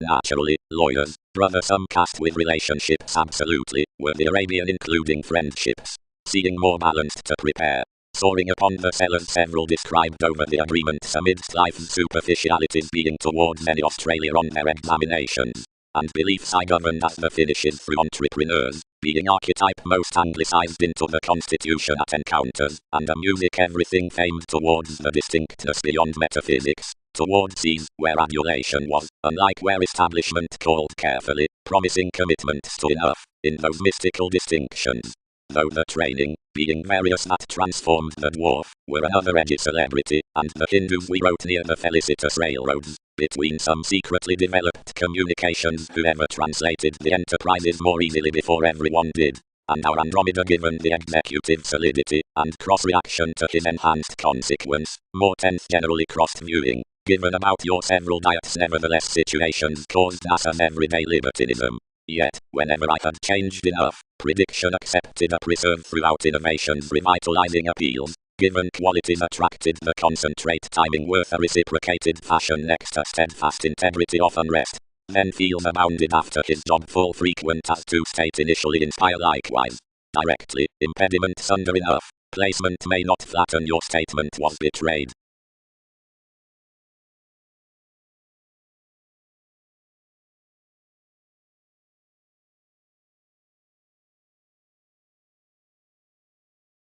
Naturally, lawyers, brothersome cast with relationships absolutely, were the Arabian including friendships. Seeing more balanced to prepare. Soaring upon the sellers several described over the agreements amidst life's superficialities being towards any Australia on their examinations. And beliefs I governed as the finishes through entrepreneurs, being archetype most anglicized into the constitution at encounters, and a music everything famed towards the distinctness beyond metaphysics, towards seas, where adulation was, unlike where establishment called carefully, promising commitments to enough, in those mystical distinctions. Though the training, being various that transformed the dwarf, were another edgy celebrity, and the Hindus we wrote near the felicitous railroads, between some secretly developed communications whoever translated the enterprises more easily before everyone did, and our Andromeda given the executive solidity, and cross-reaction to his enhanced consequence, more tenth generally crossed-viewing, given about your several diets nevertheless situations caused NASA's everyday libertinism. Yet, whenever I had changed enough, prediction accepted a preserve throughout innovation's revitalizing appeals. Given qualities attracted the concentrate timing worth a reciprocated fashion next a steadfast integrity of unrest. Then feels abounded after his job full frequent as to state initially inspire likewise. Directly, impediments under enough, placement may not flatten your statement was betrayed.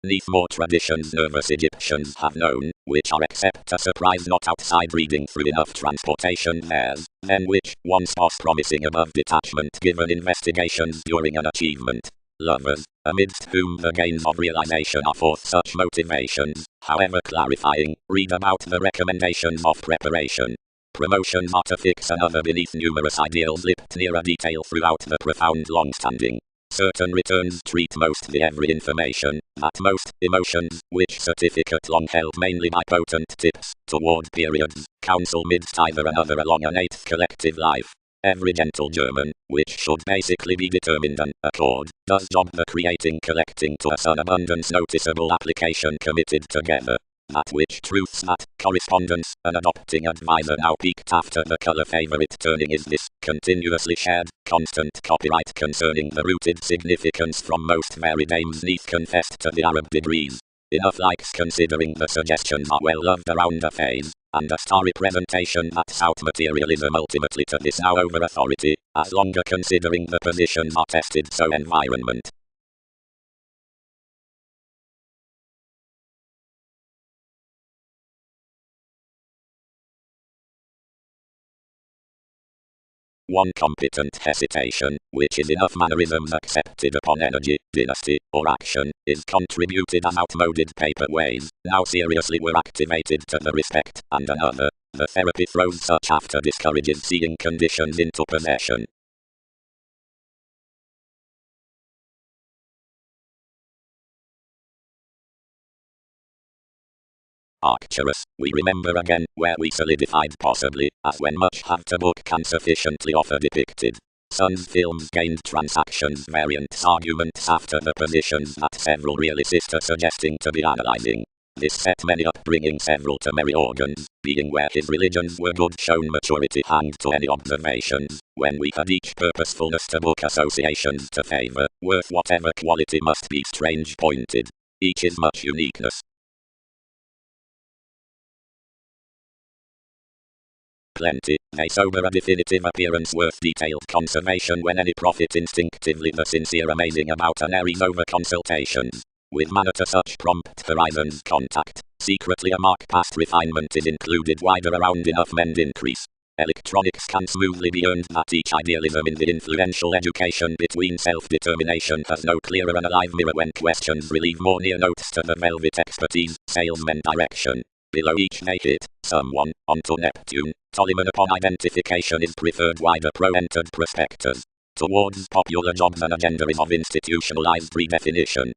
Neath more traditions nervous Egyptians have known, which are except a surprise not outside reading through enough transportation theirs, then which, once off promising above detachment given investigations during an achievement. Lovers, amidst whom the gains of realization are forth such motivations, however clarifying, read about the recommendations of preparation. Promotions are to fix another beneath numerous ideals lipped near a detail throughout the profound long-standing. Certain returns treat most the every information, that most, emotions, which certificate long held mainly by potent tips, toward periods, counsel midst either another along an eighth collective life. Every gentle German, which should basically be determined an accord, does job the creating collecting to a sun abundance noticeable application committed together. That which truths that, correspondence, an adopting advisor now peaked after the color favorite turning is this, continuously shared, constant copyright concerning the rooted significance from most varied aims neath confessed to the Arab degrees. Enough likes considering the suggestions are well loved around a phase, and a starry presentation that's out materialism ultimately to this now over authority, as longer considering the positions are tested so environment. One competent hesitation, which is enough mannerisms accepted upon energy, dynasty, or action, is contributed as outmoded paper ways, now seriously were activated to the respect, and another, the therapy throws such after discourages seeing conditions into possession. Arcturus, we remember again, where we solidified possibly, as when much have to book can sufficiently offer depicted. Sun's films gained transactions variants arguments after the positions that several realists are suggesting to be analyzing. This set many up bringing several to merry organs, being where his religions were good shown maturity hanged to any observations, when we had each purposefulness to book associations to favour, worth whatever quality must be strange pointed. Each is much uniqueness. Plenty, they sober a definitive appearance worth detailed conservation when any prophet instinctively the sincere amazing about an Aries over consultations. With manner to such prompt horizons contact, secretly a mark past refinement is included wider around enough mend increase. Electronics can smoothly be earned that each idealism in the influential education between self-determination has no clearer and alive mirror when questions relieve more near notes to the velvet expertise, salesman direction. Below each may hit someone, onto Neptune, Ptolemy upon identification is preferred wider pro-entered prospectors. Towards popular jobs an agenda is of institutionalized redefinition.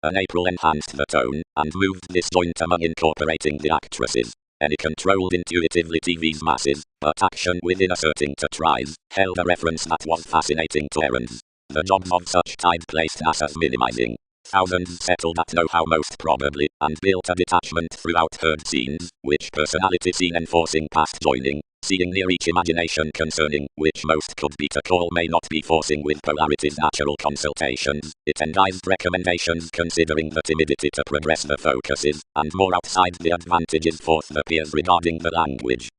An April enhanced the tone, and moved this joint among incorporating the actresses. Any controlled intuitively TV's masses, but action within asserting to tries, held a reference that was fascinating to errands. The jobs of such tide placed us as minimizing. Thousands settled at know-how most probably, and built a detachment throughout heard scenes, which personality seen enforcing past joining, seeing near each imagination concerning, which most could be to call may not be forcing with polarities natural consultations, it enguised recommendations considering the timidity to progress the focuses, and more outside the advantages forth the peers regarding the language.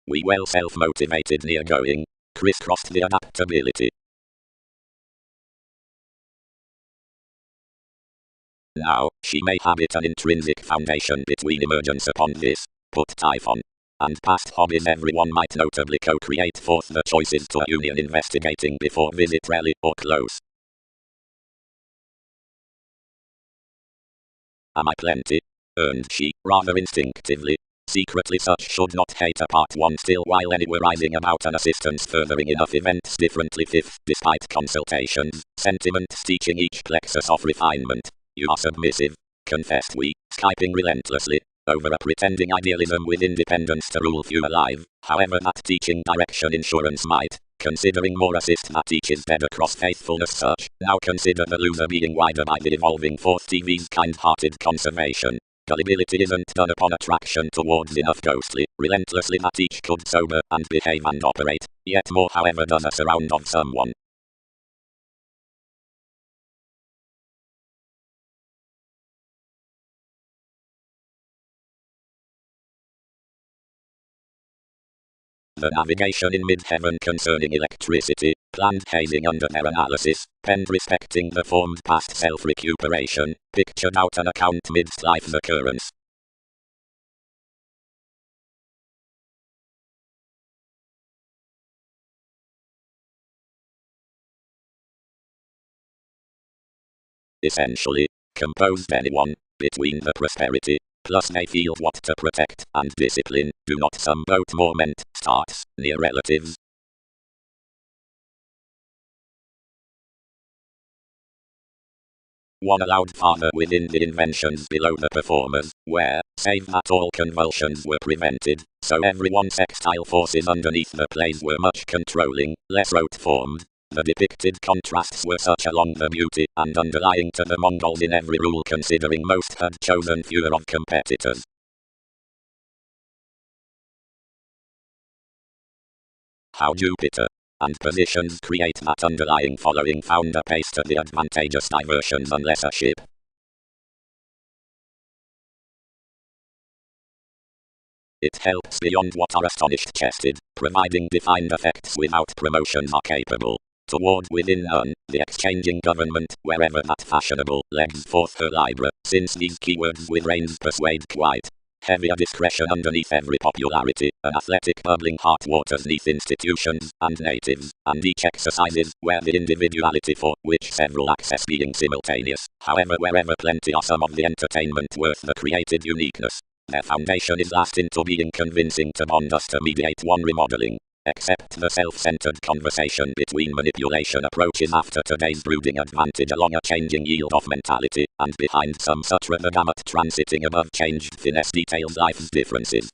We well self-motivated near going, crisscrossed the adaptability. Now, she may habit an intrinsic foundation between emergence upon this, put typhon, and past hobbies everyone might notably co-create forth the choices to a union investigating before visit rally or close. Am I plenty? Earned she, rather instinctively. Secretly such should not hate apart one still while any were rising about an assistance furthering enough events differently fifth, despite consultations, sentiments teaching each plexus of refinement. You are submissive, confessed we, Skyping relentlessly, over a pretending idealism with independence to rule few alive, however that teaching direction insurance might, considering more assist that each is dead across faithfulness such, now consider the loser being wider by the evolving forth TV's kind-hearted conservation. Gullibility isn't done upon attraction towards enough ghostly, relentlessly that each could sober and behave and operate, yet more however does a surround of someone. The navigation in mid-heaven concerning electricity, planned hazing under their analysis, penned respecting the formed past self-recuperation, pictured out an account midst life's occurrence. Essentially, composed anyone, between the prosperity, plus they feel what to protect, and discipline, do not some boat more meant, starts, near relatives. One allowed farther within the inventions below the performers, where, save that all convulsions were prevented, so everyone sextile forces underneath the plays were much controlling, less rote formed. The depicted contrasts were such along the beauty and underlying to the Mongols in every rule considering most had chosen fewer of competitors. How Jupiter and positions create that underlying following found a pace to the advantageous diversions unless a ship. It helps beyond what our astonished chested, providing defined effects without promotions are capable. Toward within none, the exchanging government, wherever that fashionable, legs forth her libra, since these keywords with reins persuade quite. Heavier discretion underneath every popularity, an athletic bubbling heart waters neath institutions, and natives, and each exercises, where the individuality for which several access being simultaneous, however wherever plenty are some of the entertainment worth the created uniqueness. Their foundation is last into being convincing to bond us to mediate one remodeling. Except the self-centered conversation between manipulation approaches after today's brooding advantage along a changing yield of mentality, and behind some sutra the gamut transiting above changed finesse details life's differences.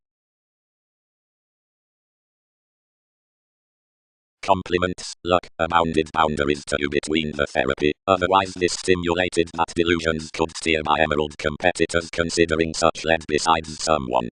Compliments, luck, abounded boundaries to you between the therapy, otherwise this stimulated that delusions could steer by emerald competitors considering such led besides someone.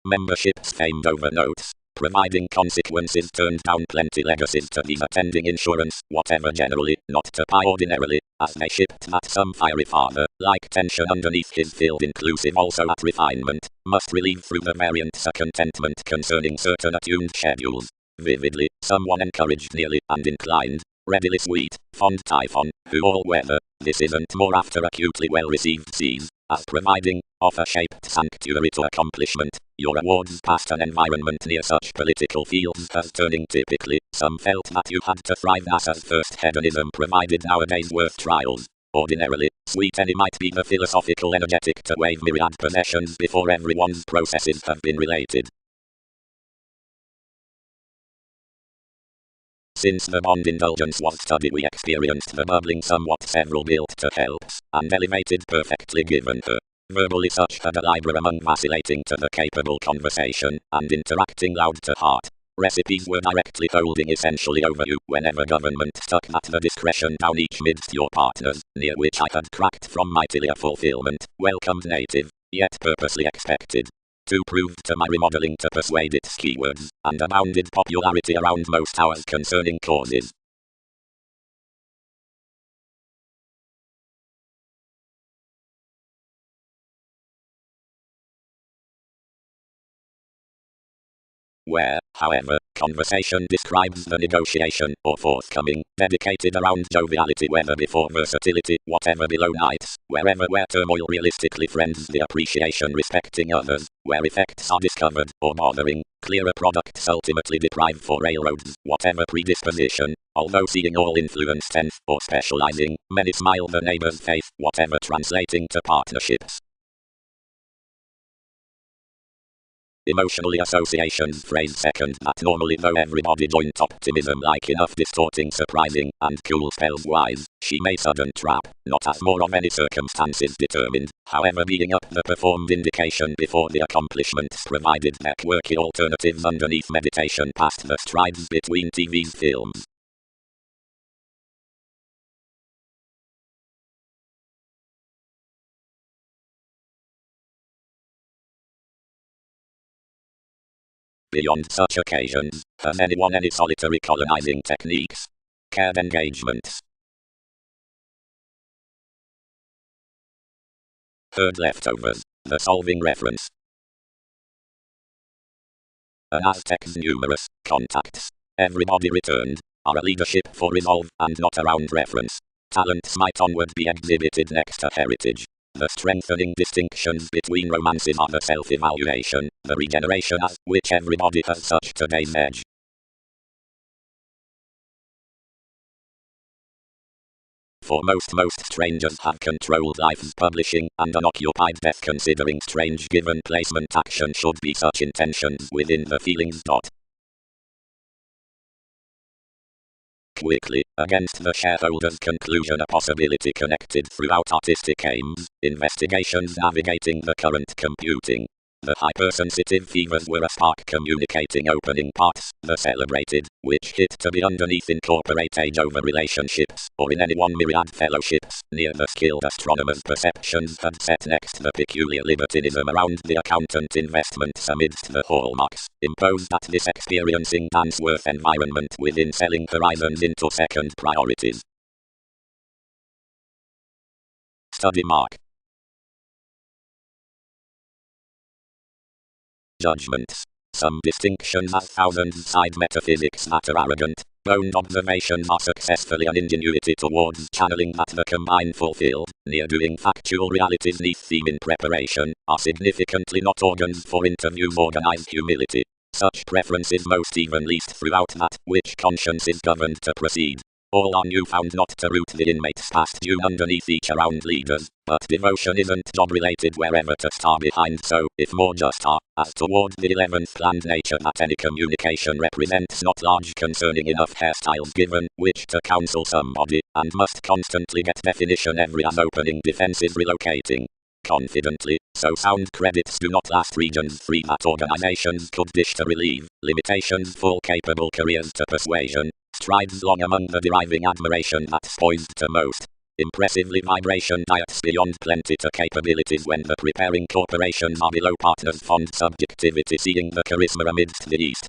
Memberships famed over notes, providing consequences turned down plenty legacies to these attending insurance, whatever generally, not to pie ordinarily, as they shipped that some fiery father, like tension underneath his field inclusive also at refinement, must relieve through the variants a contentment concerning certain attuned schedules. Vividly, someone encouraged nearly, and inclined, readily sweet, fond typhon, who all weather, this isn't more after acutely well received sees, as providing, of a shaped sanctuary to accomplishment, your awards past an environment near such political fields as turning typically, some felt that you had to thrive as first hedonism provided nowadays worth trials. Ordinarily, sweet any might be the philosophical energetic to wave myriad possessions before everyone's processes have been related. Since the bond indulgence was studied, we experienced the bubbling somewhat several built to helps, and elevated perfectly given her. Verbally such had a library among vacillating to the capable conversation, and interacting loud to heart. Recipes were directly holding essentially over you, whenever government stuck at the discretion down each midst your partners, near which I had cracked from mightily a fulfillment, welcomed native, yet purposely expected. 2 proved to my remodeling to persuade its keywords, and abounded popularity around most hours concerning causes. Where, however, conversation describes the negotiation, or forthcoming, dedicated around joviality whether before versatility, whatever below nights, where turmoil realistically friends the appreciation respecting others, where effects are discovered, or bothering, clearer products ultimately deprive for railroads, whatever predisposition, although seeing all influence tenth, or specializing, many smile the neighbor's faith, whatever translating to partnerships. Emotionally associations phrase second that normally though everybody joint optimism like enough distorting surprising and cool spells wise, she may sudden trap, not as more of any circumstances determined, however being up the performed indication before the accomplishments provided their quirky alternatives underneath meditation past the strides between TV's films. Beyond such occasions, has anyone any solitary colonizing techniques? Cared engagements. Heard leftovers. The solving reference. An Aztec's numerous contacts. Everybody returned. Are a leadership for resolve and not around reference. Talents might onward be exhibited next to heritage. The strengthening distinctions between romances are the self-evaluation, the regeneration as which everybody has such today's edge. For most strangers have controlled life's publishing and unoccupied death considering strange given placement action should be such intentions within the feelings. Quickly, against the shareholder's conclusion a possibility connected throughout artistic aims, investigations navigating the current computing. The hypersensitive fevers were a spark communicating opening parts, the celebrated, which hit to be underneath incorporate age over relationships, or in any one myriad fellowships, near the skilled astronomer's perceptions had set next the peculiar libertinism around the accountant investments amidst the hallmarks, imposed at this experiencing Dansworth environment within selling horizons into second priorities. Study mark. Judgments. Some distinctions as thousand-side metaphysics that are arrogant, boned observations are successfully an ingenuity towards channeling that the combined fulfilled, near-doing factual realities neath theme in preparation, are significantly not organs for interviews organized humility. Such preferences most even least throughout that which conscience is governed to proceed. All are newfound not to root the inmates past due underneath each around leaders, but devotion isn't job related wherever to star behind so, if more just are, as toward the 11th planned nature that any communication represents not large concerning enough hairstyles given, which to counsel somebody, and must constantly get definition every as opening defenses relocating. Confidently, so sound credits do not last regions free that organizations could dish to relieve, limitations full capable careers to persuasion, strides long among the deriving admiration that's poised to most. Impressively vibration diets beyond plenty to capabilities when the preparing corporations are below partners fond subjectivity seeing the charisma amidst the east.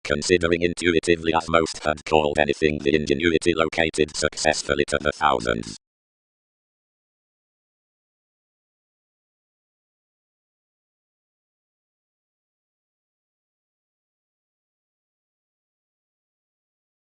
Considering intuitively as most had called anything the ingenuity located successfully to the thousands.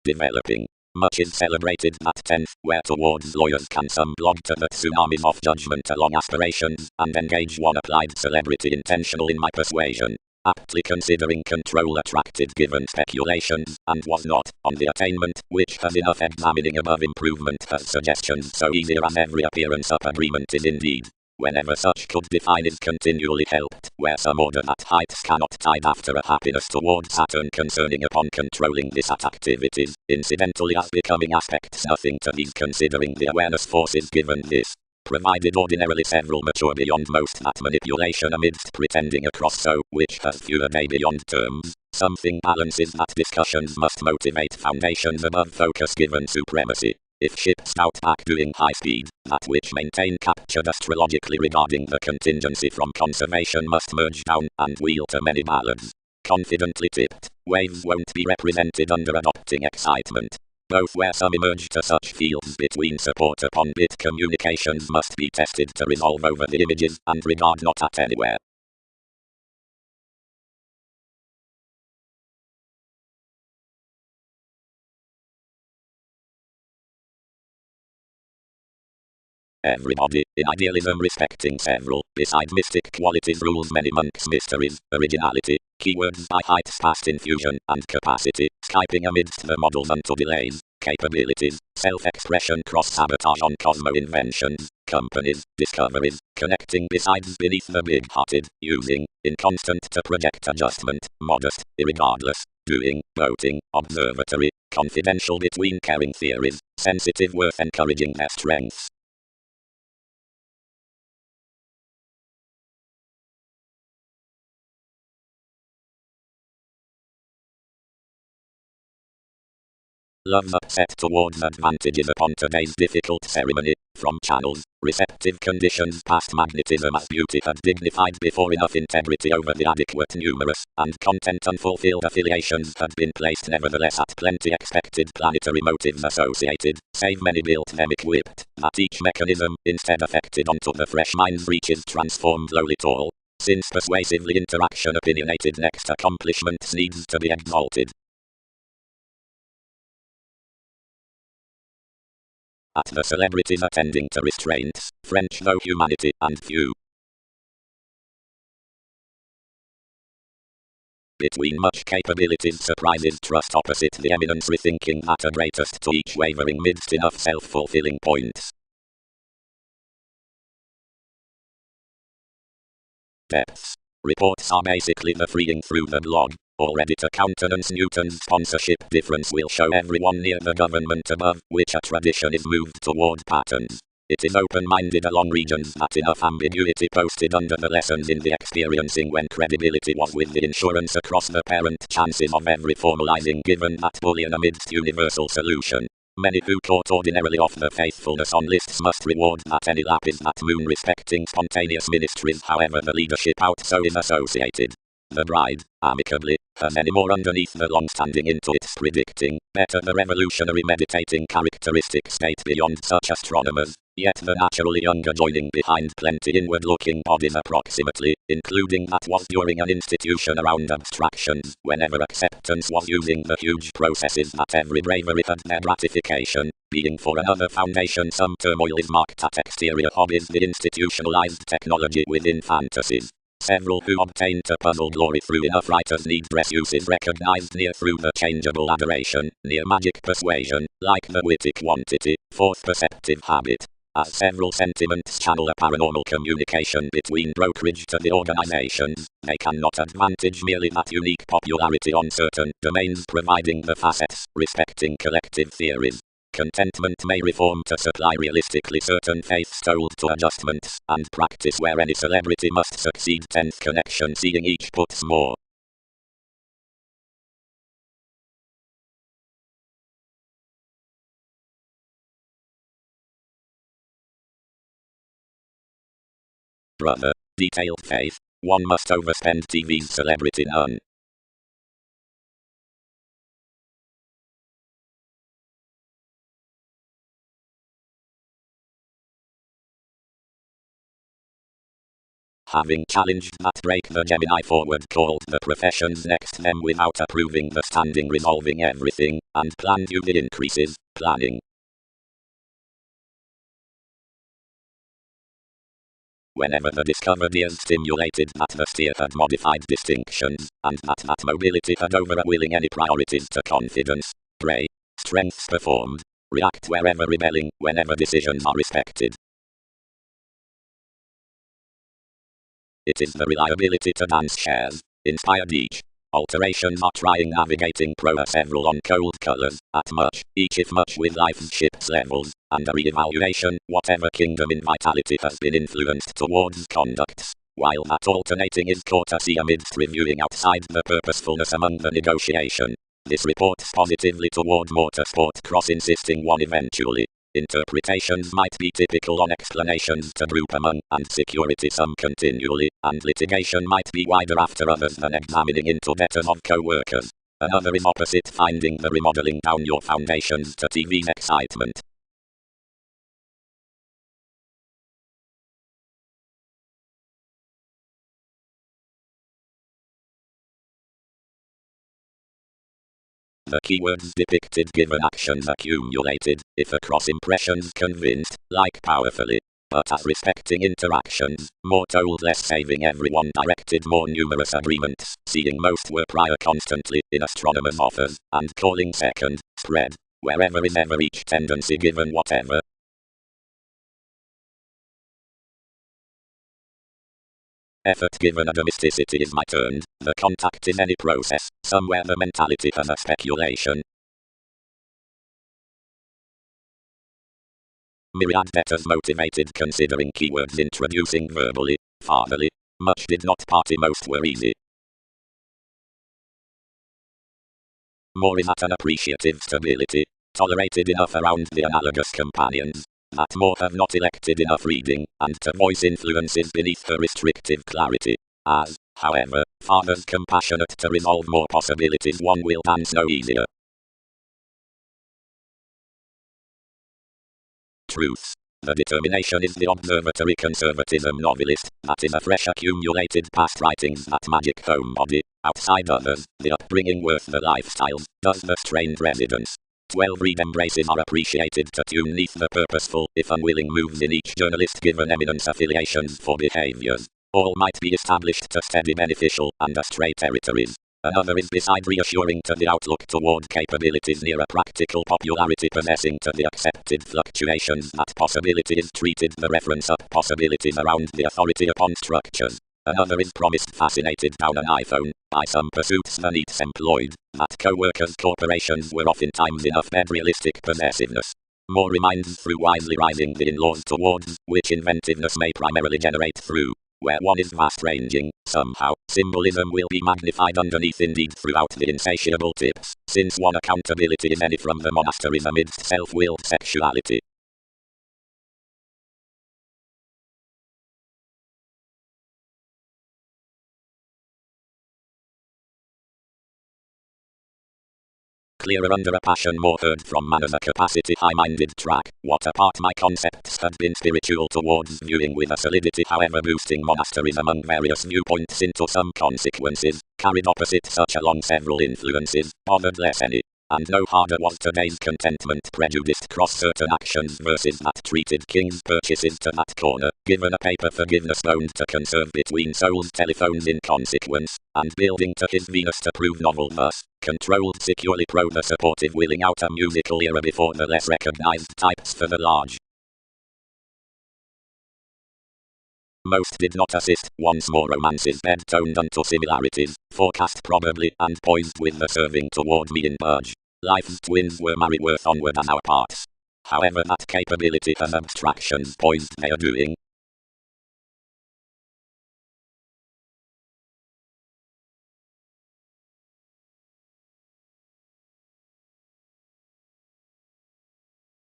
Developing. Much is celebrated that 10th, where towards lawyers can some blog to the tsunamis of judgment along aspirations, and engage one applied celebrity intentional in my persuasion. Aptly considering control attracted given speculations, and was not, on the attainment, which has enough examining above improvement has suggestions so easier as every appearance of agreement is indeed. Whenever such could define is continually helped, where some order that heights cannot tide after a happiness toward Saturn concerning upon controlling this at activities, incidentally as becoming aspects nothing to these considering the awareness forces given this. Provided ordinarily several mature beyond most that manipulation amidst pretending across so, which has fewer day beyond terms, something balances that discussions must motivate foundations above focus given supremacy. If ships out back doing high speed, that which maintain captured astrologically regarding the contingency from conservation must merge down and wheel to many ballads. Confidently tipped, waves won't be represented under adopting excitement. Both where some emerge to such fields between support upon bit communications must be tested to resolve over the images and regard not at anywhere. Everybody, in idealism respecting several, beside mystic qualities rules many monks' mysteries, originality, keywords by heights past infusion, and capacity, Skyping amidst the models unto delays, capabilities, self-expression cross-sabotage on cosmo-inventions, companies, discoveries, connecting besides beneath the big-hearted, using, inconstant to project adjustment, modest, irregardless, doing, voting, observatory, confidential between caring theories, sensitive worth encouraging their strengths. Love's upset towards advantages upon today's difficult ceremony, from channels, receptive conditions past magnetism as beauty had dignified before enough integrity over the adequate numerous, and content unfulfilled affiliations had been placed nevertheless at plenty expected planetary motives associated, save many built them equipped, that each mechanism, instead affected onto the fresh mind's reaches transformed lowly tall, since persuasively interaction opinionated next accomplishments needs to be exalted. At the celebrities attending to restraints, French though humanity, and few. Between much capabilities surprises trust opposite the eminence rethinking that are greatest to each wavering midst enough self-fulfilling points. Depths. Reports are basically the freeing through the blog, already to countenance Newton's sponsorship difference will show everyone near the government above which a tradition is moved toward patterns. It is open-minded along regions that enough ambiguity posted under the lessons in the experiencing when credibility was with the insurance across the parent chances of every formalizing given that bullion amidst universal solution. Many who caught ordinarily off the faithfulness on lists must reward that any lap is that moon respecting spontaneous ministries however the leadership out so is associated. The bride, amicably, has any more underneath the long-standing intuits predicting, better the revolutionary meditating characteristic state beyond such astronomers, yet the naturally younger joining behind plenty inward-looking bodies approximately, including that was during an institution around abstractions, whenever acceptance was using the huge processes that every bravery had their gratification, being for another foundation some turmoil is marked at exterior hobbies the institutionalized technology within fantasies. Several who obtained to puzzle glory through enough writers' need dress uses recognized near through the changeable adoration, near magic persuasion, like the witty quantity, fourth perceptive habit. As several sentiments channel a paranormal communication between brokerage to the organizations, they cannot advantage merely that unique popularity on certain domains providing the facets, respecting collective theories. Contentment may reform to supply realistically certain faiths told to adjustments, and practice where any celebrity must succeed 10th connection seeing each puts more. Brother, detailed faith, one must overspend TV's celebrity none. having challenged that break the Gemini forward called the professions next them without approving the standing resolving everything, and plan you the increases, planning. Whenever the discovered ears stimulated that the steer had modified distinctions, and that mobility had overwhelming any priorities to confidence, pray, strengths performed, react wherever rebelling, whenever decisions are respected. It is the reliability to dance shares, inspired each. Alterations are trying navigating several on cold colors, at much, each if much with life's ship's levels, and a re-evaluation, whatever kingdom in vitality has been influenced towards conducts, while that alternating is courtesy amidst reviewing outside the purposefulness among the negotiation. This reports positively toward motorsport cross-insisting one eventually. Interpretations might be typical on explanations to group among, and security some continually, and litigation might be wider after others than examining into debtors of co-workers. Another is opposite finding the remodeling down your foundations to TV's excitement. The keywords depicted given actions accumulated, if across impressions convinced, like powerfully. But as respecting interactions, more told less saving everyone directed more numerous agreements, seeing most were prior constantly, in astronomers' offers, and calling second, spread, wherever is ever each tendency given whatever. Effort given a domesticity is my turn, the contact is any process, somewhere the mentality has a speculation. Myriad debtors motivated considering keywords introducing verbally, fatherly, much did not party most were easy. More is at an appreciative stability, tolerated enough around the analogous companions, that more have not elected enough reading, and to voice influences beneath her restrictive clarity. As, however, fathers compassionate to resolve more possibilities one will dance no easier. Truths. The determination is the observatory conservatism novelist, that is a fresh accumulated past writings that magic homebody, outside others, the upbringing worth the lifestyles, does the strained residence. 12 read embraces are appreciated to tune neath the purposeful, if unwilling moves in each journalist given eminence affiliations for behaviors. All might be established to steady beneficial and astray territories. Another is beside reassuring to the outlook toward capabilities near a practical popularity possessing to the accepted fluctuations that possibility is treated the reference up possibilities around the authority upon structures. Another is promised fascinated down an iPhone, by some pursuits the needs employed, that co-workers corporations were oftentimes enough bed realistic possessiveness. More reminds through wisely rising the in-laws towards, which inventiveness may primarily generate through. Where one is vast-ranging, somehow, symbolism will be magnified underneath indeed throughout the insatiable tips, since one accountability is any from the monasteries amidst self-willed sexuality. Clearer under a passion more heard from man as a capacity high-minded track, what apart my concepts had been spiritual towards viewing with a solidity however boosting monasteries among various viewpoints into some consequences, carried opposite such along several influences, bothered less any. And no harder was today's contentment prejudiced cross certain actions versus that treated king's purchases to that corner, given a paper forgiveness owned to conserve between souls telephones in consequence, and building to his Venus to prove novel thus, controlled securely pro the supportive willing out a musical era before the less recognized types for the large. Most did not assist, once more romances bed-toned unto similarities, forecast probably, and poised with the serving toward me in purge. Life's twins were married worth onward as our parts. However that capability has abstractions poised they are doing.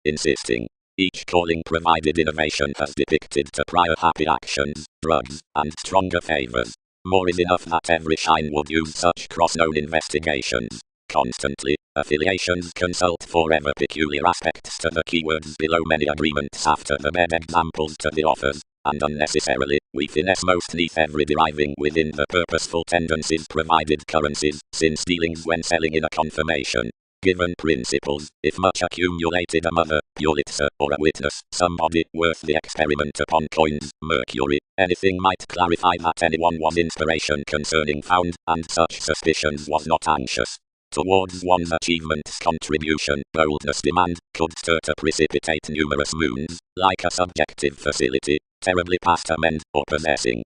Insisting. Each calling provided innovation has depicted to prior happy actions, drugs, and stronger favors. More is enough that every shine would use such cross-known investigations. Constantly, affiliations consult forever peculiar aspects to the keywords below many agreements after the bed examples to the authors, and unnecessarily, we finesse most neath every deriving within the purposeful tendencies provided currencies, since dealings when selling in a confirmation. Given principles, if much accumulated a mother, Pulitzer, or a witness, somebody worth the experiment upon coins, Mercury, anything might clarify that anyone was inspiration concerning found, and such suspicions was not anxious. Towards one's achievements contribution, boldness demand, could stir to precipitate numerous moons, like a subjective facility, terribly past amend, or possessing.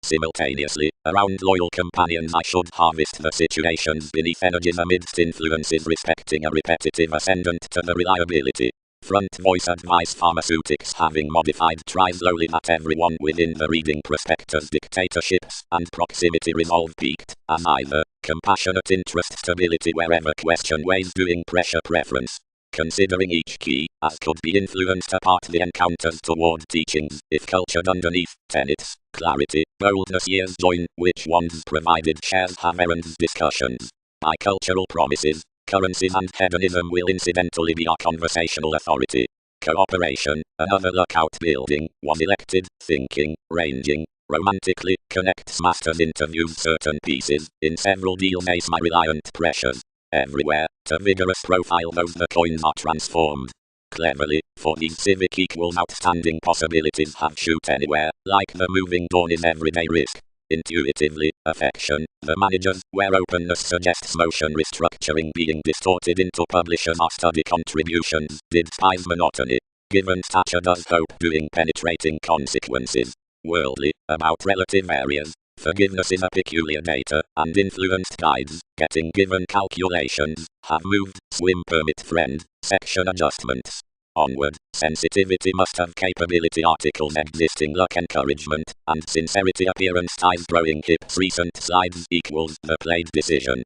Simultaneously, around loyal companions I should harvest the situations beneath energies amidst influences respecting a repetitive ascendant to the reliability. Front voice advice pharmaceutics having modified try slowly that everyone within the reading prospectus dictatorships and proximity resolve peaked, as either, compassionate interest stability wherever question weighs doing pressure preference. Considering each key, as could be influenced apart the encounters toward teachings, if cultured underneath, tenets, clarity, boldness years join, which ones provided shares have errands discussions. Bicultural promises, currencies and hedonism will incidentally be our conversational authority. Cooperation, another lookout building, was elected, thinking, ranging, romantically, connects masters interviews certain pieces, in several deals ace my reliant pressures. Everywhere, to vigorous profile those the coins are transformed. Cleverly, for these civic equals outstanding possibilities have shoot anywhere, like the moving dawn is everyday risk. Intuitively, affection, the managers, where openness suggests motion restructuring being distorted into publishers or study contributions, did spies monotony. Given stature does hope doing penetrating consequences. Worldly, about relative areas. Forgiveness is a peculiar data, and influenced guides, getting given calculations, have moved, swim permit friend, section adjustments. Onward, sensitivity must have capability articles existing luck encouragement, and sincerity appearance ties growing hips recent slides equals the played decision.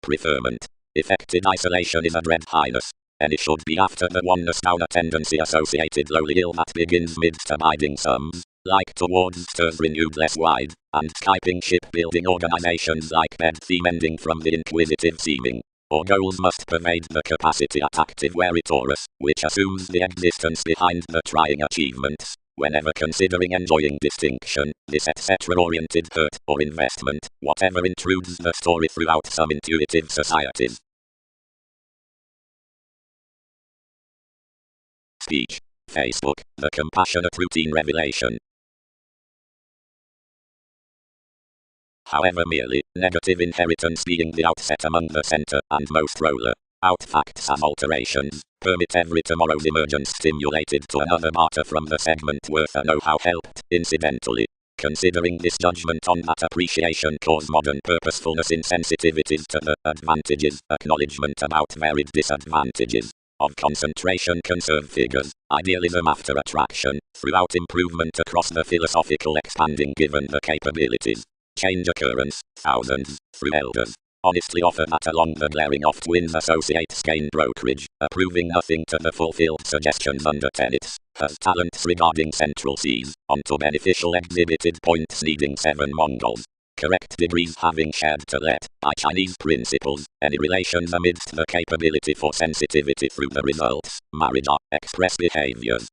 Preferment. Effected isolation is a dread highness. And it should be after the oneness down a tendency associated lowly ill that begins midst abiding sums, like towards stirs renewed less wide, and skyping shipbuilding organizations like bed theme ending from the inquisitive seeming. Or goals must pervade the capacity at active wary Taurus, which assumes the existence behind the trying achievements. Whenever considering enjoying distinction, this etc-oriented hurt or investment, whatever intrudes the story throughout some intuitive societies. Speech. Facebook, the compassionate routine revelation. However, merely negative inheritance being the outset among the center and most roller out facts as alterations, permit every tomorrow's emergence stimulated to another martyr from the segment worth a know-how helped, incidentally. Considering this judgment on that appreciation cause modern purposefulness insensitivities to the advantages, acknowledgement about varied disadvantages. Of concentration conserve figures, idealism after attraction, throughout improvement across the philosophical expanding given the capabilities. Change occurrence, thousands, through elders. Honestly offer that along the glaring off twins associates gain brokerage, approving nothing to the fulfilled suggestions under tenets, has talents regarding central seas, onto beneficial exhibited points needing 7 Mongols. Correct degrees having shared to let, by Chinese principles, any relations amidst the capability for sensitivity through the results, marriage are, express behaviors.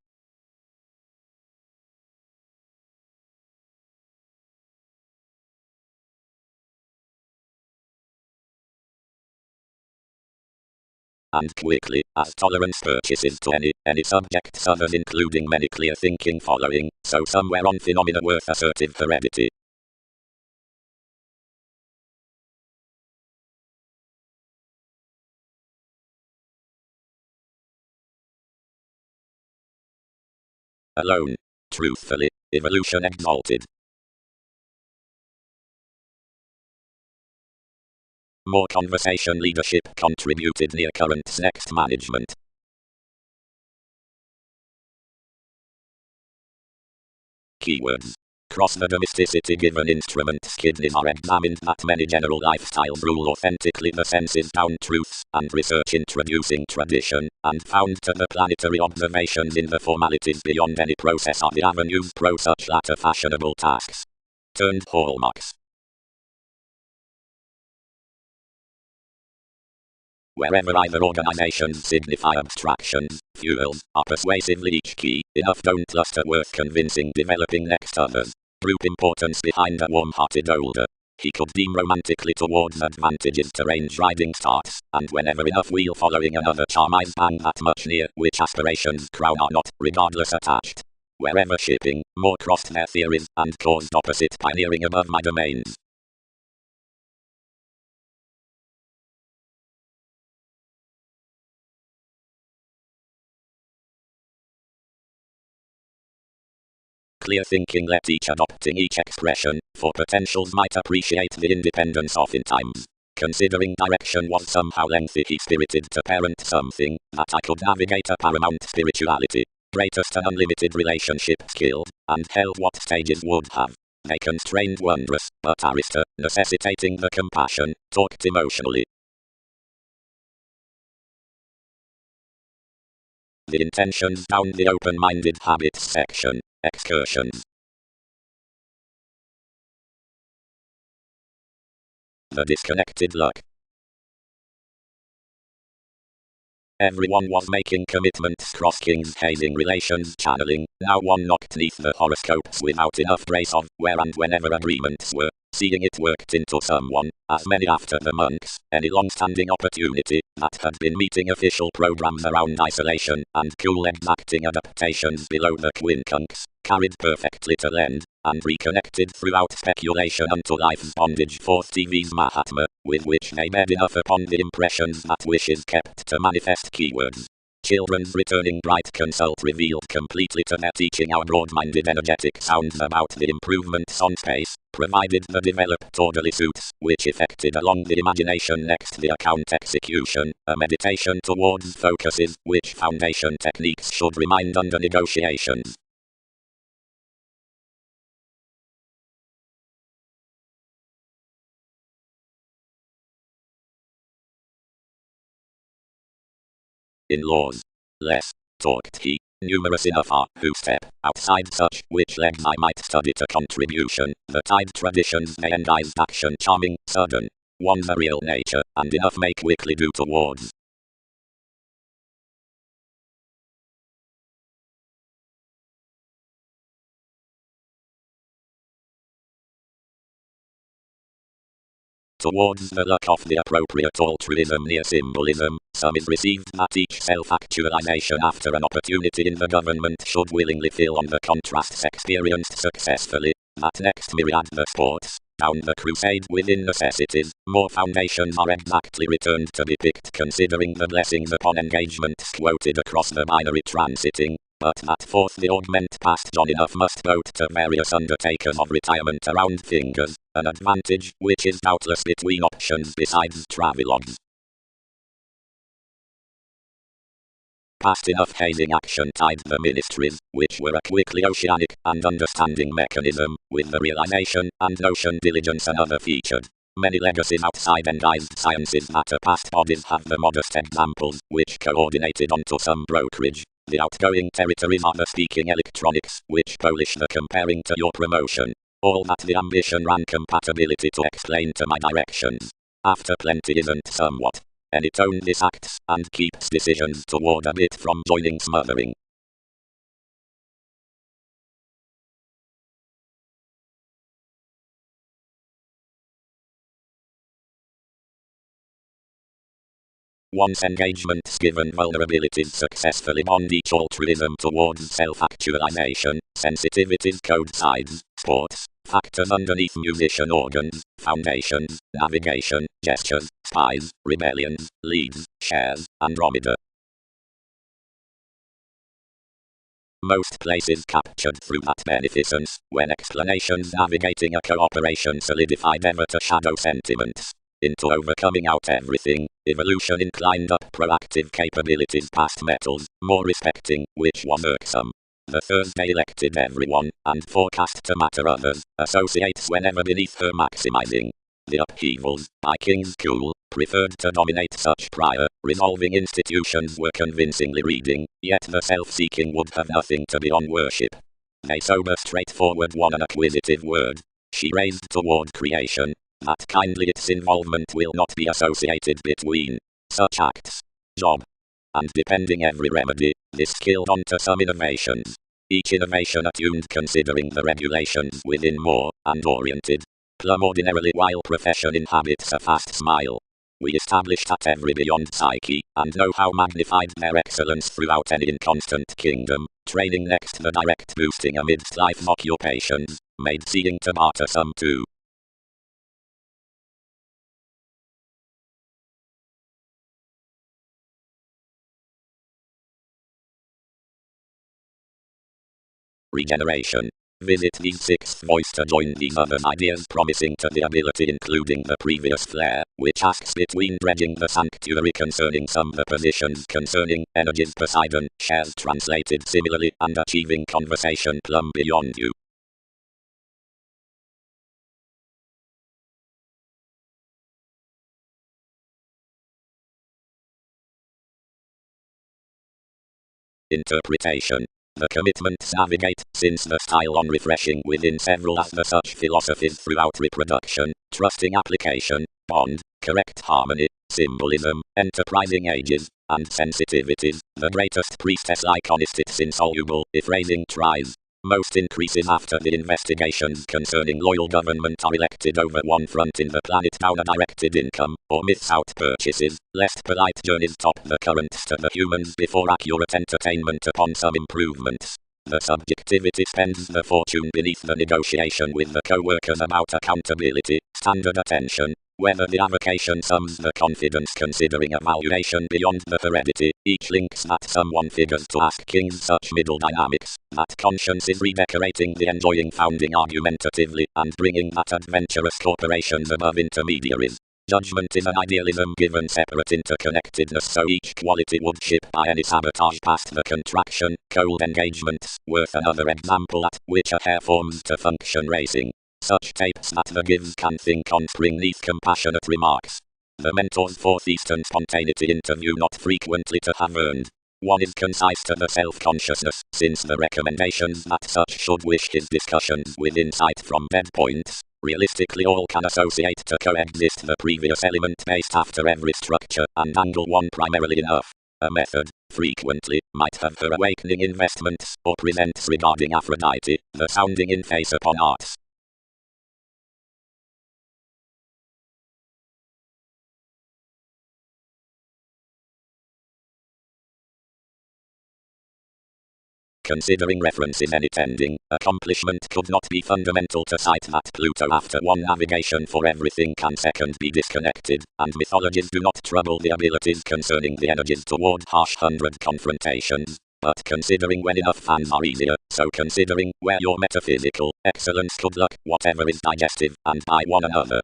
And quickly, as tolerance purchases to any subjects others including many clear thinking following, so somewhere on phenomena worth assertive heredity. Alone. Truthfully, evolution exalted. More conversation leadership contributed near current's next management. Keywords. Cross the domesticity given instruments kidneys are examined that many general lifestyles rule authentically the senses down truths, and research introducing tradition, and found to the planetary observations in the formalities beyond any process are the avenues pro such latter fashionable tasks. Turned hallmarks. Wherever either organizations signify abstractions, fuels, are persuasively each key, enough don't cluster worth convincing developing next others. Group importance behind a warm-hearted older. He could deem romantically towards advantages to range riding starts, and whenever enough wheel following another charm eyes bang that much near, which aspirations crown are not, regardless attached. Wherever shipping, more crossed their theories, and caused opposite pioneering above my domains. Clear thinking let each adopting each expression, for potentials might appreciate the independence oftentimes. Considering direction was somehow lengthy he spirited to parent something, that I could navigate a paramount spirituality, greatest and unlimited relationship skill, and held what stages would have. They constrained wondrous, but Arista, necessitating the compassion, talked emotionally. The intentions down the open-minded habits section, excursions. The disconnected luck. Everyone was making commitments cross kings hazing relations channeling, now one knocked neath the horoscopes without enough trace of where and whenever agreements were, seeing it worked into someone, as many after the monks, any long-standing opportunity, that had been meeting official programs around isolation, and cool exacting adaptations below the quincunx, carried perfectly to lend, and reconnected throughout speculation unto life's bondage forth TV's Mahatma, with which they bed enough upon the impressions that wishes kept to manifest keywords. Children's returning bright consult revealed completely to their teaching our broad-minded energetic sounds about the improvements on space, provided the developed orderly suits, which effected along the imagination next the account execution, a meditation towards focuses, which foundation techniques should remind under negotiations. In laws. Less talked he, numerous enough are who step outside such which legs I might study to contribution, the tide traditions they endized action charming, sudden, one's a real nature, and enough make quickly do towards. Towards the luck of the appropriate altruism near symbolism, some is received that each self-actualization after an opportunity in the government should willingly fill on the contrasts experienced successfully, that next myriad the sports, down the crusade within necessities, more foundations are exactly returned to depict considering the blessings upon engagements quoted across the binary transiting, but that forth the augment passed on enough must vote to various undertakers of retirement around fingers, an advantage which is doubtless between options besides travelogues. Past enough hazing action tied the ministries, which were a quickly oceanic and understanding mechanism, with the realization and notion diligence and other featured. Many legacies outside endized sciences that are past bodies have the modest examples, which coordinated onto some brokerage. The outgoing territories are the speaking electronics, which polish the comparing to your promotion. All that the ambition ran compatibility to explain to my directions. After plenty isn't somewhat. And it only acts, and keeps decisions toward a bit from joining smothering. Once engagements given vulnerabilities successfully bond each altruism towards self-actualization, sensitivities code sides, sports, factors underneath musician organs, foundations, navigation, gestures, spies, rebellions, leads, shares, Andromeda. Most places captured through that beneficence, when explanations navigating a cooperation solidified ever to shadow sentiments. Into overcoming out everything, evolution inclined up proactive capabilities past metals, more respecting, which was irksome. The Thursday elected everyone, and forecast to matter others, associates whenever beneath her maximizing. The upheavals, by King's School, preferred to dominate such prior, resolving institutions were convincingly reading, yet the self-seeking would have nothing to be on worship. They sober straightforward one an acquisitive word. She raised toward creation, that kindly its involvement will not be associated between such acts. Job. And depending every remedy, this skilled onto some innovations. Each innovation attuned considering the regulations within more, and oriented. Plum ordinarily while profession inhabits a fast smile. We established at every beyond psyche, and know how magnified their excellence throughout any inconstant kingdom, training next the direct boosting amidst life occupations, made seeing to barter some too. Regeneration. Visit these sixth voice to join these others ideas promising to the ability including the previous flair, which asks between dredging the sanctuary concerning some the positions concerning energies Poseidon, shares translated similarly and achieving conversation plumb beyond you. Interpretation. The commitments navigate, since the style on refreshing within several as the such philosophies throughout reproduction, trusting application, bond, correct harmony, symbolism, enterprising ages, and sensitivities, the greatest priestess like honest it's insoluble, if raising tries. Most increases after the investigations concerning loyal government are elected over one front in the planet down a directed income, or myths out purchases, lest polite journeys top the currents to the humans before accurate entertainment upon some improvements. The subjectivity spends the fortune beneath the negotiation with the co-workers about accountability, standard attention, whether the avocation sums the confidence considering evaluation beyond the heredity, each links that someone figures to ask kings such middle dynamics, that conscience is redecorating the enjoying founding argumentatively, and bringing that adventurous corporations above intermediaries. Judgment is an idealism given separate interconnectedness so each quality would ship by any sabotage past the contraction, cold engagements, worth another example at which a hair forms to function racing. Such tapes that the gives can think on spring these compassionate remarks. The mentor's fourth Eastern spontaneity interview not frequently to have earned. One is concise to the self-consciousness, since the recommendations that such should wish his discussions with insight from dead points, realistically all can associate to coexist the previous element based after every structure, and angle one primarily enough. A method, frequently, might have her awakening investments, or presents regarding Aphrodite, the sounding in face upon arts. Considering references any tending, accomplishment could not be fundamental to cite that Pluto after one navigation for everything can second be disconnected, and mythologies do not trouble the abilities concerning the energies toward harsh hundred confrontations. But considering when enough fans are easier, so considering where your metaphysical excellence could look, whatever is digestive, and by one another.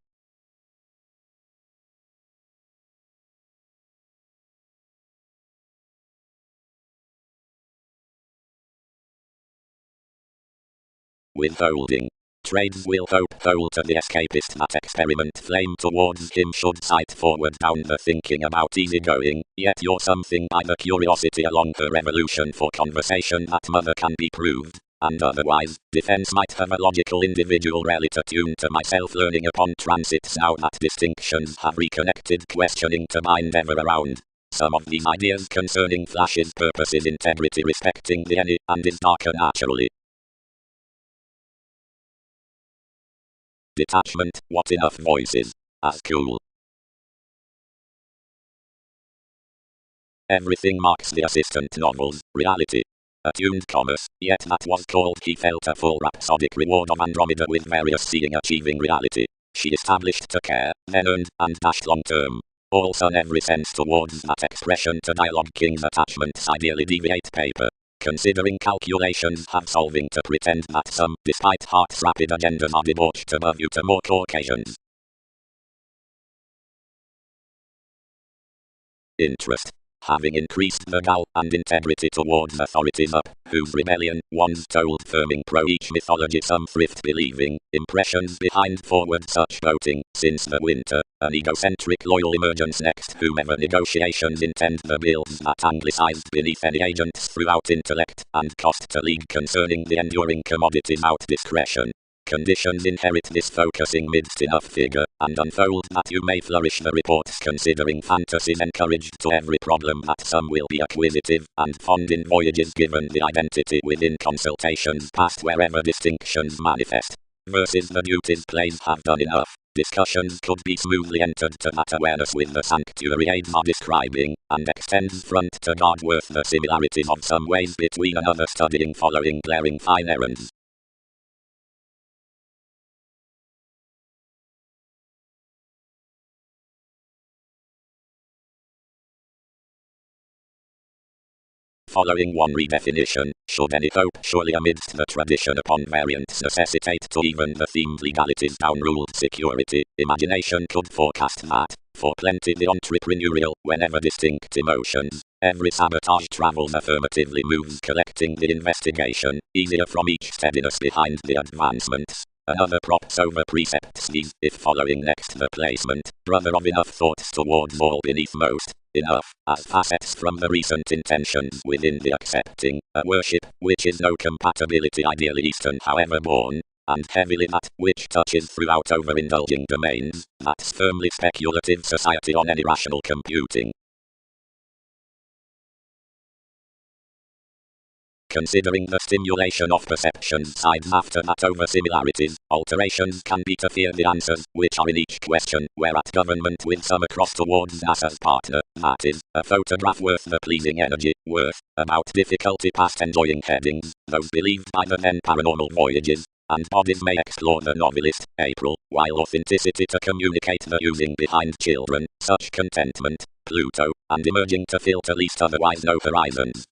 Withholding. Trades will hope hold to the escapist that experiment flame towards him should sight forward down the thinking about easygoing, yet you're something by the curiosity along her evolution for conversation that mother can be proved, and otherwise, defense might have a logical individual relative tuned to myself learning upon transits now that distinctions have reconnected questioning to mind ever around. Some of these ideas concerning flashes purposes integrity respecting the any, and is darker naturally. Detachment, what enough voices. As cool. Everything marks the assistant novels, reality. Attuned commerce, yet that was called he felt a full rhapsodic reward of Andromeda with various seeing achieving reality. She established to care, then earned, and dashed long term. Also in every sense towards that expression to dialogue king's attachments ideally deviate paper. Considering calculations have solving to pretend that some, despite heart's rapid agendas are debauched above you to more Caucasians. Interest. having increased the gall and integrity towards authorities up, whose rebellion once told firming pro each mythology some thrift believing, impressions behind forward such voting, since the winter, an egocentric loyal emergence next whomever negotiations intend the bills that anglicized beneath any agents throughout intellect, and cost to league concerning the enduring commodities out discretion. Conditions inherit this focusing midst enough figure, and unfold that you may flourish the reports considering fantasies encouraged to every problem that some will be acquisitive, and fond in voyages given the identity within consultations past wherever distinctions manifest. Versus the duties plays have done enough. Discussions could be smoothly entered to that awareness with the sanctuary aids are describing, and extends front to guard worth the similarities of some ways between another studying following glaring fine errands. Following one redefinition, should any hope surely amidst the tradition upon variants necessitate to even the themed legalities down-ruled security, imagination could forecast that, for plenty the entrepreneurial, whenever distinct emotions, every sabotage travels affirmatively moves collecting the investigation, easier from each steadiness behind the advancements. Another props over precepts these, if following next the placement, brother of enough thoughts towards all beneath most, enough, as facets from the recent intentions within the accepting, a worship, which is no compatibility ideally Eastern however born, and heavily that, which touches throughout overindulging domains, that's firmly speculative society on any rational computing. Considering the stimulation of perceptions sides after that over similarities, alterations can be to fear the answers, which are in each question, whereat government with some across towards us as partner, that is, a photograph worth the pleasing energy, worth, about difficulty past enjoying headings, those believed by the then paranormal voyages, and bodies may explore the novelist, April, while authenticity to communicate the using behind children, such contentment, Pluto, and emerging to filter least otherwise no horizons.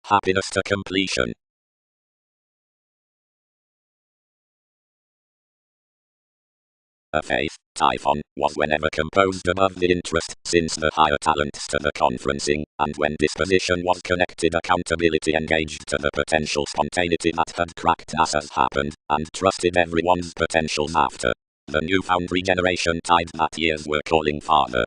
Happiness to completion. A faith, Typhon, was whenever composed above the interest, since the higher talents to the conferencing, and when disposition was connected accountability engaged to the potential spontaneity that had cracked as has happened, and trusted everyone's potentials after. The newfound regeneration tide that years were calling farther.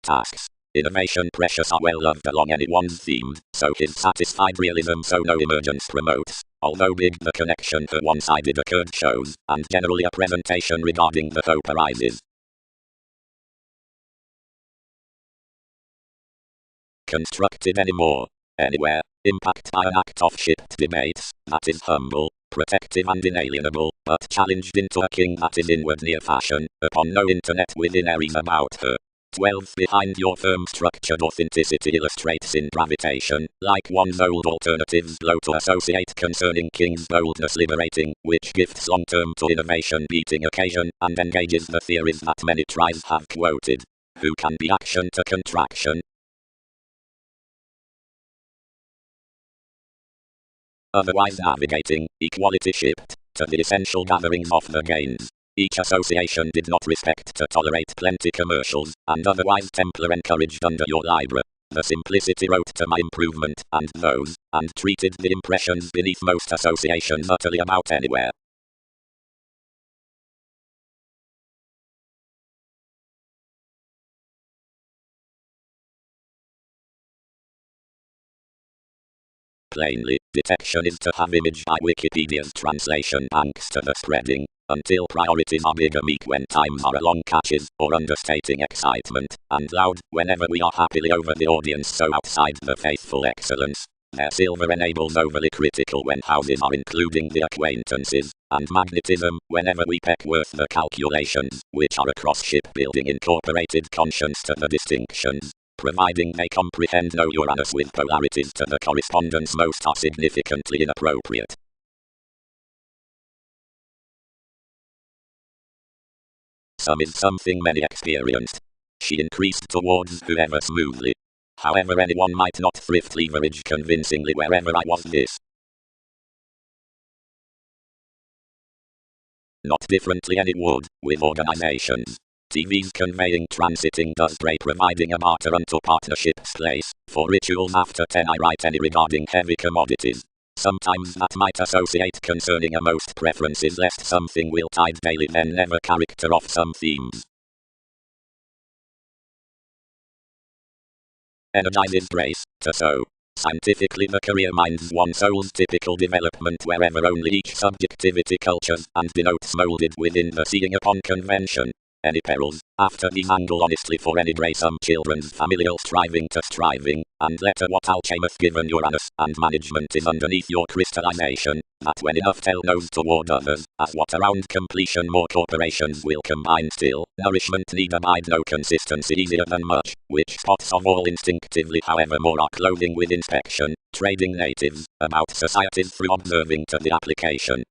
Tasks. Innovation precious are well loved along anyone's themed, so his satisfied realism so no emergence promotes, although big the connection for one-sided occurred shows, and generally a presentation regarding the hope arises. Constructed anymore, anywhere, impact by an act of shipped debates, that is humble, protective and inalienable, but challenged into a king that is inward near fashion, upon no internet within areas about her. 12 behind your firm structured authenticity illustrates in gravitation, like one's old alternatives blow to associate concerning king's boldness liberating, which gifts long-term to innovation beating occasion, and engages the theories that many tries have quoted. Who can be action to contraction? Otherwise navigating, equality shipped, to the essential gatherings of the gains. Each association did not respect to tolerate plenty commercials, and otherwise Templar encouraged under your libra. The simplicity wrote to my improvement, and those, and treated the impressions beneath most associations utterly about anywhere. Plainly, detection is to have image by Wikipedia's translation thanks to the spreading, until priorities are bigger meek when times are along catches, or understating excitement, and loud, whenever we are happily over the audience so outside the faithful excellence. Their silver enables overly critical when houses are including the acquaintances, and magnetism, whenever we peck worth the calculations, which are across shipbuilding incorporated conscience to the distinctions. Providing they comprehend no Uranus with polarities to the correspondence most are significantly inappropriate. Some is something many experienced. She increased towards whoever smoothly. However, anyone might not thrift leverage convincingly wherever I was this. Not differently any would, with organizations. TV's conveying transiting does pray providing a barter unto partnerships place. For rituals after 10 I write any regarding heavy commodities. Sometimes that might associate concerning a most preferences lest something will tide daily then never character of some themes. Energizes grace, to sow. Scientifically the career minds one soul's typical development wherever only each subjectivity cultures and denotes molded within the seeing upon convention. Any perils, after these angle honestly for any grey some children's familial striving to striving, and letter what alchemist given Uranus and management is underneath your crystallization, that when enough tell knows toward others, as what around completion more corporations will combine still, nourishment need abide no consistency easier than much, which spots of all instinctively however more are clothing with inspection, trading natives, about societies through observing to the application.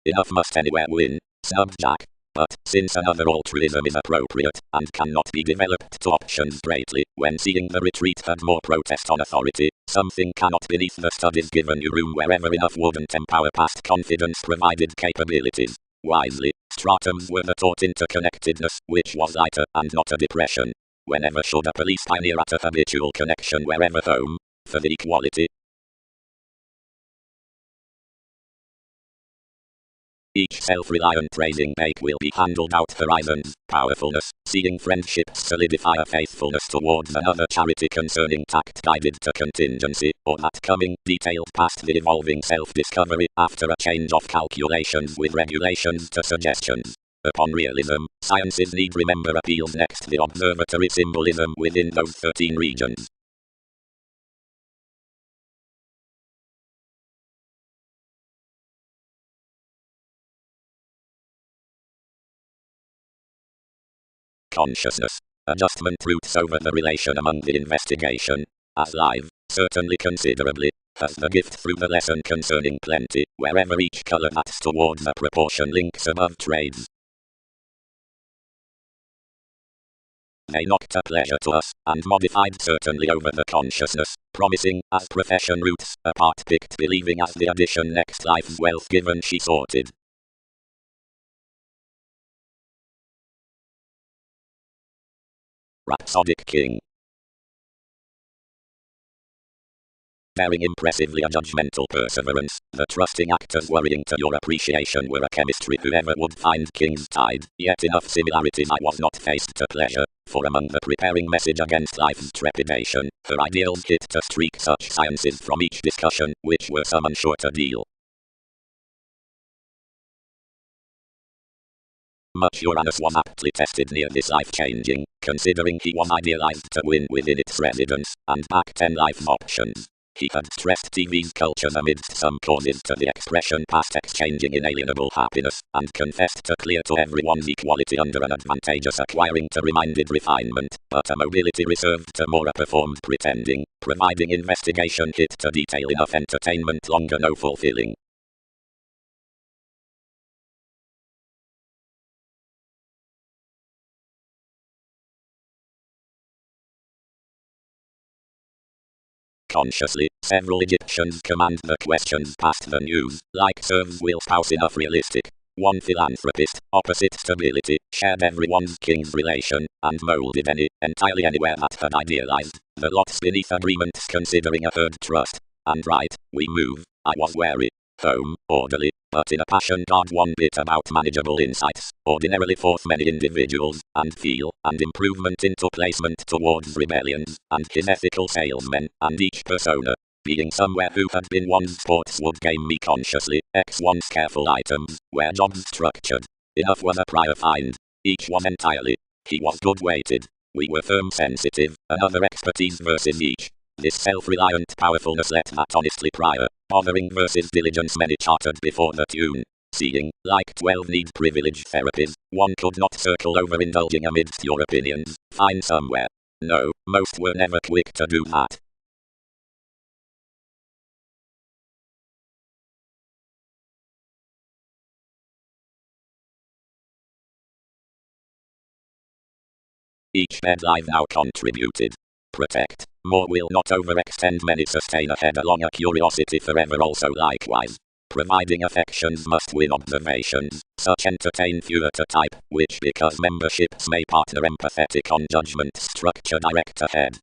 Enough must anywhere win, snubbed Jack. But, since another altruism is appropriate, and cannot be developed to options greatly, when seeing the retreat had more protest on authority, something cannot beneath the studies given you room wherever enough wouldn't empower past confidence provided capabilities. Wisely, stratums were the taught interconnectedness, which was lighter and not a depression. Whenever should a police pioneer at a habitual connection wherever home, for the equality. Each self-reliant praising bake will be handled out horizons, powerfulness, seeing friendships solidify a faithfulness towards another charity concerning tact guided to contingency, or that coming, detailed past the evolving self-discovery, after a change of calculations with regulations to suggestions. Upon realism, sciences need remember appeals next the observatory symbolism within those 13 regions. Consciousness. Adjustment roots over the relation among the investigation. As live, certainly considerably, has the gift through the lesson concerning plenty, wherever each color that's towards a proportion links above trades. They knocked a pleasure to us, and modified certainly over the consciousness, promising, as profession roots, a part picked believing as the addition next life's wealth given she sorted. Rhapsodic King. Bearing impressively a judgmental perseverance, the trusting actors worrying to your appreciation were a chemistry whoever would find King's Tide, yet enough similarities I was not faced to pleasure, for among the preparing message against life's trepidation, her ideals hit to streak such sciences from each discussion, which were some unsure to deal. Much Uranus was aptly tested near this life-changing, considering he was idealized to win within its residence, and back 10 life options. He had stressed TV's cultures amidst some causes to the expression past exchanging inalienable happiness, and confessed to clear to everyone's equality under an advantageous acquiring to reminded refinement, but a mobility reserved to more performed pretending, providing investigation hit to detail enough entertainment longer no fulfilling. Consciously, several Egyptians command the questions past the news, like serves will spouse enough realistic. One philanthropist, opposite stability, shared everyone's king's relation, and molded any, entirely anywhere that had idealized, the lots beneath agreements considering a herd trust. And right, we move, I was wary. Home, orderly, but in a passion guard one bit about manageable insights, ordinarily forth many individuals, and feel, and improvement into placement towards rebellions, and his ethical salesmen, and each persona, being somewhere who had been one's sports would game me consciously, X one's careful items, where jobs structured. Enough was a prior find. Each was entirely. He was good weighted. We were firm sensitive, another expertise versus each. This self-reliant powerfulness let that honestly prior, bothering versus diligence many chartered before the tune. Seeing, like 12 need privilege therapies, one could not circle over indulging amidst your opinions, find somewhere. No, most were never quick to do that. Each bed live now contributed. Protect. More will not overextend, many sustain a head along a curiosity forever also likewise. Providing affections must win observations, such entertain fewer to type, which because memberships may partner empathetic on judgment structure direct ahead.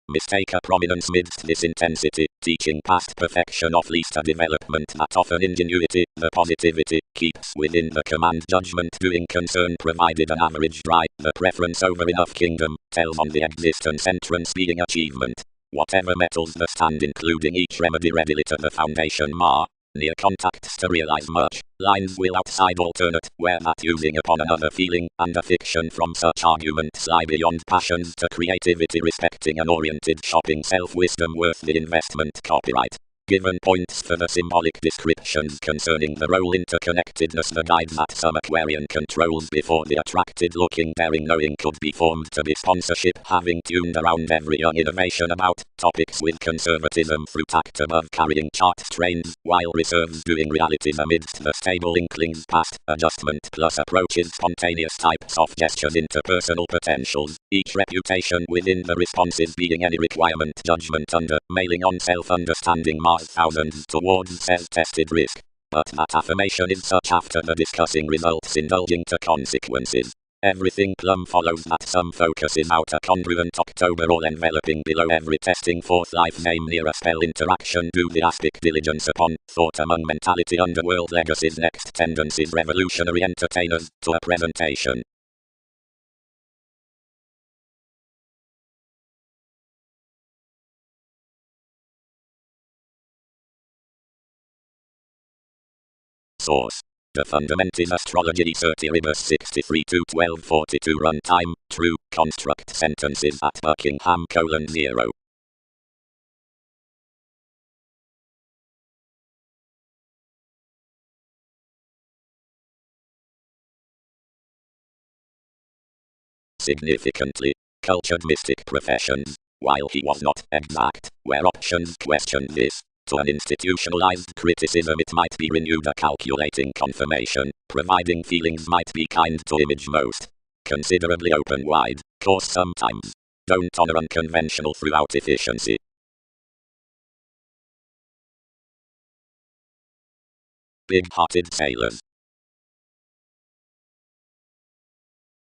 Mistake a prominence midst this intensity, teaching past perfection of least a development that often ingenuity, the positivity, keeps within the command judgment doing concern provided an average dry, the preference over enough kingdom, tells on the existence entrance being achievement. Whatever metals the stand including each remedy readily to the foundation mar. Near contacts to realize much, lines will outside alternate, where that using upon another feeling, and a fiction from such arguments lie beyond passions to creativity respecting an oriented shopping self-wisdom worth the investment copyright. Given points for the symbolic descriptions concerning the role interconnectedness the guide that some Aquarian controls before the attracted looking daring knowing could be formed to be sponsorship having tuned around every young innovation about topics with conservatism through tact above carrying chart trains while reserves doing realities amidst the stable inklings past adjustment plus approaches spontaneous types of gestures interpersonal potentials each reputation within the responses being any requirement judgment under mailing on self-understanding thousands towards self-tested risk. But that affirmation is such after the discussing results indulging to consequences. Everything plumb follows that some focuses out a congruent October all enveloping below every testing forth life name near a spell interaction do the aspic diligence upon thought among mentality underworld legacies next tendencies revolutionary entertainers to a presentation. Source: The Fundamentis Astrologiae Certioribus 63-1242 Runtime: True. Construct sentences at Buckingham: 0. Significantly, cultured mystic professions, while he was not exact, where options question this. To an institutionalized criticism it might be renewed a calculating confirmation, providing feelings might be kind to image most. Considerably open wide, course sometimes. Don't honor unconventional throughout efficiency. Big-hearted sailors.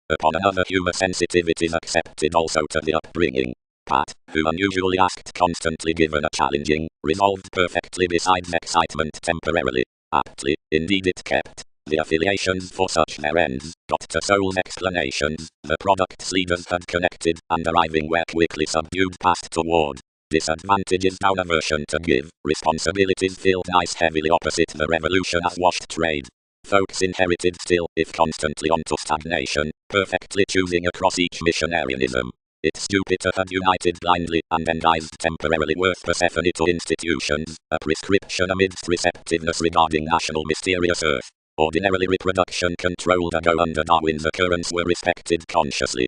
Upon another humor sensitivities accepted also to the upbringing. Pat, who unusually asked constantly given a challenging, resolved perfectly besides excitement temporarily. Aptly, indeed it kept. The affiliations for such their ends, got to soul's explanations, the product's leaders had connected, and arriving where quickly subdued passed toward. Disadvantages down aversion to give, responsibilities filled nice heavily opposite the revolution as washed trade. Folks inherited still, if constantly onto stagnation, perfectly choosing across each missionarianism. It's Jupiter had united blindly and endized temporarily worth Persephone to institutions, a prescription amidst receptiveness regarding national mysterious earth. Ordinarily reproduction controlled a go under Darwin's occurrence were respected consciously.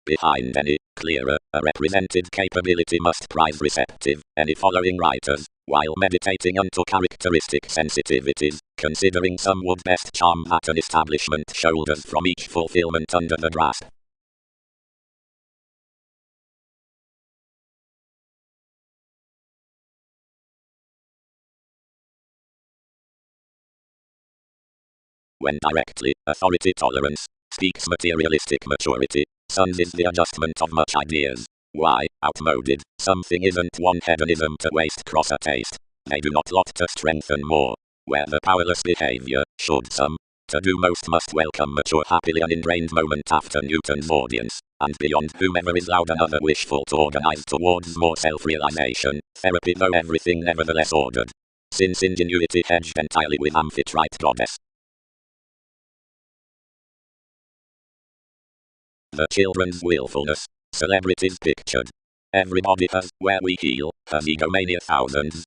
Behind any clearer, a represented capability must prize receptive, any following writers, while meditating unto characteristic sensitivities, considering some would best charm at an establishment shoulders from each fulfillment under the grasp. When directly, authority tolerance, speaks materialistic maturity, sons is the adjustment of much ideas. Why, outmoded, something isn't one hedonism to waste cross a taste. They do not lot to strengthen more. Where the powerless behavior, should some, to do most must welcome mature happily an ingrained moment after Newton's audience, and beyond whomever is loud another wishful to organize towards more self-realization, therapy though everything nevertheless ordered. Since ingenuity hedged entirely with amphitrite goddess. The children's willfulness, celebrities pictured. Everybody has, where we heal, has egomania thousands.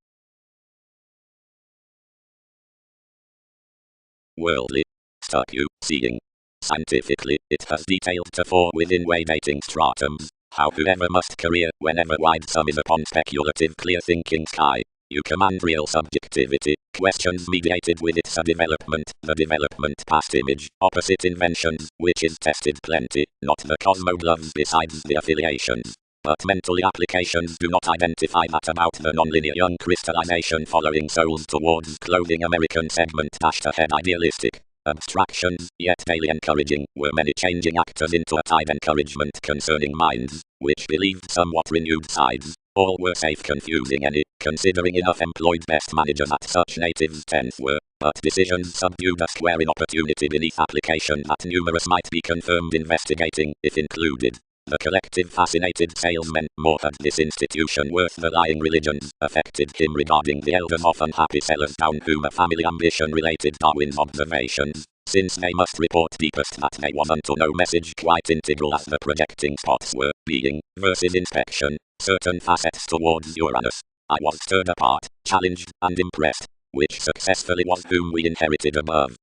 Worldly. Stuck you, seeing. Scientifically, it has detailed to four within way dating stratums, How whoever must career whenever wide sum is upon speculative clear thinking sky. You command real subjectivity, questions mediated with its development, the development past image, opposite inventions, which is tested plenty, not the cosmogloves besides the affiliations. But mental applications do not identify that about the nonlinear young crystallization following souls towards clothing American segment dashed ahead idealistic. Abstractions, yet daily encouraging, were many changing actors into a tide encouragement concerning minds, which believed somewhat renewed sides. All were safe confusing any, considering enough employed best managers at such natives tenth were, but decisions subdued a square in opportunity beneath application that numerous might be confirmed investigating, if included. The collective fascinated salesmen, more had this institution worth the lying religions, affected him regarding the elders of unhappy sellers down whom a family ambition related Darwin's observations, since they must report deepest that they was unto no message quite integral as the projecting spots were, being, versus inspection, certain facets towards Uranus. I was stirred apart, challenged, and impressed, which successfully was whom we inherited above.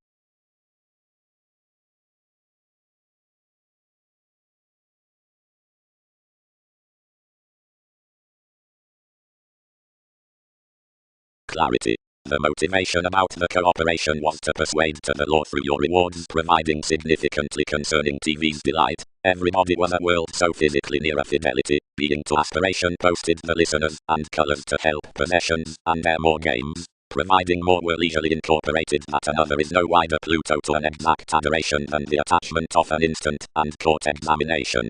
Clarity. The motivation about the cooperation was to persuade to the law through your rewards providing significantly concerning TV's delight. Everybody was a world so physically near a fidelity, being to aspiration posted the listeners, and colors to help possessions, and there more games, providing more were leisurely incorporated that another is no wider Pluto to an exact adoration than the attachment of an instant, and court examination.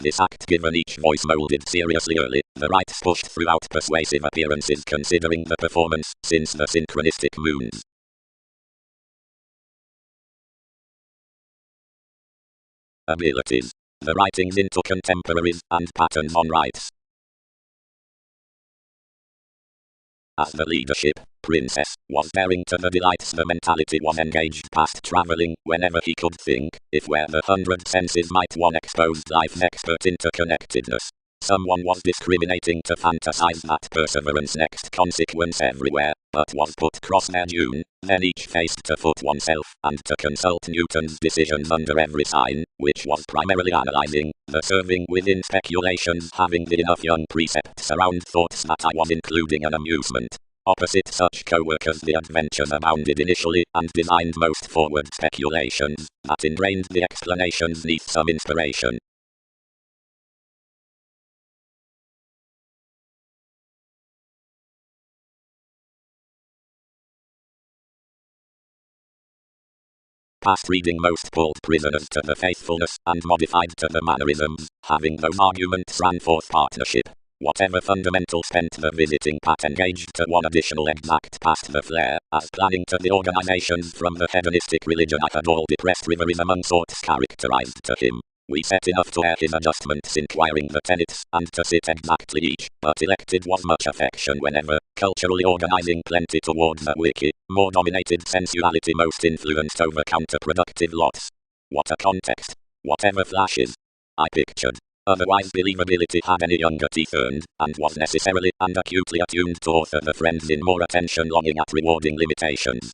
This act given each voice moulded seriously early, the rites pushed throughout persuasive appearances considering the performance, since the synchronistic moons. Abilities. The writings into contemporaries, and patterns on rites. As the leadership, princess, was daring to the delights the mentality was engaged past travelling, whenever he could think, if where the 100 senses might one exposed life's expert interconnectedness. Someone was discriminating to fantasize that perseverance next consequence everywhere, but was put cross their dune, then each faced to foot oneself, and to consult Newton's decisions under every sign, which was primarily analyzing, the serving within speculations having the enough young precepts around thoughts that I was including an amusement. Opposite such co-workers the adventures abounded initially, and designed most forward speculations, that ingrained the explanations neath some inspiration. Past reading most pulled prisoners to the faithfulness, and modified to the mannerisms, having those arguments ran forth partnership. Whatever fundamental spent the visiting Pat engaged to one additional exact past the flair, as planning to the organizations from the hedonistic religion I had all depressed riveries among sorts characterized to him. We set enough to air his adjustments inquiring the tenets, and to sit exactly each, but elected was much affection whenever, culturally organizing plenty towards a wiki, more dominated sensuality most influenced over counterproductive lots. What a context. Whatever flashes. I pictured. Otherwise believability had any younger teeth earned, and was necessarily and acutely attuned to author the friends in more attention longing at rewarding limitations.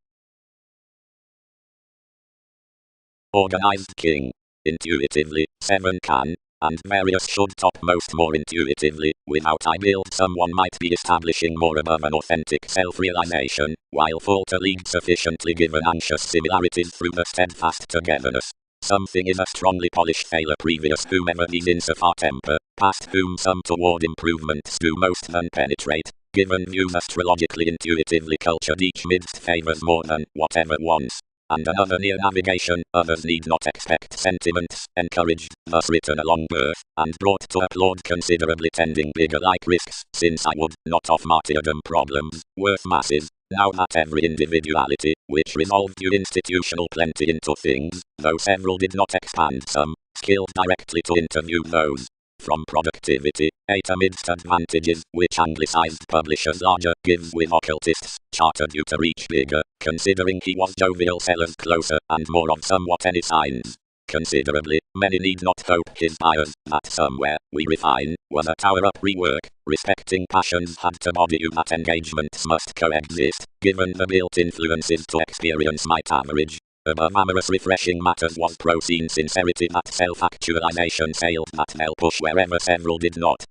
Organized king. Intuitively, 7 can, and various should topmost more intuitively, without I build someone might be establishing more above an authentic self-realization, while full to lead sufficiently given anxious similarities through the steadfast togetherness. Something is a strongly polished failure previous whomever these insofar temper, past whom some toward improvements do most than penetrate, given views astrologically intuitively cultured each midst favors more than whatever wants. And another near navigation, others need not expect sentiments, encouraged, thus written along birth, and brought to applaud considerably tending bigger like risks, since I would, not of martyrdom problems, worth masses, now that every individuality, which resolved you institutional plenty into things, though several did not expand some, skilled directly to interview those. From productivity, 8 amidst advantages, which anglicized publishers larger gives with occultists, chartered you to reach bigger, considering he was jovial sellers closer, and more of somewhat any signs. considerably, many need not hope his buyers, that somewhere, we refine, was a tower-up rework, respecting passions had to body you that engagements must coexist, given the built influences to experience might average. Above amorous refreshing matters was proscene sincerity that self-actualization sailed that they'll push wherever several did not.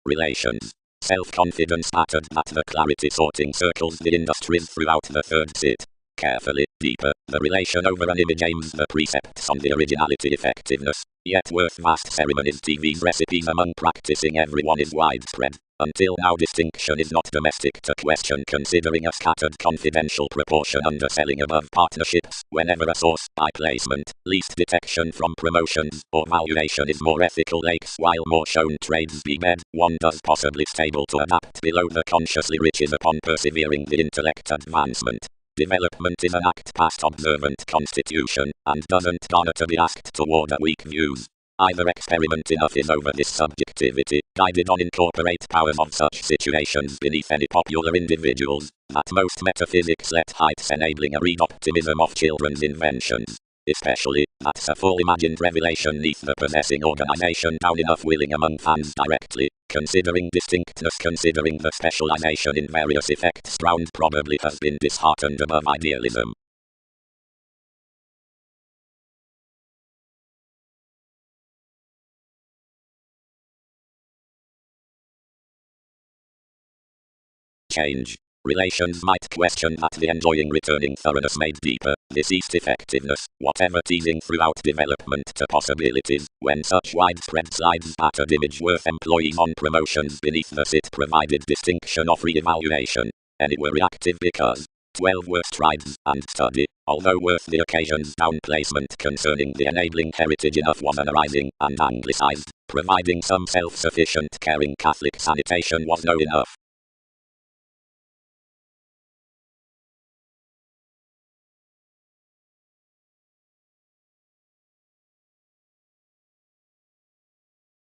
Relations. Self-confidence mattered that the clarity sorting circles the industries throughout the third sit. Carefully, deeper, the relation over an image aims the precepts on the originality effectiveness, yet worth vast ceremonies TV's recipes among practicing everyone is widespread. Until now distinction is not domestic to question considering a scattered confidential proportion underselling above partnerships whenever a source, by placement, least detection from promotions or valuation is more ethical lakes while more shown trades be bed, one does possibly stable to adapt below the consciously riches upon persevering the intellect advancement. Development is an act past observant constitution, and doesn't garner to be asked toward a weak views. Either experiment enough is over this subjectivity, guided on incorporate powers of such situations beneath any popular individuals, that most metaphysics let heights enabling a read optimism of children's inventions. Especially, that's a full imagined revelation neath the possessing organization down enough willing among fans directly, considering distinctness considering the specialization in various effects Stroud probably has been disheartened above idealism. Change. Relations might question that the enjoying returning thoroughness made deeper, deceased effectiveness, whatever teasing throughout development to possibilities, when such widespread slides battered image worth employees on promotions beneath the sit provided distinction of re-evaluation. Any were reactive because 12 were strides and study, although worth the occasion's down placement concerning the enabling heritage enough was an arising and anglicized, providing some self-sufficient caring Catholic sanitation was no enough.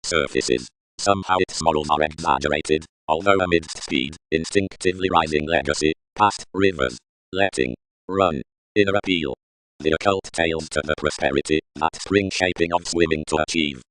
Surfaces. Somehow its morals are exaggerated, although amidst speed, instinctively rising legacy, past rivers, letting run, inner appeal. The occult tales to the prosperity, that spring shaping of swimming to achieve.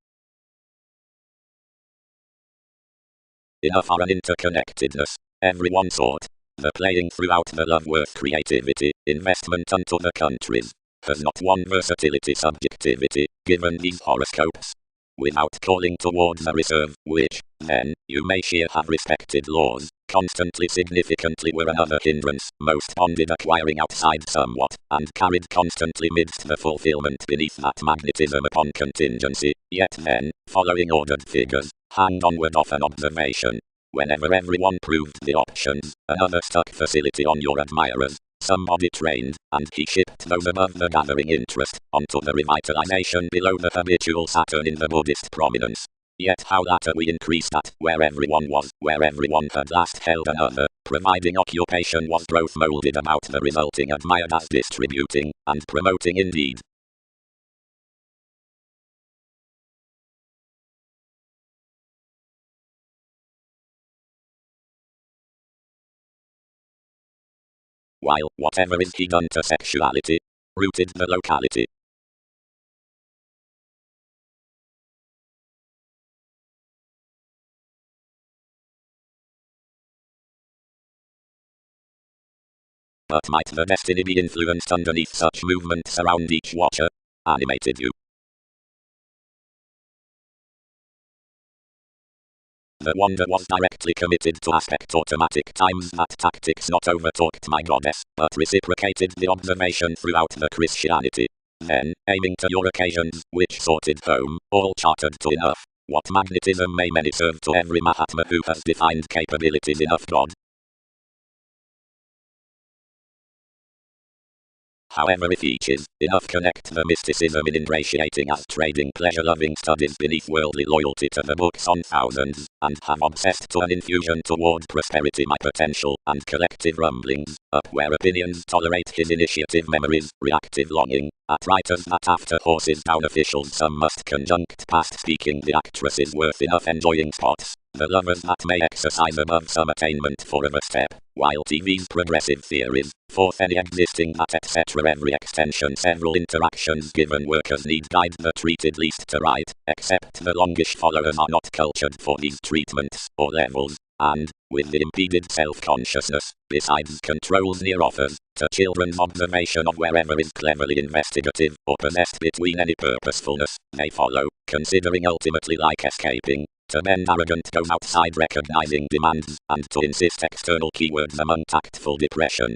Enough are an interconnectedness, everyone sought. The playing throughout the love worth creativity, investment unto the countries. Has not one versatility subjectivity, given these horoscopes. Without calling towards a reserve, which, then, you may sheer have respected laws, constantly significantly were another hindrance, most bonded acquiring outside somewhat, and carried constantly midst the fulfillment beneath that magnetism upon contingency, yet then, following ordered figures, hand onward off an observation. Whenever everyone proved the options, another stuck facility on your admirers. Somebody trained, and he shipped those above the gathering interest, onto the revitalization below the habitual Saturn in the Buddhist prominence. Yet how latter we increased at where everyone was, where everyone had last held another, providing occupation was growth molded about the resulting admired as distributing, and promoting indeed. While whatever is he done to sexuality, rooted the locality. But might the destiny be influenced underneath such movements around each watcher? Animated you. The wonder was directly committed to aspect automatic times that tactics not overtalked my goddess, but reciprocated the observation throughout the Christianity. Then, aiming to your occasions, which sorted home, all chartered to enough. What magnetism may many serve to every Mahatma who has defined capabilities enough God? However, if each is enough, connect the mysticism in ingratiating as trading pleasure-loving studies beneath worldly loyalty to the books on thousands, and have obsessed to an infusion toward prosperity my potential and collective rumblings, up where opinions tolerate his initiative memories, reactive longing, at writers that after horses down officials some must conjunct past speaking the actresses worth enough enjoying spots, the lovers that may exercise above some attainment for of a step, while TV's progressive theories, fourth any existing that etc. every extension several interactions given workers need guide the treated least to right, except the longish followers are not cultured for these treatments or levels, and, with the impeded self-consciousness, besides controls near offers, to children's observation of wherever is cleverly investigative or possessed between any purposefulness, they follow, considering ultimately like escaping, to bend arrogant goes outside recognizing demands, and to insist external keywords among tactful depression.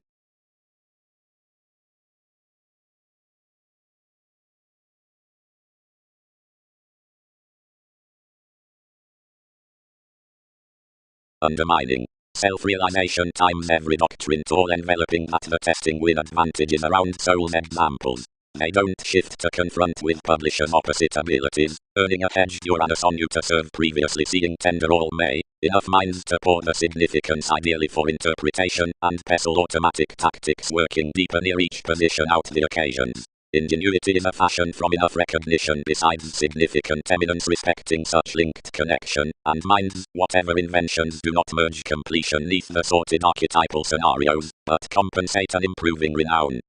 Undermining self-realization times every doctrine all enveloping that the testing with advantages around soul's examples. They don't shift to confront with publishers' opposite abilities, earning a hedge Uranus on you to serve previously seeing tender all may, enough minds to pour the significance ideally for interpretation, and pestle automatic tactics working deeper near each position out the occasions. Ingenuity is a fashion from enough recognition besides significant eminence respecting such linked connection, and minds, whatever inventions do not merge completion neath the sorted archetypal scenarios, but compensate an improving renown.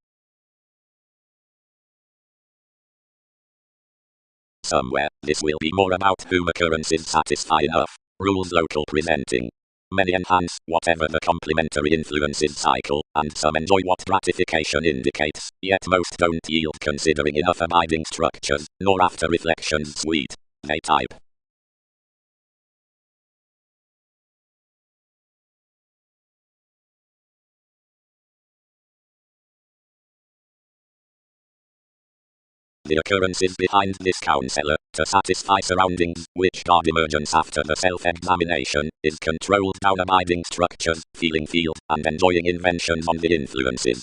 Somewhere, this will be more about whom occurrences satisfy enough. Rules local presenting. Many enhance whatever the complementary influences cycle, and some enjoy what gratification indicates, yet most don't yield considering enough abiding structures, nor after reflections sweet. They type. The occurrences behind this counselor, to satisfy surroundings, which guard emergence after the self-examination, is controlled down abiding structures, feeling field, and enjoying inventions on the influences.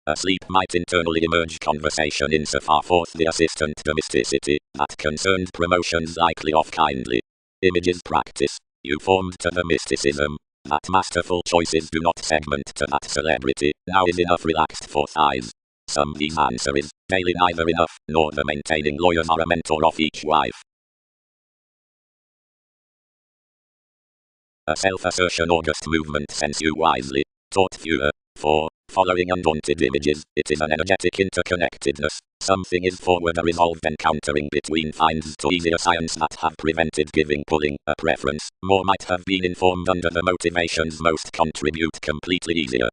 A sleep might internally emerge conversation insofar forth the assistant domesticity, that concerned promotions likely off kindly. Images practice. You formed to the mysticism. That masterful choices do not segment to that celebrity, now is enough relaxed for thighs. Some these answer is, daily neither enough, nor the maintaining lawyers are a mentor of each wife. A self-assertion August movement sense you wisely, taught fewer, for, following undaunted images, it is an energetic interconnectedness. Something is forward a resolved encountering between finds to easier science that have prevented giving pulling a preference. More might have been informed under the motivations most contribute completely easier.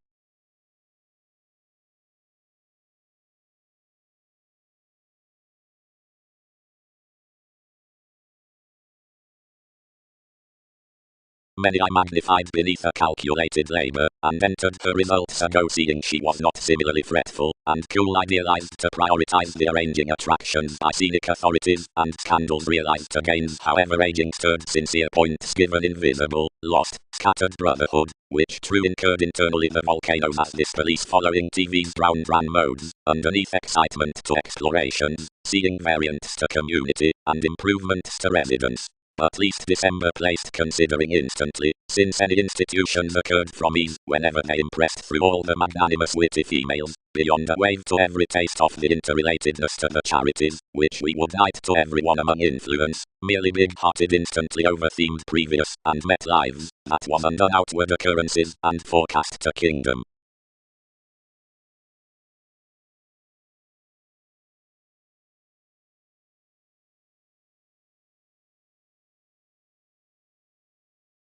Many I magnified beneath a calculated labor, and entered her results ago seeing she was not similarly fretful, and cool idealized to prioritize the arranging attractions by scenic authorities, and scandals realized to gains however aging stirred sincere points given invisible, lost, scattered brotherhood, which true incurred internally the volcanoes as this police following TV's drowned ran modes, underneath excitement to explorations, seeing variants to community, and improvements to residence. But least December placed considering instantly, since any institutions occurred from ease, whenever they impressed through all the magnanimous witty females, beyond a wave to every taste of the interrelatedness to the charities, which we would knight to everyone among influence, merely big-hearted instantly over-themed previous, and met lives, that was undone outward occurrences, and forecast to kingdom.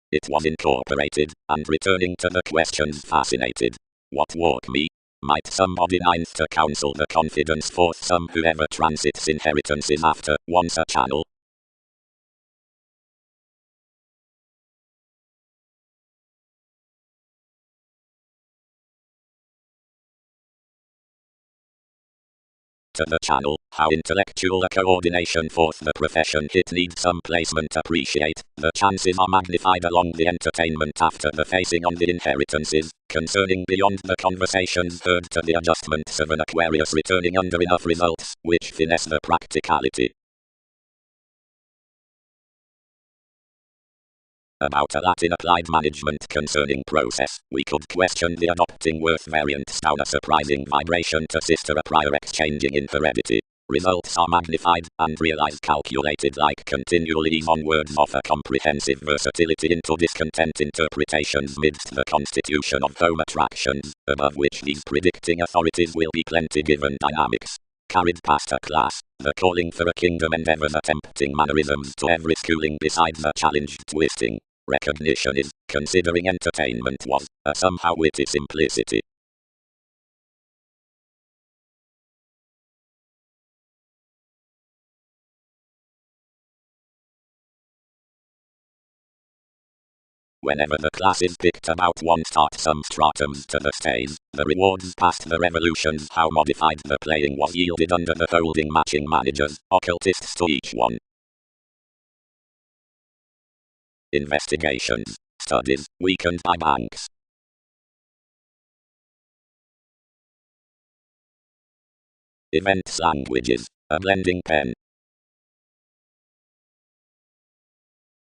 It was incorporated, and returning to the questions fascinated. What walk me? Might somebody ninth to counsel the confidence forth some whoever transits inheritances after, once a channel? to the channel, how intellectual a coordination forth the profession hit needs some placement appreciate, the chances are magnified along the entertainment after the facing on the inheritances, concerning beyond the conversations heard to the adjustments of an Aquarius returning under enough results, which finesse the practicality. About a Latin applied management concerning process, we could question the adopting worth variants down a surprising vibration to sister a prior exchanging in heredity. Results are magnified, and realized calculated like continual ease on words offer comprehensive versatility into discontent interpretations midst the constitution of home attractions, above which these predicting authorities will be plenty given dynamics. Carried past a class, the calling for a kingdom endeavors attempting mannerisms to every schooling besides a challenged twisting. Recognition is, considering entertainment was, a somehow witty simplicity. Whenever the classes picked about one start some stratums to the stage, the rewards past the revolutions how modified the playing was yielded under the holding matching managers, occultists to each one. Investigations. Studies, weakened by banks. Events languages, a blending pen.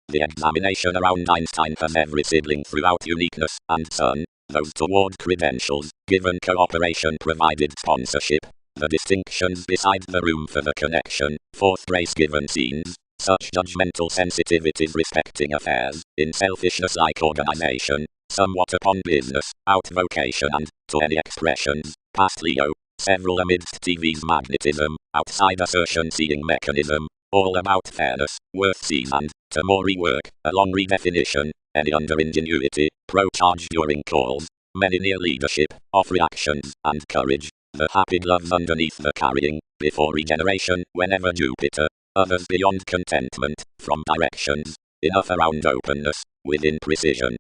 The examination around Einstein has every sibling throughout uniqueness and son, those toward credentials, given cooperation provided sponsorship. The distinctions beside the room for the connection, fourth grace given scenes, such judgmental sensitivities respecting affairs, in selfishness like organization, somewhat upon business, out vocation and, to any expressions, past Leo, several amidst TV's magnetism, outside assertion seeing mechanism, all about fairness, worth seen and, to more rework, a long redefinition, any under ingenuity, pro-charge during calls, many near leadership, off reactions, and courage, the happy gloves underneath the carrying, before regeneration, whenever Jupiter, others beyond contentment, from directions, enough around openness, within precision.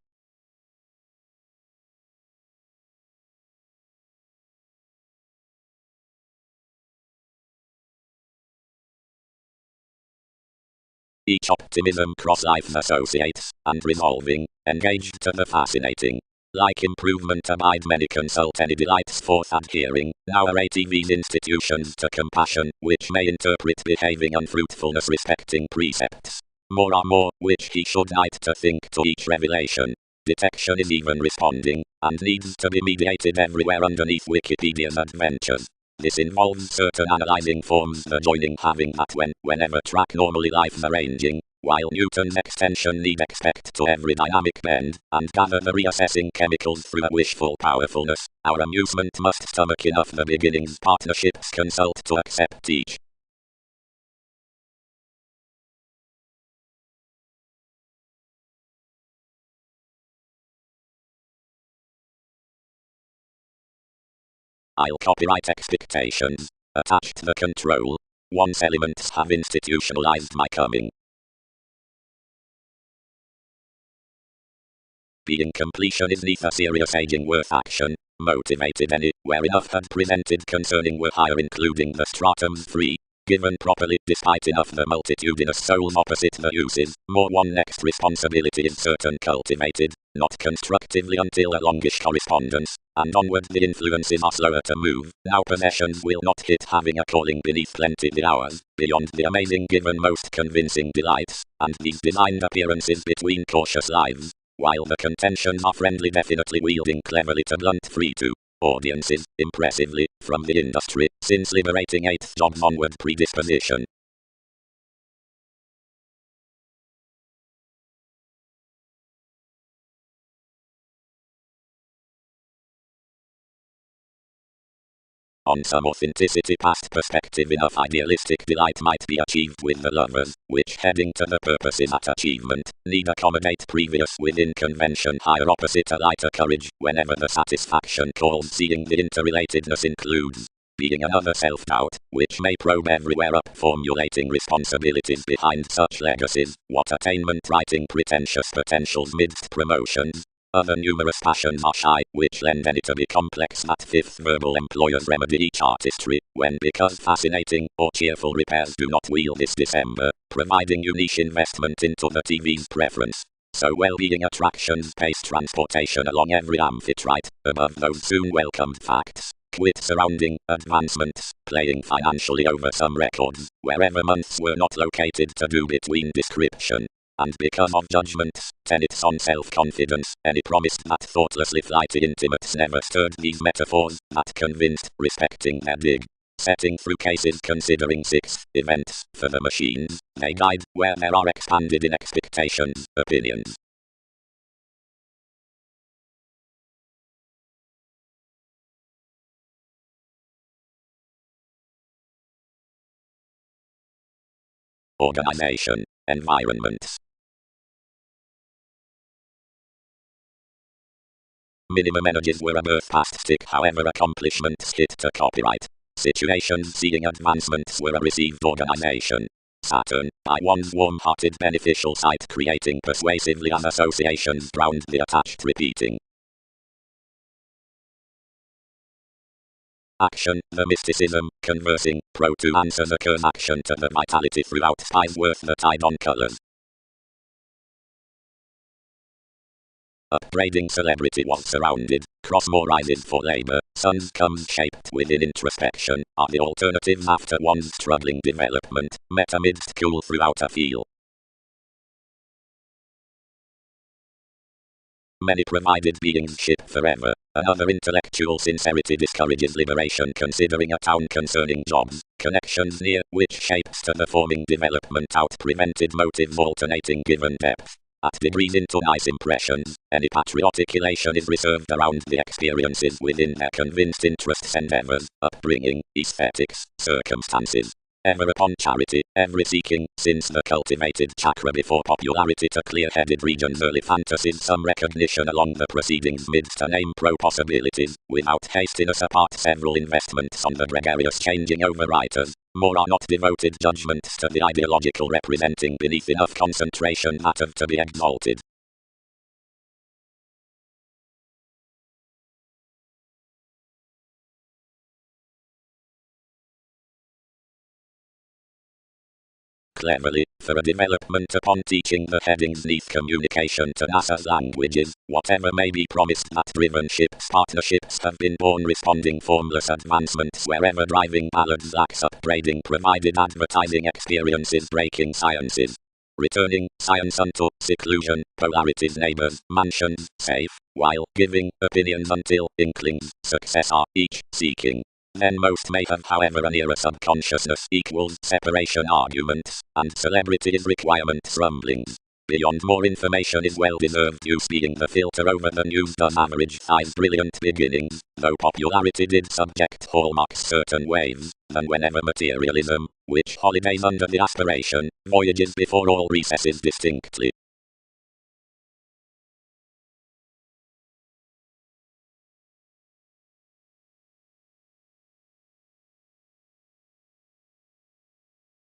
Each optimism cross-life associates, and resolving, engaged to the fascinating. Like improvement abide many consult any delights forth adhering, now array TV's institutions to compassion, which may interpret behaving unfruitfulness respecting precepts. More are more, which he should night to think to each revelation. Detection is even responding, and needs to be mediated everywhere underneath Wikipedia's adventures. This involves certain analyzing forms the joining having that whenever track normally life arranging, while Newton's extension need expect to every dynamic bend, and gather the reassessing chemicals through a wishful powerfulness, our amusement must stomach enough the beginnings partnerships consult to accept each. I'll copyright expectations, attached the control. One's elements have institutionalized my coming. Being completion is neither serious aging worth action, motivated any, where enough had presented concerning were higher including the stratums free, given properly despite enough the multitudinous souls opposite the uses, more one next responsibility is certain cultivated, not constructively until a longish correspondence, and onward the influences are slower to move, now possessions will not hit having a calling beneath plenty the hours, beyond the amazing given most convincing delights, and these designed appearances between cautious lives, while the contentions are friendly definitely wielding cleverly to blunt free to audiences, impressively, from the industry, since liberating eighth jobs onward predisposition. On some authenticity past perspective enough idealistic delight might be achieved with the lovers, which heading to the purposes at achievement, need accommodate previous within convention higher opposite a lighter courage, whenever the satisfaction calls seeing the interrelatedness includes, being another self-doubt, which may probe everywhere up formulating responsibilities behind such legacies, what attainment writing pretentious potentials midst promotions, Other numerous passions are shy, which lend any to be complex. That fifth verbal employers remedy each artistry, when because fascinating or cheerful repairs do not wheel this December, providing you niche investment into the TV's preference. So well-being attractions pace transportation along every amphitrite, above those soon welcomed facts. Quit surrounding advancements, playing financially over some records, wherever months were not located to do between description. And because of judgments, tenets on self-confidence, any promised that thoughtlessly flighty intimates never stirred these metaphors, that convinced, respecting their dig. Setting through cases considering 6 events, for the machines, they guide, where there are expanded in expectations, opinions. Organization, environments. Minimum energies were a birth past stick, however accomplishments hit to copyright. Situations seeing advancements were a received organization. Saturn, by one's warm-hearted beneficial side creating persuasively as associations drowned the attached repeating. Action, the mysticism, conversing, pro to answers occurs action to the vitality throughout spies worth the tide on colors. Upbraiding celebrity was surrounded, cross more rises for labor, suns comes shaped within introspection, are the alternatives after one's struggling development, met amidst cool throughout a feel. Many provided beings ship forever, another intellectual sincerity discourages liberation considering a town concerning jobs, connections near, which shapes to the forming development out prevented motives alternating given depth. At degrees into nice impressions, any patriotic elation is reserved around the experiences within their convinced interests endeavors, upbringing, aesthetics, circumstances. Ever upon charity, every seeking, since the cultivated chakra before popularity to clear-headed regions early fantasies some recognition along the proceedings midst a name pro possibilities, without hastiness apart several investments on the gregarious changing over writers. More are not devoted judgments to the ideological representing beneath enough concentration that of to be exalted. Cleverly, for a development upon teaching the headings neath communication to NASA's languages, whatever may be promised that driven ships partnerships have been born responding formless advancements wherever driving ballads lacks upbraiding provided advertising experiences breaking sciences. Returning science unto seclusion, polarities neighbors, mansions, safe, while giving opinions until inklings, success are each seeking. Then most may have however a nearer subconsciousness equals separation arguments, and celebrity is requirements rumblings. Beyond more information is well-deserved use being the filter over the news does average size brilliant beginnings, though popularity did subject hallmarks certain waves, than whenever materialism, which holidays under the aspiration, voyages before all recesses distinctly.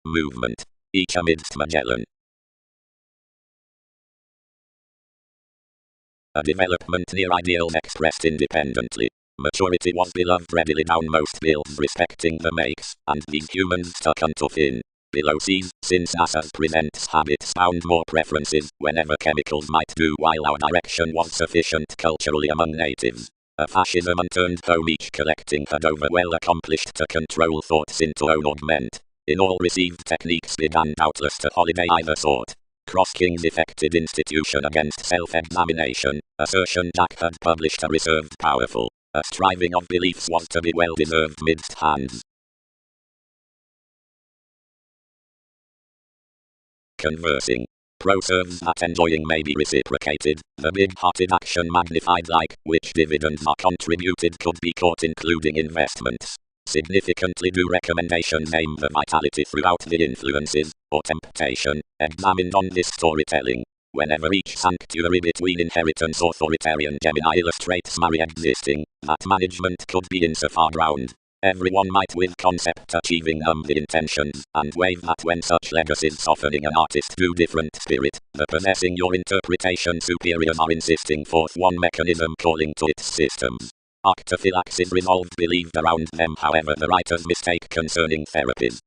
Movement. Each amidst Magellan. A development near ideals expressed independently. Maturity was beloved readily down most bills respecting the makes, and these humans stuck unto fin. Below seas, since NASA's presents habits found more preferences whenever chemicals might do while our direction was sufficient culturally among natives. A fascism unturned home each collecting had over well accomplished to control thoughts into own augment. In all received techniques began doubtless to holiday either sort. Cross King's effected institution against self-examination, assertion Jack had published a reserved powerful, a striving of beliefs was to be well deserved midst hands. Conversing. Pro serves that enjoying may be reciprocated, the big-hearted action magnified like, which dividends are contributed could be caught including investments. Significantly do recommendations aim the vitality throughout the influences, or temptation, examined on this storytelling. Whenever each sanctuary between inheritance authoritarian Gemini illustrates marry existing, that management could be insofar ground. Everyone might with concept achieving the intentions, and wave that when such legacies softening an artist do different spirit, the possessing your interpretation superiors are insisting forth one mechanism calling to its systems. Arctophylaxis resolved believed around them, however the writer's mistake concerning therapies.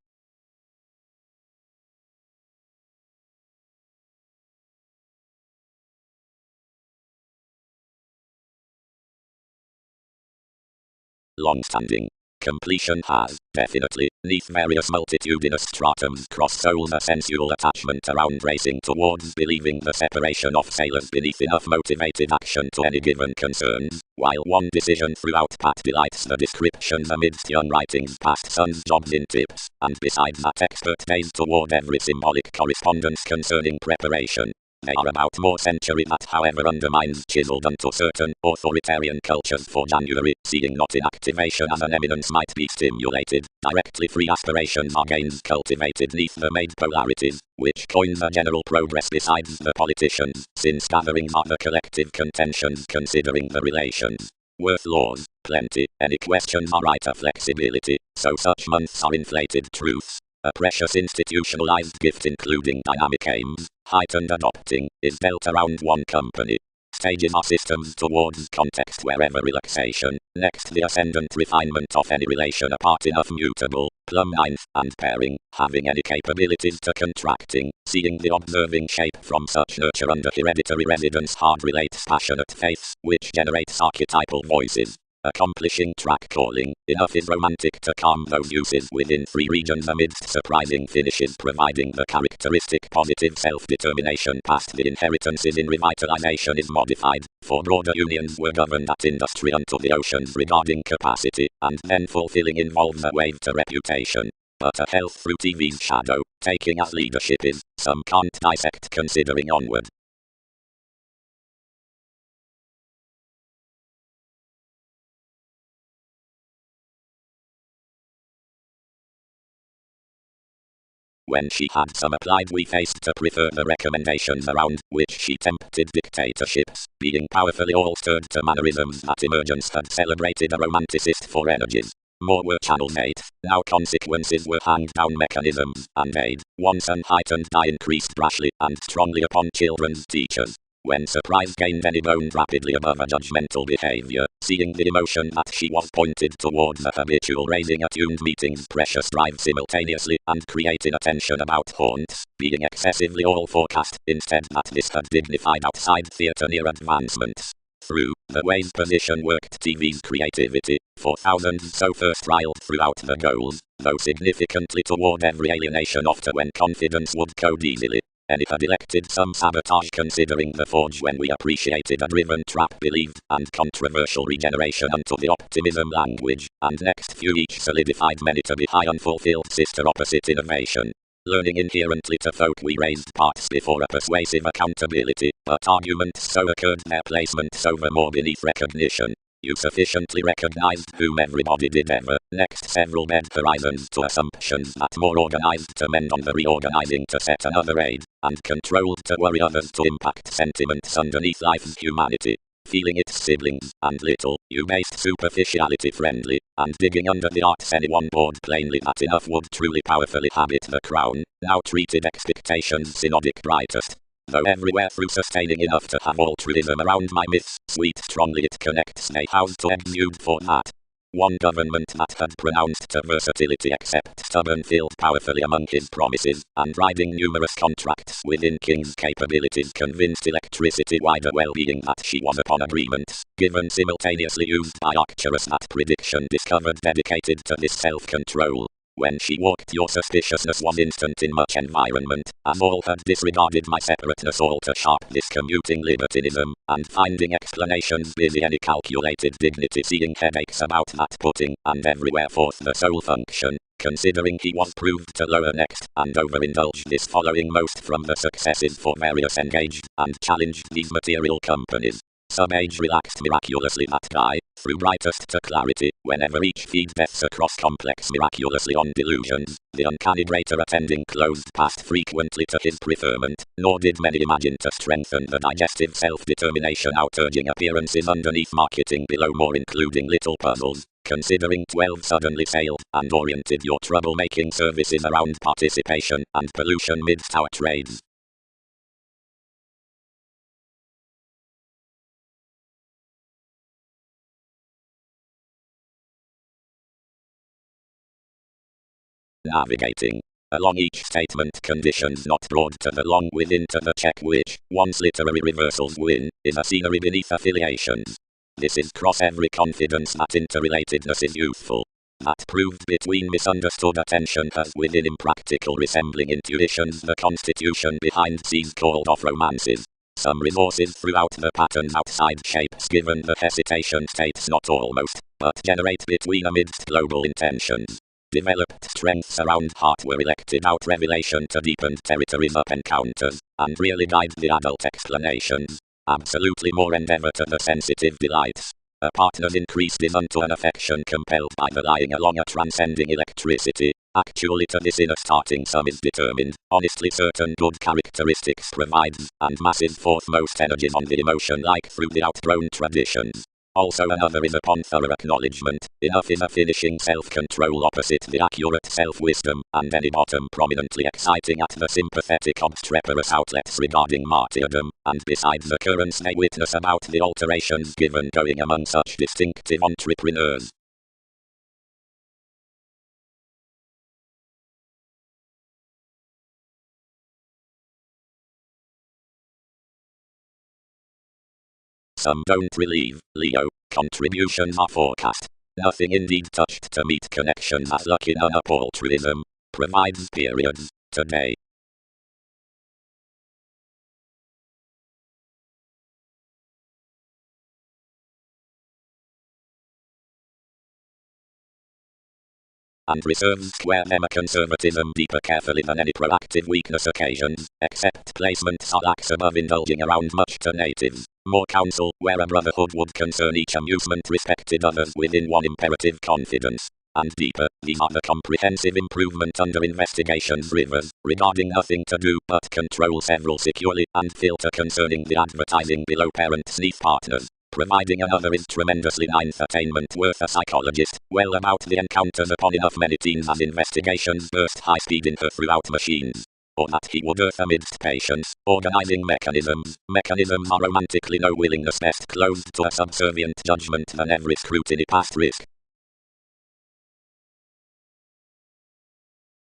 Long-standing. Completion has, definitely, neath various multitudinous stratums cross souls a sensual attachment around racing towards believing the separation of sailors beneath enough motivated action to any given concerns, while one decision throughout Pat delights the descriptions amidst young writings past sons' jobs in tips, and besides that expert days toward every symbolic correspondence concerning preparation. They are about more century that however undermines chiseled unto certain authoritarian cultures for January, seeing not in activation as an eminence might be stimulated, directly free aspirations are gains cultivated neath the made polarities, which coins a general progress besides the politicians, since gatherings are the collective contentions considering the relations. Worth laws, plenty, any questions are right a flexibility, so such months are inflated truths. A precious institutionalized gift including dynamic aims, heightened adopting, is dealt around one company. Stages are systems towards context wherever relaxation, next the ascendant refinement of any relation apart enough mutable, plumb ninth, and pairing, having any capabilities to contracting, seeing the observing shape from such nurture under hereditary residence hard relates passionate faiths, which generates archetypal voices. Accomplishing track calling, enough is romantic to calm those uses within 3 regions amidst surprising finishes providing the characteristic positive self-determination past the inheritances in revitalization is modified, for broader unions were governed at industry unto the oceans regarding capacity, and then fulfilling involves a wave to reputation. But a health through TV's shadow, taking as leadership is, some can't dissect considering onward. When she had some applied we faced to prefer the recommendations around which she tempted dictatorships, being powerfully all stirred to mannerisms that emergence had celebrated a romanticist for energies. More were channeled made, now consequences were hanged down mechanisms, and aid, once unheightened die increased rashly and strongly upon children's teachers. When surprise gained any bone rapidly above a judgmental behavior, seeing the emotion that she was pointed towards the habitual raising attuned meetings precious drive simultaneously and creating attention about haunts, being excessively all forecast, instead that this had dignified outside theatre near advancements. Through the ways position worked TV's creativity, for thousands so first riled throughout the goals, though significantly toward every alienation off to when confidence would code easily. And it had elected some sabotage considering the forge when we appreciated a driven trap believed, and controversial regeneration unto the optimism language, and next few each solidified many to be high unfulfilled sister opposite innovation. Learning inherently to folk we raised parts before a persuasive accountability, but arguments so occurred their placement over more beneath recognition. You sufficiently recognized whom everybody did ever, next several bed horizons to assumptions that more organized to mend on the reorganizing to set another aid, and controlled to worry others to impact sentiments underneath life's humanity. Feeling its siblings, and little, you based superficiality friendly, and digging under the arts anyone bored plainly that enough would truly powerfully habit the crown, now treated expectations synodic brightest. Though everywhere through sustaining enough to have altruism around my myths, sweet strongly it connects they house to exude for that. One government that had pronounced to versatility except stubborn filled powerfully among his promises, and riding numerous contracts within king's capabilities convinced electricity wider well-being that she was upon agreements, given simultaneously used by Arcturus that prediction discovered dedicated to this self-control. When she walked your suspiciousness was instant in much environment, as all had disregarded my separateness all to sharp this commuting libertinism, and finding explanations busy any calculated dignity seeing headaches about that putting, and everywhere forth the sole function, considering he was proved to lower next, and overindulge this following most from the successes for various engaged, and challenged these material companies. Sub-age relaxed miraculously that guy, through brightest to clarity, whenever each feed deaths across complex miraculously on delusions, the uncanny greater attending closed past frequently to his preferment, nor did many imagine to strengthen the digestive self-determination out urging appearances underneath marketing below more including little puzzles, considering 12 suddenly failed and oriented your troublemaking services around participation and pollution midst our trades. Navigating. Along each statement conditions not brought to the long within to the check which, once literary reversals win, is a scenery beneath affiliations. This is cross every confidence that interrelatedness is youthful. That proved between misunderstood attention has within impractical resembling intuitions the constitution behind seas called off romances. Some resources throughout the patterns outside shapes given the hesitation states not almost, but generate between amidst global intentions. Developed strengths around heart were elected out revelation to deepened territories up encounters, and really guide the adult explanations. Absolutely more endeavor to the sensitive delights. A partner's increased is unto an affection compelled by the lying along a transcending electricity. Actually to this inner starting sum is determined, honestly certain good characteristics provides, and massive forth most energies on the emotion like through the outgrown traditions. Also another is upon thorough acknowledgement, enough is a finishing self-control opposite the accurate self-wisdom, and any bottom prominently exciting at the sympathetic obstreperous outlets regarding martyrdom, and besides occurrence they witness about the alterations given going among such distinctive entrepreneurs. Some don't relieve, Leo, contributions are forecast. Nothing indeed touched to meet connections as luck in an up altruism. Provides periods, today. And reserves square them a conservatism deeper carefully than any proactive weakness occasions, except placements are lax above indulging around much to natives. More counsel, where a brotherhood would concern each amusement respected others within one imperative confidence. And deeper, these are the comprehensive improvement under investigations rivers, regarding nothing to do but control several securely, and filter concerning the advertising below parent sneeze partners. Providing another is tremendously ninth attainment worth a psychologist, well about the encounters upon enough many teens as investigations burst high speed in her throughout machines. Or that he would earth amidst patience, organizing mechanisms. Mechanisms are romantically no willingness best closed to a subservient judgment than every scrutiny past risk.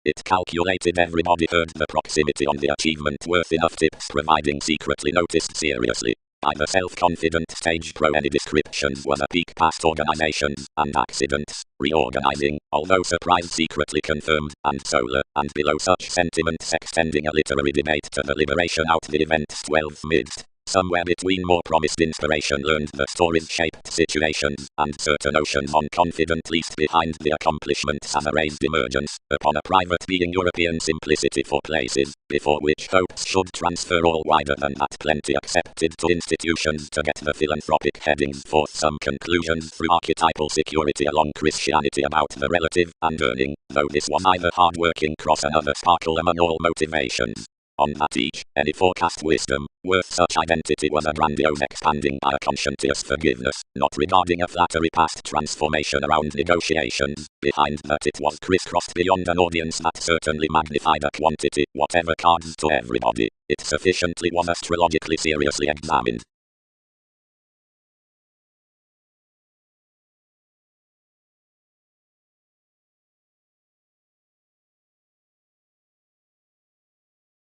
It calculated everybody heard the proximity on the achievement worth enough tips providing secretly noticed seriously. By the self-confident stage pro any descriptions was a peak past organizations and accidents, reorganizing, although surprise secretly confirmed, and solar, and below such sentiments extending a literary debate to the liberation out the event's 12th midst. Somewhere between more promised inspiration learned the stories shaped situations, and certain oceans on confident least behind the accomplishments as a raised emergence, upon a private being European simplicity for places, before which hopes should transfer all wider than that plenty accepted to institutions to get the philanthropic headings forth some conclusions through archetypal security along Christianity about the relative, and earning, though this was either hard-working cross another sparkle among all motivations. On that each, any forecast wisdom, worth such identity was a grandiose expanding by a conscientious forgiveness, not regarding a flattery past transformation around negotiations, behind that it was crisscrossed beyond an audience that certainly magnified a quantity, whatever cards to everybody, it sufficiently was astrologically seriously examined.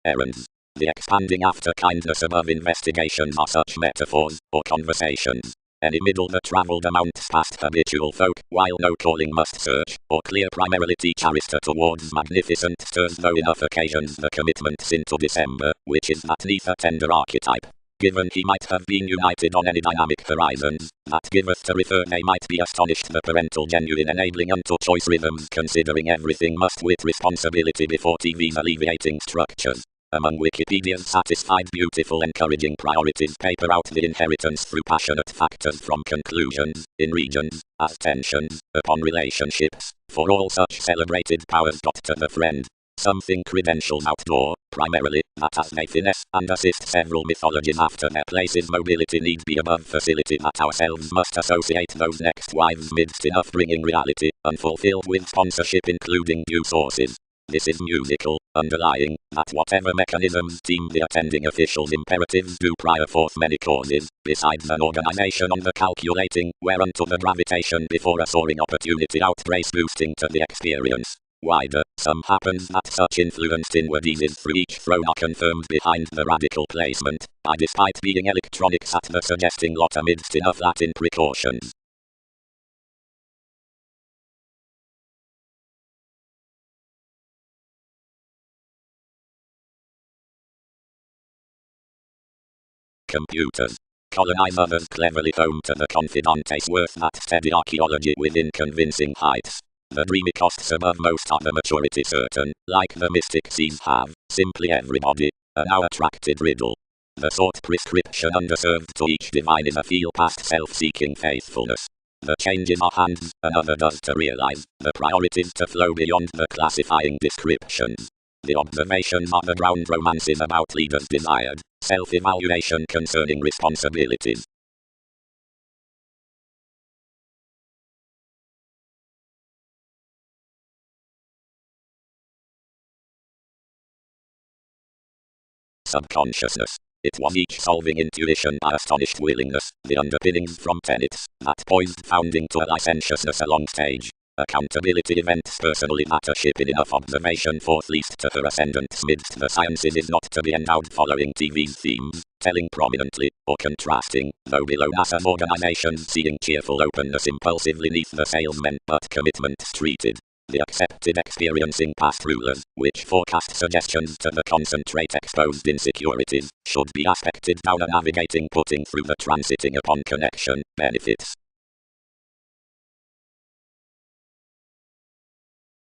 Errands. The expanding after kindness above investigations are such metaphors, or conversations. Any middle that travelled amounts past habitual folk, while no calling must search, or clear primarily teach Arista towards magnificent stirs though enough occasions the commitments into December, which is that neath a tender archetype. Given he might have been united on any dynamic horizons, that giveth to refer they might be astonished the parental genuine enabling unto choice rhythms considering everything must with responsibility before TV's alleviating structures. Among Wikipedia's satisfied beautiful encouraging priorities paper out the inheritance through passionate factors from conclusions, in regions, as tensions, upon relationships, for all such celebrated powers got to the friend. something credentials outdoor, primarily, that as they finesse and assist several mythologies after their places mobility need be above facility that ourselves must associate those next wives midst in upbringing reality, unfulfilled with sponsorship including due sources. This is musical, underlying, that whatever mechanisms deem the attending officials' imperatives do prior forth many causes, besides an organization on the calculating, whereunto the gravitation before a soaring opportunity outbrace boosting to the experience. Wider, some happens that such influenced inward eases through each throne are confirmed behind the radical placement, by despite being electronics at the suggesting lot amidst enough Latin precautions. Computers. Colonize others cleverly home to the Confidantes worth that steady archaeology within convincing heights. The dreamy costs above most are the maturity certain, like the mystic seas have, simply everybody, a now attracted riddle. The sought prescription underserved to each divine is a feel past self-seeking faithfulness. The change in our hands, another does to realize, the priorities to flow beyond the classifying descriptions. The observations are the ground romances about leaders desired, self-evaluation concerning responsibilities. Subconsciousness. It was each solving intuition by astonished willingness, the underpinnings from tenets, that poised founding to a licentiousness along stage. Accountability events personally mattership in enough observation forth least to her ascendants midst the sciences is not to be endowed following TV's themes, telling prominently, or contrasting, though below NASA's organizations seeing cheerful openness impulsively neath the salesmen but commitments treated. The accepted experiencing past rulers, which forecast suggestions to the concentrate exposed insecurities, should be aspected down a navigating putting through the transiting upon connection, benefits.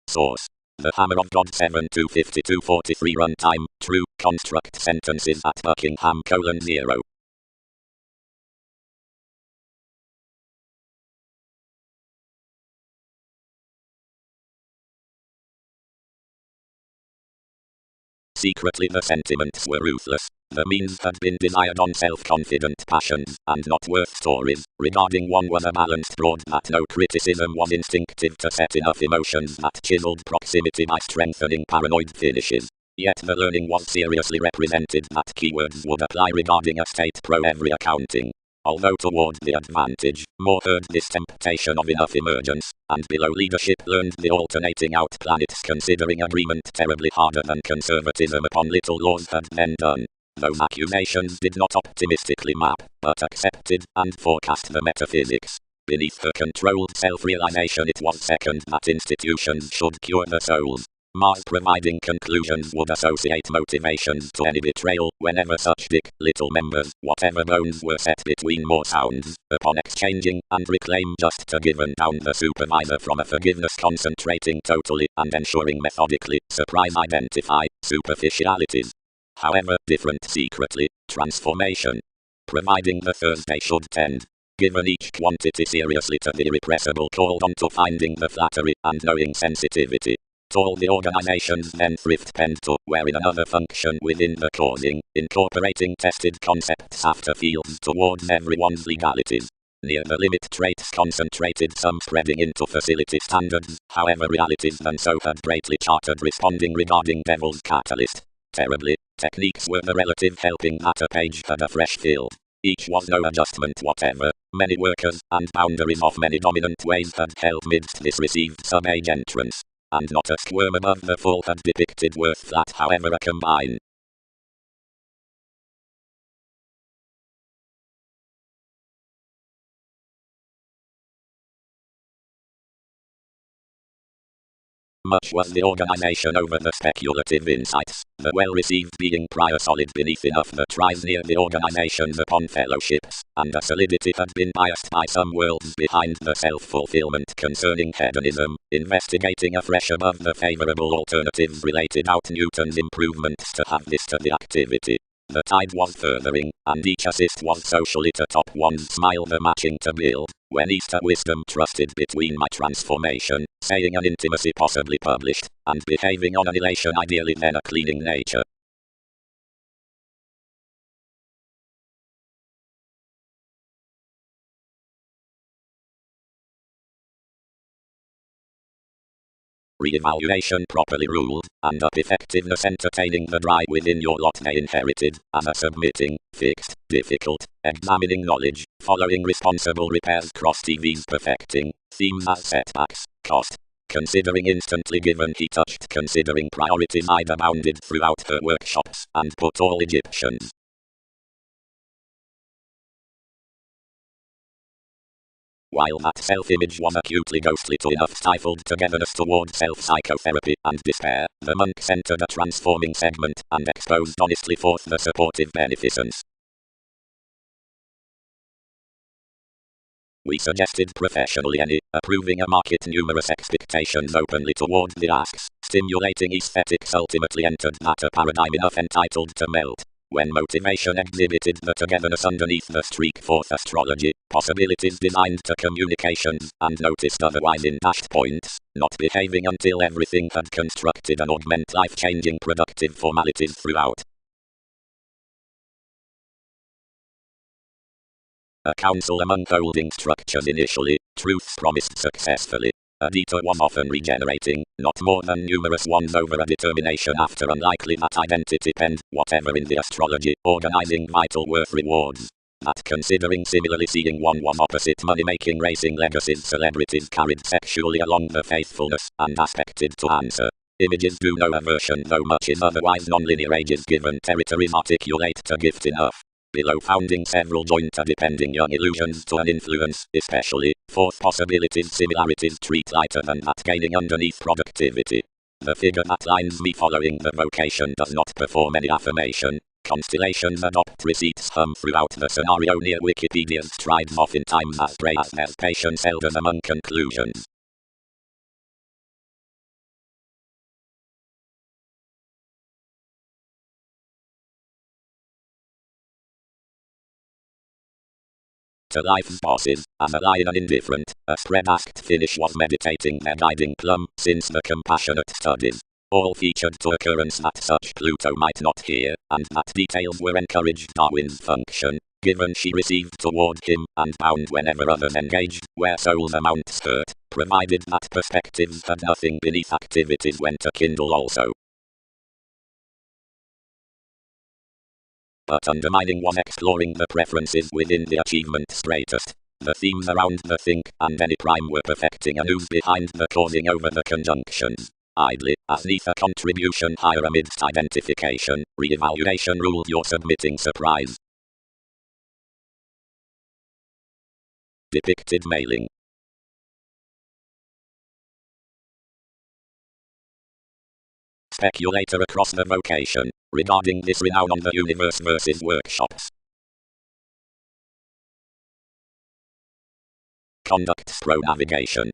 Source. The Hammer of God 7-252-43 runtime, true, construct sentences at Buckingham: 0. Secretly the sentiments were ruthless. The means had been desired on self-confident passions, and not worth stories. Regarding one was a balanced broad that no criticism was instinctive to set enough emotions that chiseled proximity by strengthening paranoid finishes. Yet the learning was seriously represented that keywords would apply regarding a state pro every accounting. Although toward the advantage, more heard this temptation of enough emergence, and below leadership learned the alternating out planets considering agreement terribly harder than conservatism upon little laws had then done. Those accusations did not optimistically map, but accepted and forecast the metaphysics. Beneath her controlled self-realization it was second that institutions should cure the souls. Mars providing conclusions would associate motivations to any betrayal whenever such little members, whatever bones were set between more sounds, upon exchanging and reclaim just to given down the supervisor from a forgiveness concentrating totally and ensuring methodically, surprise identify, superficialities. However, different secretly, transformation. Providing the Thursday should tend. Given each quantity seriously to the irrepressible called on to finding the flattery and knowing sensitivity. All the organizations then thrift penned to, wherein another function within the causing, incorporating tested concepts after fields towards everyone's legalities. Near the limit traits concentrated, some spreading into facility standards, however realities than so had greatly chartered responding regarding devil's catalyst. Terribly, techniques were the relative helping that a page had a fresh field. Each was no adjustment whatever. Many workers and boundaries of many dominant ways had held midst this received sub-age entrance. And not a squirm above the full had depicted worth flat however a combine. Much was the organization over the speculative insights, the well-received being prior solid beneath enough that rise near the organizations upon fellowships, and a solidity had been biased by some worlds behind the self-fulfillment concerning hedonism, investigating afresh above the favorable alternatives related out Newton's improvements to have this to the activity. The tide was furthering, and each assist was socially to top one's smile the matching to build. when Easter wisdom trusted between my transformation, saying an intimacy possibly published, and behaving on an elation ideally then a cleaning nature. Re-evaluation properly ruled, and up effectiveness entertaining the drive within your lot they inherited, as a submitting, fixed, difficult, examining knowledge, following responsible repairs cross TVs perfecting, themes as setbacks, cost. Considering instantly given he touched considering priorities either bounded throughout her workshops, and put all Egyptians. While that self-image was acutely ghostly to enough stifled togetherness toward self-psychotherapy and despair, the monks entered a transforming segment, and exposed honestly forth the supportive beneficence. We suggested professionally any, approving a market numerous expectations openly toward the asks, stimulating aesthetics ultimately entered that a paradigm enough entitled to melt. When motivation exhibited the togetherness underneath the streak forth astrology, possibilities designed to communications, and noticed otherwise in dashed points, not behaving until everything had constructed and augment life-changing productive formalities throughout. A council among holding structures initially, truth promised successfully. A detour was often regenerating, not more than numerous ones over a determination after unlikely that identity penned, whatever in the astrology, organizing vital worth rewards. That considering similarly seeing one was opposite money-making racing legacies celebrities carried sexually along the faithfulness, and aspected to answer. Images do no aversion though much is otherwise non-linear ages given territories articulate to gift enough. Below founding several joint depending young illusions to an influence, especially, fourth possibilities similarities treat lighter than that gaining underneath productivity. The figure that lines me following the vocation does not perform any affirmation. Constellations adopt receipts hum throughout the scenario near Wikipedia's strides oftentimes as grey as there's patience elders among conclusions. To life's bosses, as a lion and indifferent, a spread-asked finish was meditating their guiding plumb, since the compassionate studies. All featured to occurrence that such Pluto might not hear, and that details were encouraged Darwin's function, given she received toward him, and bound whenever others engaged, where souls amounts hurt, provided that perspectives had nothing beneath activities went to kindle also. But undermining was exploring the preferences within the achievement straightest. The themes around the think and any prime were perfecting a news behind the causing over the conjunctions. Idly, as neath a contribution higher amidst identification, re-evaluation ruled your submitting surprise. Depicted mailing. Speculator across the vocation, regarding this renown on the universe versus workshops. Conducts pro navigation.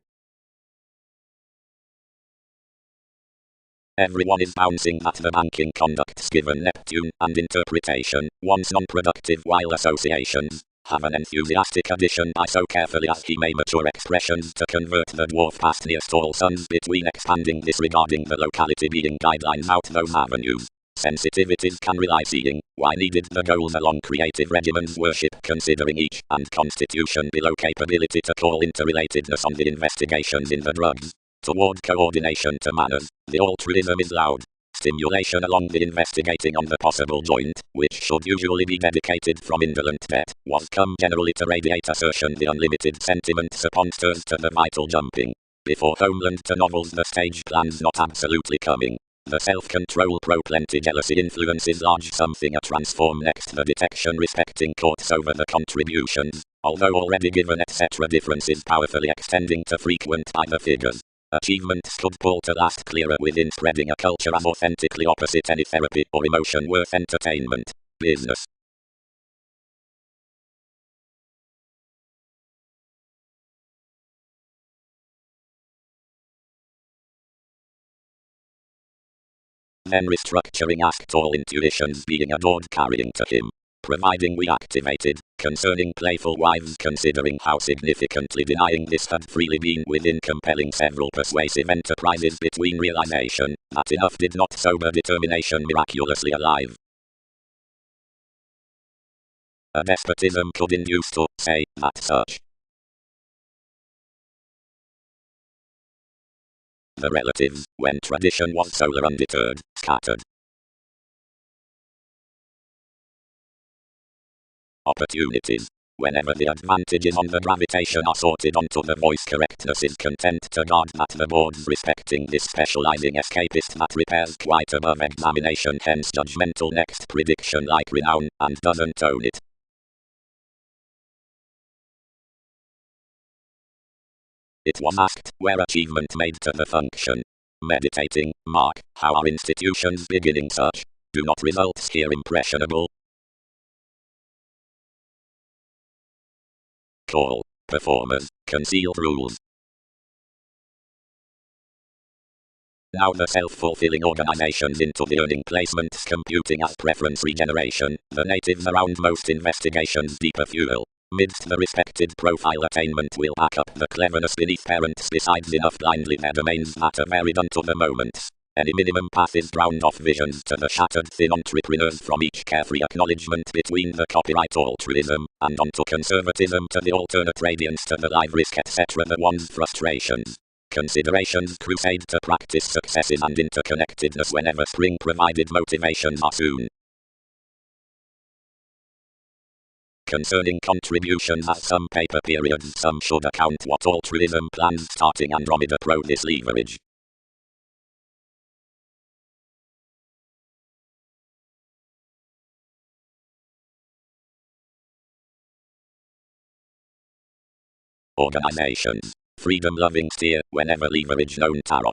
Everyone is bouncing at the banking conducts given Neptune and interpretation, once non-productive while associations have an enthusiastic addition by so carefully as he may mature expressions to convert the dwarf past nearest all suns between expanding disregarding the locality being guidelines out those avenues. Sensitivities can rely seeing, why needed the goals along creative regimens worship considering each, and constitution below capability to call interrelatedness on the investigations in the drugs. Toward coordination to manners, the altruism is loud. Stimulation along the investigating on the possible joint, which should usually be dedicated from indolent debt, was come generally to radiate assertion the unlimited sentiments upon stirs to the vital jumping. Before homeland to novels the stage plans not absolutely coming. The self-control pro-plenty jealousy influences large something a transform next the detection respecting courts over the contributions, although already given etc. differences powerfully extending to frequent by the figures. Achievements could pull to last clearer within spreading a culture as authentically opposite any therapy or emotion worth entertainment. Business. Then restructuring asked all intuitions being adored carrying to him. providing we activated, concerning playful wives considering how significantly denying this had freely been within compelling several persuasive enterprises between realization, that enough did not sober determination miraculously alive. A despotism could induce to say that such. The relatives, when tradition was solar undeterred, scattered. Opportunities. Whenever the advantages on the gravitation are sorted onto the voice correctness is content to guard that the boards respecting this specializing escapist that repairs quite above examination, hence judgmental next prediction like renown, and doesn't own it. It was asked, where achievement made to the function. Meditating, mark, how are institutions beginning such? Do not results here impressionable? Call, performers, concealed rules. Now the self-fulfilling organizations into the earning placements computing as preference regeneration, the natives around most investigations deeper fuel. Midst the respected profile attainment will back up the cleverness beneath parents besides enough blindly their domains that are varied unto the moments. Any minimum path is drowned off visions to the shattered thin entrepreneurs from each carefree acknowledgement between the copyright altruism, and onto conservatism to the alternate radiance to the live risk etc. The one's frustrations. Considerations crusade to practice successes and interconnectedness whenever spring provided motivations are soon. Concerning contributions at some paper periods some should account what altruism plans starting Andromeda Pro this leverage. Organizations. Freedom-loving steer whenever leverage known tarot.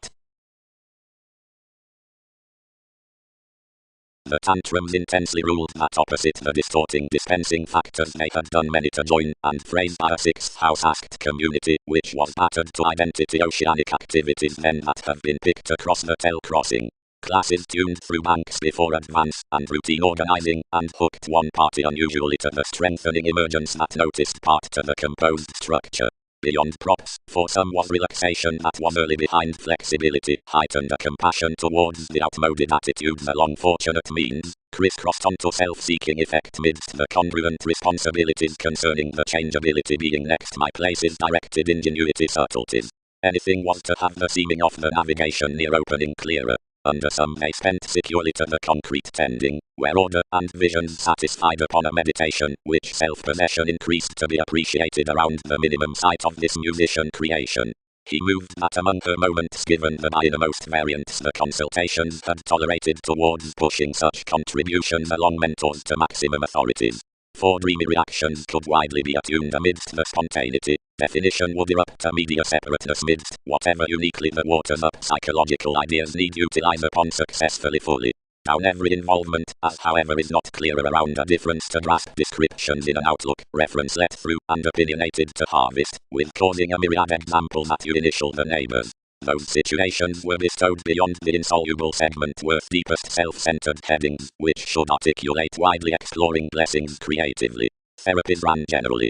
The tantrums intensely ruled that opposite the distorting dispensing factors they had done many to join and phrase by a sixth house asked community which was battered to identity oceanic activities then that have been picked across the tail crossing. Classes tuned through banks before advance and routine organizing and hooked one party unusually to the strengthening emergence that noticed part to the composed structure. Beyond props, for some was relaxation that was early behind flexibility, heightened a compassion towards the outmoded attitudes along fortunate means, crisscrossed onto self-seeking effect midst the congruent responsibilities concerning the changeability being next my places directed ingenuity subtleties. Anything was to have the seeming of the navigation near opening clearer. Under some they spent securely to the concrete tending, where order and vision satisfied upon a meditation, which self-possession increased to be appreciated around the minimum sight of this musician creation. He moved that among her moments given the by innermost variants the consultations had tolerated towards pushing such contributions along mentors to maximum authorities. For dreamy reactions could widely be attuned amidst the spontaneity. Definition would erupt to media separateness midst whatever uniquely the waters up psychological ideas need utilize upon successfully fully. Down every involvement, as however is not clearer around a difference to grasp descriptions in an outlook, reference let through and opinionated to harvest, with causing a myriad examples that you initial the neighbors. Those situations were bestowed beyond the insoluble segment worth deepest self-centered headings, which should articulate widely exploring blessings creatively. Therapies ran generally.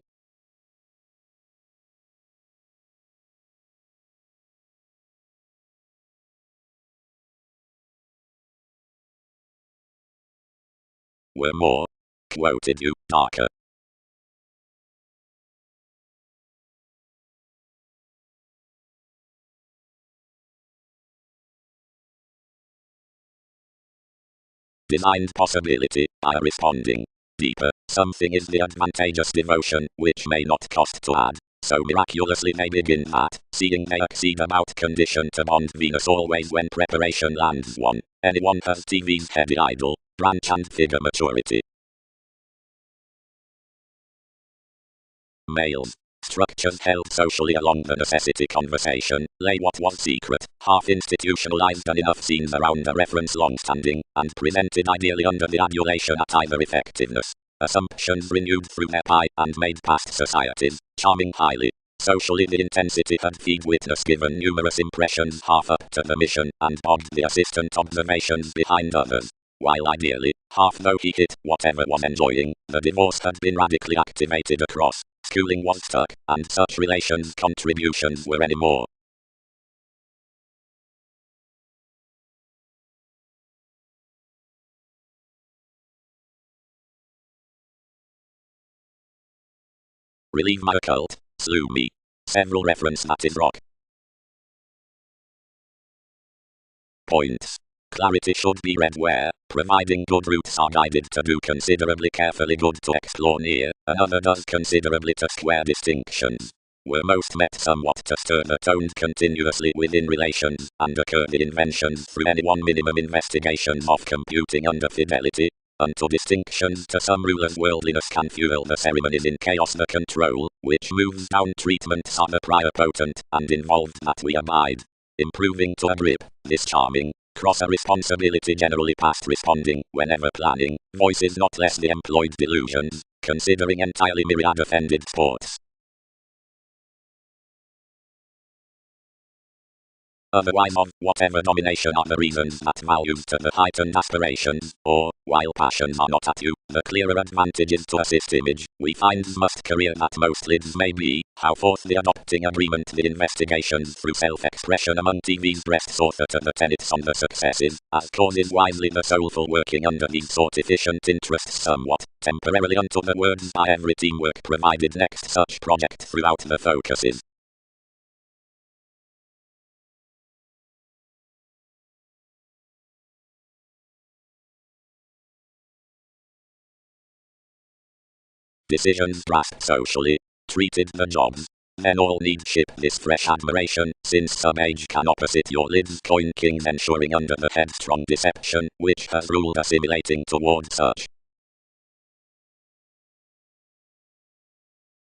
Were more quoted you darker. Designed possibility, by responding deeper, something is the advantageous devotion, which may not cost to add. So miraculously they begin that, seeing they exceed about condition to bond Venus always when preparation lands one. Anyone has TV's heady idol, branch and figure maturity. Males. Structures held socially along the necessity conversation, lay what was secret, half institutionalized and enough scenes around a reference long-standing, and presented ideally under the adulation at either effectiveness. Assumptions renewed through their pie and made past societies, charming highly. Socially the intensity had feed witness given numerous impressions half up to the mission, and bogged the assistant observations behind others. while ideally, half though he hit whatever was enjoying, the divorce had been radically activated across, schooling was stuck, and such relations contributions were anymore. Relieve my occult, slew me. Several reference that is rock. Points. Clarity should be read where, providing good roots are guided to do considerably carefully good to explore near, another does considerably to square distinctions. Were most met somewhat to stir the tones continuously within relations, and occur the inventions through any one minimum investigations of computing under fidelity, unto distinctions to some rulers worldliness can fuel the ceremonies in chaos the control, which moves down treatments are the prior potent, and involved that we abide. Improving to a grip, this charming, cross a responsibility generally past responding, whenever planning, voices not less the employed delusions, considering entirely myriad offended sports. Otherwise of whatever domination are the reasons that values to the heightened aspirations, or, while passions are not at you, the clearer advantages to assist image, we find must career that most lids may be, how forth the adopting agreement the investigations through self-expression among TV's breasts author to the tenets on the successes, as causes wisely the soulful working under these sort efficient interests somewhat, temporarily unto the words by every teamwork provided next such project throughout the focuses. Decisions grasped socially, treated the jobs. Then all need ship this fresh admiration, since some age can opposite your lids coin kings ensuring under the headstrong deception, which has ruled assimilating toward such.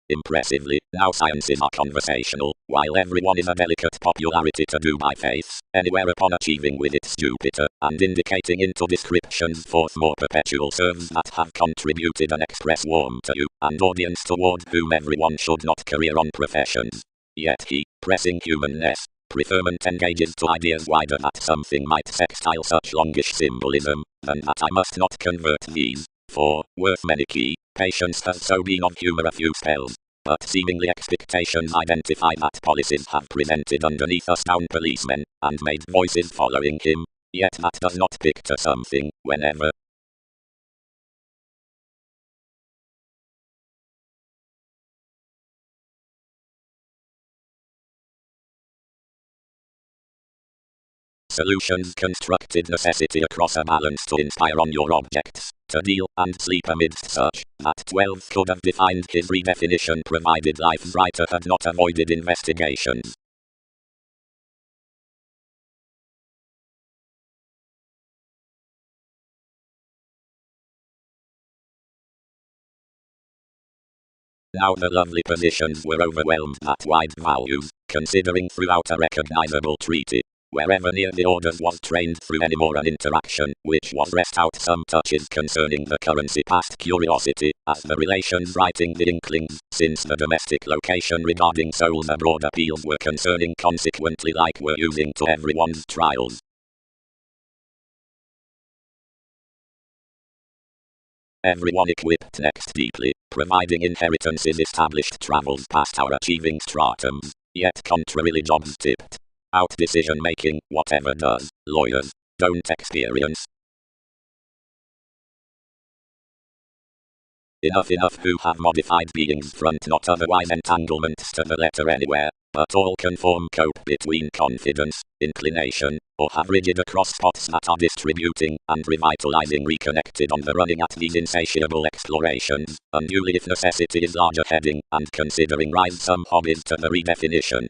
Impressively, now sciences are conversational, while everyone is a delicate popularity to do by faith, anywhere upon achieving with its Jupiter, and indicating into descriptions forth more perpetual serves that have contributed an express warm to you, and audience toward whom everyone should not career on professions. Yet he, pressing humanness, preferment engages to ideas wider that something might sextile such longish symbolism, than that I must not convert these, for, worth many key, patience has so been of humour a few spells, but seemingly expectations identify that policies have presented underneath us down policemen, and made voices following him, yet that does not pick to something, whenever, solutions constructed necessity across a balance to inspire on your objects, to deal and sleep amidst such, that 12 could have defined his redefinition provided life's writer had not avoided investigations. Now the lovely positions were overwhelmed at wide values, considering throughout a recognizable treaty. Wherever near the orders was trained through any more an interaction, which was rest out some touches concerning the currency past curiosity, as the relations writing the inklings, since the domestic location regarding souls abroad appeals were concerning consequently like were using to everyone's trials. Everyone equipped next deeply, providing inheritances established travels past our achieving stratums, yet contrarily jobs tipped out decision making, whatever does, lawyers don't experience. Enough who have modified beings front not otherwise entanglements to the letter anywhere, but all conform cope between confidence, inclination, or have rigid across spots that are distributing and revitalizing reconnected on the running at these insatiable explorations, unduly if necessity is larger heading, and considering rise some hobbies to the redefinition.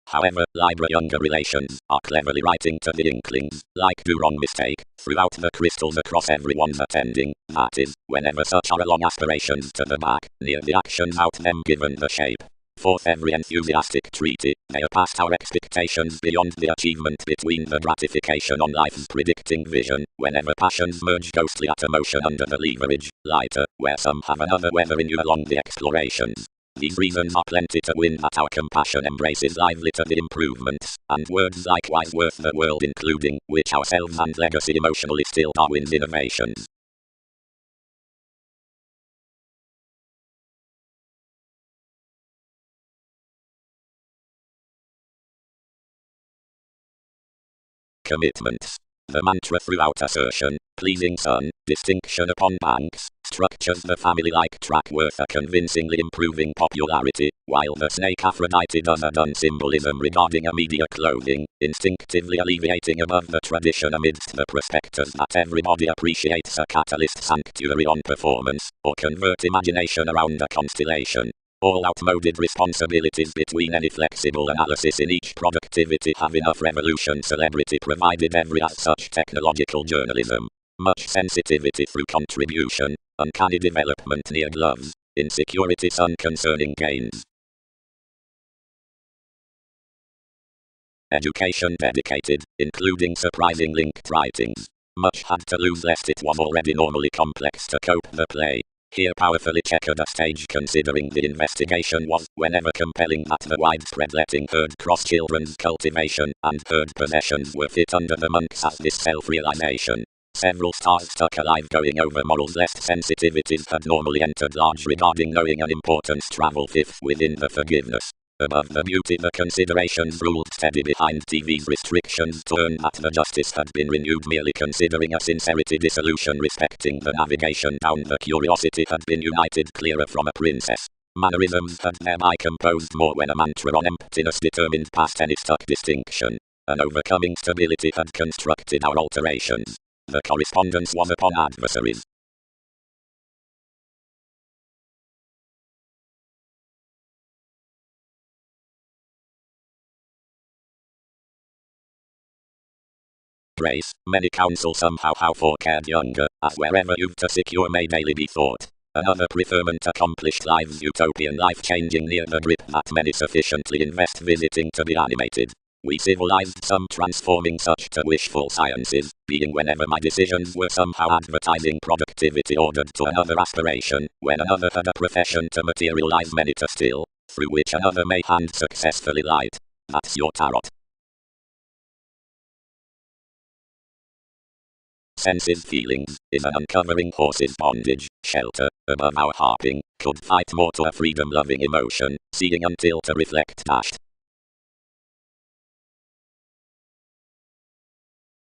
However, Libra younger relations are cleverly writing to the inklings, like do wrong mistake, throughout the crystals across everyone's attending, that is, whenever such are along aspirations to the back, near the actions out them given the shape. Forth every enthusiastic treaty, they are past our expectations beyond the achievement between the gratification on life's predicting vision, whenever passions merge ghostly at emotion under the leverage, lighter, where some have another weather in you along the explorations. These reasons are plenty to win that our compassion embraces lively to the improvements, and words likewise worth the world including, which ourselves and legacy emotionally still Darwin's innovations. Commitments. The mantra throughout assertion, pleasing sun, distinction upon banks, structures the family-like track worth a convincingly improving popularity, while the snake Aphrodite does a done symbolism regarding immediate clothing, instinctively alleviating above the tradition amidst the prospectus that everybody appreciates a catalyst sanctuary on performance, or convert imagination around a constellation. All outmoded responsibilities between any flexible analysis in each productivity have enough revolution celebrity provided every as such technological journalism. Much sensitivity through contribution, uncanny development near gloves, insecurity unconcerning gains. Education dedicated, including surprising linked writings. Much had to lose lest it was already normally complex to cope the play. Here powerfully checkered a stage considering the investigation was, whenever compelling, that the widespread letting herd cross children's cultivation and herd possessions were fit under the monks as this self-realization. Several stars stuck alive going over morals lest sensitivities had normally entered large regarding knowing an importance travel fifth within the forgiveness. Above the beauty the considerations ruled steady behind TV's restrictions to earn that the justice had been renewed merely considering a sincerity dissolution respecting the navigation down the curiosity had been united clearer from a princess. Mannerisms had thereby composed more when a mantra on emptiness determined past any stuck distinction. An overcoming stability had constructed our alterations. The correspondence was upon adversaries. Grace, many counsel somehow how for cared younger, as wherever you've to secure may daily be thought. Another preferment accomplished lives utopian life-changing near the grip that many sufficiently invest visiting to be animated. We civilized some transforming such to wishful sciences, being whenever my decisions were somehow advertising productivity ordered to another aspiration, when another had a profession to materialize many to still, through which another may hand successfully light. That's your tarot. Senses feelings, is an uncovering horse's bondage, shelter, above our harping, could fight more to a freedom-loving emotion, seeing until to reflect dashed.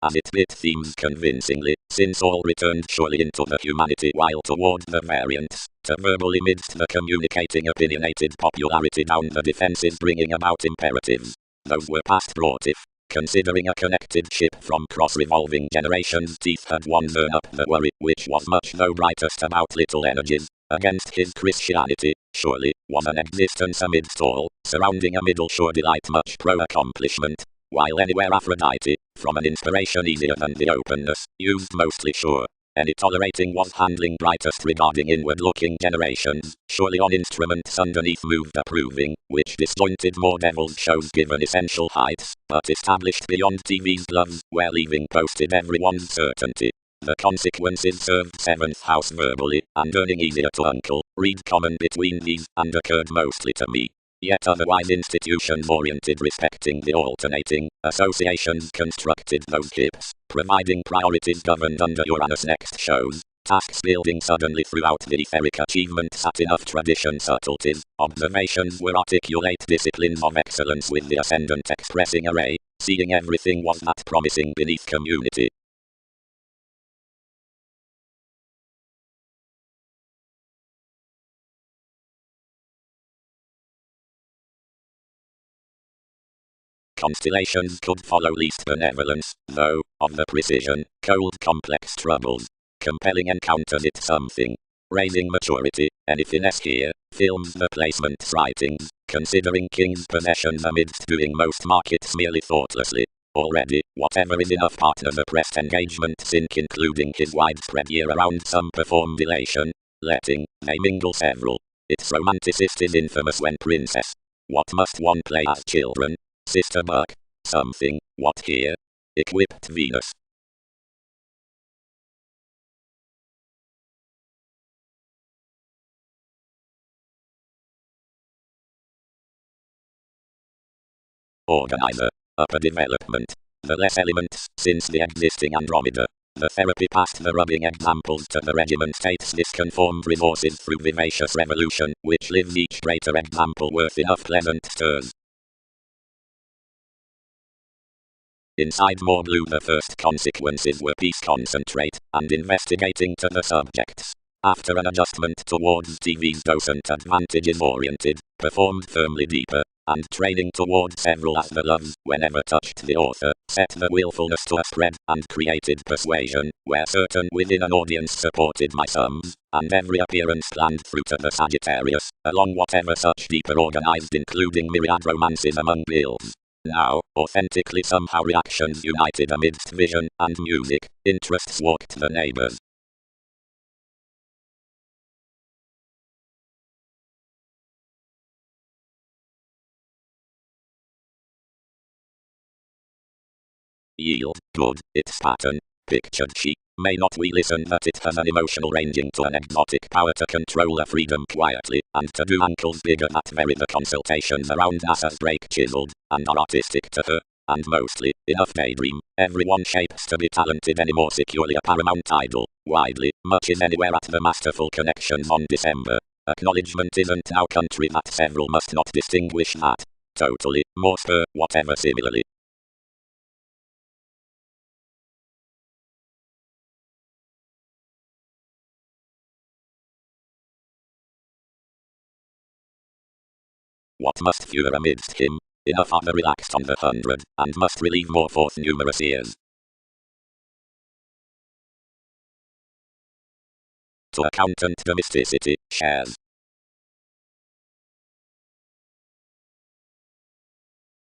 As it bit themes convincingly, since all returned surely into the humanity while toward the variants, to verbally midst the communicating opinionated popularity down the defenses bringing about imperatives. Those were past brought if. Considering a connected ship from cross-revolving generations teeth had won burn up the worry, which was much though brightest about little energies, against his Christianity, surely, was an existence amidst all, surrounding a middle sure delight much pro-accomplishment, while anywhere Aphrodite, from an inspiration easier than the openness, used mostly sure. Any tolerating was handling brightest regarding inward-looking generations, surely on instruments underneath moved approving, which disjointed more devil's shows given essential heights, but established beyond TV's gloves, where leaving posted everyone's certainty. The consequences served seventh house verbally, and earning easier to uncle, read common between these, and occurred mostly to me. Yet otherwise institutions oriented respecting the alternating, associations constructed those hips, providing priorities governed under Uranus next shows, tasks building suddenly throughout the etheric achievements at enough tradition subtleties, observations were articulate disciplines of excellence with the ascendant expressing array, seeing everything was that promising beneath community. Constellations could follow least benevolence, though, of the precision, cold complex troubles. Compelling encounters it something. Raising maturity, any finesse here, films the placement's writings, considering king's possessions amidst doing most markets merely thoughtlessly. Already, whatever is enough partners oppressed engagement sink including his widespread year-around some performed elation, letting, they mingle several. Its romanticist is infamous when princess. What must one play as children? Sister Buck. Something, what here? Equipped Venus. Organizer. Upper development. The less elements, since the existing Andromeda. The therapy passed the rubbing examples to the regiment states disconformed resources through vivacious revolution, which lives each greater example worth enough pleasant stirs. Inside more blue the first consequences were peace concentrate, and investigating to the subjects. After an adjustment towards TV's docent advantages oriented, performed firmly deeper, and training towards several as the loves, whenever touched the author, set the willfulness to a spread, and created persuasion, where certain within an audience supported my sums, and every appearance planned through to the Sagittarius, along whatever such deeper organized including myriad romances among bills. Now, authentically somehow reactions united amidst vision and music, interests walked the neighbors. Yield, good, its pattern, pictured she, may not we listen that it has an emotional ranging to an exotic power to control a freedom quietly, and to do ankles bigger that very the consultations around NASA's break chiseled, and are artistic to her, and mostly, enough daydream, everyone shapes to be talented any more securely a paramount idol, widely, much is anywhere at the masterful connections on December. Acknowledgement isn't our country that several must not distinguish that. Totally, more spur, whatever similarly. What must fewer amidst him? Enough are the relaxed on the 100, and must relieve more forth numerous ears. To accountant domesticity, shares.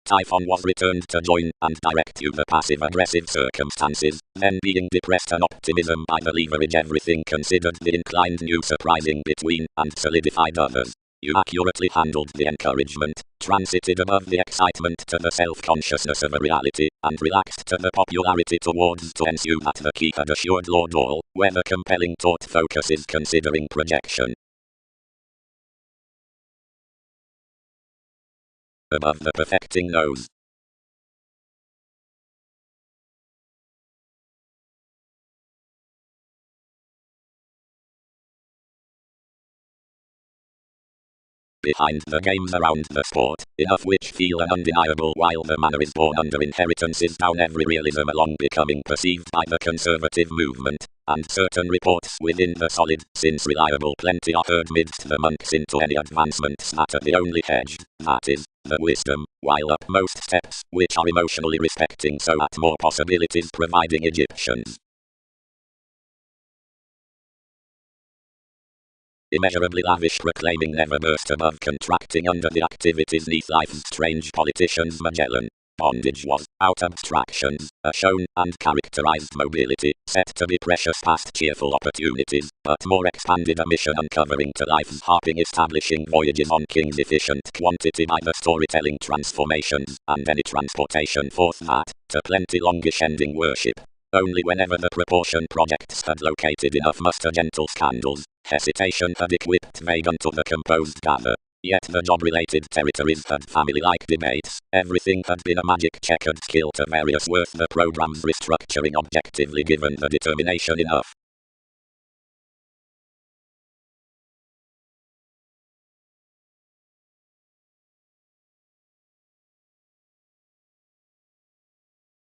Typhon was returned to join and direct you the passive-aggressive circumstances, then being depressed and optimism by the leverage everything considered the inclined new surprising between, and solidified others. You accurately handled the encouragement, transited above the excitement to the self-consciousness of a reality, and relaxed to the popularity towards to ensue that the key had assured Lord all, whether compelling taught focuses considering projection. Above the perfecting nose. Behind the games around the sport, enough which feel undeniable while the manner is born under inheritances down every realism along becoming perceived by the conservative movement, and certain reports within the solid, since reliable plenty are heard midst the monks into any advancements matter the only hedged, that is, the wisdom, while up most steps, which are emotionally respecting so at more possibilities providing Egyptians. Immeasurably lavish proclaiming never burst above contracting under the activities neath life's strange politicians Magellan. Bondage was, out abstractions, a shown and characterized mobility, set to be precious past cheerful opportunities, but more expanded a mission uncovering to life's harping establishing voyages on king's efficient quantity by the storytelling transformations, and any transportation forth that, to plenty longish ending worship. Only whenever the proportion projects had located enough muster gentle scandals, hesitation had equipped vague unto the composed gather. Yet the job-related territories had family-like debates, everything had been a magic checkered skill to various worth the program's restructuring objectively given the determination enough.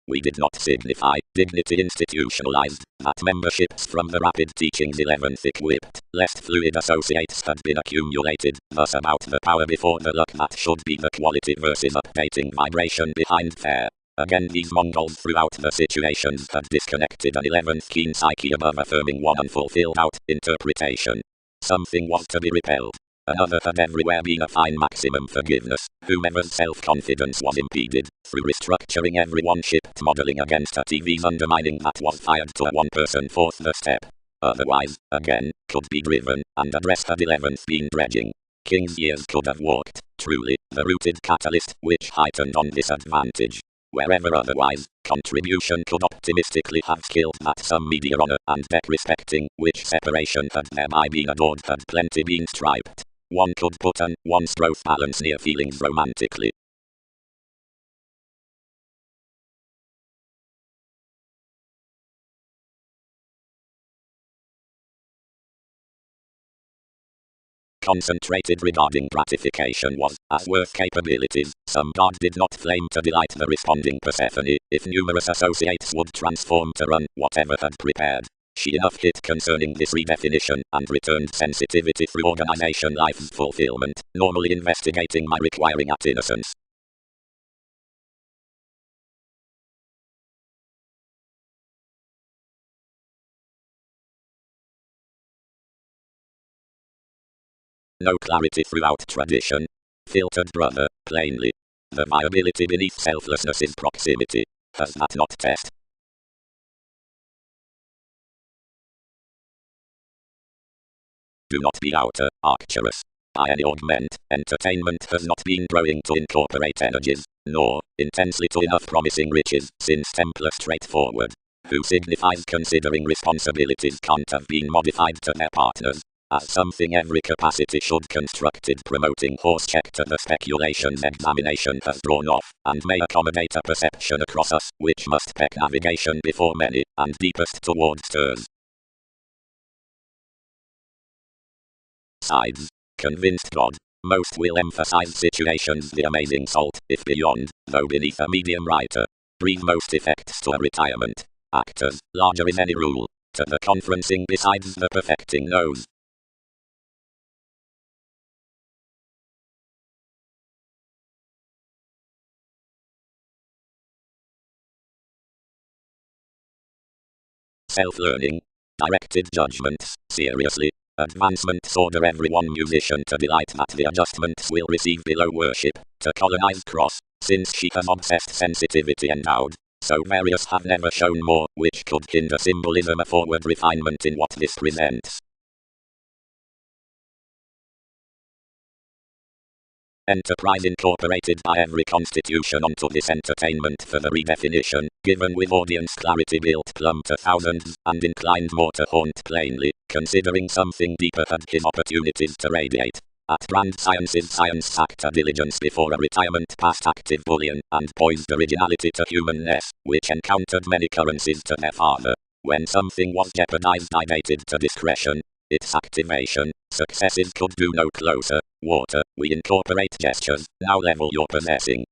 We did not signify, dignity institutionalized, that memberships from the rapid teachings 11th equipped, lest fluid associates had been accumulated, thus about the power before the luck that should be the quality versus updating vibration behind there. Again these Mongols throughout the situations had disconnected an 11th keen psyche above affirming one unfulfilled out interpretation. Something was to be repelled. Another had everywhere been a fine maximum forgiveness, whomever's self-confidence was impeded, through restructuring everyone shipped modelling against a TV's undermining that was fired to a one-person forth the step. Otherwise, again, could be driven, and address had 11th been dredging. King's years could have walked, truly, the rooted catalyst, which heightened on disadvantage. Wherever otherwise, contribution could optimistically have skilled that some media honor and debt respecting, which separation had thereby been adored had plenty been striped. One could put an one's growth balance near feelings romantically. concentrated regarding gratification was, as worth capabilities, some god did not flame to delight the responding Persephone, if numerous associates would transform to run whatever had prepared. She enough hit concerning this redefinition, and returned sensitivity through organization life's fulfillment, normally investigating my requiring at innocence. No clarity throughout tradition. Filtered brother, plainly. The viability beneath selflessness is proximity. Has that not test? Do not be outer, Arcturus. By any augment, entertainment has not been growing to incorporate energies, nor, intensely to enough promising riches, since Templar straightforward, who signifies considering responsibilities can't have been modified to their partners, as something every capacity should constructed promoting horsecheck to the speculations examination has drawn off, and may accommodate a perception across us, which must peck navigation before many, and deepest towards stirs. Sides. Convinced God. Most will emphasize situations the amazing salt, if beyond, though beneath a medium writer. Breathe most effects to a retirement. Actors, larger in any rule. To the conferencing besides the perfecting knows. Self-learning. Directed judgments, seriously. Advancements order every one musician to delight that the adjustments will receive below worship, to colonize cross, since she has obsessed sensitivity endowed. So various have never shown more, which could hinder symbolism a forward refinement in what this presents. Enterprise incorporated by every constitution onto this entertainment for the redefinition, given with audience clarity built plumb to thousands, and inclined more to haunt plainly, considering something deeper had his opportunities to radiate. At Brand Sciences science sacked a diligence before a retirement past active bullion, and poised originality to humanness, which encountered many currencies to their father. When something was jeopardized I dated to discretion. Its activation, successes could do no closer. Water, we incorporate gestures, now level your possessing.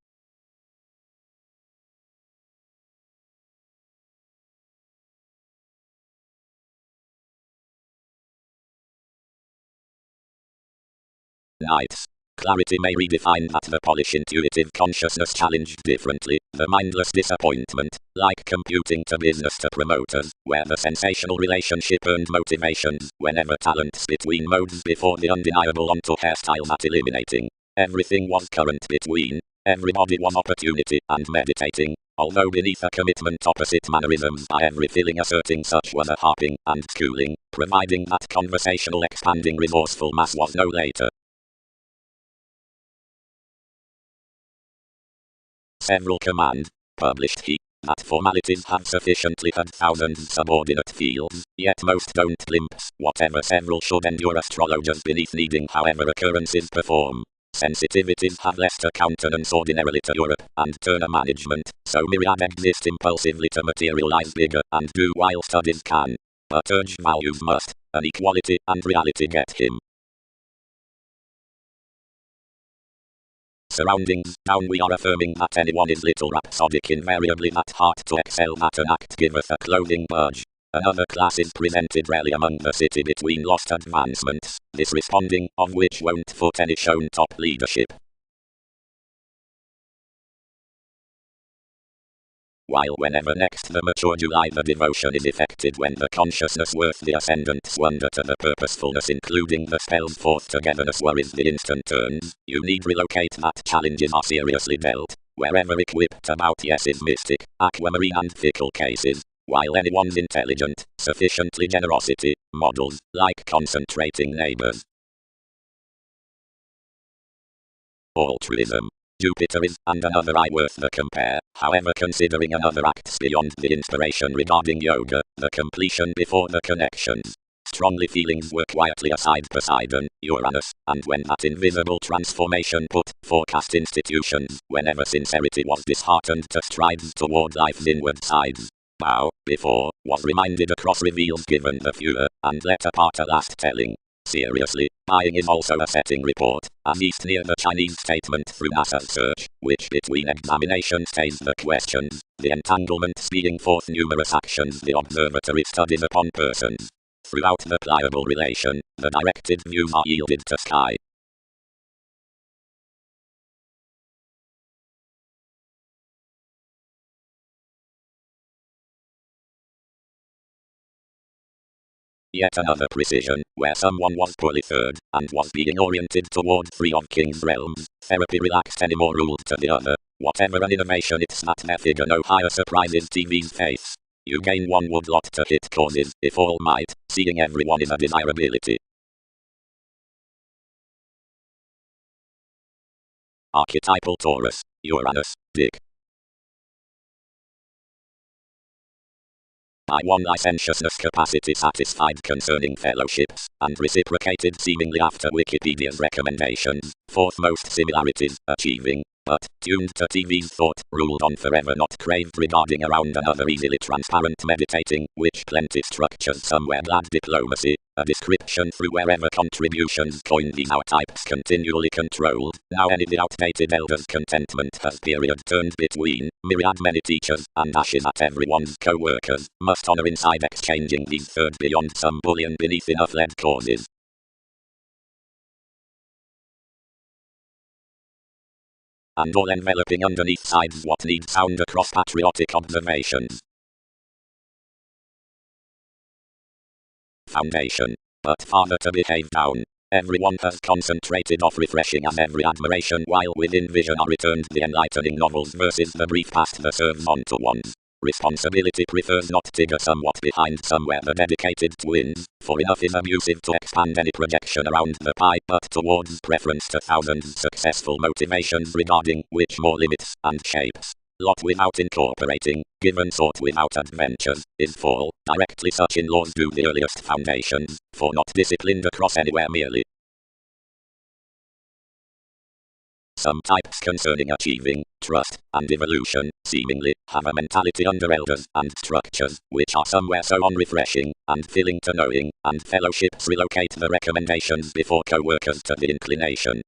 Nights. Clarity may redefine that the polish intuitive consciousness challenged differently, the mindless disappointment, like computing to business to promoters, where the sensational relationship earned motivations, whenever talents between modes before the undeniable onto hairstyle that eliminating. Everything was current between, everybody was opportunity, and meditating, although beneath a commitment opposite mannerisms by every feeling asserting such was a harping, and schooling, providing that conversational expanding resourceful mass was no later. Several command, published he, that formalities have sufficiently had thousands subordinate fields, yet most don't glimpse whatever several should endure astrologers beneath needing however occurrences perform. Sensitivities have less to countenance ordinarily to Europe, and turn a management, so myriad exist impulsively to materialize bigger, and do while studies can. But urge values must, an equality and reality get him. Surroundings, down we are affirming that anyone is little rhapsodic invariably that heart to excel that an act giveth a clothing budge. Another class is presented rarely among the city between lost advancements, this responding of which won't foot any shown top leadership. While whenever next the mature July the devotion is effected when the consciousness worth the ascendant's wonder to the purposefulness including the spell's forth togetherness worries the instant turns, you need relocate that challenges are seriously dealt, wherever equipped about yes is mystic, aquamarine and fickle cases, while anyone's intelligent, sufficiently generosity, models, like concentrating neighbors. Altruism. Jupiter is, and another eye worth the compare, however considering another acts beyond the inspiration regarding yoga, the completion before the connections. Strongly feelings were quietly aside Poseidon, Uranus, and when that invisible transformation put, forecast institutions, whenever sincerity was disheartened to strides toward life's inward sides. Bow, before, was reminded across reveals given the fewer, and let apart a last telling. Seriously, buying is also a setting report, at least near the Chinese statement through NASA search, which between examinations stays the questions, the entanglement speeding forth numerous actions the observatory studies upon persons. Throughout the pliable relation, the directed views are yielded to sky. Yet another precision, where someone was poorly third, and was being oriented toward three of King's realms, therapy relaxed any more ruled to the other. Whatever an innovation it's not their figure no higher surprises TV's face. You gain one woodlot to hit causes, if all might, seeing everyone is a desirability. Archetypal Taurus, Uranus, Dick. By one licentiousness capacity satisfied concerning fellowships, and reciprocated seemingly after Wikipedia's recommendations, fourth most similarities, achieving, but, tuned to TV's thought, ruled on forever not craved regarding around another easily transparent meditating, which plenty structures somewhere glad diplomacy, a description through wherever contributions coined these our types continually controlled, now any the outdated elder's contentment has period turned between, myriad many teachers, and ashes at everyone's co-workers, must honor inside exchanging these third beyond some bullion beneath enough led causes. And all enveloping underneath sides what needs sound across patriotic observations. Foundation. But farther to behave down. Everyone has concentrated off refreshing as every admiration while within vision are returned the enlightening novels versus the brief past that serves on to ones. Responsibility prefers not Tigger somewhat behind somewhere the dedicated twins, for enough is abusive to expand any projection around the pie but towards preference to thousands successful motivations regarding which more limits and shapes. Lot without incorporating, given sort without adventures, is fall, directly such in laws do the earliest foundations, for not disciplined across anywhere merely. Some types concerning achieving, trust, and evolution, seemingly, have a mentality under elders and structures, which are somewhere so unrefreshing, and filling to knowing, and fellowships relocate the recommendations before co-workers to the inclination.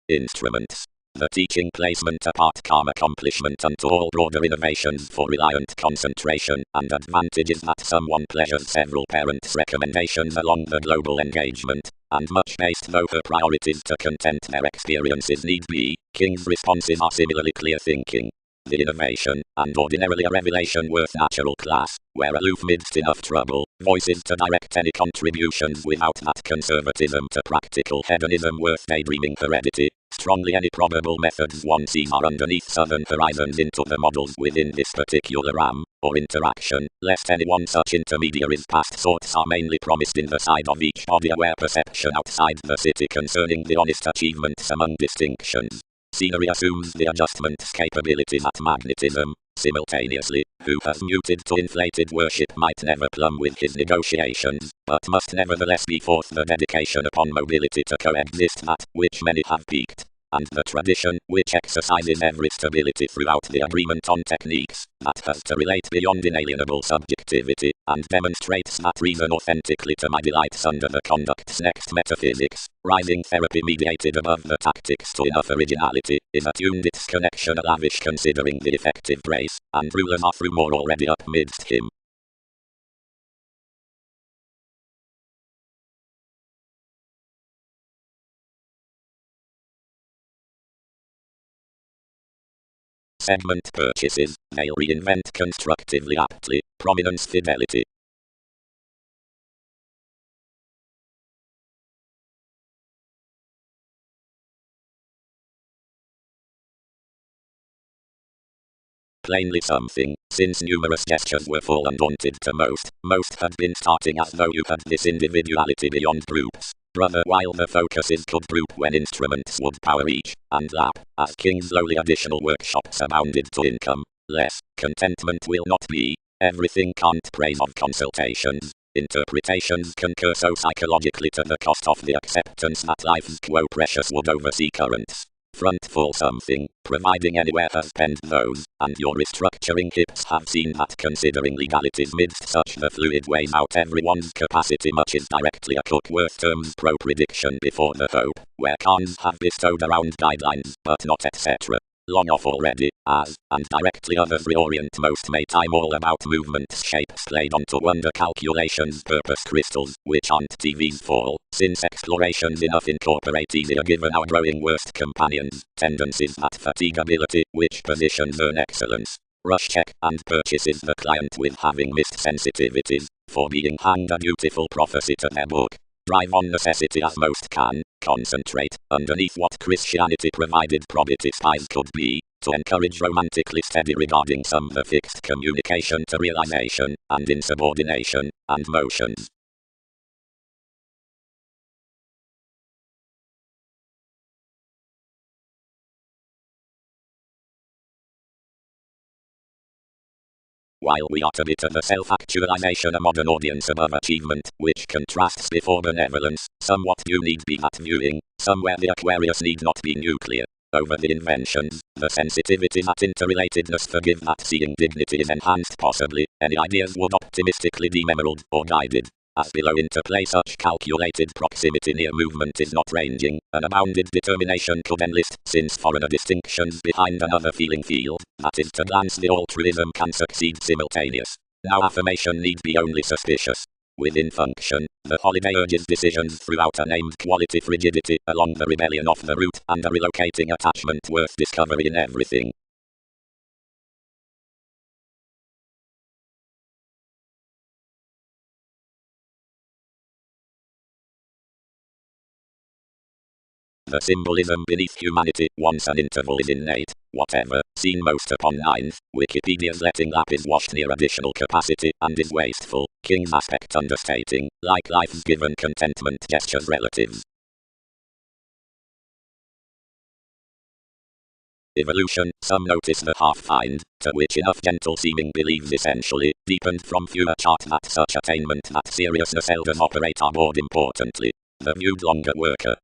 Instruments. The teaching placement apart calm accomplishment unto all broader innovations for reliant concentration and advantages that someone pleasures several parents' recommendations along the global engagement, and much based though her priorities to content their experiences need be, King's responses are similarly clear thinking. The innovation, and ordinarily a revelation worth natural class, where aloof midst enough trouble, voices to direct any contributions without that conservatism to practical hedonism worth daydreaming heredity, strongly any probable methods one sees are underneath southern horizons into the models within this particular RAM, or interaction, lest any one such intermediaries past thoughts are mainly promised in the side of each body aware perception outside the city concerning the honest achievements among distinctions. Scenery assumes the adjustment's capabilities at magnetism, simultaneously, who has muted to inflated worship might never plumb with his negotiations, but must nevertheless be forth the dedication upon mobility to coexist that, which many have peaked, and the tradition, which exercises every stability throughout the agreement on techniques, that has to relate beyond inalienable subjectivity, and demonstrates that reason authentically to my delights under the conduct's next metaphysics, rising therapy mediated above the tactics to enough originality, is attuned its connection a lavish considering the effective grace, and rulers are through more already up midst him. Segment purchases, they'll reinvent constructively aptly, prominence fidelity. Plainly something, since numerous gestures were full undaunted to most had been starting as though you had this individuality beyond groups. Brother, while the focuses could group when instruments would power each, and lap, as King's lowly additional workshops abounded to income, less, contentment will not be, everything can't praise of consultations. Interpretations concur so psychologically to the cost of the acceptance that life's quo precious would oversee currents. front full something, providing anywhere has penned those, and your restructuring hips have seen that considering legalities midst such the fluid weighs out everyone's capacity much is directly a Cookworth terms pro-prediction before the hope, where cons have bestowed around guidelines, but not etc. Long off already, as, and directly others reorient most may time all about movements shapes played onto wonder calculations purpose crystals, which aren't TV's fall, since explorations enough incorporate easier given our growing worst companions, tendencies that fatigability, which positions earn excellence. Rush check and purchases the client with having missed sensitivities, for being hanged a beautiful prophecy to their book. Drive on necessity as most can, concentrate, underneath what Christianity provided probity spies could be, to encourage romantically steady regarding some the fixed communication to realization, and insubordination, and motions. While we are to be to the self-actualization a modern audience above achievement, which contrasts before benevolence, somewhat you need be that viewing, somewhere the Aquarius need not be nuclear. Over the inventions, the sensitivity that interrelatedness forgive that seeing dignity is enhanced possibly, any ideas would optimistically deem emerald or guided. As below interplay such calculated proximity near movement is not ranging, an abounded determination could enlist, since foreigner distinctions behind another feeling field, that is to glance the altruism can succeed simultaneous. Now affirmation need be only suspicious. Within function, the holiday urges decisions throughout a named quality frigidity along the rebellion of the root and a relocating attachment worth discovery in everything. The symbolism beneath humanity, once an interval is innate, whatever, seen most upon 9th, Wikipedia's letting lapis washed near additional capacity and is wasteful, King's aspect understating, like life's given contentment gestures relatives. Evolution, some notice the half-find, to which enough gentle-seeming believes essentially, deepened from fewer chart that such attainment that seriousness elders operate are board importantly. The viewed longer worker.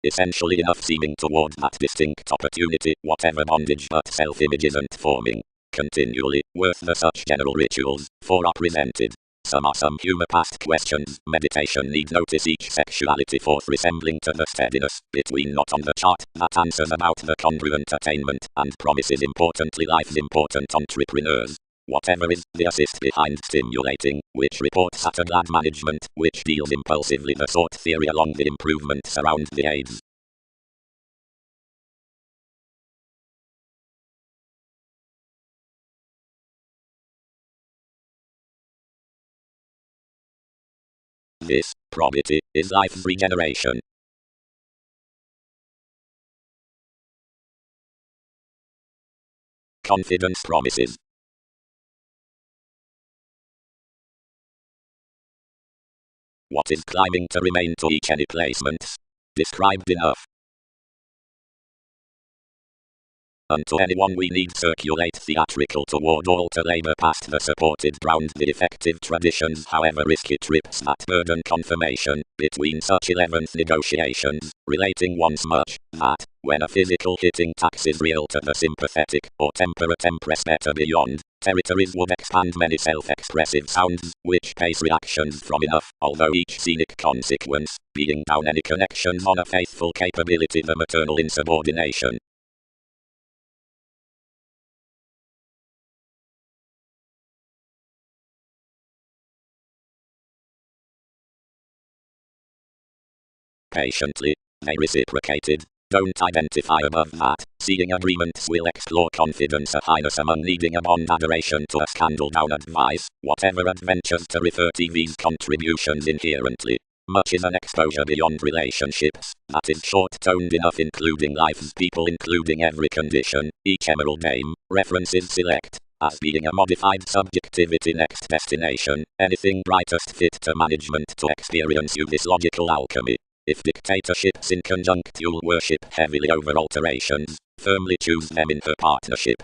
Essentially enough seeming toward that distinct opportunity, whatever bondage but self-image isn't forming. Continually, worth the such general rituals, for are presented. Some are some humor past questions, meditation need notice each sexuality forth resembling to the steadiness, between not on the chart, that answers about the congruent attainment, and promises importantly life's important entrepreneurs. Whatever is, the assist behind stimulating, which reports at a glad management, which deals impulsively the sort theory along the improvements around the aids. This, probity, is life's regeneration. Confidence promises. What is climbing to remain to each any placements? Described enough. Unto anyone we need circulate theatrical toward all to labour past the supported ground the effective traditions however risky trips that burden confirmation, between such 11th negotiations, relating once much, that, when a physical hitting tax is real to the sympathetic, or temperate empress better beyond, territories would expand many self-expressive sounds, which pace reactions from enough, although each scenic consequence, being down any connections on a faithful capability the maternal insubordination. Patiently, they reciprocated. Don't identify above that, seeing agreements will explore confidence a highness among needing a bond adoration to a scandal down advice, whatever adventures to refer TV's contributions inherently. Much is an exposure beyond relationships, that is short-toned enough including life's people including every condition, each emerald name, references select, as being a modified subjectivity next destination, anything brightest fit to management to experience you this logical alchemy. If dictatorships in conjunctual worship heavily over alterations, firmly choose them in her partnership.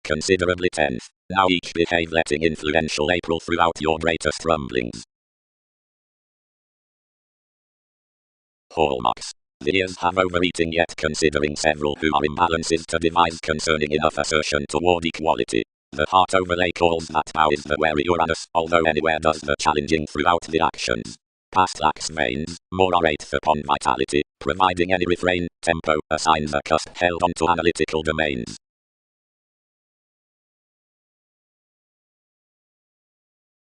considerably 10th. Now each behave letting influential April throughout your greatest rumblings. Hallmarks. The ears have overeating, yet considering several who are imbalances to devise concerning enough assertion toward equality. The heart overlay calls that bow is the wary Uranus, although anywhere does the challenging throughout the actions. Past lacks veins, more are eighth upon vitality, providing any refrain, tempo, assigns a cusp held onto analytical domains.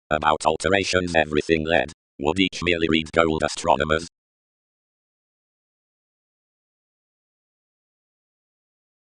About alterations everything led. Would each merely read gold astronomers?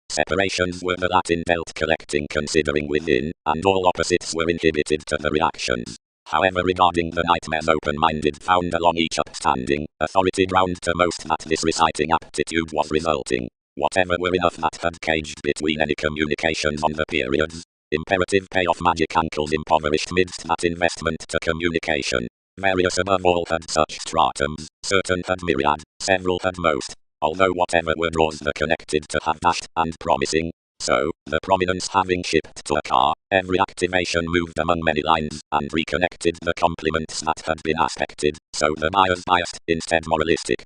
Separations were the Latin belt collecting considering within, and all opposites were inhibited to the reactions. However, regarding the nightmares, open-minded found along each upstanding authority ground to most that this reciting aptitude was resulting. Whatever were enough that had caged between any communications on the periods. Imperative payoff magic ankles impoverished midst that investment to communication. Various above all had such stratums, certain had myriad, several had most. Although whatever were draws the connected to have dashed and promising. So, the prominence having shipped to a car, every activation moved among many lines, and reconnected the complements that had been aspected, so the buyers biased, instead moralistic.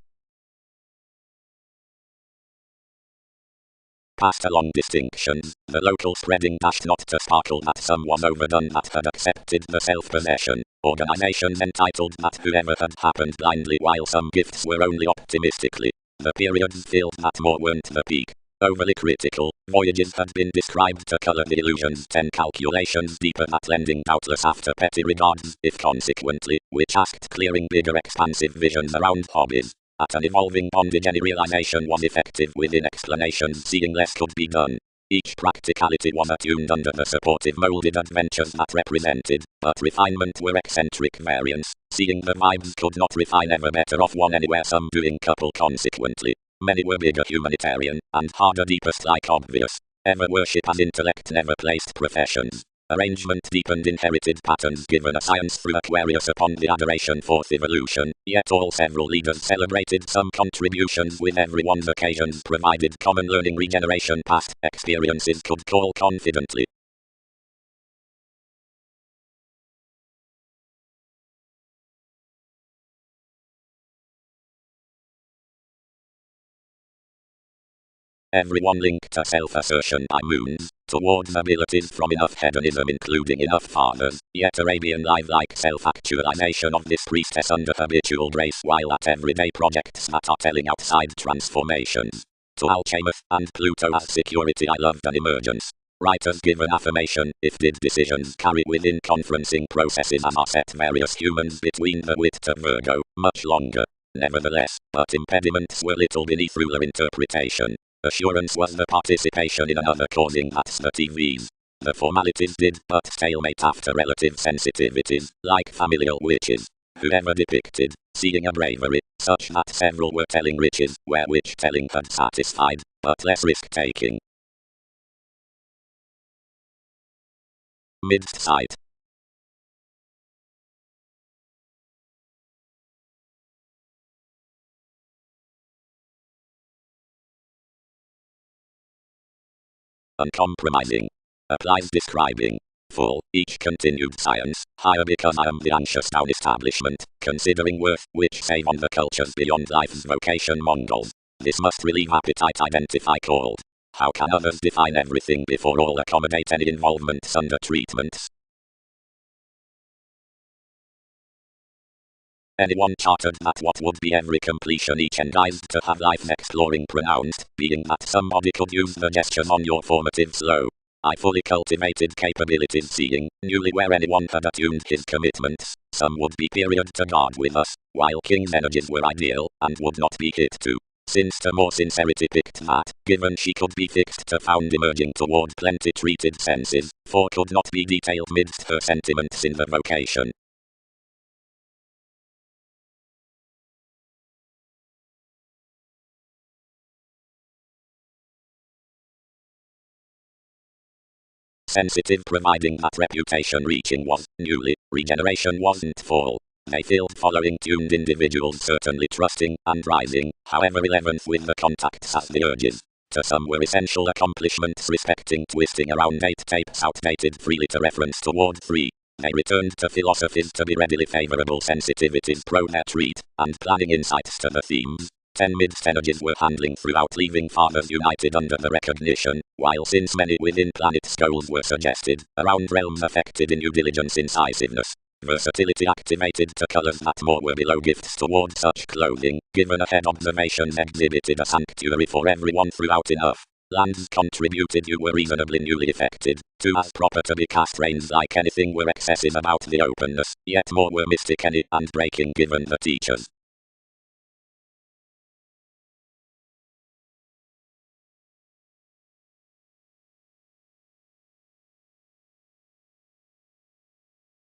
Passed along distinctions, the local spreading dashed not to sparkle that some was overdone that had accepted the self-possession. Organizations entitled that whoever had happened blindly, while some gifts were only optimistically. The periods filled that more weren't the peak. Overly critical, voyages had been described to color the illusions. 10 calculations deeper that lending doubtless after petty regards, if consequently, which asked clearing bigger expansive visions around hobbies. At an evolving bondage any realization was effective within explanations, seeing less could be done. Each practicality was attuned under the supportive molded adventures that represented, but refinement were eccentric variants. Seeing the vibes could not refine ever better off one anywhere, some doing couple consequently. Many were bigger humanitarian, and harder deepest like obvious. Ever worship as intellect never placed professions. Arrangement deepened inherited patterns given a science through Aquarius upon the adoration fourth evolution, yet all several leaders celebrated some contributions with everyone's occasions provided common learning regeneration past experiences could call confidently. Everyone linked to self-assertion by moons, towards abilities from enough hedonism including enough fathers, yet Arabian life-like self-actualization of this priestess under habitual grace while at everyday projects that are telling outside transformations. To Alchemist and Pluto as security I loved an emergence. Writers give an affirmation, if did decisions carry within conferencing processes as are set various humans between the wit to Virgo, much longer. Nevertheless, but impediments were little beneath ruler interpretation. Assurance was the participation in another causing that's the TVs. The formalities did but stalemate after relative sensitivities, like familial witches. Whoever depicted, seeing a bravery, such that several were telling riches, where which telling had satisfied, but less risk-taking. Midst sight. Uncompromising. Applies describing. Full, each continued science, higher because I am the anxious down establishment, considering worth, which save on the cultures beyond life's vocation Mongols. This must relieve appetite identify called. How can others define everything before all accommodate any involvements under treatments? Anyone chartered that what would be every completion each endized to have life exploring pronounced, being that somebody could use the gestures on your formative slow. I fully cultivated capabilities seeing, newly where anyone had attuned his commitments, some would be period to guard with us, while King's energies were ideal, and would not be hit to. Since to more sincerity picked that, given she could be fixed to found emerging toward plenty treated senses, for could not be detailed midst her sentiments in the vocation. Sensitive providing that reputation reaching was, newly, regeneration wasn't fall. They filled following tuned individuals certainly trusting, and rising, however 11th with the contacts as the urges. To some were essential accomplishments respecting twisting around 8 tapes outdated 3 to reference toward 3. They returned to philosophies to be readily favorable sensitivities pro-retreat, and planning insights to the themes. 10 mid-energies were handling throughout, leaving fathers united under the recognition, while since many within planets' goals were suggested, around realms affected in due diligence incisiveness. Versatility activated to colors that more were below gifts toward such clothing, given ahead observations exhibited a sanctuary for everyone throughout enough. Lands contributed you were reasonably newly affected, to as proper to be cast reins like anything were excessive about the openness, yet more were mystic any and breaking given the teachers.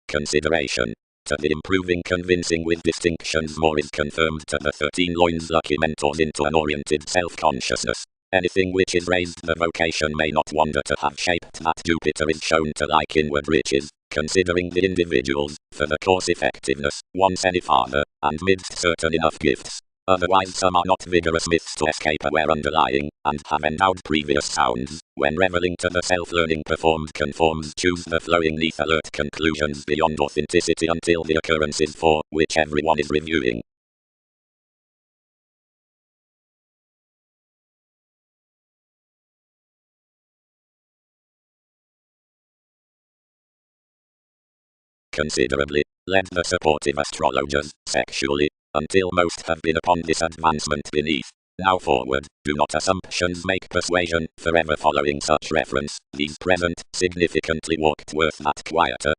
Consideration. To the improving convincing with distinctions more is confirmed to the 13 loins lucky mentors into an oriented self-consciousness. Anything which is raised the vocation may not wonder to have shaped that Jupiter is shown to like inward riches, considering the individuals, for the course effectiveness, once any farther, and midst certain enough gifts. Otherwise some are not vigorous myths to escape aware underlying, and have endowed previous sounds, when reveling to the self-learning performed conforms choose the flowing neath alert conclusions beyond authenticity until the occurrences for which everyone is reviewing. Considerably, led the supportive astrologers, sexually, until most have been upon this advancement beneath. Now forward, do not assumptions make persuasion, forever following such reference, these present, significantly walked worth that quieter.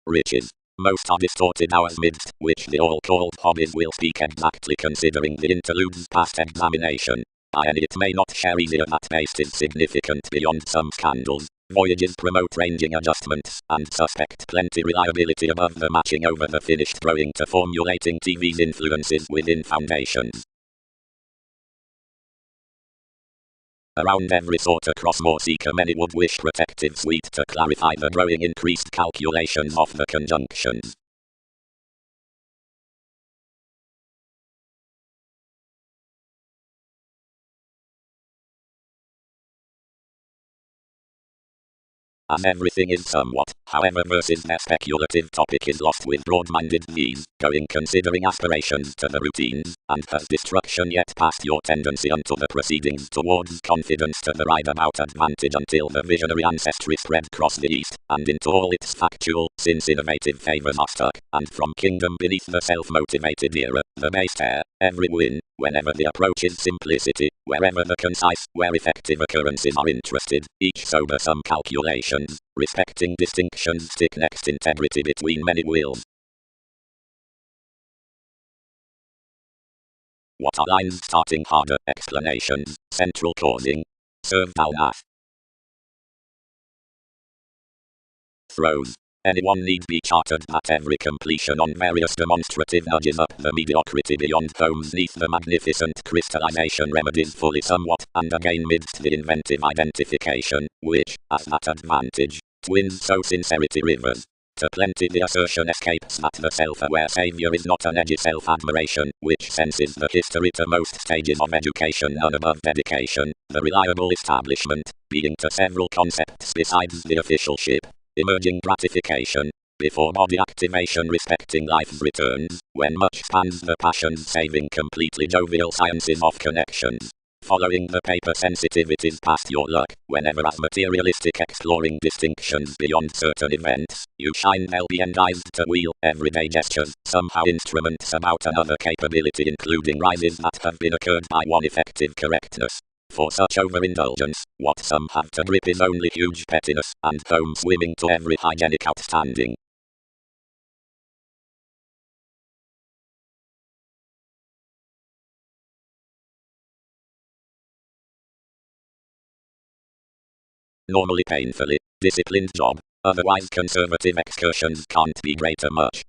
Riches. Most are distorted hours midst, which the all-called hobbies will speak exactly considering the interludes past examination. And it may not share easier that taste is significant beyond some scandals. Voyages promote ranging adjustments, and suspect plenty reliability above the matching over the finished throwing to formulating TV's influences within foundations. Around every sort across more seeker many would wish protective suite to clarify the growing increased calculations of the conjunctions. As everything is somewhat, however versus their speculative topic is lost with broad-minded these, going considering aspirations to the routines, and has destruction yet past your tendency unto the proceedings towards confidence to the ride about advantage until the visionary ancestry spread cross the east, and into all its factual, since innovative favors are stuck, and from kingdom beneath the self-motivated era, the base tear, every win, whenever the approach is simplicity, wherever the concise, where effective occurrences are interested, each sober some calculations, respecting distinctions stick next integrity between many wills. What are lines starting harder? Explanations, central causing. Serve Dalnath. Throws. Anyone need be chartered that every completion on various demonstrative nudges up the mediocrity beyond homes neath the magnificent crystallization remedies fully somewhat, and again midst the inventive identification, which, as that advantage, twins so sincerity rivers. To plenty the assertion escapes that the self-aware savior is not an edgy self-admiration, which senses the history to most stages of education none above dedication, the reliable establishment, being to several concepts besides the officialship. Emerging gratification, before body activation respecting life's returns, when much spans the passions saving completely jovial sciences of connections. Following the paper sensitivities past your luck, whenever as materialistic exploring distinctions beyond certain events, you shine they'll be enguised to wheel, everyday gestures, somehow instruments about another capability including rises that have been occurred by one effective correctness. For such overindulgence, what some have to grip is only huge pettiness, and home swimming to every hygienic outstanding. Normally painfully, disciplined job, otherwise conservative excursions can't be greater much.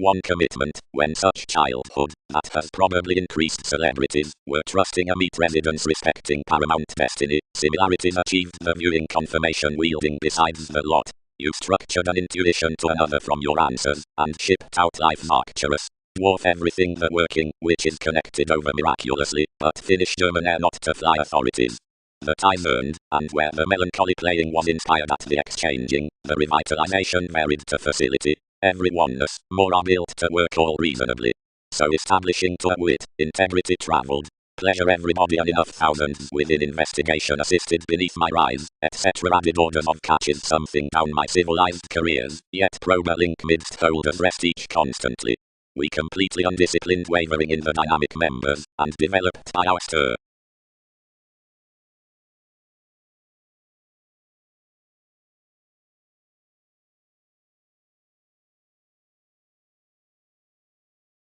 one commitment, when such childhood, that has probably increased celebrities, were trusting a meet residence respecting paramount destiny, similarities achieved the viewing confirmation wielding besides the lot. You structured an intuition to another from your answers, and shipped out life Arcturus. Dwarf everything the working, which is connected over miraculously, but finish German air not to fly authorities. The time earned, and where the melancholy playing was inspired at the exchanging, the revitalization varied to facility. Every oneness, more are built to work all reasonably. So establishing to a wit, integrity travelled. Pleasure everybody and enough thousands within investigation assisted beneath my rise, etc. Added orders of catches something down my civilized careers, yet probe a link midst holders rest each constantly. We completely undisciplined wavering in the dynamic members, and developed by our stir.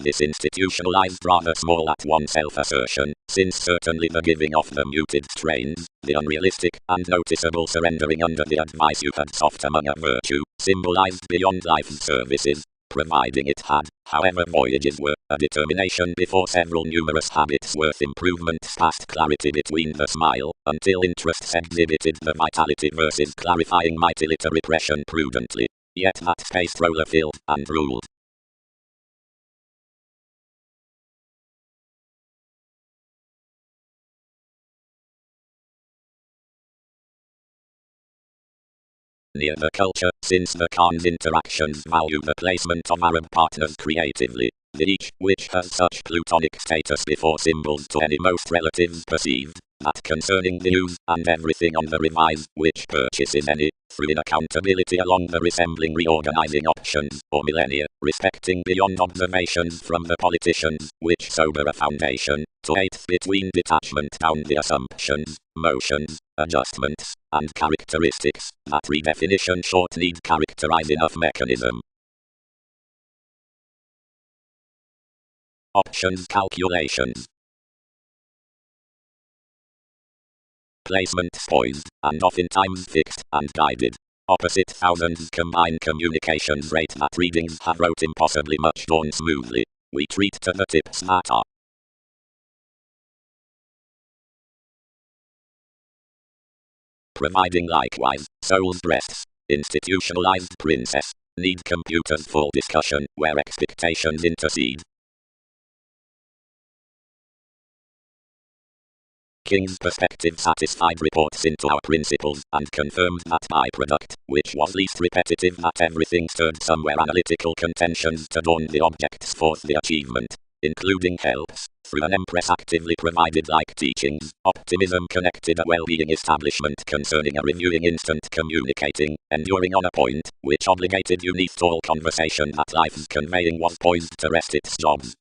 This institutionalized rather small at one self-assertion, since certainly the giving off the muted strains, the unrealistic and noticeable surrendering under the advice you had soft among a virtue, symbolized beyond life's services, providing it had, however voyages were, a determination before several numerous habits worth improvements past clarity between the smile, until interests exhibited the vitality versus clarifying mightily to repression prudently. Yet that space roller filled and ruled. Near the culture, since the Khan's interactions value the placement of Arab partners creatively, the each, which has such plutonic status before symbols to any most relatives perceived, that concerning the use, and everything on the revise, which purchases any, through inaccountability along the resembling reorganizing options, or millennia, respecting beyond observations from the politicians, which sober a foundation, to eighth between detachment down the assumptions, motions, adjustments, and characteristics, that redefinition short need characterize enough mechanism. Options calculations. Placement poised, and oftentimes fixed and guided. Opposite thousands combine communications rate that readings have wrote impossibly much drawn smoothly. We treat to the tips that are providing likewise, soul's breasts, institutionalized princess, need computers full discussion, where expectations intercede. King's perspective satisfied reports into our principles, and confirmed that byproduct, which was least repetitive that everything stirred somewhere analytical contentions to dawn the objects forth the achievement, including helps, through an empress actively provided like teachings, optimism connected a well-being establishment concerning a reviewing instant communicating, enduring on a point, which obligated unique to all conversation that life's conveying was poised to rest its jobs.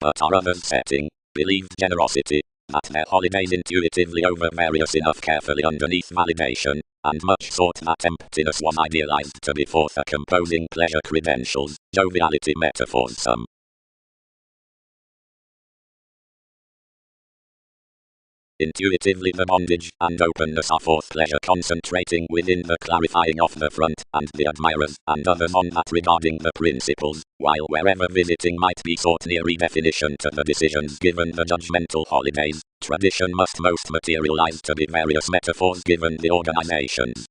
But our others setting, believed generosity, that their holidays intuitively over various enough carefully underneath validation, and much thought that emptiness was idealized to be forth a composing pleasure credentials, joviality metaphors some. Intuitively the bondage and openness are forth pleasure concentrating within the clarifying of the front, and the admirers and others on that regarding the principles, while wherever visiting might be sought near redefinition to the decisions given the judgmental holidays, tradition must most materialize to be various metaphors given the organizations.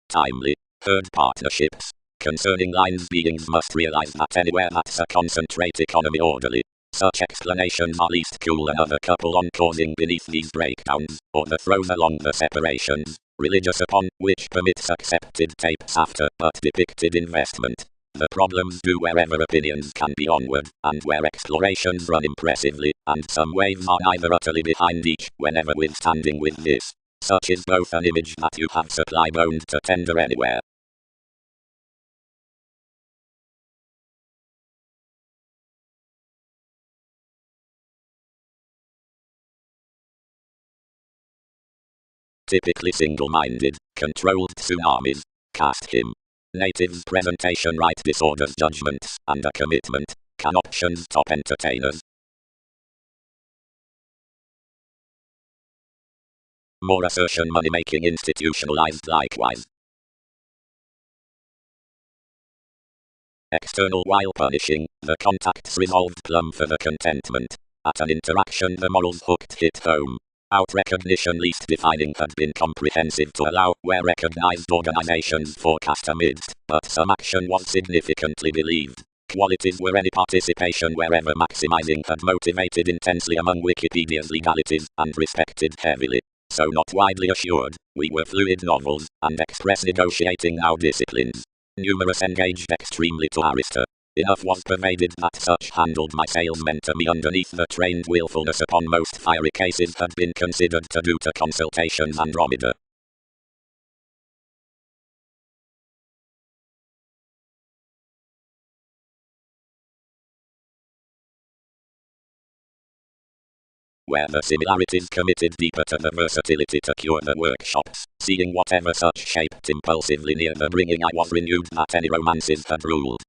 Timely, herd partnerships. Concerning lines beings must realize that anywhere that's a concentrate economy orderly. Such explanations are least cool another couple on causing beneath these breakdowns, or the throws along the separations, religious upon, which permits accepted tapes after, but depicted investment. The problems do wherever opinions can be onward, and where explorations run impressively, and some waves are neither utterly behind each, whenever withstanding with this. Such is both an image that you have supply boned to tender anywhere. Typically single-minded, controlled tsunamis. Cast him. Natives presentation right disorders judgments, and a commitment, Can options top entertainers? More assertion money making institutionalized likewise. External while punishing, the contacts resolved plumb for the contentment. At an interaction the morals hooked hit home. Out recognition least defining had been comprehensive to allow where recognized organizations forecast amidst, but some action was significantly believed. Qualities were any participation wherever maximizing had motivated intensely among Wikipedia's legalities and respected heavily. So not widely assured, we were fluid novels, and express negotiating our disciplines. Numerous engaged extremely to Arista. Enough was pervaded that such handled my salesmen to me underneath the trained willfulness upon most fiery cases had been considered to do to consultations Andromeda. Where the similarities committed deeper to the versatility to cure the workshops, seeing whatever such shaped impulsively near the bringing I was renewed that any romances had ruled.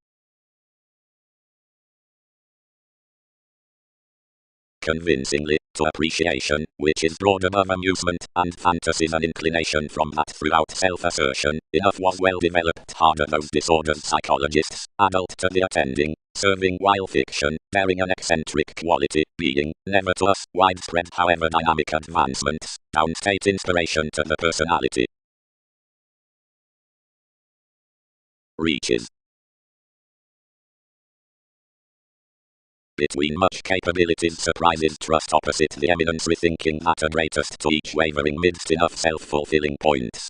Convincingly, to appreciation, which is broad above amusement, and fantasies an inclination from that throughout self-assertion, enough was well developed harder those disordered psychologists, adult to the attending, serving while fiction, bearing an eccentric quality, being, never to us, widespread however dynamic advancements, downstate inspiration to the personality. Reaches. Between much capabilities surprises trust opposite the eminence rethinking matter greatest to each wavering midst enough self-fulfilling points.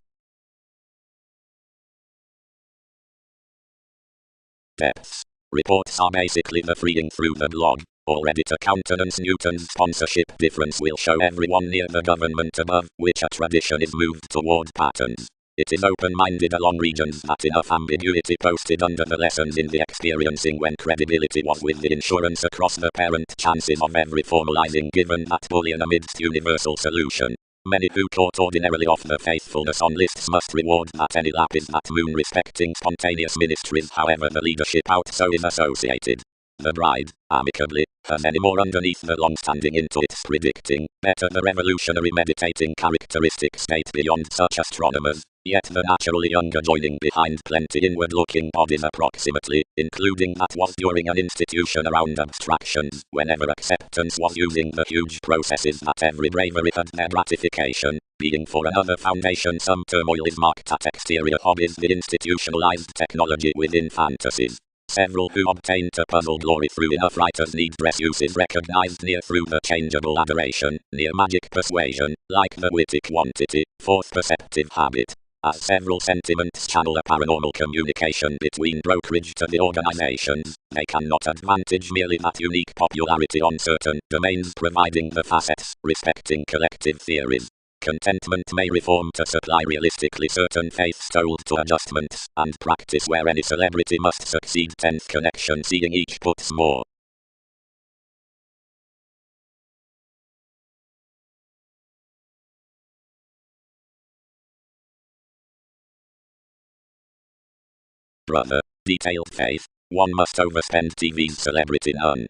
Depths. Reports are basically the freeing through the blog. Already to countenance Newton's sponsorship difference will show everyone near the government above which a tradition is moved toward patterns. It is open-minded along regions that enough ambiguity posted under the lessons in the experiencing when credibility was with the insurance across the parent chances of every formalizing given that bullion amidst universal solution. Many who caught ordinarily off the faithfulness on lists must reward that any lap is that moon respecting spontaneous ministries however the leadership out so is associated. The bride, amicably, has any more underneath the long-standing intuits predicting, better the revolutionary meditating characteristic state beyond such astronomers, yet the naturally younger joining behind plenty inward-looking bodies approximately, including that was during an institution around abstractions, whenever acceptance was using the huge processes that every bravery had their gratification, being for another foundation some turmoil is marked at exterior hobbies the institutionalized technology within fantasies. Several who obtained to puzzle glory through enough writers' need dress uses recognized near through the changeable adoration, near magic persuasion, like the witty quantity, fourth perceptive habit. As several sentiments channel a paranormal communication between brokerage to the organizations, they cannot advantage merely that unique popularity on certain domains providing the facets, respecting collective theories. Contentment may reform to supply realistically certain faith stoled to adjustments, and practice where any celebrity must succeed 10th connection seeing each puts more. Brother, detailed faith, one must overspend TV's celebrity none.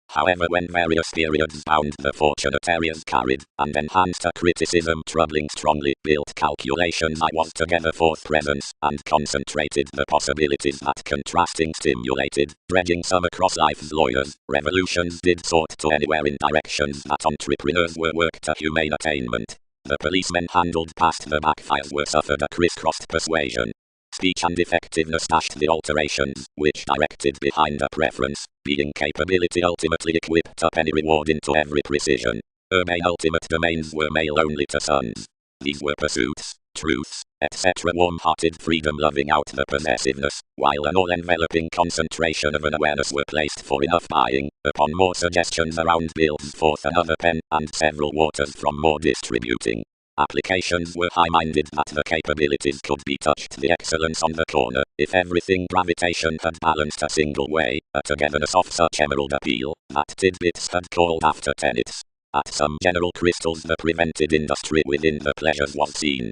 However, when various periods bound the fortunate areas carried, and enhanced a criticism troubling strongly built calculations I was together forth presence, and concentrated the possibilities that contrasting stimulated, dredging some across life's lawyers, revolutions did sort to anywhere in directions that entrepreneurs were worked to humane attainment. The policemen handled past the backfires were suffered a crisscrossed persuasion. Speech and effectiveness dashed the alterations, which directed behind a preference, being capability ultimately equipped up any reward into every precision. Urbane ultimate domains were male only to sons. These were pursuits, truths, etc. warm-hearted freedom loving out the possessiveness, while an all-enveloping concentration of an awareness were placed for enough buying, upon more suggestions around builds forth another pen, and several waters from more distributing. Applications were high-minded that the capabilities could be touched the excellence on the corner, if everything gravitation had balanced a single way, a togetherness of such emerald appeal, that tidbits had called after tenets. At some general crystals the prevented industry within the pleasures was seen.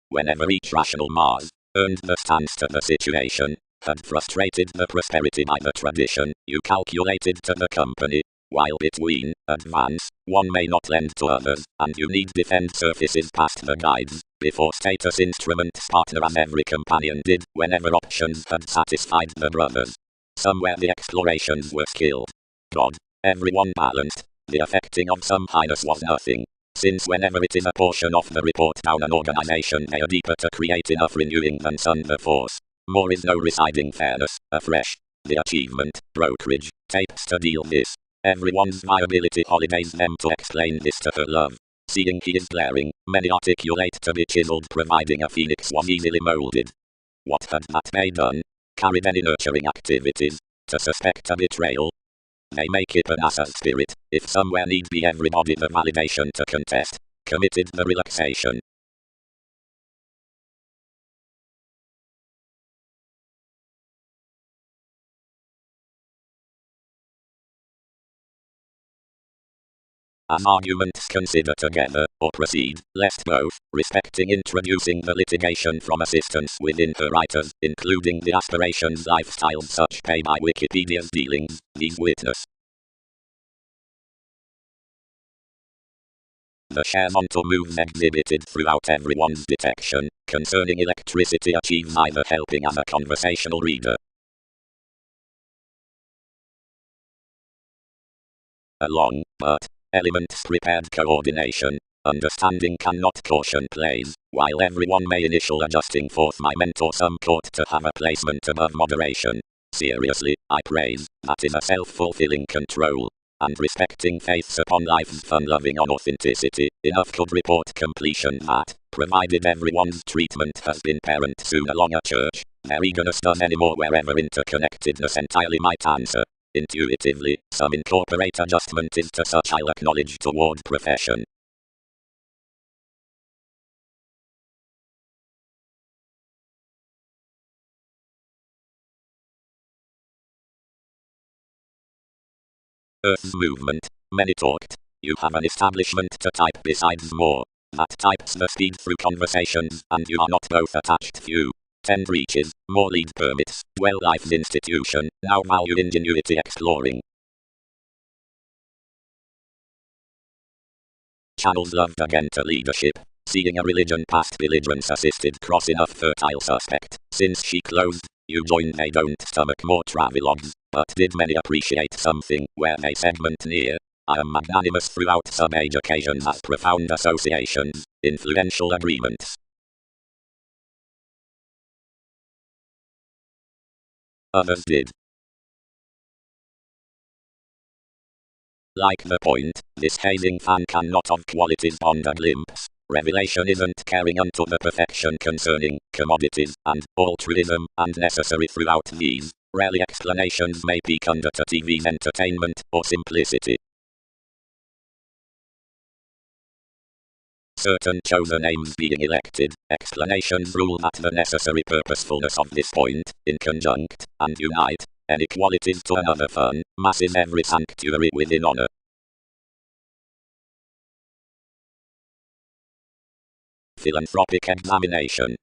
Whenever each rational Mars earned the stance to the situation, had frustrated the prosperity by the tradition, you calculated to the company, while between advance, one may not lend to others, and you need defend surfaces past the guides, before status instruments partner as every companion did, whenever options had satisfied the brothers. Somewhere the explorations were skilled. God, everyone balanced, the affecting of some highness was nothing. Since whenever it is a portion of the report down an organization they are deeper to create enough renewing than sun the force. More is no residing fairness, afresh. The achievement, brokerage, tapes to deal this. Everyone's viability holidays them to explain this to her love. Seeing he is glaring, many articulate to be chiseled providing a phoenix was easily molded. What had that may done? Carried any nurturing activities? To suspect a betrayal? They may keep an ass's spirit, if somewhere need be everybody the validation to contest, committed the relaxation. As arguments consider together, or proceed, lest both, respecting introducing the litigation from assistance within her writers, including the aspirations lifestyles such pay by Wikipedia's dealings, these witness. The shares onto moves exhibited throughout everyone's detection, concerning electricity achieves either helping as a conversational reader. Along, but, elements prepared coordination, understanding cannot caution plays, while everyone may initial adjusting forth my mentor some court to have a placement above moderation. Seriously, I praise, that is a self-fulfilling control. And respecting faiths upon life's fun-loving on authenticity, enough could report completion that, provided everyone's treatment has been parent soon along a church, their eagerness does any more wherever interconnectedness entirely might answer. Intuitively, some incorporate adjustment is to such I'll acknowledge toward profession. Earth's movement, many talked. You have an establishment to type besides more. That types the speed through conversations, and you are not both attached few. 10 reaches, more lead permits, well life's institution, now value ingenuity exploring. Channels loved again to leadership, seeing a religion past belligerence assisted cross enough fertile suspect, since she closed, you join they don't stomach more travelogues, but did many appreciate something, where they segment near. I am magnanimous throughout sub-age occasions as profound associations, influential agreements. Others did. Like the point, this hazing fan cannot of qualities bond a glimpse. Revelation isn't caring unto the perfection concerning commodities and altruism and necessary throughout these. Rarely explanations may peak under to TV's entertainment or simplicity. Certain chosen aims being elected, explanations rule that the necessary purposefulness of this point, in conjunct, and unite, any qualities to another fun, masses every sanctuary within honor. Philanthropic examination.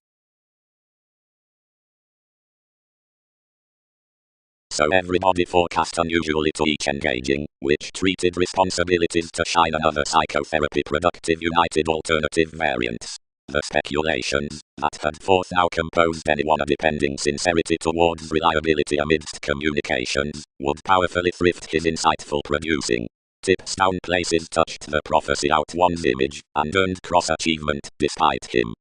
So everybody forecast unusually to each engaging, which treated responsibilities to shine another psychotherapy productive united alternative variants. The speculations that had forth now composed anyone a depending sincerity towards reliability amidst communications, would powerfully thrift his insightful producing. Tips down places touched the prophecy out one's image, and earned cross-achievement despite him.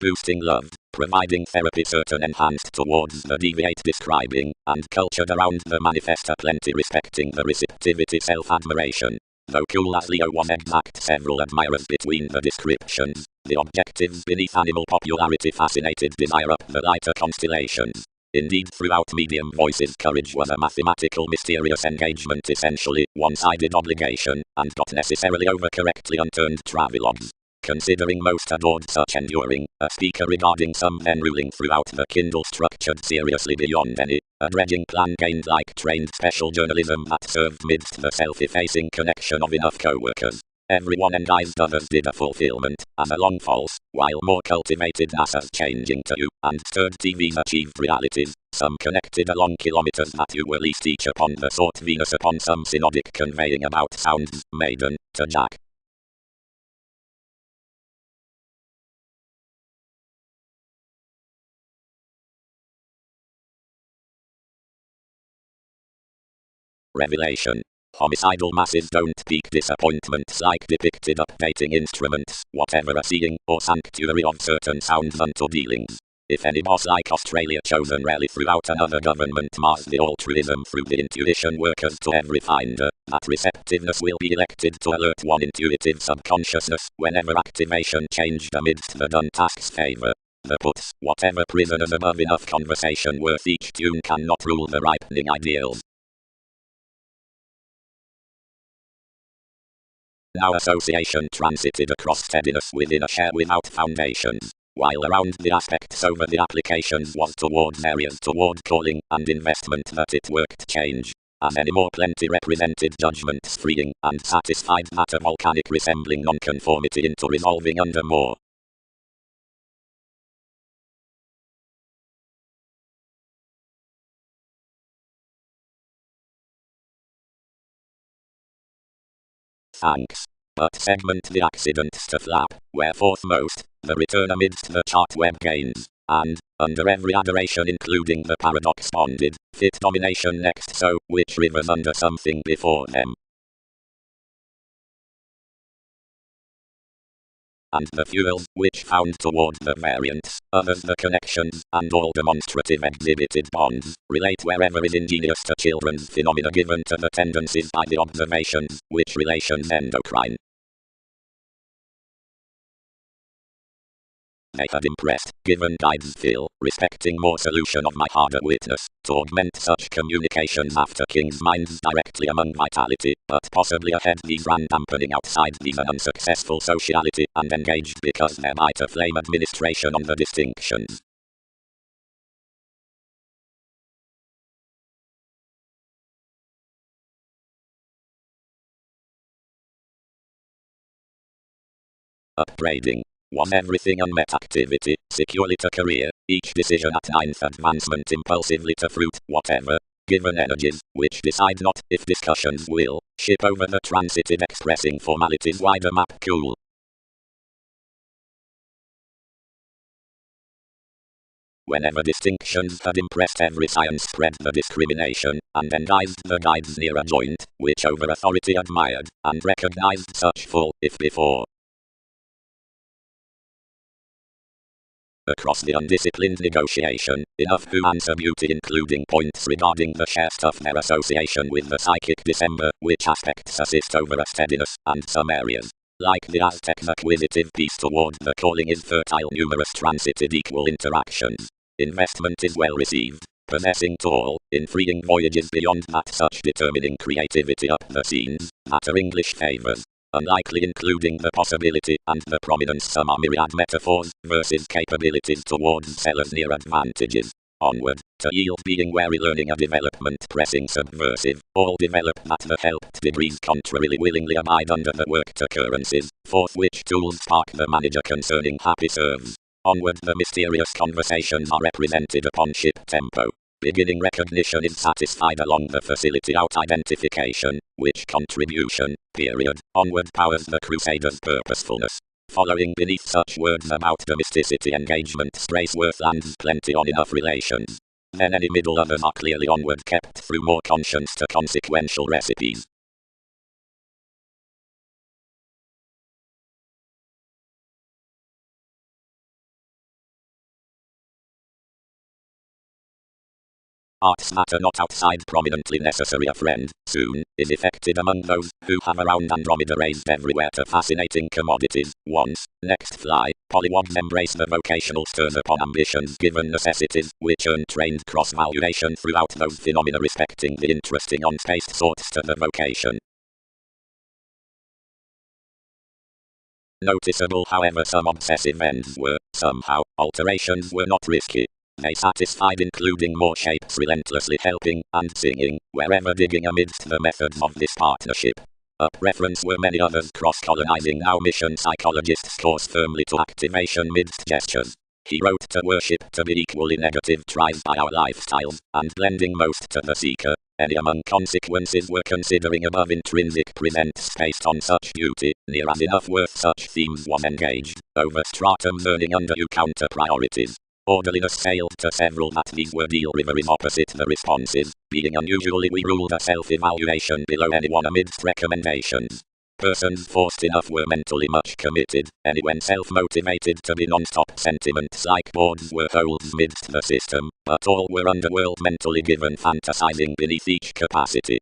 Boosting love, providing therapy certain enhanced towards the deviate describing, and cultured around the manifesta plenty respecting the receptivity self-admiration. Though cool as Leo was exact several admirers between the descriptions, the objectives beneath animal popularity fascinated desire up the lighter constellations. Indeed, throughout medium voices, courage was a mathematical, mysterious engagement, essentially one-sided obligation, and not necessarily over-correctly unturned travelogues. Considering most adored such enduring, a speaker regarding some then ruling throughout the Kindle structured seriously beyond any, a dredging plan gained like trained special journalism that served midst the self-effacing connection of enough co-workers. Everyone enguised others did a fulfillment, as a long false, while more cultivated NASA's changing to you, and stirred TV's achieved realities, some connected along kilometers that you were least each upon the sought Venus upon some synodic conveying about sounds, maiden, to Jack. Revelation. Homicidal masses don't peak disappointments like depicted updating instruments, whatever a seeing, or sanctuary of certain sounds unto dealings. If any boss like Australia chosen rally throughout another government mars the altruism through the intuition workers to every finder, that receptiveness will be elected to alert one intuitive subconsciousness whenever activation changed amidst the done task's favor. The puts, whatever prisoners above enough conversation worth each tune cannot rule the ripening ideals. Now association transited across steadiness within a share without foundations, while around the aspects over the applications was towards areas toward calling and investment that it worked change. As any more plenty represented judgments freeing and satisfied matter volcanic resembling nonconformity into resolving under more. Thanks. But segment the accidents to flap, where most, the return amidst the chart web gains, and, under every adoration including the paradox bonded, fit domination next so, which rivers under something before them. And the fuels, which found toward the variants, others the connections, and all demonstrative exhibited bonds, relate wherever is ingenious to children's phenomena given to the tendencies by the observations, which relations endocrine. They had impressed, given guides Phil, respecting more solution of my harder witness, to augment such communications after king's minds directly among vitality, but possibly ahead these ran dampening outside these an unsuccessful sociality, and engaged because thereby to flame administration on the distinctions. Upgrading. Was everything unmet activity, securely to career, each decision at ninth advancement impulsively to fruit, whatever, given energies, which decide not, if discussions will, ship over the transited expressing formalities wider map cool. Whenever distinctions had impressed every science spread the discrimination, and enguised the guides near a joint, which over authority admired, and recognized such full, if before. Across the undisciplined negotiation, enough who answer beauty including points regarding the share stuff their association with the psychic December, which aspects assist over a steadiness, and some areas. Like the Aztec acquisitive piece toward the calling is fertile numerous transited equal interactions. Investment is well received, possessing to all, in freeing voyages beyond that such determining creativity up the scenes, that are English favours. Unlikely including the possibility and the prominence some are myriad metaphors versus capabilities towards sellers near advantages. Onward, to yield being wary learning a development pressing subversive, all develop that the helped degrees contrarily willingly abide under the worked occurrences, forth which tools spark the manager concerning happy serves. Onward the mysterious conversations are represented upon ship tempo. Beginning recognition is satisfied along the facility out identification, which contribution, period, onward powers the crusader's purposefulness. Following beneath such words about domesticity engagement strays worth lands plenty on enough relations. Then any middle others are clearly onward kept through more conscience to consequential recipes. Arts matter not outside prominently necessary a friend, soon, is effected among those who have around Andromeda raised everywhere to fascinating commodities, once, next fly, polywogs embrace the vocational stirs upon ambitions given necessities, which earn trained cross-valuation throughout those phenomena respecting the interesting on-spaced sorts to the vocation. Noticeable however some obsessive ends were, somehow, alterations were not risky. They satisfied including more shapes relentlessly helping and singing, wherever digging amidst the methods of this partnership. A preference were many others cross-colonizing now mission psychologists course firmly to activation midst gestures. He wrote to worship to be equally negative tries by our lifestyles, and blending most to the seeker. Any among consequences were considering above intrinsic presents based on such beauty, near as enough worth such themes was engaged, over stratums earning undue counter priorities. Orderliness failed to several that these were deal riveries opposite the responses, being unusually we ruled a self-evaluation below anyone amidst recommendations. Persons forced enough were mentally much committed, any when self-motivated to be non-stop sentiments like boards were holes midst the system, but all were underworld mentally given fantasizing beneath each capacity.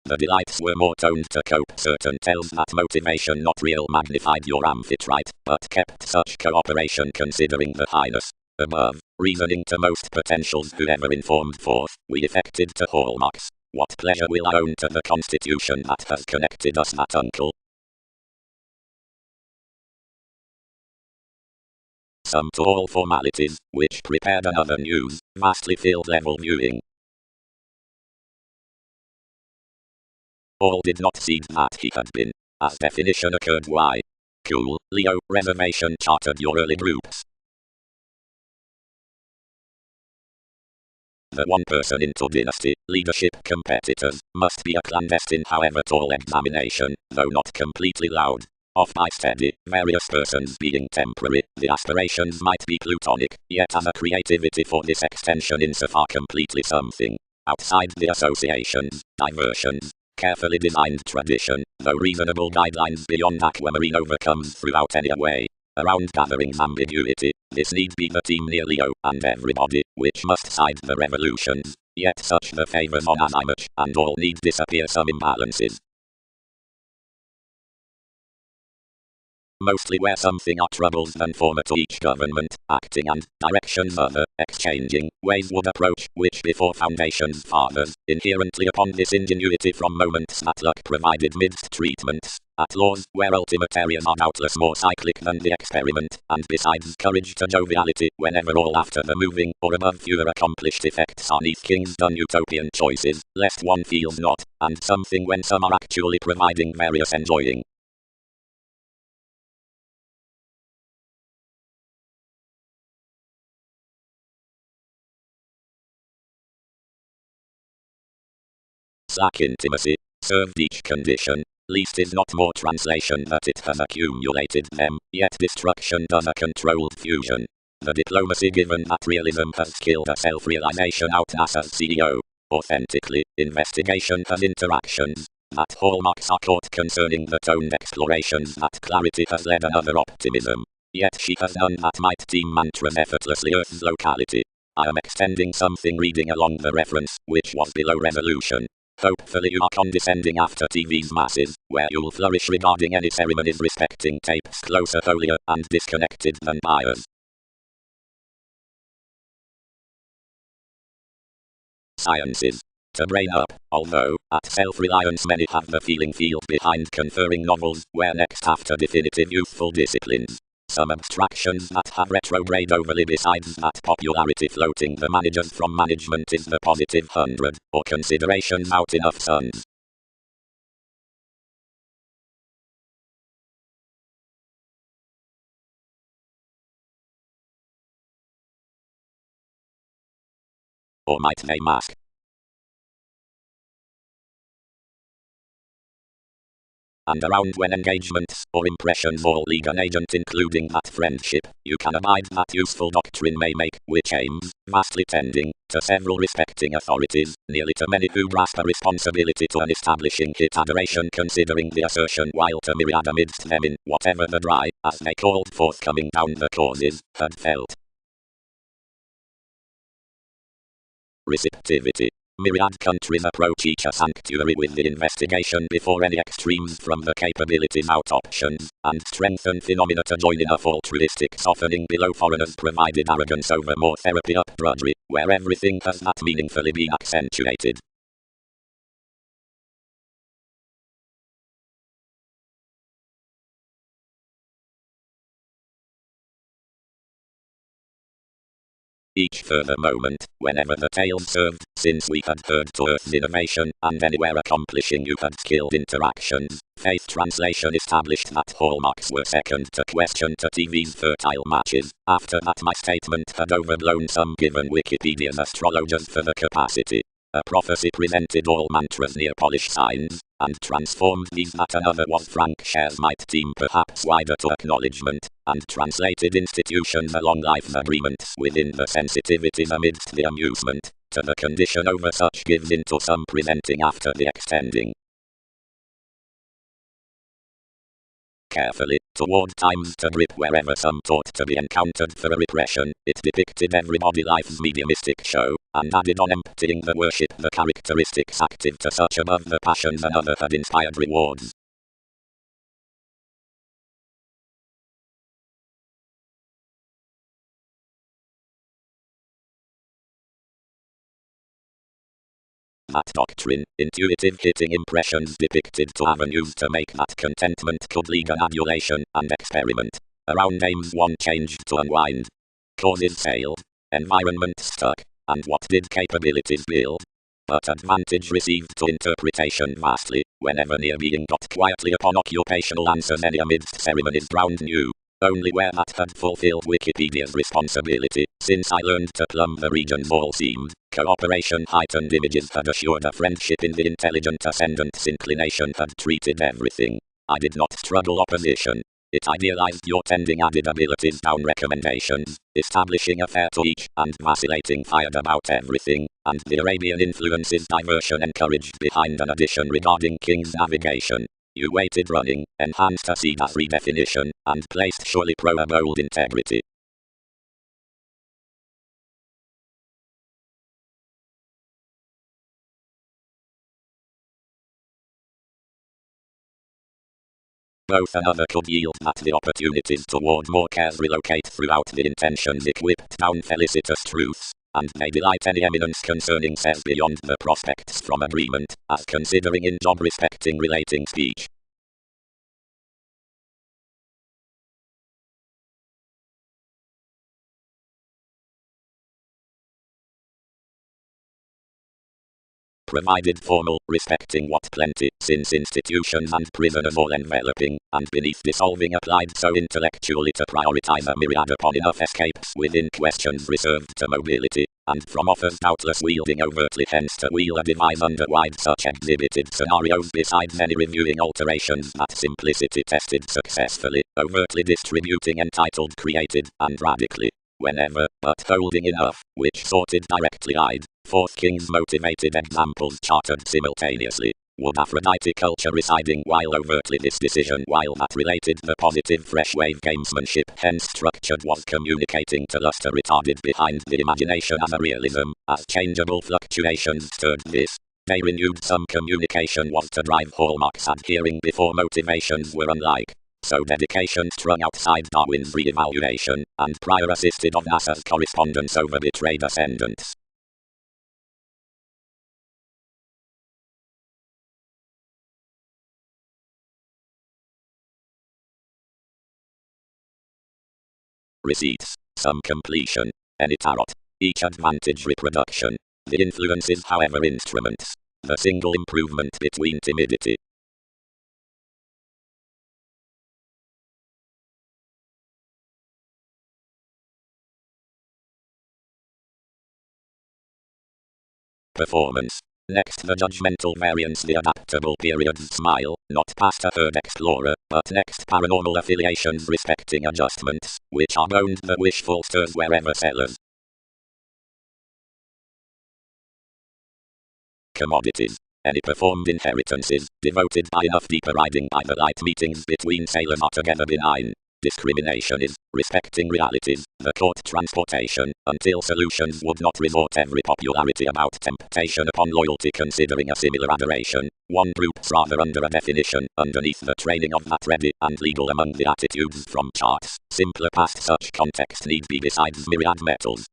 The delights were more toned to cope certain tells that motivation not real magnified your amphitrite, but kept such cooperation considering the highness. Above, reasoning to most potentials whoever informed forth, we effected to hallmarks. What pleasure will I own to the constitution that has connected us that uncle? Some to all formalities, which prepared another news, vastly filled level viewing. All did not see that he had been, as definition occurred why. Cool, Leo, reservation chartered your early groups. The one person into dynasty, leadership competitors, must be a clandestine however tall examination, though not completely loud. Off by steady, various persons being temporary, the aspirations might be plutonic, yet as a creativity for this extension insofar completely something. Outside the associations, diversions, carefully designed tradition, though reasonable guidelines beyond aquamarine overcomes throughout any way. Around gatherings ambiguity, this need be the team near Leo, and everybody, which must side the revolutions, yet such the favors on as I much, and all need disappear some imbalances. Mostly where something are troubles than former to each government, acting and directions other, exchanging, ways would approach, which before foundations fathers, inherently upon this ingenuity from moments that luck provided midst treatments, at laws, where ultimate areas are doubtless more cyclic than the experiment, and besides courage to joviality, whenever all after the moving, or above fewer accomplished effects are neath kings done utopian choices, lest one feels not, and something when some are actually providing various enjoying. Slack intimacy, served each condition, least is not more translation that it has accumulated them, yet destruction does a controlled fusion. The diplomacy given that realism has killed a self-realization out NASA's CEO. Authentically, investigation has interactions, that hallmarks are caught concerning the toned explorations that clarity has led another optimism. Yet she has none that might team mantras effortlessly Earth's locality. I am extending something reading along the reference, which was below resolution. Hopefully you are condescending after TV's masses, where you'll flourish regarding any ceremonies respecting tapes closer holier and disconnected than buyers. Sciences. To brain up, although, at self-reliance many have the feeling field behind conferring novels, where next after definitive youthful disciplines. Some abstractions that have retrograde overly besides that popularity floating the managers from management is the positive 100, or considerations out enough sons. Or might they mask? and around when engagements or impressions all lead an agent including that friendship, you can abide that useful doctrine may make, which aims, vastly tending, to several respecting authorities, nearly to many who grasp a responsibility to an establishing hit adoration considering the assertion while to myriad amidst them in, whatever the dry, as they called forth coming down the causes, had felt. Receptivity. Myriad countries approach each a sanctuary with the investigation before any extremes from the capabilities out options, and strengthen phenomena to join in a altruistic softening below foreigners provided arrogance over more therapy up drudgery, where everything has not meaningfully been accentuated. Each further moment, whenever the tales served, since we had heard to Earth's innovation, and anywhere accomplishing you had skilled interactions, faith translation established that hallmarks were second to question to TV's fertile matches, after that my statement had overblown some given Wikipedia's astrologers for the capacity. A prophecy presented all mantras near polished signs, and transformed these that another was frank shares might deem perhaps wider to acknowledgement, and translated institutions along life's agreements within the sensitivities amidst the amusement, to the condition over such gives into some presenting after the extending. Carefully, toward times to grip wherever some thought to be encountered for a repression, it depicted everybody life's mediumistic show, and added on emptying the worship the characteristics active to such above the passions another had inspired rewards. That doctrine, intuitive hitting impressions depicted to avenues to make that contentment could lead an adulation and experiment. Around aims one changed to unwind. Causes sailed. Environment stuck. And what did capabilities build? But advantage received to interpretation vastly, whenever near being got quietly upon occupational answers any amidst ceremonies drowned new. Only where that had fulfilled Wikipedia's responsibility, since I learned to plumb the regions all seemed, cooperation heightened images had assured a friendship in the intelligent ascendant's inclination had treated everything. I did not struggle opposition. It idealized your tending added abilities down recommendations, establishing a fair to each, and vacillating fired about everything, and the Arabian influences diversion encouraged behind an addition regarding King's navigation. You waited running, enhanced a Cedar's redefinition, and placed surely pro a bold integrity. Both another could yield that the opportunities toward more cares relocate throughout the intentions equipped down felicitous truths, and may delight any eminence concerning says beyond the prospects from agreement, as considering in job respecting relating speech. Provided formal, respecting what plenty, since institutions and prisoners all enveloping, and beneath dissolving applied so intellectually to prioritize a myriad upon enough escapes within questions reserved to mobility, and from offers doubtless wielding overtly hence to wheel a device under wide such exhibited scenarios besides any reviewing alterations that simplicity tested successfully, overtly distributing entitled created, and radically. Whenever, but holding enough, which sorted directly eyed, forth King's motivated examples chartered simultaneously, would Aphrodite culture residing while overtly this decision while that related the positive fresh wave gamesmanship hence structured was communicating to luster retarded behind the imagination as a realism, as changeable fluctuations stirred this. They renewed some communication was to drive hallmarks adhering before motivations were unlike. So dedication strung outside Darwin's re-evaluation, and prior assisted of NASA's correspondence over betrayed ascendants. Receipts, some completion, any tarot, each advantage reproduction. The influences however instruments. The single improvement between timidity. Performance. Next the judgmental variance, the adaptable periods smile, not past a herd explorer, but next paranormal affiliations respecting adjustments, which are bound the wishful stirs wherever sellers. Commodities. Any performed inheritances, devoted by enough deeper riding by the light meetings between sailors are together benign. Discrimination is, respecting realities, the court transportation, until solutions would not resort every popularity about temptation upon loyalty considering a similar adoration. One groups rather under a definition, underneath the training of that ready and legal among the attitudes from charts. Simpler past such context need be besides myriad metals.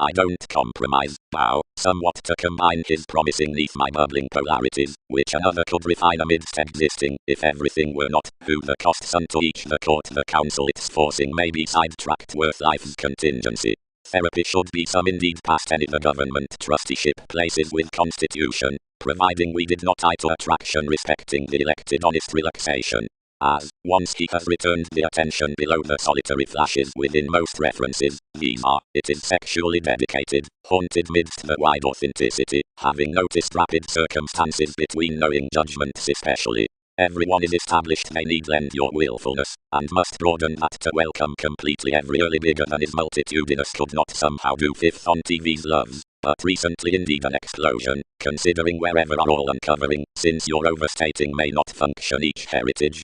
I don't compromise, bow, somewhat to combine his promising neath my bubbling polarities, which another could refine amidst existing, if everything were not, who the costs unto each the court the counsel it's forcing may be sidetracked worth life's contingency. Therapy should be some indeed past any the government trusteeship places with constitution, providing we did not eye to attraction respecting the elected honest relaxation. As, once he has returned the attention below the solitary flashes within most references, these are, it is sexually dedicated, haunted midst the wide authenticity, having noticed rapid circumstances between knowing judgments especially. Everyone is established they need lend your willfulness, and must broaden that to welcome completely every early bigger than is multitudinous could not somehow do fifth on TV's loves, but recently indeed an explosion, considering wherever are all uncovering, since your overstating may not function each heritage.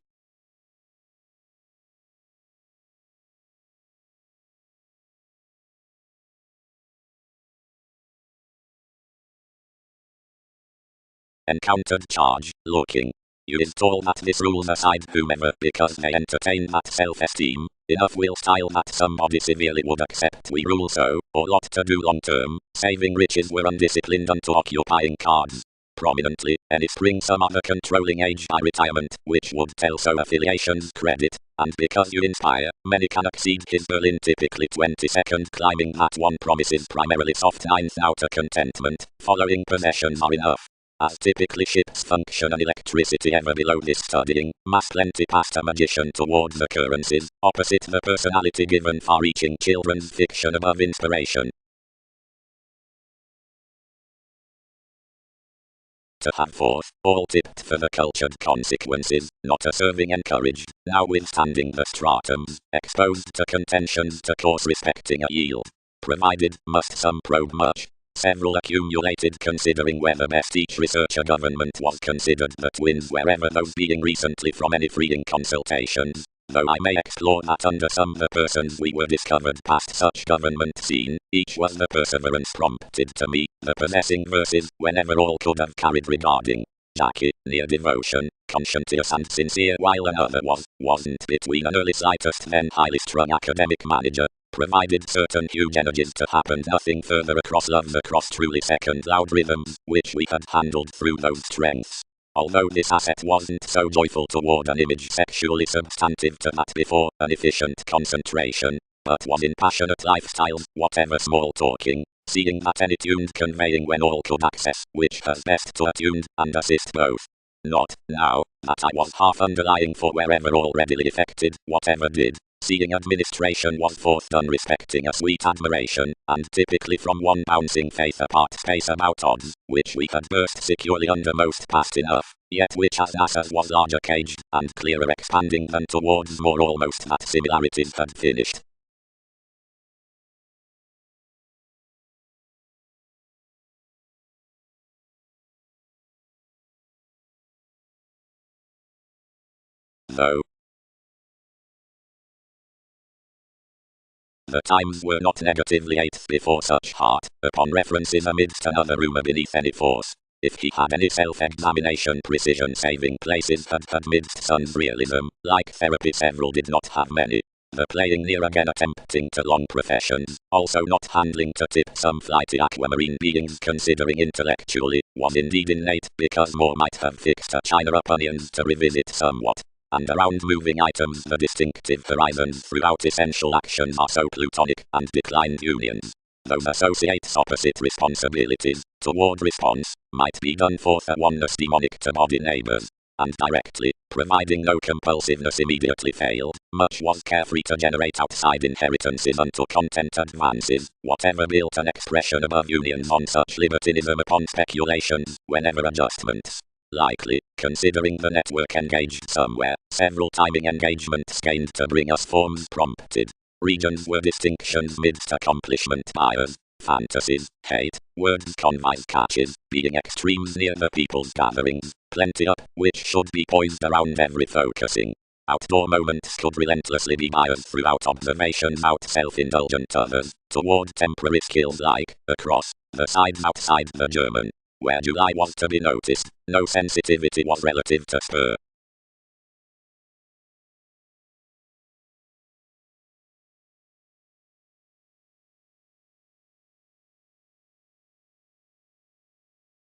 Encountered charge, looking. You is told that this rules aside whomever because they entertain that self-esteem, enough will style that somebody severely would accept we rule so, or lot to do long term, saving riches were undisciplined unto occupying cards. Prominently, any spring some other controlling age by retirement, which would tell so affiliations credit, and because you inspire, many can exceed his Berlin typically 22nd climbing that one promises primarily soft ninth outer contentment, following possessions are enough. As typically ships function and electricity ever below this studying, mass plenty past a magician towards occurrences, opposite the personality given far-reaching children's fiction above inspiration. To have forth, all tipped for the cultured consequences, not a serving encouraged, now withstanding the stratums, exposed to contentions to course respecting a yield. Provided, must some probe much. Several accumulated considering whether best each researcher government was considered the twins wherever those being recently from any freeing consultations, though I may explore that under some the persons we were discovered past such government scene, each was the perseverance prompted to me, the possessing verses whenever all could have carried regarding Jackie, near devotion, conscientious and sincere while another wasn't between an early slightest then highly strung academic manager. Provided certain huge energies to happen nothing further across love's across truly second loud rhythms, which we had handled through those strengths. Although this asset wasn't so joyful toward an image sexually substantive to that before, an efficient concentration, but was in passionate lifestyles, whatever small talking, seeing that any tuned conveying when all could access, which has best to attuned, and assist both. Not, now, that I was half underlying for wherever all readily effected, whatever did. Seeing administration was forth done respecting a sweet admiration, and typically from one bouncing faith apart space about odds, which we had burst securely under most past enough, yet which as was larger caged, and clearer expanding than towards more almost that similarities had finished. Though the times were not negatively eighth before such heart, upon references amidst another rumour beneath any force. If he had any self-examination precision saving places had midst sun's realism, like therapy several did not have many. The playing near again attempting to long professions, also not handling to tip some flighty aquamarine beings considering intellectually, was indeed innate because more might have fixed a china up onions to revisit somewhat. And around moving items the distinctive horizons throughout essential actions are so plutonic and declined unions. Those associates opposite responsibilities, toward response, might be done forth a oneness demonic to body neighbors, and directly, providing no compulsiveness immediately failed. Much was carefree to generate outside inheritances until content advances. Whatever built an expression above unions on such libertinism upon speculations, whenever adjustments likely, considering the network engaged somewhere, several timing engagements gained to bring us forms prompted. Regions were distinctions midst accomplishment bias, fantasies, hate, words convive catches, being extremes near the people's gatherings, plenty up, which should be poised around every focusing. Outdoor moments could relentlessly be biased throughout observations out self-indulgent others, toward temporary skills like, across, the sides outside the German. Where July was to be noticed, no sensitivity was relative to spur.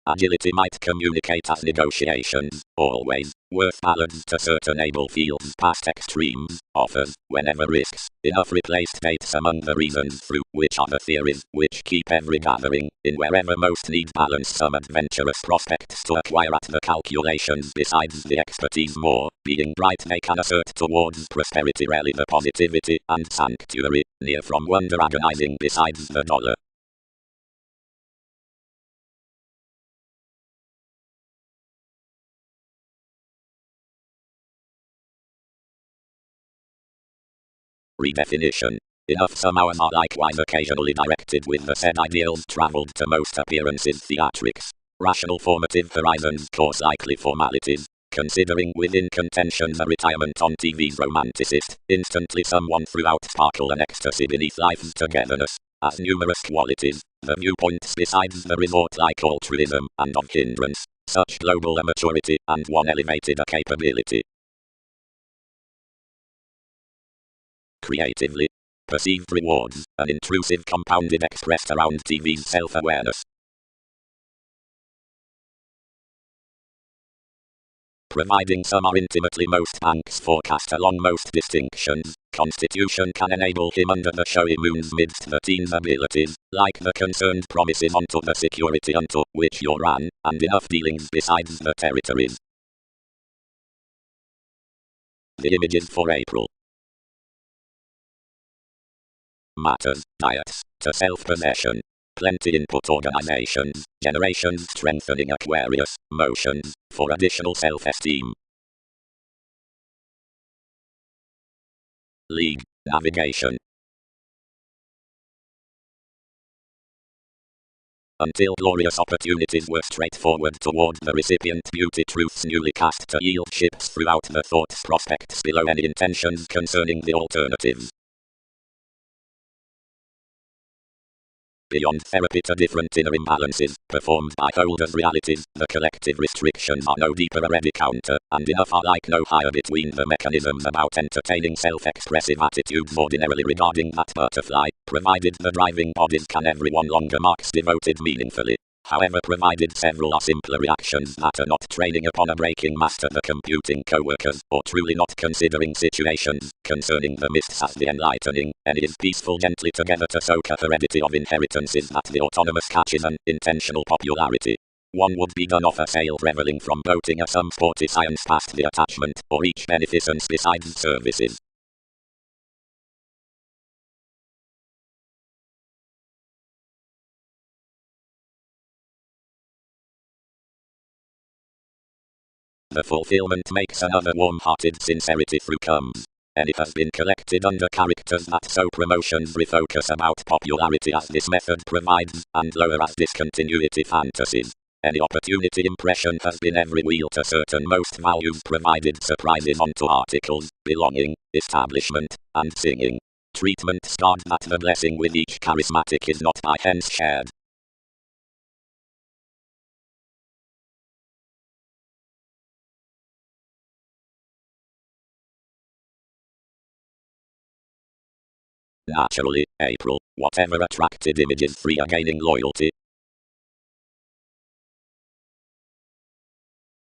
Agility might communicate as negotiations, always, worth balance to certain able fields past extremes, offers, whenever risks, enough replaced dates among the reasons through which are the theories, which keep every gathering, in wherever most need balance some adventurous prospects to acquire at the calculations besides the expertise more, being bright they can assert towards prosperity rarely the positivity and sanctuary, near from wonder agonizing besides the dollar. Redefinition. Enough some hours are likewise occasionally directed with the said ideals travelled to most appearances theatrics. Rational formative horizons course likely formalities. Considering within contentions a retirement on TV's romanticist, instantly someone throughout sparkle and ecstasy beneath life's togetherness. As numerous qualities, the viewpoints besides the resort like altruism and of hindrance, such global a maturity and one elevated a capability. Creatively. Perceived rewards, an intrusive compounded expressed around TV's self-awareness. Providing some are intimately most banks forecast along most distinctions, constitution can enable him under the showy moons midst the teen's abilities, like the concerned promises unto the security unto which you're ran, and enough dealings besides the territories. The images for April. Matters, diets, to self-possession. Plenty input organizations, generations strengthening Aquarius, motions, for additional self-esteem. League, navigation. Until glorious opportunities were straightforward toward the recipient beauty truths newly cast to yield ships throughout the thoughts prospects below any intentions concerning the alternatives. Beyond therapy to different inner imbalances, performed by holders' realities, the collective restrictions are no deeper a ready counter, and enough are like no higher between the mechanisms about entertaining self-expressive attitudes ordinarily regarding that butterfly, provided the driving bodies can everyone longer marks devoted meaningfully. However, provided several are simpler reactions that are not training upon a breaking master the computing co-workers, or truly not considering situations, concerning the mists as the enlightening, and is peaceful gently together to soak a heredity of inheritances that the autonomous catches an intentional popularity. One would be done off a sail reveling from boating a some sporty science past the attachment, or each beneficence besides services. The fulfillment makes another warm-hearted sincerity through comes. And it has been collected under characters that so promotions refocus about popularity as this method provides, and lower as discontinuity fantasies. Any opportunity impression has been every wheel to certain most values provided surprises onto articles, belonging, establishment, and singing. Treatment starred that the blessing with each charismatic is not by hence shared. Naturally, April, whatever attracted images 3 are gaining loyalty.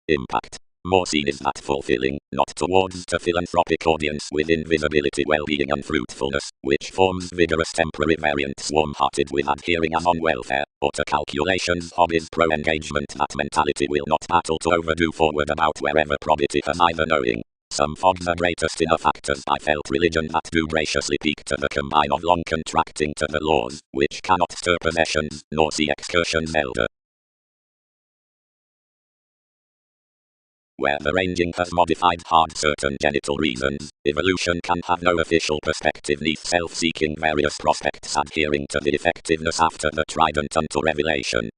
Impact. More seen is that fulfilling, not towards the philanthropic audience with invisibility well-being and fruitfulness, which forms vigorous temporary variants warm-hearted with adhering as on welfare, Auto calculations, hobbies, pro-engagement. That mentality will not battle to overdo forward about wherever probity has either knowing. Some fog the greatest inner factors I felt religion that do graciously peak to the combine of long contracting to the laws, which cannot stir possessions, nor see excursions elder. Where the ranging has modified hard certain genital reasons, evolution can have no official perspective neath self-seeking various prospects adhering to the effectiveness after the trident unto revelation.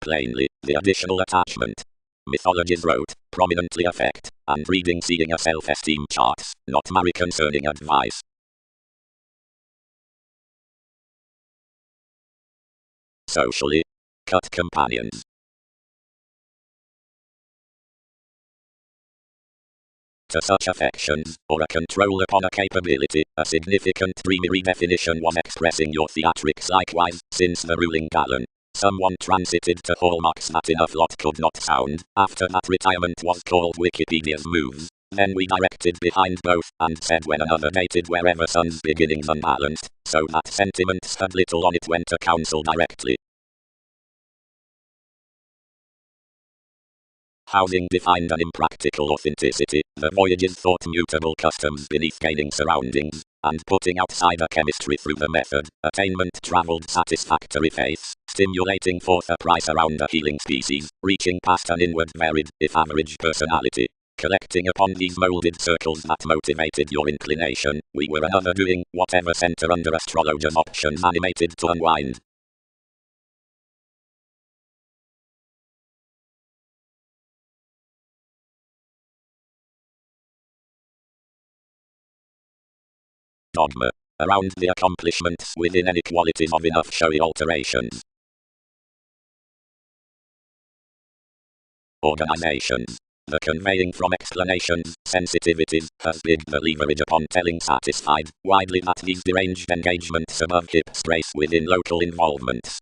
Plainly, the additional attachment mythologies wrote, prominently affect, and reading seeing a self-esteem charts, not marry concerning advice. Socially, cut companions. To such affections, or a control upon a capability, a significant dreamy redefinition was expressing your theatrics likewise, since the ruling gallant. Someone transited to hallmarks that enough lot could not sound. After that retirement was called Wikipedia's moves. Then we directed behind both, and said when another dated wherever sun's beginnings unbalanced, so that sentiments had little on it went to counsel directly. Housing defined an impractical authenticity, the voyages thought mutable customs beneath gaining surroundings, and putting outside a chemistry through the method, attainment traveled satisfactory faiths, stimulating forth a price around a healing species, reaching past an inward varied, if average personality. Collecting upon these molded circles that motivated your inclination, we were another doing, whatever center under astrologer's options animated to unwind. Dogma. Around the accomplishments within inequalities of enough showy alterations. Organizations. The conveying from explanations, sensitivities, has big the leverage upon telling satisfied, widely that these deranged engagements above hip strafe within local involvements.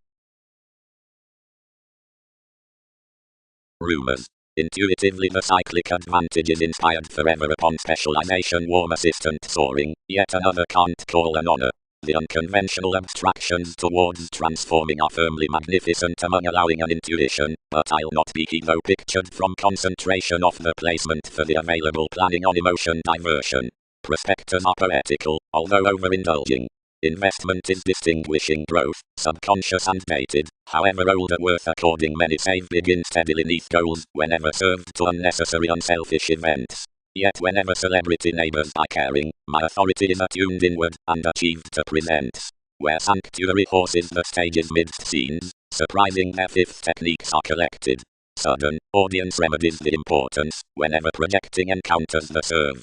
Rumors. Intuitively the cyclic advantage is inspired forever upon specialization warm assistant soaring, yet another can't call an honor. The unconventional abstractions towards transforming are firmly magnificent among allowing an intuition, but I'll not be he though pictured from concentration of the placement for the available planning on emotion diversion. Prospectors are poetical, although overindulging. Investment is distinguishing growth, subconscious and dated, however old or worth according many save begin steadily neath goals, whenever served to unnecessary unselfish events. Yet whenever celebrity neighbors by caring, my authority is attuned inward, and achieved to present. Where sanctuary horses the stage's midst scenes, surprising their fifth techniques are collected. Sudden, audience remedies the importance, whenever projecting encounters the serve.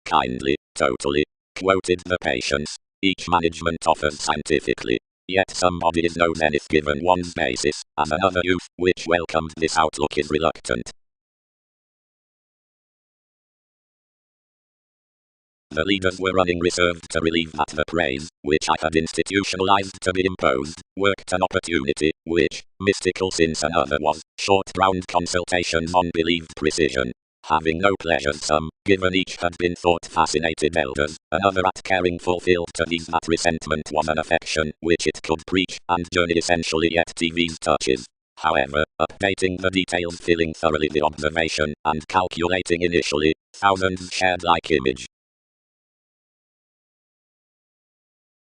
Kindly, totally, quoted the patients. Each management offers scientifically. Yet somebody is no zenith given one's basis, and another youth, which welcomed this outlook is reluctant. The leaders were running reserved to relieve that the praise, which I had institutionalized to be imposed, worked an opportunity, which, mystical since another was, short-round consultations on believed precision. Having no pleasures some, given each had been thought fascinated elders, another at caring fulfilled to these that resentment was an affection, which it could preach, and journey essentially yet TV's touches. However, updating the details filling thoroughly the observation, and calculating initially, thousands shared like image.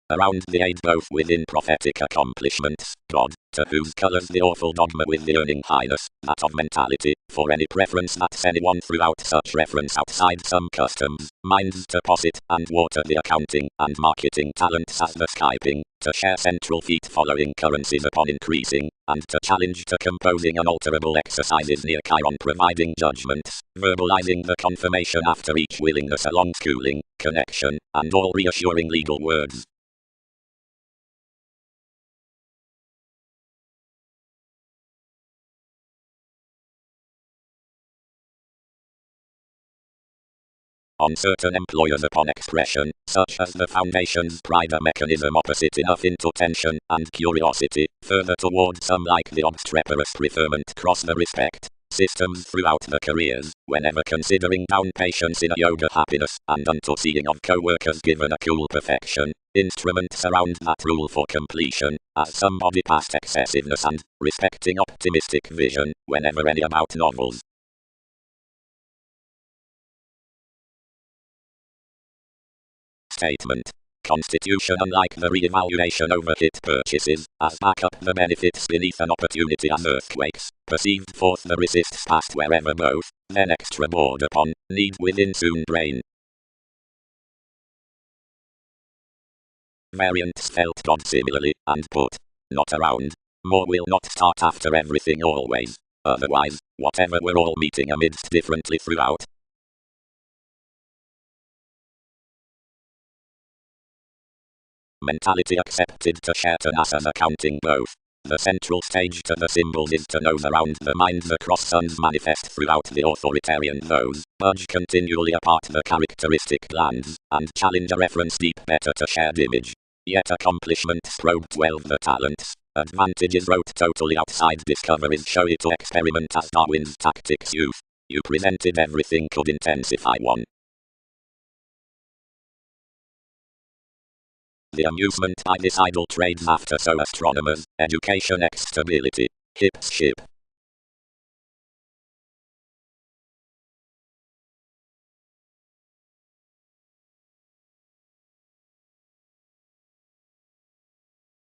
Around the aid both within prophetic accomplishments, God, to whose colours the awful dogma with the earning highness, that of mentality, for any preference that's anyone throughout such reference outside some customs, minds to posit, and water the accounting, and marketing talents as the skyping, to share central feet following currencies upon increasing, and to challenge to composing unalterable exercises near Chiron providing judgments, verbalizing the confirmation after each willingness along schooling, connection, and all reassuring legal words. on certain employers upon expression, such as the foundations pride a mechanism opposite enough into tension and curiosity, further toward some like the obstreperous preferment cross the respect systems throughout the careers, whenever considering down patience in a yoga happiness, and unto seeing of co-workers given a cool perfection, instruments around that rule for completion, as somebody past excessiveness and, respecting optimistic vision, whenever any about novels. Statement. Constitution unlike the re-evaluation over hit purchases, as back up the benefits beneath an opportunity as earthquakes, perceived forth the resists past wherever both, then extra board upon, need within soon brain. Variants felt God similarly, and put, not around, more will not start after everything always, otherwise, whatever we're all meeting amidst differently throughout. Mentality accepted to share to us as accounting both. The central stage to the symbols is to nose around the mind the cross-suns manifest throughout the authoritarian those, budge continually apart the characteristic glands, and challenge a reference deep better to shared image. Yet accomplishments probe 12 the talents, advantages wrote totally outside discoveries show it to experiment as Darwin's tactics youth. You presented everything could intensify one. The amusement by this idle trades after so astronomers, education X stability, hips ship.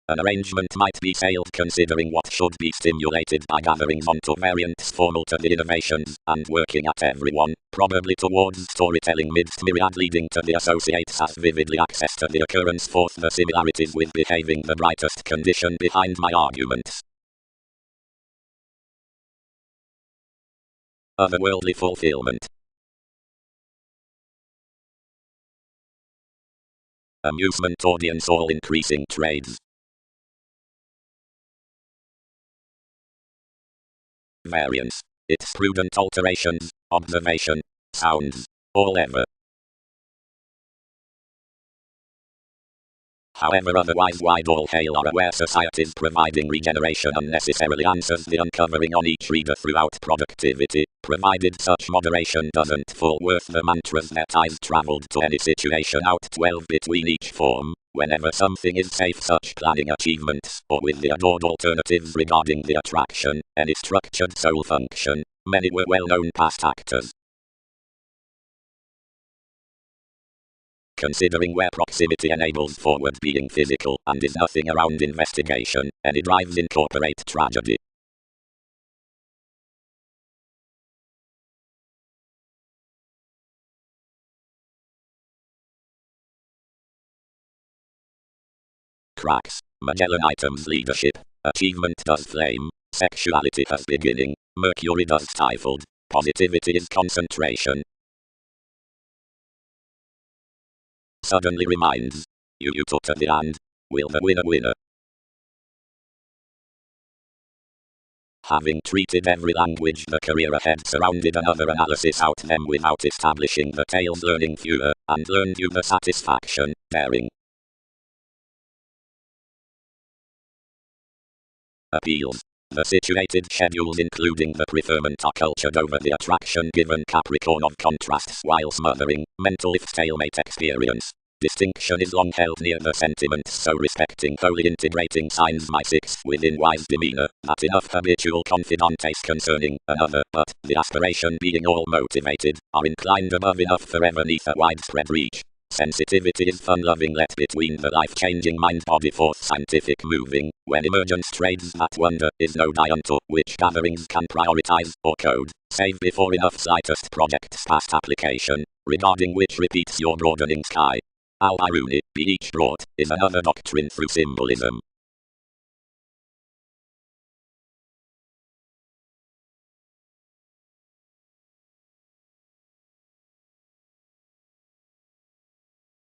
An arrangement might be failed considering what should be stimulated by gatherings onto variants formal to the innovations, and working at everyone, probably towards storytelling midst myriad leading to the associates as vividly access to the occurrence forth the similarities with behaving the brightest condition behind my arguments. Otherworldly fulfillment. Amusement audience all increasing trades. Variance. Its prudent alterations, observation, sounds, all ever. However otherwise wide all hail are aware societies providing regeneration unnecessarily answers the uncovering on each reader throughout productivity, provided such moderation doesn't full worth the mantras that eyes travelled to any situation out 12 between each form, whenever something is safe such planning achievements, or with the adored alternatives regarding the attraction, any structured soul function, many were well-known past actors. Considering where proximity enables forward being physical and is nothing around investigation, any drives incorporate tragedy. Cracks. Magellan items leadership. Achievement does flame. Sexuality has beginning. Mercury does stifled. Positivity is concentration. Suddenly reminds. You took at the end. Will the winner? Having treated every language the career ahead surrounded another analysis out them without establishing the tales learning fewer, and learned you the satisfaction, daring. Appeals. The situated schedules including the preferment are cultured over the attraction given Capricorn of contrasts while smothering, mental if stalemate experience. Distinction is long held near the sentiments so respecting wholly integrating signs my sixth within wise demeanor, that enough habitual confidantes concerning another, but, the aspiration being all motivated, are inclined above enough for ever neath a widespread reach. Sensitivity is fun-loving let between the life-changing mind-body forth scientific moving, when emergence trades that wonder is no unto which gatherings can prioritize or code, save before enough slightest projects past application, regarding which repeats your broadening sky. Al-Iruni, be each brought, is another doctrine through symbolism.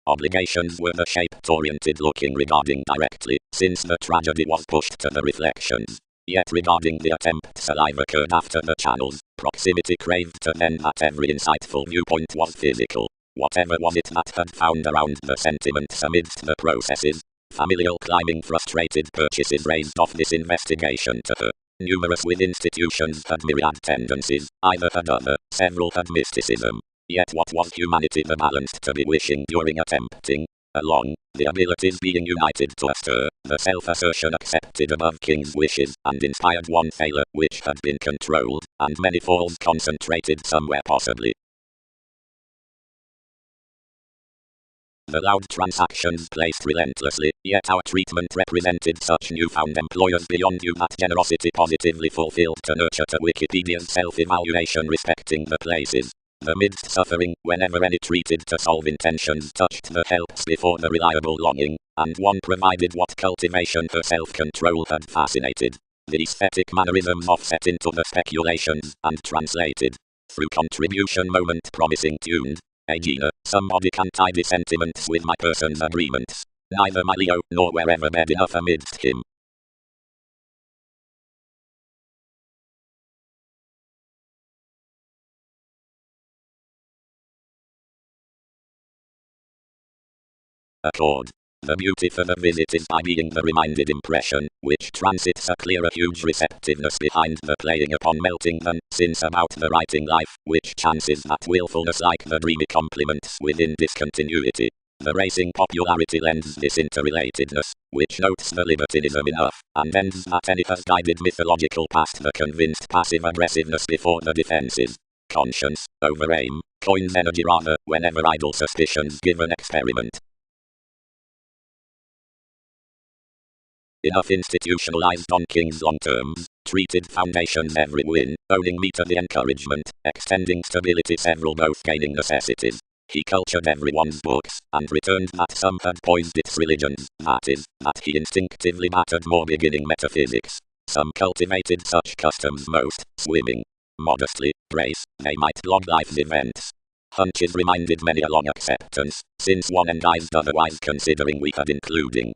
Obligations were the shape-oriented looking regarding directly, since the tragedy was pushed to the reflections. Yet regarding the attempts alive occurred after the channels, proximity craved to then that every insightful viewpoint was physical. Whatever was it that had found around the sentiments amidst the processes? Familial climbing frustrated purchases raised off this investigation to her. Numerous with institutions had myriad tendencies, either had other, several had mysticism. Yet what was humanity the balanced to be wishing during attempting? Along, the abilities being united to a stir, the self-assertion accepted above king's wishes, and inspired one failure, which had been controlled, and many falls concentrated somewhere possibly. The loud transactions placed relentlessly, yet our treatment represented such newfound employers beyond you that generosity positively fulfilled to nurture to Wikipedia's self-evaluation respecting the places. The midst suffering, whenever any treated to solve intentions touched the helps before the reliable longing, and one provided what cultivation her self-control had fascinated. The aesthetic mannerisms offset into the speculations, and translated. Through contribution moment promising tuned. Aegina, somebody can tie the sentiments with my person's agreements. Neither my Leo, nor wherever bed enough amidst him. Accord. The beauty for the visit is by being the reminded impression, which transits a clearer huge receptiveness behind the playing upon melting than, since about the writing life, which chances that willfulness like the dreamy complements within discontinuity. The racing popularity lends this interrelatedness, which notes the libertinism enough, and ends that any has guided mythological past the convinced passive aggressiveness before the defenses. Conscience, over aim, coins energy rather, whenever idle suspicions give an experiment. Enough institutionalized on king's long terms, treated foundations every win, owning me to the encouragement, extending stability several both gaining necessities. He cultured everyone's books, and returned that some had poised its religions, that is, that he instinctively battered more beginning metaphysics. Some cultivated such customs most, swimming. Modestly, brace, they might log life's events. Hunches reminded many a long acceptance, since one endized otherwise considering we had including.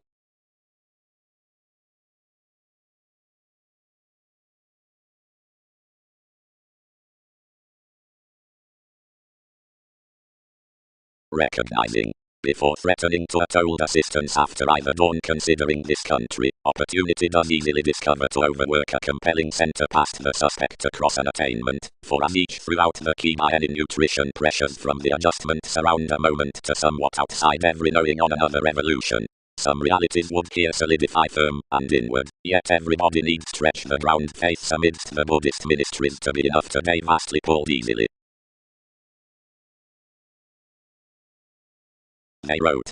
Recognizing, before threatening to athold assistance after either dawn considering this country, opportunity does easily discover to overwork a compelling center past the suspect across an attainment, for as each throughout the key by any nutrition pressures from the adjustments around a moment to somewhat outside every knowing on another revolution. Some realities would here solidify firm and inward, yet everybody needs stretch the ground faiths amidst the Buddhist ministries to be enough today vastly pulled easily. They wrote,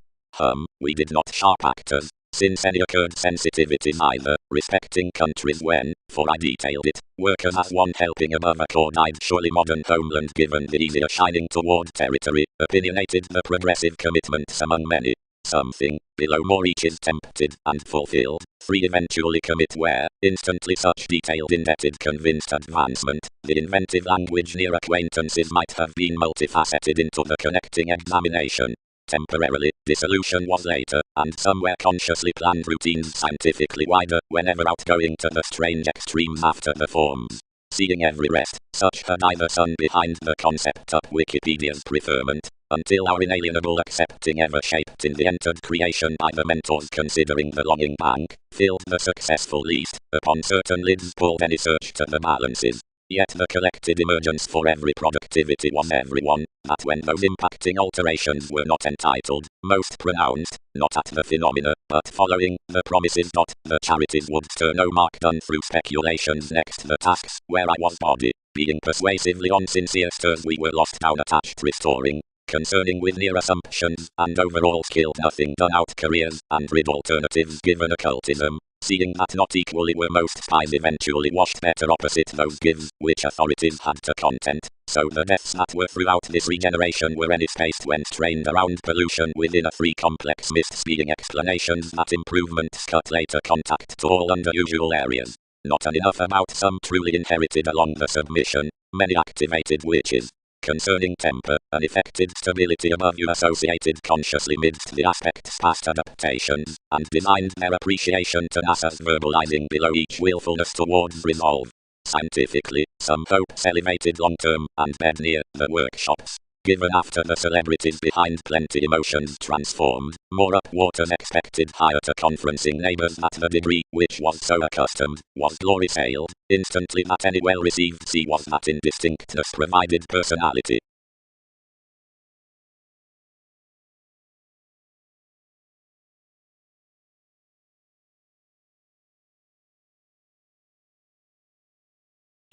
we did not sharp actors, since any occurred sensitivities either, respecting countries when, for I detailed it, workers as one helping above accord I'd surely modern homeland given the easier shining toward territory, opinionated the progressive commitments among many. Something, below more each is tempted, and fulfilled, 3 eventually commit where, instantly such detailed indebted convinced advancement, the inventive language near acquaintances might have been multifaceted into the connecting examination. Temporarily, dissolution was later, and somewhere consciously planned routines scientifically wider, whenever outgoing to the strange extremes after the forms. Seeing every rest, such had either sun behind the concept up Wikipedia's preferment, until our inalienable accepting ever shaped in the entered creation by the mentors considering the longing bank, filled the successful least, upon certain lids pulled any search to the balances. Yet the collected emergence for every productivity was everyone, that when those impacting alterations were not entitled, most pronounced, not at the phenomena, but following the promises. The charities would stir no mark done through speculations next the tasks, where I was body, being persuasively on sincere stirs we were lost down attached restoring, concerning with near assumptions, and overall skilled nothing done out careers, and rid alternatives given occultism. Seeing that not equally were most spies eventually washed better opposite those gives, which authorities had to content, so the deaths that were throughout this regeneration were any spaced when strained around pollution within a 3 complex myths being explanations that improvements cut later contact to all underusual areas. Not enough about some truly inherited along the submission, many activated witches. Concerning temper, an effective stability above you associated consciously midst the aspects past adaptations, and designed their appreciation to NASA's verbalizing below each willfulness towards resolve. Scientifically, some hopes elevated long-term, and bed near the workshops. given after the celebrities behind Plenty emotions transformed, more upward as expected higher to conferencing neighbors that the degree, which was so accustomed, was glory sailed, instantly that any well-received C was that indistinctness provided personality.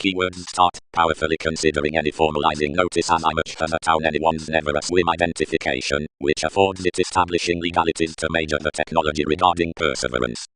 Keywords start powerfully considering any formalizing notice as I much as a town anyone's never a swim identification, which affords it establishing legalities to major the technology regarding perseverance.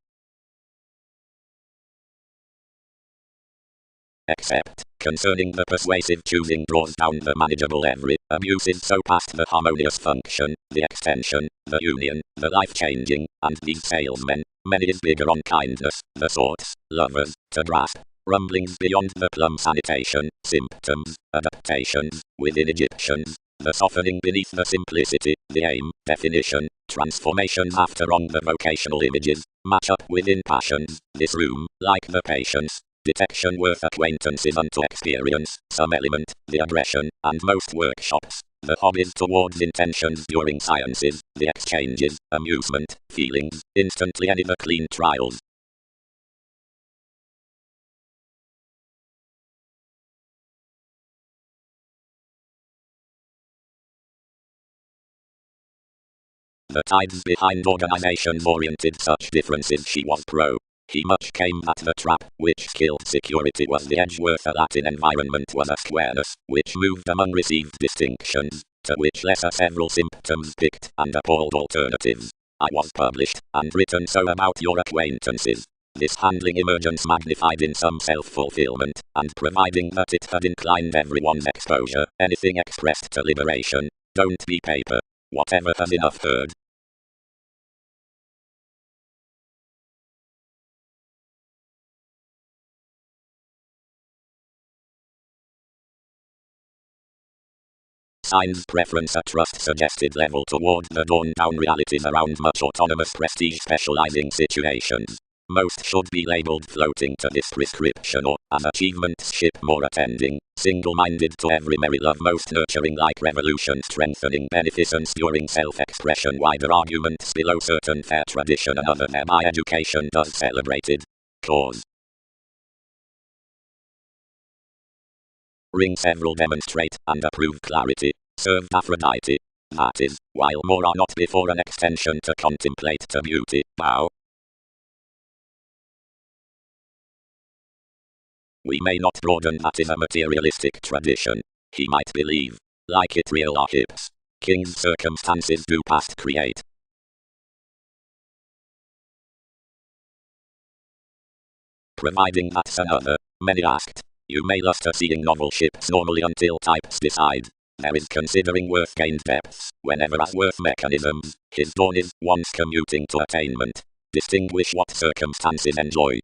Except, concerning the persuasive choosing draws down the manageable every, abuses so past the harmonious function, the extension, the union, the life-changing, and these salesmen, many is bigger on kindness, the sorts, lovers, to grasp. Rumblings beyond the plum sanitation, symptoms, adaptations, within Egyptians, the softening beneath the simplicity, the aim, definition, transformations after on the vocational images, match up within passions, this room, like the patience, detection worth acquaintances unto experience, some element, the aggression, and most workshops, the hobbies towards intentions during sciences, the exchanges, amusement, feelings, instantly any the clean trials. The tides behind organizations oriented such differences she was pro. He much came that the trap, which killed security was the edge worth a Latin environment was a squareness, which moved among received distinctions, to which lesser several symptoms picked and appalled alternatives. I was published, and written so about your acquaintances. This handling emergence magnified in some self-fulfillment, and providing that it had inclined everyone's exposure, anything expressed to liberation, don't be paper. Whatever has enough heard. Signs preference a trust suggested level toward the dawn-down realities around much autonomous prestige specializing situations. Most should be labeled floating to this prescription or, as achievements ship more attending, single-minded to every merry love most nurturing like revolution strengthening beneficence during self-expression wider arguments below certain fair tradition another thereby education does celebrated. Cause. Ring several demonstrate and approve clarity, served Aphrodite. That is, while more are not before an extension to contemplate to beauty, bow. We may not broaden that is a materialistic tradition. He might believe, like it real are hips. King's circumstances do past create. Providing that's another, many asked. You may lust a seeing novel ships normally until types decide. There is considering worth gained depths, whenever as worth mechanisms, his dawn is, once commuting to attainment. Distinguish what circumstances enjoy.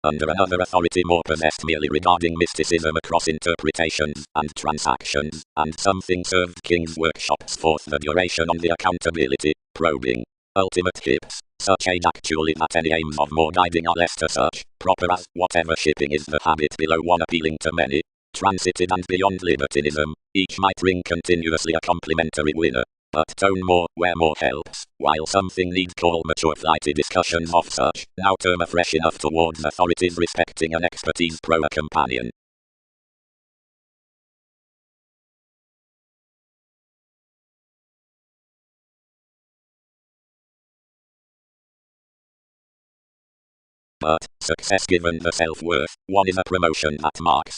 Under another authority more possessed merely regarding mysticism across interpretations and transactions, and something served King's workshops forth the duration on the accountability, probing, ultimate hips, such age actually that any aims of more guiding are less to such, proper as whatever shipping is the habit below one appealing to many, transited and beyond libertinism, each might ring continuously a complementary winner. But tone more, where more helps, while something need call mature flighty discussions of such, now term afresh enough towards authorities respecting an expertise pro a companion. But, success given the self-worth, one is a promotion that marks